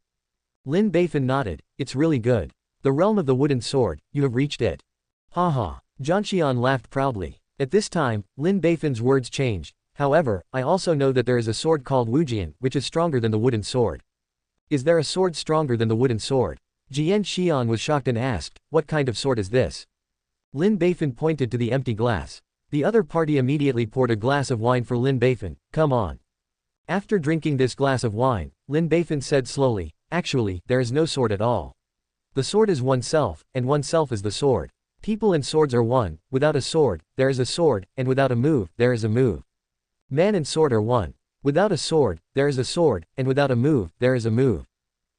Lin Beifan nodded, it's really good. The realm of the wooden sword, you have reached it. Ha ha. Jianxian laughed proudly. At this time, Lin Beifan's words changed. However, I also know that there is a sword called Wujian, which is stronger than the wooden sword. Is there a sword stronger than the wooden sword? Jian Xian was shocked and asked, what kind of sword is this? Lin Beifan pointed to the empty glass. The other party immediately poured a glass of wine for Lin Beifan, come on. After drinking this glass of wine, Lin Beifan said slowly, actually, there is no sword at all. The sword is oneself, and oneself is the sword. People and swords are one, without a sword, there is a sword, and without a move, there is a move. Man and sword are one. Without a sword, there is a sword, and without a move, there is a move.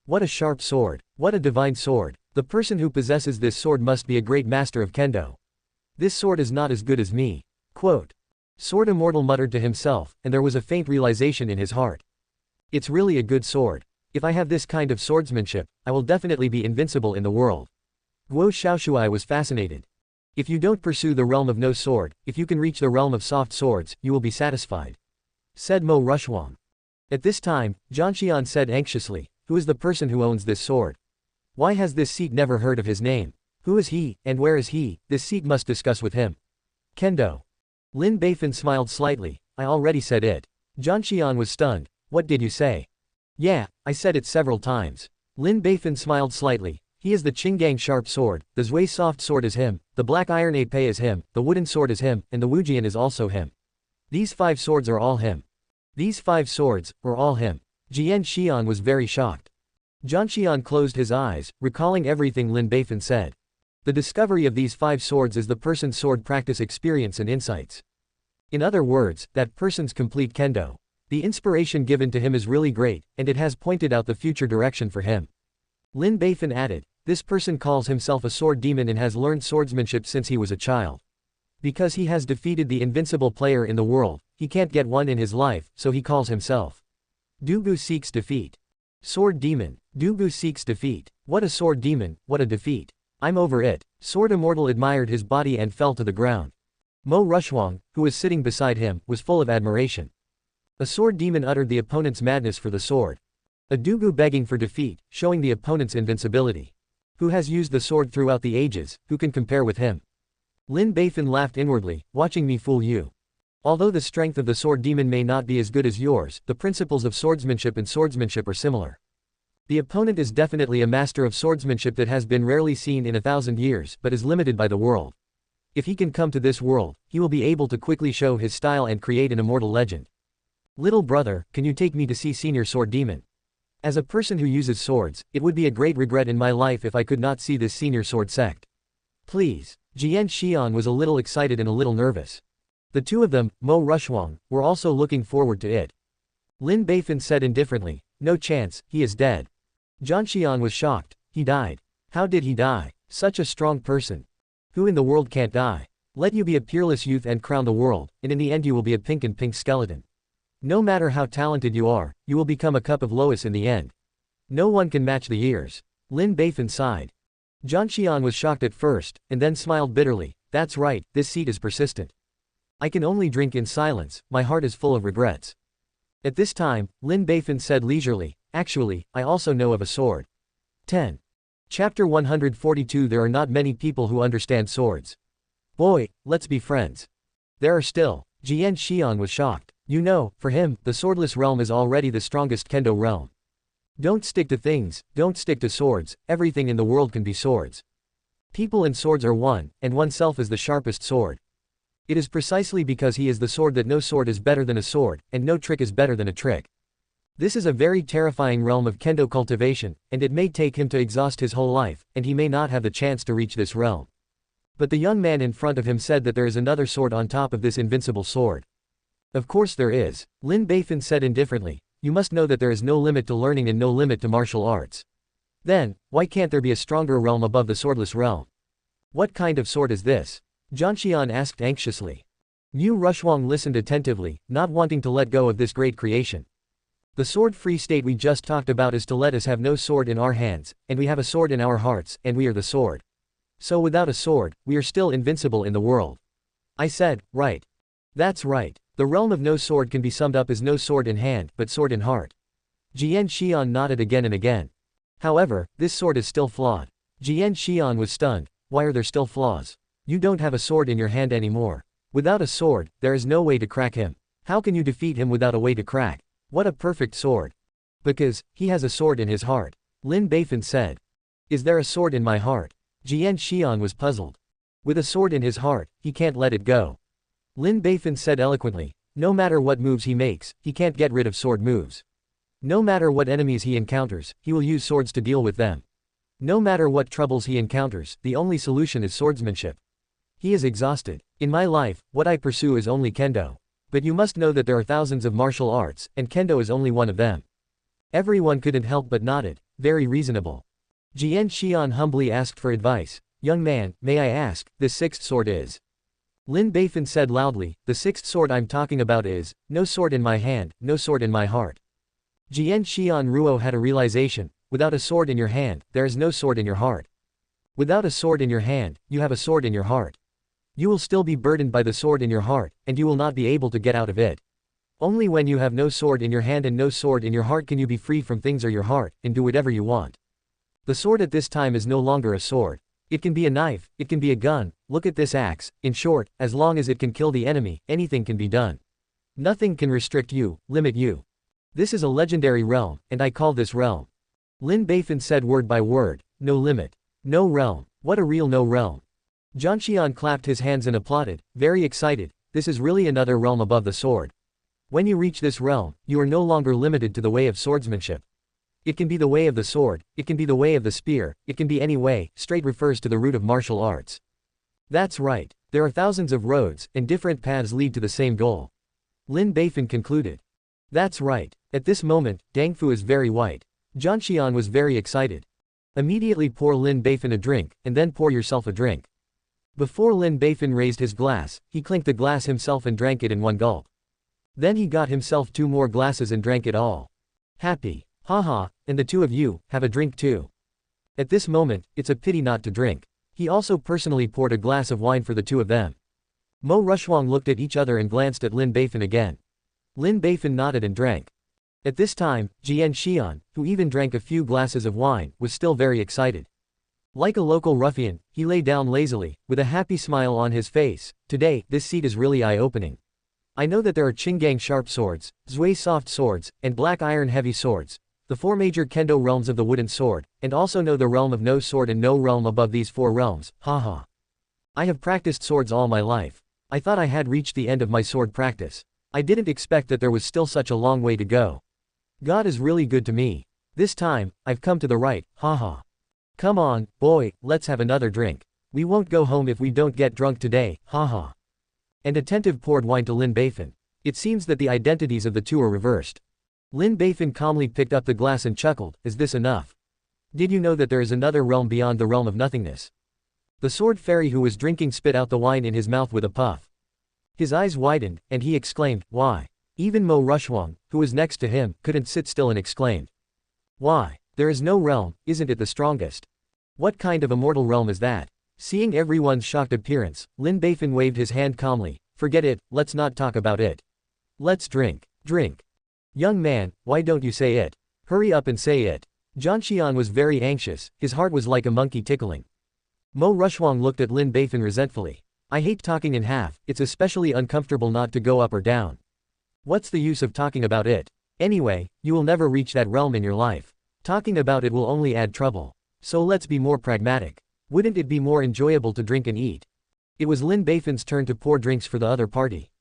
What a sharp sword. What a divine sword. The person who possesses this sword must be a great master of kendo. This sword is not as good as me. Quote. Sword Immortal muttered to himself, and there was a faint realization in his heart. It's really a good sword. If I have this kind of swordsmanship, I will definitely be invincible in the world. Guo Xiaoshui was fascinated. If you don't pursue the realm of no sword, if you can reach the realm of soft swords, you will be satisfied. Said Mo Rushwang. At this time, Jianxian said anxiously, who is the person who owns this sword? Why has this seat never heard of his name? Who is he, and where is he? This seat must discuss with him. Kendo. Lin Beifan smiled slightly, I already said it. Jianxian was stunned. What did you say? Yeah, I said it several times. Lin Beifan smiled slightly. He is the Qinggang sharp sword, the Zui soft sword is him, the black iron épée is him, the wooden sword is him, and the Wujian is also him. These 5 swords are all him. These 5 swords, are all him. Jian Xian was very shocked. Jianxian closed his eyes, recalling everything Lin Beifan said. The discovery of these 5 swords is the person's sword practice experience and insights. In other words, that person's complete kendo. The inspiration given to him is really great, and it has pointed out the future direction for him. Lin Beifan added, this person calls himself a sword demon and has learned swordsmanship since he was a child. Because he has defeated the invincible player in the world, he can't get one in his life, so he calls himself. Dugu seeks defeat. Sword demon. Dugu seeks defeat. What a sword demon, what a defeat. I'm over it. Sword Immortal admired his body and fell to the ground. Mo Rushwang, who was sitting beside him, was full of admiration. A sword demon uttered the opponent's madness for the sword. A Dugu begging for defeat, showing the opponent's invincibility. Who has used the sword throughout the ages, who can compare with him? Lin Beifan laughed inwardly, watching me fool you. Although the strength of the sword demon may not be as good as yours, the principles of swordsmanship and swordsmanship are similar. The opponent is definitely a master of swordsmanship that has been rarely seen in 1,000 years but is limited by the world. If he can come to this world, he will be able to quickly show his style and create an immortal legend. Little brother, can you take me to see Senior Sword Demon? As a person who uses swords, it would be a great regret in my life if I could not see this Senior Sword Sect. Please. Jian Xian was a little excited and a little nervous. The two of them, Mo Rushwang, were also looking forward to it. Lin Beifan said indifferently, no chance, he is dead. Jian Xian was shocked. He died. How did he die? Such a strong person. Who in the world can't die? Let you be a peerless youth and crown the world, and in the end you will be a pink and pink skeleton. No matter how talented you are, you will become a cup of Lois in the end. No one can match the years. Lin Beifan sighed. Jian Xian was shocked at first, and then smiled bitterly. That's right, this seat is persistent. I can only drink in silence, my heart is full of regrets. At this time, Lin Beifan said leisurely, actually, I also know of a sword. 10. Chapter 142. There are not many people who understand swords. Boy, let's be friends. There are still. Jian Xian was shocked. You know, for him, the swordless realm is already the strongest kendo realm. Don't stick to things, don't stick to swords, everything in the world can be swords. People and swords are one, and oneself is the sharpest sword. It is precisely because he is the sword that no sword is better than a sword, and no trick is better than a trick. This is a very terrifying realm of kendo cultivation, and it may take him to exhaust his whole life, and he may not have the chance to reach this realm. But the young man in front of him said that there is another sword on top of this invincible sword. Of course there is, Lin Beifan said indifferently. You must know that there is no limit to learning and no limit to martial arts. Then, why can't there be a stronger realm above the swordless realm? What kind of sword is this? Jian Xian asked anxiously. Mu Rushwang listened attentively, not wanting to let go of this great creation. The sword-free state we just talked about is to let us have no sword in our hands, and we have a sword in our hearts, and we are the sword. So without a sword, we are still invincible in the world. I said, right. That's right. The realm of no sword can be summed up as no sword in hand, but sword in heart. Jian Xian nodded again and again. However, this sword is still flawed. Jian Xian was stunned. Why are there still flaws? You don't have a sword in your hand anymore. Without a sword, there is no way to crack him. How can you defeat him without a way to crack? What a perfect sword. Because, he has a sword in his heart. Lin Beifan said. Is there a sword in my heart? Jian Xian was puzzled. With a sword in his heart, he can't let it go. Lin Beifan said eloquently, no matter what moves he makes, he can't get rid of sword moves. No matter what enemies he encounters, he will use swords to deal with them. No matter what troubles he encounters, the only solution is swordsmanship. He is exhausted. In my life, what I pursue is only kendo. But you must know that there are thousands of martial arts, and kendo is only one of them. Everyone couldn't help but nodded. Very reasonable. Jian Xian humbly asked for advice. Young man, may I ask, this sixth sword is? Lin Beifan said loudly, the sixth sword I'm talking about is, no sword in my hand, no sword in my heart. Jian Xian Ruo had a realization, without a sword in your hand, there is no sword in your heart. Without a sword in your hand, you have a sword in your heart. You will still be burdened by the sword in your heart, and you will not be able to get out of it. Only when you have no sword in your hand and no sword in your heart can you be free from things or your heart, and do whatever you want. The sword at this time is no longer a sword. It can be a knife, it can be a gun, look at this axe, in short, as long as it can kill the enemy, anything can be done. Nothing can restrict you, limit you. This is a legendary realm, and I call this realm. Lin Beifan said word by word, no limit. No realm. What a real no realm. Jian Xian clapped his hands and applauded, very excited, this is really another realm above the sword. When you reach this realm, you are no longer limited to the way of swordsmanship. It can be the way of the sword, it can be the way of the spear, it can be any way, straight refers to the root of martial arts. That's right. There are thousands of roads, and different paths lead to the same goal. Lin Beifan concluded. That's right. At this moment, Dangfu is very white. Jian Xian was very excited. Immediately pour Lin Beifan a drink, and then pour yourself a drink. Before Lin Beifan raised his glass, he clinked the glass himself and drank it in one gulp. Then he got himself 2 more glasses and drank it all. Happy. Haha, and the 2 of you, have a drink too. At this moment, it's a pity not to drink. He also personally poured a glass of wine for the 2 of them. Mo Rushuang looked at each other and glanced at Lin Beifan again. Lin Beifan nodded and drank. At this time, Jian Xian, who even drank a few glasses of wine, was still very excited. Like a local ruffian, he lay down lazily, with a happy smile on his face. Today, this seat is really eye-opening. I know that there are Qinggang sharp swords, Zui soft swords, and black iron heavy swords, the 4 major kendo realms of the wooden sword, and also know the realm of no sword and no realm above these 4 realms, haha. I have practiced swords all my life. I thought I had reached the end of my sword practice. I didn't expect that there was still such a long way to go. God is really good to me. This time, I've come to the right, haha. Come on, boy, let's have another drink. We won't go home if we don't get drunk today, haha. And Attentive poured wine to Lin Beifan. It seems that the identities of the 2 are reversed. Lin Beifan calmly picked up the glass and chuckled, is this enough? Did you know that there is another realm beyond the realm of nothingness? The sword fairy who was drinking spit out the wine in his mouth with a puff. His eyes widened, and he exclaimed, why? Even Mo Rushuang, who was next to him, couldn't sit still and exclaimed. Why? There is no realm, isn't it the strongest? What kind of immortal realm is that? Seeing everyone's shocked appearance, Lin Beifan waved his hand calmly, forget it, let's not talk about it. Let's drink. Drink. Young man, why don't you say it? Hurry up and say it. Zhang Xian was very anxious, his heart was like a monkey tickling. Mo Rushuang looked at Lin Beifan resentfully. I hate talking in half, it's especially uncomfortable not to go up or down. What's the use of talking about it? Anyway, you will never reach that realm in your life. Talking about it will only add trouble. So let's be more pragmatic. Wouldn't it be more enjoyable to drink and eat? It was Lin Beifan's turn to pour drinks for the other party.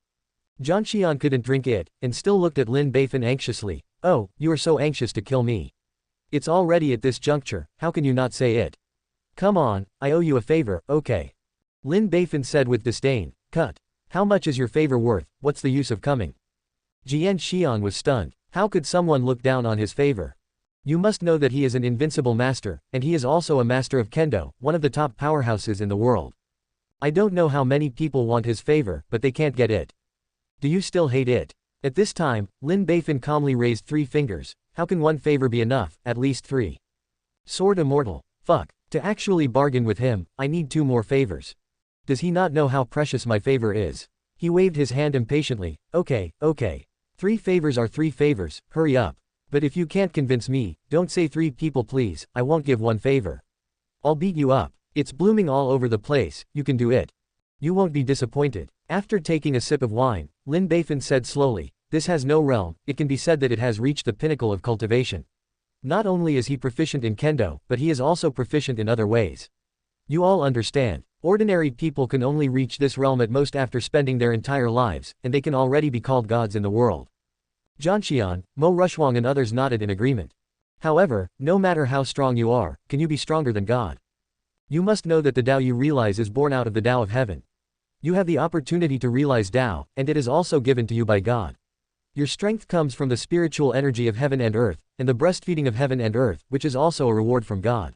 Zhang Xian couldn't drink it, and still looked at Lin Beifan anxiously. Oh, you are so anxious to kill me. It's already at this juncture, how can you not say it? Come on, I owe you a favor, okay. Lin Beifan said with disdain, cut. How much is your favor worth, what's the use of coming? Jian Xian was stunned. How could someone look down on his favor? You must know that he is an invincible master, and he is also a master of kendo, one of the top powerhouses in the world. I don't know how many people want his favor, but they can't get it. Do you still hate it? At this time, Lin Beifan calmly raised 3 fingers. How can 1 favor be enough, at least 3? Sword immortal. Fuck. To actually bargain with him, I need 2 more favors. Does he not know how precious my favor is? He waved his hand impatiently. Okay, okay. 3 favors are 3 favors, hurry up. But if you can't convince me, don't say 3 people please, I won't give 1 favor. I'll beat you up. It's blooming all over the place, you can do it. You won't be disappointed. After taking a sip of wine, Lin Beifan said slowly, this has no realm, it can be said that it has reached the pinnacle of cultivation. Not only is he proficient in kendo, but he is also proficient in other ways. You all understand. Ordinary people can only reach this realm at most after spending their entire lives, and they can already be called gods in the world. Zhang Xian, Mo Rushuang and others nodded in agreement. However, no matter how strong you are, can you be stronger than God? You must know that the Tao you realize is born out of the Tao of heaven. You have the opportunity to realize Tao, and it is also given to you by God. Your strength comes from the spiritual energy of heaven and earth, and the breastfeeding of heaven and earth, which is also a reward from God.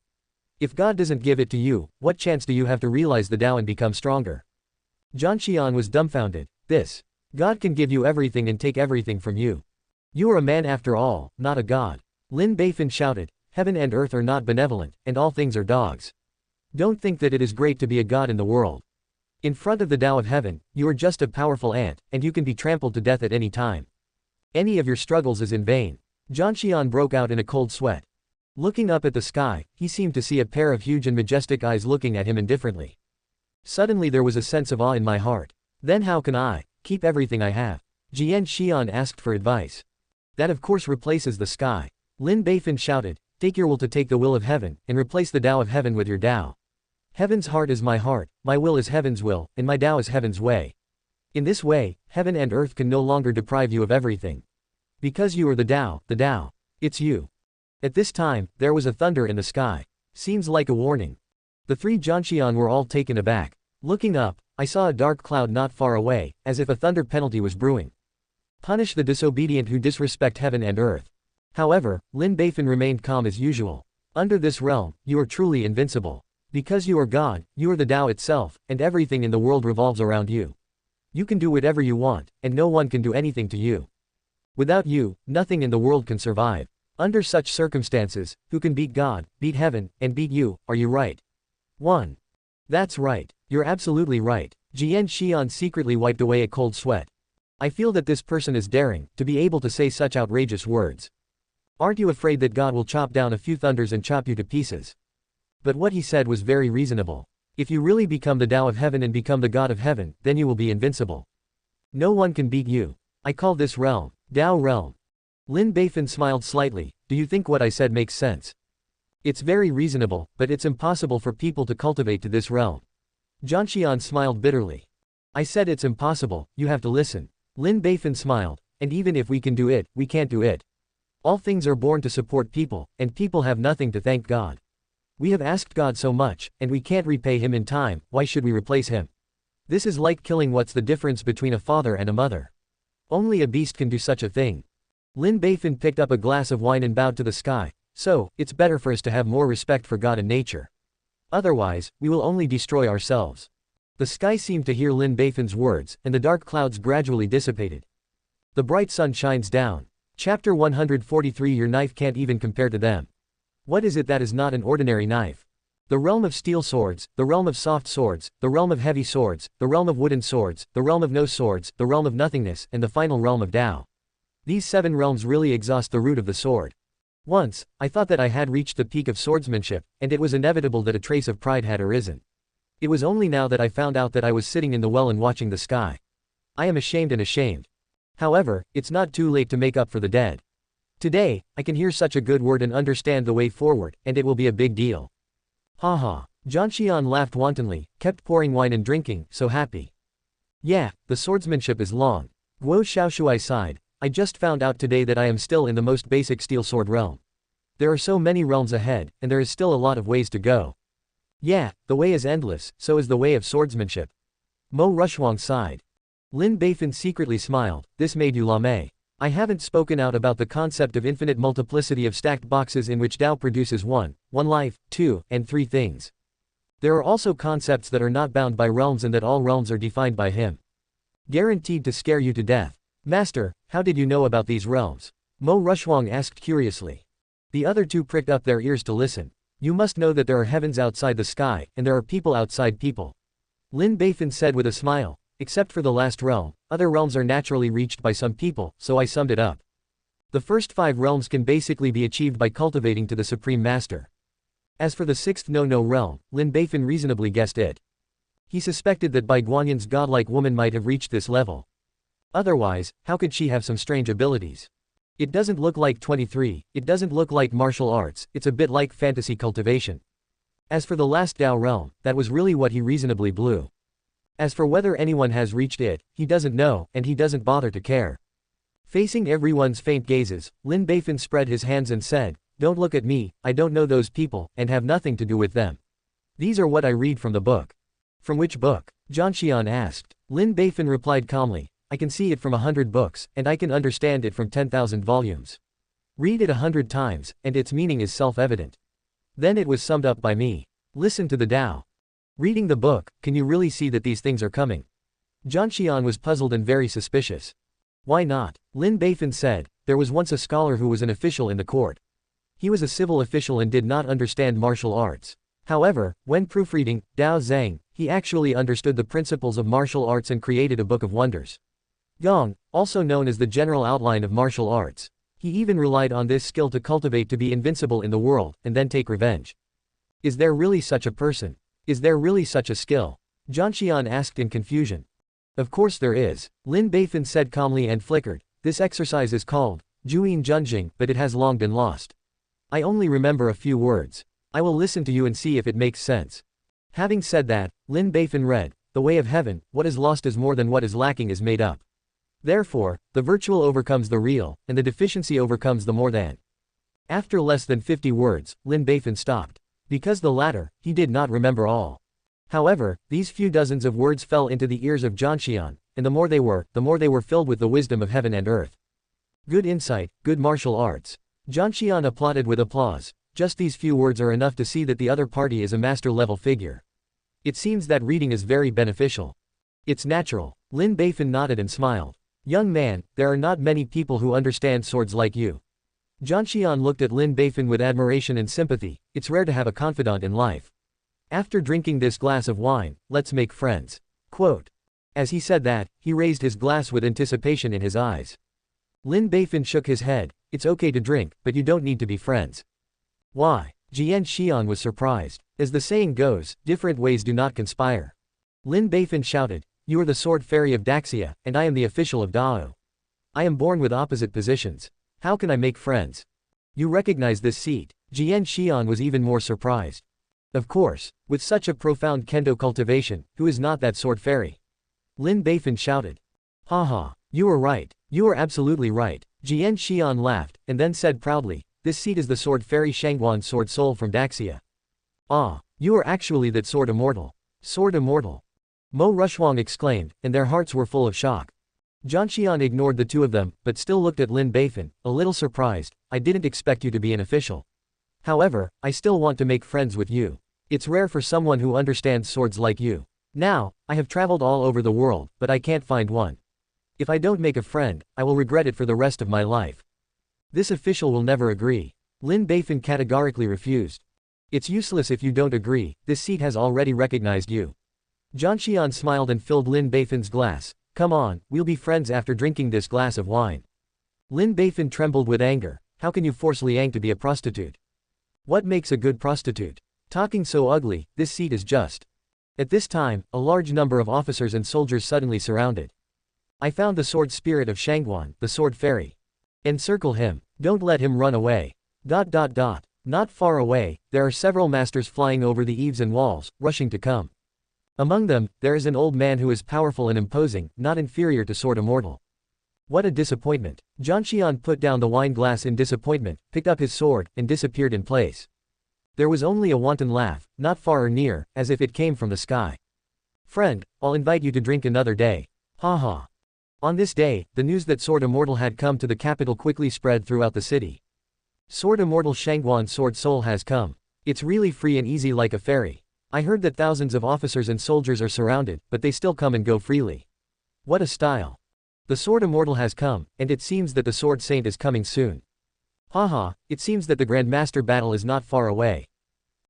If God doesn't give it to you, what chance do you have to realize the Tao and become stronger? Zhang Xian was dumbfounded. This. God can give you everything and take everything from you. You are a man after all, not a god. Lin Beifan shouted, heaven and earth are not benevolent, and all things are dogs. Don't think that it is great to be a god in the world. In front of the Tao of heaven, you are just a powerful ant, and you can be trampled to death at any time. Any of your struggles is in vain. Zhang Xian broke out in a cold sweat. Looking up at the sky, he seemed to see a pair of huge and majestic eyes looking at him indifferently. Suddenly there was a sense of awe in my heart. Then how can I keep everything I have? Jian Xian asked for advice. That of course replaces the sky. Lin Beifan shouted, take your will to take the will of heaven, and replace the Tao of heaven with your Tao. Heaven's heart is my heart, my will is heaven's will, and my Tao is heaven's way. In this way, heaven and earth can no longer deprive you of everything. Because you are the Tao, it's you. At this time, there was a thunder in the sky. Seems like a warning. The 3 Zhang Xian were all taken aback. Looking up, I saw a dark cloud not far away, as if a thunder penalty was brewing. Punish the disobedient who disrespect heaven and earth. However, Lin Beifan remained calm as usual. Under this realm, you are truly invincible. Because you are God, you are the Tao itself, and everything in the world revolves around you. You can do whatever you want, and no one can do anything to you. Without you, nothing in the world can survive. Under such circumstances, who can beat God, beat heaven, and beat you? Are you right? 1. That's right. You're absolutely right. Jian Xian secretly wiped away a cold sweat. I feel that this person is daring, to be able to say such outrageous words. Aren't you afraid that God will chop down a few thunders and chop you to pieces? But what he said was very reasonable. If you really become the Tao of heaven and become the God of heaven, then you will be invincible. No one can beat you. I call this realm, Tao realm. Lin Beifan smiled slightly. Do you think what I said makes sense? It's very reasonable, but it's impossible for people to cultivate to this realm. Zheng smiled bitterly. I said it's impossible, you have to listen. Lin Beifan smiled, and even if we can do it, we can't do it. All things are born to support people, and people have nothing to thank God. We have asked God so much, and we can't repay him in time, why should we replace him? This is like killing. What's the difference between a father and a mother? Only a beast can do such a thing. Lin Beifan picked up a glass of wine and bowed to the sky. So, it's better for us to have more respect for God and nature. Otherwise, we will only destroy ourselves. The sky seemed to hear Lin Beifan's words, and the dark clouds gradually dissipated. The bright sun shines down. Chapter 143. Your knife can't even compare to them. What is it that is not an ordinary knife? The realm of steel swords, the realm of soft swords, the realm of heavy swords, the realm of wooden swords, the realm of no swords, the realm of nothingness, and the final realm of Tao. These 7 realms really exhaust the root of the sword. Once, I thought that I had reached the peak of swordsmanship, and it was inevitable that a trace of pride had arisen. It was only now that I found out that I was sitting in the well and watching the sky. I am ashamed and ashamed. However, it's not too late to make up for the dead. Today, I can hear such a good word and understand the way forward, and it will be a big deal. Ha ha. Zheng laughed wantonly, kept pouring wine and drinking, so happy. Yeah, the swordsmanship is long. Guo Xiaoshui sighed. I just found out today that I am still in the most basic steel sword realm. There are so many realms ahead, and there is still a lot of ways to go. Yeah, the way is endless, so is the way of swordsmanship. Mo Rushwang sighed. Lin Beifan secretly smiled. This made you lame. I haven't spoken out about the concept of infinite multiplicity of stacked boxes in which Tao produces one life, 2, and 3 things. There are also concepts that are not bound by realms and that all realms are defined by him. Guaranteed to scare you to death. Master, how did you know about these realms? Mo Rushwang asked curiously. The other 2 pricked up their ears to listen. You must know that there are heavens outside the sky, and there are people outside people. Lin Beifan said with a smile. Except for the last realm, other realms are naturally reached by some people, so I summed it up. The first 5 realms can basically be achieved by cultivating to the Supreme Master. As for the 6th no realm, Lin Beifan reasonably guessed it. He suspected that Bai Guanyan's godlike woman might have reached this level. Otherwise, how could she have some strange abilities? It doesn't look like 23, it doesn't look like martial arts, it's a bit like fantasy cultivation. As for the last Tao realm, that was really what he reasonably blew. As for whether anyone has reached it, he doesn't know, and he doesn't bother to care. Facing everyone's faint gazes, Lin Beifan spread his hands and said, Don't look at me, I don't know those people, and have nothing to do with them. These are what I read from the book. From which book? Zheng asked. Lin Beifan replied calmly, I can see it from 100 books, and I can understand it from 10,000 volumes. Read it 100 times, and its meaning is self-evident. Then it was summed up by me. Listen to the Tao. Reading the book, can you really see that these things are coming? Zheng was puzzled and very suspicious. Why not? Lin Beifan said, there was once a scholar who was an official in the court. He was a civil official and did not understand martial arts. However, when proofreading Dao Zheng, he actually understood the principles of martial arts and created a book of wonders. Gong, also known as the general outline of martial arts. He even relied on this skill to cultivate to be invincible in the world, and then take revenge. Is there really such a person? Is there really such a skill? Zheng asked in confusion. Of course there is, Lin Beifan said calmly and flickered. This exercise is called Juyin Junjing, but it has long been lost. I only remember a few words. I will listen to you and see if it makes sense. Having said that, Lin Beifan read, The way of heaven, what is lost is more than what is lacking is made up. Therefore, the virtual overcomes the real, and the deficiency overcomes the more than. After less than 50 words, Lin Beifan stopped. Because the latter, he did not remember all. However, these few dozens of words fell into the ears of Zheng, and the more they were filled with the wisdom of heaven and earth. Good insight, good martial arts. Zheng applauded with applause. Just these few words are enough to see that the other party is a master-level figure. It seems that reading is very beneficial. It's natural. Lin Beifan nodded and smiled. Young man, there are not many people who understand swords like you. Zhang Xian looked at Lin Beifan with admiration and sympathy. It's rare to have a confidant in life. After drinking this glass of wine, let's make friends. Quote. As he said that, he raised his glass with anticipation in his eyes. Lin Beifan shook his head. It's okay to drink, but you don't need to be friends. Why? Zheng Xian was surprised. As the saying goes, different ways do not conspire. Lin Beifan shouted, you are the sword fairy of Daxia, and I am the official of Dao. I am born with opposite positions. How can I make friends? You recognize this seat? Zheng Xian was even more surprised. Of course, with such a profound kendo cultivation, who is not that sword fairy? Lin Beifan shouted. Haha, you are right. You are absolutely right. Zheng Xian laughed, and then said proudly, this seat is the sword fairy Shangguan sword soul from Daxia. Ah, you are actually that sword immortal. Sword immortal. Mo Rushuang exclaimed, and their hearts were full of shock. Zhang Xian ignored the two of them, but still looked at Lin Beifan, a little surprised. I didn't expect you to be an official. However, I still want to make friends with you. It's rare for someone who understands swords like you. Now, I have traveled all over the world, but I can't find one. If I don't make a friend, I will regret it for the rest of my life. This official will never agree. Lin Beifan categorically refused. It's useless if you don't agree, this seat has already recognized you. Zhang Xian smiled and filled Lin Beifan's glass. Come on, we'll be friends after drinking this glass of wine. Lin Beifan trembled with anger. How can you force Liang to be a prostitute? What makes a good prostitute? Talking so ugly, this seat is just. At this time, a large number of officers and soldiers suddenly surrounded. I found the sword spirit of Shangguan, the sword fairy. Encircle him. Don't let him run away. ... Not far away, there are several masters flying over the eaves and walls, rushing to come. Among them, there is an old man who is powerful and imposing, not inferior to sword immortal. What a disappointment. Zhang Xian put down the wine glass in disappointment, picked up his sword, and disappeared in place. There was only a wanton laugh, not far or near, as if it came from the sky. Friend, I'll invite you to drink another day. Ha ha. On this day, the news that Sword Immortal had come to the capital quickly spread throughout the city. Sword Immortal Shangguan Sword Soul has come. It's really free and easy like a fairy. I heard that thousands of officers and soldiers are surrounded, but they still come and go freely. What a style. The Sword Immortal has come, and it seems that the Sword Saint is coming soon. Haha, it seems that the Grand Master battle is not far away. ...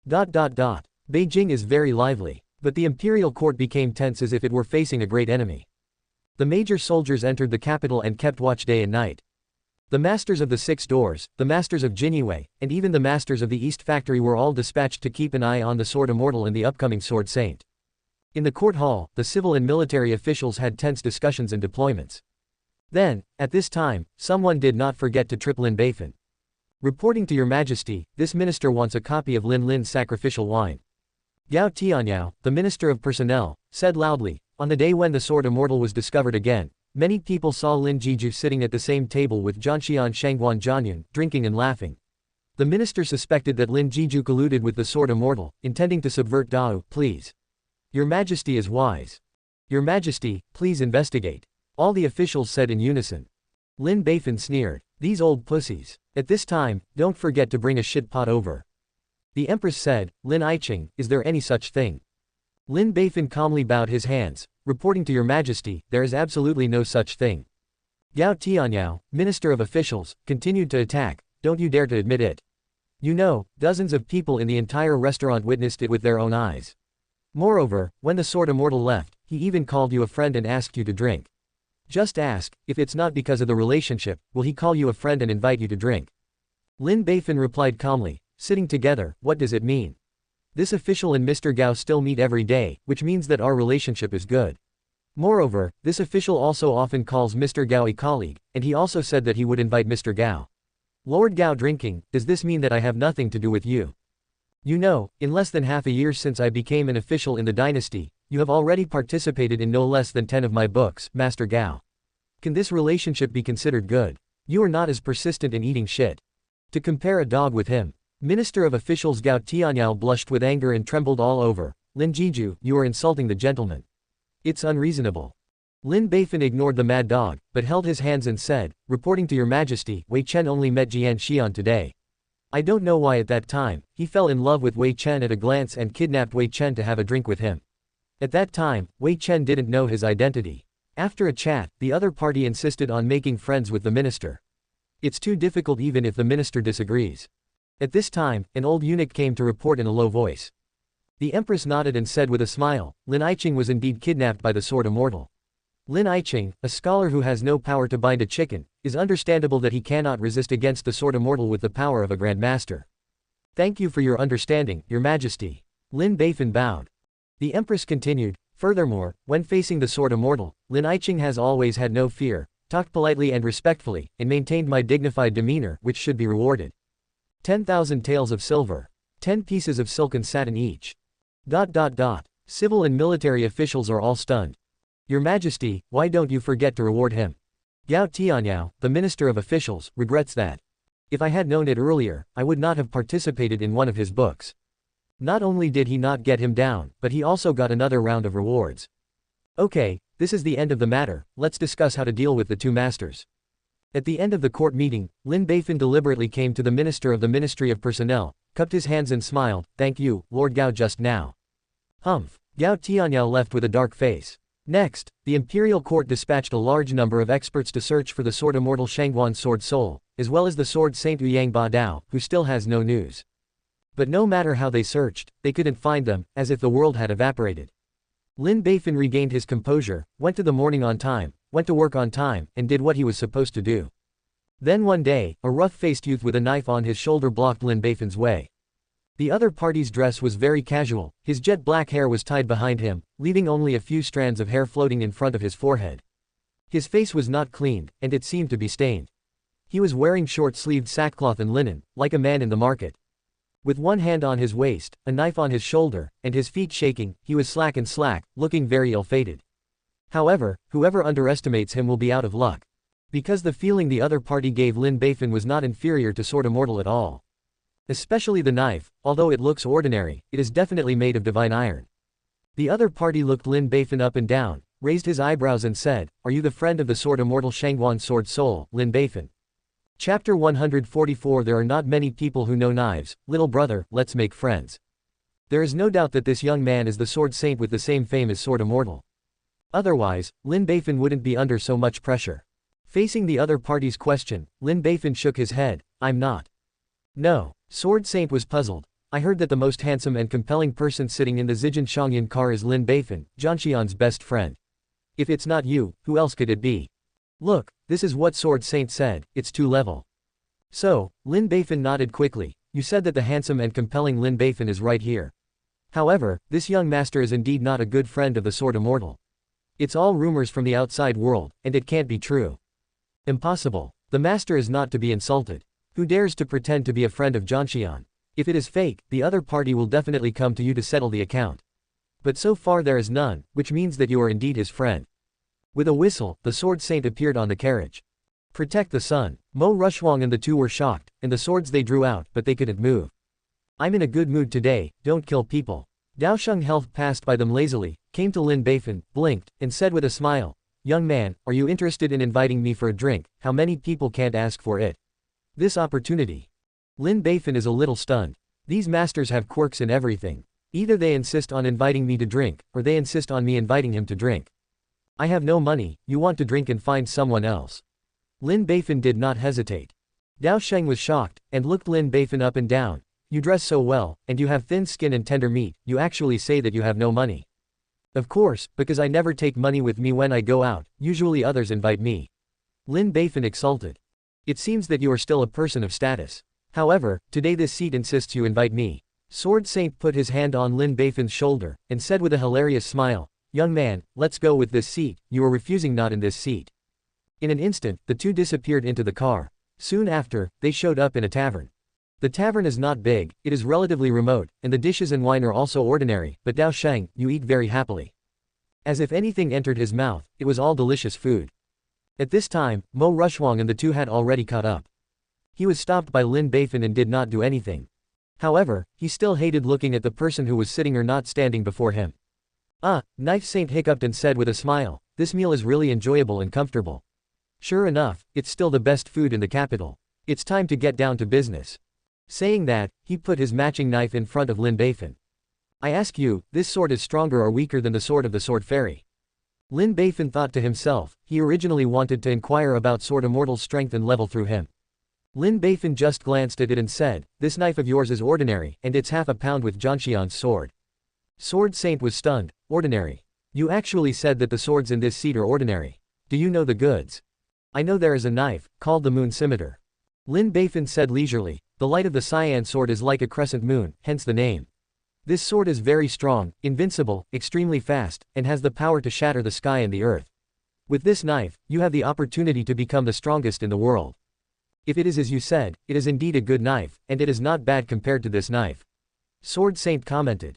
Beijing is very lively, but the imperial court became tense as if it were facing a great enemy. The major soldiers entered the capital and kept watch day and night. The masters of the Six Doors, the masters of Jinyue, and even the masters of the East Factory were all dispatched to keep an eye on the Sword Immortal and the upcoming Sword Saint. In the court hall, the civil and military officials had tense discussions and deployments. Then, at this time, someone did not forget to trip Lin Beifan. Reporting to your majesty, this minister wants a copy of Lin's sacrificial wine. Gao Tianyao, the minister of personnel, said loudly, on the day when the Sword Immortal was discovered again, many people saw Lin Jiju sitting at the same table with Zhangshian Shangguan Zhanyun, drinking and laughing. The minister suspected that Lin Jiju colluded with the Sword Immortal, intending to subvert Dao. Please. Your majesty is wise. Your majesty, please investigate. All the officials said in unison. Lin Beifan sneered. These old pussies. At this time, don't forget to bring a shit pot over. The empress said, Lin Iching, is there any such thing? Lin Beifan calmly bowed his hands. Reporting to your majesty, there is absolutely no such thing. Gao Tianyao, minister of officials, continued to attack. Don't you dare to admit it. You know, dozens of people in the entire restaurant witnessed it with their own eyes. Moreover, when the Sword Immortal left, he even called you a friend and asked you to drink. Just ask, if it's not because of the relationship, will he call you a friend and invite you to drink? Lin Beifan replied calmly, sitting together, what does it mean? This official and Mr. Gao still meet every day, which means that our relationship is good. Moreover, this official also often calls Mr. Gao a colleague, and he also said that he would invite Mr. Gao. Lord Gao drinking, does this mean that I have nothing to do with you? You know, in less than half a year since I became an official in the dynasty, you have already participated in no less than 10 of my books, Master Gao. Can this relationship be considered good? You are not as persistent in eating shit. To compare a dog with him. Minister of Officials Gao Tianyao blushed with anger and trembled all over. Lin Jiju, you are insulting the gentleman. It's unreasonable. Lin Beifan ignored the mad dog, but held his hands and said, reporting to your majesty, Wei Chen only met Jian Xian today. I don't know why at that time, he fell in love with Wei Chen at a glance and kidnapped Wei Chen to have a drink with him. At that time, Wei Chen didn't know his identity. After a chat, the other party insisted on making friends with the minister. It's too difficult even if the minister disagrees. At this time, an old eunuch came to report in a low voice. The empress nodded and said with a smile, Lin Beifan was indeed kidnapped by the sword immortal. Lin Beifan, a scholar who has no power to bind a chicken, is understandable that he cannot resist against the sword immortal with the power of a grand master. Thank you for your understanding, your majesty. Lin Beifan bowed. The empress continued, furthermore, when facing the sword immortal, Lin Beifan has always had no fear, talked politely and respectfully, and maintained my dignified demeanor, which should be rewarded. 10,000 taels of silver. 10 pieces of silk and satin each. Civil and military officials are all stunned. Your Majesty, why don't you forget to reward him? Gao Tianyao, the Minister of Officials, regrets that. If I had known it earlier, I would not have participated in one of his books. Not only did he not get him down, but he also got another round of rewards. Okay, this is the end of the matter, let's discuss how to deal with the two masters. At the end of the court meeting, Lin Beifan deliberately came to the Minister of the Ministry of Personnel, cupped his hands and smiled, thank you, Lord Gao just now. Humph. Gao Tianyao left with a dark face. Next, the imperial court dispatched a large number of experts to search for the sword immortal Shangguan's sword soul, as well as the sword Saint Ouyang Ba Dao, who still has no news. But no matter how they searched, they couldn't find them, as if the world had evaporated. Lin Beifan regained his composure, went to the morning on time, went to work on time, and did what he was supposed to do. Then one day, a rough-faced youth with a knife on his shoulder blocked Lin Beifan's way. The other party's dress was very casual, his jet black hair was tied behind him, leaving only a few strands of hair floating in front of his forehead. His face was not cleaned, and it seemed to be stained. He was wearing short-sleeved sackcloth and linen, like a man in the market. With one hand on his waist, a knife on his shoulder, and his feet shaking, he was slack, looking very ill-fated. However, whoever underestimates him will be out of luck. Because the feeling the other party gave Lin Beifan was not inferior to sword immortal at all. Especially the knife, although it looks ordinary, it is definitely made of divine iron. The other party looked Lin Beifan up and down, raised his eyebrows and said, are you the friend of the sword immortal Shangguan's sword soul, Lin Beifan? Chapter 144 There are not many people who know knives, little brother, let's make friends. There is no doubt that this young man is the sword saint with the same fame as sword immortal. Otherwise, Lin Beifan wouldn't be under so much pressure. Facing the other party's question, Lin Beifan shook his head, I'm not. No. Sword Saint was puzzled. I heard that the most handsome and compelling person sitting in the Zijin Shangyan car is Lin Beifan, Zhangxian's best friend. If it's not you, who else could it be? Look, this is what Sword Saint said, it's 2 level. So, Lin Beifan nodded quickly, you said that the handsome and compelling Lin Beifan is right here. However, this young master is indeed not a good friend of the sword immortal. It's all rumors from the outside world, and it can't be true. Impossible. The master is not to be insulted. Who dares to pretend to be a friend of Zhangxian? If it is fake, the other party will definitely come to you to settle the account. But so far there is none, which means that you are indeed his friend. With a whistle, the sword saint appeared on the carriage. Protect the sun. Mo Rushwang and the two were shocked, and the swords they drew out, but they couldn't move. I'm in a good mood today, don't kill people. Daosheng Health passed by them lazily, came to Lin Beifan, blinked, and said with a smile, young man, are you interested in inviting me for a drink? How many people can't ask for it? This opportunity. Lin Beifan is a little stunned. These masters have quirks in everything. Either they insist on inviting me to drink, or they insist on me inviting him to drink. I have no money, you want to drink and find someone else. Lin Beifan did not hesitate. Dao Sheng was shocked, and looked Lin Beifan up and down. You dress so well, and you have thin skin and tender meat, you actually say that you have no money. Of course, because I never take money with me when I go out, usually others invite me. Lin Beifan exulted. It seems that you are still a person of status. However, today this seat insists you invite me. Sword Saint put his hand on Lin Beifan's shoulder, and said with a hilarious smile, young man, let's go with this seat, you are refusing not in this seat. In an instant, the two disappeared into the car. Soon after, they showed up in a tavern. The tavern is not big, it is relatively remote, and the dishes and wine are also ordinary, but Dao Sheng, you eat very happily. As if anything entered his mouth, it was all delicious food. At this time, Mo Rushwang and the two had already caught up. He was stopped by Lin Beifan and did not do anything. However, he still hated looking at the person who was sitting or not standing before him. Knife Saint hiccuped and said with a smile, this meal is really enjoyable and comfortable. Sure enough, it's still the best food in the capital. It's time to get down to business. Saying that, he put his matching knife in front of Lin Beifan. I ask you, this sword is stronger or weaker than the sword of the sword fairy? Lin Beifan thought to himself, he originally wanted to inquire about sword immortal's strength and level through him. Lin Beifan just glanced at it and said, this knife of yours is ordinary, and it's half a pound with Zhangxian's sword. Sword Saint was stunned. Ordinary? You actually said that the swords in this seat are ordinary. Do you know the goods? I know there is a knife, called the moon scimitar. Lin Beifan said leisurely, the light of the cyan sword is like a crescent moon, hence the name. This sword is very strong, invincible, extremely fast, and has the power to shatter the sky and the earth. With this knife, you have the opportunity to become the strongest in the world. If it is as you said, it is indeed a good knife, and it is not bad compared to this knife. Sword Saint commented.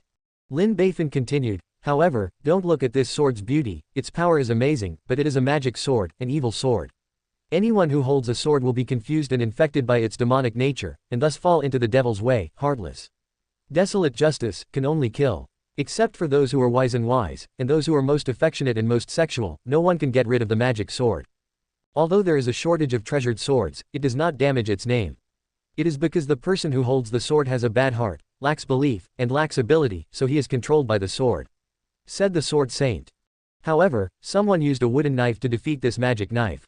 Lin Beifan continued, however, don't look at this sword's beauty, its power is amazing, but it is a magic sword, an evil sword. Anyone who holds a sword will be confused and infected by its demonic nature, and thus fall into the devil's way, heartless. Desolate justice can only kill. Except for those who are wise, and those who are most affectionate and most sexual, no one can get rid of the magic sword. Although there is a shortage of treasured swords, it does not damage its name. It is because the person who holds the sword has a bad heart, lacks belief, and lacks ability, so he is controlled by the sword. Said the Sword Saint. However, someone used a wooden knife to defeat this magic knife.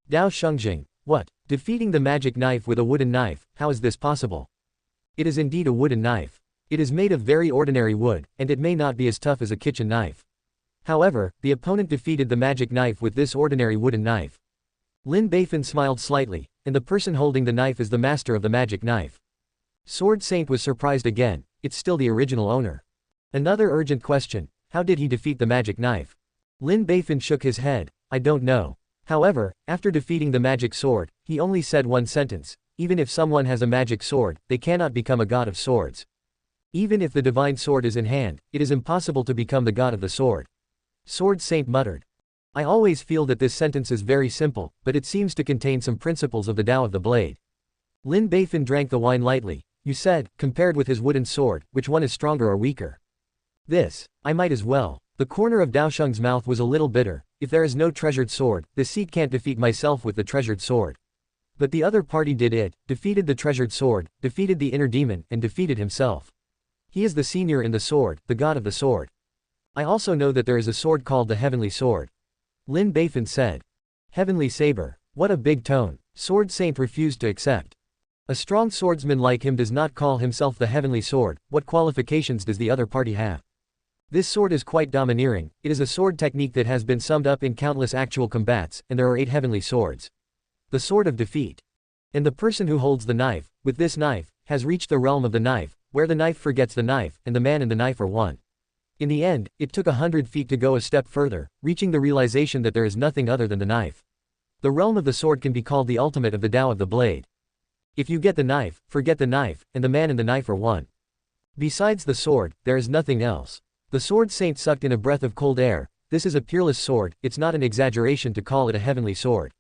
Dao Shengjing. What? Defeating the magic knife with a wooden knife, how is this possible? It is indeed a wooden knife. It is made of very ordinary wood, and it may not be as tough as a kitchen knife. However, the opponent defeated the magic knife with this ordinary wooden knife. Lin Beifan smiled slightly, and the person holding the knife is the master of the magic knife. Sword Saint was surprised again, it's still the original owner. Another urgent question, how did he defeat the magic knife? Lin Beifan shook his head, I don't know. However, after defeating the magic sword, he only said one sentence, even if someone has a magic sword, they cannot become a god of swords. Even if the divine sword is in hand, it is impossible to become the god of the sword. Sword Saint muttered. I always feel that this sentence is very simple, but it seems to contain some principles of the Tao of the blade. Lin Beifan drank the wine lightly. You said, compared with his wooden sword, which one is stronger or weaker? This, I might as well. The corner of Dao Sheng's mouth was a little bitter. If there is no treasured sword, this seat can't defeat myself with the treasured sword. But the other party did it, defeated the treasured sword, defeated the inner demon, and defeated himself. He is the senior in the sword, the god of the sword. I also know that there is a sword called the heavenly sword. Lin Beifan said. Heavenly saber, what a big tone. Sword Saint refused to accept. A strong swordsman like him does not call himself the heavenly sword. What qualifications does the other party have? This sword is quite domineering. It is a sword technique that has been summed up in countless actual combats, and there are 8 heavenly swords. The sword of defeat. And the person who holds the knife, with this knife, has reached the realm of the knife, where the knife forgets the knife, and the man and the knife are one. In the end, it took 100 feet to go a step further, reaching the realization that there is nothing other than the knife. The realm of the sword can be called the ultimate of the Tao of the blade. If you get the knife, forget the knife, and the man and the knife are one. Besides the sword, there is nothing else. The Sword Saint sucked in a breath of cold air. This is a peerless sword, it's not an exaggeration to call it a heavenly sword.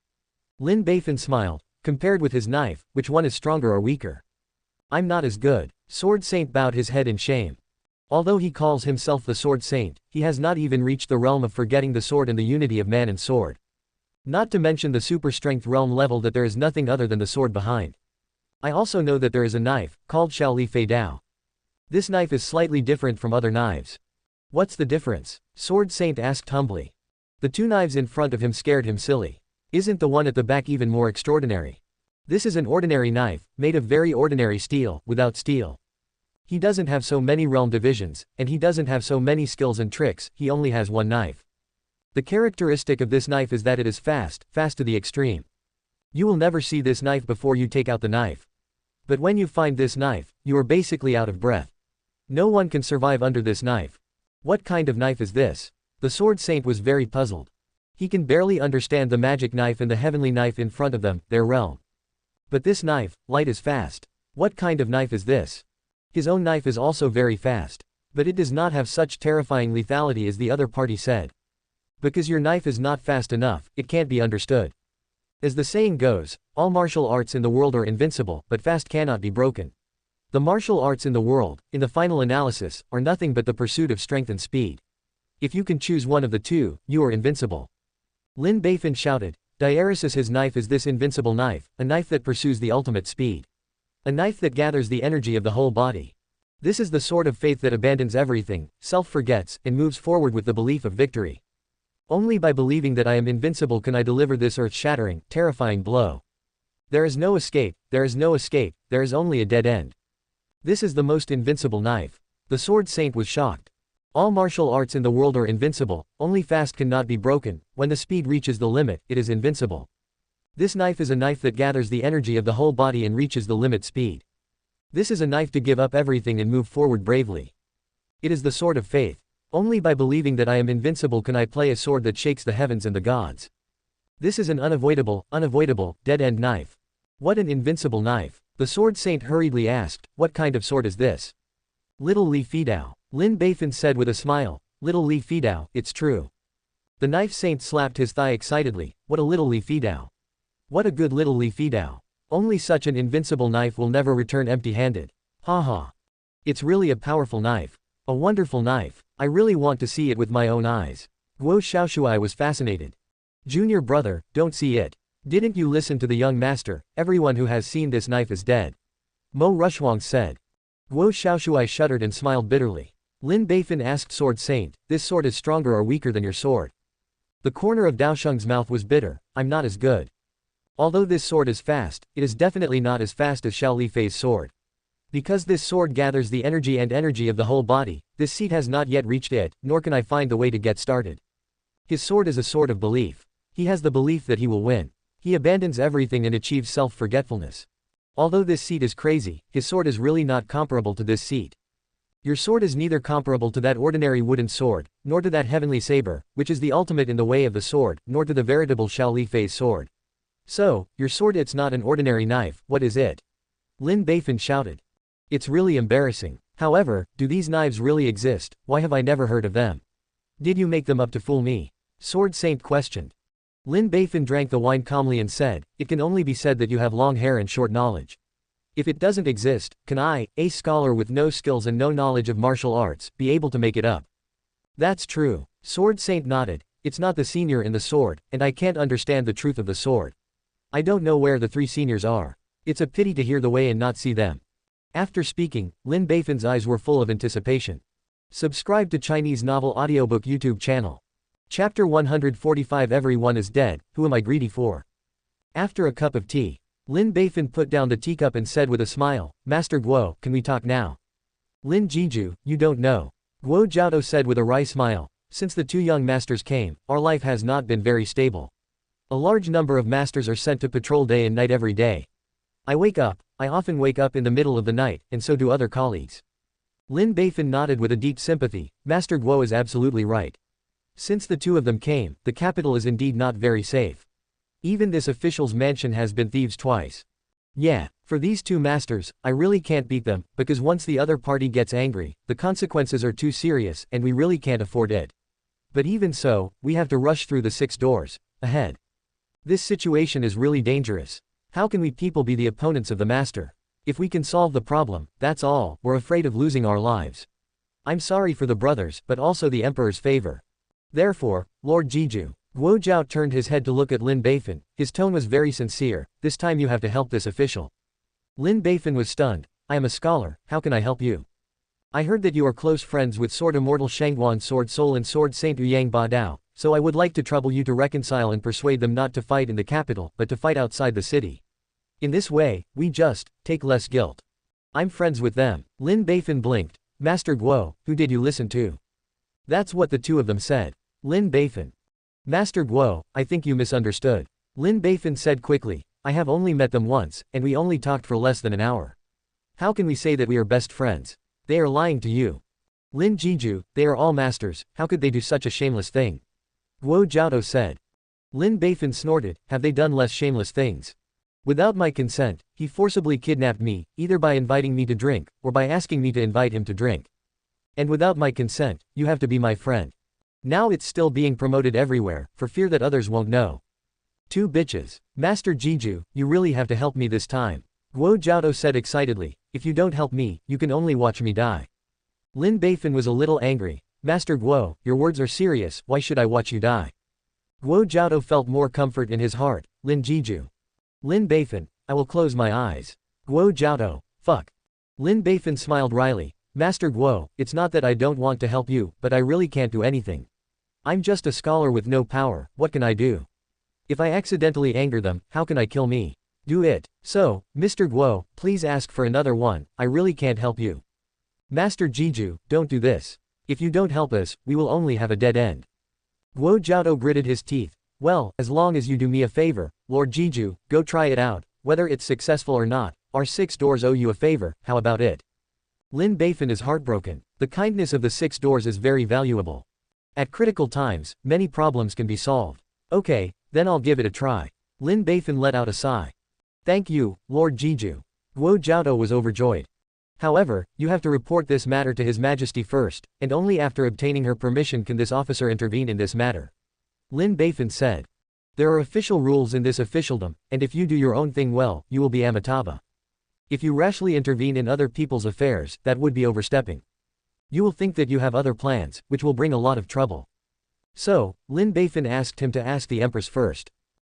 Lin Beifan smiled. Compared with his knife, which one is stronger or weaker? I'm not as good. Sword Saint bowed his head in shame. Although he calls himself the Sword Saint, he has not even reached the realm of forgetting the sword and the unity of man and sword. Not to mention the super strength realm level that there is nothing other than the sword behind. I also know that there is a knife, called Shaoli Fei Dao. This knife is slightly different from other knives. What's the difference? Sword Saint asked humbly. The 2 knives in front of him scared him silly. Isn't the one at the back even more extraordinary? This is an ordinary knife, made of very ordinary steel, without steel. He doesn't have so many realm divisions, and he doesn't have so many skills and tricks, he only has one knife. The characteristic of this knife is that it is fast to the extreme. You will never see this knife before you take out the knife. But when you find this knife, you are basically out of breath. No one can survive under this knife. What kind of knife is this? The Sword Saint was very puzzled. He can barely understand the magic knife and the heavenly knife in front of them, their realm. But this knife, light is fast. What kind of knife is this? His own knife is also very fast. But it does not have such terrifying lethality as the other party said. Because your knife is not fast enough, it can't be understood. As the saying goes, all martial arts in the world are invincible, but fast cannot be broken. The martial arts in the world, in the final analysis, are nothing but the pursuit of strength and speed. If you can choose one of the two, you are invincible. Lin Beifan shouted, Diaresis his knife is this invincible knife, a knife that pursues the ultimate speed. A knife that gathers the energy of the whole body. This is the sword of faith that abandons everything, self-forgets, and moves forward with the belief of victory. Only by believing that I am invincible can I deliver this earth-shattering, terrifying blow. There is no escape, there is no escape, there is only a dead end. This is the most invincible knife. The sword saint was shocked. All martial arts in the world are invincible, only fast cannot be broken, when the speed reaches the limit, it is invincible. This knife is a knife that gathers the energy of the whole body and reaches the limit speed. This is a knife to give up everything and move forward bravely. It is the sword of faith. Only by believing that I am invincible can I play a sword that shakes the heavens and the gods. This is an unavoidable, dead-end knife. What an invincible knife. The sword saint hurriedly asked, what kind of sword is this? Little Li Fidao. Lin Beifan said with a smile, Little Li Fidao, it's true. The knife saint slapped his thigh excitedly, what a little Li Fidao. What a good little Li Fidao. Only such an invincible knife will never return empty-handed. Ha ha. It's really a powerful knife. A wonderful knife. I really want to see it with my own eyes. Guo Xiaoshuai was fascinated. Junior brother, don't see it. Didn't you listen to the young master? Everyone who has seen this knife is dead. Mo Rushwang said. Guo Xiaoshuai shuddered and smiled bitterly. Lin Beifan asked Sword Saint, this sword is stronger or weaker than your sword? The corner of Daosheng's mouth was bitter, I'm not as good. Although this sword is fast, it is definitely not as fast as Xiao Li Fei's sword. Because this sword gathers the energy of the whole body, this seat has not yet reached it, nor can I find the way to get started. His sword is a sword of belief. He has the belief that he will win. He abandons everything and achieves self-forgetfulness. Although this seat is crazy, his sword is really not comparable to this seat. Your sword is neither comparable to that ordinary wooden sword, nor to that heavenly saber, which is the ultimate in the way of the sword, nor to the veritable Xiao Li Fei's sword. So, your sword it's not an ordinary knife, what is it? Lin Beifan shouted. It's really embarrassing. However, do these knives really exist? Why have I never heard of them? Did you make them up to fool me? Sword Saint questioned. Lin Beifan drank the wine calmly and said, it can only be said that you have long hair and short knowledge. If it doesn't exist, can I, a scholar with no skills and no knowledge of martial arts, be able to make it up? That's true. Sword Saint nodded. It's not the senior in the sword, and I can't understand the truth of the sword. I don't know where the three seniors are. It's a pity to hear the way and not see them. After speaking, Lin Beifan's eyes were full of anticipation. Subscribe to Chinese Novel Audiobook YouTube channel. Chapter 145 Everyone is dead, who am I greedy for? After a cup of tea, Lin Beifan put down the teacup and said with a smile, Master Guo, can we talk now? Lin Jiju, you don't know. Guo Jiaodo said with a wry smile, since the two young masters came, our life has not been very stable. A large number of masters are sent to patrol day and night every day. I often wake up in the middle of the night, and so do other colleagues. Lin Beifan nodded with a deep sympathy, Master Guo is absolutely right. Since the two of them came, the capital is indeed not very safe. Even this official's mansion has been thieves twice. Yeah, for these two masters, I really can't beat them, because once the other party gets angry, the consequences are too serious, and we really can't afford it. But even so, we have to rush through the 6 doors ahead. This situation is really dangerous. How can we people be the opponents of the master? If we can solve the problem, that's all, we're afraid of losing our lives. I'm sorry for the brothers, but also the emperor's favor. Therefore, Lord Jiju. Guo Jiao turned his head to look at Lin Beifan, his tone was very sincere, this time you have to help this official. Lin Beifan was stunned, I am a scholar, how can I help you? I heard that you are close friends with Sword Immortal Shangguan Sword Soul and Sword Saint Ouyang Ba Dao. So I would like to trouble you to reconcile and persuade them not to fight in the capital, but to fight outside the city. In this way, we just take less guilt. I'm friends with them. Lin Beifan blinked. Master Guo, who did you listen to? That's what the two of them said. Lin Beifan. Master Guo, I think you misunderstood. Lin Beifan said quickly, I have only met them once, and we only talked for less than an hour. How can we say that we are best friends? They are lying to you. Lin Jiju, they are all masters, how could they do such a shameless thing? Guo Jiaodo said. Lin Beifan snorted, have they done less shameless things? Without my consent, he forcibly kidnapped me, either by inviting me to drink, or by asking me to invite him to drink. And without my consent, you have to be my friend. Now it's still being promoted everywhere, for fear that others won't know. 2 bitches. Master Jiju, you really have to help me this time. Guo Jiaodo said excitedly, if you don't help me, you can only watch me die. Lin Beifan was a little angry. Master Guo, your words are serious, why should I watch you die? Guo Jiaodo felt more comfort in his heart. Lin Jiju. Lin Beifan, I will close my eyes. Guo Jiaotou, fuck. Lin Beifan smiled wryly. Master Guo, it's not that I don't want to help you, but I really can't do anything. I'm just a scholar with no power, what can I do? If I accidentally anger them, how can I kill me? Do it. So, Mr. Guo, please ask for another one, I really can't help you. Master Jiju, don't do this. If you don't help us, we will only have a dead end. Guo Jiaotou gritted his teeth. Well, as long as you do me a favor, Lord Jiju, go try it out, whether it's successful or not, our 6 doors owe you a favor, how about it? Lin Beifan is heartbroken. The kindness of the 6 doors is very valuable. At critical times, many problems can be solved. Okay, then I'll give it a try. Lin Beifan let out a sigh. Thank you, Lord Jiju. Guo Jiaotou was overjoyed. However, you have to report this matter to His Majesty first, and only after obtaining her permission can this officer intervene in this matter. Lin Beifan said. There are official rules in this officialdom, and if you do your own thing well, you will be Amitabha. If you rashly intervene in other people's affairs, that would be overstepping. You will think that you have other plans, which will bring a lot of trouble. So, Lin Beifan asked him to ask the Empress first.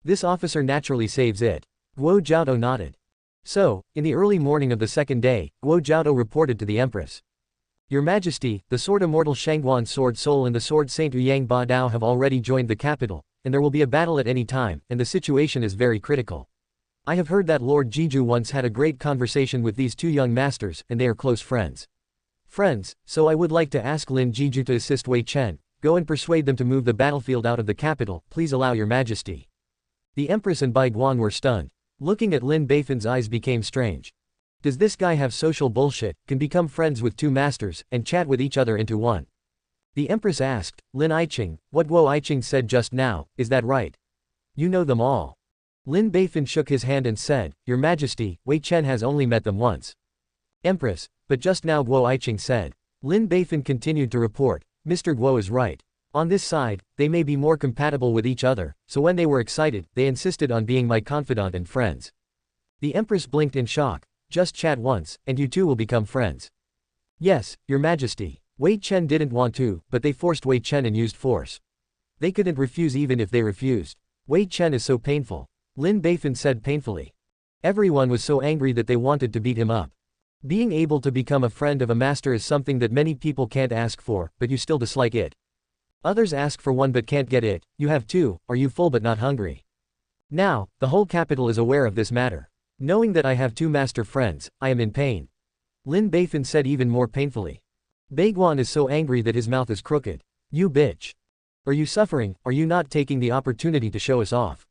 This officer naturally saves it. Guo Jiaotou nodded. So, in the early morning of the second day, Guo Jiaotou reported to the Empress. Your Majesty, the Sword Immortal Shangguan Sword Soul and the Sword Saint Ouyang Ba Dao have already joined the capital, and there will be a battle at any time, and the situation is very critical. I have heard that Lord Jiju once had a great conversation with these 2 young masters, and they are close friends. So I would like to ask Lin Jiju to assist Wei Chen, go and persuade them to move the battlefield out of the capital, please allow your Majesty. The Empress and Bai Guan were stunned. Looking at Lin Beifan's eyes became strange. Does this guy have social bullshit, can become friends with 2 masters, and chat with each other into one? The Empress asked, Lin Aiqing, what Guo Aiqing said just now, is that right? You know them all. Lin Beifan shook his hand and said, Your Majesty, Wei Chen has only met them once. Empress, but just now Guo Aiqing said. Lin Beifan continued to report, Mr. Guo is right. On this side, they may be more compatible with each other, so when they were excited, they insisted on being my confidant and friends. The Empress blinked in shock. Just chat once, and you 2 will become friends. Yes, Your Majesty. Wei Chen didn't want to, but they forced Wei Chen and used force. They couldn't refuse even if they refused. Wei Chen is so painful. Lin Beifan said painfully. Everyone was so angry that they wanted to beat him up. Being able to become a friend of a master is something that many people can't ask for, but you still dislike it. Others ask for one but can't get it, you have 2, are you full but not hungry? Now, the whole capital is aware of this matter. Knowing that I have 2 master friends, I am in pain. Lin Beifan said even more painfully. Bai Guan is so angry that his mouth is crooked. You bitch. Are you suffering, are you not taking the opportunity to show us off?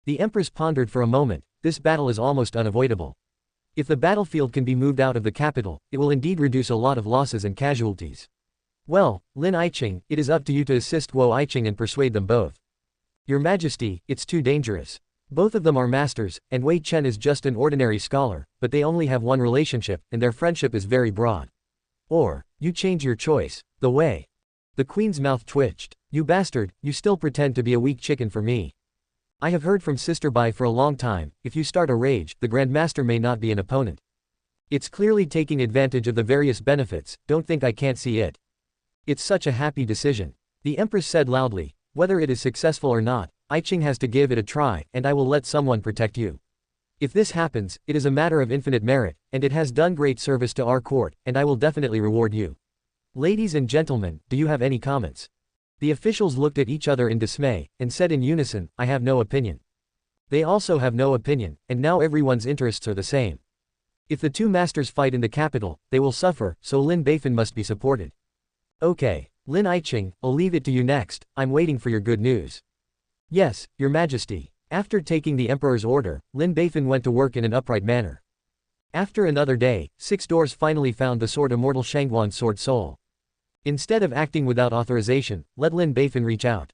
The Empress pondered for a moment, this battle is almost unavoidable. If the battlefield can be moved out of the capital, it will indeed reduce a lot of losses and casualties. Well, Lin Aiqing, it is up to you to assist Guo Aiqing and persuade them both. Your Majesty, it's too dangerous. Both of them are masters, and Wei Chen is just an ordinary scholar, but they only have one relationship, and their friendship is very broad. Or, you change your choice, the way. The Queen's mouth twitched. You bastard, you still pretend to be a weak chicken for me. I have heard from Sister Bai for a long time, if you start a rage, the Grand Master may not be an opponent. It's clearly taking advantage of the various benefits, don't think I can't see it. It's such a happy decision. The Empress said loudly, whether it is successful or not, Aiqing has to give it a try, and I will let someone protect you. If this happens, it is a matter of infinite merit, and it has done great service to our court, and I will definitely reward you. Ladies and gentlemen, do you have any comments? The officials looked at each other in dismay, and said in unison, I have no opinion. They also have no opinion, and now everyone's interests are the same. If the 2 masters fight in the capital, they will suffer, so Lin Beifan must be supported. Okay, Lin Aiqing, I'll leave it to you next, I'm waiting for your good news. Yes, Your Majesty. After taking the Emperor's order, Lin Beifan went to work in an upright manner. After another day, 6 doors finally found the Sword Immortal Shangguan Sword Soul. Instead of acting without authorization, let Lin Beifan reach out.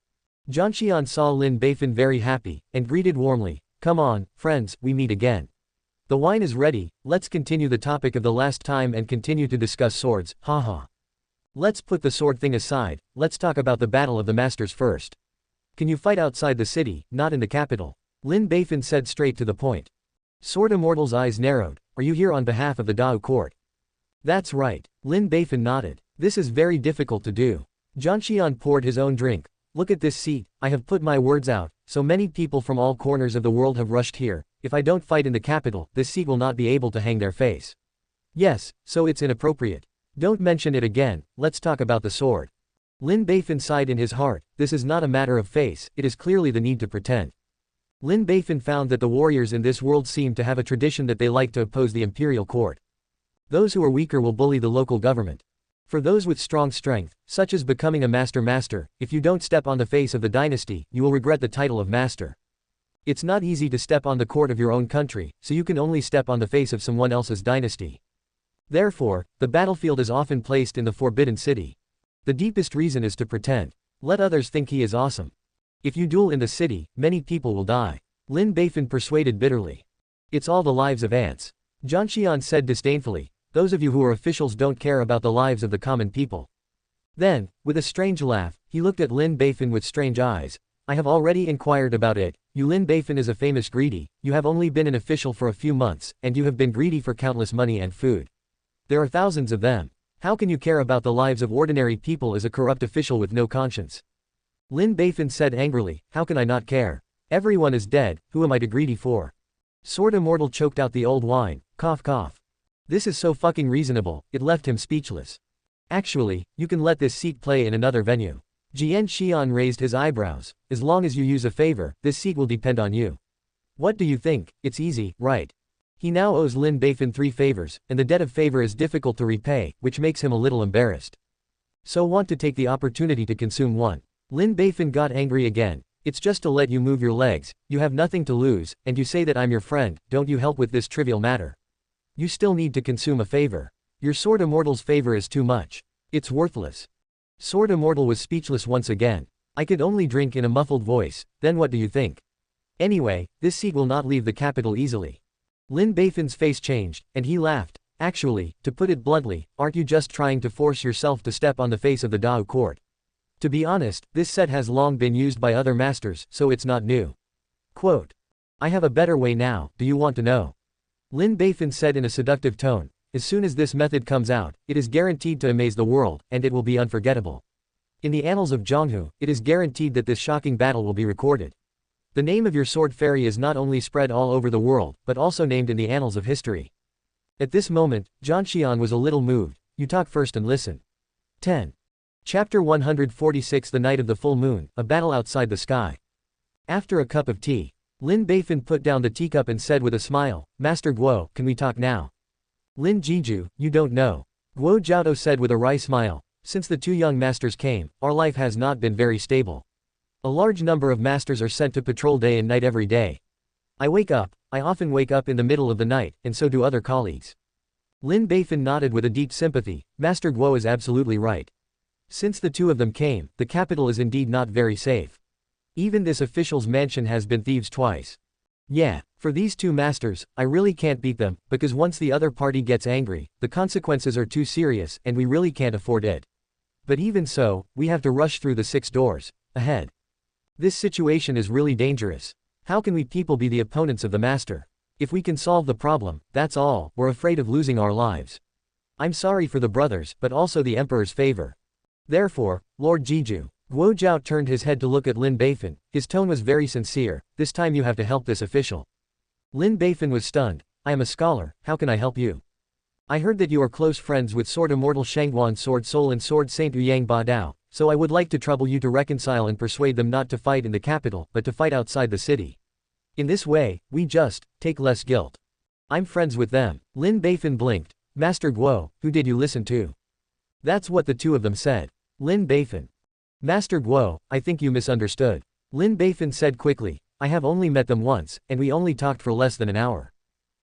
Zhang saw Lin Beifan very happy, and greeted warmly, come on, friends, we meet again. The wine is ready, let's continue the topic of the last time and continue to discuss swords, haha. Let's put the sword thing aside, let's talk about the battle of the masters first. Can you fight outside the city, not in the capital? Lin Beifan said straight to the point. Sword Immortal's eyes narrowed, are you here on behalf of the Dao court? That's right. Lin Beifan nodded. This is very difficult to do. Zhang poured his own drink. Look at this seat, I have put my words out, so many people from all corners of the world have rushed here. if I don't fight in the capital, this seat will not be able to hang their face. Yes, so it's inappropriate. Don't mention it again, let's talk about the sword. Lin Beifan sighed in his heart, this is not a matter of face, it is clearly the need to pretend. Lin Beifan found that the warriors in this world seemed to have a tradition that they like to oppose the imperial court. Those who are weaker will bully the local government. For those with strong strength, such as becoming a master, if you don't step on the face of the dynasty, you will regret the title of master. It's not easy to step on the court of your own country, so you can only step on the face of someone else's dynasty. Therefore, the battlefield is often placed in the Forbidden City. The deepest reason is to pretend. Let others think he is awesome. If you duel in the city, many people will die. Lin Beifan persuaded bitterly. It's all the lives of ants. Zhang Xian said disdainfully, those of you who are officials don't care about the lives of the common people. Then, with a strange laugh, he looked at Lin Beifan with strange eyes. I have already inquired about it. You Lin Beifan is a famous greedy, you have only been an official for a few months, and you have been greedy for countless money and food. There are thousands of them. How can you care about the lives of ordinary people as a corrupt official with no conscience? Lin Beifan said angrily, how can I not care? Everyone is dead, who am I to greedy for? Sword Immortal choked out the old wine, cough cough. This is so fucking reasonable, it left him speechless. Actually, you can let this seat play in another venue. Jian Xian raised his eyebrows, as long as you use a favor, this seat will depend on you. What do you think? It's easy, right? He now owes Lin Beifan 3 favors, and the debt of favor is difficult to repay, which makes him a little embarrassed. So want to take the opportunity to consume one. Lin Beifan got angry again. It's just to let you move your legs, you have nothing to lose, and you say that I'm your friend, don't you help with this trivial matter. You still need to consume a favor. Your Sword Immortal's favor is too much. It's worthless. Sword Immortal was speechless once again. I could only drink in a muffled voice, then what do you think? Anyway, this seat will not leave the capital easily. Lin Beifan's face changed, and he laughed. Actually, to put it bluntly, aren't you just trying to force yourself to step on the face of the Dao court? To be honest, this set has long been used by other masters, so it's not new. Quote. I have a better way now, do you want to know? Lin Beifan said in a seductive tone, as soon as this method comes out, it is guaranteed to amaze the world, and it will be unforgettable. In the annals of Zhonghu, it is guaranteed that this shocking battle will be recorded. The name of your sword fairy is not only spread all over the world, but also named in the annals of history. At this moment, Zhang Xian was a little moved. You talk first and listen. 10. Chapter 146 The Night of the Full Moon, a battle outside the sky. After a cup of tea, Lin Beifan put down the teacup and said with a smile, Master Guo, can we talk now? Lin Jiju, you don't know. Guo Jiaodo said with a wry smile, since the 2 young masters came, our life has not been very stable. A large number of masters are sent to patrol day and night every day. I often wake up in the middle of the night, and so do other colleagues. Lin Beifan nodded with a deep sympathy, Master Guo is absolutely right. Since the 2 of them came, the capital is indeed not very safe. Even this official's mansion has been thieves twice. Yeah, for these 2 masters, I really can't beat them, because once the other party gets angry, the consequences are too serious, and we really can't afford it. But even so, we have to rush through the 6 doors ahead. This situation is really dangerous. How can we people be the opponents of the master? If we can solve the problem, that's all, we're afraid of losing our lives. I'm sorry for the brothers, but also the emperor's favor. Therefore, Lord Jiju. Guo Jiao turned his head to look at Lin Beifan, his tone was very sincere, this time you have to help this official. Lin Beifan was stunned, I am a scholar, how can I help you? I heard that you are close friends with Sword Immortal Shangguan Sword Soul and Sword Saint Ouyang Ba Dao, so I would like to trouble you to reconcile and persuade them not to fight in the capital, but to fight outside the city. In this way, we just take less guilt. I'm friends with them. Lin Beifan blinked. Master Guo, who did you listen to? That's what the 2 of them said. Lin Beifan. Master Guo, I think you misunderstood. Lin Beifan said quickly, I have only met them once, and we only talked for less than an hour.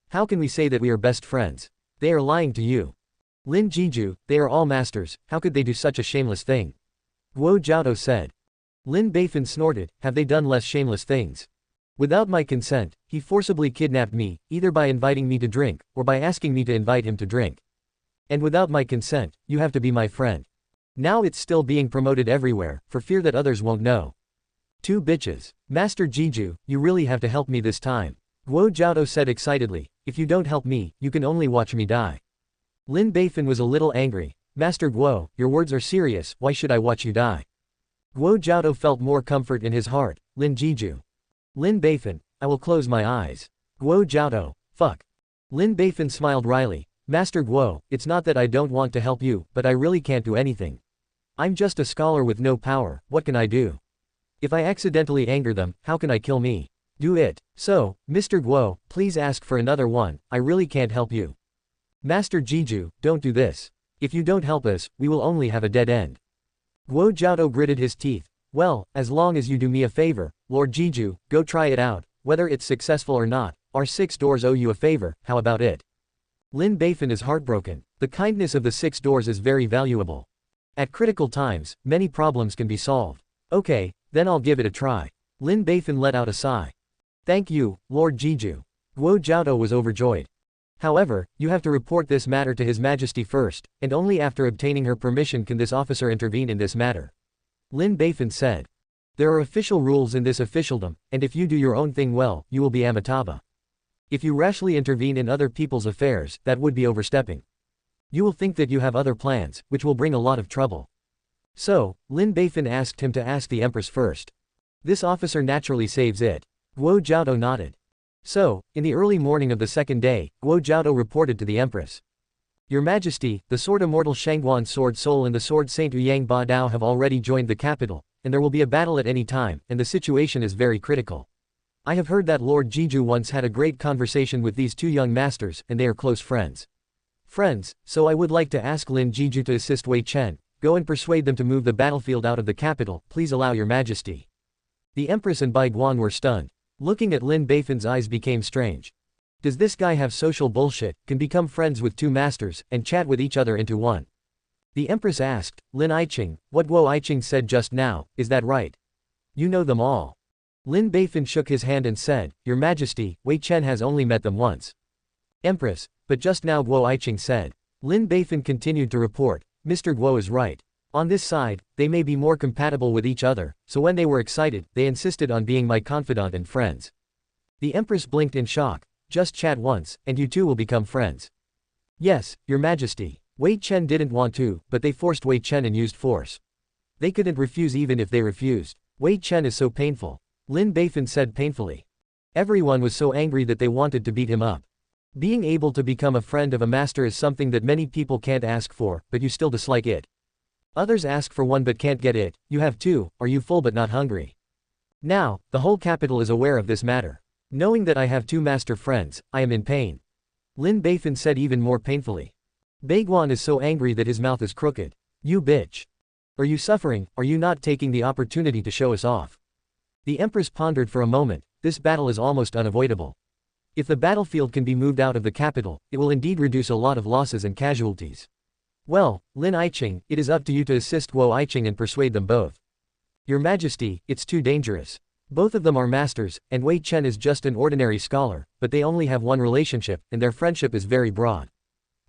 How can we say that we are best friends? They are lying to you. Lin Jiju, they are all masters, how could they do such a shameless thing? Guo Jiaodo said. Lin Beifan snorted, have they done less shameless things? Without my consent, he forcibly kidnapped me, either by inviting me to drink, or by asking me to invite him to drink. And without my consent, you have to be my friend. Now it's still being promoted everywhere, for fear that others won't know. 2 bitches. Master Jiju, you really have to help me this time. Guo Jiaodo said excitedly, if you don't help me, you can only watch me die. Lin Beifan was a little angry. Master Guo, your words are serious, why should I watch you die? Guo Jiaodo felt more comfort in his heart. Lin Jiju. Lin Beifan, I will close my eyes. Guo Jiaotou, fuck. Lin Beifan smiled wryly. Master Guo, it's not that I don't want to help you, but I really can't do anything. I'm just a scholar with no power, what can I do? If I accidentally anger them, how can I kill me? Do it. So, Mr. Guo, please ask for another one, I really can't help you. Master Jiju, don't do this. If you don't help us, we will only have a dead end. Guo Jiaotou gritted his teeth. Well, as long as you do me a favor, Lord Jiju, go try it out, whether it's successful or not, our 6 doors owe you a favor, how about it? Lin Beifan is heartbroken. The kindness of the 6 doors is very valuable. At critical times, many problems can be solved. Okay, then I'll give it a try. Lin Beifan let out a sigh. Thank you, Lord Jiju. Guo Jiaotou was overjoyed. However, you have to report this matter to His Majesty first, and only after obtaining her permission can this officer intervene in this matter. Lin Beifan said. There are official rules in this officialdom, and if you do your own thing well, you will be Amitabha. If you rashly intervene in other people's affairs, that would be overstepping. You will think that you have other plans, which will bring a lot of trouble. So, Lin Beifan asked him to ask the Empress first. This officer naturally saves it. Guo Jiaotou nodded. So, in the early morning of the second day, Guo Jiaotou reported to the Empress. Your Majesty, the Sword Immortal Shangguan Sword Soul and the Sword Saint Ouyang Ba Dao have already joined the capital, and there will be a battle at any time, and the situation is very critical. I have heard that Lord Jiju once had a great conversation with these 2 young masters, and they are close friends. So I would like to ask Lin Jiju to assist Wei Chen, go and persuade them to move the battlefield out of the capital, please allow your Majesty. The Empress and Bai Guan were stunned. Looking at Lin Beifan's eyes became strange. Does this guy have social bullshit, can become friends with 2 masters, and chat with each other into one? The Empress asked, Lin Aiqing, what Guo Aiqing said just now, is that right? You know them all. Lin Beifan shook his hand and said, Your Majesty, Wei Chen has only met them once. Empress, but just now Guo Aiqing said. Lin Beifan continued to report, Mr. Guo is right. On this side, they may be more compatible with each other, so when they were excited, they insisted on being my confidant and friends. The Empress blinked in shock. Just chat once, and you 2 will become friends. Yes, Your Majesty. Wei Chen didn't want to, but they forced Wei Chen and used force. They couldn't refuse even if they refused. Wei Chen is so painful. Lin Beifan said painfully. Everyone was so angry that they wanted to beat him up. Being able to become a friend of a master is something that many people can't ask for, but you still dislike it. Others ask for one but can't get it, you have 2, are you full but not hungry? Now, the whole capital is aware of this matter. Knowing that I have 2 master friends, I am in pain. Lin Beifan said even more painfully. Bai Guan is so angry that his mouth is crooked. You bitch. Are you suffering, are you not taking the opportunity to show us off? The Empress pondered for a moment, this battle is almost unavoidable. If the battlefield can be moved out of the capital, it will indeed reduce a lot of losses and casualties. Well, Lin Aiqing, it is up to you to assist Guo Aiqing and persuade them both. Your Majesty, it's too dangerous. Both of them are masters, and Wei Chen is just an ordinary scholar, but they only have one relationship, and their friendship is very broad.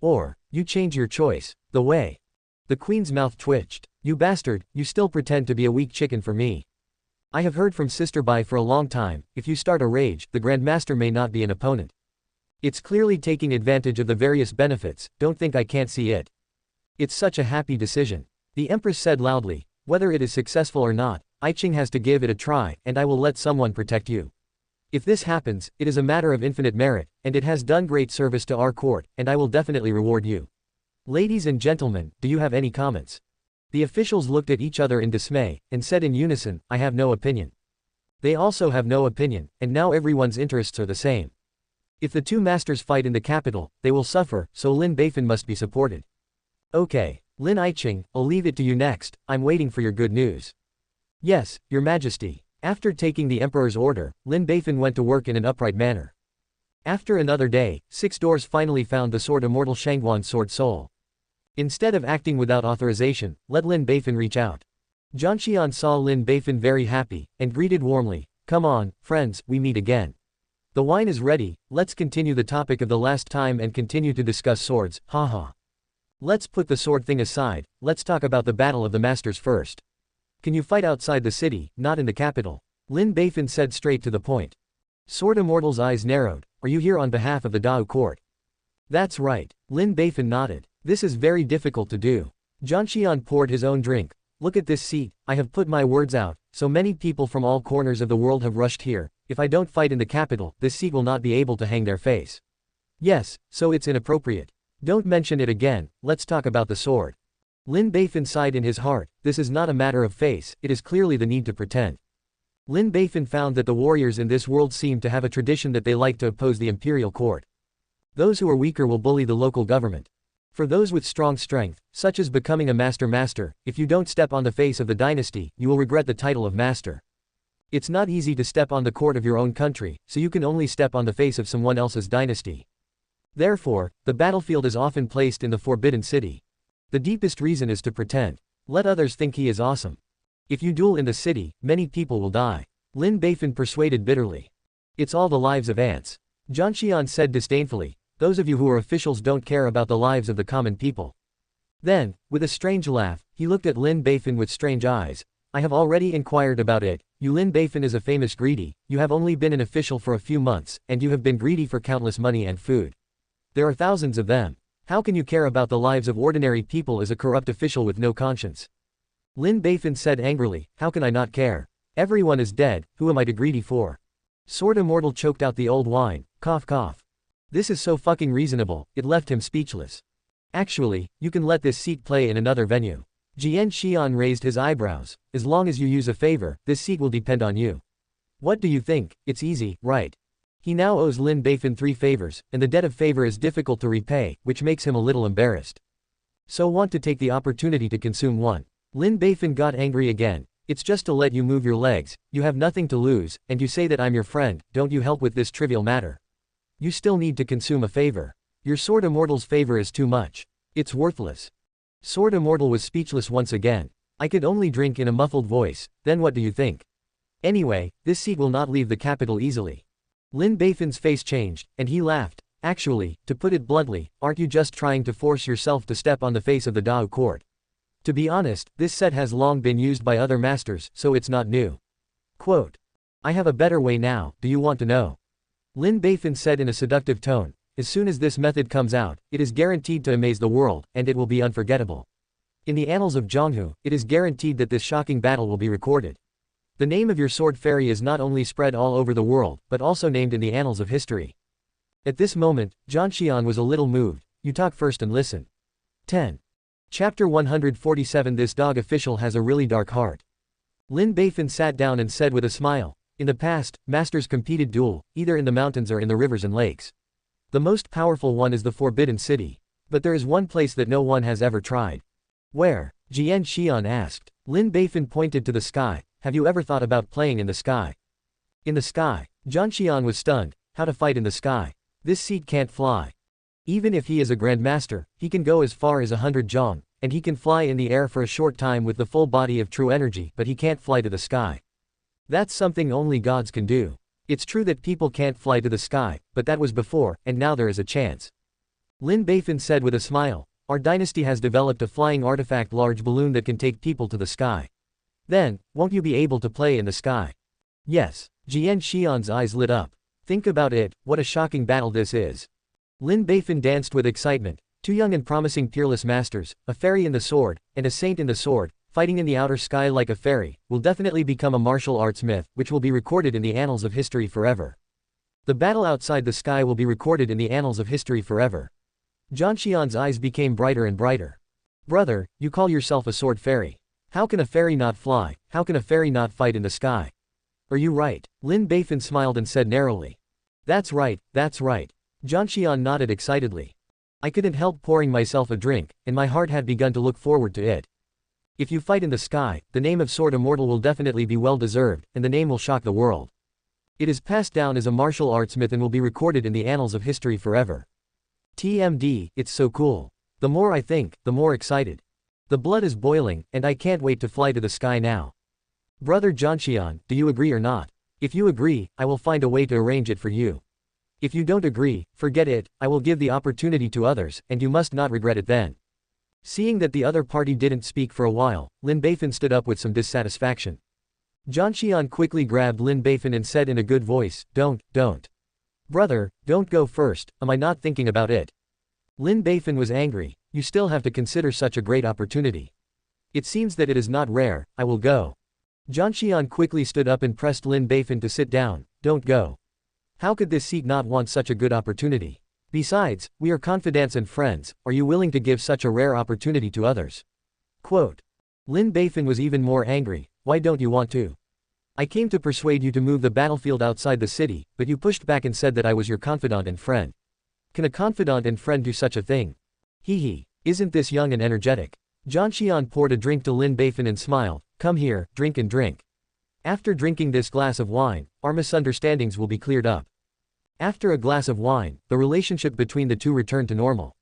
Or, you change your choice, the way. The Queen's mouth twitched. You bastard, you still pretend to be a weak chicken for me. I have heard from Sister Bai for a long time, if you start a rage, the Grand Master may not be an opponent. It's clearly taking advantage of the various benefits, don't think I can't see it. It's such a happy decision. The Empress said loudly, whether it is successful or not, Aiqing has to give it a try, and I will let someone protect you. If this happens, it is a matter of infinite merit, and it has done great service to our court, and I will definitely reward you. Ladies and gentlemen, do you have any comments? The officials looked at each other in dismay, and said in unison, I have no opinion. They also have no opinion, and now everyone's interests are the same. If the 2 masters fight in the capital, they will suffer, so Lin Beifan must be supported. Okay, Lin Aiqing, I'll leave it to you next, I'm waiting for your good news. Yes, Your Majesty. After taking the Emperor's order, Lin Beifan went to work in an upright manner. After another day, 6 doors finally found the Sword Immortal Shangguan Sword Soul. Instead of acting without authorization, let Lin Beifan reach out. Zhang saw Lin Beifan very happy, and greeted warmly, come on, friends, we meet again. The wine is ready, let's continue the topic of the last time and continue to discuss swords, haha. Let's put the sword thing aside, let's talk about the Battle of the Masters first. Can you fight outside the city, not in the capital? Lin Beifan said straight to the point. Sword Immortal's eyes narrowed, are you here on behalf of the Dao court? That's right, Lin Beifan nodded. This is very difficult to do. Zhang poured his own drink. Look at this seat, I have put my words out, so many people from all corners of the world have rushed here, if I don't fight in the capital, this seat will not be able to hang their face. Yes, so it's inappropriate. Don't mention it again, let's talk about the sword. Lin Beifan sighed in his heart, this is not a matter of face, it is clearly the need to pretend. Lin Beifan found that the warriors in this world seem to have a tradition that they like to oppose the imperial court. Those who are weaker will bully the local government. For those with strong strength, such as becoming a master, if you don't step on the face of the dynasty, you will regret the title of master. It's not easy to step on the court of your own country, so you can only step on the face of someone else's dynasty. Therefore, the battlefield is often placed in the Forbidden City. The deepest reason is to pretend. Let others think he is awesome. If you duel in the city, many people will die. Lin Beifan persuaded bitterly. It's all the lives of ants. Zhang Xian said disdainfully, those of you who are officials don't care about the lives of the common people. Then, with a strange laugh, he looked at Lin Beifan with strange eyes. I have already inquired about it. You Lin Beifan is a famous greedy, you have only been an official for a few months, and you have been greedy for countless money and food. There are thousands of them. How can you care about the lives of ordinary people as a corrupt official with no conscience? Lin Beifan said angrily, how can I not care? Everyone is dead, who am I to greedy for? Sword Immortal choked out the old wine, cough cough. This is so fucking reasonable, it left him speechless. Actually, you can let this seat play in another venue. Zheng Xian raised his eyebrows, as long as you use a favor, this seat will depend on you. What do you think? It's easy, right? He now owes Lin Beifan 3 favors, and the debt of favor is difficult to repay, which makes him a little embarrassed. So want to take the opportunity to consume one. Lin Beifan got angry again. It's just to let you move your legs, you have nothing to lose, and you say that I'm your friend, don't you help with this trivial matter. You still need to consume a favor. Your Sword Immortal's favor is too much. It's worthless. Sword Immortal was speechless once again. I could only drink in a muffled voice, then what do you think? Anyway, this seat will not leave the capital easily. Lin Beifan's face changed, and he laughed. Actually, to put it bluntly, aren't you just trying to force yourself to step on the face of the Dao court? To be honest, this set has long been used by other masters, so it's not new. Quote. I have a better way now, do you want to know? Lin Beifan said in a seductive tone, as soon as this method comes out, it is guaranteed to amaze the world, and it will be unforgettable. In the annals of Zhonghu, it is guaranteed that this shocking battle will be recorded. The name of your sword fairy is not only spread all over the world, but also named in the annals of history. At this moment, Zhang Xian was a little moved. You talk first and listen. 10. Chapter 147 This dog official has a really dark heart. Lin Beifan sat down and said with a smile, in the past, masters competed duel, either in the mountains or in the rivers and lakes. The most powerful one is the Forbidden City. But there is one place that no one has ever tried. Where? Zheng Xian asked. Lin Beifan pointed to the sky. Have you ever thought about playing in the sky? In the sky? Zhang Xian was stunned. How to fight in the sky? This seat can't fly. Even if he is a grandmaster, he can go as far as 100 zhong, and he can fly in the air for a short time with the full body of true energy, but he can't fly to the sky. That's something only gods can do. It's true that people can't fly to the sky, but that was before, and now there is a chance. Lin Beifan said with a smile, our dynasty has developed a flying artifact large balloon that can take people to the sky. Then, won't you be able to play in the sky? Yes. Zheng Xian's eyes lit up. Think about it, what a shocking battle this is. Lin Beifan danced with excitement. 2 young and promising peerless masters, a fairy in the sword, and a saint in the sword, fighting in the outer sky like a fairy, will definitely become a martial arts myth, which will be recorded in the annals of history forever. The battle outside the sky will be recorded in the annals of history forever. Zhang Xian's eyes became brighter and brighter. Brother, you call yourself a sword fairy. How can a fairy not fly? How can a fairy not fight in the sky? Are you right? Lin Beifan smiled and said narrowly. That's right, that's right. Zhang Xian nodded excitedly. I couldn't help pouring myself a drink, and my heart had begun to look forward to it. If you fight in the sky, the name of Sword Immortal will definitely be well deserved, and the name will shock the world. It is passed down as a martial arts myth and will be recorded in the annals of history forever. TMD, it's so cool. The more I think, the more excited. The blood is boiling, and I can't wait to fly to the sky now. Brother Zhang Xian, do you agree or not? If you agree, I will find a way to arrange it for you. If you don't agree, forget it, I will give the opportunity to others, and you must not regret it then. Seeing that the other party didn't speak for a while, Lin Beifan stood up with some dissatisfaction. Zhang Xian quickly grabbed Lin Beifan and said in a good voice, don't. Brother, don't go first, am I not thinking about it? Lin Beifan was angry, you still have to consider such a great opportunity. It seems that it is not rare, I will go. Zhang Xian quickly stood up and pressed Lin Beifan to sit down. don't go. How could this Sikh not want such a good opportunity? Besides, we are confidants and friends, are you willing to give such a rare opportunity to others? Quote. Lin Beifan was even more angry, why don't you want to? I came to persuade you to move the battlefield outside the city, but you pushed back and said that I was your confidant and friend. Can a confidant and friend do such a thing? Hee, isn't this young and energetic? Zhang Xian poured a drink to Lin Beifan and smiled, come here, drink and drink. After drinking this glass of wine, our misunderstandings will be cleared up. After a glass of wine, the relationship between the two returned to normal.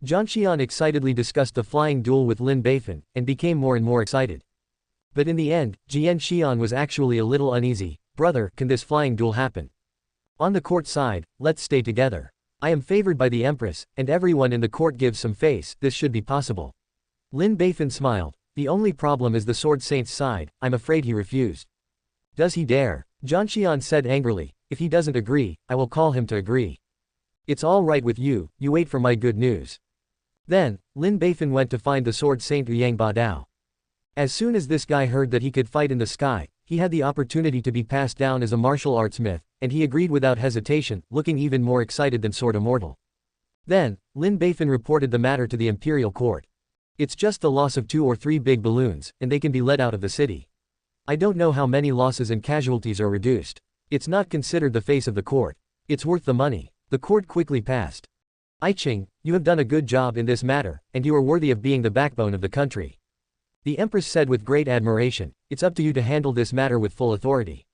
Zhang Xian excitedly discussed the flying duel with Lin Beifan, and became more and more excited. But in the end, Jian Xian was actually a little uneasy. Brother, can this flying duel happen? On the court side, let's stay together. I am favored by the empress, and everyone in the court gives some face, this should be possible. Lin Beifan smiled. The only problem is the sword saint's side, I'm afraid he refused. Does he dare? Zhang Xian said angrily, if he doesn't agree, I will call him to agree. It's all right with you, you wait for my good news. Then, Lin Beifan went to find the sword saint Yang Badao. As soon as this guy heard that he could fight in the sky, he had the opportunity to be passed down as a martial arts myth, and he agreed without hesitation, looking even more excited than Sword Immortal. Then, Lin Beifan reported the matter to the imperial court. It's just the loss of 2 or 3 big balloons, and they can be let out of the city. I don't know how many losses and casualties are reduced. It's not considered the face of the court. It's worth the money. The court quickly passed. Qing, you have done a good job in this matter, and you are worthy of being the backbone of the country. The empress said with great admiration, it's up to you to handle this matter with full authority.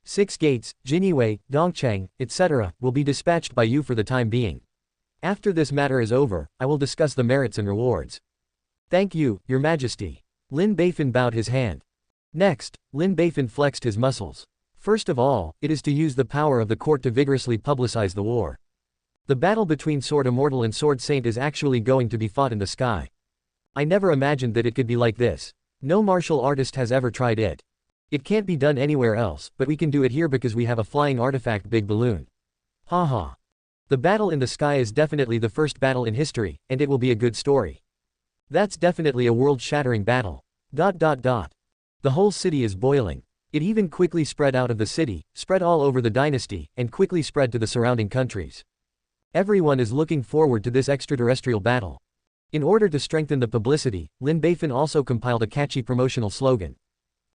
6 gates, Jinyue, Dongcheng, etc., will be dispatched by you for the time being. After this matter is over, I will discuss the merits and rewards. Thank you, Your Majesty. Lin Beifan bowed his hand. Next, Lin Beifan flexed his muscles. First of all, it is to use the power of the court to vigorously publicize the war. The battle between Sword Immortal and Sword Saint is actually going to be fought in the sky. I never imagined that it could be like this. No martial artist has ever tried it. It can't be done anywhere else, but we can do it here because we have a flying artifact big balloon. Haha. The battle in the sky is definitely the first battle in history, and it will be a good story. That's definitely a world-shattering battle. The whole city is boiling. It even quickly spread out of the city, spread all over the dynasty, and quickly spread to the surrounding countries. Everyone is looking forward to this extraterrestrial battle. In order to strengthen the publicity, Lin Beifan also compiled a catchy promotional slogan.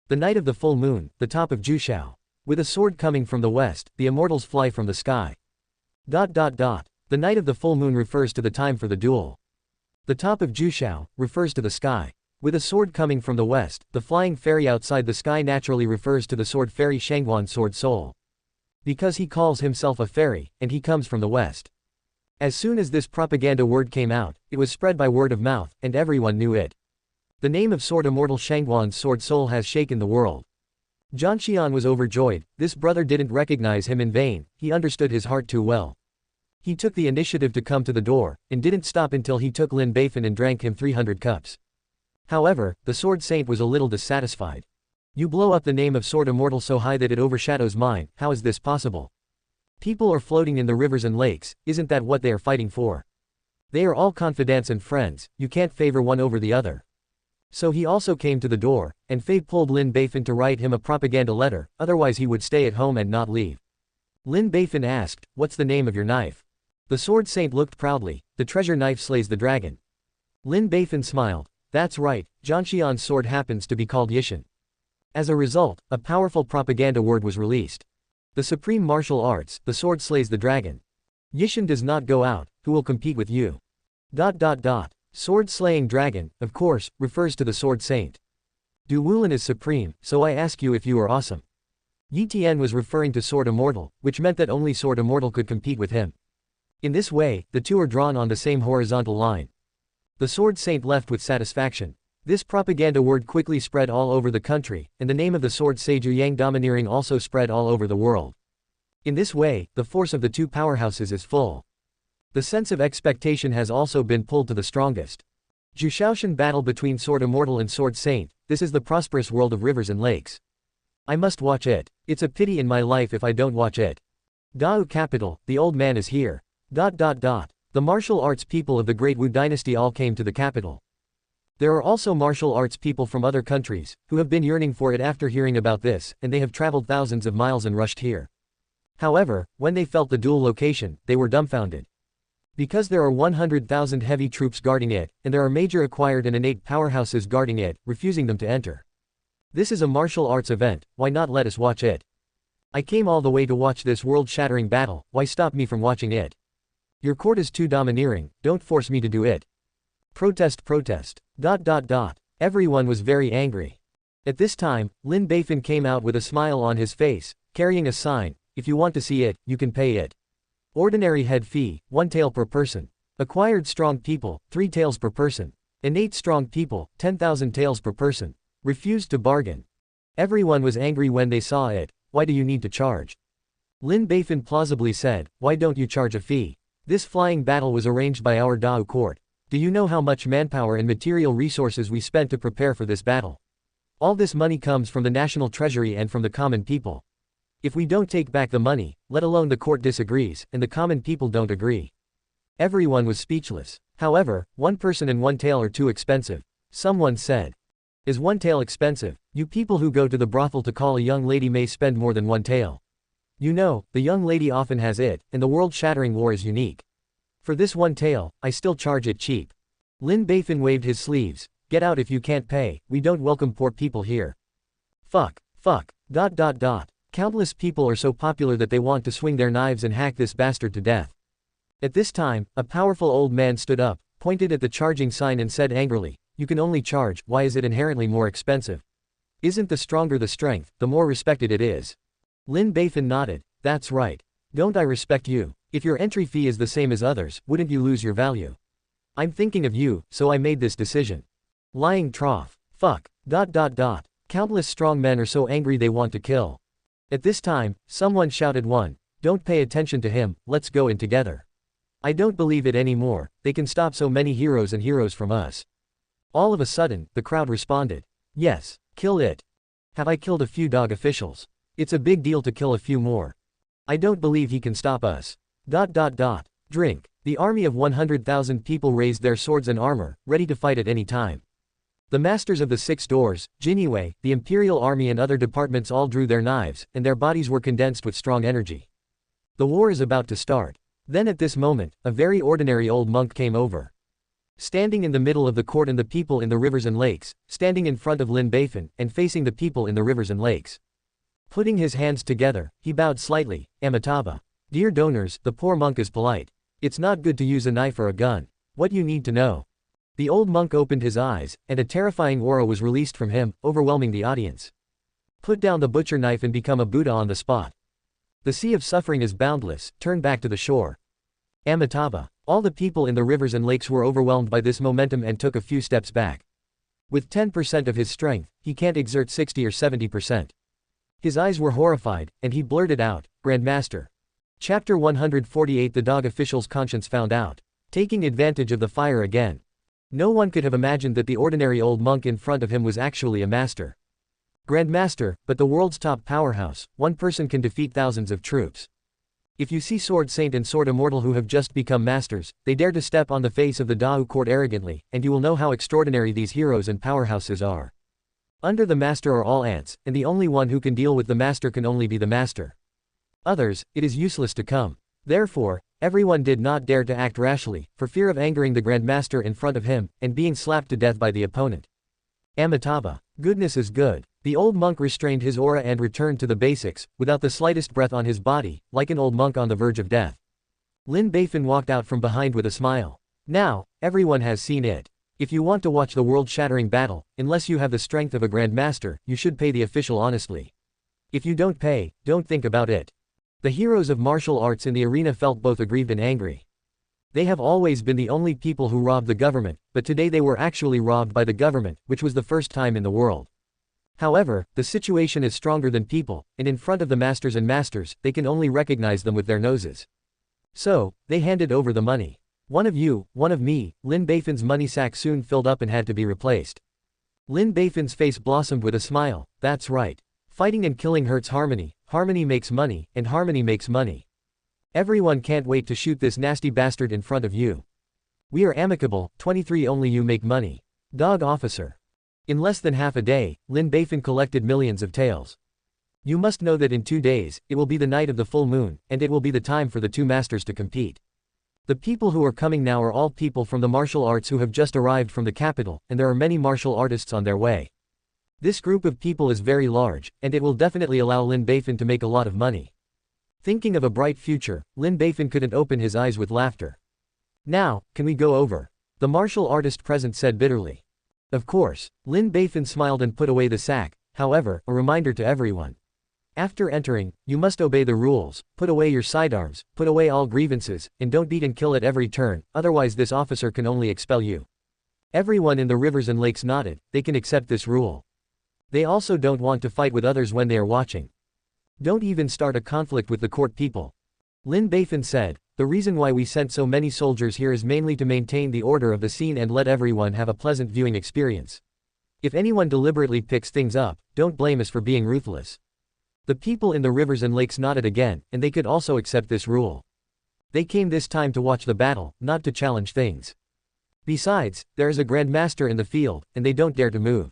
The night of the full moon, the top of Jushao. With a sword coming from the west, the immortals fly from the sky. The night of the full moon refers to the time for the duel. The top of Jushao refers to the sky. With a sword coming from the west, the flying fairy outside the sky naturally refers to the sword fairy Shangguan Sword Soul. Because he calls himself a fairy, and he comes from the west. As soon as this propaganda word came out, it was spread by word of mouth, and everyone knew it. The name of Sword Immortal Shangguan's Sword Soul has shaken the world. Zhang Xian was overjoyed. This brother didn't recognize him in vain, he understood his heart too well. He took the initiative to come to the door, and didn't stop until he took Lin Beifan and drank him 300 cups. However, the Sword Saint was a little dissatisfied. You blow up the name of Sword Immortal so high that it overshadows mine, how is this possible? People are floating in the rivers and lakes, isn't that what they are fighting for? They are all confidants and friends, you can't favor one over the other. So he also came to the door, and Fei pulled Lin Beifan to write him a propaganda letter, otherwise he would stay at home and not leave. Lin Beifan asked, what's the name of your knife? The Sword Saint looked proudly, the treasure knife slays the dragon. Lin Beifan smiled. That's right, Zhang Xian's sword happens to be called Yishan. As a result, a powerful propaganda word was released. The supreme martial arts, the sword slays the dragon. Yishan does not go out, who will compete with you? Sword slaying dragon, of course, refers to the Sword Saint. Du Wulan is supreme, so I ask you if you are awesome. Yi Tian was referring to Sword Immortal, which meant that only Sword Immortal could compete with him. In this way, the two are drawn on the same horizontal line. The Sword Saint left with satisfaction. This propaganda word quickly spread all over the country, and the name of the sword Seiju Yang Domineering also spread all over the world. In this way, the force of the two powerhouses is full. The sense of expectation has also been pulled to the strongest. Jushaoshan battle between Sword Immortal and Sword Saint, this is the prosperous world of rivers and lakes. I must watch it. It's a pity in my life if I don't watch it. Dao capital, the old man is here. The martial arts people of the Great Wu dynasty all came to the capital. There are also martial arts people from other countries, who have been yearning for it after hearing about this, and they have traveled thousands of miles and rushed here. However, when they felt the dual location, they were dumbfounded. Because there are 100,000 heavy troops guarding it, and there are major acquired and innate powerhouses guarding it, refusing them to enter. This is a martial arts event, why not let us watch it? I came all the way to watch this world-shattering battle, why stop me from watching it? Your court is too domineering, don't force me to do it. Protest. Everyone was very angry. At this time, Lin Beifan came out with a smile on his face, carrying a sign, if you want to see it, you can pay it. Ordinary head fee, 1 tael per person. Acquired strong people, 3 taels per person. Innate strong people, 10,000 taels per person. Refused to bargain. Everyone was angry when they saw it, why do you need to charge? Lin Beifan plausibly said, why don't you charge a fee? This flying battle was arranged by our Dao court. Do you know how much manpower and material resources we spent to prepare for this battle? All this money comes from the national treasury and from the common people. If we don't take back the money, let alone the court disagrees, and the common people don't agree. Everyone was speechless. However, 1 person and 1 tael are too expensive. Someone said. Is 1 tael expensive? You people who go to the brothel to call a young lady may spend more than 1 tael. You know, the young lady often has it, and the world-shattering war is unique. For this 1 tael, I still charge it cheap. Lin Beifan waved his sleeves. Get out if you can't pay, we don't welcome poor people here. Fuck. Countless people are so popular that they want to swing their knives and hack this bastard to death. At this time, a powerful old man stood up, pointed at the charging sign and said angrily, you can only charge, why is it inherently more expensive? Isn't the stronger the strength, the more respected it is? Lin Beifan nodded, that's right. Don't I respect you? If your entry fee is the same as others, wouldn't you lose your value? I'm thinking of you, so I made this decision. Lying trough. Fuck. Countless strong men are so angry they want to kill. At this time, someone shouted one, don't pay attention to him, let's go in together. I don't believe it anymore, they can stop so many heroes and heroes from us. All of a sudden, the crowd responded. Yes, kill it. Have I killed a few dog officials? It's a big deal to kill a few more. I don't believe he can stop us. Drink. The army of 100,000 people raised their swords and armor, ready to fight at any time. The masters of the 6 doors, Jinyue, the imperial army and other departments all drew their knives, and their bodies were condensed with strong energy. The war is about to start. Then at this moment, a very ordinary old monk came over. Standing in the middle of the court and the people in the rivers and lakes, standing in front of Lin Beifan, and facing the people in the rivers and lakes. Putting his hands together, he bowed slightly, Amitabha. Dear donors, the poor monk is polite. It's not good to use a knife or a gun. What you need to know. The old monk opened his eyes, and a terrifying aura was released from him, overwhelming the audience. Put down the butcher knife and become a Buddha on the spot. The sea of suffering is boundless, turn back to the shore. Amitabha. All the people in the rivers and lakes were overwhelmed by this momentum and took a few steps back. With 10% of his strength, he can't exert 60 or 70%. His eyes were horrified, and he blurted out, Grandmaster. Chapter 148 The dog official's conscience found out. Taking advantage of the fire again. No one could have imagined that the ordinary old monk in front of him was actually a master. Grandmaster, but the world's top powerhouse, 1 person can defeat thousands of troops. If you see Sword Saint and Sword Immortal who have just become masters, they dare to step on the face of the Dao court arrogantly, and you will know how extraordinary these heroes and powerhouses are. Under the master are all ants, and the only one who can deal with the master can only be the master. Others, it is useless to come. Therefore, everyone did not dare to act rashly, for fear of angering the Grandmaster in front of him, and being slapped to death by the opponent. Amitabha. Goodness is good. The old monk restrained his aura and returned to the basics, without the slightest breath on his body, like an old monk on the verge of death. Lin Beifan walked out from behind with a smile. Now, everyone has seen it. If you want to watch the world-shattering battle, unless you have the strength of a Grandmaster, you should pay the official honestly. If you don't pay, don't think about it. The heroes of martial arts in the arena felt both aggrieved and angry. They have always been the only people who robbed the government, but today they were actually robbed by the government, which was the first time in the world. However, the situation is stronger than people, and in front of the masters and masters, they can only recognize them with their noses. So, they handed over the money. One of you, one of me. Lin Beifan's money sack soon filled up and had to be replaced. Lin Beifan's face blossomed with a smile. That's right. Fighting and killing hurts harmony, harmony makes money, and harmony makes money. Everyone can't wait to shoot this nasty bastard in front of you. We are amicable, 23 only you make money. Dog officer. In less than half a day, Lin Beifan collected millions of taels. You must know that in 2 days, it will be the night of the full moon, and it will be the time for the two masters to compete. The people who are coming now are all people from the martial arts who have just arrived from the capital, and there are many martial artists on their way. This group of people is very large, and it will definitely allow Lin Beifan to make a lot of money. Thinking of a bright future, Lin Beifan couldn't open his eyes with laughter. Now, can we go over? The martial artist present said bitterly. Of course. Lin Beifan smiled and put away the sack, however, a reminder to everyone. After entering, you must obey the rules, put away your sidearms, put away all grievances, and don't beat and kill at every turn, otherwise this officer can only expel you. Everyone in the rivers and lakes nodded, they can accept this rule. They also don't want to fight with others when they are watching. Don't even start a conflict with the court people. Lin Beifan said, the reason why we sent so many soldiers here is mainly to maintain the order of the scene and let everyone have a pleasant viewing experience. If anyone deliberately picks things up, don't blame us for being ruthless. The people in the rivers and lakes nodded again, and they could also accept this rule. They came this time to watch the battle, not to challenge things. Besides, there is a grandmaster in the field, and they don't dare to move.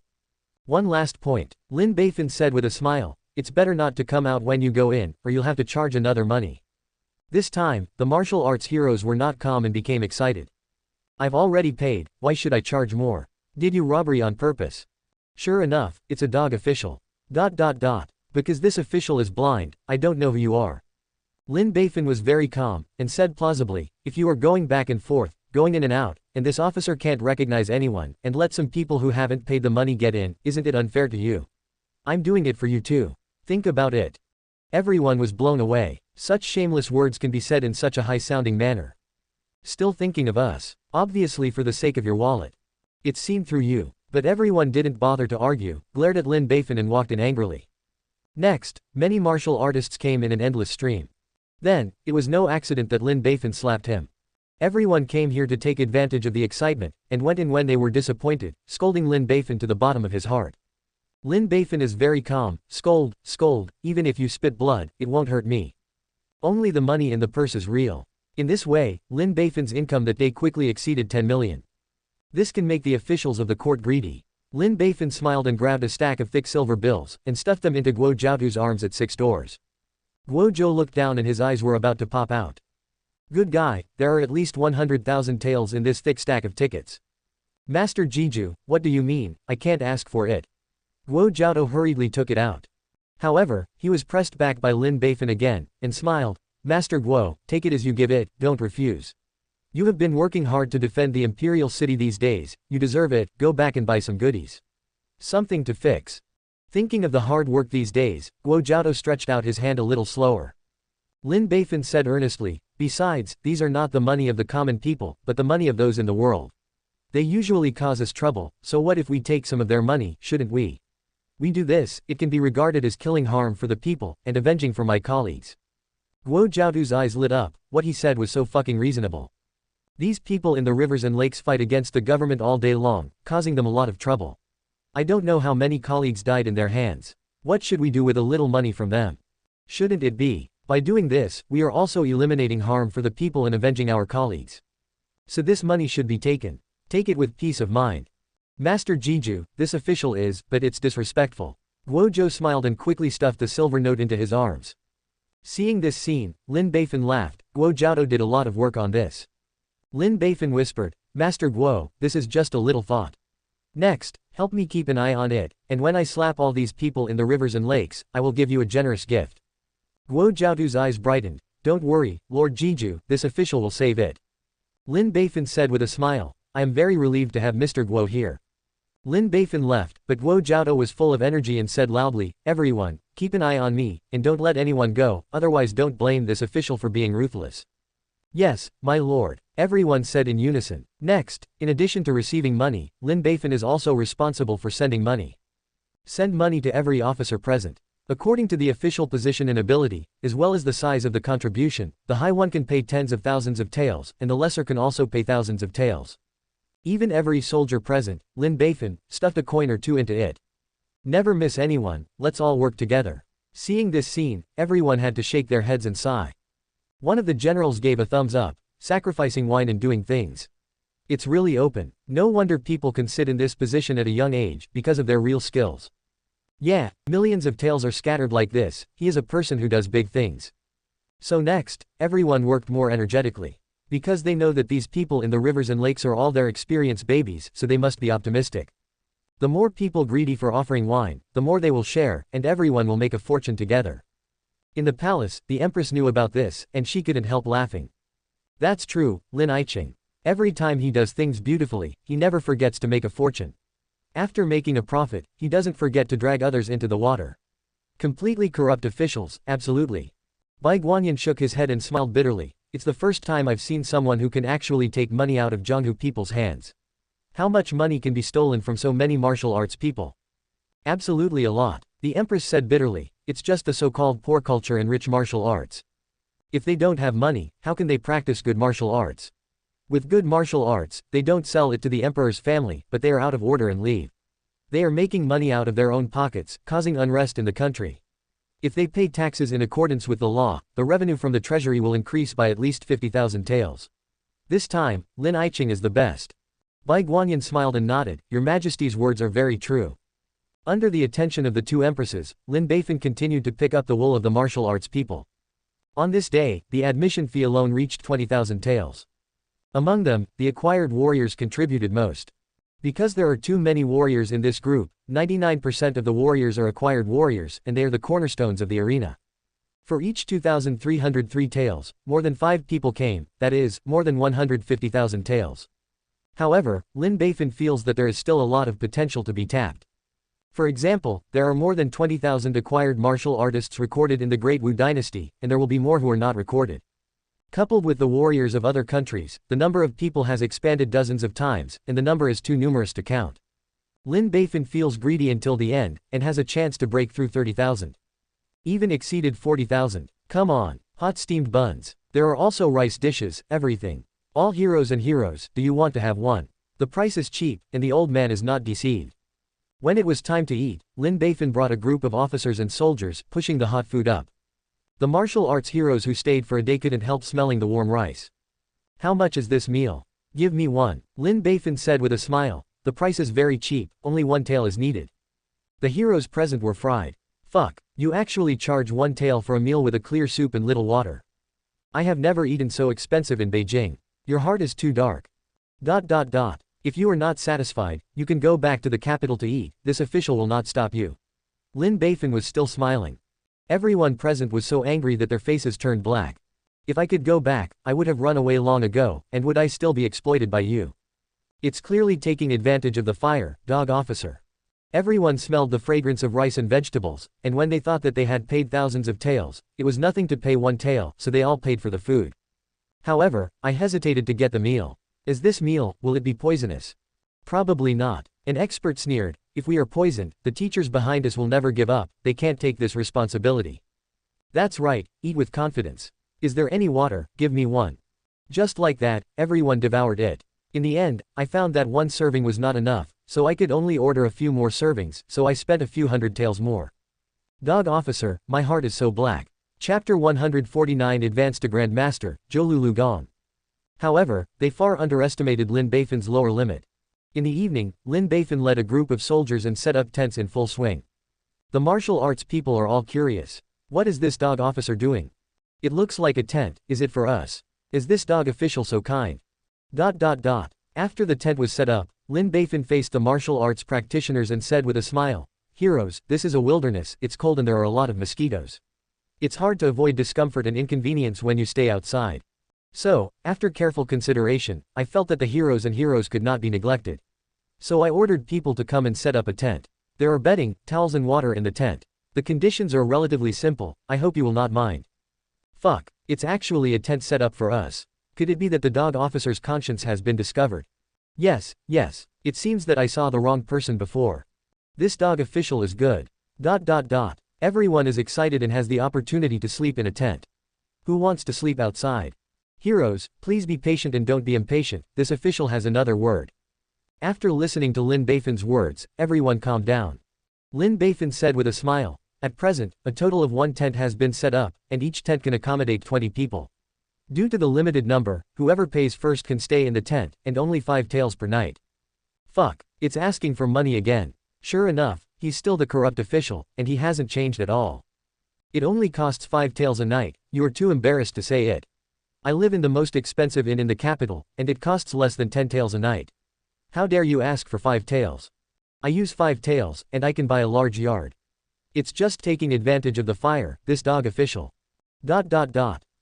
One last point, Lin Beifan said with a smile, it's better not to come out when you go in, or you'll have to charge another money. This time, the martial arts heroes were not calm and became excited. I've already paid, why should I charge more? Did you robbery on purpose? Sure enough, it's a dog official. ... Because this official is blind, I don't know who you are. Lin Beifan was very calm, and said plausibly, if you are going back and forth, going in and out, and this officer can't recognize anyone, and let some people who haven't paid the money get in, isn't it unfair to you? I'm doing it for you too. Think about it. Everyone was blown away. Such shameless words can be said in such a high-sounding manner. Still thinking of us. Obviously for the sake of your wallet. It's seen through you. But everyone didn't bother to argue, glared at Lin Beifan and walked in angrily. Next, many martial artists came in an endless stream. Then, it was no accident that Lin Beifan slapped him. Everyone came here to take advantage of the excitement, and went in when they were disappointed, scolding Lin Beifan to the bottom of his heart. Lin Beifan is very calm, scold, even if you spit blood, it won't hurt me. Only the money in the purse is real. In this way, Lin Beifan's income that day quickly exceeded 10 million. This can make the officials of the court greedy. Lin Beifan smiled and grabbed a stack of thick silver bills, and stuffed them into Guo Jiaotu's arms at 6 doors. Guo Zhou looked down and his eyes were about to pop out. Good guy, there are at least 100,000 taels in this thick stack of tickets. Master Jiju, what do you mean, I can't ask for it. Guo Jiaotu hurriedly took it out. However, he was pressed back by Lin Beifan again, and smiled. Master Guo, take it as you give it, don't refuse. You have been working hard to defend the imperial city these days, you deserve it, go back and buy some goodies. Something to fix. Thinking of the hard work these days, Guo Jiaotu stretched out his hand a little slower. Lin Beifan said earnestly, besides, these are not the money of the common people, but the money of those in the world. They usually cause us trouble, so what if we take some of their money, shouldn't we? We do this, it can be regarded as killing harm for the people, and avenging for my colleagues. Guo Jiaotu's eyes lit up, what he said was so fucking reasonable. These people in the rivers and lakes fight against the government all day long, causing them a lot of trouble. I don't know how many colleagues died in their hands. What should we do with a little money from them? Shouldn't it be? By doing this, we are also eliminating harm for the people and avenging our colleagues. So this money should be taken. Take it with peace of mind. Master Jiju, this official is, but it's disrespectful. Guo Zhou smiled and quickly stuffed the silver note into his arms. Seeing this scene, Lin Beifan laughed, Guo Jiaotu did a lot of work on this. Lin Beifan whispered, Master Guo, this is just a little thought. Next, help me keep an eye on it, and when I slap all these people in the rivers and lakes, I will give you a generous gift. Guo Jiaotu's eyes brightened, don't worry, Lord Jiju, this official will save it. Lin Beifan said with a smile, I am very relieved to have Mr. Guo here. Lin Beifan left, but Guo Jiaotu was full of energy and said loudly, everyone, keep an eye on me, and don't let anyone go, otherwise don't blame this official for being ruthless. Yes, my lord, everyone said in unison. Next, in addition to receiving money, Lin Beifan is also responsible for sending money. Send money to every officer present. According to the official position and ability, as well as the size of the contribution, the high one can pay tens of thousands of taels, and the lesser can also pay thousands of taels. Even every soldier present, Lin Beifan, stuffed a coin or two into it. Never miss anyone, let's all work together. Seeing this scene, everyone had to shake their heads and sigh. One of the generals gave a thumbs up, sacrificing wine and doing things. It's really open. No wonder people can sit in this position at a young age, because of their real skills. Yeah, millions of taels are scattered like this, he is a person who does big things. So next, everyone worked more energetically. Because they know that these people in the rivers and lakes are all their experienced babies, so they must be optimistic. The more people greedy for offering wine, the more they will share, and everyone will make a fortune together. In the palace, the empress knew about this, and she couldn't help laughing. That's true, Lin Beifan. Every time he does things beautifully, he never forgets to make a fortune. After making a profit, he doesn't forget to drag others into the water. Completely corrupt officials, absolutely. Bai Guanyin shook his head and smiled bitterly. It's the first time I've seen someone who can actually take money out of Zhenghu people's hands. How much money can be stolen from so many martial arts people? Absolutely a lot, the empress said bitterly. It's just the so-called poor culture and rich martial arts. If they don't have money, how can they practice good martial arts? With good martial arts, they don't sell it to the emperor's family, but they are out of order and leave. They are making money out of their own pockets, causing unrest in the country. If they pay taxes in accordance with the law, the revenue from the treasury will increase by at least 50,000 taels. This time, Lin Beifan is the best. Bai Guanyin smiled and nodded. Your Majesty's words are very true. Under the attention of the two empresses, Lin Beifan continued to pick up the wool of the martial arts people. On this day, the admission fee alone reached 20,000 taels. Among them, the acquired warriors contributed most. Because there are too many warriors in this group, 99% of the warriors are acquired warriors, and they are the cornerstones of the arena. For each 2,303 taels, more than 5 people came, that is, more than 150,000 taels. However, Lin Beifan feels that there is still a lot of potential to be tapped. For example, there are more than 20,000 acquired martial artists recorded in the Great Wu dynasty, and there will be more who are not recorded. Coupled with the warriors of other countries, the number of people has expanded dozens of times, and the number is too numerous to count. Lin Beifan feels greedy until the end, and has a chance to break through 30,000. Even exceeded 40,000. Come on, hot steamed buns. There are also rice dishes, everything. All heroes and heroes, do you want to have one? The price is cheap, and the old man is not deceived. When it was time to eat, Lin Beifan brought a group of officers and soldiers, pushing the hot food up. The martial arts heroes who stayed for a day couldn't help smelling the warm rice. How much is this meal? Give me one, Lin Beifan said with a smile. The price is very cheap, only 1 tael is needed. The heroes present were fried. Fuck, you actually charge 1 tael for a meal with a clear soup and little water. I have never eaten so expensive in Beijing. Your heart is too dark. ... If you are not satisfied, you can go back to the capital to eat, this official will not stop you. Lin Beifan was still smiling. Everyone present was so angry that their faces turned black. If I could go back, I would have run away long ago, and would I still be exploited by you? It's clearly taking advantage of the fire, dog officer. Everyone smelled the fragrance of rice and vegetables, and when they thought that they had paid thousands of taels, it was nothing to pay 1 tael, so they all paid for the food. However, I hesitated to get the meal. Is this meal, will it be poisonous? Probably not. An expert sneered. If we are poisoned, the teachers behind us will never give up, they can't take this responsibility. That's right, eat with confidence. Is there any water? Give me one. Just like that, everyone devoured it. In the end, I found that 1 serving was not enough, so I could only order a few more servings, so I spent a few hundred taels more. Dog officer, my heart is so black. Chapter 149 Advanced to Grand Master, Zhou Lu Gong. However, they far underestimated Lin Beifan's lower limit. In the evening, Lin Beifan led a group of soldiers and set up tents in full swing. The martial arts people are all curious. What is this dog officer doing? It looks like a tent, is it for us? Is this dog official so kind? ... After the tent was set up, Lin Beifan faced the martial arts practitioners and said with a smile, heroes, this is a wilderness, it's cold and there are a lot of mosquitoes. It's hard to avoid discomfort and inconvenience when you stay outside. So, after careful consideration, I felt that the heroes could not be neglected. So I ordered people to come and set up a tent. There are bedding, towels and water in the tent. The conditions are relatively simple, I hope you will not mind. Fuck, it's actually a tent set up for us. Could it be that the dog officer's conscience has been discovered? Yes, it seems that I saw the wrong person before. This dog official is good. ... Everyone is excited and has the opportunity to sleep in a tent. Who wants to sleep outside? Heroes, please be patient and don't be impatient, this official has another word. After listening to Lin Beifan's words, everyone calmed down. Lin Beifan said with a smile, at present, a total of 1 tent has been set up, and each tent can accommodate 20 people. Due to the limited number, whoever pays first can stay in the tent, and only 5 taels per night. Fuck, it's asking for money again. Sure enough, He's still the corrupt official, and he hasn't changed at all. It only costs 5 taels a night, you are too embarrassed to say it. I live in the most expensive inn in the capital, and it costs less than 10 taels a night. How dare you ask for 5 taels? I use 5 taels, and I can buy a large yard. It's just taking advantage of the fire, this dog official. ...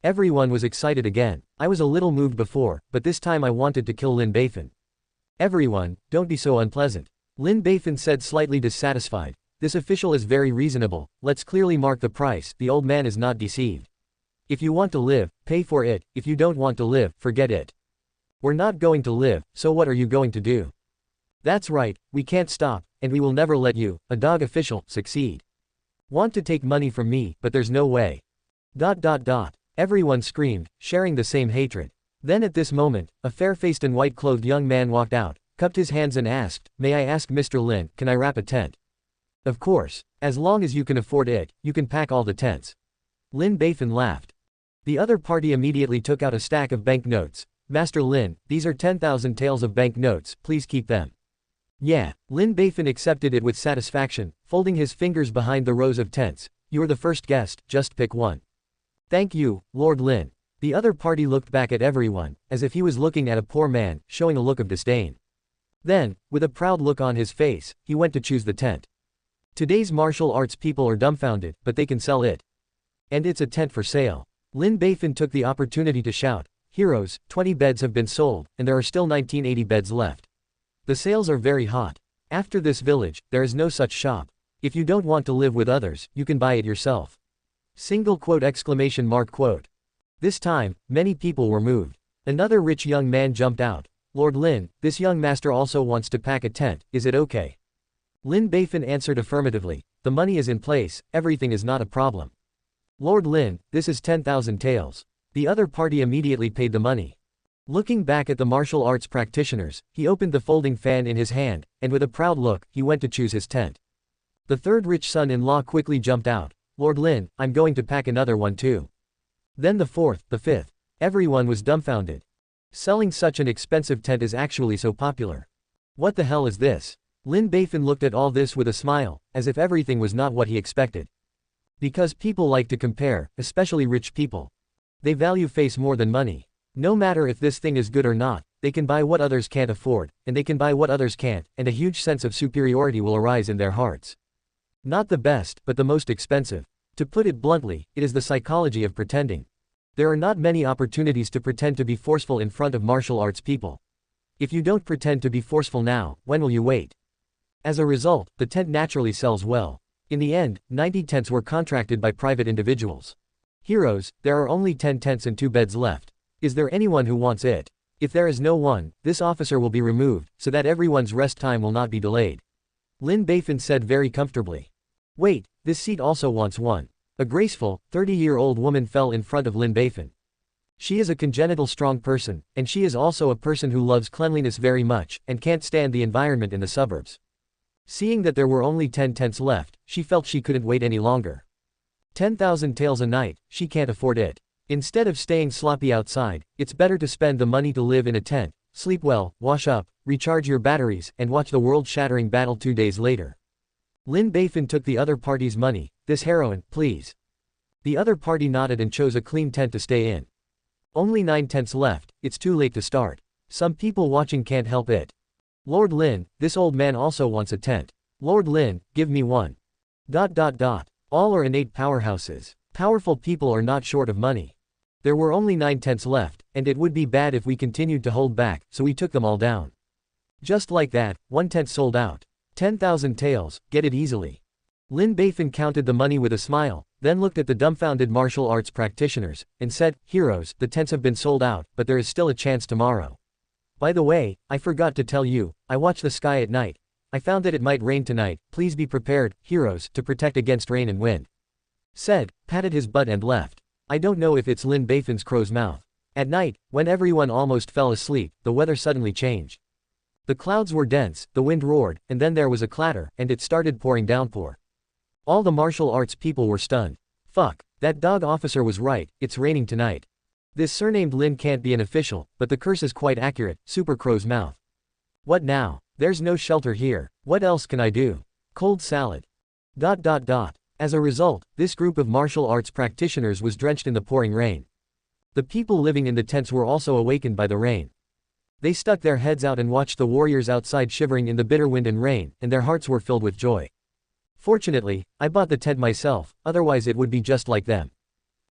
Everyone was excited again. I was a little moved before, but this time I wanted to kill Lin Beifan. Everyone, don't be so unpleasant. Lin Beifan said, slightly dissatisfied. This official is very reasonable, let's clearly mark the price, the old man is not deceived. If you want to live, pay for it, if you don't want to live, forget it. We're not going to live, so what are you going to do? That's right, we can't stop, and we will never let you, a dog official, succeed. Want to take money from me, but there's no way. ... Everyone screamed, sharing the same hatred. Then at this moment, a fair-faced and white-clothed young man walked out, cupped his hands and asked, "May I ask Mr. Lin, can I wrap a tent?" "Of course. As long as you can afford it, you can pack all the tents." Lin Beifan laughed. The other party immediately took out a stack of banknotes. "Master Lin, these are 10,000 taels of banknotes, please keep them." "Yeah." Lin Beifan accepted it with satisfaction, folding his fingers behind the rows of tents. "You're the first guest, just pick one." "Thank you, Lord Lin." The other party looked back at everyone, as if he was looking at a poor man, showing a look of disdain. Then, with a proud look on his face, he went to choose the tent. Today's martial arts people are dumbfounded, but they can sell it. And it's a tent for sale. Lin Beifan took the opportunity to shout, "Heroes, 20 beds have been sold, and there are still 1980 beds left. The sales are very hot. After this village, there is no such shop. If you don't want to live with others, you can buy it yourself." Single quote exclamation mark quote. This time, many people were moved. Another rich young man jumped out. "Lord Lin, this young master also wants to pack a tent, is it okay?" Lin Beifan answered affirmatively. "The money is in place, everything is not a problem." "Lord Lin, this is 10,000 taels." The other party immediately paid the money. Looking back at the martial arts practitioners, he opened the folding fan in his hand, and with a proud look, he went to choose his tent. The third rich son-in-law quickly jumped out. "Lord Lin, I'm going to pack another one too." Then the fourth, the fifth. Everyone was dumbfounded. Selling such an expensive tent is actually so popular. What the hell is this? Lin Beifan looked at all this with a smile, as if everything was not what he expected. Because people like to compare, especially rich people. They value face more than money. No matter if this thing is good or not, they can buy what others can't afford, and they can buy what others can't, and a huge sense of superiority will arise in their hearts. Not the best, but the most expensive. To put it bluntly, it is the psychology of pretending. There are not many opportunities to pretend to be forceful in front of martial arts people. If you don't pretend to be forceful now, when will you wait? As a result, the tent naturally sells well. In the end, 90 tents were contracted by private individuals. "Heroes, there are only 10 tents and 2 beds left. Is there anyone who wants it? If there is no one, this officer will be removed, so that everyone's rest time will not be delayed." Lin Beifan said very comfortably. "Wait, this seat also wants one." A graceful, 30-year-old woman fell in front of Lin Beifan. She is a congenital strong person, and she is also a person who loves cleanliness very much, and can't stand the environment in the suburbs. Seeing that there were only 10 tents left, she felt she couldn't wait any longer. 10,000 taels a night, she can't afford it. Instead of staying sloppy outside, it's better to spend the money to live in a tent, sleep well, wash up, recharge your batteries, and watch the world-shattering battle 2 days later. Lin Beifan took the other party's money. "This heroin, please." The other party nodded and chose a clean tent to stay in. Only 9 tents left, it's too late to start. Some people watching can't help it. "Lord Lin, this old man also wants a tent." "Lord Lin, give me one." ... All are innate powerhouses. Powerful people are not short of money. There were only 9 tents left, and it would be bad if we continued to hold back, so we took them all down. Just like that, 1 tent sold out. 10,000 taels, get it easily. Lin Beifan counted the money with a smile, then looked at the dumbfounded martial arts practitioners, and said, "Heroes, the tents have been sold out, but there is still a chance tomorrow. By the way, I forgot to tell you, I watch the sky at night. I found that it might rain tonight, please be prepared, heroes, to protect against rain and wind." Said, patted his butt and left. I don't know if it's Lin Beifan's crow's mouth. At night, when everyone almost fell asleep, the weather suddenly changed. The clouds were dense, the wind roared, and then there was a clatter, and it started pouring downpour. All the martial arts people were stunned. Fuck, that dog officer was right, it's raining tonight. This surnamed Lin can't be an official, but the curse is quite accurate, super crow's mouth. What now? There's no shelter here, what else can I do? Cold salad. As a result, this group of martial arts practitioners was drenched in the pouring rain. The people living in the tents were also awakened by the rain. They stuck their heads out and watched the warriors outside shivering in the bitter wind and rain, and their hearts were filled with joy. Fortunately, I bought the tent myself, otherwise it would be just like them.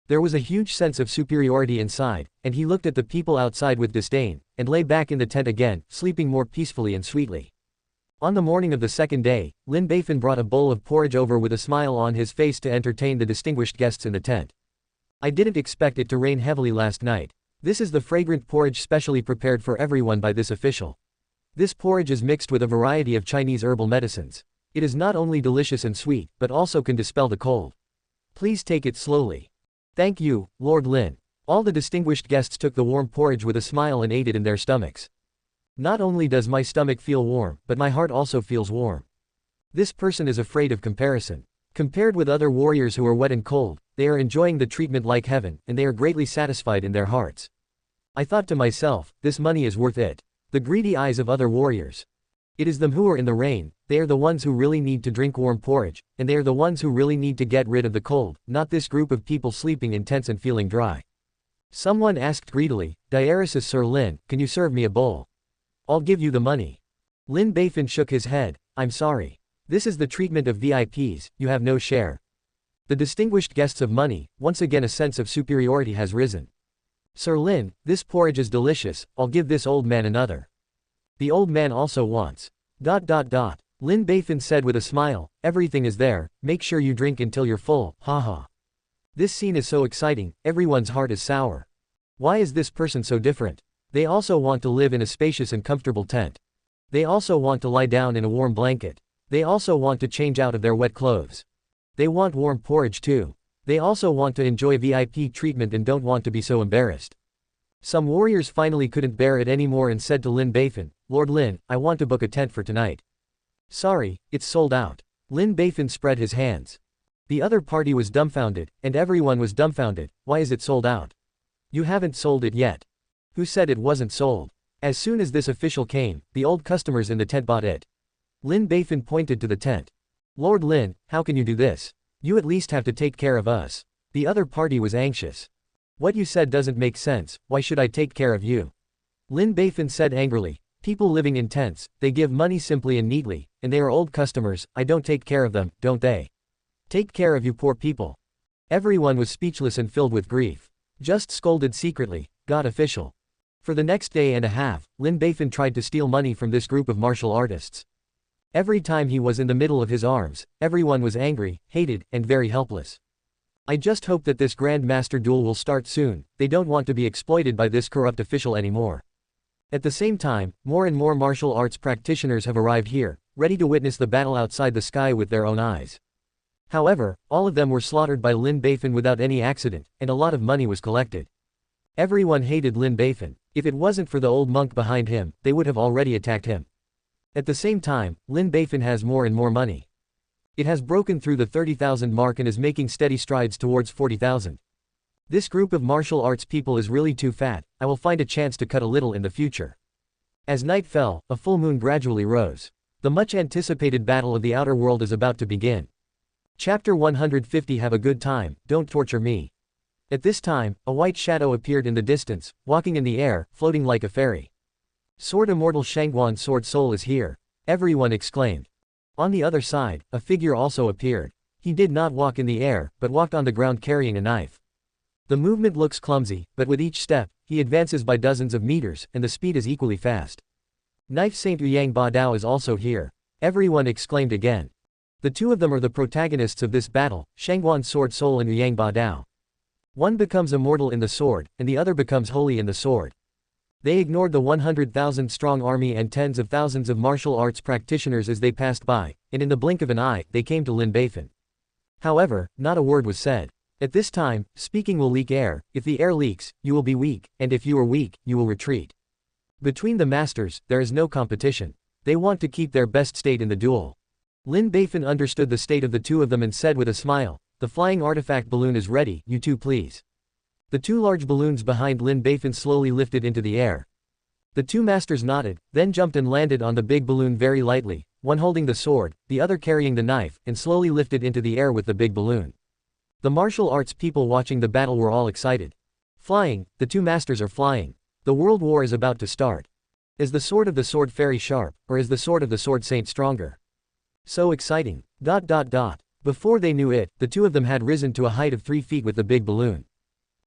There was a huge sense of superiority inside, and he looked at the people outside with disdain, and lay back in the tent again, sleeping more peacefully and sweetly. On the morning of the second day, Lin Beifan brought a bowl of porridge over with a smile on his face to entertain the distinguished guests in the tent. I didn't expect it to rain heavily last night. This is the fragrant porridge specially prepared for everyone by this official. This porridge is mixed with a variety of Chinese herbal medicines. It is not only delicious and sweet, but also can dispel the cold. Please take it slowly. Thank you, Lord Lin. All the distinguished guests took the warm porridge with a smile and ate it in their stomachs. Not only does my stomach feel warm, but my heart also feels warm. This person is afraid of comparison. Compared with other warriors who are wet and cold, they are enjoying the treatment like heaven, and they are greatly satisfied in their hearts. I thought to myself, this money is worth it. The greedy eyes of other warriors. It is them who are in the rain, they are the ones who really need to drink warm porridge, and they are the ones who really need to get rid of the cold, not this group of people sleeping in tents and feeling dry. Someone asked greedily, Diaresis Sir Lin, can you serve me a bowl? I'll give you the money. Lin Beifan shook his head, I'm sorry. This is the treatment of VIPs, you have no share. The distinguished guests of money, once again a sense of superiority has risen. Sir Lin, this porridge is delicious, I'll give this old man another. The old man also wants. Lin Beifan said with a smile, everything is there, make sure you drink until you're full, haha. This scene is so exciting, everyone's heart is sour. Why is this person so different? They also want to live in a spacious and comfortable tent. They also want to lie down in a warm blanket. They also want to change out of their wet clothes. They want warm porridge too. They also want to enjoy VIP treatment and don't want to be so embarrassed. Some warriors finally couldn't bear it anymore and said to Lin Beifan, Lord Lin, I want to book a tent for tonight. Sorry, it's sold out. Lin Beifan spread his hands. The other party was dumbfounded, and everyone was dumbfounded. Why is it sold out? You haven't sold it yet. Who said it wasn't sold? As soon as this official came, the old customers in the tent bought it. Lin Beifan pointed to the tent. Lord Lin, how can you do this? You at least have to take care of us. The other party was anxious. What you said doesn't make sense, why should I take care of you? Lin Beifan said angrily, people living in tents, they give money simply and neatly, and they are old customers, I don't take care of them, don't they? Take care of you poor people. Everyone was speechless and filled with grief. Just scolded secretly, God official. For the next day and a half, Lin Beifan tried to steal money from this group of martial artists. Every time he was in the middle of his arms, everyone was angry, hated, and very helpless. I just hope that this Grand Master duel will start soon, they don't want to be exploited by this corrupt official anymore. At the same time, more and more martial arts practitioners have arrived here, ready to witness the battle outside the sky with their own eyes. However, all of them were slaughtered by Lin Beifan without any accident, and a lot of money was collected. Everyone hated Lin Beifan. If it wasn't for the old monk behind him, they would have already attacked him. At the same time, Lin Beifan has more and more money. It has broken through the 30,000 mark and is making steady strides towards 40,000. This group of martial arts people is really too fat, I will find a chance to cut a little in the future. As night fell, a full moon gradually rose. The much anticipated battle of the outer world is about to begin. Chapter 150 Have a good time, don't torture me. At this time, a white shadow appeared in the distance, walking in the air, floating like a fairy. Sword Immortal Shangguan Sword Soul is here. Everyone exclaimed. On the other side, a figure also appeared. He did not walk in the air, but walked on the ground carrying a knife. The movement looks clumsy, but with each step, he advances by dozens of meters, and the speed is equally fast. Knife Saint Yang Ba Dao is also here. Everyone exclaimed again. The two of them are the protagonists of this battle, Shangguan Sword Soul and Yang Ba Dao. One becomes immortal in the sword, and the other becomes holy in the sword. They ignored the 100,000 strong army and tens of thousands of martial arts practitioners as they passed by, and in the blink of an eye, they came to Lin Beifan. However, not a word was said. At this time, speaking will leak air, if the air leaks, you will be weak, and if you are weak, you will retreat. Between the masters, there is no competition. They want to keep their best state in the duel. Lin Beifan understood the state of the two of them and said with a smile, the flying artifact balloon is ready, you two please. The two large balloons behind Lin Beifan slowly lifted into the air. The two masters nodded, then jumped and landed on the big balloon very lightly, one holding the sword, the other carrying the knife, and slowly lifted into the air with the big balloon. The martial arts people watching the battle were all excited. Flying, the two masters are flying. The world war is about to start. Is the sword of the sword fairy sharp, or is the sword of the sword saint stronger? So exciting. ... Before they knew it, the two of them had risen to a height of 3 feet with the big balloon.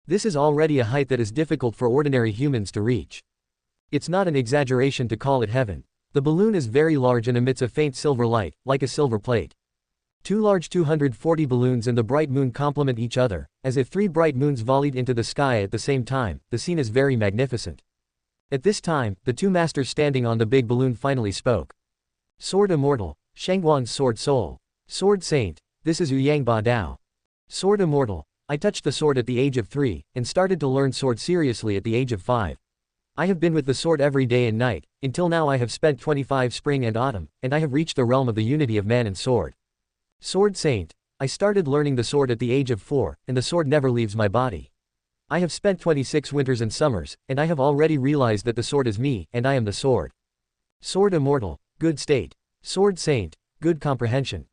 This is already a height that is difficult for ordinary humans to reach. It's not an exaggeration to call it heaven. The balloon is very large and emits a faint silver light, like a silver plate. Two large 240 balloons and the bright moon complement each other, as if 3 bright moons volleyed into the sky at the same time. The scene is very magnificent. At this time, the two masters standing on the big balloon finally spoke. Sword Immortal, Shangguan's Sword Soul. Sword Saint, this is Ouyang Ba Dao. Sword Immortal, I touched the sword at the age of 3, and started to learn sword seriously at the age of 5. I have been with the sword every day and night, until now I have spent 25 spring and autumn, and I have reached the realm of the unity of man and sword. Sword Saint, I started learning the sword at the age of 4, and the sword never leaves my body. I have spent 26 winters and summers, and I have already realized that the sword is me, and I am the sword. Sword Immortal, good state. Sword Saint, good comprehension.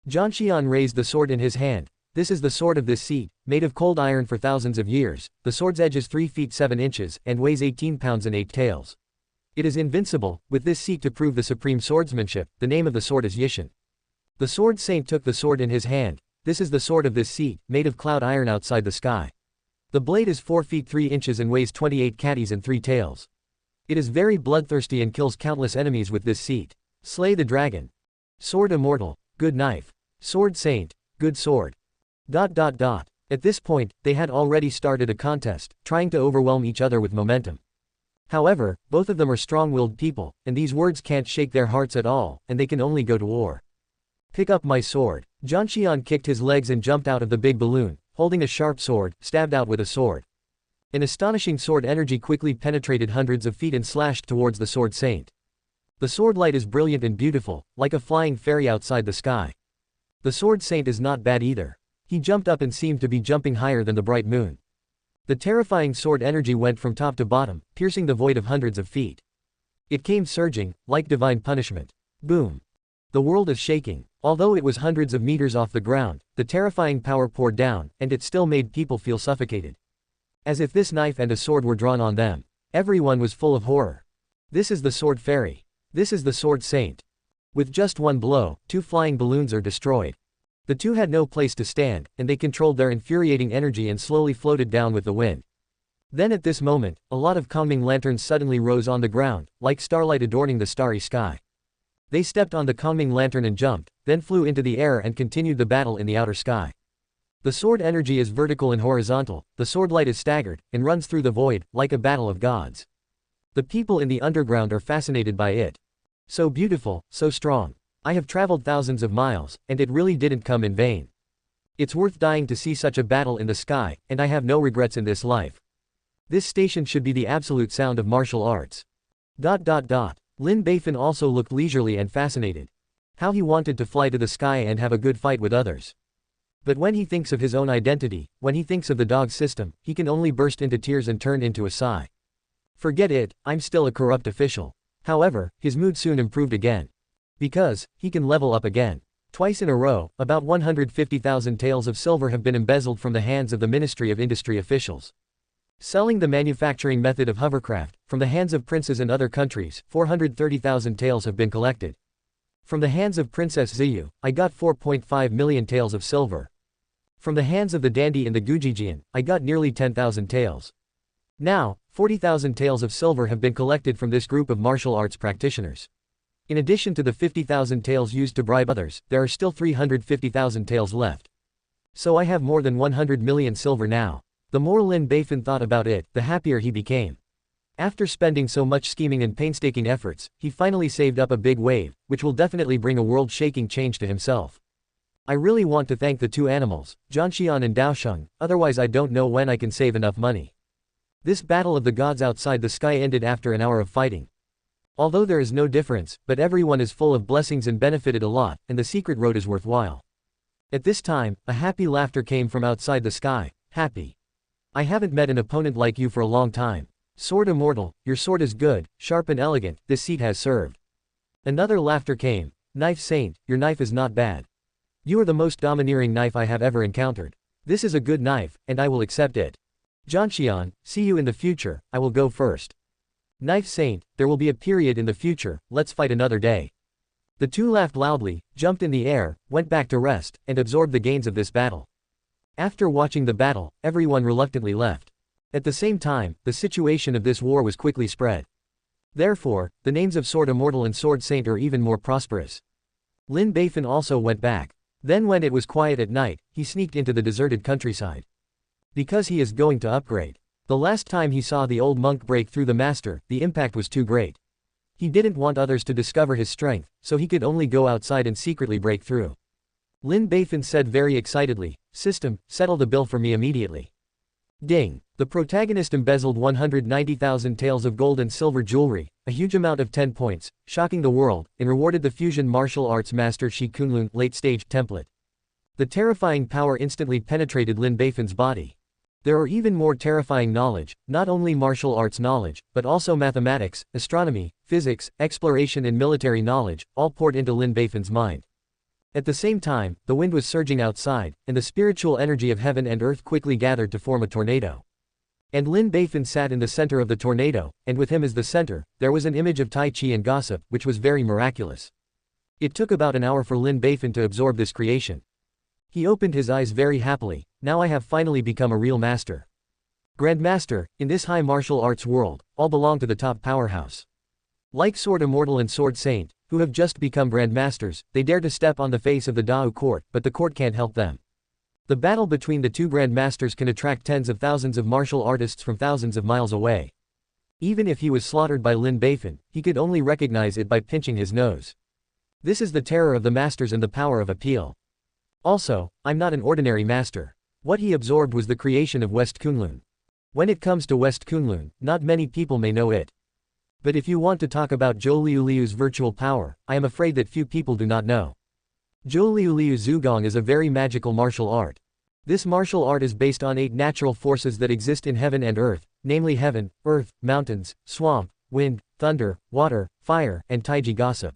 Zhang raised the sword in his hand. This is the sword of this seat, made of cold iron for thousands of years. The sword's edge is 3 feet 7 inches, and weighs 18 pounds and 8 taels. It is invincible. With this seat to prove the supreme swordsmanship, the name of the sword is Yishan. The sword saint took the sword in his hand. This is the sword of this seat, made of cloud iron outside the sky. The blade is 4 feet 3 inches and weighs 28 catties and 3 taels. It is very bloodthirsty and kills countless enemies with this seat. Slay the dragon. Sword Immortal, good knife. Sword Saint, good sword. ... At this point, they had already started a contest, trying to overwhelm each other with momentum. However, both of them are strong-willed people, and these words can't shake their hearts at all, and they can only go to war. Pick up my sword. Zhang kicked his legs and jumped out of the big balloon, holding a sharp sword, stabbed out with a sword. An astonishing sword energy quickly penetrated hundreds of feet and slashed towards the sword saint. The sword light is brilliant and beautiful, like a flying fairy outside the sky. The sword saint is not bad either. He jumped up and seemed to be jumping higher than the bright moon. The terrifying sword energy went from top to bottom, piercing the void of hundreds of feet. It came surging, like divine punishment. Boom. The world is shaking. Although it was hundreds of meters off the ground, the terrifying power poured down, and it still made people feel suffocated. As if this knife and a sword were drawn on them. Everyone was full of horror. This is the sword fairy. This is the sword saint. With just one blow, 2 flying balloons are destroyed. The two had no place to stand, and they controlled their infuriating energy and slowly floated down with the wind. Then at this moment, a lot of calming lanterns suddenly rose on the ground, like starlight adorning the starry sky. They stepped on the calming lantern and jumped, then flew into the air and continued the battle in the outer sky. The sword energy is vertical and horizontal, the sword light is staggered, and runs through the void, like a battle of gods. The people in the underground are fascinated by it. So beautiful, so strong. I have traveled thousands of miles, and it really didn't come in vain. It's worth dying to see such a battle in the sky, and I have no regrets in this life. This station should be the absolute sound of martial arts. ... Lin Beifan also looked leisurely and fascinated. How he wanted to fly to the sky and have a good fight with others. But when he thinks of his own identity, when he thinks of the dog system, he can only burst into tears and turn into a sigh. Forget it, I'm still a corrupt official. However, his mood soon improved again. Because, he can level up again. Twice in a row, about 150,000 taels of silver have been embezzled from the hands of the Ministry of Industry officials. Selling the manufacturing method of hovercraft, from the hands of princes in other countries, 430,000 taels have been collected. From the hands of Princess Ziyu, I got 4.5 million taels of silver. From the hands of the dandy in the Gujijian, I got nearly 10,000 taels. Now, 40,000 taels of silver have been collected from this group of martial arts practitioners. In addition to the 50,000 taels used to bribe others, there are still 350,000 taels left. So I have more than 100 million silver now. The more Lin Beifan thought about it, the happier he became. After spending so much scheming and painstaking efforts, he finally saved up a big wave, which will definitely bring a world-shaking change to himself. I really want to thank the two animals, Zhang and Daosheng, otherwise I don't know when I can save enough money. This battle of the gods outside the sky ended after an hour of fighting. Although there is no difference, but everyone is full of blessings and benefited a lot, and the secret road is worthwhile. At this time, a happy laughter came from outside the sky. Happy. I haven't met an opponent like you for a long time. Sword immortal, your sword is good, sharp and elegant, this seat has served. Another laughter came. Knife saint, your knife is not bad. You are the most domineering knife I have ever encountered. This is a good knife, and I will accept it. Jianxian, see you in the future, I will go first. Knife saint, there will be a period in the future, let's fight another day. The two laughed loudly, jumped in the air, went back to rest, and absorbed the gains of this battle. After watching the battle, everyone reluctantly left. At the same time, the situation of this war was quickly spread. Therefore, the names of Sword Immortal and Sword Saint are even more prosperous. Lin Beifan also went back. Then when it was quiet at night, he sneaked into the deserted countryside. Because he is going to upgrade. The last time he saw the old monk break through the master, the impact was too great. He didn't want others to discover his strength, so he could only go outside and secretly break through. Lin Beifan said very excitedly, "System, settle the bill for me immediately." Ding. The protagonist embezzled 190,000 taels of gold and silver jewelry, a huge amount of 10 points, shocking the world, and rewarded the fusion martial arts master Shi Kunlun late-stage template. The terrifying power instantly penetrated Lin Beifan's body. There are even more terrifying knowledge, not only martial arts knowledge, but also mathematics, astronomy, physics, exploration and military knowledge, all poured into Lin Beifan's mind. At the same time, the wind was surging outside, and the spiritual energy of heaven and earth quickly gathered to form a tornado. And Lin Beifan sat in the center of the tornado, and with him as the center, there was an image of Tai Chi and gossip, which was very miraculous. It took about an hour for Lin Beifan to absorb this creation. He opened his eyes very happily. Now I have finally become a real master. Grandmaster, in this high martial arts world, all belong to the top powerhouse. Like Sword Immortal and Sword Saint, who have just become grandmasters, they dare to step on the face of the Dao court, but the court can't help them. The battle between the two grandmasters can attract tens of thousands of martial artists from thousands of miles away. Even if he was slaughtered by Lin Beifan, he could only recognize it by pinching his nose. This is the terror of the masters and the power of appeal. Also, I'm not an ordinary master. What he absorbed was the creation of West Kunlun. When it comes to West Kunlun, not many people may know it. But if you want to talk about Zhou Liuliu's virtual power, I am afraid that few people do not know. Zhou Liuliu Zugong is a very magical martial art. This martial art is based on 8 natural forces that exist in heaven and earth, namely heaven, earth, mountains, swamp, wind, thunder, water, fire, and Taiji gossip.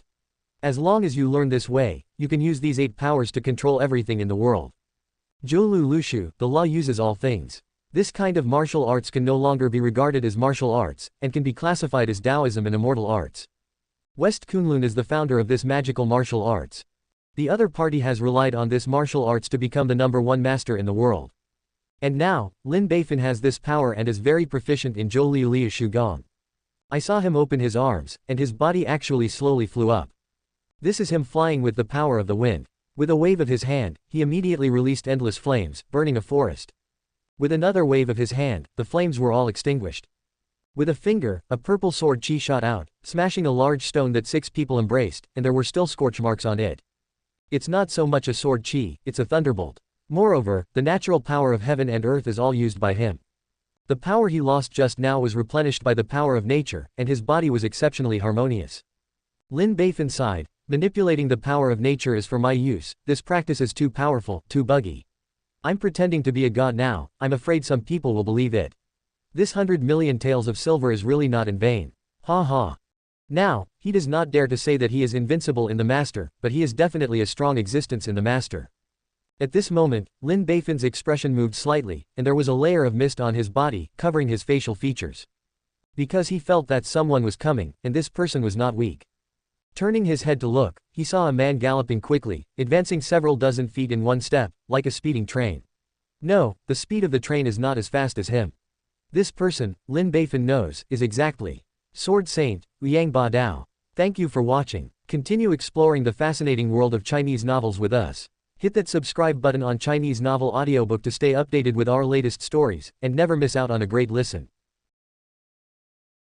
As long as you learn this way, you can use these 8 powers to control everything in the world. Zhou Lushu, the law uses all things. This kind of martial arts can no longer be regarded as martial arts, and can be classified as Taoism and immortal arts. West Kunlun is the founder of this magical martial arts. The other party has relied on this martial arts to become the #1 master in the world. And now, Lin Beifan has this power and is very proficient in Zhou Liuliu Shugong. I saw him open his arms, and his body actually slowly flew up. This is him flying with the power of the wind. With a wave of his hand, he immediately released endless flames, burning a forest. With another wave of his hand, the flames were all extinguished. With a finger, a purple sword chi shot out, smashing a large stone that 6 people embraced, and there were still scorch marks on it. It's not so much a sword chi, it's a thunderbolt. Moreover, the natural power of heaven and earth is all used by him. The power he lost just now was replenished by the power of nature, and his body was exceptionally harmonious. Lin Beifan sighed, manipulating the power of nature is for my use, this practice is too powerful, too buggy. I'm pretending to be a god now, I'm afraid some people will believe it. This 100 million taels of silver is really not in vain. Ha ha. Now, he does not dare to say that he is invincible in the master, but he is definitely a strong existence in the master. At this moment, Lin Beifan's expression moved slightly, and there was a layer of mist on his body, covering his facial features. Because he felt that someone was coming, and this person was not weak. Turning his head to look, he saw a man galloping quickly, advancing several dozen feet in one step, like a speeding train. No, the speed of the train is not as fast as him. This person, Lin Beifan knows, is exactly Sword Saint, Liang Ba Dao. Thank you for watching. Continue exploring the fascinating world of Chinese novels with us. Hit that subscribe button on Chinese Novel Audiobook to stay updated with our latest stories, and never miss out on a great listen.